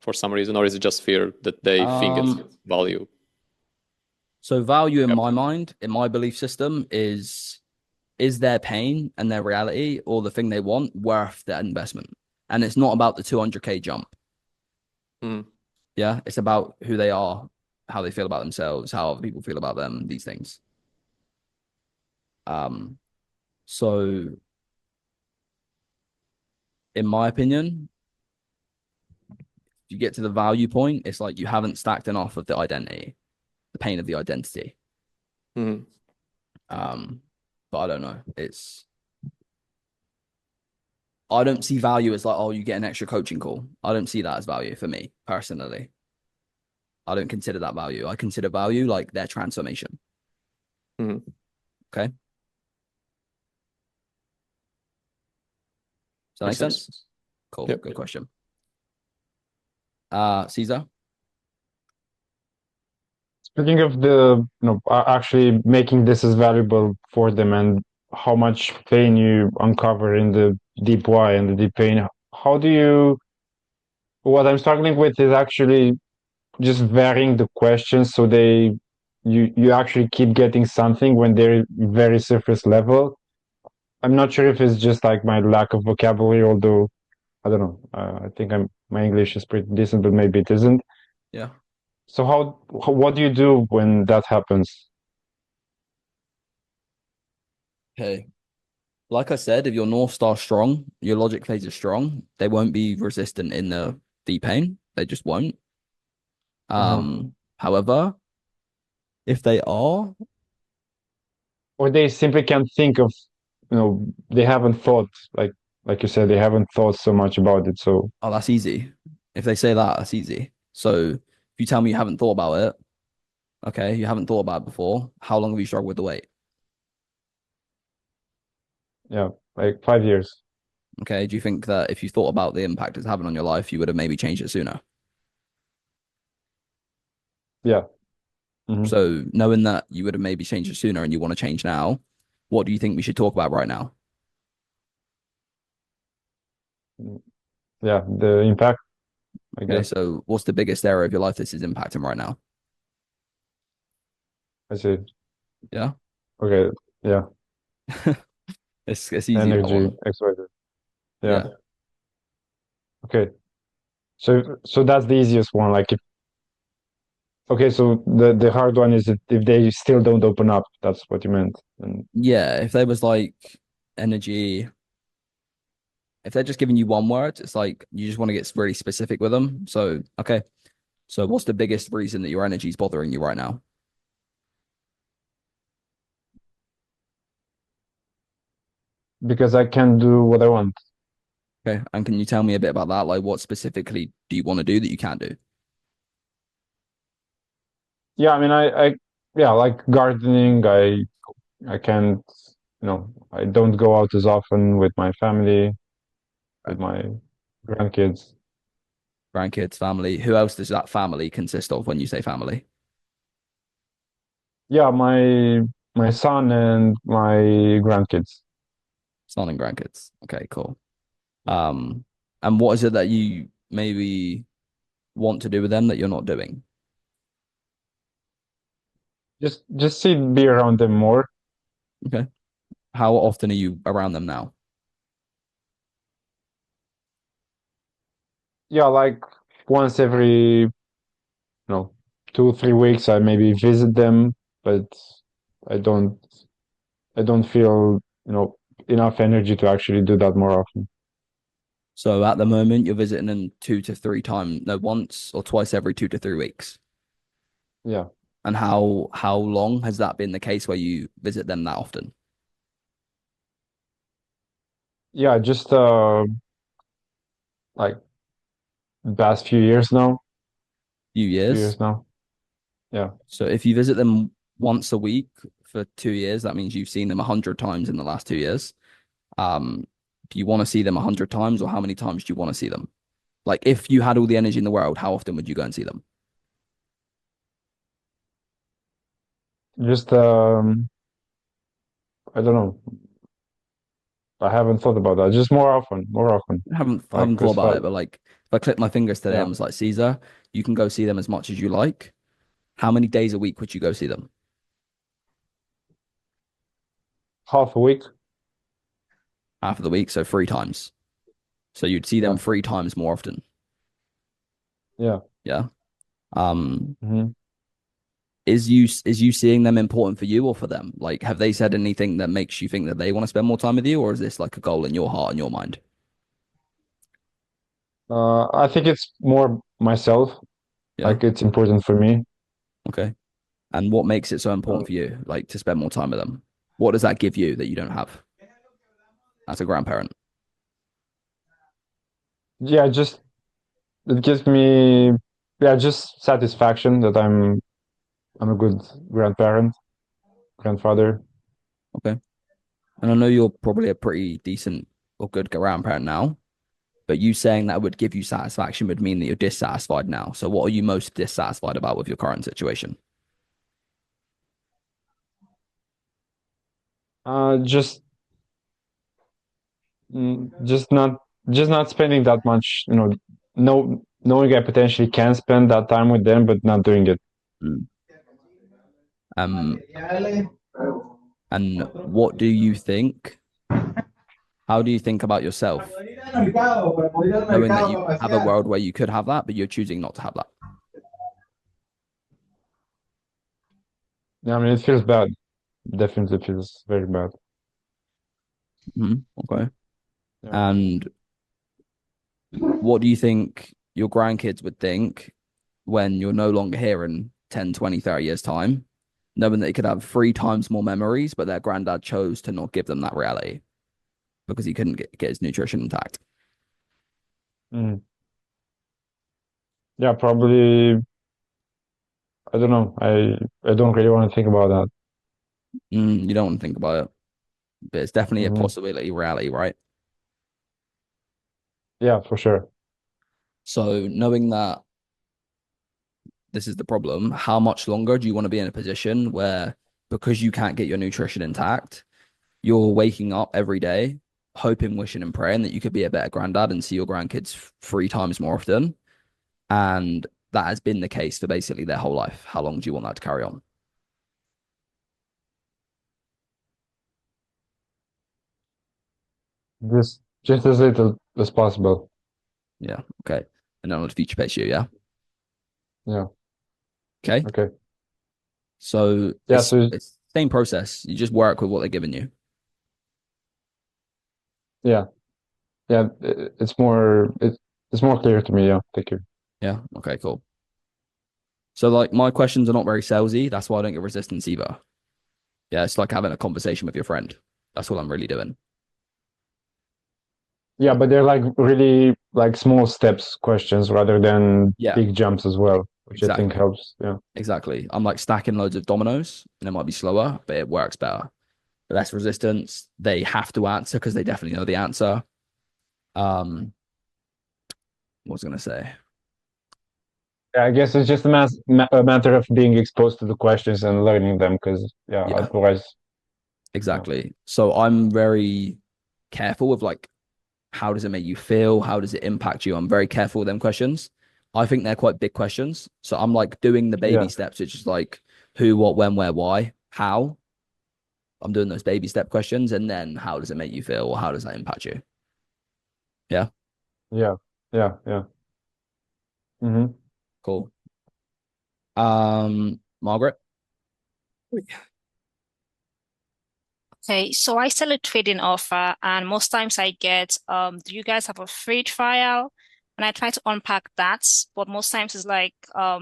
for some reason, or is it just fear that they think it's value? So value in my mind, in my belief system, is their pain and their reality or the thing they want worth that investment? And it's not about the 200K jump. Yeah, it's about who they are, how they feel about themselves, how other people feel about them, these things. So in my opinion, if you get to the value point, it's like you haven't stacked enough of the identity, the pain of the identity. But I don't know. I don't see value as like, oh, you get an extra coaching call. I don't see that as value for me personally. I don't consider that value. I consider value like their transformation. Okay. Does that make sense? Cool. Yep. Good question. Caesar? Speaking of the, actually making this as valuable for them and how much pain you uncover in the deep why and the deep pain, what I'm struggling with is actually just varying the questions so they you actually keep getting something when they're very surface level. I'm not sure if it's just like my lack of vocabulary, although I don't know. I think my English is pretty decent, but maybe it isn't. Yeah. So what do you do when that happens? Okay. Like I said, if your North Star's strong, your logic phase is strong, they won't be resistant in the pain. They just won't. However, if they are, Or they simply can't think of, they haven't thought, like you said, they haven't thought so much about it. So oh, that's easy. If they say that, that's easy. So if you tell me you haven't thought about it, okay, you haven't thought about it before, how long have you struggled with the weight? yeah, like 5 years. Okay, do you think that if you thought about the impact it's having on your life, you would have maybe changed it sooner? Yeah. Mhm. So knowing that you would have maybe changed it sooner and you want to change now, what do you think we should talk about right now? Yeah, the impact, I Okay, guess. so what's the biggest area of your life this is impacting right now? I see. Yeah. Okay. Yeah. It's easy, that Energy, one. XYZ. Yeah. Yeah. Okay. So that's the easiest one. Like okay, so the hard one is if they still don't open up, that's what you meant. And Yeah, if there was like energy, if they're just giving you one word, it's like you just want to get really specific with them. So, okay. So what's the biggest reason that your energy is bothering you right now? because I can do what I want. Okay. And can you tell me a bit about that? Like what specifically do you want to do that you can't do? Yeah, I mean, yeah, like gardening. I can't, I don't go out as often with my family, with my grandkids. Grandkids, family. Who else does that family consist of when you say family? Yeah, my son and my grandkids. Son and grandkids. Okay, cool. And what is it that you maybe want to do with them that you're not doing? Just be around them more. Okay. How often are you around them now? Yeah, like once every, 2 3 weeks, I maybe visit them, but I don't I don't feel, enough energy to actually do that more often. So at the moment, you're visiting them 2 to 3 times, no, once or twice every 2 to 3 weeks. Yeah. And how long has that been the case where you visit them that often? Yeah, just like the past few years now. Few Few years. years now. Yeah. So if you visit them once a week for 2 years, that means you've seen them 100 times in the last 2 years. Do you want to see them 100 times, or how many times do you want to see them? Like if you had all the energy in the world, how often would you go and see them? Just I don't know. I haven't thought about that. Just more often, more often. I haven't Like thought this about fight. it, but like if I click my fingers today Yeah. and was like, Caesar, you can go see them as much as you like. How many days a week would you go see them? Half a week. Half of the week, so 3 times. So you'd see them Yeah. 3 times more often. Yeah. Yeah. Mhm. Is you seeing them important for you or for them? Like, have they said anything that makes you think that they want to spend more time with you, or is this like a goal in your heart and your mind? I think it's more myself. Yeah. Like it's important for me. Okay. And what makes it so important for you, like to spend more time with them? What does that give you that you don't have as a grandparent? Yeah, just it gives me, yeah, just satisfaction that I'm a good grandparent, grandfather. Okay. And I know you're probably a pretty decent or good grandparent now, but you saying that would give you satisfaction would mean that you're dissatisfied now. So what are you most dissatisfied about with your current situation? Just just not spending that much, knowing I potentially can spend that time with them, but not doing it. And what do you think? How do you think about yourself, knowing that you have a world where you could have that, but you're choosing not to have that? Yeah, I mean, it feels bad. Definitely feels very bad. Okay. Yeah. And what do you think your grandkids would think when you're no longer here in 10, 20, 30 years' time, knowing that they could have 3 times more memories, but their granddad chose to not give them that reality because he couldn't get his nutrition intact? Yeah, probably. I don't know. I don't really want to think about that. You don't want to think about it, but it's definitely a possibility, reality, right? Yeah, for sure. So knowing that this is the problem, how much longer do you want to be in a position where, because you can't get your nutrition intact, you're waking up every day hoping, wishing, and praying that you could be a better granddad and see your grandkids 3 times more often? And that has been the case for basically their whole life. How long do you want that to carry on? Just as little as possible. Yeah. Okay. And then on the future pace you, yeah. Yeah. Okay. Okay. So Yeah, it's same process. You just work with what they're giving you. Yeah. It's more clear to me. Yeah. Thank you. Yeah. Okay, cool. So like my questions are not very salesy. That's why I don't get resistance either. Yeah, it's like having a conversation with your friend. That's all I'm really doing. Yeah, but they're like really like small steps questions rather than big jumps as well, which I think helps. Yeah. Exactly. I'm like stacking loads of dominoes and it might be slower, but it works better. Less resistance. They have to answer because they definitely know the answer. What was I gonna say? Yeah, I guess it's just a matter of being exposed to the questions and learning them because otherwise. Exactly. So I'm very careful with like, how does it make you feel? How does it impact you? I'm very careful with them questions. I think they're quite big questions. So I'm like doing the baby steps, which is like who, what, when, where, why, how. I'm doing those baby step questions. And then how does it make you feel? Or how does that impact you? Yeah. Yeah. Cool. Margaret? Okay, so I sell a trading offer, and most times I get, do you guys have a free trial? And I try to unpack that, but most times it's like, I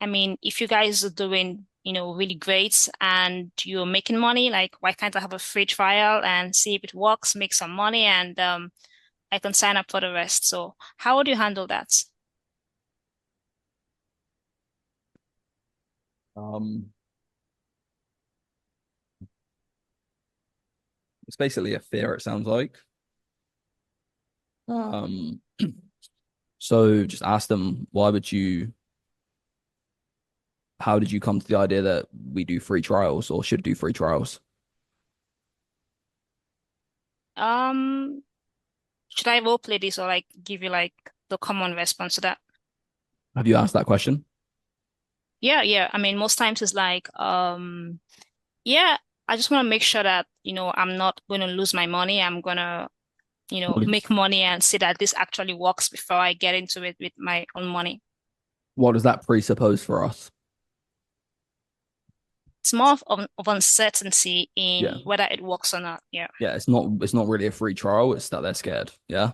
mean, if you guys are doing, really great and you're making money, like, why can't I have a free trial and see if it works, make some money, and I can sign up for the rest. So how would you handle that? It's basically a fear, it sounds like. So just ask them, how did you come to the idea that we do free trials or should do free trials? Should I role play this or like give you like the common response to that? Have you asked that question? Yeah. I mean, most times it's like, yeah, I just want to make sure that, I'm not going to lose my money. I'm going to, make money and see that this actually works before I get into it with my own money. What does that presuppose for us? It's more of uncertainty in whether it works or not. Yeah. Yeah, it's not really a free trial, it's that they're scared. Yeah.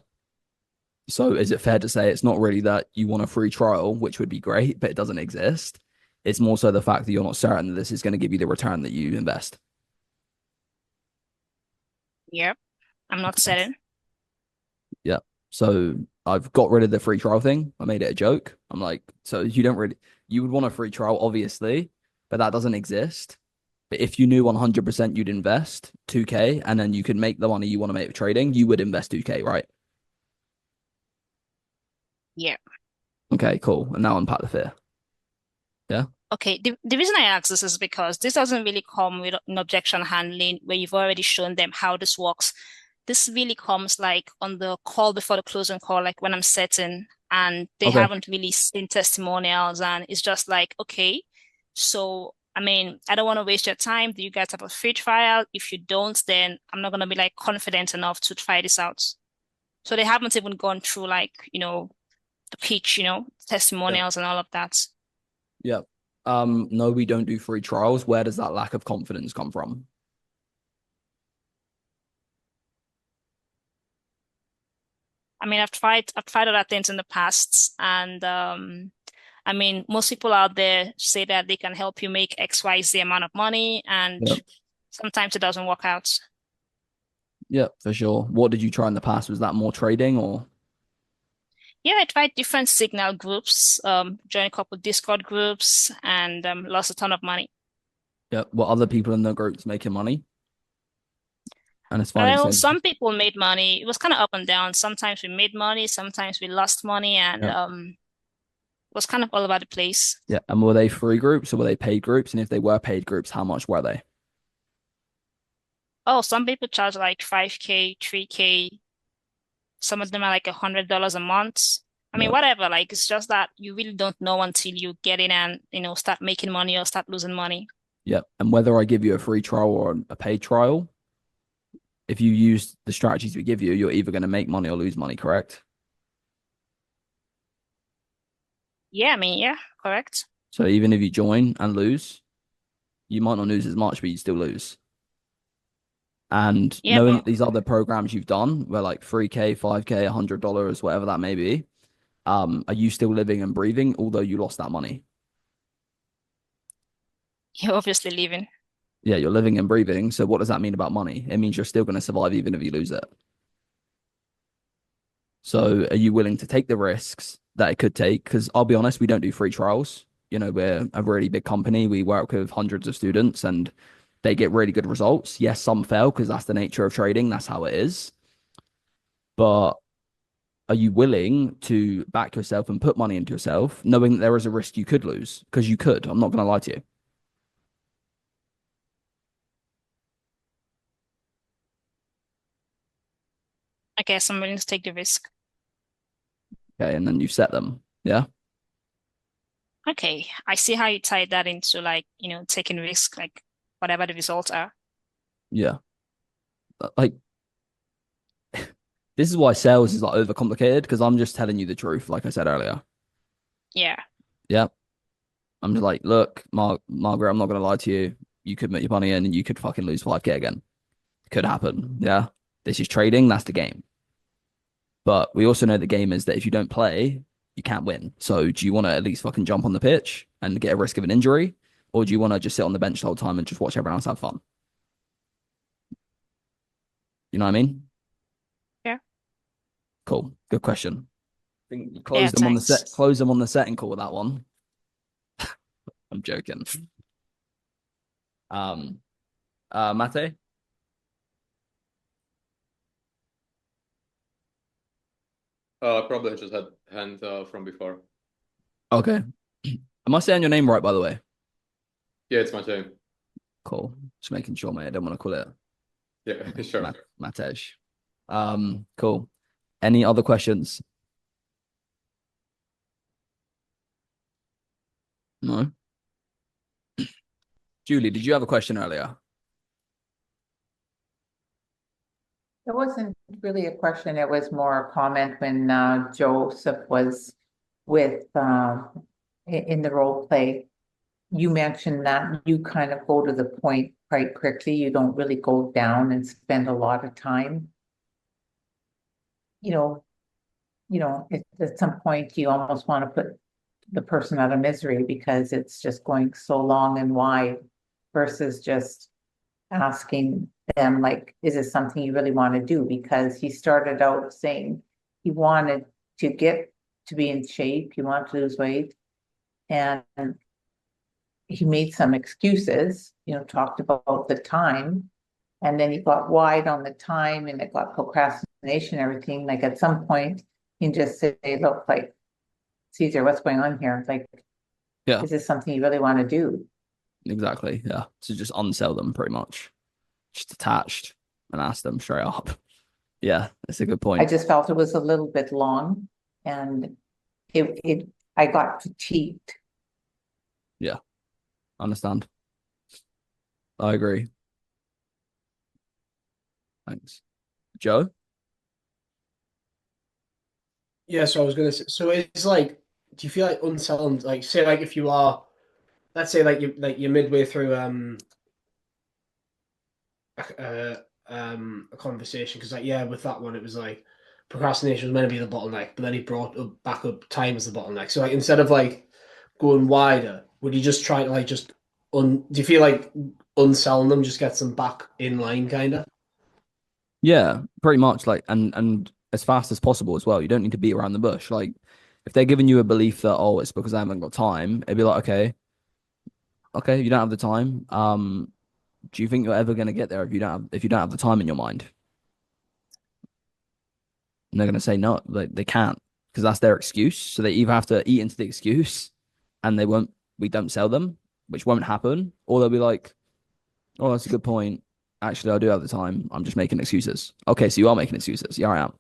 So is it fair to say it's not really that you want a free trial, which would be great, but it doesn't exist? It's more so the fact that you're not certain that this is going to give you the return that you invest. Yep. I'm not certain. Yeah. So I've got rid of the free trial thing. I made it a joke. I'm like, so you would want a free trial, obviously, but that doesn't exist. But if you knew 100% you'd invest 2K and then you could make the money you want to make with trading, you would invest 2K, right? Yeah. Okay, cool. And now unpack the fear. Yeah. Okay, the reason I ask this is because this doesn't really come with an objection handling where you've already shown them how this works. This really comes like on the call before the closing call, like when I'm setting and they haven't really seen testimonials and it's just like, okay, so I mean, I don't want to waste your time. Do you guys have a free trial? If you don't, then I'm not going to be like confident enough to try this out. So they haven't even gone through like, the pitch, testimonials and all of that. Yeah. No, we don't do free trials. Where does that lack of confidence come from? I mean, I've tried other things in the past, and I mean, most people out there say that they can help you make XYZ amount of money, and Yep. sometimes it doesn't work out. Yeah, for sure. What did you try in the past? Was that more trading or? Yeah, I tried different signal groups, joined a couple Discord groups, and lost a ton of money. Yeah. Were other people in the groups making money? And it's funny. Well, So, some people made money. It was kind of up and down. Sometimes we made money, sometimes we lost money, and yeah. it was kind of all over the place. Yeah. And were they free groups or were they paid groups? And if they were paid groups, how much were they? Oh, some people charge like 5K, 3K. Some of them are like $100 a month. I mean, Yeah. whatever. Like, it's just that you really don't know until you get in and, start making money or start losing money. Yeah. And whether I give you a free trial or a paid trial, if you use the strategies we give you, you're either going to make money or lose money, correct? Yeah, I mean, yeah, correct. So even if you join and lose, you might not lose as much, but you still lose. And Yeah, knowing but these other programs you've done, where like 3K, 5K, $100, whatever that may be, are you still living and breathing, although you lost that money? you're obviously leaving. Yeah, you're living and breathing. So what does that mean about money? It means you're still going to survive even if you lose it. So are you willing to take the risks that it could take? Because I'll be honest, we don't do free trials. We're a really big company. We work with hundreds of students and they get really good results. Yes, some fail because that's the nature of trading. That's how it is. But are you willing to back yourself and put money into yourself, knowing that there is a risk you could lose? Because you could. I'm not going to lie to you. I guess I'm willing to take the risk. Okay, and then you set them. Yeah. Okay, I see how you tied that into like, taking risk, like whatever the results are. Yeah. Like, this is why sales is like overcomplicated because I'm just telling you the truth, like I said earlier. Yeah. Yeah. I'm just like, look, Margaret, I'm not going to lie to you. You could make your money in and you could fucking lose 5K again. It could happen. Yeah. This is trading. That's the game. But we also know the game is that if you don't play, you can't win. So do you want to at least fucking jump on the pitch and get a risk of an injury? Or do you want to just sit on the bench the whole time and just watch everyone else have fun? You know what I mean? Yeah. Cool. Good question. I think you Yeah, close them on the thanks. close them on the setting call with that one. I'm joking. Mate? Probably just had hand from before. Okay. Am I saying your name right, by the way? Yeah, it's my team. Cool. Just making sure, mate. I don't want to call it Yeah, sure. Matej. Cool. Any other questions? No. Julie, did you have a question earlier? It wasn't really a question, it was more a comment when Joseph was with in the role play. You mentioned that you kind of go to the point quite quickly. You don't really go down and spend a lot of time. At some point you almost want to put the person out of misery because it's just going so long and wide versus just asking them, like, is this something you really want to do? Because he started out saying he wanted to get to be in shape, he wanted to lose weight, and he made some excuses, talked about the time, and then he got wide on the time and it got procrastination, everything. Like at some point, you can just say, look, like, Caesar, what's going on here? Like, Yeah. is this something you really want to do? Exactly. Yeah. So just unsell them pretty much. Just attached and ask them straight up. Yeah, that's a good point. I just felt it was a little bit long and I got fatigued. Yeah. Understand. I agree. Thanks. Joe? Yeah, so I was gonna say, so it's like, do you feel like unselling, like, say, like, if you are, let's say, you're midway through uh, a conversation, because, like, yeah, with that one, it was like procrastination was meant to be the bottleneck, but then he brought up back up time as the bottleneck. So, like, instead of like going wider, would you just try to like just do you feel like unselling them just gets them back in line, kind of? Yeah, pretty much. Like, and as fast as possible as well. You don't need to beat around the bush. Like, if they're giving you a belief that, oh, it's because I haven't got time, it'd be like, okay, you don't have the time. Do you think you're ever going to get there if you don't have the time in your mind? And they're going to say no, they can't, because that's their excuse. So they either have to eat into the excuse, and we don't sell them, which won't happen, or they'll be like, oh, that's a good point. Actually, I do have the time. I'm just making excuses. Okay, so you are making excuses. Yeah, I am.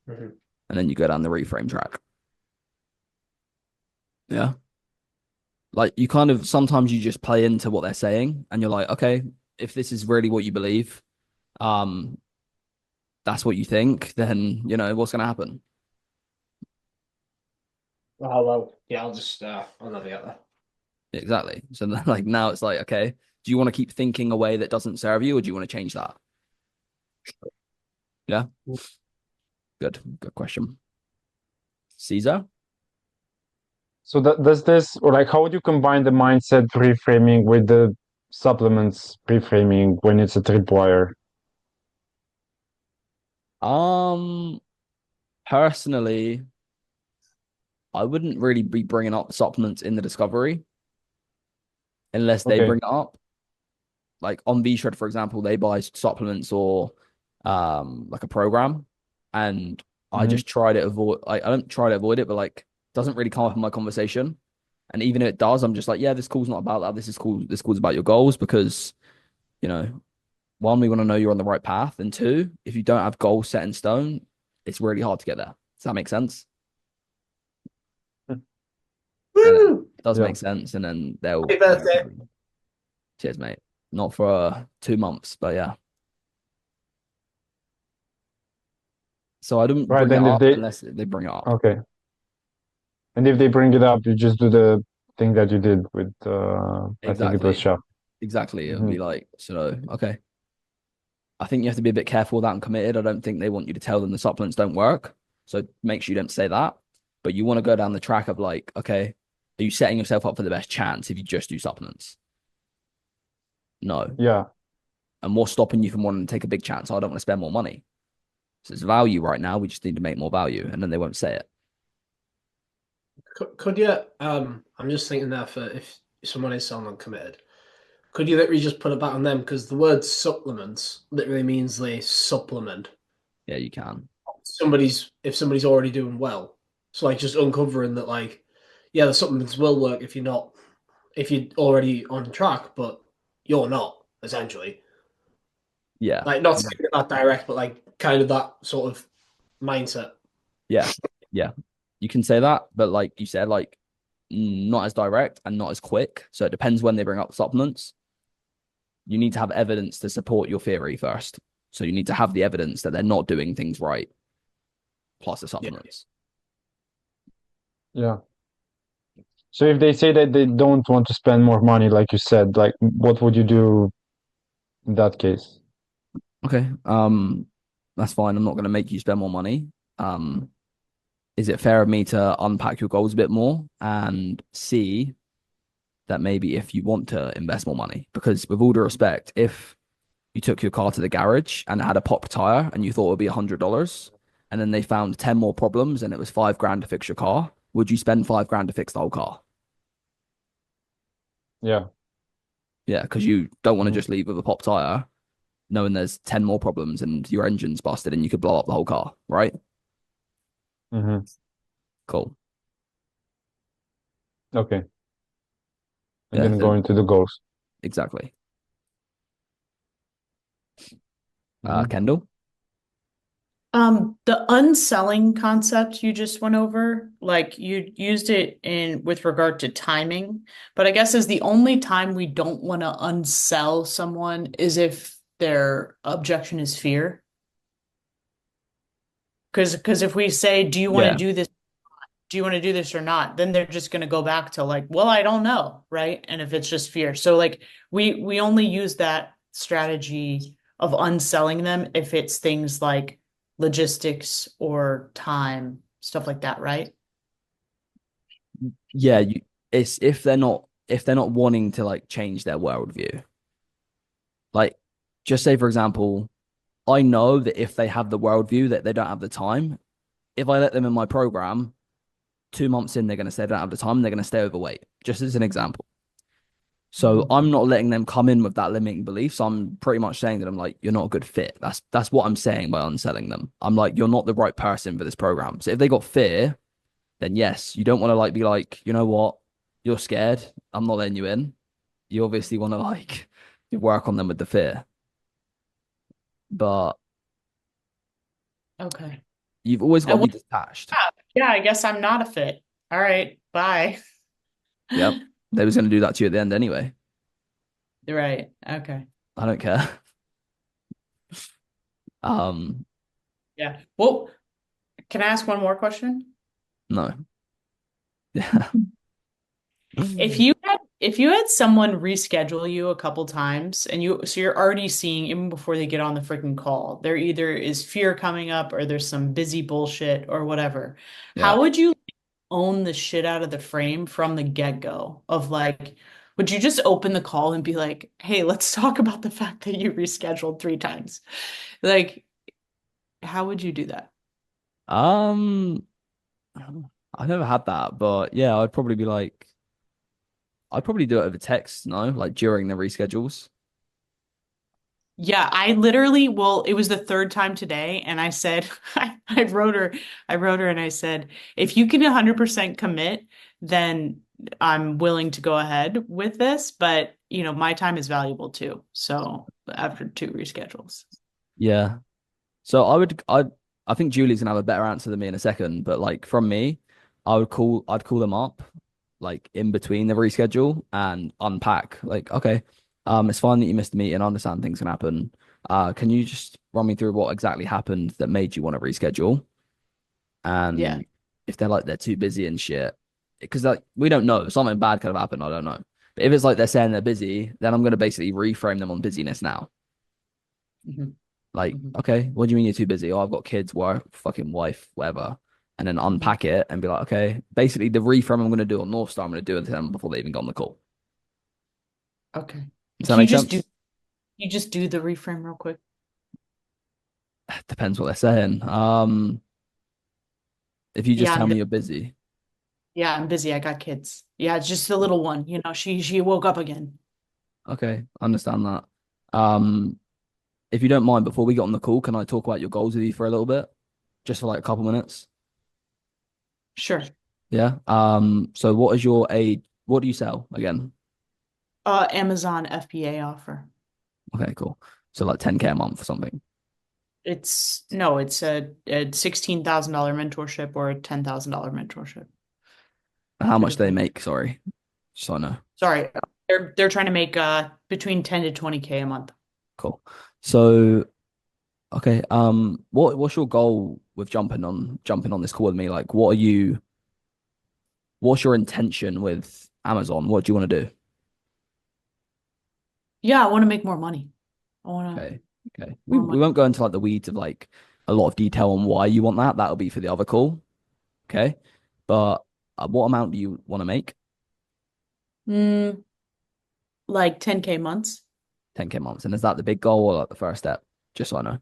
Mhm. And then you go down the reframe track. Yeah. Like, you kind of sometimes you just play into what they're saying, and you're like, okay, if this is really what you believe, um, that's what you think, then what's gonna happen. Oh well, yeah, I'll never get there. Exactly. So like now it's like, okay, do you want to keep thinking a way that doesn't serve you, or do you want to change that? Yeah. Good question. Caesar? So does this, or like, how would you combine the mindset reframing with the supplements reframing when it's a tripwire? Personally, I wouldn't really be bringing up supplements in the discovery unless they Okay. bring it up. Like on VShred, for example, they buy supplements or like a program, and I just try to avoid. I don't try to avoid it, but like doesn't really come up in my conversation. And even if it does, I'm just like, yeah, this call's not about that. This is cool. This call's about your goals because, you know, one, we want to know you're on the right path, and two, if you don't have goals set in stone, it's really hard to get there. Does that make sense? And it does Yeah. make sense, and then they'll. Happy birthday. Cheers, mate. Not for 2 months, but yeah. So I don't Right, bring it then if up they, unless they bring it up. okay. And if they bring it up, you just do the thing that you did with, I think it was Exactly. Shaf. Exactly. It'll be like, so, okay. I think you have to be a bit careful with that and committed. I don't think they want you to tell them the supplements don't work. So make sure you don't say that. But you want to go down the track of like, okay, are you setting yourself up for the best chance if you just do supplements? No. Yeah. And what's stopping you from wanting to take a big chance? I don't want to spend more money. So it's value right now. We just need to make more value. And then they won't say it. Could you? I'm just thinking there for if someone is selling uncommitted, could you literally just put it back on them because the word supplements literally means they supplement. Yeah, you can. If somebody's already doing well, so like just uncovering that, like, yeah, the supplements will work if you're already on track, but you're not essentially. Yeah. Like not saying it that direct, but like kind of that sort of mindset. Yeah. Yeah. You can say that, but like you said, like not as direct and not as quick. So it depends when they bring up supplements. You need to have evidence to support your theory first. So you need to have the evidence that they're not doing things right, plus the supplements. Yeah. So if they say that they don't want to spend more money, like you said, like what would you do in that case? Okay. That's fine. I'm not going to make you spend more money. Is it fair of me to unpack your goals a bit more and see that maybe if you want to invest more money? Because with all due respect, if you took your car to the garage and it had a pop tire and you thought it would be $100, and then they found 10 more problems and it was $5,000 to fix your car, would you spend $5,000 to fix the whole car? Yeah. Yeah, because you don't want to just leave with a pop tire knowing there's 10 more problems and your engine's busted and you could blow up the whole car, right? Mm-hmm. Cool. Okay. And Yeah, then go into the goals. exactly. Mhm. Kendall? The unselling concept you just went over, like you used it in with regard to timing, but I guess is the only time we don't want to unsell someone is if their objection is fear. Because if we say, do you want to Yeah. do this? Do you want to do this or not? Then they're just going to go back to like, well, I don't know, right? And if it's just fear. So like we only use that strategy of unselling them if it's things like logistics or time, stuff like that, right? Yeah, it's if they're not wanting to like change their worldview. Like, just say for example, I know that if they have the worldview that they don't have the time, if I let them in my program, 2 months in, they're going to say they don't have the time, they're going to stay overweight, just as an example. So I'm not letting them come in with that limiting belief. So I'm pretty much saying that I'm like, you're not a good fit. That's what I'm saying by unselling them. I'm like, you're not the right person for this program. So if they got fear, then yes, you don't want to like be like, you know what, you're scared. I'm not letting you in. You obviously want to like work on them with the fear. But Okay. you've always got to And be what, detached. yeah, I guess I'm not a fit. All right, bye. Yep. They was going to do that to you at the end anyway. Right. Okay. I don't care. Um, Yeah. Well, can I ask one more question? no. Yeah. If you had someone reschedule you a couple times and you're already seeing even before they get on the freaking call, there either is fear coming up or there's some busy bullshit or whatever. Yeah. How would you own the shit out of the frame from the get-go of like, would you just open the call and be like, hey, let's talk about the fact that you rescheduled 3 times? Like, how would you do that? Um, I never had that, but yeah, I'd probably do it over text, no, like during the reschedules. Yeah, I literally, well, it was the third time today, and I said, I wrote her and I said, if you can 100% commit, then I'm willing to go ahead with this, but my time is valuable too. So after 2 reschedules. Yeah. So I think Julie's gonna have a better answer than me in a second, but like from me, I'd call them up like in between the reschedule and unpack. Like, okay, it's fine that you missed the meeting. I understand things can happen. Can you just run me through what exactly happened that made you want to reschedule? Yeah. And if they're like they're too busy and shit, because like we don't know. Something bad could have happened, I don't know. But if it's like they're saying they're busy, then I'm gonna basically reframe them on busyness now. Mhm. Like, okay, what do you mean you're too busy? Oh, I've got kids, work, fucking wife, whatever. And then unpack it and be like, okay, basically the reframe I'm going to do on North Star, I'm going to do it to them before they even got on the call. Okay. Does that Can you make just sense? do the reframe real quick? Depends what they're saying. If you just Yeah, tell me you're busy, yeah, I'm busy. I got kids. Yeah, it's just the little one. She woke up again. okay, understand that. Um, if you don't mind, before we get on the call, can I talk about your goals with you for a little bit? Just for like a couple minutes? Sure. Yeah. So what do you sell again? Amazon FBA offer. Okay, cool. So like 10K a month or something. It's no, it's a $16,000 mentorship or a $10,000 mentorship. How Two much do they different. make? Sorry. So I know. Sorry, they're trying to make between 10 to 20K a month. Cool. So, okay. What's your goal with jumping on this call with me? Like, what's your intention with Amazon? What do you want to do? Yeah, I want to make more money. I want to Okay. Okay. We won't go into like the weeds of like a lot of detail on why you want that. That'll be for the other call. Okay. But what amount do you want to make? like 10K months. 10K months. And is that the big goal or like the first step? Just so I know.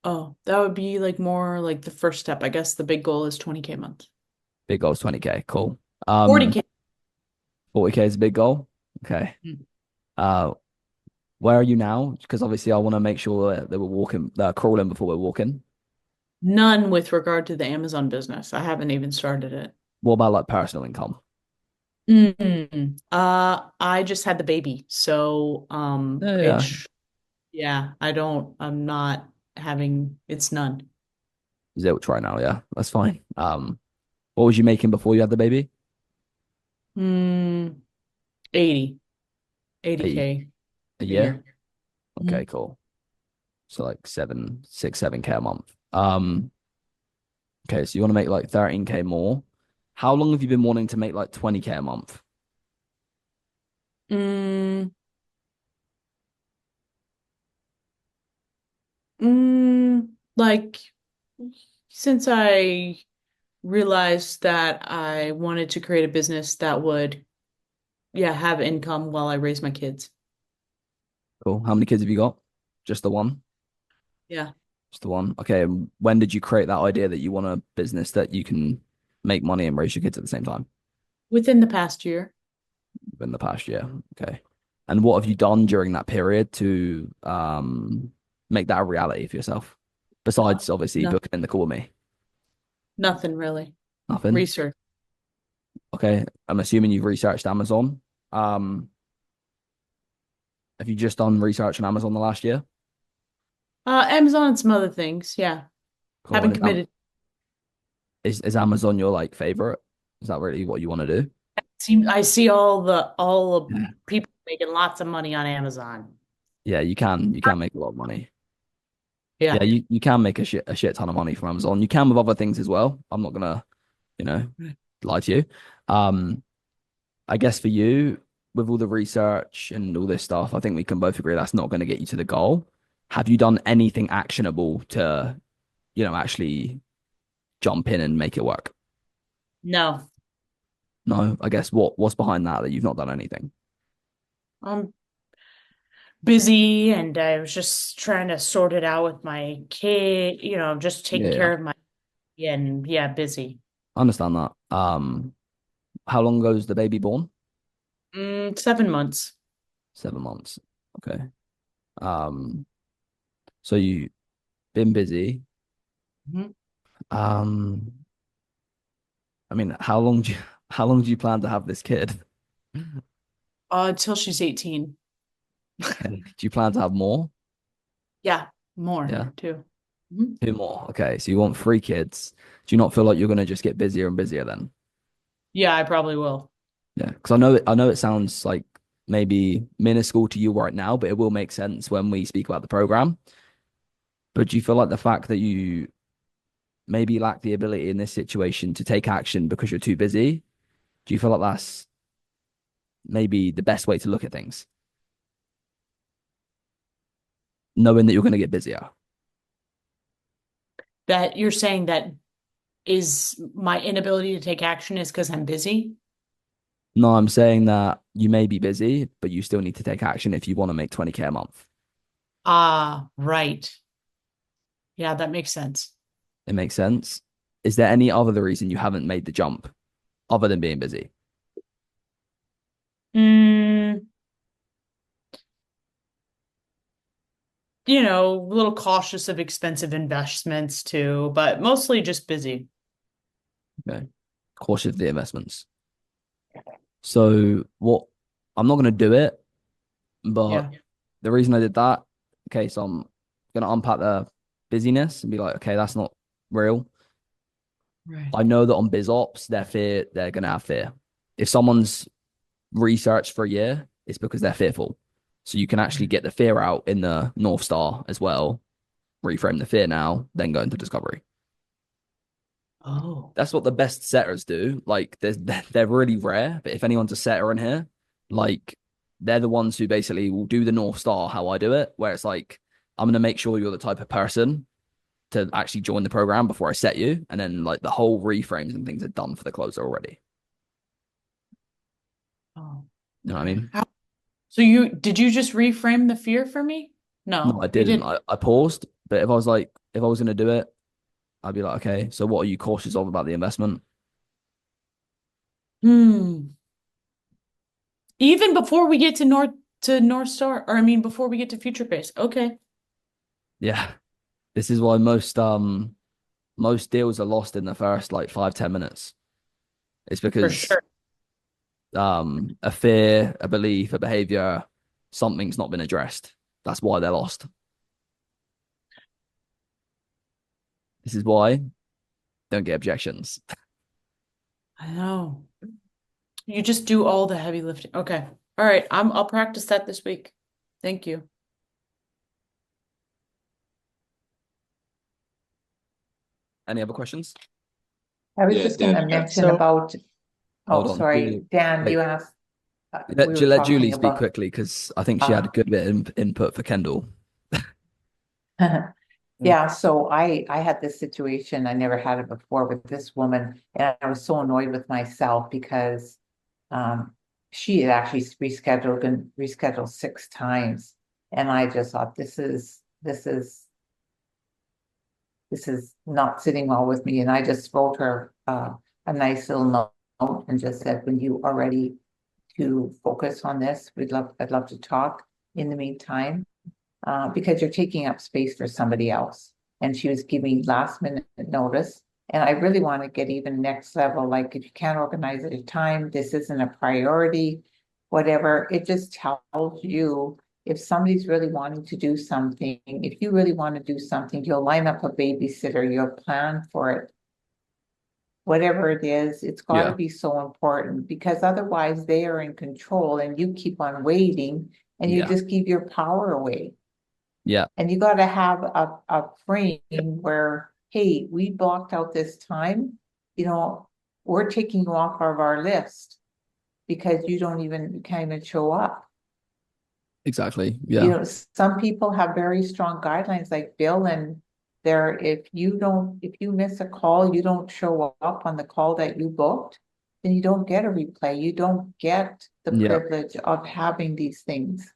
Oh, that would be like more like the first step. I guess the big goal is 20K months. Big goal is 20K. Cool. 40K. 40K is a big goal. Okay. Uh, where are you now? Because obviously I want to make sure that we're crawling before we're walking. None with regard to the Amazon business. I haven't even started it. What about like personal income? I just had the baby, so Yeah. yeah, I'm not it's none. Zilch right now, yeah. That's fine. What was you making before you had the baby? 80 80 80K a a year? year. Okay, cool. So like 7K a month. Okay, so you want to make like 13K more. How long have you been wanting to make like 20K a month? Mm, like since I realized that I wanted to create a business that would, yeah, have income while I raise my kids. Cool. How many kids have you got? Just the one? Yeah. Just the one. Okay. And when did you create that idea that you want a business that you can make money and raise your kids at the same time? Within the past year. In the past year. Okay. And what have you done during that period to make that a reality for yourself? Besides obviously No, booking in the call with me. nothing really. Nothing. Research. Okay. I'm assuming you've researched Amazon. Have you just done research on Amazon the last year? Amazon and some other things. Yeah. Cool. Haven't And committed. is Amazon your like favorite? Is that really what you want to do? I see all the people making lots of money on Amazon. Yeah, you can make a lot of money. Yeah. Yeah, you can make a shit ton of money from Amazon. You can with other things as well. I'm not gonna, lie to you. I guess for you, with all the research and all this stuff, I think we can both agree that's not going to get you to the goal. Have you done anything actionable to, actually jump in and make it work? No. No, I guess what's behind that you've not done anything? I'm busy and I was just trying to sort it out with my kid, just taking Yeah, care of my and yeah, busy. I understand that. How long ago was the baby born? 7 months. 7 months. Okay. So you've been busy. Mhm. I mean, how long do you plan to have this kid? Until she's 18. Do you plan to have more? Yeah, more Yeah, too. 2 more. Okay, so you want 3 kids. Do you not feel like you're gonna just get busier and busier then? Yeah, I probably will. Yeah, because I know it sounds like maybe minuscule to you right now, but it will make sense when we speak about the program. But do you feel like the fact that you maybe lack the ability in this situation to take action because you're too busy, do you feel like that's maybe the best way to look at things, knowing that you're going to get busier? That you're saying that is my inability to take action is because I'm busy? No, I'm saying that you may be busy, but you still need to take action if you want to make 20K a month. Right. Yeah, that makes sense. It makes sense. Is there any other reason you haven't made the jump other than being busy? A little cautious of expensive investments too, but mostly just busy. Okay. Cautious of the investments. So what I'm not going to do it, but Yeah. the reason I did that, okay, so I'm going to unpack the busyness and be like, okay, that's not real. Right. I know that on BizOps, they're going to have fear. If someone's researched for a year, it's because they're fearful. So you can actually get the fear out in the North Star as well, reframe the fear now, then go into discovery. Oh. That's what the best setters do. Like they're really rare, but if anyone's a setter in here, like they're the ones who basically will do the North Star how I do it, where it's like, I'm going to make sure you're the type of person to actually join the program before I set you. And then like the whole reframes and things are done for the closer already. Oh. You know what I mean? So did you just reframe the fear for me? No, I you didn't. didn't. I paused, but if I was going to do it, I'd be like, okay, so what are you cautious of about the investment? Even before we get to North Star, or I mean before we get to Future Base. Okay. Yeah. This is why most deals are lost in the first like 5-10 minutes. It's For because sure. a fear, a belief, a behavior, something's not been addressed. That's why they're lost. This is why don't get objections. I know. You just do all the heavy lifting. Okay. All right. I'll practice that this week. Thank you. Any other questions? I was Yeah, just Dan. going to mention about, Hold oh, on. sorry, Dan, Wait. you asked, Let, we were let Julie talking speak about, quickly because I think she had a good bit of input for Kendall. yeah, so I had this situation, I never had it before with this woman, and I was so annoyed with myself because she had actually rescheduled 6 times. And I just thought, this is not sitting well with me. And I just wrote her a nice little note and just said, when you are ready to focus on this, I'd love to talk in the meantime, because you're taking up space for somebody else. And she was giving last minute notice. And I really want to get even next level. Like, if you can't organize at a time, this isn't a priority, whatever. It just tells you if somebody's really wanting to do something, if you really want to do something, you'll line up a babysitter, you'll plan for it. Whatever it is, it's got to be so important, because otherwise they are in control and you keep on waiting and you just give your power away. Yeah. And you got to have a frame where, hey, we blocked out this time, we're taking you off of our list because you can't even show up. Exactly. Yeah. Some people have very strong guidelines like Bill, and if you miss a call, you don't show up on the call that you booked, then you don't get a replay. You don't get the privilege of having these things.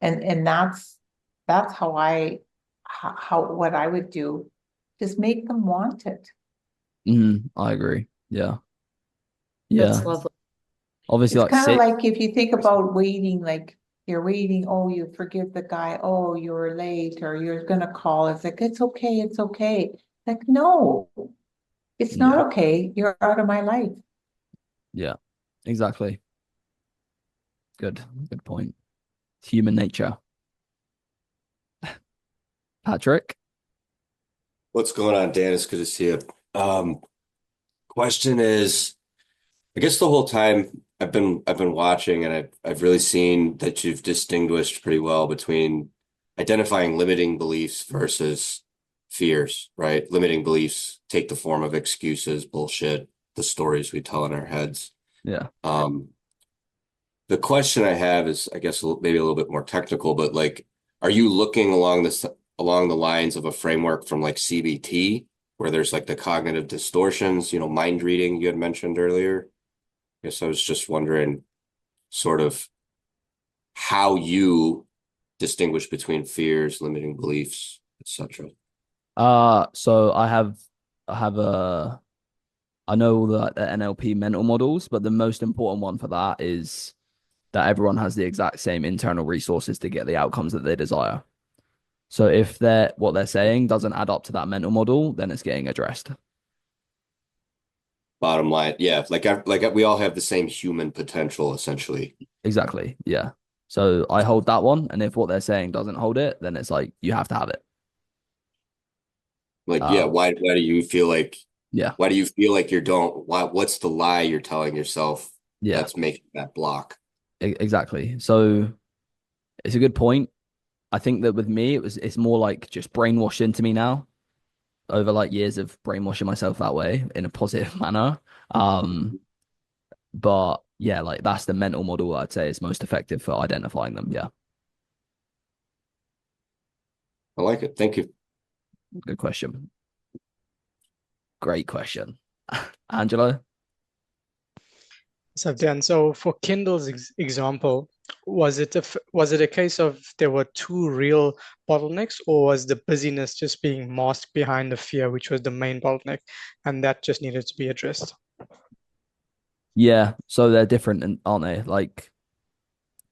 And that's what I would do. Just make them want it. I agree. Yeah. That's lovely. Obviously, it's kind of like if you think about waiting, like you're waiting, oh, you forgive the guy, oh, you were late, or you're gonna call. It's like, it's okay. Like, no, it's not okay. You're out of my life. Yeah, exactly. Good point. It's human nature. Patrick? What's going on, Dan? It's good to see you. Question is, I guess the whole time I've been watching, and I've really seen that you've distinguished pretty well between identifying limiting beliefs versus fears, right? Limiting beliefs take the form of excuses, bullshit, the stories we tell in our heads. Yeah. The question I have is, I guess, maybe a little bit more technical, but like, are you looking along the lines of a framework from like CBT, where there's like the cognitive distortions, mind reading you had mentioned earlier? I guess I was just wondering sort of how you distinguish between fears, limiting beliefs, etc. So I know all the NLP mental models, but the most important one for that is that everyone has the exact same internal resources to get the outcomes that they desire. So if what they're saying doesn't add up to that mental model, then it's getting addressed. Bottom line, yeah, like we all have the same human potential, essentially. Exactly. Yeah. So I hold that one, and if what they're saying doesn't hold it, then it's like you have to have it. Like, why do you feel like why do you feel like what's the lie you're telling yourself that's making that block? Exactly. So it's a good point. I think that with me, it's more like just brainwashed into me now over like years of brainwashing myself that way in a positive manner. But yeah, like that's the mental model I'd say is most effective for identifying them. Yeah. I like it. Thank you. Good question. Great question. Angelo? So Dan, so for Kindle's example, was it a case of there were two real bottlenecks, or was the busyness just being masked behind the fear, which was the main bottleneck, and that just needed to be addressed? Yeah, so they're different, aren't they? Like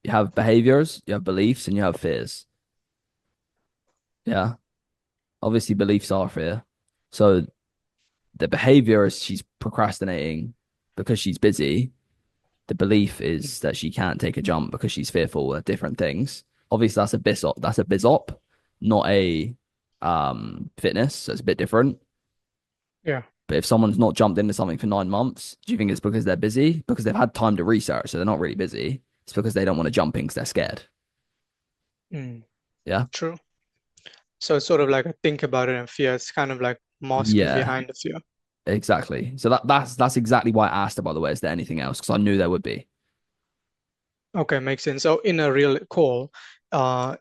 you have behaviors, you have beliefs, and you have fears. Yeah. Obviously, beliefs are fear. So the behavior is she's procrastinating because she's busy. The belief is that she can't take a jump because she's fearful of different things. Obviously, that's a BISOP. That's a BISOP, not a fitness. So it's a bit different. Yeah. But if someone's not jumped into something for 9 months, do you think it's because they're busy? Because they've had time to research, so they're not really busy. It's because they don't want to jump in because they're scared. Yeah. True. So it's sort of like a think about it and fear. It's kind of like masking Yeah. behind the fear. Exactly. So that's exactly why I asked her, by the way, is there anything else? Because I knew there would be. Okay, makes sense. So in a real call,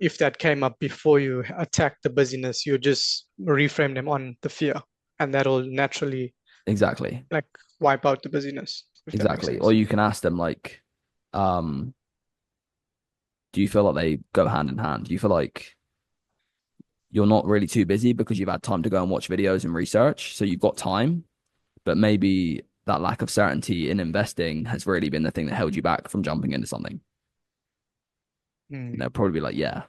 if that came up before you attack the busyness, you just reframe them on the fear, and that'll naturally Exactly. like wipe out the busyness, if that makes Exactly. sense. Or you can ask them like, do you feel like they go hand in hand? Do you feel like you're not really too busy because you've had time to go and watch videos and research, so you've got time, but maybe that lack of certainty in investing has really been the thing that held you back from jumping into something? And they'll probably be like, yeah.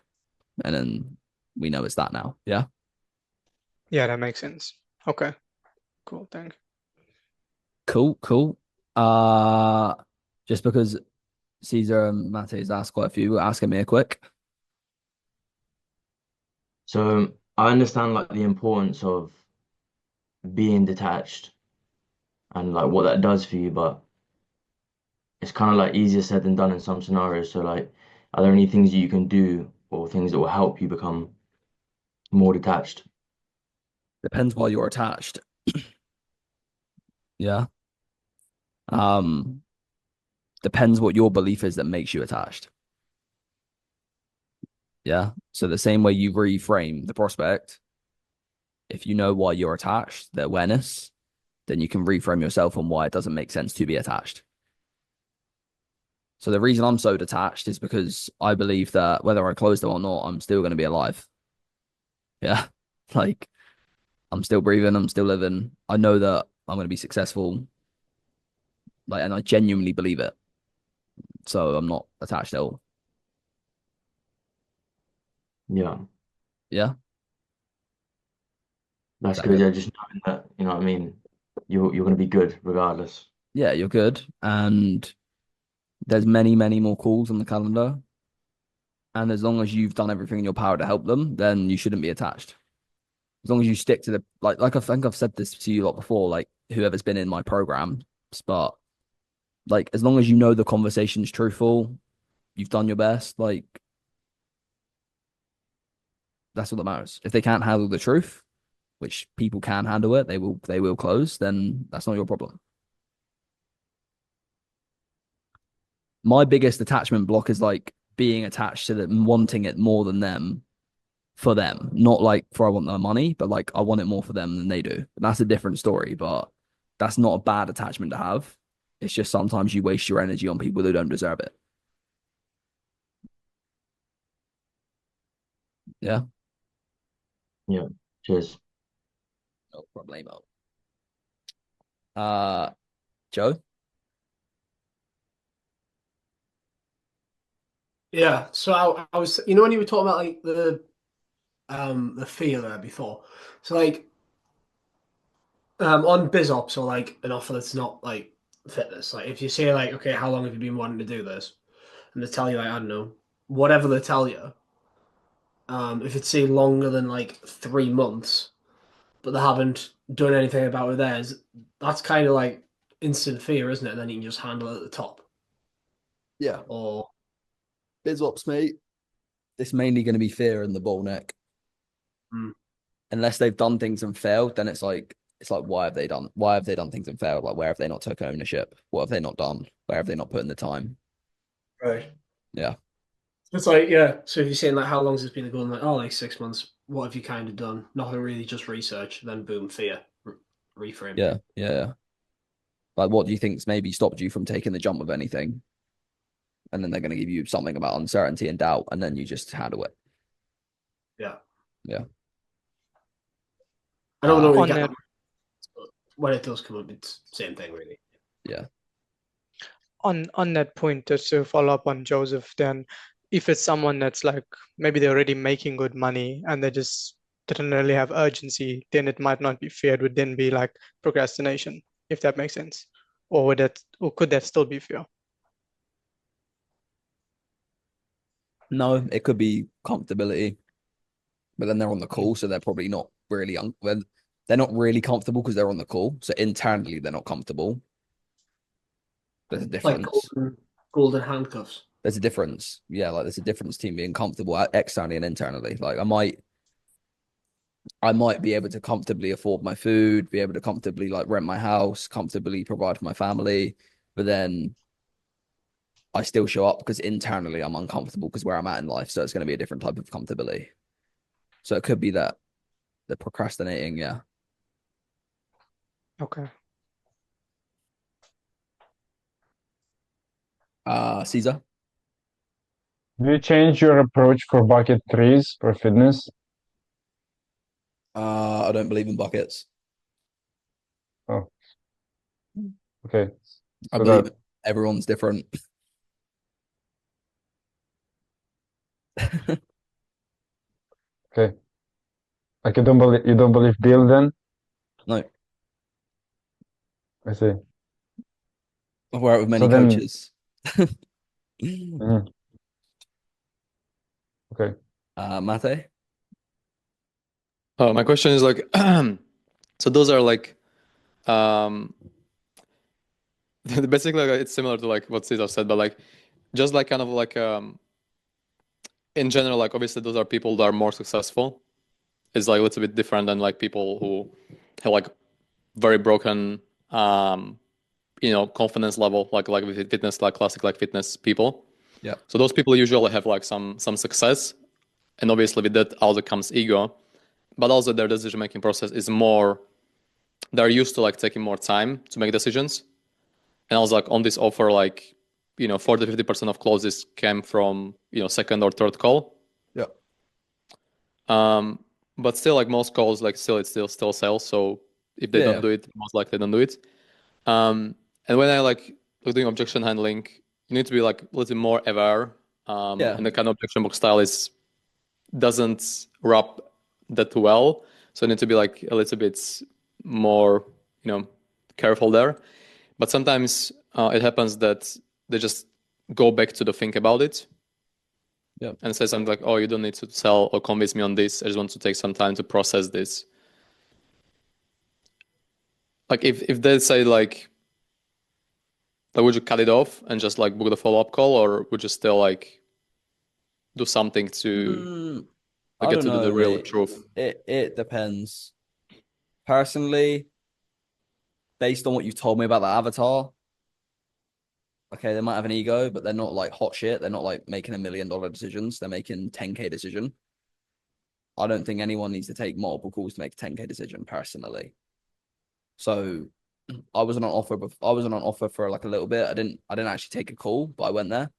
And then we know it's that now. Yeah. Yeah, that makes sense. Okay, cool. Thank you. Cool. Just because Caesar and Mate's asked quite a few, we're asking me a quick. So I understand like the importance of being detached and like what that does for you, but it's kind of like easier said than done in some scenarios. So like, are there any things you can do or things that will help you become more detached? Depends why you're attached. Yeah. Depends what your belief is that makes you attached. Yeah. So the same way you reframe the prospect, if you know why you're attached, the awareness, then you can reframe yourself on why it doesn't make sense to be attached. So the reason I'm so detached is because I believe that whether I close them or not, I'm still going to be alive. Yeah. Like I'm still breathing, I'm still living. I know that I'm going to be successful. Like, and I genuinely believe it. So I'm not attached at all. Yeah, Yeah. that's Is that good. good? Yeah, just knowing that, you know what I mean? You're gonna be good regardless. Yeah, you're good. And there's many more calls on the calendar. And as long as you've done everything in your power to help them, then you shouldn't be attached. As long as you stick to the like I think I've said this to you a lot before, like whoever's been in my program, but like as long as you know the conversation's truthful, you've done your best, like that's what that matters. If they can't handle the truth, which people can handle it, they will close, then that's not your problem. My biggest attachment block is like being attached to them, wanting it more than them for them. Not like for I want their money, but like I want it more for them than they do. And that's a different story, but that's not a bad attachment to have. It's just sometimes you waste your energy on people who don't deserve it. Yeah. Yeah. Cheers. No problemo. Joe? Yeah. So I was, you know, when you were talking about like the fear there before. So like on BizOps or like an offer that's not like fitness, like if you say like, okay, how long have you been wanting to do this? And they tell you like, I don't know, whatever they tell you. If it's say longer than like 3 months, but they haven't done anything about it theirs, that's kind of like instant fear, isn't it? And then you can just handle it at the top. Yeah. Or BizOps, mate. It's mainly going to be fear in the bottleneck. Hmm. Unless they've done things and failed, then it's like why have they done things and failed? Like where have they not took ownership? What have they not done? Where have they not put in the time? Right. Yeah. It's like, yeah. So if you're saying like how long has this been going, like, oh, like 6 months, what have you kind of done? Nothing really, just research, then boom, fear. Reframe. Yeah. Like what do you think's maybe stopped you from taking the jump with anything? And then they're going to give you something about uncertainty and doubt, and then you just handle it. Yeah. Yeah. I don't know what you On get that, but when it does come up, it's same thing really. Yeah. on that point, just to follow up on Joseph, then if it's someone that's like maybe they're already making good money and they just didn't really have urgency, then it might not be fear. It would then be like procrastination, if that makes sense. Or could that still be fear? No, it could be comfortability, but then they're on the call, so they're probably not really they're not really comfortable because they're on the call. So internally, they're not comfortable. There's a Like difference. golden handcuffs. There's a difference. Yeah, like there's a difference between being comfortable externally and internally. Like I might be able to comfortably afford my food, be able to comfortably like rent my house, comfortably provide for my family, but then I still show up because internally I'm uncomfortable because where I'm at in life. So it's going to be a different type of comfortability. So it could be that the procrastinating, yeah. Okay. Caesar? Do you change your approach for bucket trees for fitness? I don't believe in buckets. Oh, okay. I So believe that everyone's different. okay. Like you don't believe Bill then? No. I see. I've worked with many So then, coaches. mhm. Okay. Mate? My question is like, so those are like, um, basically like, it's similar to like what Cesar said, but like, just like kind of like, in general, like obviously those are people that are more successful. It's like a little bit different than like people who have like very broken, confidence level, like with fitness, like classic like fitness people. Yeah. So those people usually have like some success, and obviously with that also comes ego, but also their decision making process is more. They're used to like taking more time to make decisions, and I was like on this offer, like 40-50% of closes came from second or third call. Yeah. But still, like most calls, like it's still sales. So if they don't do it, most likely they don't do it. And when I like doing objection handling, you need to be like a little bit more aware. And the kind of objection box style doesn't wrap that well. So you need to be like a little bit more, careful there. But sometimes it happens that they just go back to the think about it. Yeah. And say something like, "Oh, you don't need to sell or convince me on this. I just want to take some time to process this." Like if they say like would you cut it off and just like book the follow-up call, or would you still like do something to I get don't to know, the real mate. truth? It depends. Personally, based on what you've told me about the avatar, okay, they might have an ego, but they're not like hot shit. They're not like making $1 million decisions. They're making 10K decision. I don't think anyone needs to take multiple calls to make a 10K decision personally. So I was on an offer for like a little bit. I didn't actually take a call, but I went there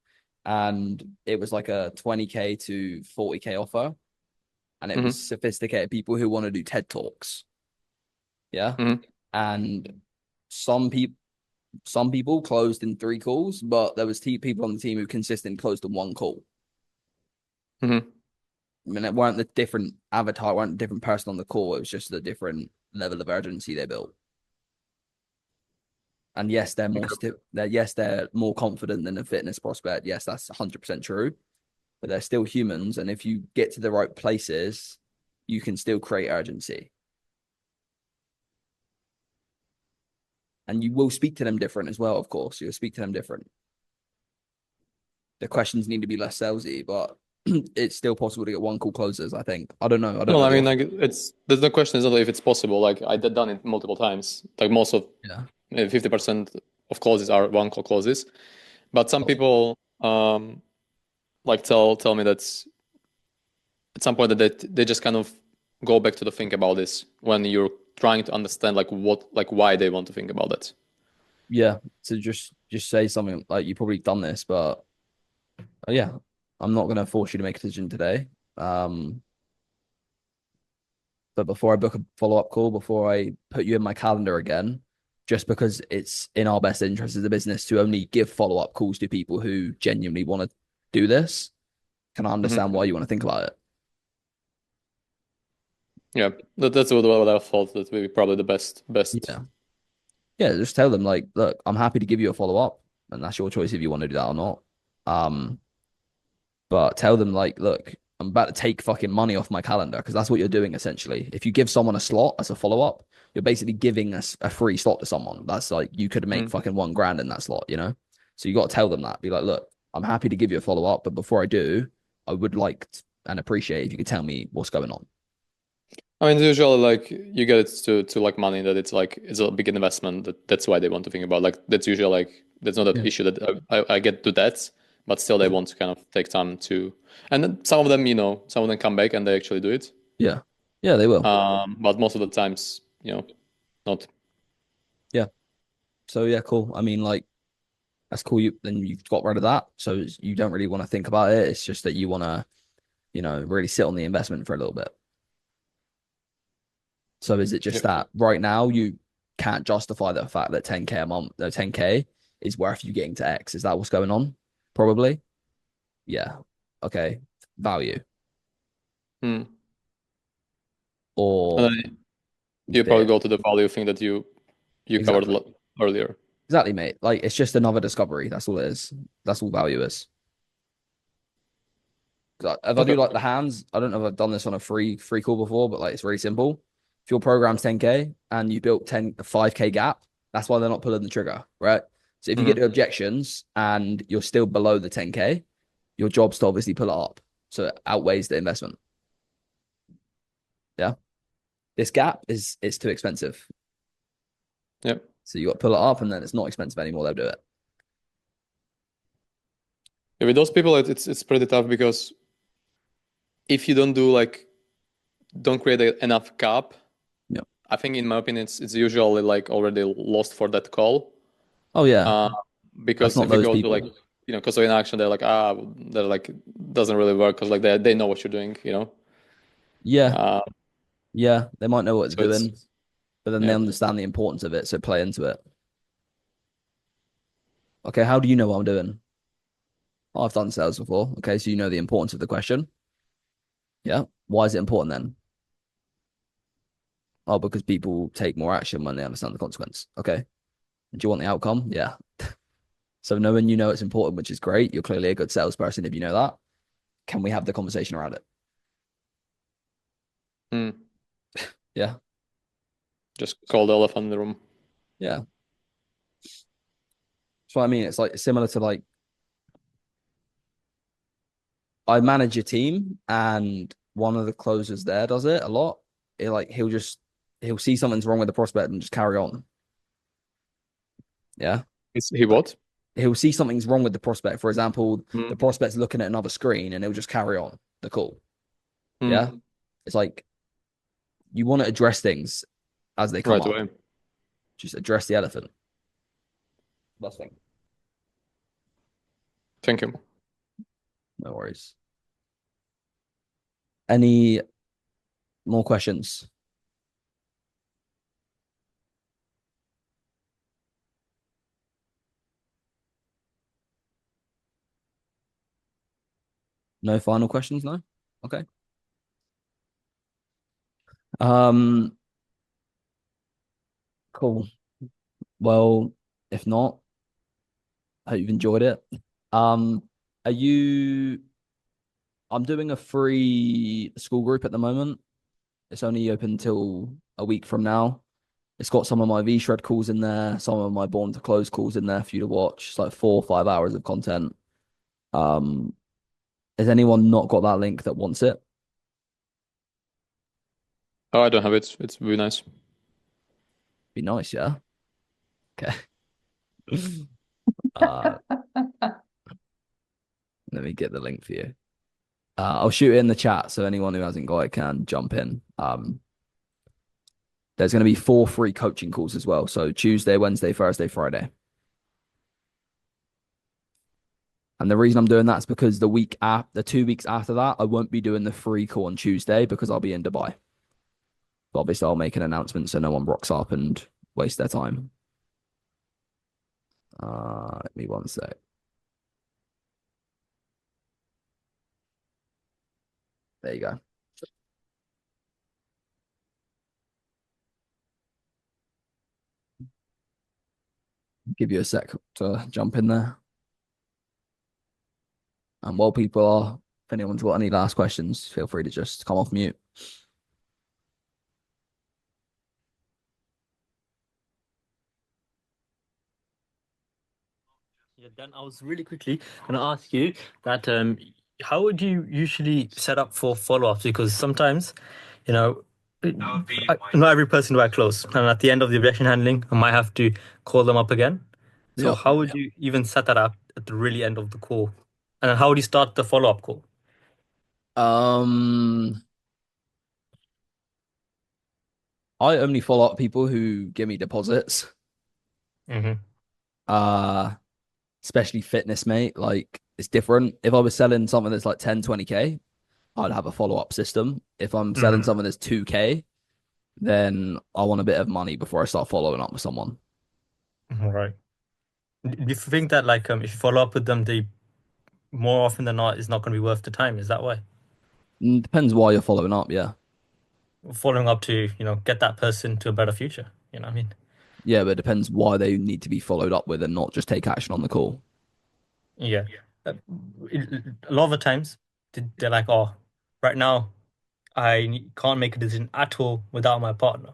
and it was like a 20K to 40K offer. And it was sophisticated people who want to do TED Talks. Yeah. And some people closed in 3 calls, but there was people on the team who consistently closed in 1 call. I mean, it weren't the different avatar, weren't a different person on the call. It was just a different level of urgency they built. And yes, they're more confident than a fitness prospect. Yes, that's 100% true. But they're still humans, and if you get to the right places, you can still create urgency. And you will speak to them different as well, of course. You'll speak to them different. The questions need to be less salesy, but it's still possible to get 1 call closes, I think. I don't know. I mean, like there's no question is not if it's possible. Like I done it multiple times. Like most of 50% of closes are 1 call closes, but some people like tell me that at some point that they just kind of go back to the think about this when you're trying to understand why they want to think about it. Yeah, to just say something like you've probably done this, but yeah, I'm not going to force you to make a decision today. But before I book a follow-up call, before I put you in my calendar again, just because it's in our best interest as a business to only give follow-up calls to people who genuinely want to do this, can I understand why you want to think about it? Yeah, that's what I thought. That would be probably the best. Yeah, just tell them like, look, I'm happy to give you a follow-up, and that's your choice if you want to do that or not. But tell them like, look, I'm about to take fucking money off my calendar because that's what you're doing essentially. If you give someone a slot as a follow up, you're basically giving us a free slot to someone. That's like you could make fucking $1,000 in that slot, you know? So you got to tell them that. Be like, look, I'm happy to give you a follow up, but before I do, I would like and appreciate if you could tell me what's going on. I mean, usually like you get it to like money that it's like it's a big investment. That's why they want to think about like that's usually like that's not an issue that I get to that, but still they want to kind of take time to. And then some of them, you know, some of them come back and they actually do it. Yeah, yeah, they will. But most of the times, you know, not. Yeah. So yeah, cool. I mean, like that's cool. Then you've got rid of that, so you don't really want to think about it. It's just that you want to, you know, really sit on the investment for a little bit. So is it just that right now you can't justify the fact that 10K a month, 10K is worth you getting to X? Is that what's going on? Probably. Yeah. Okay. Value. Or And then you probably go to the value thing that you covered earlier. Exactly, mate. Like it's just another discovery. That's all it is. That's all value is. If I do like the hands, I don't know if I've done this on a free call before, but like it's really simple. If your program's 10K and you built a 5K gap, that's why they're not pulling the trigger, right? So if you get to objections and you're still below the 10K, your job's to obviously pull it up. So it outweighs the investment. Yeah. This gap is too expensive. Yep. So you got to pull it up and then it's not expensive anymore. They'll do it. Yeah, with those people, it's pretty tough because if you don't create enough gap, I think in my opinion, it's usually like already lost for that call. Oh yeah. Because if you go to like, you know, because of Inaction, they're like doesn't really work because like they know what you're doing, you know. Yeah. Yeah, they might know what it's doing, but then they understand the importance of it, so play into it. Okay, how do you know what I'm doing? Oh, I've done sales before. Okay, so you know the importance of the question. Yeah. Why is it important then? Oh, because people take more action when they understand the consequence. Okay. Do you want the outcome? Yeah. So knowing you know it's important, which is great. You're clearly a good salesperson if you know that. Can we have the conversation around it? Yeah. Just call the elephant in the room. Yeah. So I mean, it's like similar to like I manage a team and one of the closers there does it a lot. He'll see something's wrong with the prospect and just carry on. Yeah. He what? He'll see something's wrong with the prospect. For example, the prospect's looking at another screen and he'll just carry on the call. Yeah. It's like you want to address things as they come up. Just address the elephant. Last thing. Thank you. No worries. Any more questions? No final questions, no? Okay. Cool. Well, if not, I hope you've enjoyed it. I'm doing a free school group at the moment. It's only open till a week from now. It's got some of my V-Shred calls in there, some of my Born to Close calls in there for you to watch. It's like 4 or 5 hours of content. Has anyone not got that link that wants it? Oh, I don't have it. It's really nice. Be nice, yeah. Okay. Let me get the link for you. I'll shoot it in the chat so anyone who hasn't got it can jump in. There's going to be 4 free coaching calls as well. So Tuesday, Wednesday, Thursday, Friday. And the reason I'm doing that is because the 2 weeks after that, I won't be doing the free call on Tuesday because I'll be in Dubai. But obviously, I'll make an announcement so no one rocks up and waste their time. Let me one sec. There you go. Give you a sec to jump in there. And while people are If anyone's got any last questions, feel free to just come off mute. Yeah, Dan, I was really quickly going to ask you that how would you usually set up for follow-ups? Because sometimes, you know, not every person do I close, and at the end of the objection handling, I might have to call them up again. So Yep. how would you even set that up at the really end of the call? And then how would you start the follow-up call? I only follow up people who give me deposits. Especially fitness, mate. Like, it's different. If I was selling something that's like 10, 20K, I'd have a follow-up system. If I'm selling something that's 2K, then I want a bit of money before I start following up with someone. All right. Do you think that like if you follow up with them, they more often than not is not going to be worth the time? Is that why? Depends why you're following up, yeah. Following up to, get that person to a better future. You know what I mean? Yeah, but it depends why they need to be followed up with and not just take action on the call. Yeah. A lot of the times they're like, oh, right now I can't make a decision at all without my partner.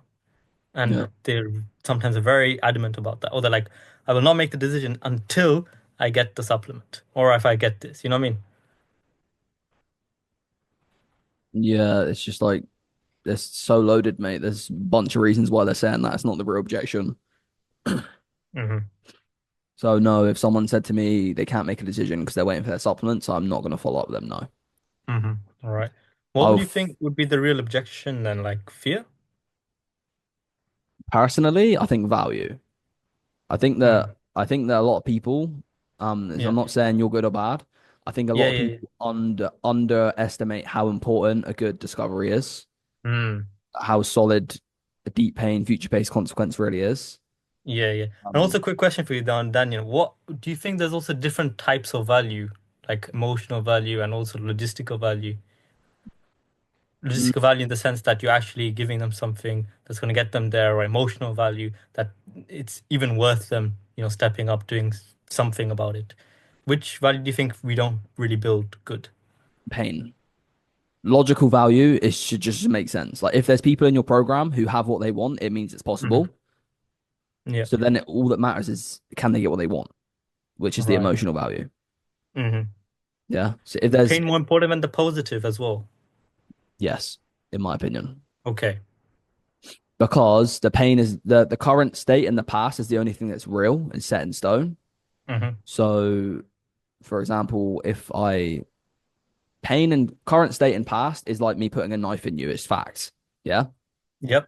And Yeah. they're sometimes very adamant about that. Or they're like, I will not make the decision until I get the supplement or if I get this. You know what I mean? Yeah, it's just like, it's so loaded, mate. There's a bunch of reasons why they're saying that. It's not the real objection. So no, if someone said to me they can't make a decision because they're waiting for their supplements, I'm not going to follow up with them. No. All right. What would you think would be the real objection then? Like fear? Personally, I think value. I think that a lot of people, I'm not saying you're good or bad. I think a lot of people underestimate how important a good discovery is, how solid a deep pain, future-based consequence really is. Yeah. And also a quick question for you, Daniel. What do you think there's also different types of value, like emotional value and also logistical value? Logistical value in the sense that you're actually giving them something that's going to get them there, or emotional value that it's even worth them, stepping up, doing something about it. Which value do you think we don't really build good? Pain. Logical value is should just make sense. Like if there's people in your program who have what they want, it means it's possible. Yeah. So then all that matters is can they get what they want, which is the emotional value. Yeah. So if there's pain more important than the positive as well. Yes, in my opinion. Okay. Because the pain is the current state and the past is the only thing that's real and set in stone. So, for example, if pain and current state and past is like me putting a knife in you, it's facts. Yeah. Yep.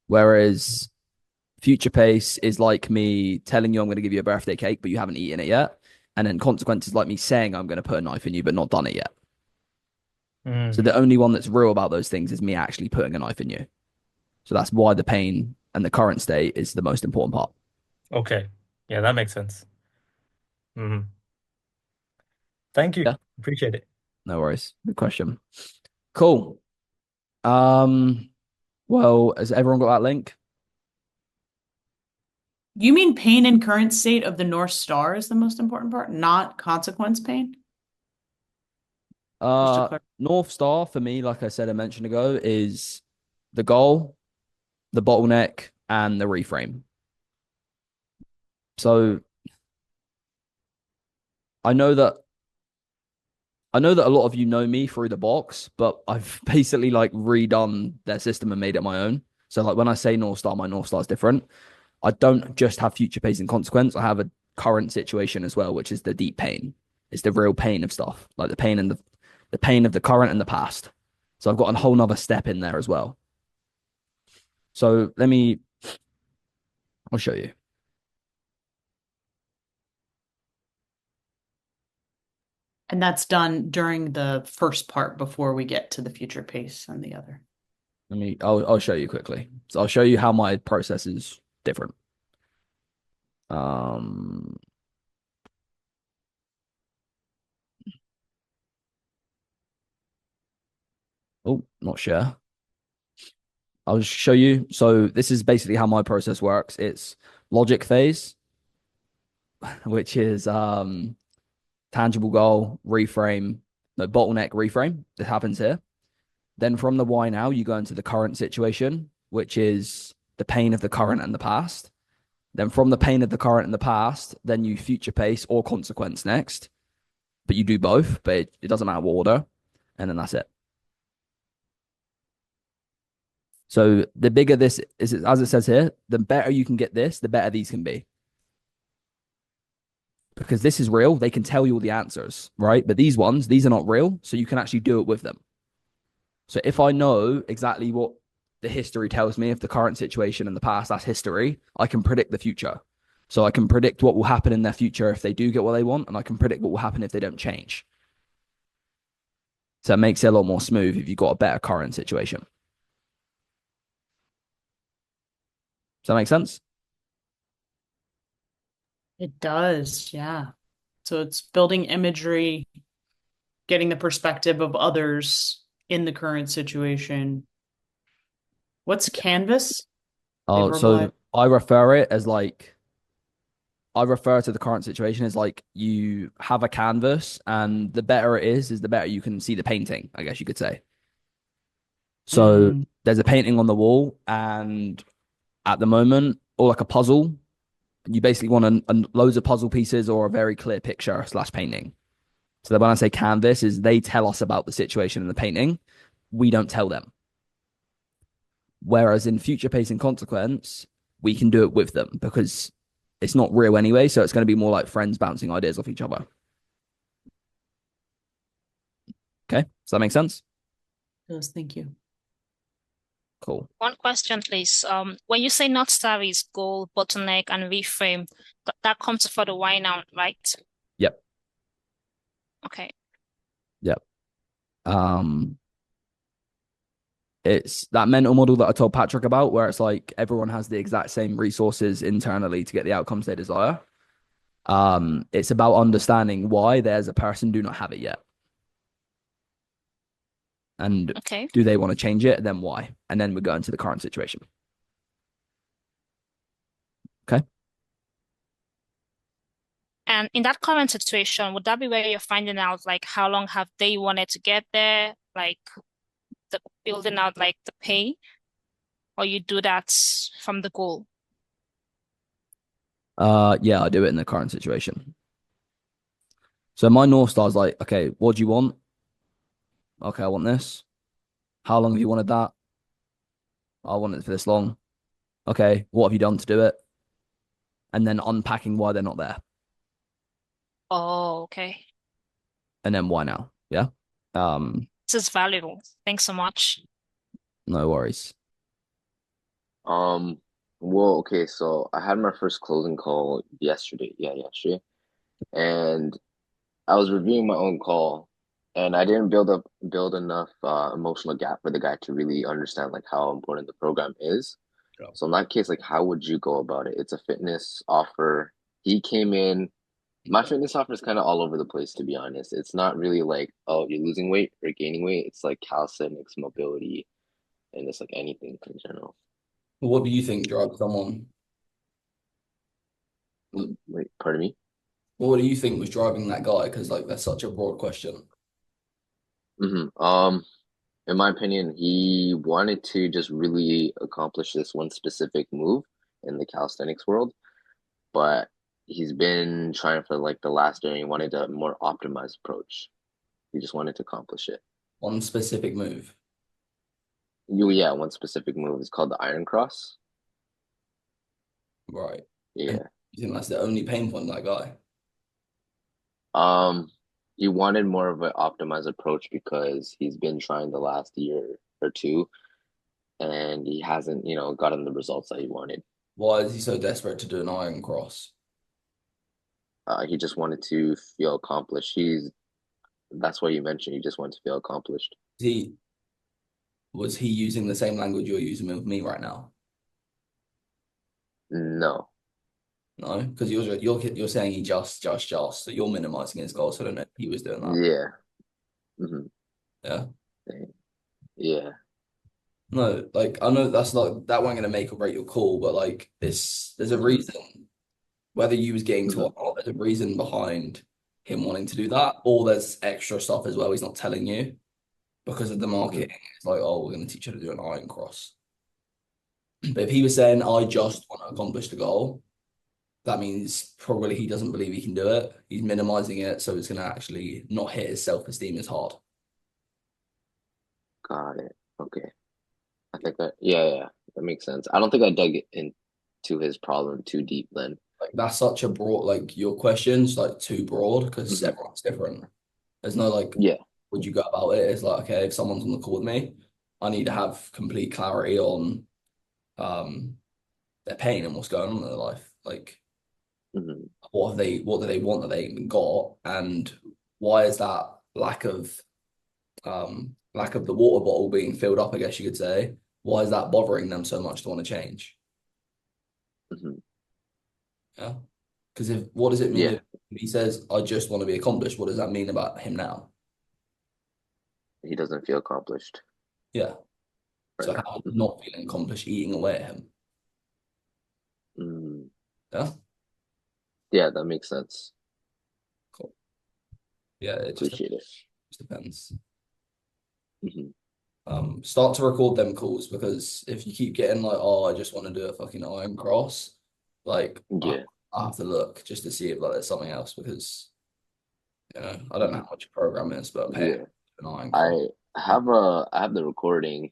Whereas future pace is like me telling you I'm going to give you a birthday cake, but you haven't eaten it yet. And then consequences like me saying I'm going to put a knife in you, but not done it yet. So the only one that's real about those things is me actually putting a knife in you. So that's why the pain and the current state is the most important part. Okay. Yeah, that makes sense. Thank you. Yeah. Appreciate it. No worries. Good question. Cool. Well, has everyone got that link? You mean pain and current state of the North Star is the most important part, not consequence pain? North Star for me, like I said, I mentioned ago, is the goal, the bottleneck, and the reframe. So I know that a lot of you know me through the box, but I've basically like redone their system and made it my own. So like when I say North Star, my North Star is different. I don't just have future pace and consequence. I have a current situation as well, which is the deep pain. It's the real pain of stuff, like the pain and the pain of the current and the past. So I've got a whole nother step in there as well. So I'll show you. And that's done during the first part before we get to the future pace and the other. I'll show you quickly. So I'll show you how my process is different. Oh, not sure. I'll show you. So this is basically how my process works. It's logic phase, which is tangible goal, reframe, No, bottleneck reframe. This happens here. Then from the why now, you go into the current situation, which is the pain of the current and the past. Then from the pain of the current and the past, then you future pace or consequence next. But you do both, but it doesn't matter what order. And then that's it. So the bigger this is, as it says here, the better you can get this, the better these can be. Because this is real, they can tell you all the answers, right? But these ones, these are not real, so you can actually do it with them. So if I know exactly what the history tells me of the current situation and the past, that's history, I can predict the future. So I can predict what will happen in their future if they do get what they want, and I can predict what will happen if they don't change. So it makes it a lot more smooth if you've got a better current situation. Does that make sense? It does, yeah. So it's building imagery, getting the perspective of others in the current situation. What's Canvas? Oh, so I refer to the current situation as like you have a canvas, and the better it is the better you can see the painting, I guess you could say. So there's a painting on the wall, and at the moment, or like a puzzle, you basically want loads of puzzle pieces or a very clear picture / painting. So that when I say canvas, is they tell us about the situation in the painting, we don't tell them. Whereas in future pace and consequence, we can do it with them because it's not real anyway. So it's going to be more like friends bouncing ideas off each other. Okay. Does that make sense? Yes, thank you. Cool. One question, please. When you say North Star is goal, bottleneck, and reframe, that comes for the why now, right? Yep. Okay. Yep. It's that mental model that I told Patrick about, where it's like everyone has the exact same resources internally to get the outcomes they desire. It's about understanding why there's a person do not have it yet. And do they want to change it? And then why? And then we go into the current situation. Okay. And in that current situation, would that be where you're finding out like how long have they wanted to get there? Like the building out like the pay, or you do that from the goal? Yeah, I do it in the current situation. So my North Star is like, okay, what do you want? Okay, I want this. How long have you wanted that? I want it for this long. Okay, what have you done to do it? And then unpacking why they're not there. Oh, okay. And then why now? Yeah. This is valuable. Thanks so much. No worries. Well, okay, so I had my first closing call yesterday. Yeah, yesterday. And I was reviewing my own call, and I didn't build enough emotional gap for the guy to really understand like how important the program is. Yeah. So in that case, like how would you go about it? It's a fitness offer. He came in. My fitness offer is kind of all over the place, to be honest. It's not really like, oh, you're losing weight or gaining weight. It's like calisthenics, mobility, and it's like anything in general. What do you think drives someone? Wait, pardon me? What do you think was driving that guy? Because like that's such a broad question. In my opinion, he wanted to just really accomplish this one specific move in the calisthenics world, but he's been trying for like the last year and he wanted a more optimized approach. He just wanted to accomplish it. One specific move. Yeah, one specific move is called the Iron Cross. Right. Yeah. You think that's the only pain point, that guy? He wanted more of an optimized approach because he's been trying the last year or two and he hasn't, gotten the results that he wanted. Why is he so desperate to do an Iron Cross? He just wanted to feel accomplished. That's what you mentioned. He just wanted to feel accomplished. Was he using the same language you're using with me right now? No. No, because you're saying he just, so you're minimizing his goals. So I don't know if he was doing that. Yeah. Yeah. Yeah. No, like I know that's like that wasn't gonna make or break your call, but like there's a reason whether you was getting to or not, there's a reason behind him wanting to do that, or there's extra stuff as well he's not telling you because of the marketing. It's like, oh, we're going to teach you to do an iron cross. But if he was saying, I just want to accomplish the goal, that means probably he doesn't believe he can do it. He's minimizing it, so it's going to actually not hit his self-esteem as hard. Got it. Okay. I think that, yeah, that makes sense. I don't think I dug into his problem too deep then. Like that's such a broad, like your question's like too broad because everyone's different. There's no like, would you go about it? It's like, okay, if someone's on the call with me, I need to have complete clarity on their pain and what's going on in their life. Like, what do they want that they haven't got, and why is that lack of the water bottle being filled up, I guess you could say, why is that bothering them so much to want to change? Yeah, because what does it mean if he says, I just want to be accomplished? What does that mean about him now? He doesn't feel accomplished. Yeah. So how is not feeling accomplished eating away at him? Yeah. Yeah, that makes sense. Cool. Yeah, it Appreciate it. Just depends. Start to record them calls, because if you keep getting like, oh, I just want to do a fucking iron cross, like I have to look just to see if like there's something else, because you know I don't know how much a program is, but pay an iron cross. I have the recording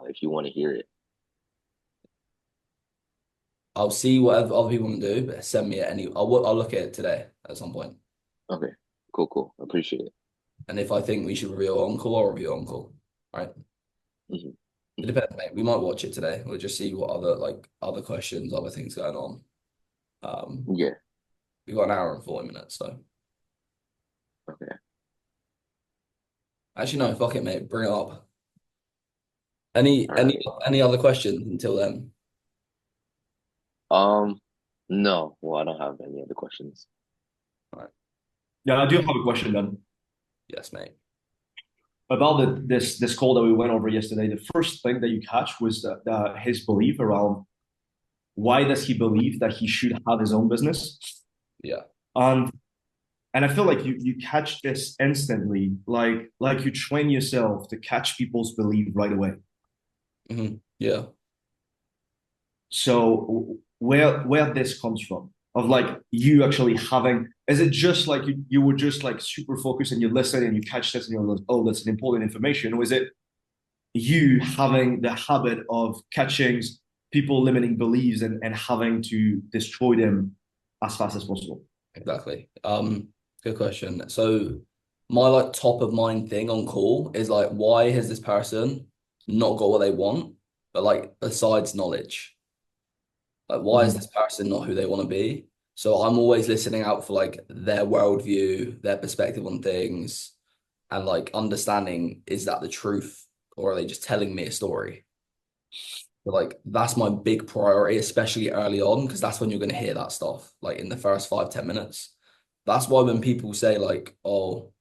if you want to hear it. I'll see whatever other people want to do, but send me it I'll look at it today at some point. Okay, cool. Appreciate it. And if I think we should review on call, I'll review on call. Right. It depends, mate. We might watch it today. We'll just see what other questions, other things going on. We've got an hour and 40 minutes, so. Okay. Actually, no, fuck it, mate. Bring it up. Any other questions until then? No. Well, I don't have any other questions. All right. Yeah, I do have a question then. Yes, mate. About this call that we went over yesterday, the first thing that you catch was his belief around why does he believe that he should have his own business? Yeah. And I feel like you catch this instantly, like you train yourself to catch people's belief right away. Yeah. So where this comes from, of like you actually having, is it just like you were just like super focused and you listen and you catch this and you're like, oh, that's an important information? Or is it you having the habit of catching people limiting beliefs and having to destroy them as fast as possible? Exactly. Good question. So my like top of mind thing on call is like, why has this person not got what they want? But like besides knowledge, like why is this person not who they want to be? So I'm always listening out for like their worldview, their perspective on things, and like understanding, is that the truth or are they just telling me a story? But like that's my big priority, especially early on, because that's when you're going to hear that stuff, like in the first 5-10 minutes. That's why when people say like, oh,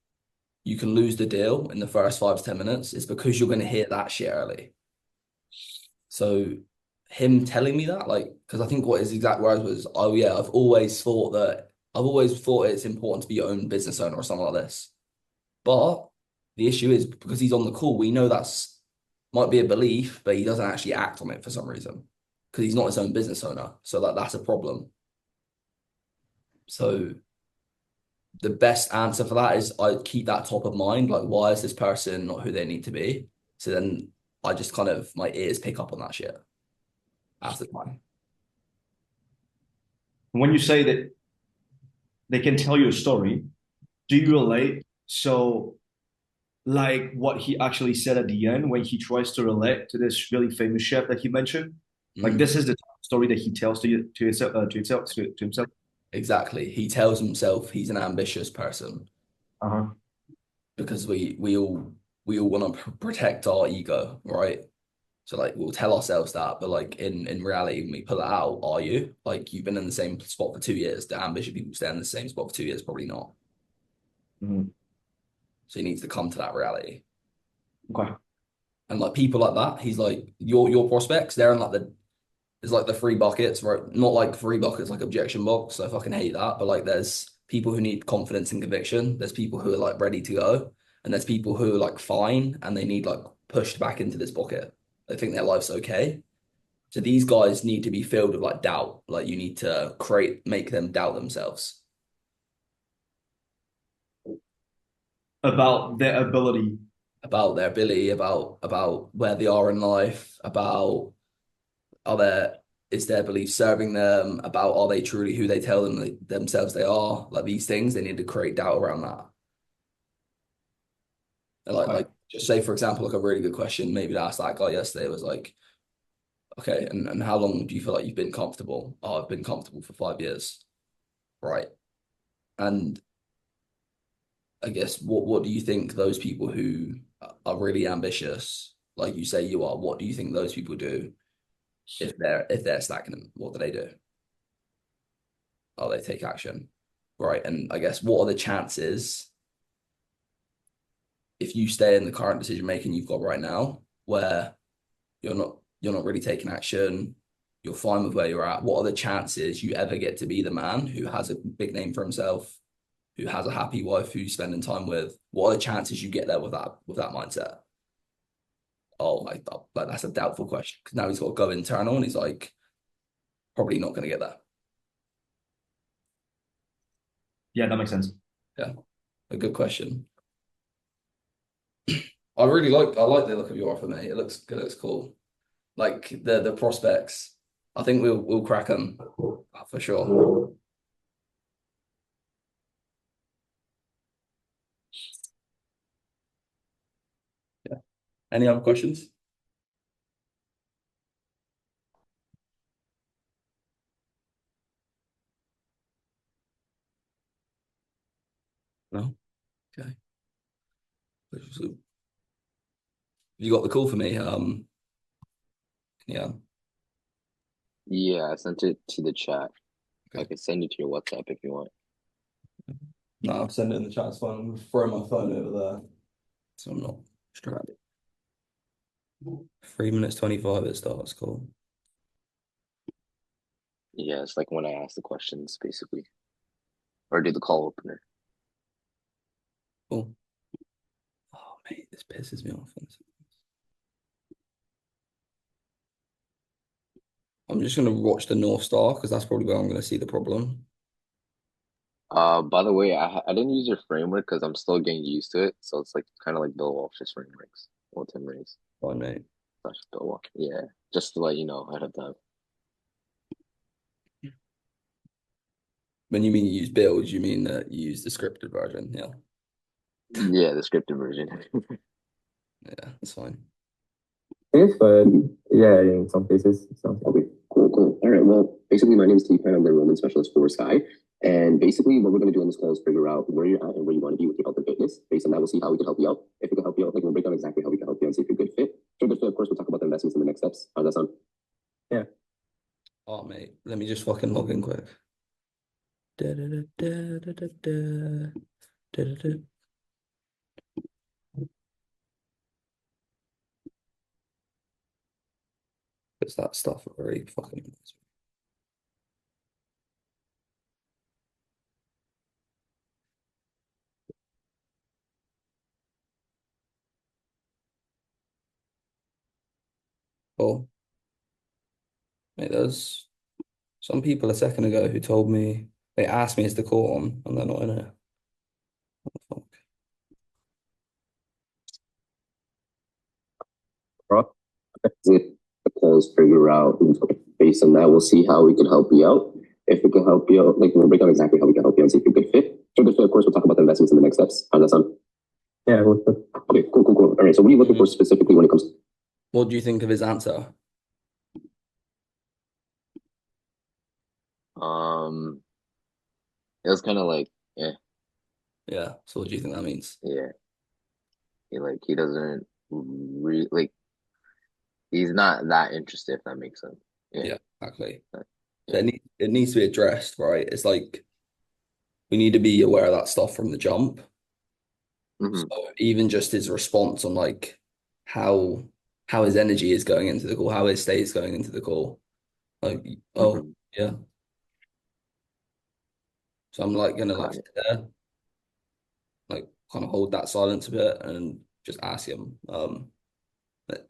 you can lose the deal in the first 5-10 minutes, it's because you're going to hear that shit early. So him telling me that, like, because I think what his exact words was, oh yeah, I've always thought it's important to be your own business owner or something like this. But the issue is, because he's on the call, we know that's might be a belief, but he doesn't actually act on it for some reason, because he's not his own business owner. So that's a problem. So the best answer for that is I keep that top of mind. Like, why is this person not who they need to be? So then I just kind of, my ears pick up on that shit after the time. When you say that they can tell you a story, do you relate? So like what he actually said at the end when he tries to relate to this really famous chef that he mentioned, like this is the story that he tells to himself. Exactly. He tells himself he's an ambitious person. Because we all want to protect our ego, right? So like we'll tell ourselves that, but like in reality, when we pull it out, are you? Like you've been in the same spot for 2 years. The ambitious people stay in the same spot for 2 years? Probably not. So he needs to come to that reality. Okay. And like people like that, he's like your prospects, they're in like there's like the 3 buckets, right? Not like 3 buckets like objection box. I fucking hate that. But like there's people who need confidence and conviction. There's people who are like ready to go, and there's people who are like fine and they need like pushed back into this bucket. They think their life's okay. So these guys need to be filled with like doubt. Like you need to make them doubt themselves. About their ability. About their ability, about where they are in life, about is their belief serving them, about are they truly who they tell themselves they are? Like these things, they need to create doubt around that. And like just say, for example, like a really good question maybe to ask that guy yesterday was like, okay, and how long do you feel like you've been comfortable? Oh, I've been comfortable for 5 years. Right. And I guess what do you think those people who are really ambitious, like you say you are, what do you think those people do if they're stagnant? What do they do? Oh, they take action. Right. And I guess what are the chances if you stay in the current decision making you've got right now where you're not really taking action, you're fine with where you're at, what are the chances you ever get to be the man who has a big name for himself, who has a happy wife who you're spending time with? What are the chances you get there with that mindset? Oh, like that's a doubtful question because now he's got to go internal and he's like probably not going to get there. Yeah, that makes sense. Yeah, a good question. I like the look of your offer, mate. It looks good. It looks cool. Like the prospects. I think we'll crack them for sure. Yeah. Any other questions? No? Okay. You got the call for me? Yeah. Yeah, I sent it to the chat. Okay. I can send it to your WhatsApp if you want. No, I'll send it in the chat. It's fine. I'm throwing my phone over there, so I'm not distracted. 3 minutes 25 it starts. Cool. Yeah, it's like when I ask the questions, basically, or do the call opener. Cool. Oh, mate, this pisses me off. I'm just gonna watch the North Star because that's probably where I'm gonna see the problem. By the way, I didn't use your framework because I'm still getting used to it. So it's like kind of like Bill Walsh's frameworks or Tim Ray's. Fine, mate. That's Bill Walsh. Yeah, just to let you know ahead of time. When you mean you use builds, you mean that you use the scripted version, yeah? Yeah, the scripted version. Yeah, that's fine. Yes, but yeah, in some cases, it sounds okay. Cool. All right. Well, basically, my name is T-Pan. I'm the enrollment specialist for Sky. And basically, what we're going to do on this call is figure out where you're at and where you want to be with your health and fitness. Based on that, we'll see how we can help you out. If we can help you out, like we'll break down exactly how we can help you and see if you're a good fit. If you're a good fit, of course, we'll talk about the investments and the next steps. How does that sound? Yeah. Oh, mate, let me just fucking log in quick. It's that stuff very fucking. Oh, mate, there's some people a second ago who told me they asked me is the call on and they're not in it. What the fuck? The calls figure out based on that, we'll see how we can help you out. If we can help you out, like we'll break down exactly how we can help you and see if you're a good fit. If you're a good fit, of course, we'll talk about the investments and the next steps. How does that sound? Yeah. Okay, cool. All right. So what are you looking for specifically when it comes to What do you think of his answer? It was kind of like, Yeah. So what do you think that means? Yeah. He doesn't really he's not that interested, if that makes sense. Yeah, exactly. It needs to be addressed, right? It's like we need to be aware of that stuff from the jump. So even just his response on like how his energy is going into the call, how his state is going into the call. Like, oh yeah. So I'm like gonna like Got it. sit there, like kind of hold that silence a bit and just ask him,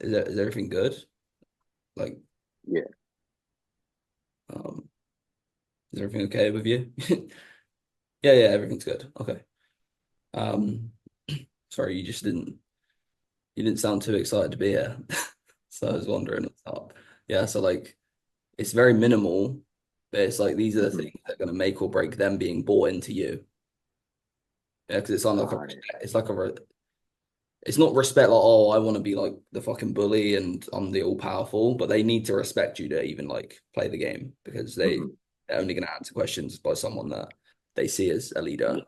is everything good? Like, Yeah. is everything okay with you? Yeah, everything's good. Okay. Sorry, you didn't sound too excited to be here. So I was wondering what's up. Yeah, so like it's very minimal, but it's like these are the things that are gonna make or break them being bought into you. Yeah, because it's on like Got it. it's not respect like, oh, I want to be like the fucking bully and I'm the all powerful, but they need to respect you to even like play the game because they're only gonna answer questions by someone that they see as a leader,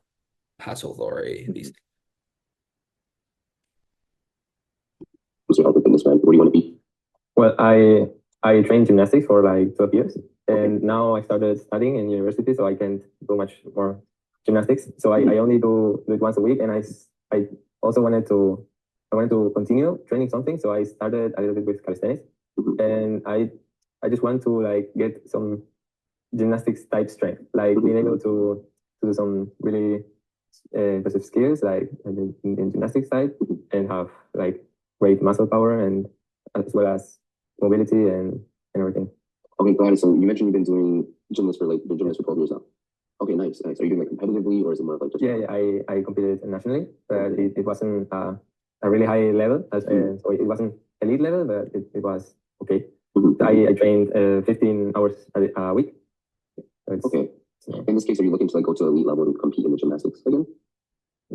has authority, these What's your health and fitness plan? Where do you want to be? Well, I trained gymnastics for like 12 years, and now I started studying in university, so I can't do much more gymnastics. So I only do it once a week, and I also wanted to continue training something, so I started a little bit with calisthenics, and I just want to like get some gymnastics type strength, like being able to do some really impressive skills like in gymnastics side, and have like great muscle power and as well as mobility and everything. Okay, got it. So you mentioned you've been doing been gymnast for 12 years now. Okay, nice, nice. Are you doing it competitively or is it more like just? Yeah, I competed nationally, but it wasn't a really high level, so it wasn't elite level, but it was okay. I trained 15 hours a week. Okay. In this case, are you looking to like go to the elite level and compete in the gymnastics again?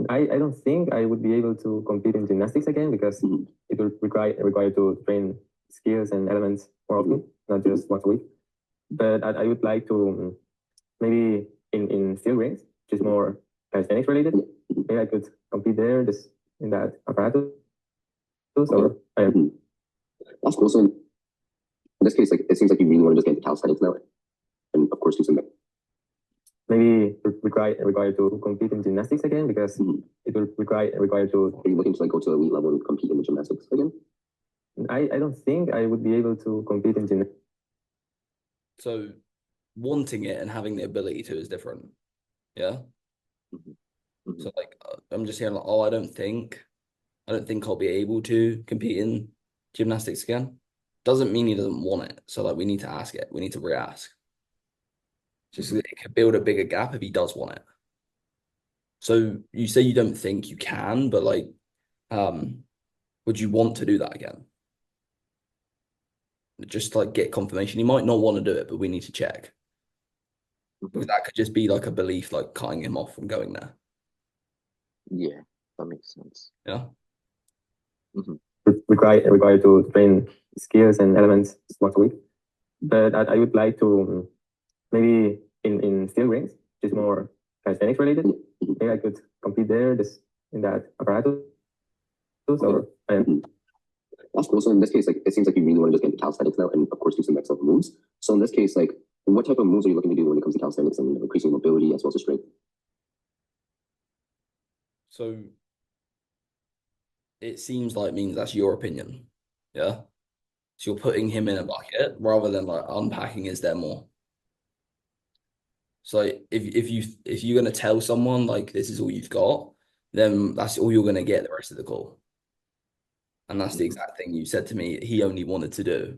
I don't think I would be able to compete in gymnastics again because it will require to train skills and elements more often, not just once a week. But I would like to maybe in steel rings, which is more calisthenics related. Maybe I could compete there, just in that apparatus. Or that's cool. So in this case, like it seems like you really want to just get into calisthenics now, and of course do some maybe require to compete in gymnastics again because it will require to. Are you looking to like go to the elite level and compete in the gymnastics again? I don't think I would be able to compete in gymnastics. So wanting it and having the ability to is different. Yeah. So like I'm just hearing like, oh, I don't think I'll be able to compete in gymnastics again. Doesn't mean he doesn't want it. So like we need to ask it. We need to re-ask. Just it could build a bigger gap if he does want it. So you say you don't think you can, but like, would you want to do that again? Just like get confirmation. He might not want to do it, but we need to check. Because that could just be like a belief, like cutting him off from going there. Yeah, that makes sense. Yeah. Require to train skills and elements once a week. But I would like to maybe in steel rings, which is more calisthenics related. Maybe I could compete there, just in that apparatus. Or that's cool. So in this case, like it seems like you really want to just get into calisthenics now, and of course do some next level moves. So in this case, like what type of moves are you looking to do when it comes to calisthenics and increasing mobility as well as strength? So it seems like means that's your opinion. Yeah. So you're putting him in a bucket rather than like unpacking, is there more? So if you're gonna tell someone like this is all you've got, then that's all you're gonna get the rest of the call. And that's the exact thing you said to me he only wanted to do.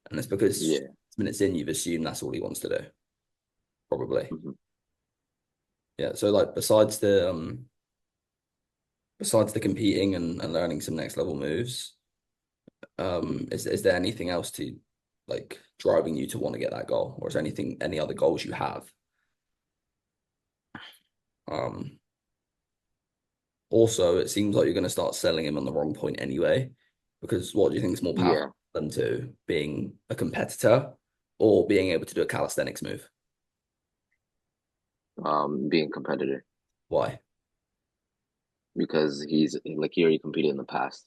And it's because 6 minutes in, you've assumed that's all he wants to do. Probably. Yeah. So like besides the competing and learning some next level moves, is there anything else to like driving you to want to get that goal? Or is there any other goals you have? Also, it seems like you're going to start selling him on the wrong point anyway, because what do you think is more powerful than to being a competitor or being able to do a calisthenics move? Being competitor. Why? Because he already competed in the past.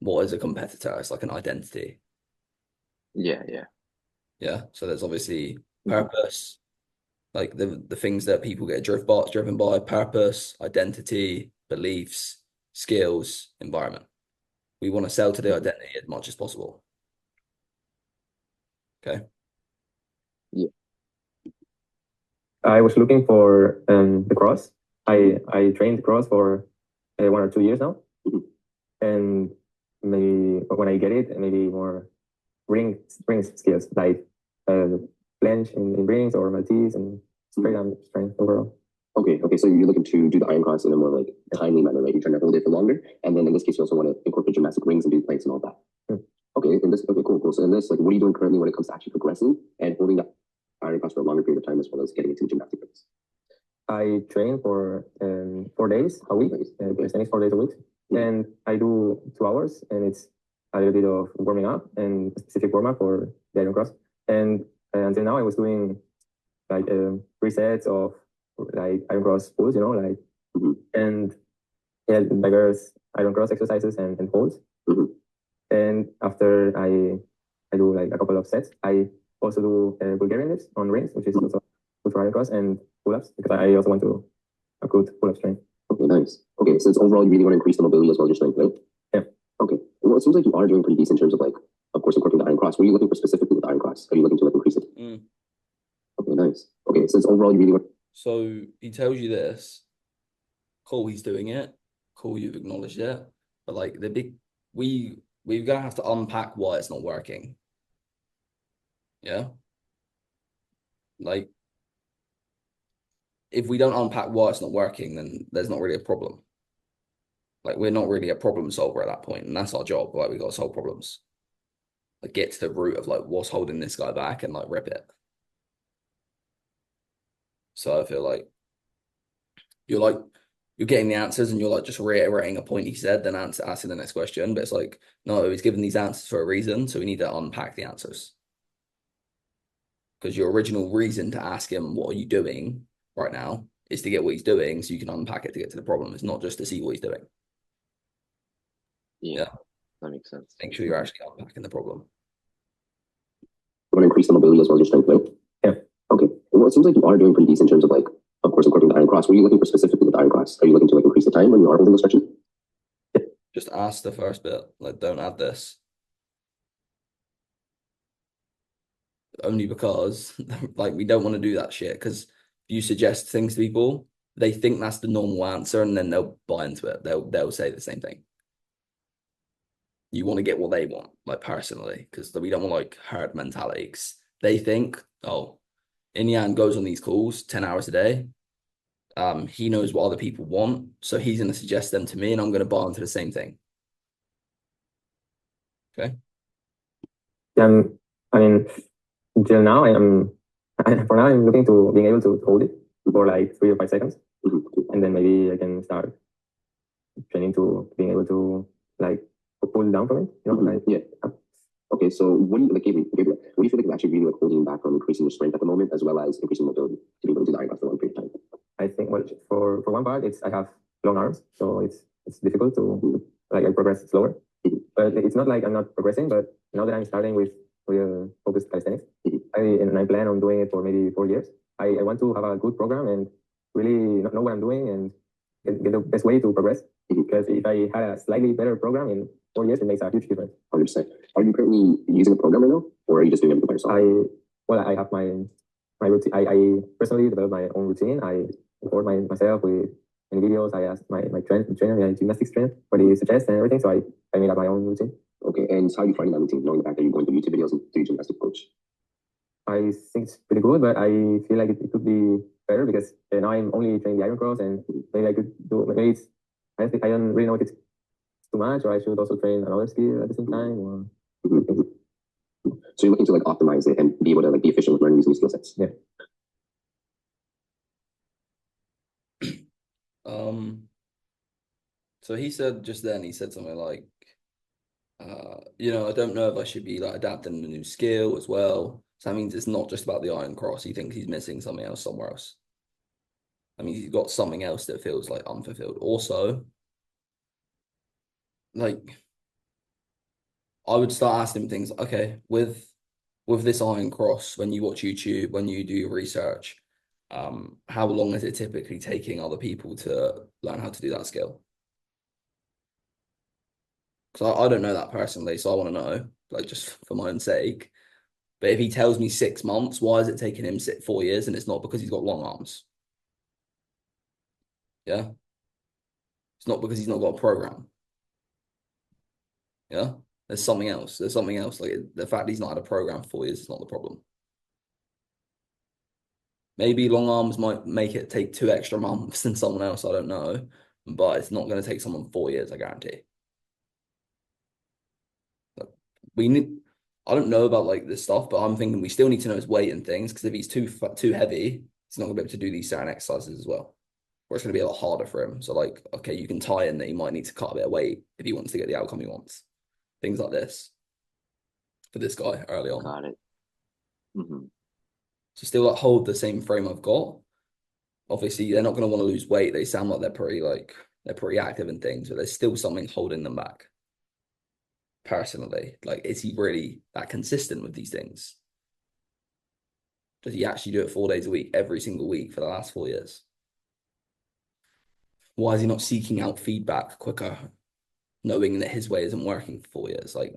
What is a competitor? It's like an identity. Yeah. Yeah. So there's obviously purpose, like the things that people get driven by: purpose, identity, beliefs, skills, environment. We want to sell to the identity as much as possible. Okay. Yeah. I was looking for the cross. I trained cross for 1 or 2 years now, and maybe when I get it, maybe more ring skills like planche in rings or Maltese and straight arm strength overall. Okay, so you're looking to do the iron cross in a more like timely manner, right? You're trying to hold it for longer, and then in this case, you also want to incorporate gymnastic rings and do planks and all that. Okay, cool. So in this, like, what are you doing currently when it comes to actually progressing and holding that iron cross for a longer period of time, as well as getting into the gymnastic rings? I train for 4 days a week, calisthenics 4 days a week, and I do 2 hours, and it's a little bit of warming up and a specific warm up for the iron cross. And until now, I was doing like 3 sets of like iron cross pulls, like and yeah, diverse iron cross exercises and holds. And after I do like a couple of sets, I also do Bulgarian lifts on rings, which is also good for iron cross, and pull-ups, because I also want to a good pull-up strength. Okay, nice. Okay, so it's overall you really want to increase the mobility as well as your strength, right? Yeah. Okay. Well, it seems like you are doing pretty decent in terms of like, of course, incorporating the iron cross. What are you looking for specifically with the iron cross? Are you looking to like increase it? Okay, nice. Okay, so it's overall you really want. So he tells you this. Cool, he's doing it. Cool, you've acknowledged it. But like we're gonna have to unpack why it's not working. Yeah. Like, if we don't unpack why it's not working, then there's not really a problem. Like, we're not really a problem solver at that point, and that's our job. Like, we got to solve problems. Like, get to the root of like what's holding this guy back and like rip it. So I feel like you're getting the answers and you're like just reiterating a point he said, then asking the next question. But it's like, no, he's given these answers for a reason, so we need to unpack the answers. Because your original reason to ask him, what are you doing right now, is to get what he's doing, so you can unpack it to get to the problem. It's not just to see what he's doing. Yeah, that makes sense. Make sure you're actually unpacking the problem. You want to increase the mobility as well as your strength, right? Yeah. Okay. Well, it seems like you are doing pretty decent in terms of like, of course, incorporating the iron cross. What are you looking for specifically with the iron cross? Are you looking to like increase the time when you are holding the stretching? Just ask the first bit. Like, don't add this. Only because like we don't want to do that shit, because if you suggest things to people, they think that's the normal answer, and then they'll buy into it. They'll say the same thing. You want to get what they want, like personally, because we don't want like herd mentality. 'Cause they think, oh, Inyan goes on these calls 10 hours a day. He knows what other people want, so he's going to suggest them to me, and I'm going to buy into the same thing. Okay. I mean, until now, for now, I'm looking to being able to hold it for like 3 or 5 seconds, and then maybe I can start training to being able to like pull down from it. Like, yeah. Okay, so what do you like, Gabriel? What do you feel like is actually really like holding back from increasing your strength at the moment, as well as increasing mobility to be able to do the iron cross for a long period of time? I think, well, for one part, I have long arms, so it's difficult to like I progress slower. But it's not like I'm not progressing. But now that I'm starting with real focused calisthenics, I plan on doing it for maybe 4 years. I want to have a good program and really know what I'm doing and get the best way to progress. Because if I had a slightly better program in 4 years, it makes a huge difference. 100%. Are you currently using a program right now, or are you just doing everything by yourself? I have my routine. I personally developed my own routine. I record myself with many videos. I asked my trainer, my gymnastics trainer, what he suggests and everything. So I made up my own routine. Okay, and how are you finding that routine, knowing the fact that you're going through YouTube videos and through gymnastic coach? I think it's pretty good, but I feel like it could be better, because now I'm only training the iron cross, and maybe I could do, maybe it's, I don't really know if it's too much, or I should also train another skill at the same time. Or So you're looking to like optimize it and be able to like be efficient with learning these new skill sets. Yeah. So he said just then, he said something like, I don't know if I should be like adapting a new skill as well. So that means it's not just about the iron cross. He thinks he's missing something else somewhere else. I mean, he's got something else that feels like unfulfilled. Also, like, I would start asking him things. Okay, with this iron cross, when you watch YouTube, when you do your research, how long is it typically taking other people to learn how to do that skill? Because I don't know that personally, so I want to know, like, just for my own sake. But if he tells me 6 months, why is it taking him 4 years? And it's not because he's got long arms. Yeah. It's not because he's not got a program. Yeah. There's something else. There's something else. Like the fact he's not had a program for 4 years is not the problem. Maybe long arms might make it take 2 extra months than someone else. I don't know. But it's not going to take someone 4 years, I guarantee. We need, I don't know about like this stuff, but I'm thinking we still need to know his weight and things, because if he's too heavy, he's not gonna be able to do these certain exercises as well. Or it's gonna be a lot harder for him. So like, okay, you can tie in that he might need to cut a bit of weight if he wants to get the outcome he wants. Things like this for this guy early on. Got it. Mm-hmm. So still like hold the same frame I've got. Obviously, they're not gonna want to lose weight. They sound like they're pretty active and things, but there's still something holding them back. Personally, like, is he really that consistent with these things? Does he actually do it 4 days a week, every single week for the last 4 years? Why is he not seeking out feedback quicker, knowing that his way isn't working for 4 years? Like,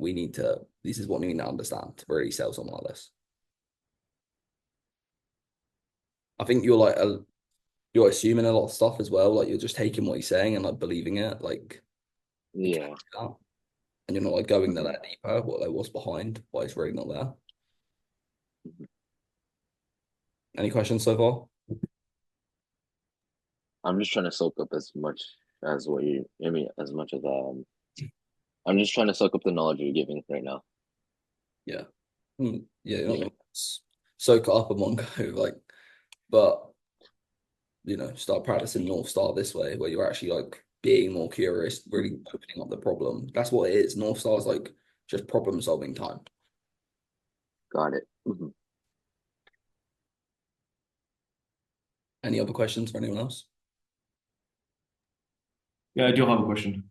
this is what we need to understand to really sell something like this. I think you're assuming a lot of stuff as well. Like, you're just taking what he's saying and like believing it. Like, yeah. And you're not like going there that deeper, what's behind, why it's really not there. Any questions so far? I'm just trying to soak up as much as as much as I'm just trying to soak up the knowledge you're giving right now. Yeah. Yeah, you're not gonna soak it up in one go, like, but start practicing North Star this way, where you're actually like being more curious, really opening up the problem. That's what it is. North Star is like just problem solving time. Got it. Mm-hmm. Any other questions for anyone else? Yeah, I do have a question.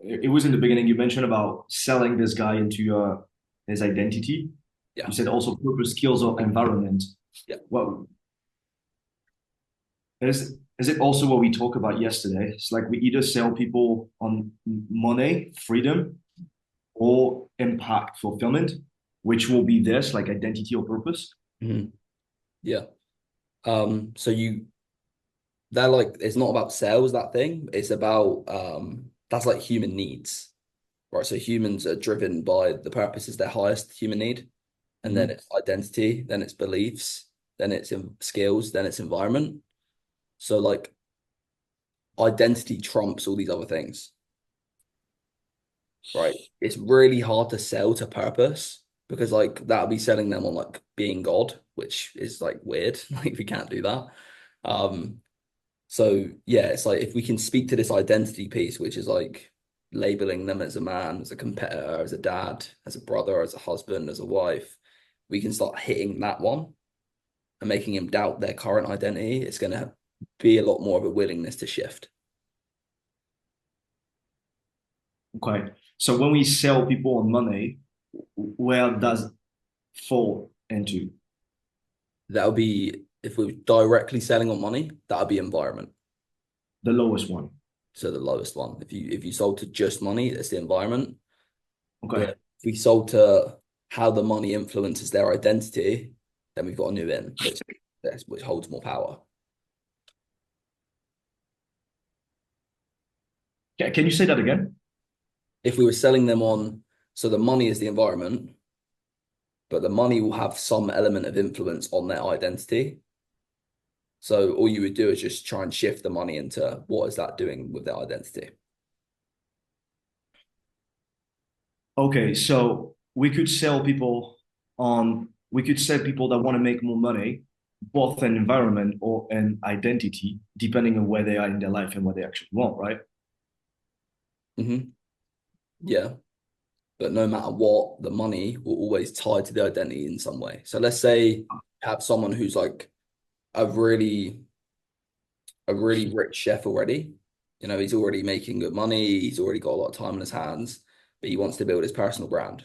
It was in the beginning, you mentioned about selling this guy into his identity. Yeah. You said also purpose, skills, or environment. Yeah. Well, is it also what we talked about yesterday? It's like we either sell people on money, freedom, or impact, fulfillment, which will be this, like identity or purpose. Mm-hmm. Yeah. So they're like, it's not about sales, that thing. It's about that's like human needs, right? So humans are driven by the purpose is their highest human need, and then it's identity, then it's beliefs, then it's skills, then it's environment. So like identity trumps all these other things, right? It's really hard to sell to purpose, because like that'll be selling them on like being God, which is like weird. Like we can't do that. So yeah, it's like if we can speak to this identity piece, which is like labeling them as a man, as a competitor, as a dad, as a brother, as a husband, as a wife, we can start hitting that one and making him doubt their current identity. It's going to be a lot more of a willingness to shift. Okay. So when we sell people on money, where does it fall into? That'll be, if we're directly selling on money, that'll be environment. The lowest one. So the lowest one. If you sold to just money, that's the environment. Okay. But if we sold to how the money influences their identity, then we've got a new in, which holds more power. Yeah, can you say that again? If we were selling them on, so the money is the environment, but the money will have some element of influence on their identity. So all you would do is just try and shift the money into what is that doing with their identity. Okay, so we could sell people that want to make more money, both an environment or an identity, depending on where they are in their life and what they actually want, right? Mm-hmm. Yeah. But no matter what, the money will always tie to the identity in some way. So let's say you have someone who's like a really rich chef already. He's already making good money. He's already got a lot of time on his hands, but he wants to build his personal brand,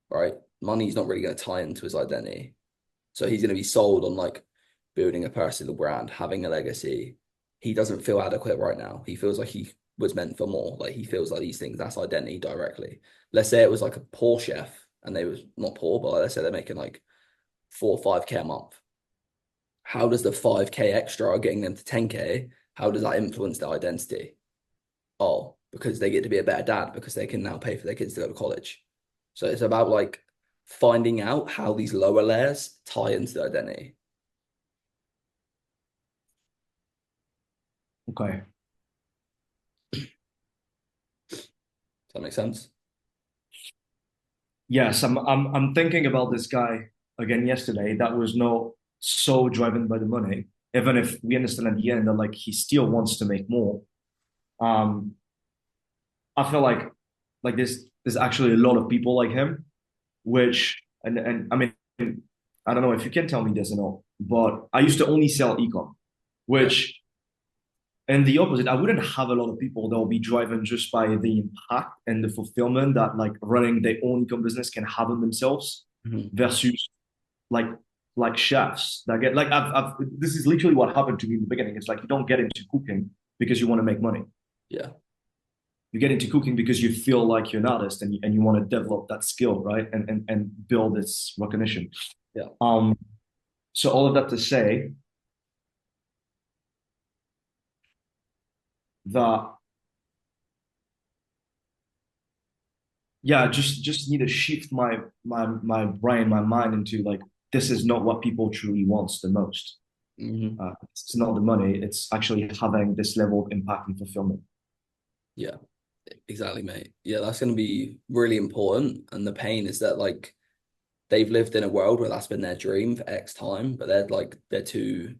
right? Money's not really going to tie into his identity. So he's going to be sold on like building a personal brand, having a legacy. He doesn't feel adequate right now. He feels like he was meant for more. Like he feels like these things, that's identity directly. Let's say it was like a poor chef and they was not poor, but let's say they're making like 4 or 5K a month. How does the 5K extra getting them to 10K, how does that influence their identity? Oh, because they get to be a better dad because they can now pay for their kids to go to college. So it's about like finding out how these lower layers tie into their identity. Okay. Does that make sense? Yes, I'm thinking about this guy again yesterday that was not so driven by the money, even if we understand at the end that like he still wants to make more. I feel like there's actually a lot of people like him, which and I mean I don't know if you can tell me this or not, but I used to only sell ecom, which and the opposite, I wouldn't have a lot of people that will be driven just by the impact and the fulfillment that like running their own ecom business can have on themselves versus like chefs that get like I've this is literally what happened to me in the beginning. It's like you don't get into cooking because you want to make money. Yeah. You get into cooking because you feel like you're an artist and you want to develop that skill, right? And build its recognition. Yeah. So all of that to say that yeah, just need to shift my brain, my mind into like this is not what people truly wants the most. It's not the money, it's actually having this level of impact and fulfillment. Yeah, exactly, mate. Yeah, that's going to be really important. And the pain is that like they've lived in a world where that's been their dream for X time, but they're too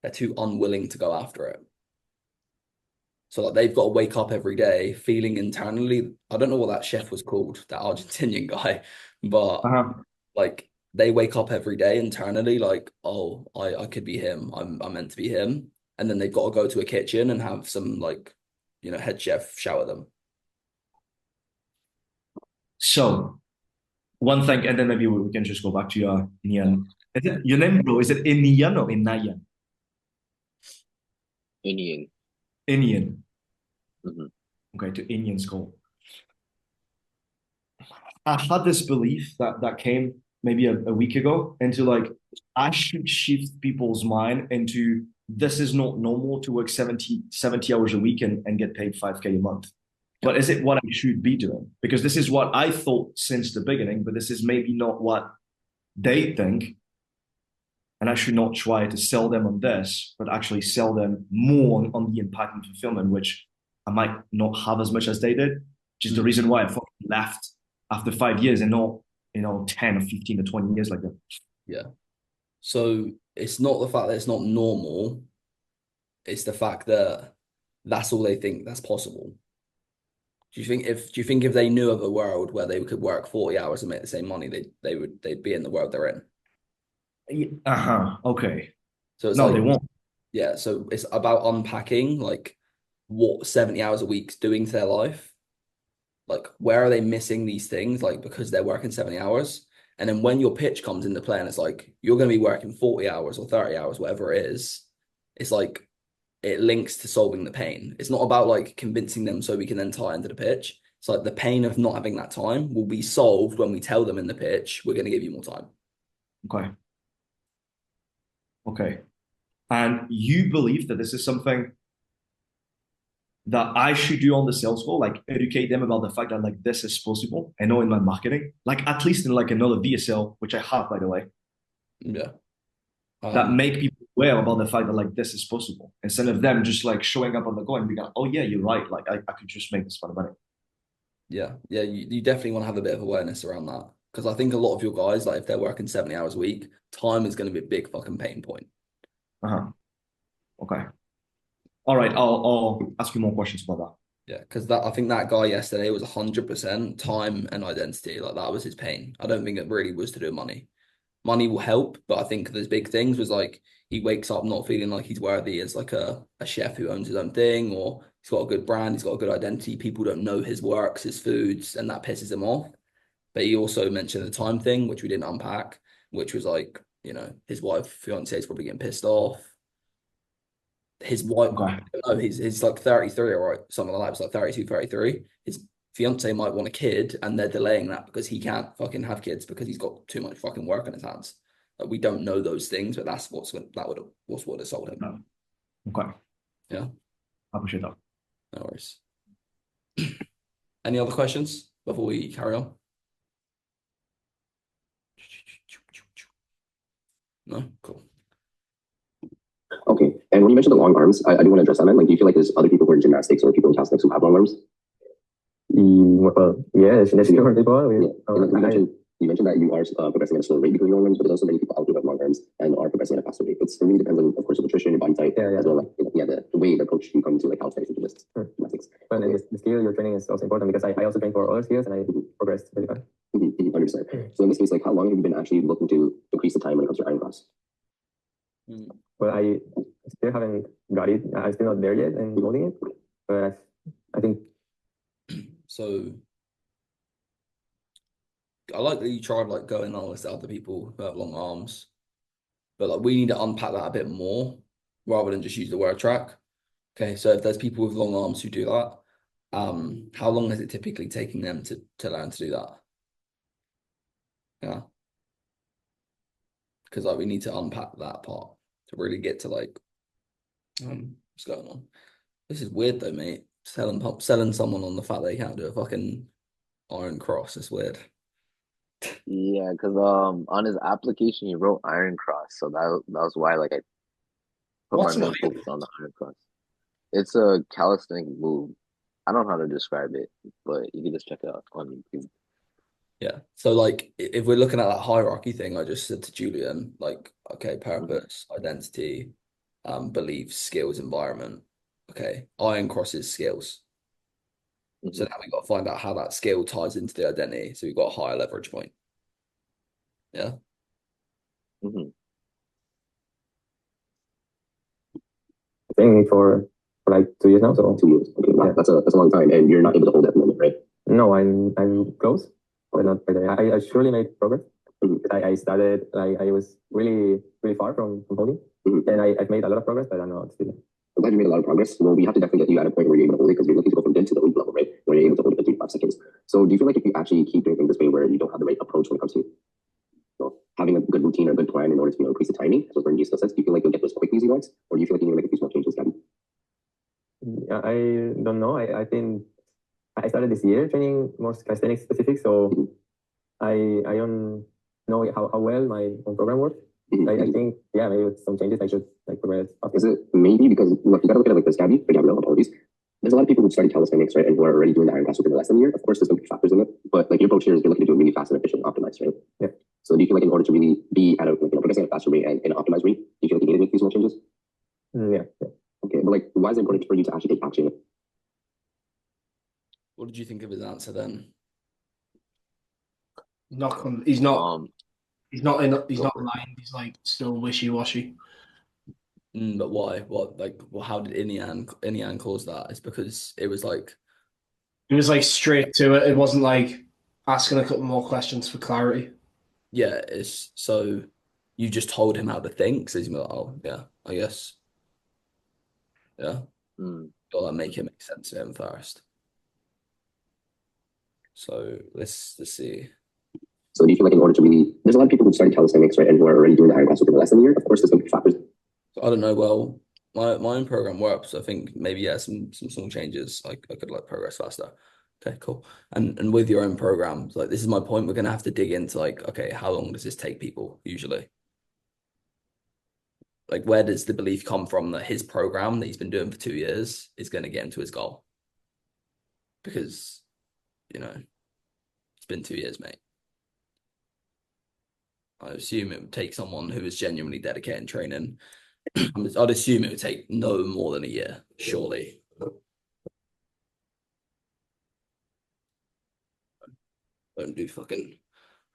unwilling to go after it. So like they've got to wake up every day feeling internally. I don't know what that chef was called, that Argentinian guy, but like they wake up every day internally like, oh, I could be him. I'm meant to be him. And then they've got to go to a kitchen and have some like, head chef shower them. So one thing, and then maybe we can just go back to your Nian. Is it your name, bro? Is it Inian or Inayan? Indian. Indian. Okay, to Indian school. I had this belief that came maybe a week ago into like I should shift people's mind into this is not normal to work 70 hours a week and get paid 5K a month. But is it what I should be doing? Because this is what I thought since the beginning, but this is maybe not what they think. And I should not try to sell them on this, but actually sell them more on the impact and fulfillment, which I might not have as much as they did, which is the reason why I fucking left after 5 years and not, 10 or 15 or 20 years like that. Yeah. So it's not the fact that it's not normal. It's the fact that that's all they think that's possible. Do you think if they knew of a world where they could work 40 hours and make the same money, they'd be in the world they're in? Okay. So it's no, like, they won't. Yeah, so it's about unpacking like what 70 hours a week's doing to their life. Like where are they missing these things? Like because they're working 70 hours. And then when your pitch comes into play and it's like you're going to be working 40 hours or 30 hours, whatever it is, it's like it links to solving the pain. It's not about like convincing them so we can then tie into the pitch. It's like the pain of not having that time will be solved when we tell them in the pitch, we're going to give you more time. Okay. And you believe that this is something that I should do on the sales call, like educate them about the fact that like this is possible. I know in my marketing, like at least in like another VSL, which I have, by the way. Yeah. That make people aware about the fact that like this is possible instead of them just like showing up on the go and being like, oh yeah, you're right. Like I could just make this fun money. Yeah. Yeah. You definitely want to have a bit of awareness around that. Because I think a lot of your guys, like if they're working 70 hours a week, time is going to be a big fucking pain point. Okay. All right. I'll ask you more questions about that. Yeah, because I think that guy yesterday was 100% time and identity. Like that was his pain. I don't think it really was to do with money. Money will help, but I think there's big things was like he wakes up not feeling like he's worthy as like a chef who owns his own thing, or he's got a good brand, he's got a good identity. People don't know his works, his foods, and that pisses him off. But he also mentioned the time thing, which we didn't unpack, which was like, his wife, fiance is probably getting pissed off. His wife, he's like 33 or something like that. It's like 32, 33. fiance might want a kid and they're delaying that because he can't fucking have kids because he's got too much fucking work on his hands. Like, we don't know those things, but that's what's what have sold him. Okay. Yeah. I appreciate that. No worries. Any other questions before we carry on? No? Cool. Okay. And when you mentioned the long arms, I do want to address that. Like, do you feel like there's other people who are in gymnastics or people in calisthenics who have long arms? Well, yeah, there's different people. You mentioned that you are progressing at a slower rate because of your long arms, but there's also many people out there who have long arms and are progressing at a faster rate. It really depends on, of course, your nutrition, your body type, as well, like, the way the coach you come to, like, calisthenics and gymnastics. But the skill you're training is also important because I also train for other skills and I progressed really fast. 100%. So in this case, like, how long have you been actually looking to increase the time when it comes to your iron cross? Well, I still haven't got it. I'm still not there yet and holding it, but I think. So I like that you tried like going on with other people who have long arms, but like we need to unpack that a bit more rather than just use the word track. Okay, so if there's people with long arms who do that, how long is it typically taking them to learn to do that? Yeah, because like we need to unpack that part to really get to like what's going on. This is weird though, mate. Selling someone on the fact they can't do a fucking iron cross is weird. Yeah, because on his application he wrote iron cross, so that was why like I put What's my an main focus on the iron cross. It's a calisthenic move. I don't know how to describe it, but you can just check it out on YouTube. Yeah. So like if we're looking at that hierarchy thing I just said to Julian, like, okay, purpose, identity, beliefs, skills, environment. Okay, iron crosses skills. So now we've got to find out how that skill ties into the identity. So we've got a higher leverage point. Yeah. Training for like 2 years now, so 2 years. Okay, wow, that's a long time, and you're not able to hold at the moment, right? No, I'm close, but not by the I surely made progress. I started like I was really far from holding, and I've made a lot of progress, but I'm not still. I'm glad you made a lot of progress. Well, we have to definitely get you at a point where you're able to hold it because you're looking to go from good to the elite level, right? Where you're able to hold it for 3 to 5 seconds. So do you feel like if you actually keep doing things this way where you don't have the right approach when it comes to having a good routine or a good plan in order to increase the timing, as well as learning new skill sets, do you feel like you'll get those quickly as you want? Or do you feel like you need to make a few small changes, Gabby? I don't know. I think I started this year training more calisthenics specific, so I don't know how well my own program works. I think, yeah, maybe with some changes I should like progress. Is it maybe because, look, you gotta look at it like this, Gabby, or Gabrielle, apologies. There's a lot of people who started calisthenics, right, and who are already doing the iron class within less than a year. Of course, there's some factors in it, but like your approach here is you're looking to do it really fast and efficient and optimized, right? Yeah. So do you feel like in order to really be at a progressing at a faster rate and an optimized rate, do you feel like you need to make these small changes? Yeah. Okay, but like, why is it important for you to actually take action? What did you think of his answer then? He's not lying. He's like still wishy-washy. But why? What, like, well, how did Inaction cause that? It's because it was like straight to it. It wasn't like asking a couple more questions for clarity. Yeah, it's so you just told him how to think, so he's like, oh yeah, I guess. Yeah. Got to make it make sense to him first. So let's see. So do you feel like in order to really, there's a lot of people who started calisthenics, right, and who are already doing the iron class within less than a year. Of course, there's some factors. I don't know. Well, my own program works. So I think maybe, yeah, some small changes. I could like progress faster. Okay, cool. And with your own program, like this is my point. We're gonna have to dig into like, okay, how long does this take people usually? Like, where does the belief come from that his program that he's been doing for 2 years is going to get him to his goal? Because, it's been 2 years, mate. I assume it would take someone who is genuinely dedicated in training. I'd assume it would take no more than a year, surely. Don't do fucking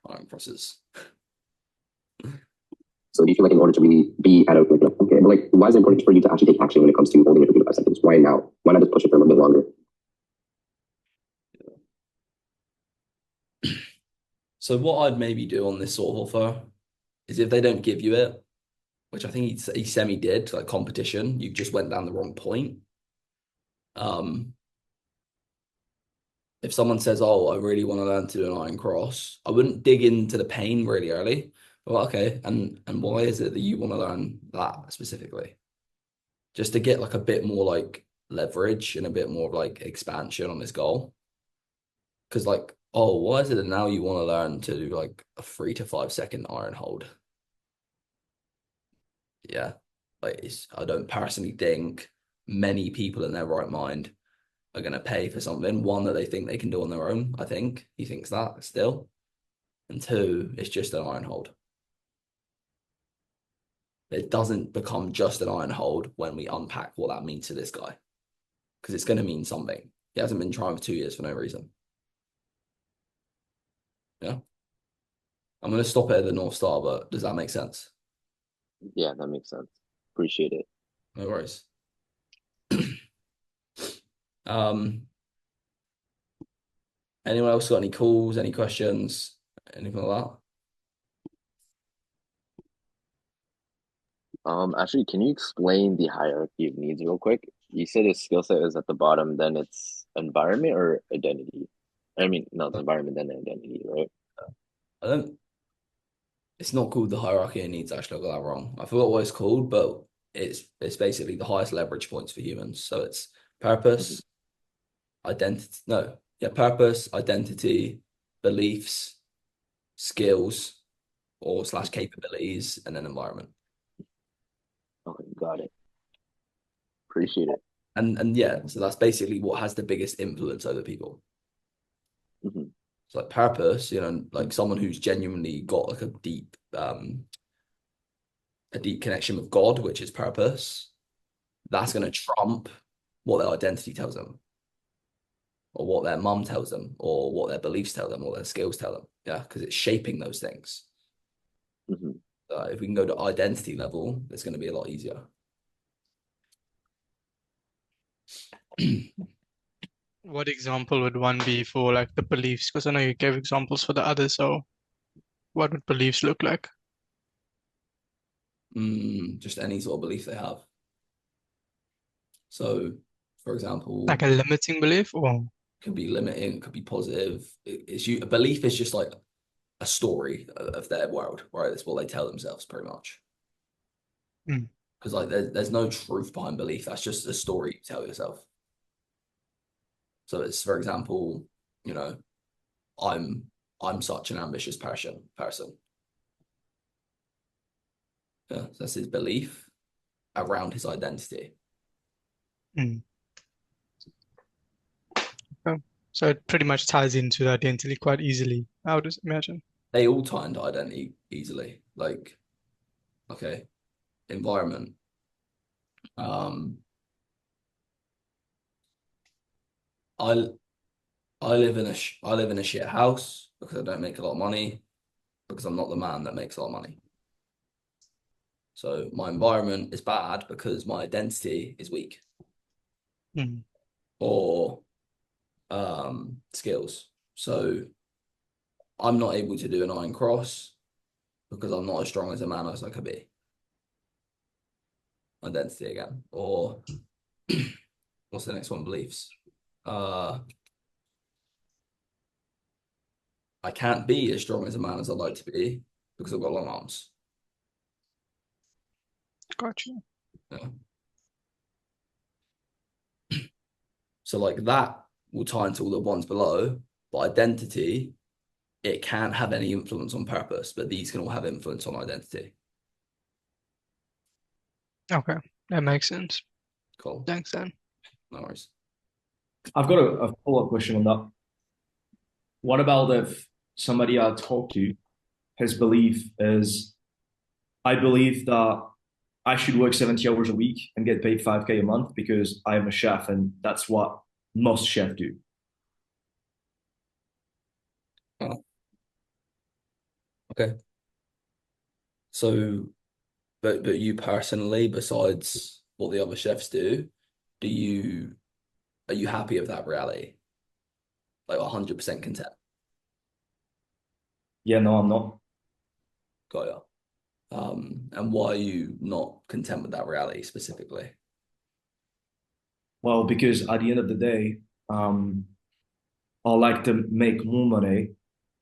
iron crosses. So do you feel like in order to really be at a, okay, but like, why is it important for you to actually take action when it comes to holding it for 3 to 5 seconds? Why now? Why not just push it for a little bit longer? So what I'd maybe do on this sort of offer is if they don't give you it, which I think he semi-did, like competition, you just went down the wrong point. if someone says, "Oh, I really want to learn to do an iron cross," I wouldn't dig into the pain really early. Well, okay, and why is it that you want to learn that specifically? Just to get like a bit more like leverage and a bit more like expansion on this goal. Because like, oh, why is it that now you want to learn to do like a 3 to 5 second iron hold? Yeah, like I don't personally think many people in their right mind are going to pay for something. One, that they think they can do on their own. I think he thinks that still, and two, it's just an iron hold. It doesn't become just an iron hold when we unpack what that means to this guy, because it's going to mean something. He hasn't been trying for 2 years for no reason. Yeah. I'm going to stop it at the North Star, but does that make sense? Yeah, that makes sense. Appreciate it. No worries. Anyone else got any calls, any questions, anything like that? Actually, can you explain the hierarchy of needs real quick? You said his skill set is at the bottom, then it's environment or identity. I mean, no, it's environment, then identity, right? I don't. It's not called the hierarchy of needs. Actually, I got that wrong. I forgot what it's called, but it's basically the highest leverage points for humans. So it's purpose, identity. No, yeah, purpose, identity, beliefs, skills, or slash capabilities, and then environment. Okay, got it. Appreciate it. And yeah, so that's basically what has the biggest influence over people. It's like purpose, like someone who's genuinely got like a deep connection with God, which is purpose. That's going to trump what their identity tells them, or what their mum tells them, or what their beliefs tell them, or their skills tell them. Yeah, because it's shaping those things. If we can go to identity level, it's going to be a lot easier. What example would one be for like the beliefs? Because I know you gave examples for the others, so what would beliefs look like? Just any sort of belief they have. So, for example, Like a limiting belief, or could be limiting, could be positive. A belief is just like a story of their world, right? That's what they tell themselves, pretty much. Because like there's no truth behind belief. That's just a story you tell yourself. So it's, for example, I'm such an ambitious person. Yeah, so that's his belief around his identity. So it pretty much ties into the identity quite easily, I would imagine. They all tie into identity easily. Like, okay, environment. I live in a shit house because I don't make a lot of money, because I'm not the man that makes a lot of money. So my environment is bad because my identity is weak. Or skills. So I'm not able to do an iron cross because I'm not as strong as a man as I could be. Identity again. Or what's the next one? Beliefs. I can't be as strong as a man as I'd like to be because I've got long arms. Gotcha. Yeah. So like that will tie into all the ones below, but identity, it can't have any influence on purpose, but these can all have influence on identity. Okay, that makes sense. Cool. Thanks, Dan. No worries. I've got a follow-up question on that. What about if somebody I talk to, his belief is, I believe that I should work 70 hours a week and get paid 5K a month because I am a chef and that's what most chefs do. Oh. Okay. So, but you personally, besides what the other chefs do, are you happy with that reality? Like 100% content? Yeah, no, I'm not. Got ya. And why are you not content with that reality specifically? Well, because at the end of the day, I like to make more money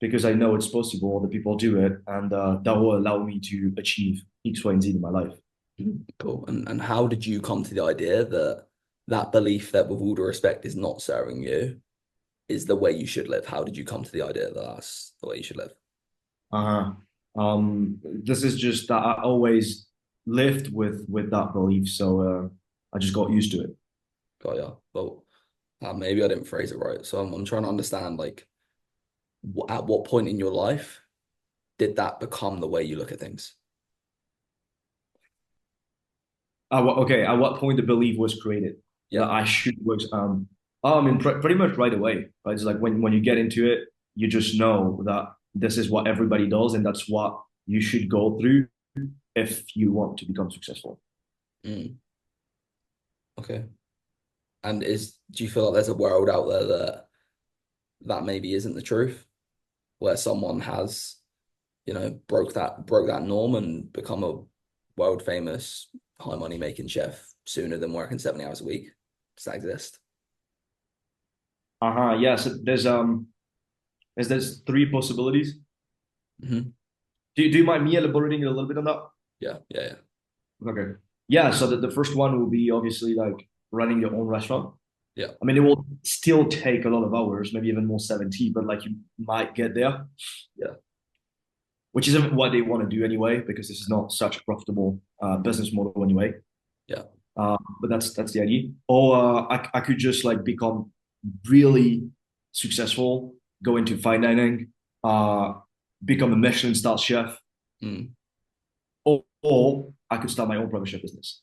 because I know it's possible, the people do it, and that will allow me to achieve X, Y, and Z in my life. Cool. And how did you come to the idea that that belief that, with all due respect, is not serving you is the way you should live? How did you come to the idea that that's the way you should live? Uh-huh. This is just that I always lived with that belief, so I just got used to it. Got ya. Well, maybe I didn't phrase it right. So I'm trying to understand, like, at what point in your life did that become the way you look at things? Okay, at what point the belief was created that I should work? I mean, pretty much right away, right? It's like when you get into it, you just know that this is what everybody does, and that's what you should go through if you want to become successful. Okay. And do you feel like there's a world out there that maybe isn't the truth, where someone has, broke that norm and become a world famous high money making chef sooner than working 70 hours a week? Does that exist? Yeah. So there's three possibilities. Mm-hmm. Do you mind me elaborating a little bit on that? Yeah. Okay. Yeah. So the first one will be obviously like running your own restaurant. Yeah. I mean, it will still take a lot of hours, maybe even more 70, but like you might get there. Yeah. Which isn't what they want to do anyway, because this is not such a profitable business model anyway. Yeah. But that's the idea. Or I could just like become really successful, go into fine dining, become a Michelin star chef, or I could start my own private chef business.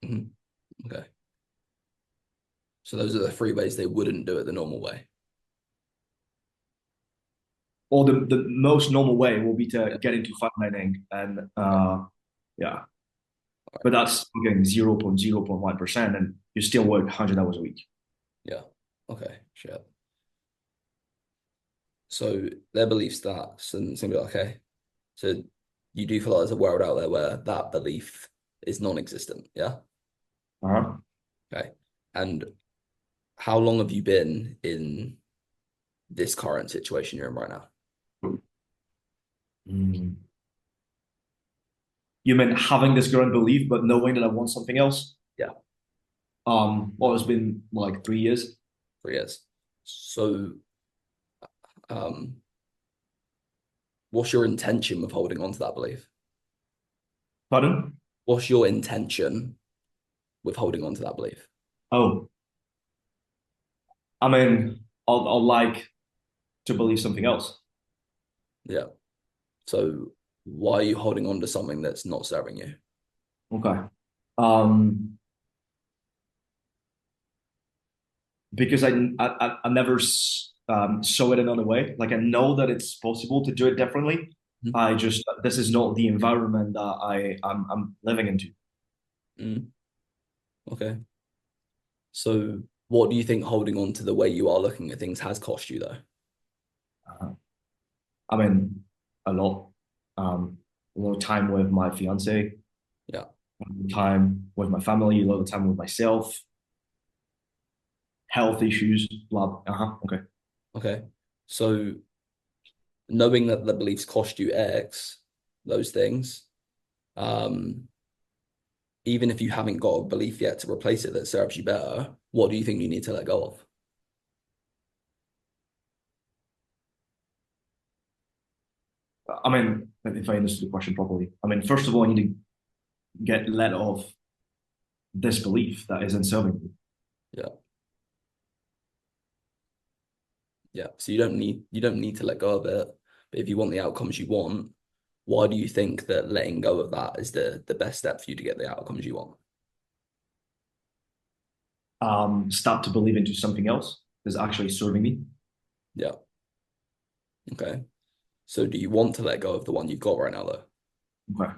Okay. So those are the three ways they wouldn't do it the normal way. Or the most normal way will be to get into fine dining and yeah. But that's again 0.0.1%, and you still work 100 hours a week. Yeah. Okay. Sure. So their beliefs that's and be like, okay. So you do feel like there's a world out there where that belief is non-existent, yeah? Okay. And how long have you been in this current situation you're in right now? You meant having this current belief, but knowing that I want something else? Yeah. Well, it's been like 3 years. 3 years. So, what's your intention with holding on to that belief? Pardon? What's your intention with holding on to that belief? Oh, I mean, I'll like to believe something else. Yeah. So why are you holding on to something that's not serving you? Okay. Because I never saw it another way. Like I know that it's possible to do it differently. I just this is not the environment that I'm living into. Okay. So what do you think holding on to the way you are looking at things has cost you though? I mean, a lot. A lot of time with my fiance. Yeah. Time with my family, a lot of time with myself. Health issues, blah. Okay. Okay. So knowing that the beliefs cost you X, those things, even if you haven't got a belief yet to replace it that serves you better, what do you think you need to let go of? I mean, if I understood the question properly, I mean, first of all, I need to get let off this belief that isn't serving me. Yeah. Yeah. So you don't need to let go of it. But if you want the outcomes you want, why do you think that letting go of that is the best step for you to get the outcomes you want? Start to believe into something else that's actually serving me. Yeah. Okay. So do you want to let go of the one you've got right now though? Okay.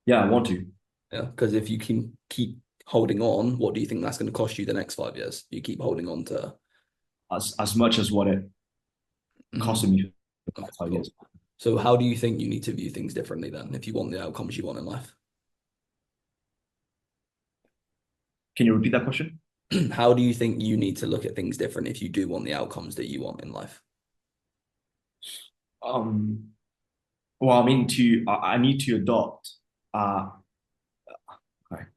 Yeah, I want to. Yeah, because if you can keep holding on, what do you think that's going to cost you the next 5 years? You keep holding on to as much as what it costed me for 5 years. So how do you think you need to view things differently then, if you want the outcomes you want in life? Can you repeat that question? how do you think you need to look at things different if you do want the outcomes that you want in life? Well, I mean, I need to adopt. I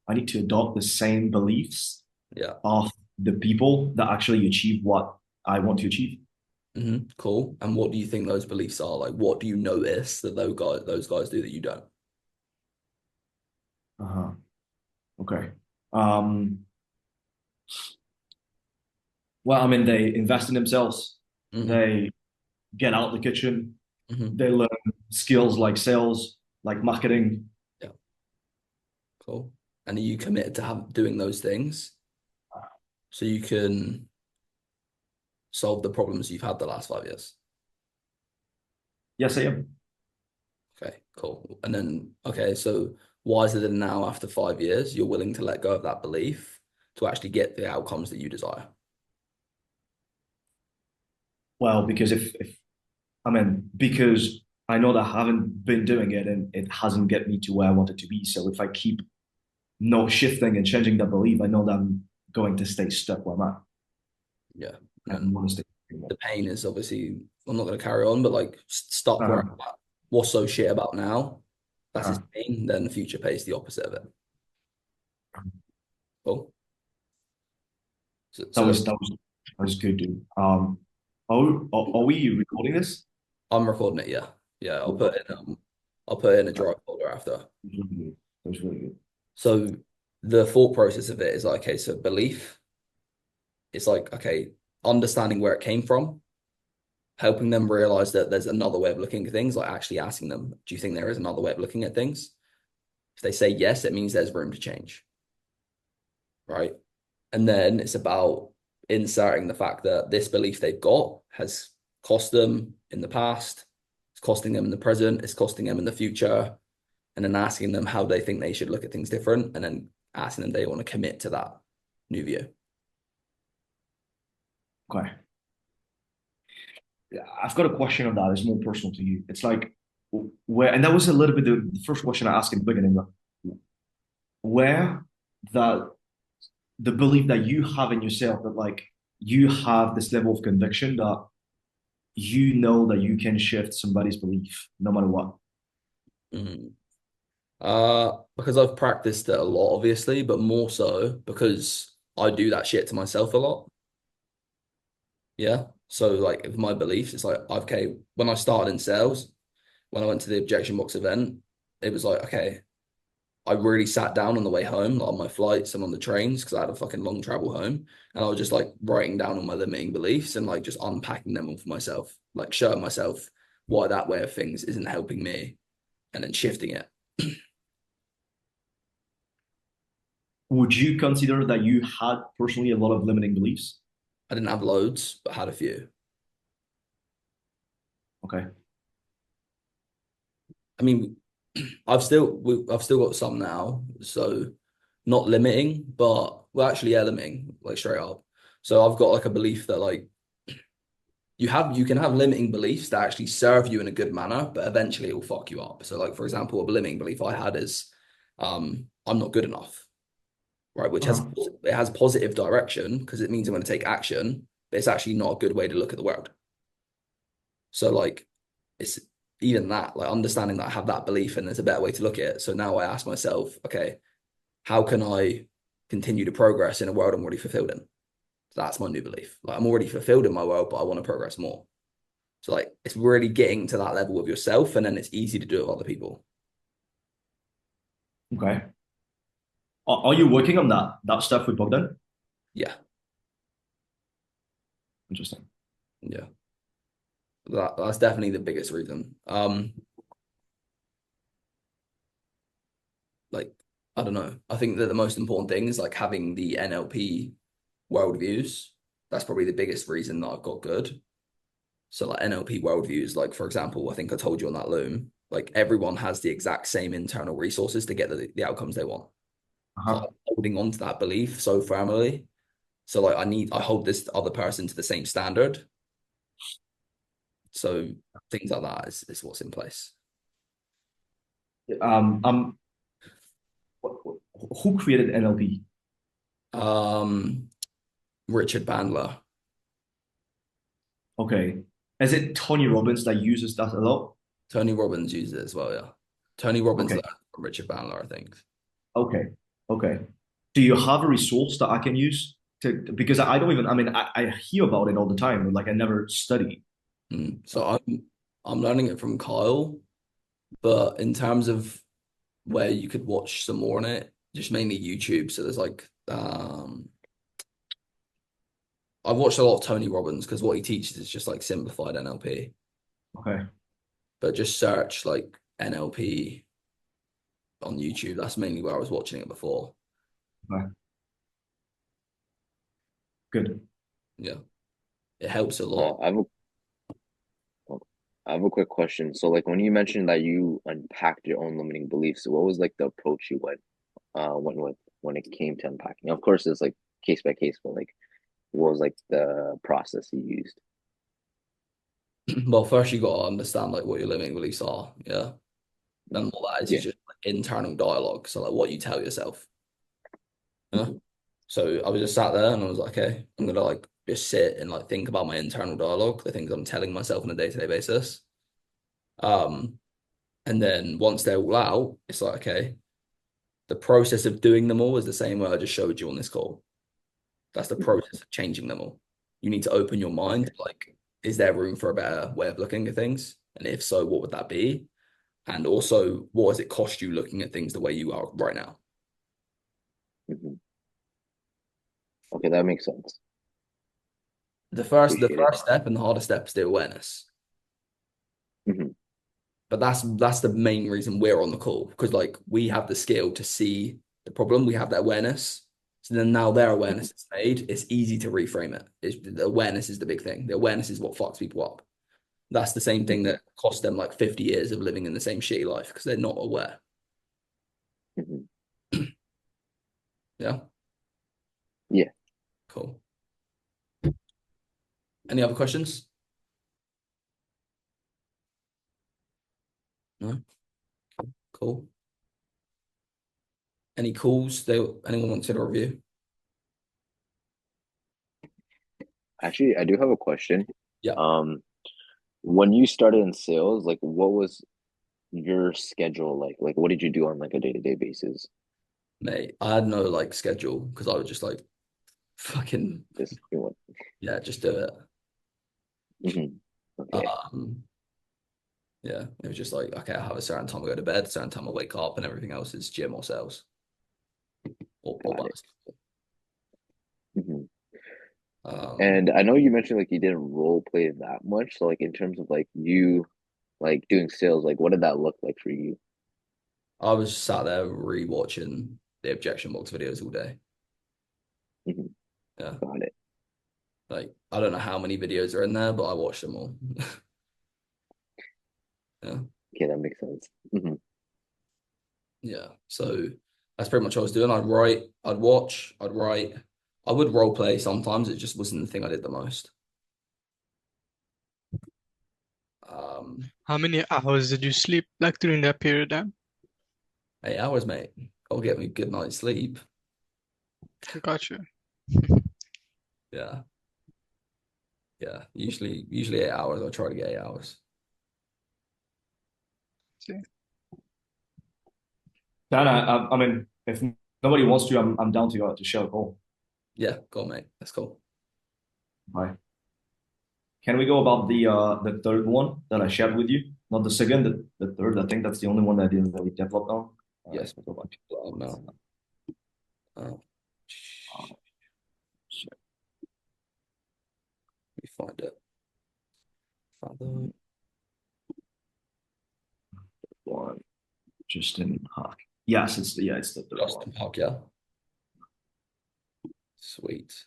need to adopt the same beliefs of the people that actually achieve what I want to achieve. Cool. And what do you think those beliefs are? Like, what do you notice that those guys do that you don't? Okay. Well, I mean, they invest in themselves. They get out of the kitchen. They learn skills like sales, like marketing. Yeah. Cool. And are you committed to doing those things so you can solve the problems you've had the last 5 years? Yes, I am. Okay, cool. And then, okay, so why is it that now, after 5 years, you're willing to let go of that belief to actually get the outcomes that you desire? Well, because because I know that I haven't been doing it and it hasn't get me to where I wanted to be. So if I keep not shifting and changing that belief, I know that I'm going to stay stuck where I'm at. Yeah. And want to stay. The pain is obviously, I'm not going to carry on, but like stuck where I'm at. What's so shit about now? That's his pain. Then the future pays the opposite of it. Cool. That was good, dude. Are we recording this? I'm recording it. Yeah, yeah. I'll put it in a drive folder after. That was really good. So the thought process of it is like, okay, so belief. It's like, okay, understanding where it came from, helping them realize that there's another way of looking at things, like actually asking them, do you think there is another way of looking at things? If they say yes, it means there's room to change. Right. And then it's about inserting the fact that this belief they've got has cost them in the past, it's costing them in the present, it's costing them in the future, and then asking them how they think they should look at things different, and then asking them they want to commit to that new view. Okay. I've got a question on that. It's more personal to you. It's like where, and that was a little bit the first question I asked in the beginning, where that the belief that you have in yourself, that like you have this level of conviction that you know that you can shift somebody's belief no matter what. Because I've practiced it a lot, obviously, but more so because I do that shit to myself a lot. Yeah. So like with my beliefs, it's like, okay, when I started in sales, when I went to the objection box event, it was like, okay, I really sat down on the way home, like on my flights and on the trains, because I had a fucking long travel home. And I was just like writing down all my limiting beliefs and like just unpacking them all for myself, like showing myself why that way of things isn't helping me and then shifting it. Would you consider that you had personally a lot of limiting beliefs? I didn't have loads, but had a few. Okay. I mean, I've still got some now, so not limiting, but well, actually, yeah, limiting, like straight up. So I've got like a belief that like you can have limiting beliefs that actually serve you in a good manner, but eventually it will fuck you up. So like, for example, a limiting belief I had is I'm not good enough, right? Which has positive direction because it means I'm going to take action, but it's actually not a good way to look at the world. So like it's even that, like understanding that I have that belief and there's a better way to look at it. So now I ask myself, okay, how can I continue to progress in a world I'm already fulfilled in? So that's my new belief. Like I'm already fulfilled in my world, but I want to progress more. So like it's really getting to that level of yourself, and then it's easy to do it with other people. Okay. Are you working on that stuff with Bogdan? Yeah. Interesting. Yeah. That's definitely the biggest reason. Like, I don't know. I think that the most important thing is like having the NLP worldviews. That's probably the biggest reason that I've got good. So like NLP worldviews, like for example, I think I told you on that loom, like everyone has the exact same internal resources to get the outcomes they want. So I'm holding on to that belief so firmly. So like I hold this other person to the same standard. So things like that is what's in place. Who created NLP? Richard Bandler. Okay. Is it Tony Robbins that uses that a lot? Tony Robbins uses it as well, yeah. Tony Robbins Okay. learned from Richard Bandler, I think. Okay. Okay. Do you have a resource that I can use to, because I don't even, I mean, I hear about it all the time, but like I never study. So I'm learning it from Kyle, but in terms of where you could watch some more on it, just mainly YouTube. So there's like I've watched a lot of Tony Robbins because what he teaches is just like simplified NLP. Okay. But just search like NLP on YouTube. That's mainly where I was watching it before. Okay. Good. Yeah. It helps a lot. I have a quick question. So like when you mentioned that you unpacked your own limiting beliefs, what was like the approach you went with when it came to unpacking? Of course it's like case by case, but like what was like the process you used? Well, first you got to understand like what your limiting beliefs are. Yeah. And what that is just like internal dialogue. So like what you tell yourself. Yeah. So I was just sat there and I was like, okay, I'm gonna like just sit and like think about my internal dialogue, the things I'm telling myself on a day-to-day basis. And then once they're all out, it's like, okay, the process of doing them all is the same way I just showed you on this call. That's the process of changing them all. You need to open your mind, like, is there room for a better way of looking at things? And if so, what would that be? And also, what does it cost you looking at things the way you are right now? Okay, that makes sense. The first step and the hardest step is the awareness. But that's the main reason we're on the call, because like we have the skill to see the problem, we have that awareness. So then now their awareness is made, it's easy to reframe it. The awareness is the big thing. The awareness is what fucks people up. That's the same thing that cost them like 50 years of living in the same shitty life because they're not aware. Yeah. Yeah. Cool. Any other questions? No. Cool. Any calls anyone wants to review? Actually, I do have a question. Yeah. When you started in sales, like what was your schedule like? Like what did you do on like a day-to-day basis? Mate, I had no like schedule because I was just like fucking just do it. Yeah, just do it. Okay. Yeah, it was just like, okay, I have a certain time I go to bed, a certain time I wake up, and everything else is gym or sales. Or And I know you mentioned like you didn't role play that much. So like in terms of like you like doing sales, like what did that look like for you? I was sat there rewatching the objection box videos all day. Yeah. Got it. Like, I don't know how many videos are in there, but I watched them all. Yeah. Okay, that makes sense. Yeah. So that's pretty much what I was doing. I'd write, I'd watch, I'd write. I would role play sometimes. It just wasn't the thing I did the most. How many hours did you sleep like during that period then? 8 hours, mate. I'll get me a good night's sleep. Gotcha. Yeah. Yeah. Usually 8 hours. I try to get 8 hours. Dan, I mean, if nobody wants to, I'm down to share a call. Yeah, go on, mate. That's cool. Bye. Can we go about the third one that I shared with you? Not the second, the third. I think that's the only one that I didn't really develop on. Yes, we'll go back to that now. Let me find it. One. Justin Hawk. Yes, it's the third Justin one. Hawk, yeah. Sweet.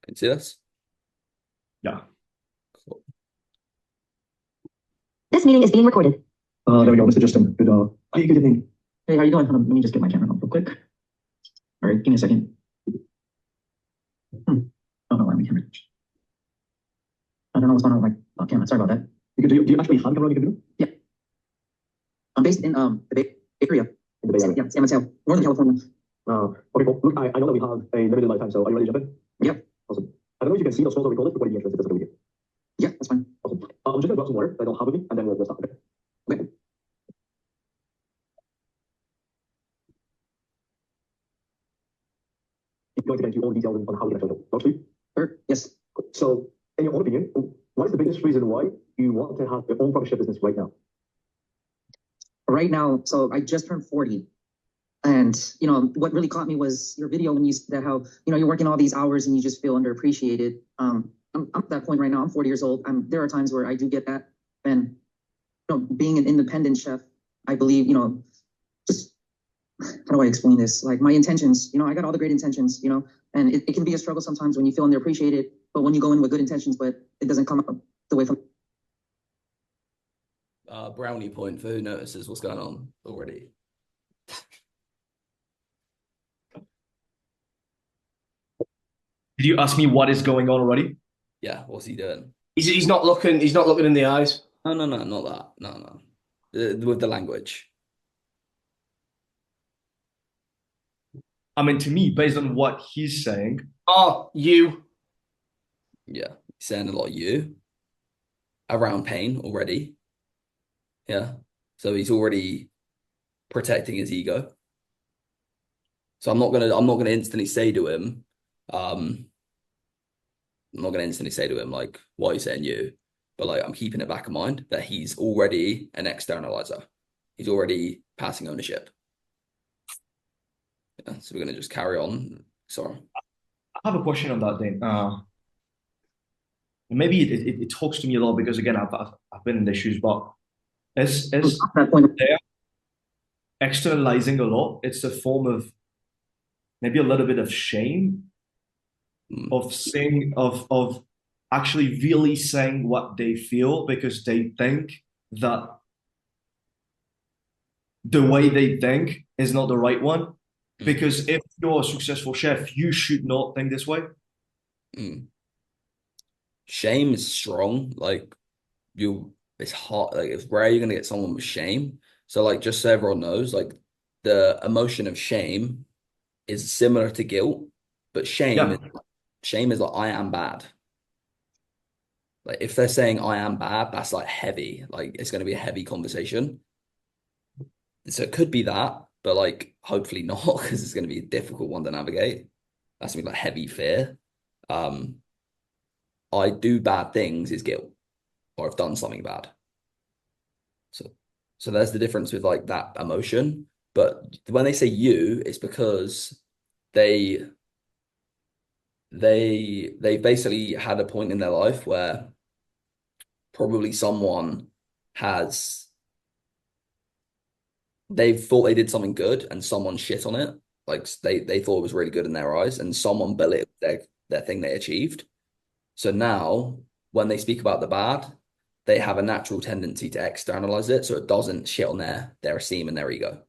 Can you see this? Yeah. Cool. This meeting is being recorded. There we go, Mr. Justin. Good evening. Hey, how you doing? Hold on, let me just get my camera on real quick. All right, give me a second. Oh no, why my camera? I don't know what's going on with my camera. Sorry about that. Do you actually have a camera on your computer? Yeah. I'm based in the Bay Area. In the Bay Area. Yeah, San Mateo, Northern California. Okay, cool. Look, I know that we have a limited lifetime, so are you ready to jump in? Yeah. Awesome. I don't know if you can see those photos recorded, but what do you be interested? That's okay with you. Yeah, that's fine. Awesome. I'm just gonna grab some water that I don't have with me, and then we'll start. Okay. Okay. Going to get into all the details on how we can actually talk to you. Sure. Yes. So, in your own opinion, what is the biggest reason why you want to have your own private chef business right now? Right now, so I just turned 40. And, you know, what really caught me was your video when you said how, you know, you're working all these hours and you just feel underappreciated. I'm at that point right now. I'm 40 years old. There are times where I do get that. And, you know, being an independent chef, I believe, you know, just, how do I explain this? Like my intentions, you know, I got all the great intentions, you know, and it can be a struggle sometimes when you feel underappreciated, but when you go in with good intentions, but it doesn't come up the way from. Brownie point for who notices what's going on already. Did you ask me what is going on already? Yeah, what's he doing? He's not looking. He's not looking in the eyes. No, not that. No. With the language. I mean, to me, based on what he's saying. Oh, you. Yeah, he's saying a lot of you around pain already. Yeah, so he's already protecting his ego. So I'm not gonna instantly say to him, like, why are you saying you? But like, I'm keeping it back in mind that he's already an externalizer. He's already passing ownership. Yeah, so we're gonna just carry on. Sorry. I have a question on that thing. Maybe it talks to me a lot because again, I've been in their shoes, but as they're externalizing a lot, it's a form of maybe a little bit of shame of saying of actually really saying what they feel because they think that the way they think is not the right one. Because if you're a successful chef, you should not think this way. Shame is strong. Like it's hard. Like it's rare you're gonna get someone with shame. So like just so everyone knows, like the emotion of shame is similar to guilt, but shame is like I am bad. Like if they're saying I am bad, that's like heavy. Like it's gonna be a heavy conversation. So it could be that, but like hopefully not, because it's gonna be a difficult one to navigate. That's gonna be like heavy fear. I do bad things is guilt, or I've done something bad. So there's the difference with like that emotion. But when they say you, it's because they basically had a point in their life where probably someone they thought they did something good and someone shit on it. Like they thought it was really good in their eyes and someone belittled their thing they achieved. So now when they speak about the bad, they have a natural tendency to externalize it so it doesn't shit on their esteem and their ego.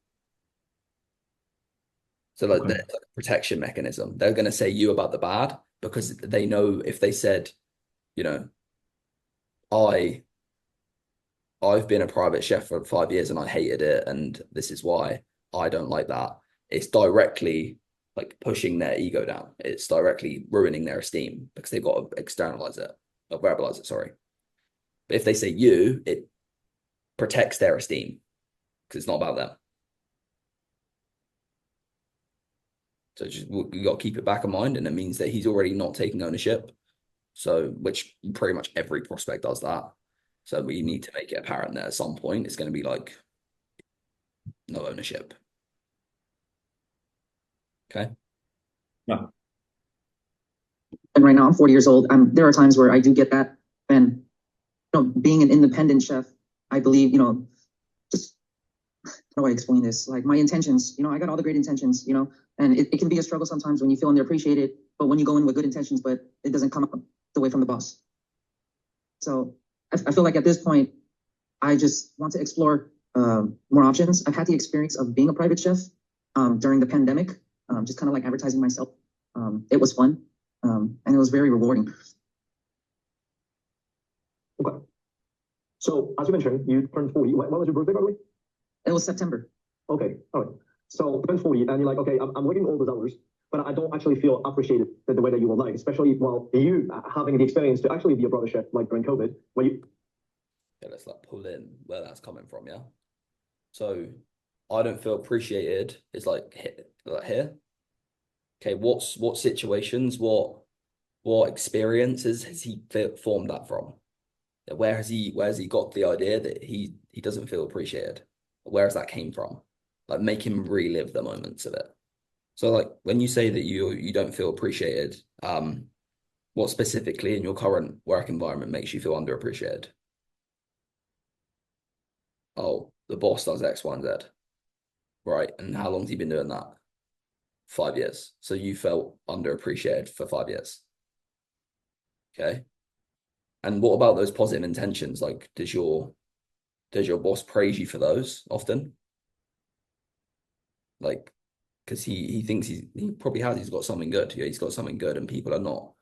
So like that's like a protection mechanism. They're going to say you about the bad because they know if they said, you know, I've been a private chef for 5 years and I hated it and this is why I don't like that. It's directly like pushing their ego down. It's directly ruining their esteem because they've got to externalize it or verbalize it, sorry. But if they say you, it protects their esteem because it's not about them. So just you got to keep it back in mind, and it means that he's already not taking ownership. So, which pretty much every prospect does that. So we need to make it apparent that at some point it's going to be like no ownership. Okay. Yeah. And right now I'm 40 years old. There are times where I do get that, and you know, being an independent chef, I believe, you know, just how do I explain this? Like my intentions, you know, I got all the great intentions, you know, and it can be a struggle sometimes when you feel underappreciated, but when you go in with good intentions, but it doesn't come up the way from the boss. So I feel like at this point, I just want to explore more options. I've had the experience of being a private chef during the pandemic, just kind of like advertising myself. It was fun, and it was very rewarding. Okay. So as you mentioned, you turned 40. When was your birthday, by the way? It was September. Okay, all right. So turn 40, and you're like, okay, I'm working all those hours, but I don't actually feel appreciated the way that you would like, especially while you having the experience to actually be a brother chef like during COVID, where you. Yeah, let's like pull in where that's coming from, yeah. So I don't feel appreciated is like here. Okay, what situations, what experiences has he formed that from? Where has he got the idea that he doesn't feel appreciated? Where has that came from? Like make him relive the moments of it. So like when you say that you don't feel appreciated, what specifically in your current work environment makes you feel underappreciated? Oh, the boss does X, Y, and Z. Right. And how long has he been doing that? 5 years. So you felt underappreciated for 5 years. Okay. And what about those positive intentions? Like, does your boss praise you for those often? Like, because he thinks he probably he's got something good. Yeah, he's got something good, and people are not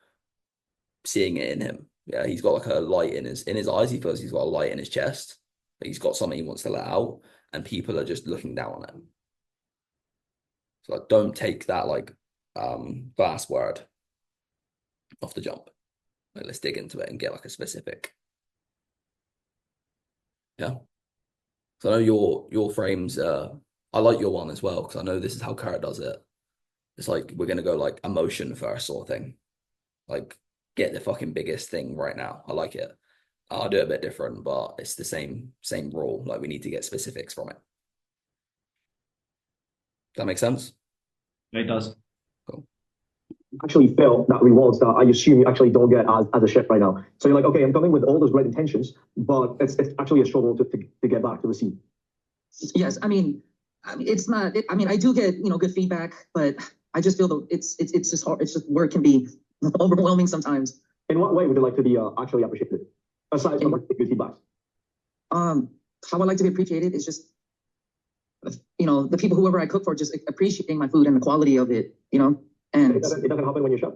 seeing it in him. Yeah, he's got like a light in his eyes. He feels he's got a light in his chest. Like he's got something he wants to let out, and people are just looking down on him. So like, don't take that like glass word off the jump. Like, let's dig into it and get like a specific. Yeah. So I know your frames. I like your one as well because I know this is how Carrot does it. It's like we're gonna go like emotion first sort of thing. Like get the fucking biggest thing right now. I like it. I'll do it a bit different, but it's the same rule. Like we need to get specifics from it. That makes sense? It does. Cool. Actually feel that rewards that I assume you actually don't get as a chef right now. So you're like, okay, I'm coming with all those great intentions, but it's actually a struggle to get back to receive. Yes, I mean, it's not. I mean, I do get good feedback, but I just feel that it's just hard. It's just work can be overwhelming sometimes. In what way would you like to be actually appreciated, aside from like, good feedback? How I like to be appreciated is just the people whoever I cook for just appreciating my food and the quality of it. And it doesn't happen when you're chef.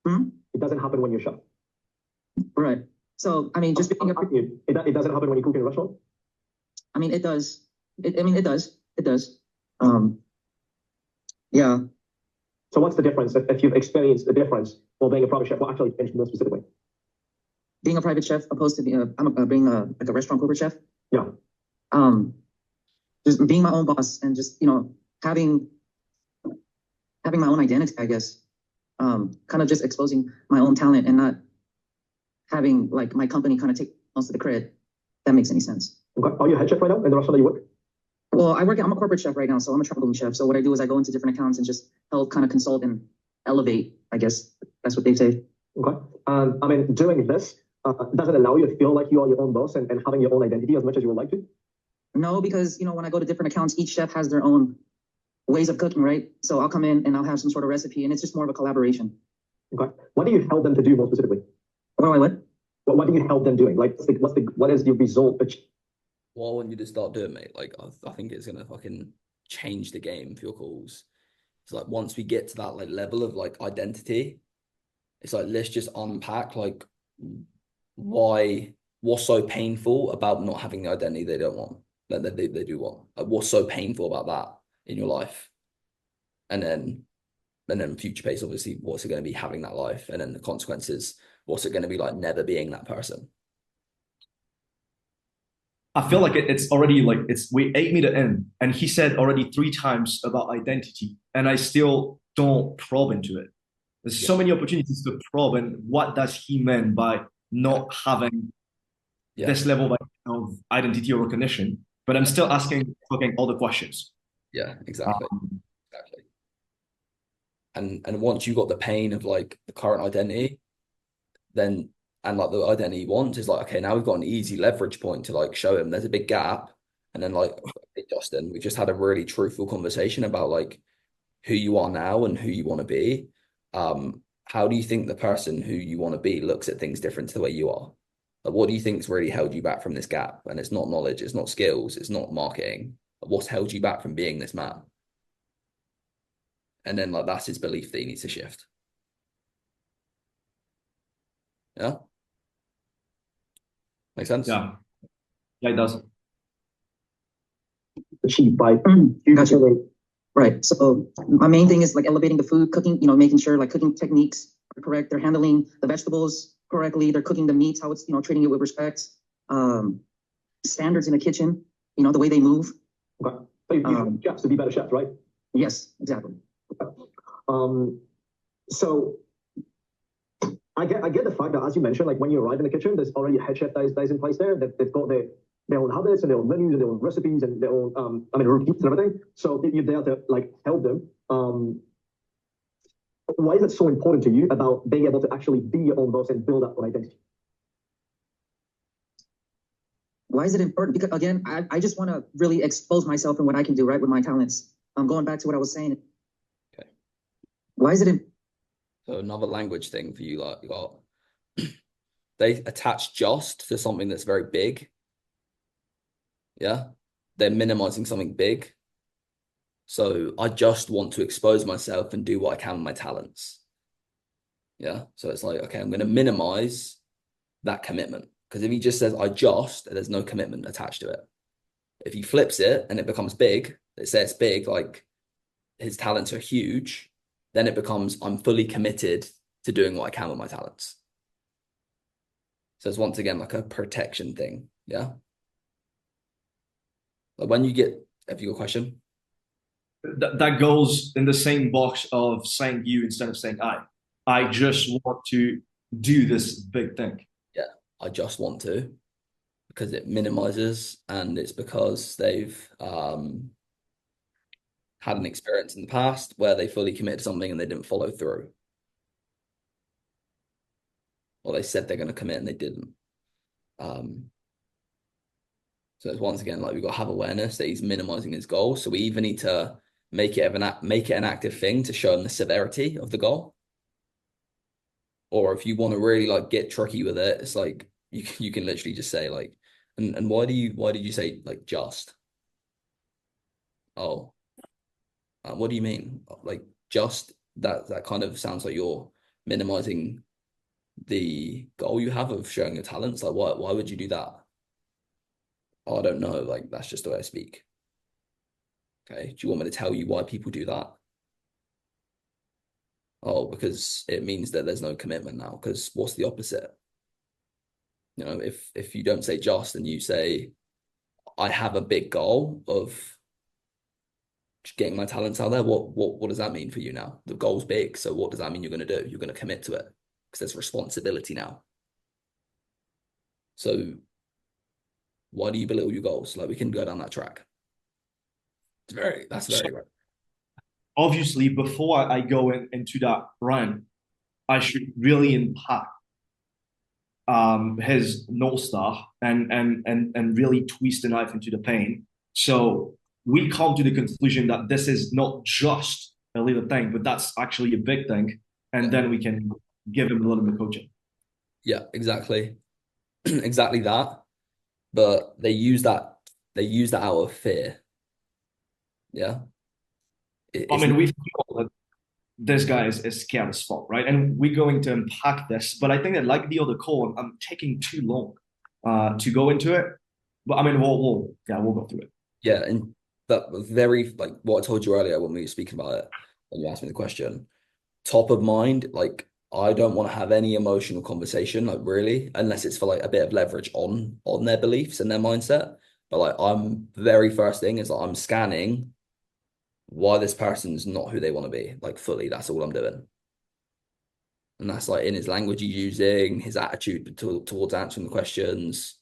It doesn't happen when you're chef. Right. So I mean, just being it doesn't happen when you cook in a restaurant. I mean, it does. It does. It does. Yeah. So what's the difference if you've experienced the difference while being a private chef? Well, actually, mention more specifically. Being a private chef opposed to being like a restaurant corporate chef. Yeah. Just being my own boss and just having my own identity, I guess. Kind of just exposing my own talent and not having like my company kind of take most of the credit. If that makes any sense. Okay. Are you a head chef right now in the restaurant that you work? Well, I'm a corporate chef right now, so I'm a traveling chef. So what I do is I go into different accounts and just help kind of consult and elevate, I guess. That's what they say. Okay. I mean, doing this doesn't allow you to feel like you are your own boss and having your own identity as much as you would like to? No, because, when I go to different accounts, each chef has their own ways of cooking, right? So I'll come in and I'll have some sort of recipe, and it's just more of a collaboration. Okay. What do you help them to do more specifically? What? What do you help them doing? Like, what is the result? What I want you to start doing, mate, like I think it's gonna fucking change the game for your calls. It's like once we get to that like level of like identity, it's like let's just unpack like what's so painful about not having the identity they don't want, that they do want. Like, what's so painful about that in your life? And then future pace, obviously, what's it going to be having that life? And then the consequences, what's it going to be like never being that person? I feel like it's already like we 8 meter in, and he said already 3 times about identity, and I still don't probe into it. There's so many opportunities to probe, and what does he mean by not having this level of identity or recognition? But I'm still asking all the questions. Yeah, exactly. Exactly. And once you got the pain of like the current identity, then and like the identity you want is like, okay, now we've got an easy leverage point to like show him there's a big gap. And then like, hey, Justin, we just had a really truthful conversation about like who you are now and who you want to be. How do you think the person who you want to be looks at things different to the way you are? Like, what do you think's really held you back from this gap? And it's not knowledge, it's not skills, it's not marketing. What's held you back from being this man? And then like that's his belief that he needs to shift. Yeah. Make sense? Yeah, it does. achieved by gotcha. Right. So my main thing is like elevating the food, cooking, you know, making sure like cooking techniques are correct. They're handling the vegetables correctly. They're cooking the meats, how it's, you know, treating it with respect. Standards in the kitchen, you know, the way they move. Okay. So you want chefs to be better chefs, right? Yes, exactly. Okay. So I get the fact that, as you mentioned, like when you arrive in the kitchen, there's already a head chef that is in place there. That they've got their own habits and their own menus and their own recipes and their own routines and everything. So you're there to like help them. Why is it so important to you about being able to actually be your own boss and build up an identity? Why is it important? Because again, I just want to really expose myself and what I can do, right, with my talents. I'm going back to what I was saying. Okay. Why is it So another language thing for you, like you got they attach just to something that's very big. Yeah. They're minimizing something big. So I just want to expose myself and do what I can with my talents. Yeah. So it's like, okay, I'm going to minimize that commitment. Because if he just says, there's no commitment attached to it. If he flips it and it becomes big, it says big, like his talents are huge, then it becomes, I'm fully committed to doing what I can with my talents. So it's once again like a protection thing. Yeah. But when you get, have you got a question? That goes in the same box of saying you instead of saying I. I just want to do this big thing. Yeah, I just want to, because it minimizes, and it's because they've had an experience in the past where they fully committed to something and they didn't follow through. Or they said they're going to commit and they didn't. So it's once again, like we've got to have awareness that he's minimizing his goal. So we either need to make it an active thing to show him the severity of the goal. Or if you want to really like get tricky with it, it's like you can literally just say like, and why did you say like just? Oh, what do you mean? Like just that kind of sounds like you're minimizing the goal you have of showing your talents. Like why would you do that? Oh, I don't know. Like that's just the way I speak. Okay. Do you want me to tell you why people do that? Oh, because it means that there's no commitment now. Because what's the opposite? You know, if you don't say just and you say, I have a big goal of getting my talents out there, what does that mean for you now? The goal's big. So what does that mean you're going to do? You're going to commit to it because there's responsibility now. So why do you belittle your goals? Like we can go down that track. That's very right. Obviously, before I go into that run, I should really impact his North Star and really twist the knife into the pain. So we come to the conclusion that this is not just a little thing, but that's actually a big thing. And then we can give him a little bit of coaching. Yeah, exactly. Exactly that. But they use that out of fear. Yeah. We feel that this guy is scared as fuck, right? And we're going to unpack this, but I think that like the other call, I'm taking too long to go into it. But we'll go through it. Yeah, and that very like what I told you earlier when we were speaking about it, when you asked me the question, top of mind, like I don't want to have any emotional conversation, like really, unless it's for like a bit of leverage on their beliefs and their mindset. But like I'm very first thing is like I'm scanning why this person's not who they want to be, like fully. That's all I'm doing. And that's like in his language he's using, his attitude towards answering the questions.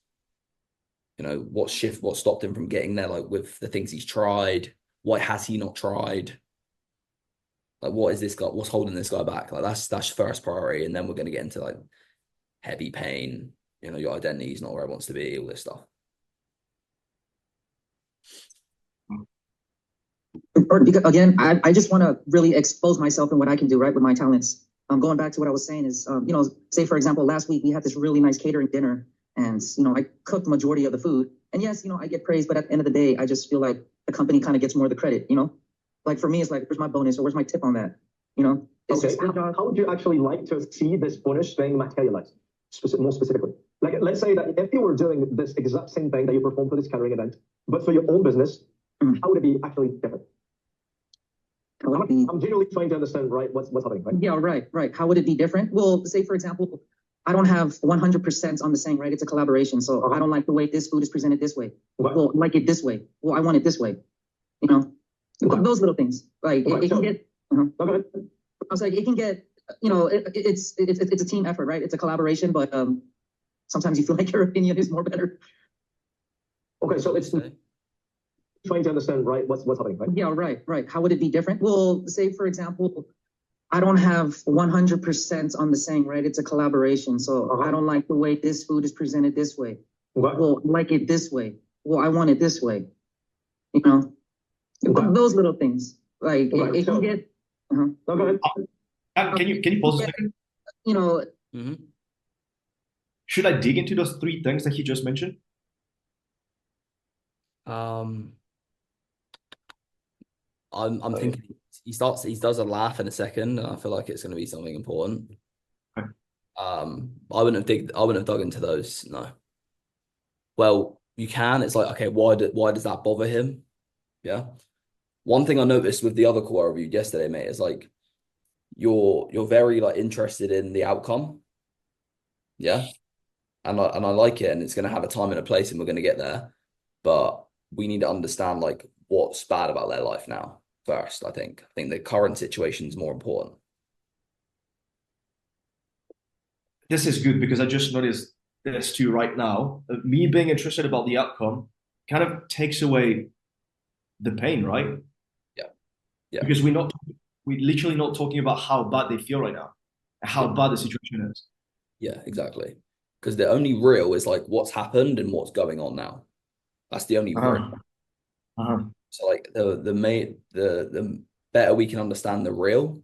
You know, what stopped him from getting there, like with the things he's tried. Why has he not tried? Like, what is this guy? What's holding this guy back? Like, that's first priority, and then we're going to get into like heavy pain. You know, your identity is not where it wants to be. All this stuff. Because again, I just want to really expose myself and what I can do, right, with my talents. Going back to what I was saying is, you know, say for example, last week we had this really nice catering dinner, and you know, I cooked the majority of the food, and yes, you know, I get praise, but at the end of the day, I just feel like the company kind of gets more of the credit, you know. Like for me, it's like, where's my bonus or where's my tip on that? You know? Okay. How would you actually like to see this bonus thing materialize? More specifically, like let's say that if you were doing this exact same thing that you performed for this catering event, but for your own business, How would it be actually different? I'm genuinely trying to understand, right, what's happening, right? Yeah, right. How would it be different? Well, say for example, I don't have 100% on the same, right? It's a collaboration. So I don't like the way this food is presented this way. Well, I like it this way. Well, I want it this way. You know, those little things. Like it can get. I was like, it can get. You know, it's a team effort, right? It's a collaboration, but sometimes you feel like your opinion is more better. Okay, so it's trying to understand, right, what's happening, right? Yeah, right. How would it be different? Well, say for example, I don't have 100% on the same, right? It's a collaboration. So I don't like the way this food is presented this way. Well, I like it this way. Well, I want it this way. You know, those little things. Like it can get. No, go ahead. Can you pause a second? You know. Should I dig into those three things that he just mentioned? I'm thinking he does a laugh in a second, and I feel like it's going to be something important. Okay. I wouldn't have dug into those. No. Well, you can. It's like, okay, why does that bother him? Yeah. One thing I noticed with the other call I reviewed yesterday, mate, is like you're very like interested in the outcome. Yeah. And I like it, and it's going to have a time and a place, and we're going to get there. But we need to understand like what's bad about their life now first. I think the current situation is more important. This is good because I just noticed this too right now. Me being interested about the outcome kind of takes away the pain, right? Yeah. Because we're literally not talking about how bad they feel right now, how bad the situation is. Yeah, exactly. Because the only real is like what's happened and what's going on now. That's the only real. So like the better we can understand the real,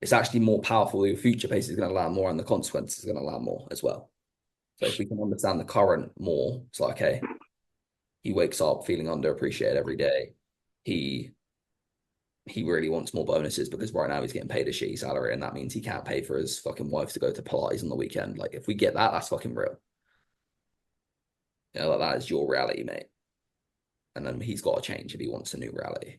it's actually more powerful. Your future pace is going to land more, and the consequences is going to land more as well. So if we can understand the current more, it's like, okay, he wakes up feeling underappreciated every day. He really wants more bonuses because right now he's getting paid a shitty salary, and that means he can't pay for his fucking wife to go to Pilates on the weekend. Like if we get that, that's fucking real. Like that is your reality, mate. And then he's got to change if he wants a new reality.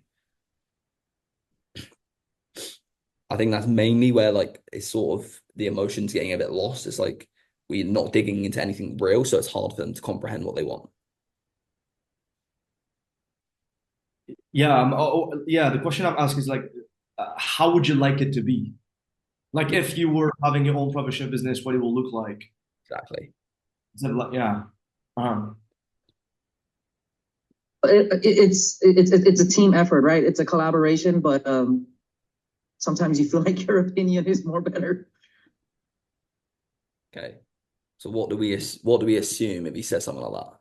I think that's mainly where like it's sort of the emotions getting a bit lost. It's like we're not digging into anything real, so it's hard for them to comprehend what they want. Yeah, the question I'm asking is like, how would you like it to be? Like if you were having your own professional business, what it will look like. Exactly. Yeah. It's a team effort, right? It's a collaboration, but sometimes you feel like your opinion is more better. Okay. So what do we assume if he says something like that?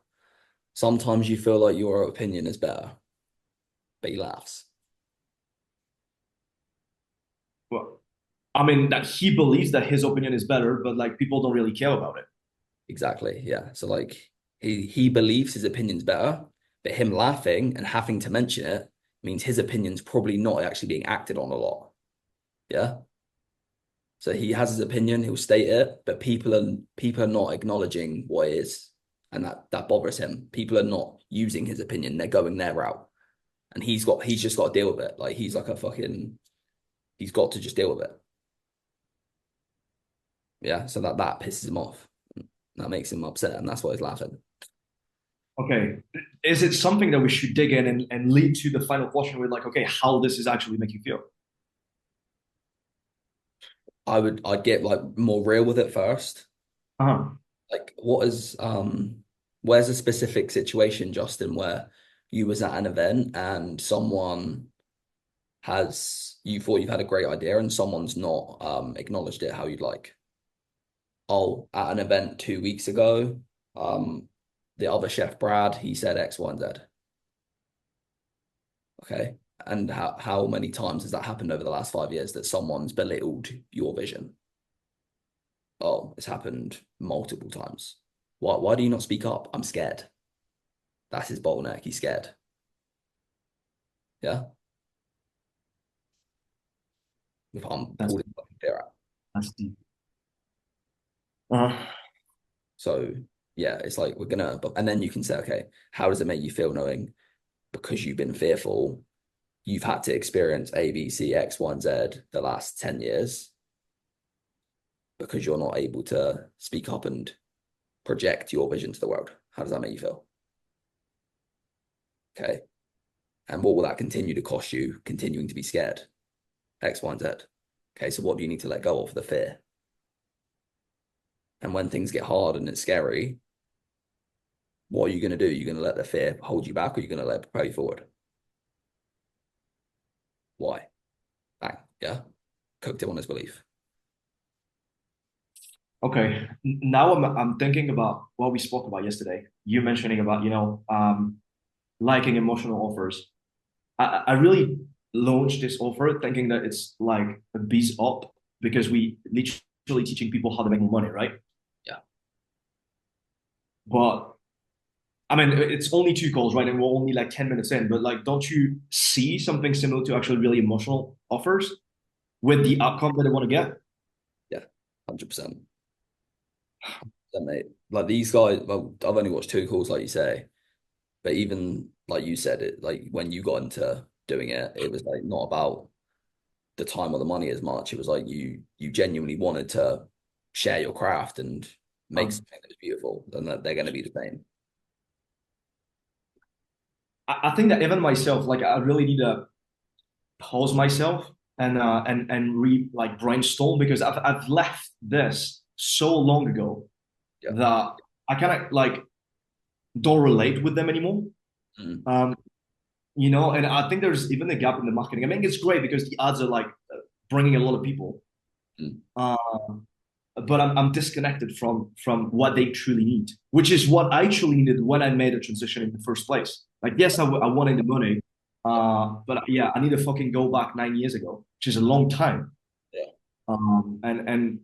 Sometimes you feel like your opinion is better, but he laughs. Well, I mean that he believes that his opinion is better, but like people don't really care about it. Exactly. Yeah. So like he believes his opinion's better, but him laughing and having to mention it means his opinion's probably not actually being acted on a lot. Yeah. So he has his opinion, he'll state it, but people are not acknowledging what it is, and that bothers him. People are not using his opinion; they're going their route, and he's just got to deal with it. Like he's got to just deal with it. Yeah. So that pisses him off. That makes him upset, and that's why he's laughing. Okay. Is it something that we should dig in and lead to the final question with like, okay, how this is actually making you feel? I'd get like more real with it first. Like where's a specific situation, Justin, where you was at an event and you thought you've had a great idea and someone's not acknowledged it how you'd like? Oh, at an event 2 weeks ago, the other chef, Brad, he said X, Y, and Z. Okay. And how many times has that happened over the last 5 years that someone's belittled your vision? Oh, it's happened multiple times. Why do you not speak up? I'm scared. That's his bottleneck. He's scared. Yeah. If I'm pulling clear out. That's deep. So yeah, it's like and then you can say, okay, how does it make you feel knowing because you've been fearful, you've had to experience A, B, C, X, Y, and Z the last 10 years because you're not able to speak up and project your vision to the world. How does that make you feel? Okay. And what will that continue to cost you continuing to be scared? X, Y, and Z. Okay, so what do you need to let go of? The fear. And when things get hard and it's scary, what are you going to do? You're going to let the fear hold you back, or you're going to let it propel you forward? Why? Bang. Yeah. Cooked it on his belief. Okay, now I'm thinking about what we spoke about yesterday. You mentioning about, liking emotional offers. I really launched this offer thinking that it's like a beast up because we literally teaching people how to make more money, right? Yeah. But I mean, it's only 2 calls, right? And we're only like 10 minutes in, but like, don't you see something similar to actually really emotional offers with the outcome that they want to get? Yeah, 100%. Mate, like these guys, well, I've only watched 2 calls, like you say, but even like you said, it like when you got into doing it, it was like not about the time or the money as much. It was like you genuinely wanted to share your craft and make something that was beautiful, and that they're going to be the same. I think that even myself, like I really need to pause myself and like brainstorm, because I've left this so long ago that I kind of like don't relate with them anymore. And I think there's even a gap in the marketing. I mean, it's great because the ads are like bringing a lot of people, but I'm disconnected from what they truly need, which is what I truly needed when I made a transition in the first place. Like, yes, I wanted the money, but yeah, I need to fucking go back 9 years ago, which is a long time, and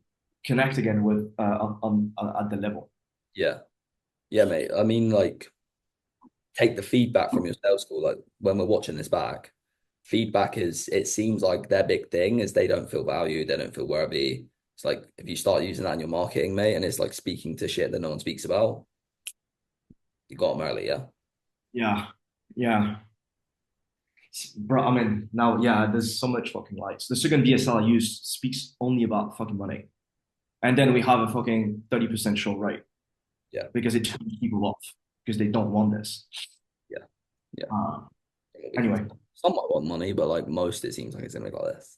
connect again with at the level. Yeah, mate. I mean, like, take the feedback from your sales call. Like when we're watching this back, feedback is, it seems like their big thing is they don't feel valued, they don't feel worthy. It's like if you start using that in your marketing, mate, and it's like speaking to shit that no one speaks about, you got them early, Yeah. Bro, I mean, now, there's so much fucking lights. The second DSL I use speaks only about fucking money. And then we have a fucking 30% show rate. Yeah. Because it turns people off because they don't want this. Yeah. Anyway. Somewhat want money, but like most, it seems like it's gonna be like this.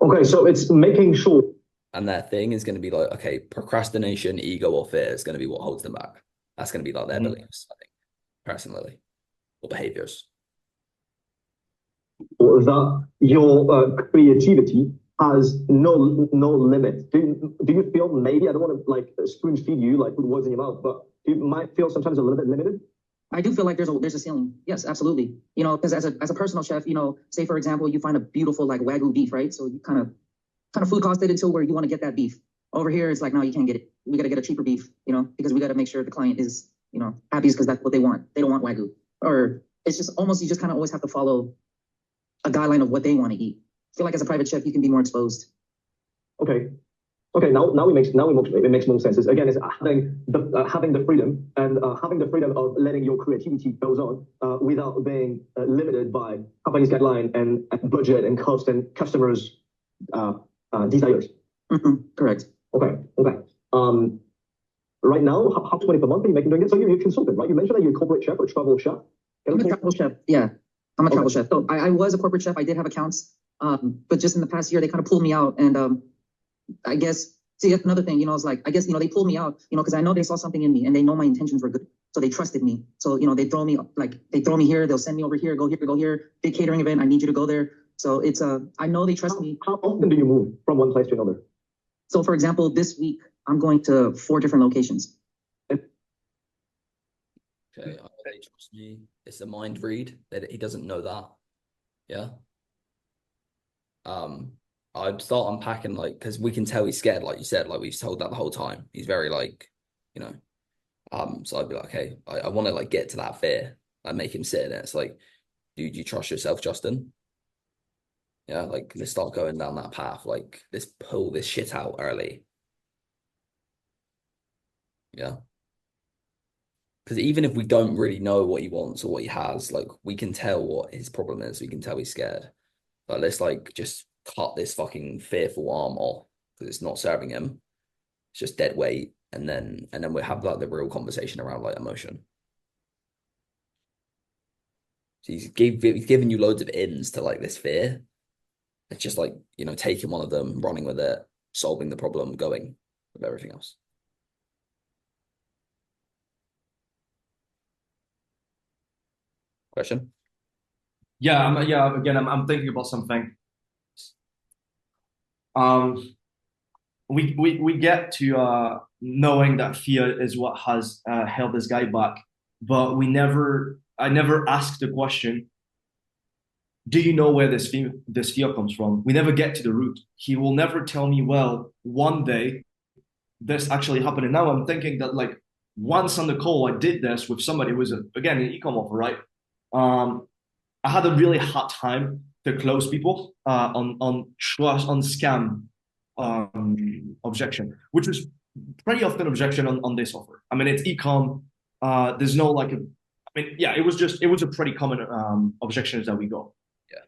Okay, so it's making sure. And their thing is going to be like, okay, procrastination, ego, or fear is going to be what holds them back. That's going to be like their beliefs, I think, personally, or behaviors. That your creativity has no limit. Do you feel, maybe, I don't want to like spoon feed you like put words in your mouth, but you might feel sometimes a little bit limited? I do feel like there's a ceiling. Yes, absolutely. Because as a personal chef, say for example, you find a beautiful like Wagyu beef, right? So you kind of food cost it until where you want to get that beef. Over here, it's like, no, you can't get it. We got to get a cheaper beef, because we got to make sure the client is, happy because that's what they want. They don't want Wagyu. Or it's just almost, you just kind of always have to follow a guideline of what they want to eat. I feel like as a private chef, you can be more exposed. Okay. Now it makes more sense. Again, it's having the freedom and having the freedom of letting your creativity goes on without being limited by company's guideline and budget and cost and customers' desires. Correct. Okay. Right now, how much money per month are you making doing it? So you're a consultant, right? You mentioned that you're a corporate chef or travel chef. I'm a travel chef. Yeah, I'm a travel chef. So I was a corporate chef. I did have accounts, but just in the past year, they kind of pulled me out. And I guess, see, that's another thing, it's like, I guess, they pulled me out, because I know they saw something in me and they know my intentions were good. So they trusted me. So, they throw me here, they'll send me over here, go here, big catering event, I need you to go there. So it's, I know they trust me. How often do you move from one place to another? So for example, this week, I'm going to 4 different locations. Okay, they trust me. It's a mind read that he doesn't know that. Yeah. I'd start unpacking, like, because we can tell he's scared, like you said, like we've told that the whole time. He's very like, so I'd be like, okay, I want to like get to that fear, like make him sit in it. It's like, do you trust yourself, Justin? Yeah, like let's start going down that path. Like let's pull this shit out early. Yeah. Because even if we don't really know what he wants or what he has, like we can tell what his problem is. We can tell he's scared. But let's like just cut this fucking fearful arm off because it's not serving him. It's just dead weight, and then we'll have like the real conversation around like emotion. So he's giving you loads of ins to like this fear. It's just like, you know, taking one of them, running with it, solving the problem, going with everything else. Question? Yeah, I'm thinking about something. We get to knowing that fear is what has held this guy back, but I never asked the question, do you know where this fear comes from? We never get to the root. He will never tell me, well, one day this actually happened. And now I'm thinking that like once on the call I did this with somebody who was again an e-com offer, right? I had a really hard time to close people on trust, on scam objection, which was pretty often objection on this offer. I mean, it's e-com. There's no like it was a pretty common objections that we got. Yeah.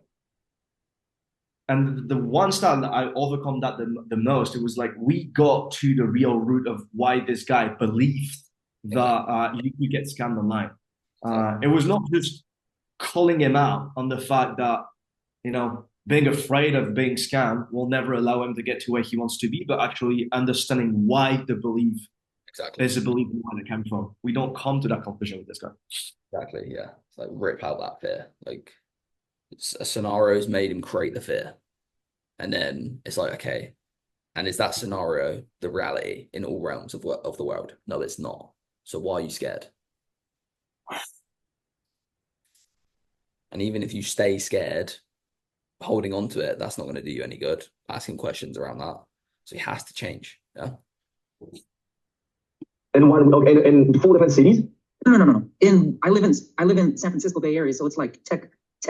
And the one style that I overcome that the most, it was like we got to the real root of why this guy believed that you get scammed online. It was not just calling him out on the fact that, you know, being afraid of being scammed will never allow him to get to where he wants to be, but actually understanding why the belief is a belief and where it came from. We don't come to that conclusion with this guy. Exactly, yeah. It's like rip out that fear. Like a scenario's made him create the fear. And then it's like, okay, and is that scenario the reality in all realms of the world? No, it's not. So why are you scared? And even if you stay scared, holding on to it, that's not going to do you any good. Asking questions around that. So he has to change. Yeah. And before different cities? No. I live in San Francisco Bay Area, so it's like tech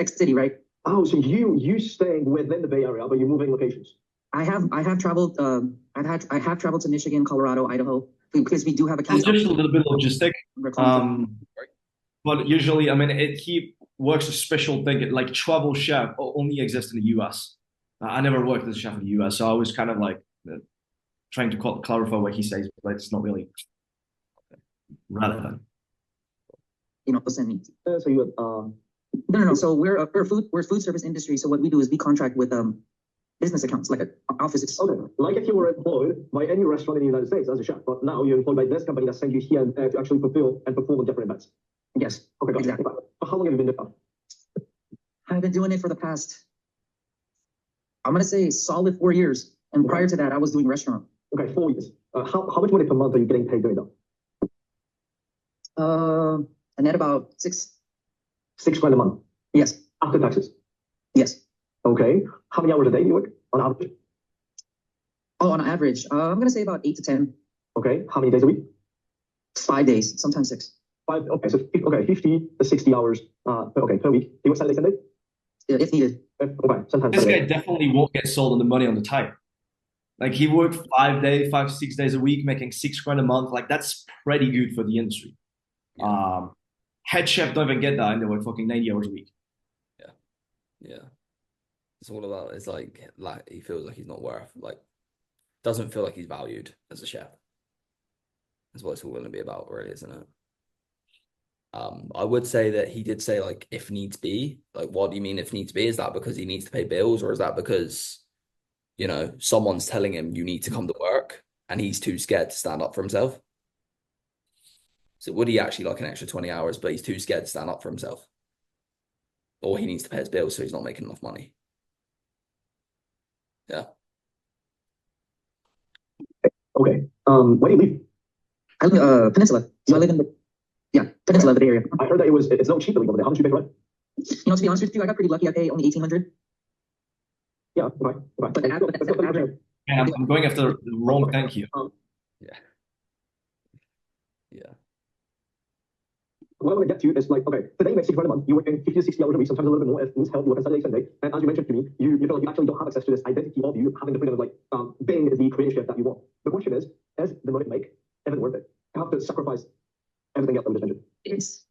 city, right? Oh, so you staying within the Bay Area, but you're moving locations. I have traveled I have traveled to Michigan, Colorado, Idaho, because we do have a It's just a little bit logistic. But usually, I mean, he works a special thing, like travel chef only exists in the US. I never worked as a chef in the US, so I was kind of like trying to clarify what he says, but it's not really relevant. You know, send me. So you No. So we're food service industry. So what we do is we contract with business accounts, like offices. Okay, like if you were employed by any restaurant in the United States as a chef, but now you're employed by this company that sends you here to actually fulfill and perform different events. Yes. Okay, got exactly. How long have you been doing that? I've been doing it for the past, I'm gonna say solid 4 years. And prior to that, I was doing restaurant. Okay, 4 years. How much money per month are you getting paid doing that? I net about $6 grand a month. Yes. After taxes. Yes. Okay. How many hours a day do you work on average? Oh, on average, I'm gonna say about 8 to 10. Okay. How many days a week? 5 days, sometimes 6. 5. Okay. So 50 to 60 hours. Per week. Do you work Saturday, Sunday? If needed. Okay. Sometimes. This guy definitely won't get sold on the money on the time. Like he worked 6 days a week, making $6 grand a month. Like that's pretty good for the industry. Yeah. Head chef don't even get that, and they work fucking 90 hours a week. Yeah. It's all about, it's like he feels like he's not worth, like, doesn't feel like he's valued as a chef. That's what it's all going to be about, really, isn't it? I would say that he did say, like, if needs be. Like, what do you mean if needs be? Is that because he needs to pay bills, or is that because, you know, someone's telling him you need to come to work and he's too scared to stand up for himself? So would he actually like an extra 20 hours, but he's too scared to stand up for himself? Or he needs to pay his bills, so he's not making enough money? Yeah. Okay. Where do you live? I live Peninsula. So I live in the Peninsula of the area. I heard that it's not cheap to live over there. How much you pay for rent? You know, to be honest with you, I got pretty lucky. I pay only $1,800. Yeah. Okay. But the average. And I'm going after the wrong thing here. Yeah. What I want to get to is like, okay, today you make $6 grand a month, you work in 50 to 60 hours a week, sometimes a little bit more if things help, you work on Saturday, Sunday. And as you mentioned to me, you feel like you actually don't have access to this identity of you having the freedom of like being the creative chef that you want. The question is the money make even worth it? You have to sacrifice everything else that we just mentioned?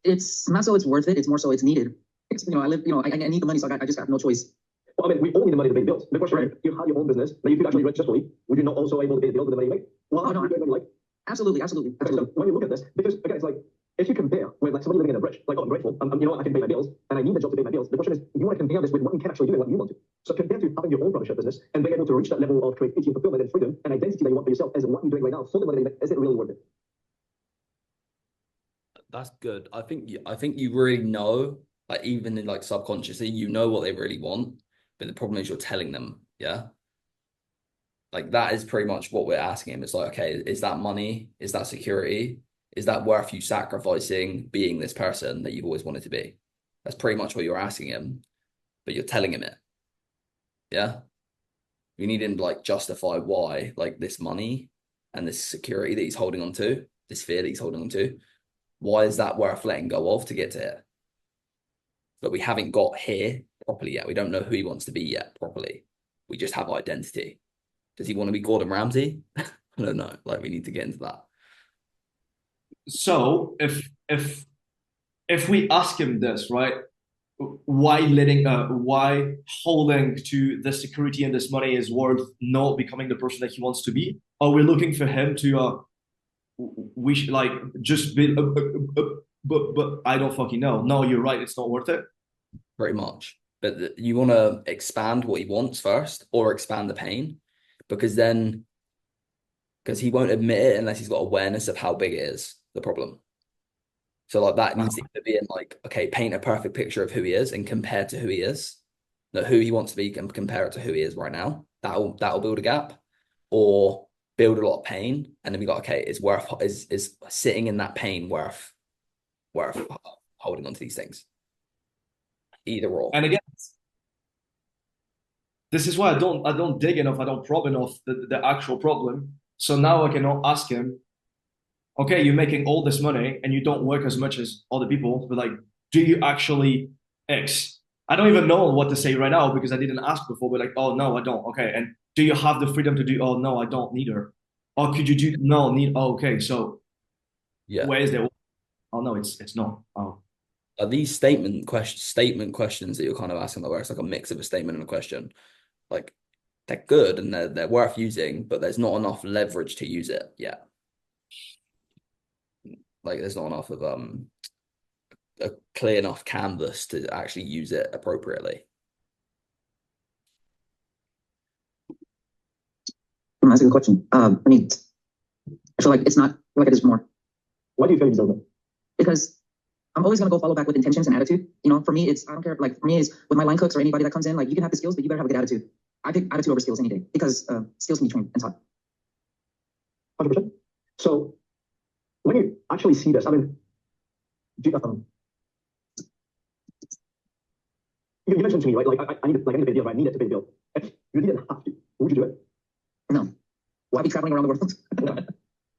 It's not so it's worth it. It's more so it's needed. I live, I need the money, so I just have no choice. Well, I mean, we all need the money to pay bills. The question is, if you have your own business that you could actually run successfully, would you not also able to pay the bills with the money you make? Well, Oh, no, actually, doing what you like. Absolutely. Okay, so when you look at this, because again, it's like, if you compare with like somebody living in a bridge, like, oh, I'm grateful, I can pay my bills, and I need the job to pay my bills. The question is, you want to compare this with what you can actually do and what you want to. So compared to having your own product business and being able to reach that level of creativity and fulfillment and freedom and identity that you want for yourself, as what you're doing right now, for the money that you make, is it really worth it? That's good. I think you really know, like even in like subconsciously, you know what they really want, but the problem is you're telling them, yeah. Like that is pretty much what we're asking him. It's like, okay, is that money? Is that security? Is that worth you sacrificing being this person that you've always wanted to be? That's pretty much what you're asking him, but you're telling him it. Yeah. You need him to like justify why, like this money and this security that he's holding on to, this fear that he's holding on to, why is that worth letting go of to get to here? But we haven't got here properly yet. We don't know who he wants to be yet properly. We just have identity. Does he want to be Gordon Ramsay? I don't know. Like we need to get into that. So if we ask him this, right? Why holding to the security and this money is worth not becoming the person that he wants to be? Are we looking for him to we should like just be but I don't fucking know. No, you're right, it's not worth it. Pretty much. But you want to expand what he wants first or expand the pain, because he won't admit it unless he's got awareness of how big it is, the problem. So like that needs to be in like, okay, paint a perfect picture of who he is and compare to who he is, not who he wants to be, and compare it to who he is right now. That'll build a gap, or build a lot of pain, and then we got, okay, is sitting in that pain worth holding on to these things? Either or. And again, this is why I don't dig enough, I don't probe enough the actual problem. So now I cannot ask him, okay, you're making all this money and you don't work as much as other people, but like, do you actually X? I don't even know what to say right now because I didn't ask before, but like, oh no, I don't. Okay. And do you have the freedom to do, oh no, I don't neither. Or could you do, no, need, oh, okay. So yeah, where is the, oh no, it's not. Oh. Are these statement questions that you're kind of asking, where it's like a mix of a statement and a question, like they're good and they're worth using, but there's not enough leverage to use it yet. Like there's not enough of a clear enough canvas to actually use it appropriately. That's a good question. I mean, I feel like it's not, I feel like it is more. Why do you feel you don't know? Because I'm always going to go follow back with intentions and attitude. For me, I don't care. Like for me, is with my line cooks or anybody that comes in, like you can have the skills, but you better have a good attitude. I pick attitude over skills any day because skills can be trained and taught. 100%. So when you actually see this, I mean, you mentioned to me, right? Like I need to pay the bill, right? I need it to pay the bill. If you didn't have to, would you do it? No. Well, I'll be traveling around the world.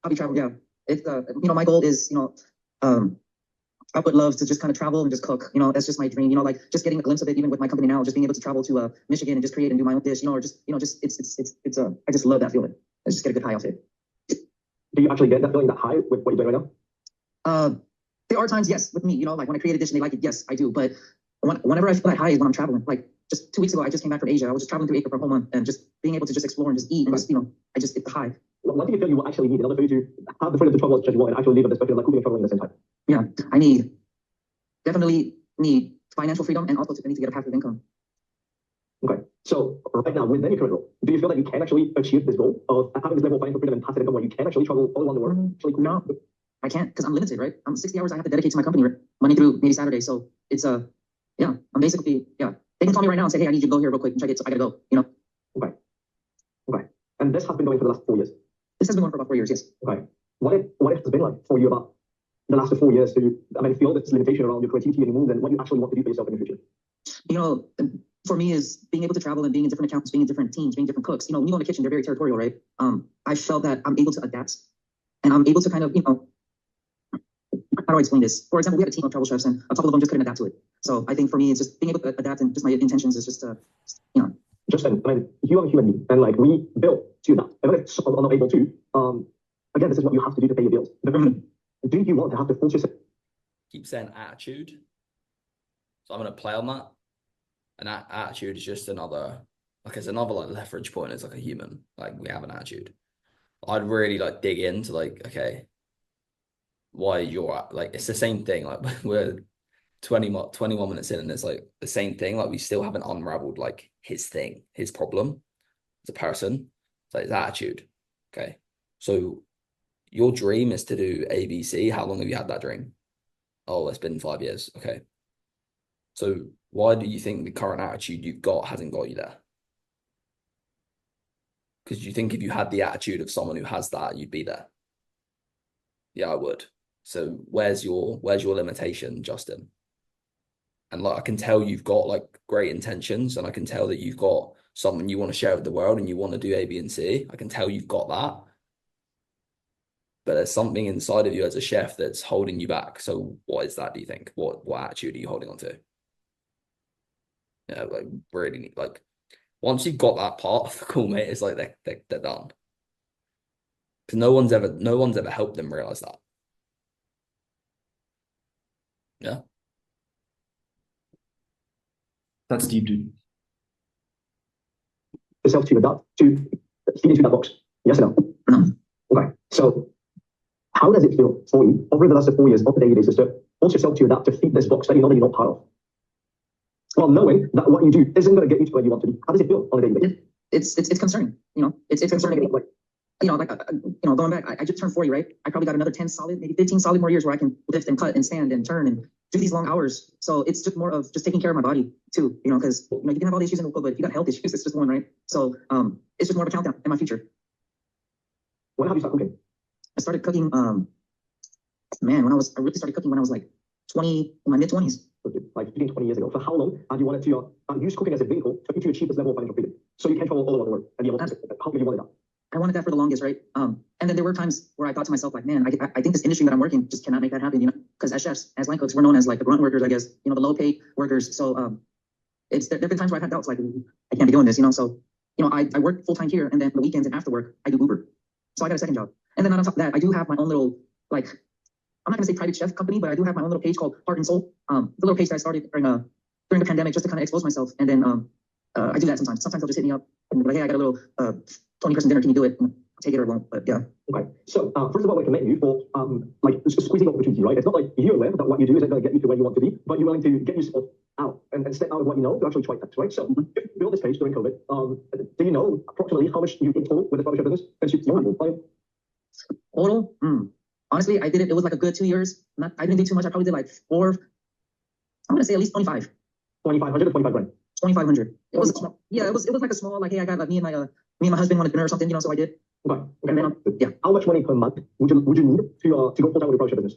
I'll be traveling. Yeah. It's my goal is I would love to just kind of travel and just cook. That's just my dream. Like just getting a glimpse of it, even with my company now, just being able to travel to Michigan and just create and do my own dish. Or just it's I just love that feeling. I just get a good high off it. Do you actually get that feeling, that high with what you're doing right now? There are times, yes, with me. Like when I create a dish and they like it, yes, I do. But whenever I feel that high is when I'm traveling. Like just 2 weeks ago, I just came back from Asia. I was just traveling through Asia for a whole month and just being able to just explore and just eat and just it's the high. What do you feel you will actually need in order for you to have the freedom to travel as much as you want and actually live a perspective like cooking and traveling at the same time? Yeah, I definitely need financial freedom and also to get a passive income. Okay, so right now within your current role, do you feel that you can actually achieve this goal of having this level of financial freedom and passive income where you can actually travel all around the world? No, I can't because I'm limited, right? I'm 60 hours I have to dedicate to my company Monday through maybe Saturday. So it's I'm basically They can call me right now and say, hey, I need you to go here real quick and check it. So I gotta go. Okay. And this has been going for the last 4 years. This has been going for about 4 years, yes. Okay. What if it's been like for you about the last 4 years? Do you feel this limitation around your creativity and your moves and what you actually want to do for yourself in the future? For me is being able to travel and being in different accounts, being in different teams, being different cooks. When you go in the kitchen, they're very territorial, right? I felt that I'm able to adapt and I'm able to kind of, how do I explain this? For example, we had a team of travel chefs and a couple of them just couldn't adapt to it. So I think for me, it's just being able to adapt and just my intentions is just, Justin, you are a human being and like we built to that. And when it's not able to, again, this is what you have to do to pay your bills. do you want to have to force yourself? Keep saying attitude. So I'm going to play on that. And that attitude is just another, like, it's another like leverage point as like a human. Like, we have an attitude. I'd really like dig into like, okay, why you're like, it's the same thing. Like, we're 21 minutes in and it's like the same thing. Like, we still haven't unraveled like his thing, his problem as a person. It's like his attitude. Okay. So your dream is to do ABC. How long have you had that dream? Oh, it's been 5 years. Okay. So why do you think the current attitude you've got hasn't got you there? Because you think if you had the attitude of someone who has that, you'd be there. Yeah, I would. So where's your limitation, Justin? And like, I can tell you've got like great intentions, and I can tell that you've got something you want to share with the world and you want to do A, B, and C. I can tell you've got that. But there's something inside of you as a chef that's holding you back. So what is that, do you think? What attitude are you holding on to? Yeah, like really, like once you've got that part of the call, mate, it's like they're done. Because no one's ever helped them realize that. Yeah. That's deep, dude. Yourself to adapt to fit into that box? Yes or no? Okay. So how does it feel for you over the last 4 years on a daily basis to force yourself to adapt to fit this box that you know that you're not part of? Well, knowing that what you do isn't going to get you to where you want to be. How does it feel on a daily basis? It's concerning, you know, it's concerning. Like, you know, like, you know, going back, I just turned 40, right? I probably got another 10 solid, maybe 15 solid more years where I can lift and cut and stand and turn and do these long hours. So it's just more of just taking care of my body too, you know, because, you know, you can have all these issues in the world, but if you got health issues, it's just one, right? So it's just more of a countdown in my future. When have you started cooking? I started cooking, man, I really started cooking when I was like 20, in my mid-20s. Like 15, 20 years ago. For how long have you wanted to use cooking as a vehicle to get you the cheapest level of financial freedom? So you can travel all over the world and be able to how long have you wanted that? I wanted that for the longest, right? And then there were times where I thought to myself, like, man, I think this industry that I'm working just cannot make that happen, you know? Because as chefs, as line cooks, we're known as like the grunt workers, I guess, you know, the low paid workers. So there have been times where I've had doubts, like, I can't be doing this, you know? So, you know, I work full time here, and then the weekends and after work, I do Uber. So I got a second job. And then on top of that, I do have my own little, like, I'm not gonna say private chef company, but I do have my own little page called Heart and Soul. The little page that I started during the pandemic just to kind of expose myself. And then I do that sometimes. Sometimes they'll just hit me up and be like, hey, I got a little 20-person dinner. Can you do it? And I'll take it or I won't. But yeah. Okay. So first of all, I commend you for like squeezing opportunity, right? It's not like you're aware that what you do isn't going to get you to where you want to be, but you're willing to get yourself out and step out of what you know to actually try things, right? So if you build this page during COVID, do you know approximately how much you did total with the barbershop business? Total? Honestly, I did it. It was like a good 2 years. I didn't do too much. I probably did like 4. I'm gonna say at least 25. 2,500 or 25 grand? 2,500. It was small. Yeah, it was like a small, like, hey, I got like me and my husband wanted dinner or something, you know, so I did. Okay. And then yeah, how much money per month would you need to go full time with your barbershop business?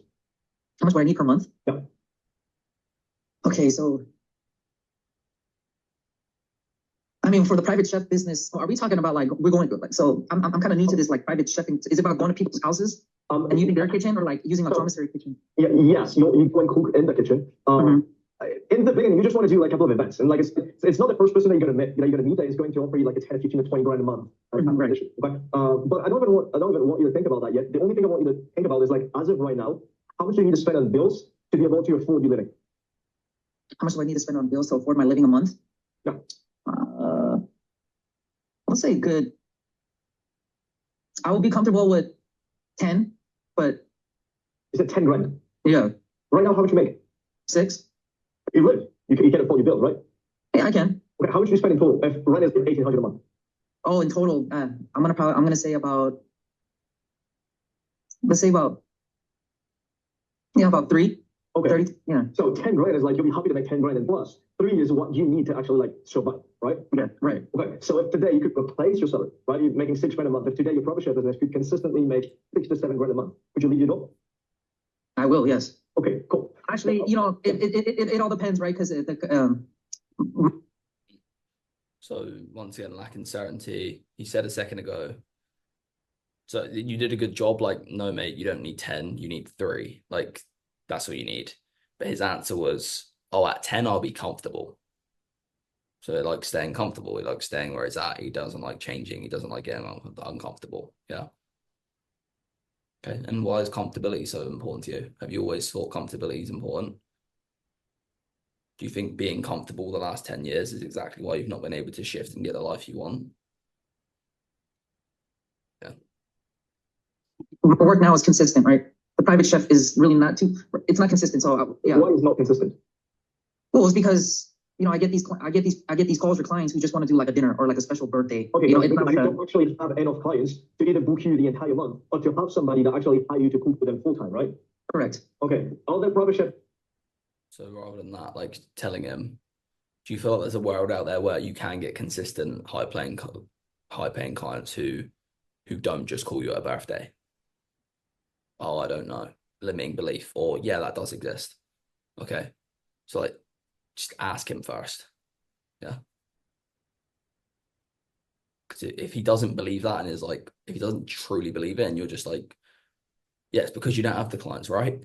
How much would I need per month? Yeah. Okay, so I mean, for the private chef business, are we talking about like we're going to like? So I'm kind of new to this like private chefing. Is it about going to people's houses and using their kitchen, or like using a commissary kitchen? Yeah, yes, you go and cook in the kitchen. In the beginning, you just want to do like a couple of events, and like it's not the first person that you're gonna meet that is going to offer you like a 10, 15, or 20 grand a month. Right. Okay. But I don't even want you to think about that yet. The only thing I want you to think about is like, as of right now, how much do you need to spend on bills to be able to afford your living? How much do I need to spend on bills to afford my living a month? Yeah. Let's say good. I will be comfortable with 10, but you said 10 grand. Yeah. Right now, how much you make? 6. You live. You can afford your bills, right? Yeah, I can. Okay. How much do you spend in total? If rent is 1,800 a month. Oh, in total, I'm gonna say about. Let's say about 3. Okay. 30, yeah. So 10 grand is like, you'll be happy to make 10 grand and plus. 3 is what you need to actually like survive, right? Yeah, right. Okay. So if today you could replace your salary, right? You're making 6 grand a month. If today your profit share business could consistently make 6 to 7 grand a month, would you leave your job? I will, yes. Okay, cool. Actually, you know, it all depends, right? Because So once again, lacking certainty. He said a second ago. So you did a good job. Like, no, mate, you don't need 10. You need 3. Like, that's what you need. But his answer was, oh, at 10, I'll be comfortable. So he likes staying comfortable. He likes staying where he's at. He doesn't like changing. He doesn't like getting uncomfortable. Yeah. Okay, and why is comfortability so important to you? Have you always thought comfortability is important? Do you think being comfortable the last 10 years is exactly why you've not been able to shift and get the life you want? Yeah. My work now is consistent, right? The private chef is really not too, it's not consistent. So yeah. Why is not consistent? Well, it's because, you know, I get these calls for clients who just want to do like a dinner or like a special birthday. Okay, you know, but it's not like you a, don't actually have enough clients to either book you the entire month or to have somebody that actually hire you to cook for them full time, right? correct. Okay, are there private chefs? So rather than that, like telling him, do you feel like there's a world out there where you can get consistent high paying clients who don't just call you at a birthday? Oh, I don't know. Limiting belief, or yeah, that does exist. Okay. So like just ask him first. Yeah. Because if he doesn't believe that and is like, if he doesn't truly believe it and you're just like, yeah, it's because you don't have the clients, right?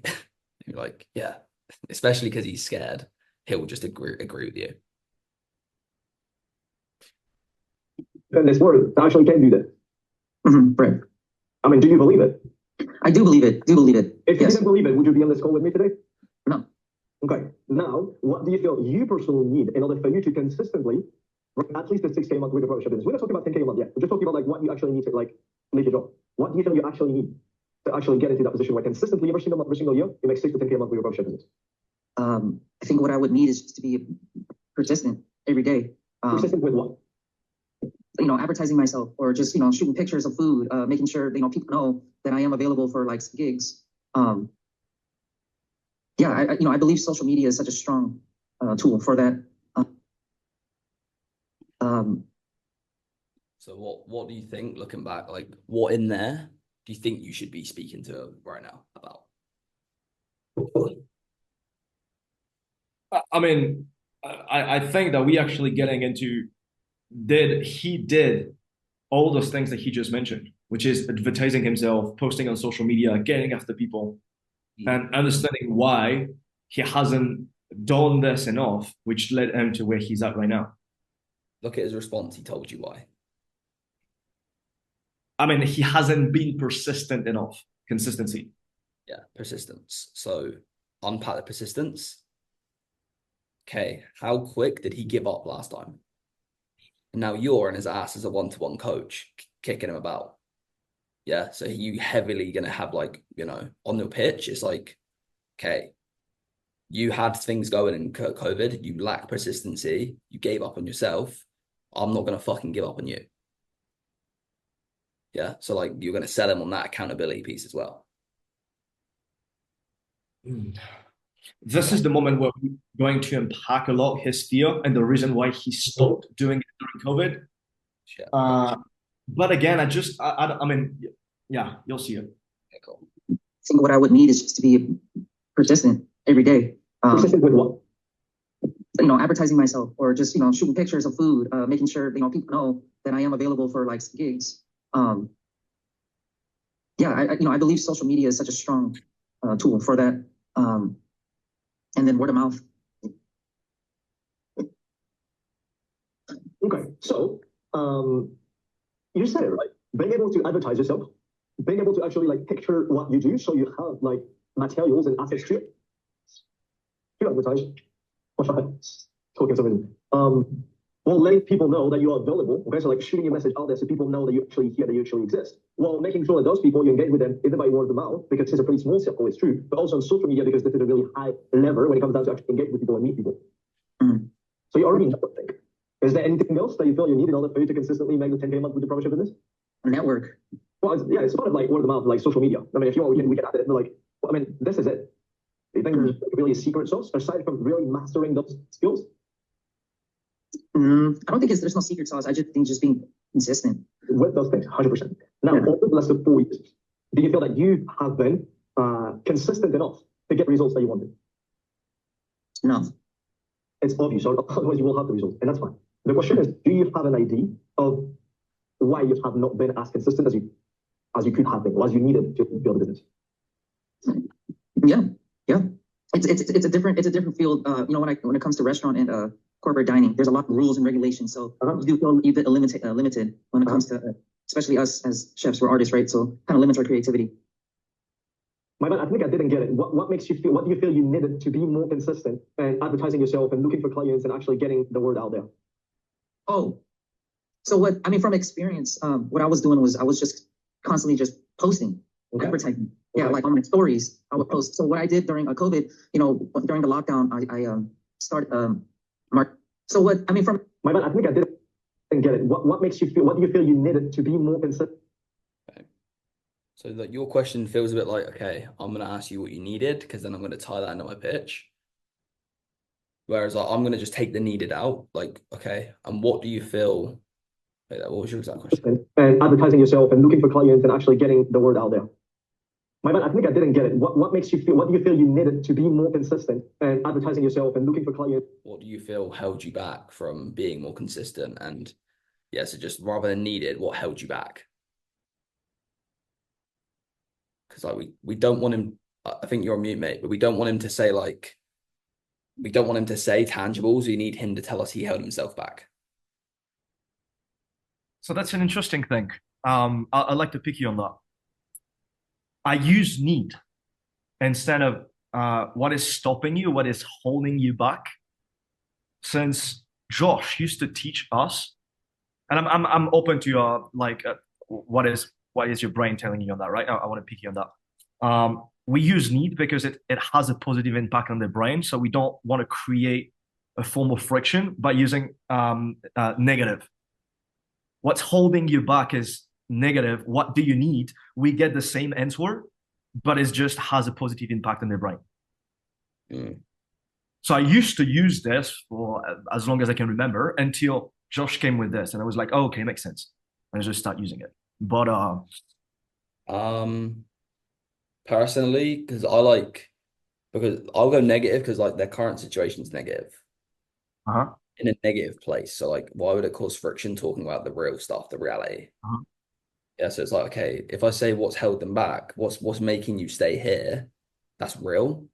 You're like, yeah, especially because he's scared, he'll just agree with you. In this world that actually can do that. Right. I mean, do you believe it? I do believe it. Do believe it. If you didn't believe it, would you be on this call with me today? No. Okay. Now, what do you feel you personally need in order for you to consistently, at least a 6K a month with your partnership business? We're not talking about 10K a month yet. We're just talking about like what you actually need to like leave your job. What do you feel you actually need to actually get into that position where consistently every single month, every single year, you make 6 to 10K a month with your partnership business? I think what I would need is just to be persistent every day. Persistent with what? You know, advertising myself or just, you know, shooting pictures of food, making sure, you know, people know that I am available for like gigs. Yeah, you know, I believe social media is such a strong tool for that. So what do you think, looking back, like what in there do you think you should be speaking to him right now about? I mean, I think that we actually getting into he did all those things that he just mentioned, which is advertising himself, posting on social media, getting after people, and understanding why he hasn't done this enough, which led him to where he's at right now. Look at his response. He told you why. I mean, he hasn't been persistent enough. Consistency. Yeah, persistence. So unpack the persistence. Okay, how quick did he give up last time? And now you're in his ass as a one-to-one coach, kicking him about. Yeah, so you heavily going to have like, you know, on your pitch, it's like, okay, you had things going in COVID, you lack persistency, you gave up on yourself. I'm not going to fucking give up on you. Yeah, so like you're going to sell him on that accountability piece as well. This is the moment where we're going to unpack a lot his fear and the reason why he stopped doing it during COVID. Yeah. But again, I mean, yeah, you'll see it. Okay, cool. I think what I would need is just to be persistent every day. Persistent with what? You know, advertising myself or just, you know, shooting pictures of food, making sure, you know, people know that I am available for like gigs. Yeah, you know, I believe social media is such a strong tool for that. And then word of mouth. Okay, so you said it right. Being able to advertise yourself, being able to actually like picture what you do, so you have like materials and assets to it. You advertise. Talking something. Well, letting people know that you are available. Okay, so like shooting a message out there so people know that you actually here, that you actually exist. Well, making sure that those people you engage with them either by word of mouth, because it's a pretty small circle, it's true, but also on social media because this is a really high lever when it comes down to actually engage with people and meet people. So you already know what I think. Is there anything else that you feel you need in order for you to consistently make the 10K a month with the partnership business? A network. Well, yeah, it's part of like word of mouth, like social media. I mean, if you want, we can add it. But like, well, I mean, this is it. Do you think there's really a secret sauce aside from really mastering those skills? I don't think there's no secret sauce. I just think just being consistent with those things, 100%. Now, over the last 4 years, do you feel that you have been consistent enough to get results that you wanted? No. It's obvious, otherwise you will have the results, and that's fine. The question is, do you have an idea of why you have not been as consistent as you could have been, or as you needed to build a business? Yeah. It's a different field. You know, when it comes to restaurant and corporate dining, there's a lot of rules and regulations. So you do feel a bit limited when it comes to, especially us as chefs, we're artists, right? So kind of limits our creativity. My bad, I think I didn't get it. What makes you feel, what do you feel you needed to be more consistent and advertising yourself and looking for clients and actually getting the word out there? Oh, so what, I mean, from experience, what I was doing was I was just constantly just posting, advertising. Yeah, like on my stories, I would post. So what I did during COVID, you know, during the lockdown, I started, so what, I mean, from. My bad, I think I didn't get it. What makes you feel, what do you feel you needed to be more consistent? So that your question feels a bit like, okay, I'm going to ask you what you needed because then I'm going to tie that into my pitch. Whereas like, I'm going to just take the needed out. Like, okay, and what do you feel? Wait, what was your exact question? And advertising yourself and looking for clients and actually getting the word out there. My bad, I think I didn't get it. What makes you feel, what do you feel you needed to be more consistent and advertising yourself and looking for clients? What do you feel held you back from being more consistent? And yeah, so just rather than needed, what held you back? Because like we don't want him, I think you're on mute, mate, but we don't want him to say like, we don't want him to say tangibles. We need him to tell us he held himself back. So that's an interesting thing. I'd like to pick you on that. I use need instead of what is stopping you, what is holding you back. Since Josh used to teach us, and I'm open to what is your brain telling you on that, right? I want to pick you on that. We use need because it has a positive impact on the brain, so we don't want to create a form of friction by using negative. What's holding you back is negative. What do you need? We get the same answer, but it just has a positive impact on the brain. So I used to use this for as long as I can remember until Josh came with this, and I was like, oh, okay, makes sense. I just start using it. But personally, because I'll go negative because like their current situation is negative. In a negative place. So like, why would it cause friction talking about the real stuff, the reality? Yeah, so it's like, okay, if I say what's held them back, what's making you stay here, that's real.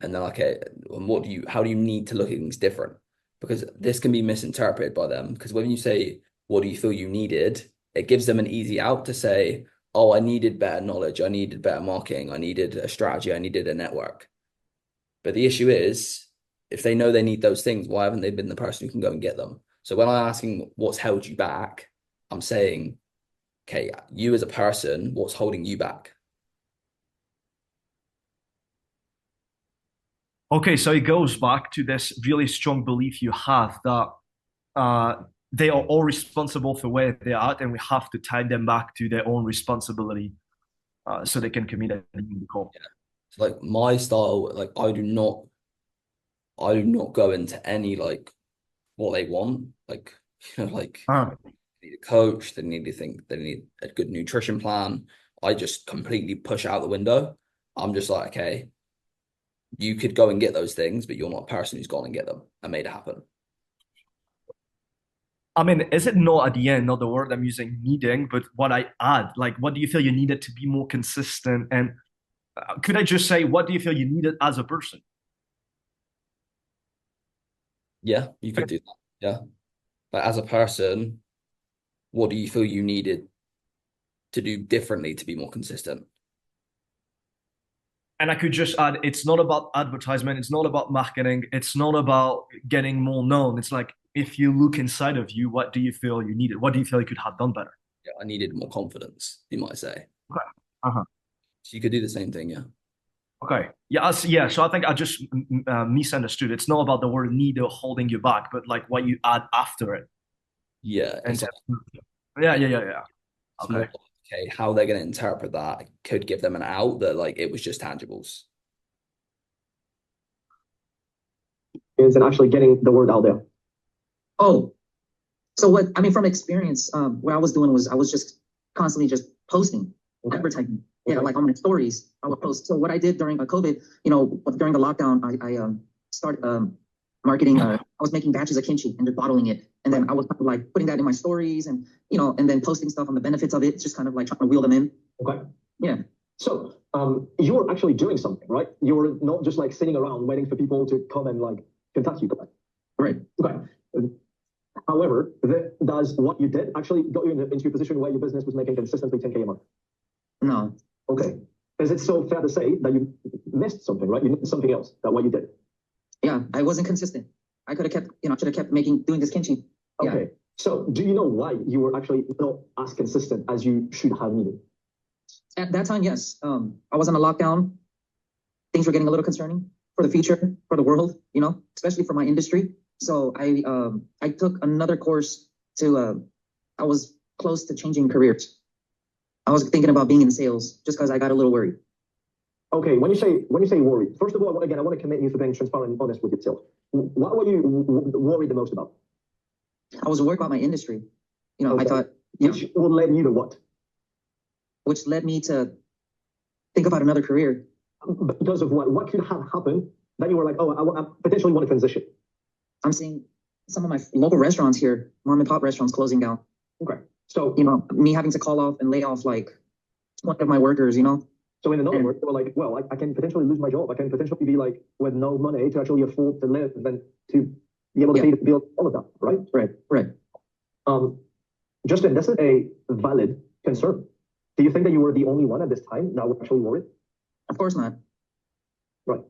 And then okay, and how do you need to look at things different? Because this can be misinterpreted by them. Because when you say, what do you feel you needed? It gives them an easy out to say, oh, I needed better knowledge, I needed better marketing, I needed a strategy, I needed a network. But the issue is, if they know they need those things, why haven't they been the person who can go and get them? So when I'm asking what's held you back, I'm saying, okay, you as a person, what's holding you back? Okay, so it goes back to this really strong belief you have that they are all responsible for where they're at, and we have to tie them back to their own responsibility so they can commit a call. Yeah. So like my style, like I do not go into any like what they want. Like, you know, like they need a coach, they need a good nutrition plan. I just completely push out the window. I'm just like, okay, you could go and get those things, but you're not a person who's gone and get them and made it happen. I mean, is it not at the end, not the word I'm using, needing, but what I add? Like, what do you feel you needed to be more consistent? And could I just say, what do you feel you needed as a person? Yeah, you could do that. Yeah. But as a person, what do you feel you needed to do differently to be more consistent? And I could just add, it's not about advertisement. It's not about marketing. It's not about getting more known. It's like, if you look inside of you, what do you feel you needed? What do you feel you could have done better? Yeah, I needed more confidence, you might say. Okay. So you could do the same thing, yeah. Okay. Yeah. Yeah. So I think I just misunderstood. It's not about the word need or holding you back, but like what you add after it. Yeah. And yeah. Okay. More, okay. How they're going to interpret that could give them an out that like it was just tangibles. And actually getting the word out there. Oh, so what, I mean, from experience, what I was doing was I was just constantly just posting, advertising. Yeah, like on my stories, I would post. So what I did during COVID, you know, during the lockdown, I started marketing. I was making batches of kimchi and just bottling it. And then I was like putting that in my stories and, you know, and then posting stuff on the benefits of it, just kind of like trying to wheel them in. Okay. Yeah. So you were actually doing something, right? You were not just like sitting around waiting for people to come and like contact you. Right. Okay. However, does what you did actually got you into a position where your business was making consistently 10K a month? No. Okay. is it still fair to say that you missed something, right? You missed something else that what you did. Yeah, I wasn't consistent. I could have kept, should have kept doing this kimchi. Yeah. Okay. So do you know why you were actually not as consistent as you should have needed? At that time, yes. I was on a lockdown. Things were getting a little concerning for the future, for the world, especially for my industry. So I took another course I was close to changing careers. I was thinking about being in sales just because I got a little worried. Okay, when you say worried, first of all, again, I want to commend you for being transparent and honest with yourself. What were you worried the most about? I was worried about my industry. Okay. I thought, which would lead you to what? Which led me to think about another career. Because of what? What could have happened that you were like, oh, I potentially want to transition? I'm seeing some of my local restaurants here, mom and pop restaurants closing down. Okay. So, me having to call off and lay off like one of my workers, So in another words, they were like, well, I can potentially lose my job. I can potentially be like with no money to actually afford to live and then to be able to pay the bill, all of that, right? Right. Justin, this is a valid concern. Do you think that you were the only one at this time that was actually worried? Of course not. Right.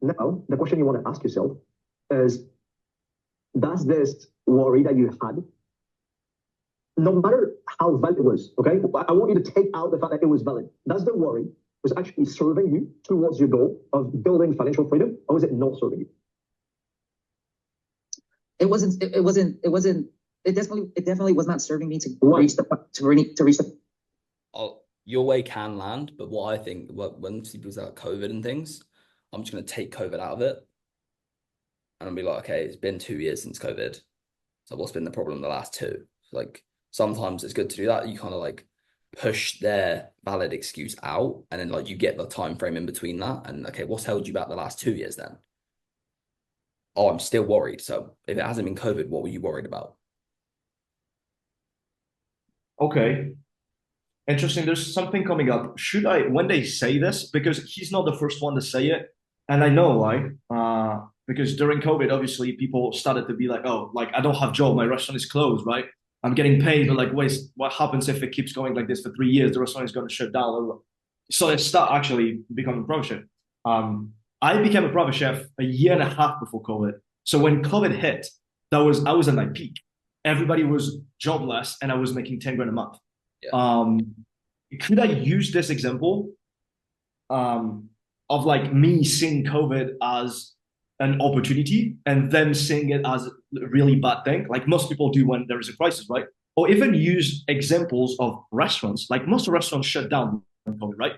Now, the question you want to ask yourself is, does this worry that you had, no matter how valid it was, okay? I want you to take out the fact that it was valid. Does the worry was actually serving you towards your goal of building financial freedom, or was it not serving you? It definitely was not serving me to reach the. Your way can land, but what I think, when people say like COVID and things, I'm just going to take COVID out of it. And I'll be like, okay, it's been 2 years since COVID. So what's been the problem the last two? Like, sometimes it's good to do that. You kind of like push their valid excuse out, and then like you get the time frame in between that. And okay, what's held you back the last 2 years then? Oh, I'm still worried. So if it hasn't been COVID, what were you worried about? Okay. Interesting. There's something coming up. Should I, when they say this, because he's not the first one to say it, and I know why. Because during COVID, obviously, people started to be like, oh, like I don't have job, my restaurant is closed, right? I'm getting paid, but like, wait, what happens if it keeps going like this for 3 years? The restaurant is going to shut down. So it start actually becoming a private chef. I became a private chef a year and a half before COVID. So when COVID hit, I was at my peak. Everybody was jobless, and I was making 10 grand a month. Yeah. Could I use this example of like me seeing COVID as an opportunity and then seeing it as a really bad thing, like most people do when there is a crisis, right? Or even use examples of restaurants, like most restaurants shut down during COVID, right?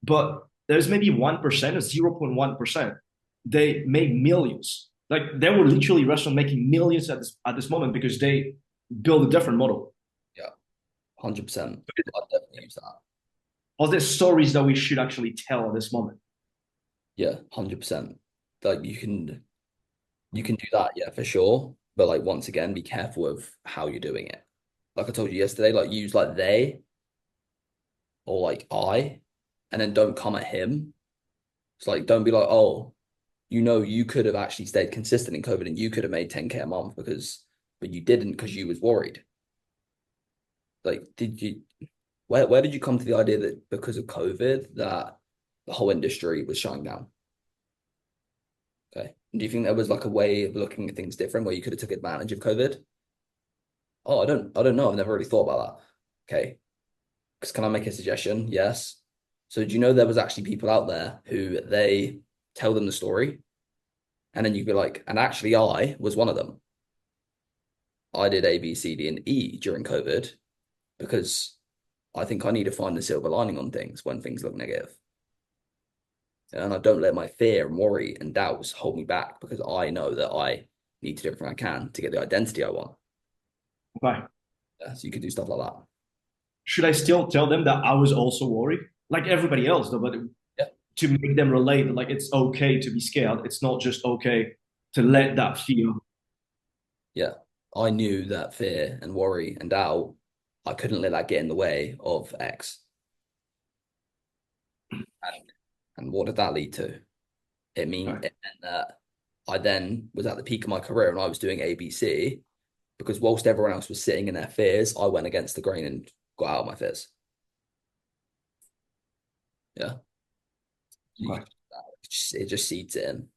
But there's maybe 1% or 0.1%. They made millions. Like there were literally restaurants making millions at this moment because they built a different model. 100%. I'd definitely use that. Are there stories that we should actually tell at this moment? Yeah, 100%. Like you can do that, yeah, for sure. But like once again, be careful of how you're doing it. Like I told you yesterday, like use like they or like I, and then don't come at him. It's like don't be like, oh, you could have actually stayed consistent in COVID and you could have made 10K a month but you didn't because you was worried. Like, where did you come to the idea that because of COVID that the whole industry was shutting down? Okay. Do you think there was like a way of looking at things different where you could have took advantage of COVID? Oh, I don't know. I've never really thought about that. Okay. Because can I make a suggestion? Yes. So do you know there was actually people out there who they tell them the story and then you'd be like, and actually I was one of them. I did A, B, C, D, and E during COVID because I think I need to find the silver lining on things when things look negative. And I don't let my fear and worry and doubts hold me back because I know that I need to do everything I can to get the identity I want. Okay. Yeah, so you could do stuff like that. Should I still tell them that I was also worried? Like everybody else, though, but to make them relate, like it's okay to be scared. It's not just okay to let that feel. Yeah. I knew that fear and worry and doubt, I couldn't let that get in the way of X. And what did that lead to? It meant that I then was at the peak of my career and I was doing ABC because whilst everyone else was sitting in their fears, I went against the grain and got out of my fears. Yeah. Okay. It just seeds it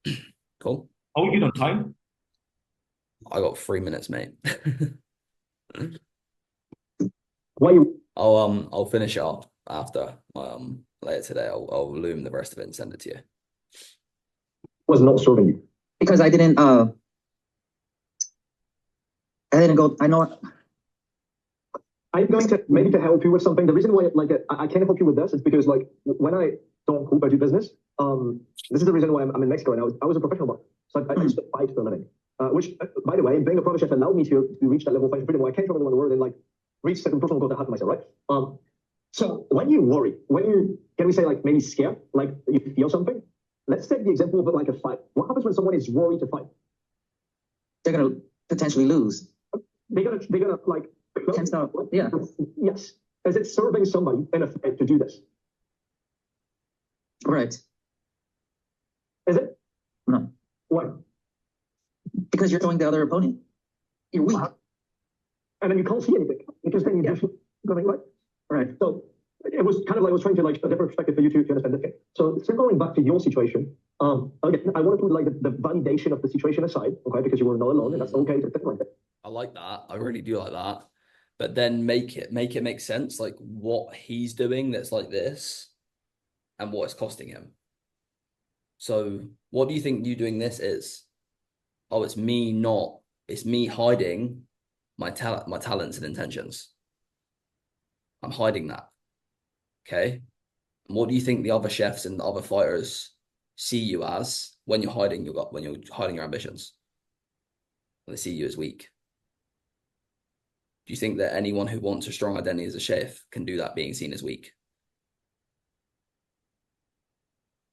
in. Cool. Are we good on time? I got 3 minutes, mate. Why you? I'll finish it up after later today. I'll loom the rest of it and send it to you. Was not serving you? Because I didn't go, I know. I'm going to maybe to help you with something. The reason why I can't help you with this is because like when I don't hoop, I do business. This is the reason why I'm in Mexico, and I was a professional boxer, so I used to fight for a living. Which, by the way, being a product chef allowed me to reach that level of fighting freedom where I can't travel around the world and like reach certain personal goals I have for myself, right? So when you worry, when you can we say like maybe scared, like you feel something. Let's take the example of it like a fight. What happens when someone is worried to fight? They're gonna potentially lose. They're gonna like. Yeah. Yes. Is it serving somebody in a fight to do this? Right. Is it? No. Why? Because you're showing the other opponent. You're weak. And then you can't see anything because then you're just going right. Right. So it was kind of like I was trying to like a different perspective for you to understand this. So going back to your situation, again, I want to put like the validation of the situation aside, okay, because you were not alone, and that's okay to think like that. I like that. I really do like that. But then make it make sense, like what he's doing that's like this and what it's costing him. So what do you think you doing this is? Oh, it's me hiding my talents and intentions. I'm hiding that. Okay. And what do you think the other chefs and the other fighters see you as when you're hiding your ambitions? They see you as weak. Do you think that anyone who wants a strong identity as a chef can do that being seen as weak?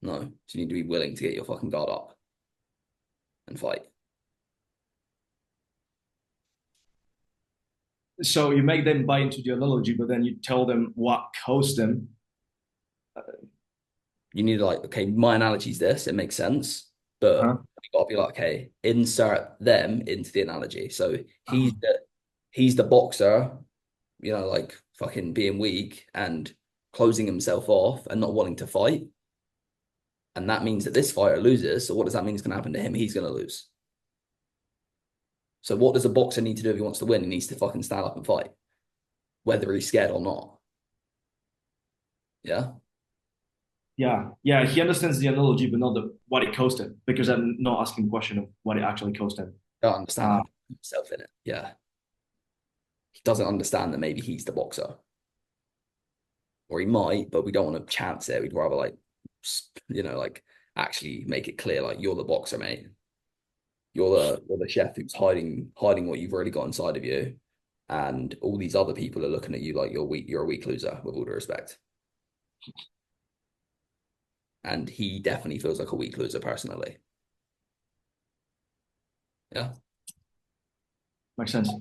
No. So you need to be willing to get your fucking guard up and fight. So you make them buy into the analogy, but then you tell them what cost them. You need to like, okay, my analogy is this, it makes sense, but you gotta be like, okay, insert them into the analogy. So he's the boxer, you know, like fucking being weak and closing himself off and not wanting to fight. And that means that this fighter loses. So what does that mean is going to happen to him? He's going to lose. So what does a boxer need to do if he wants to win? He needs to fucking stand up and fight, whether he's scared or not. Yeah. Yeah. He understands the analogy, but not what it cost him, because I'm not asking the question of what it actually cost him. Don't understand himself in it. Yeah. He doesn't understand that maybe he's the boxer, or he might, but we don't want to chance it. We'd rather like, you know, like actually make it clear, like you're the boxer, mate. You're the chef who's hiding what you've already got inside of you, and all these other people are looking at you like you're weak. You're a weak loser, with all due respect. And he definitely feels like a weak loser personally. Yeah, makes sense.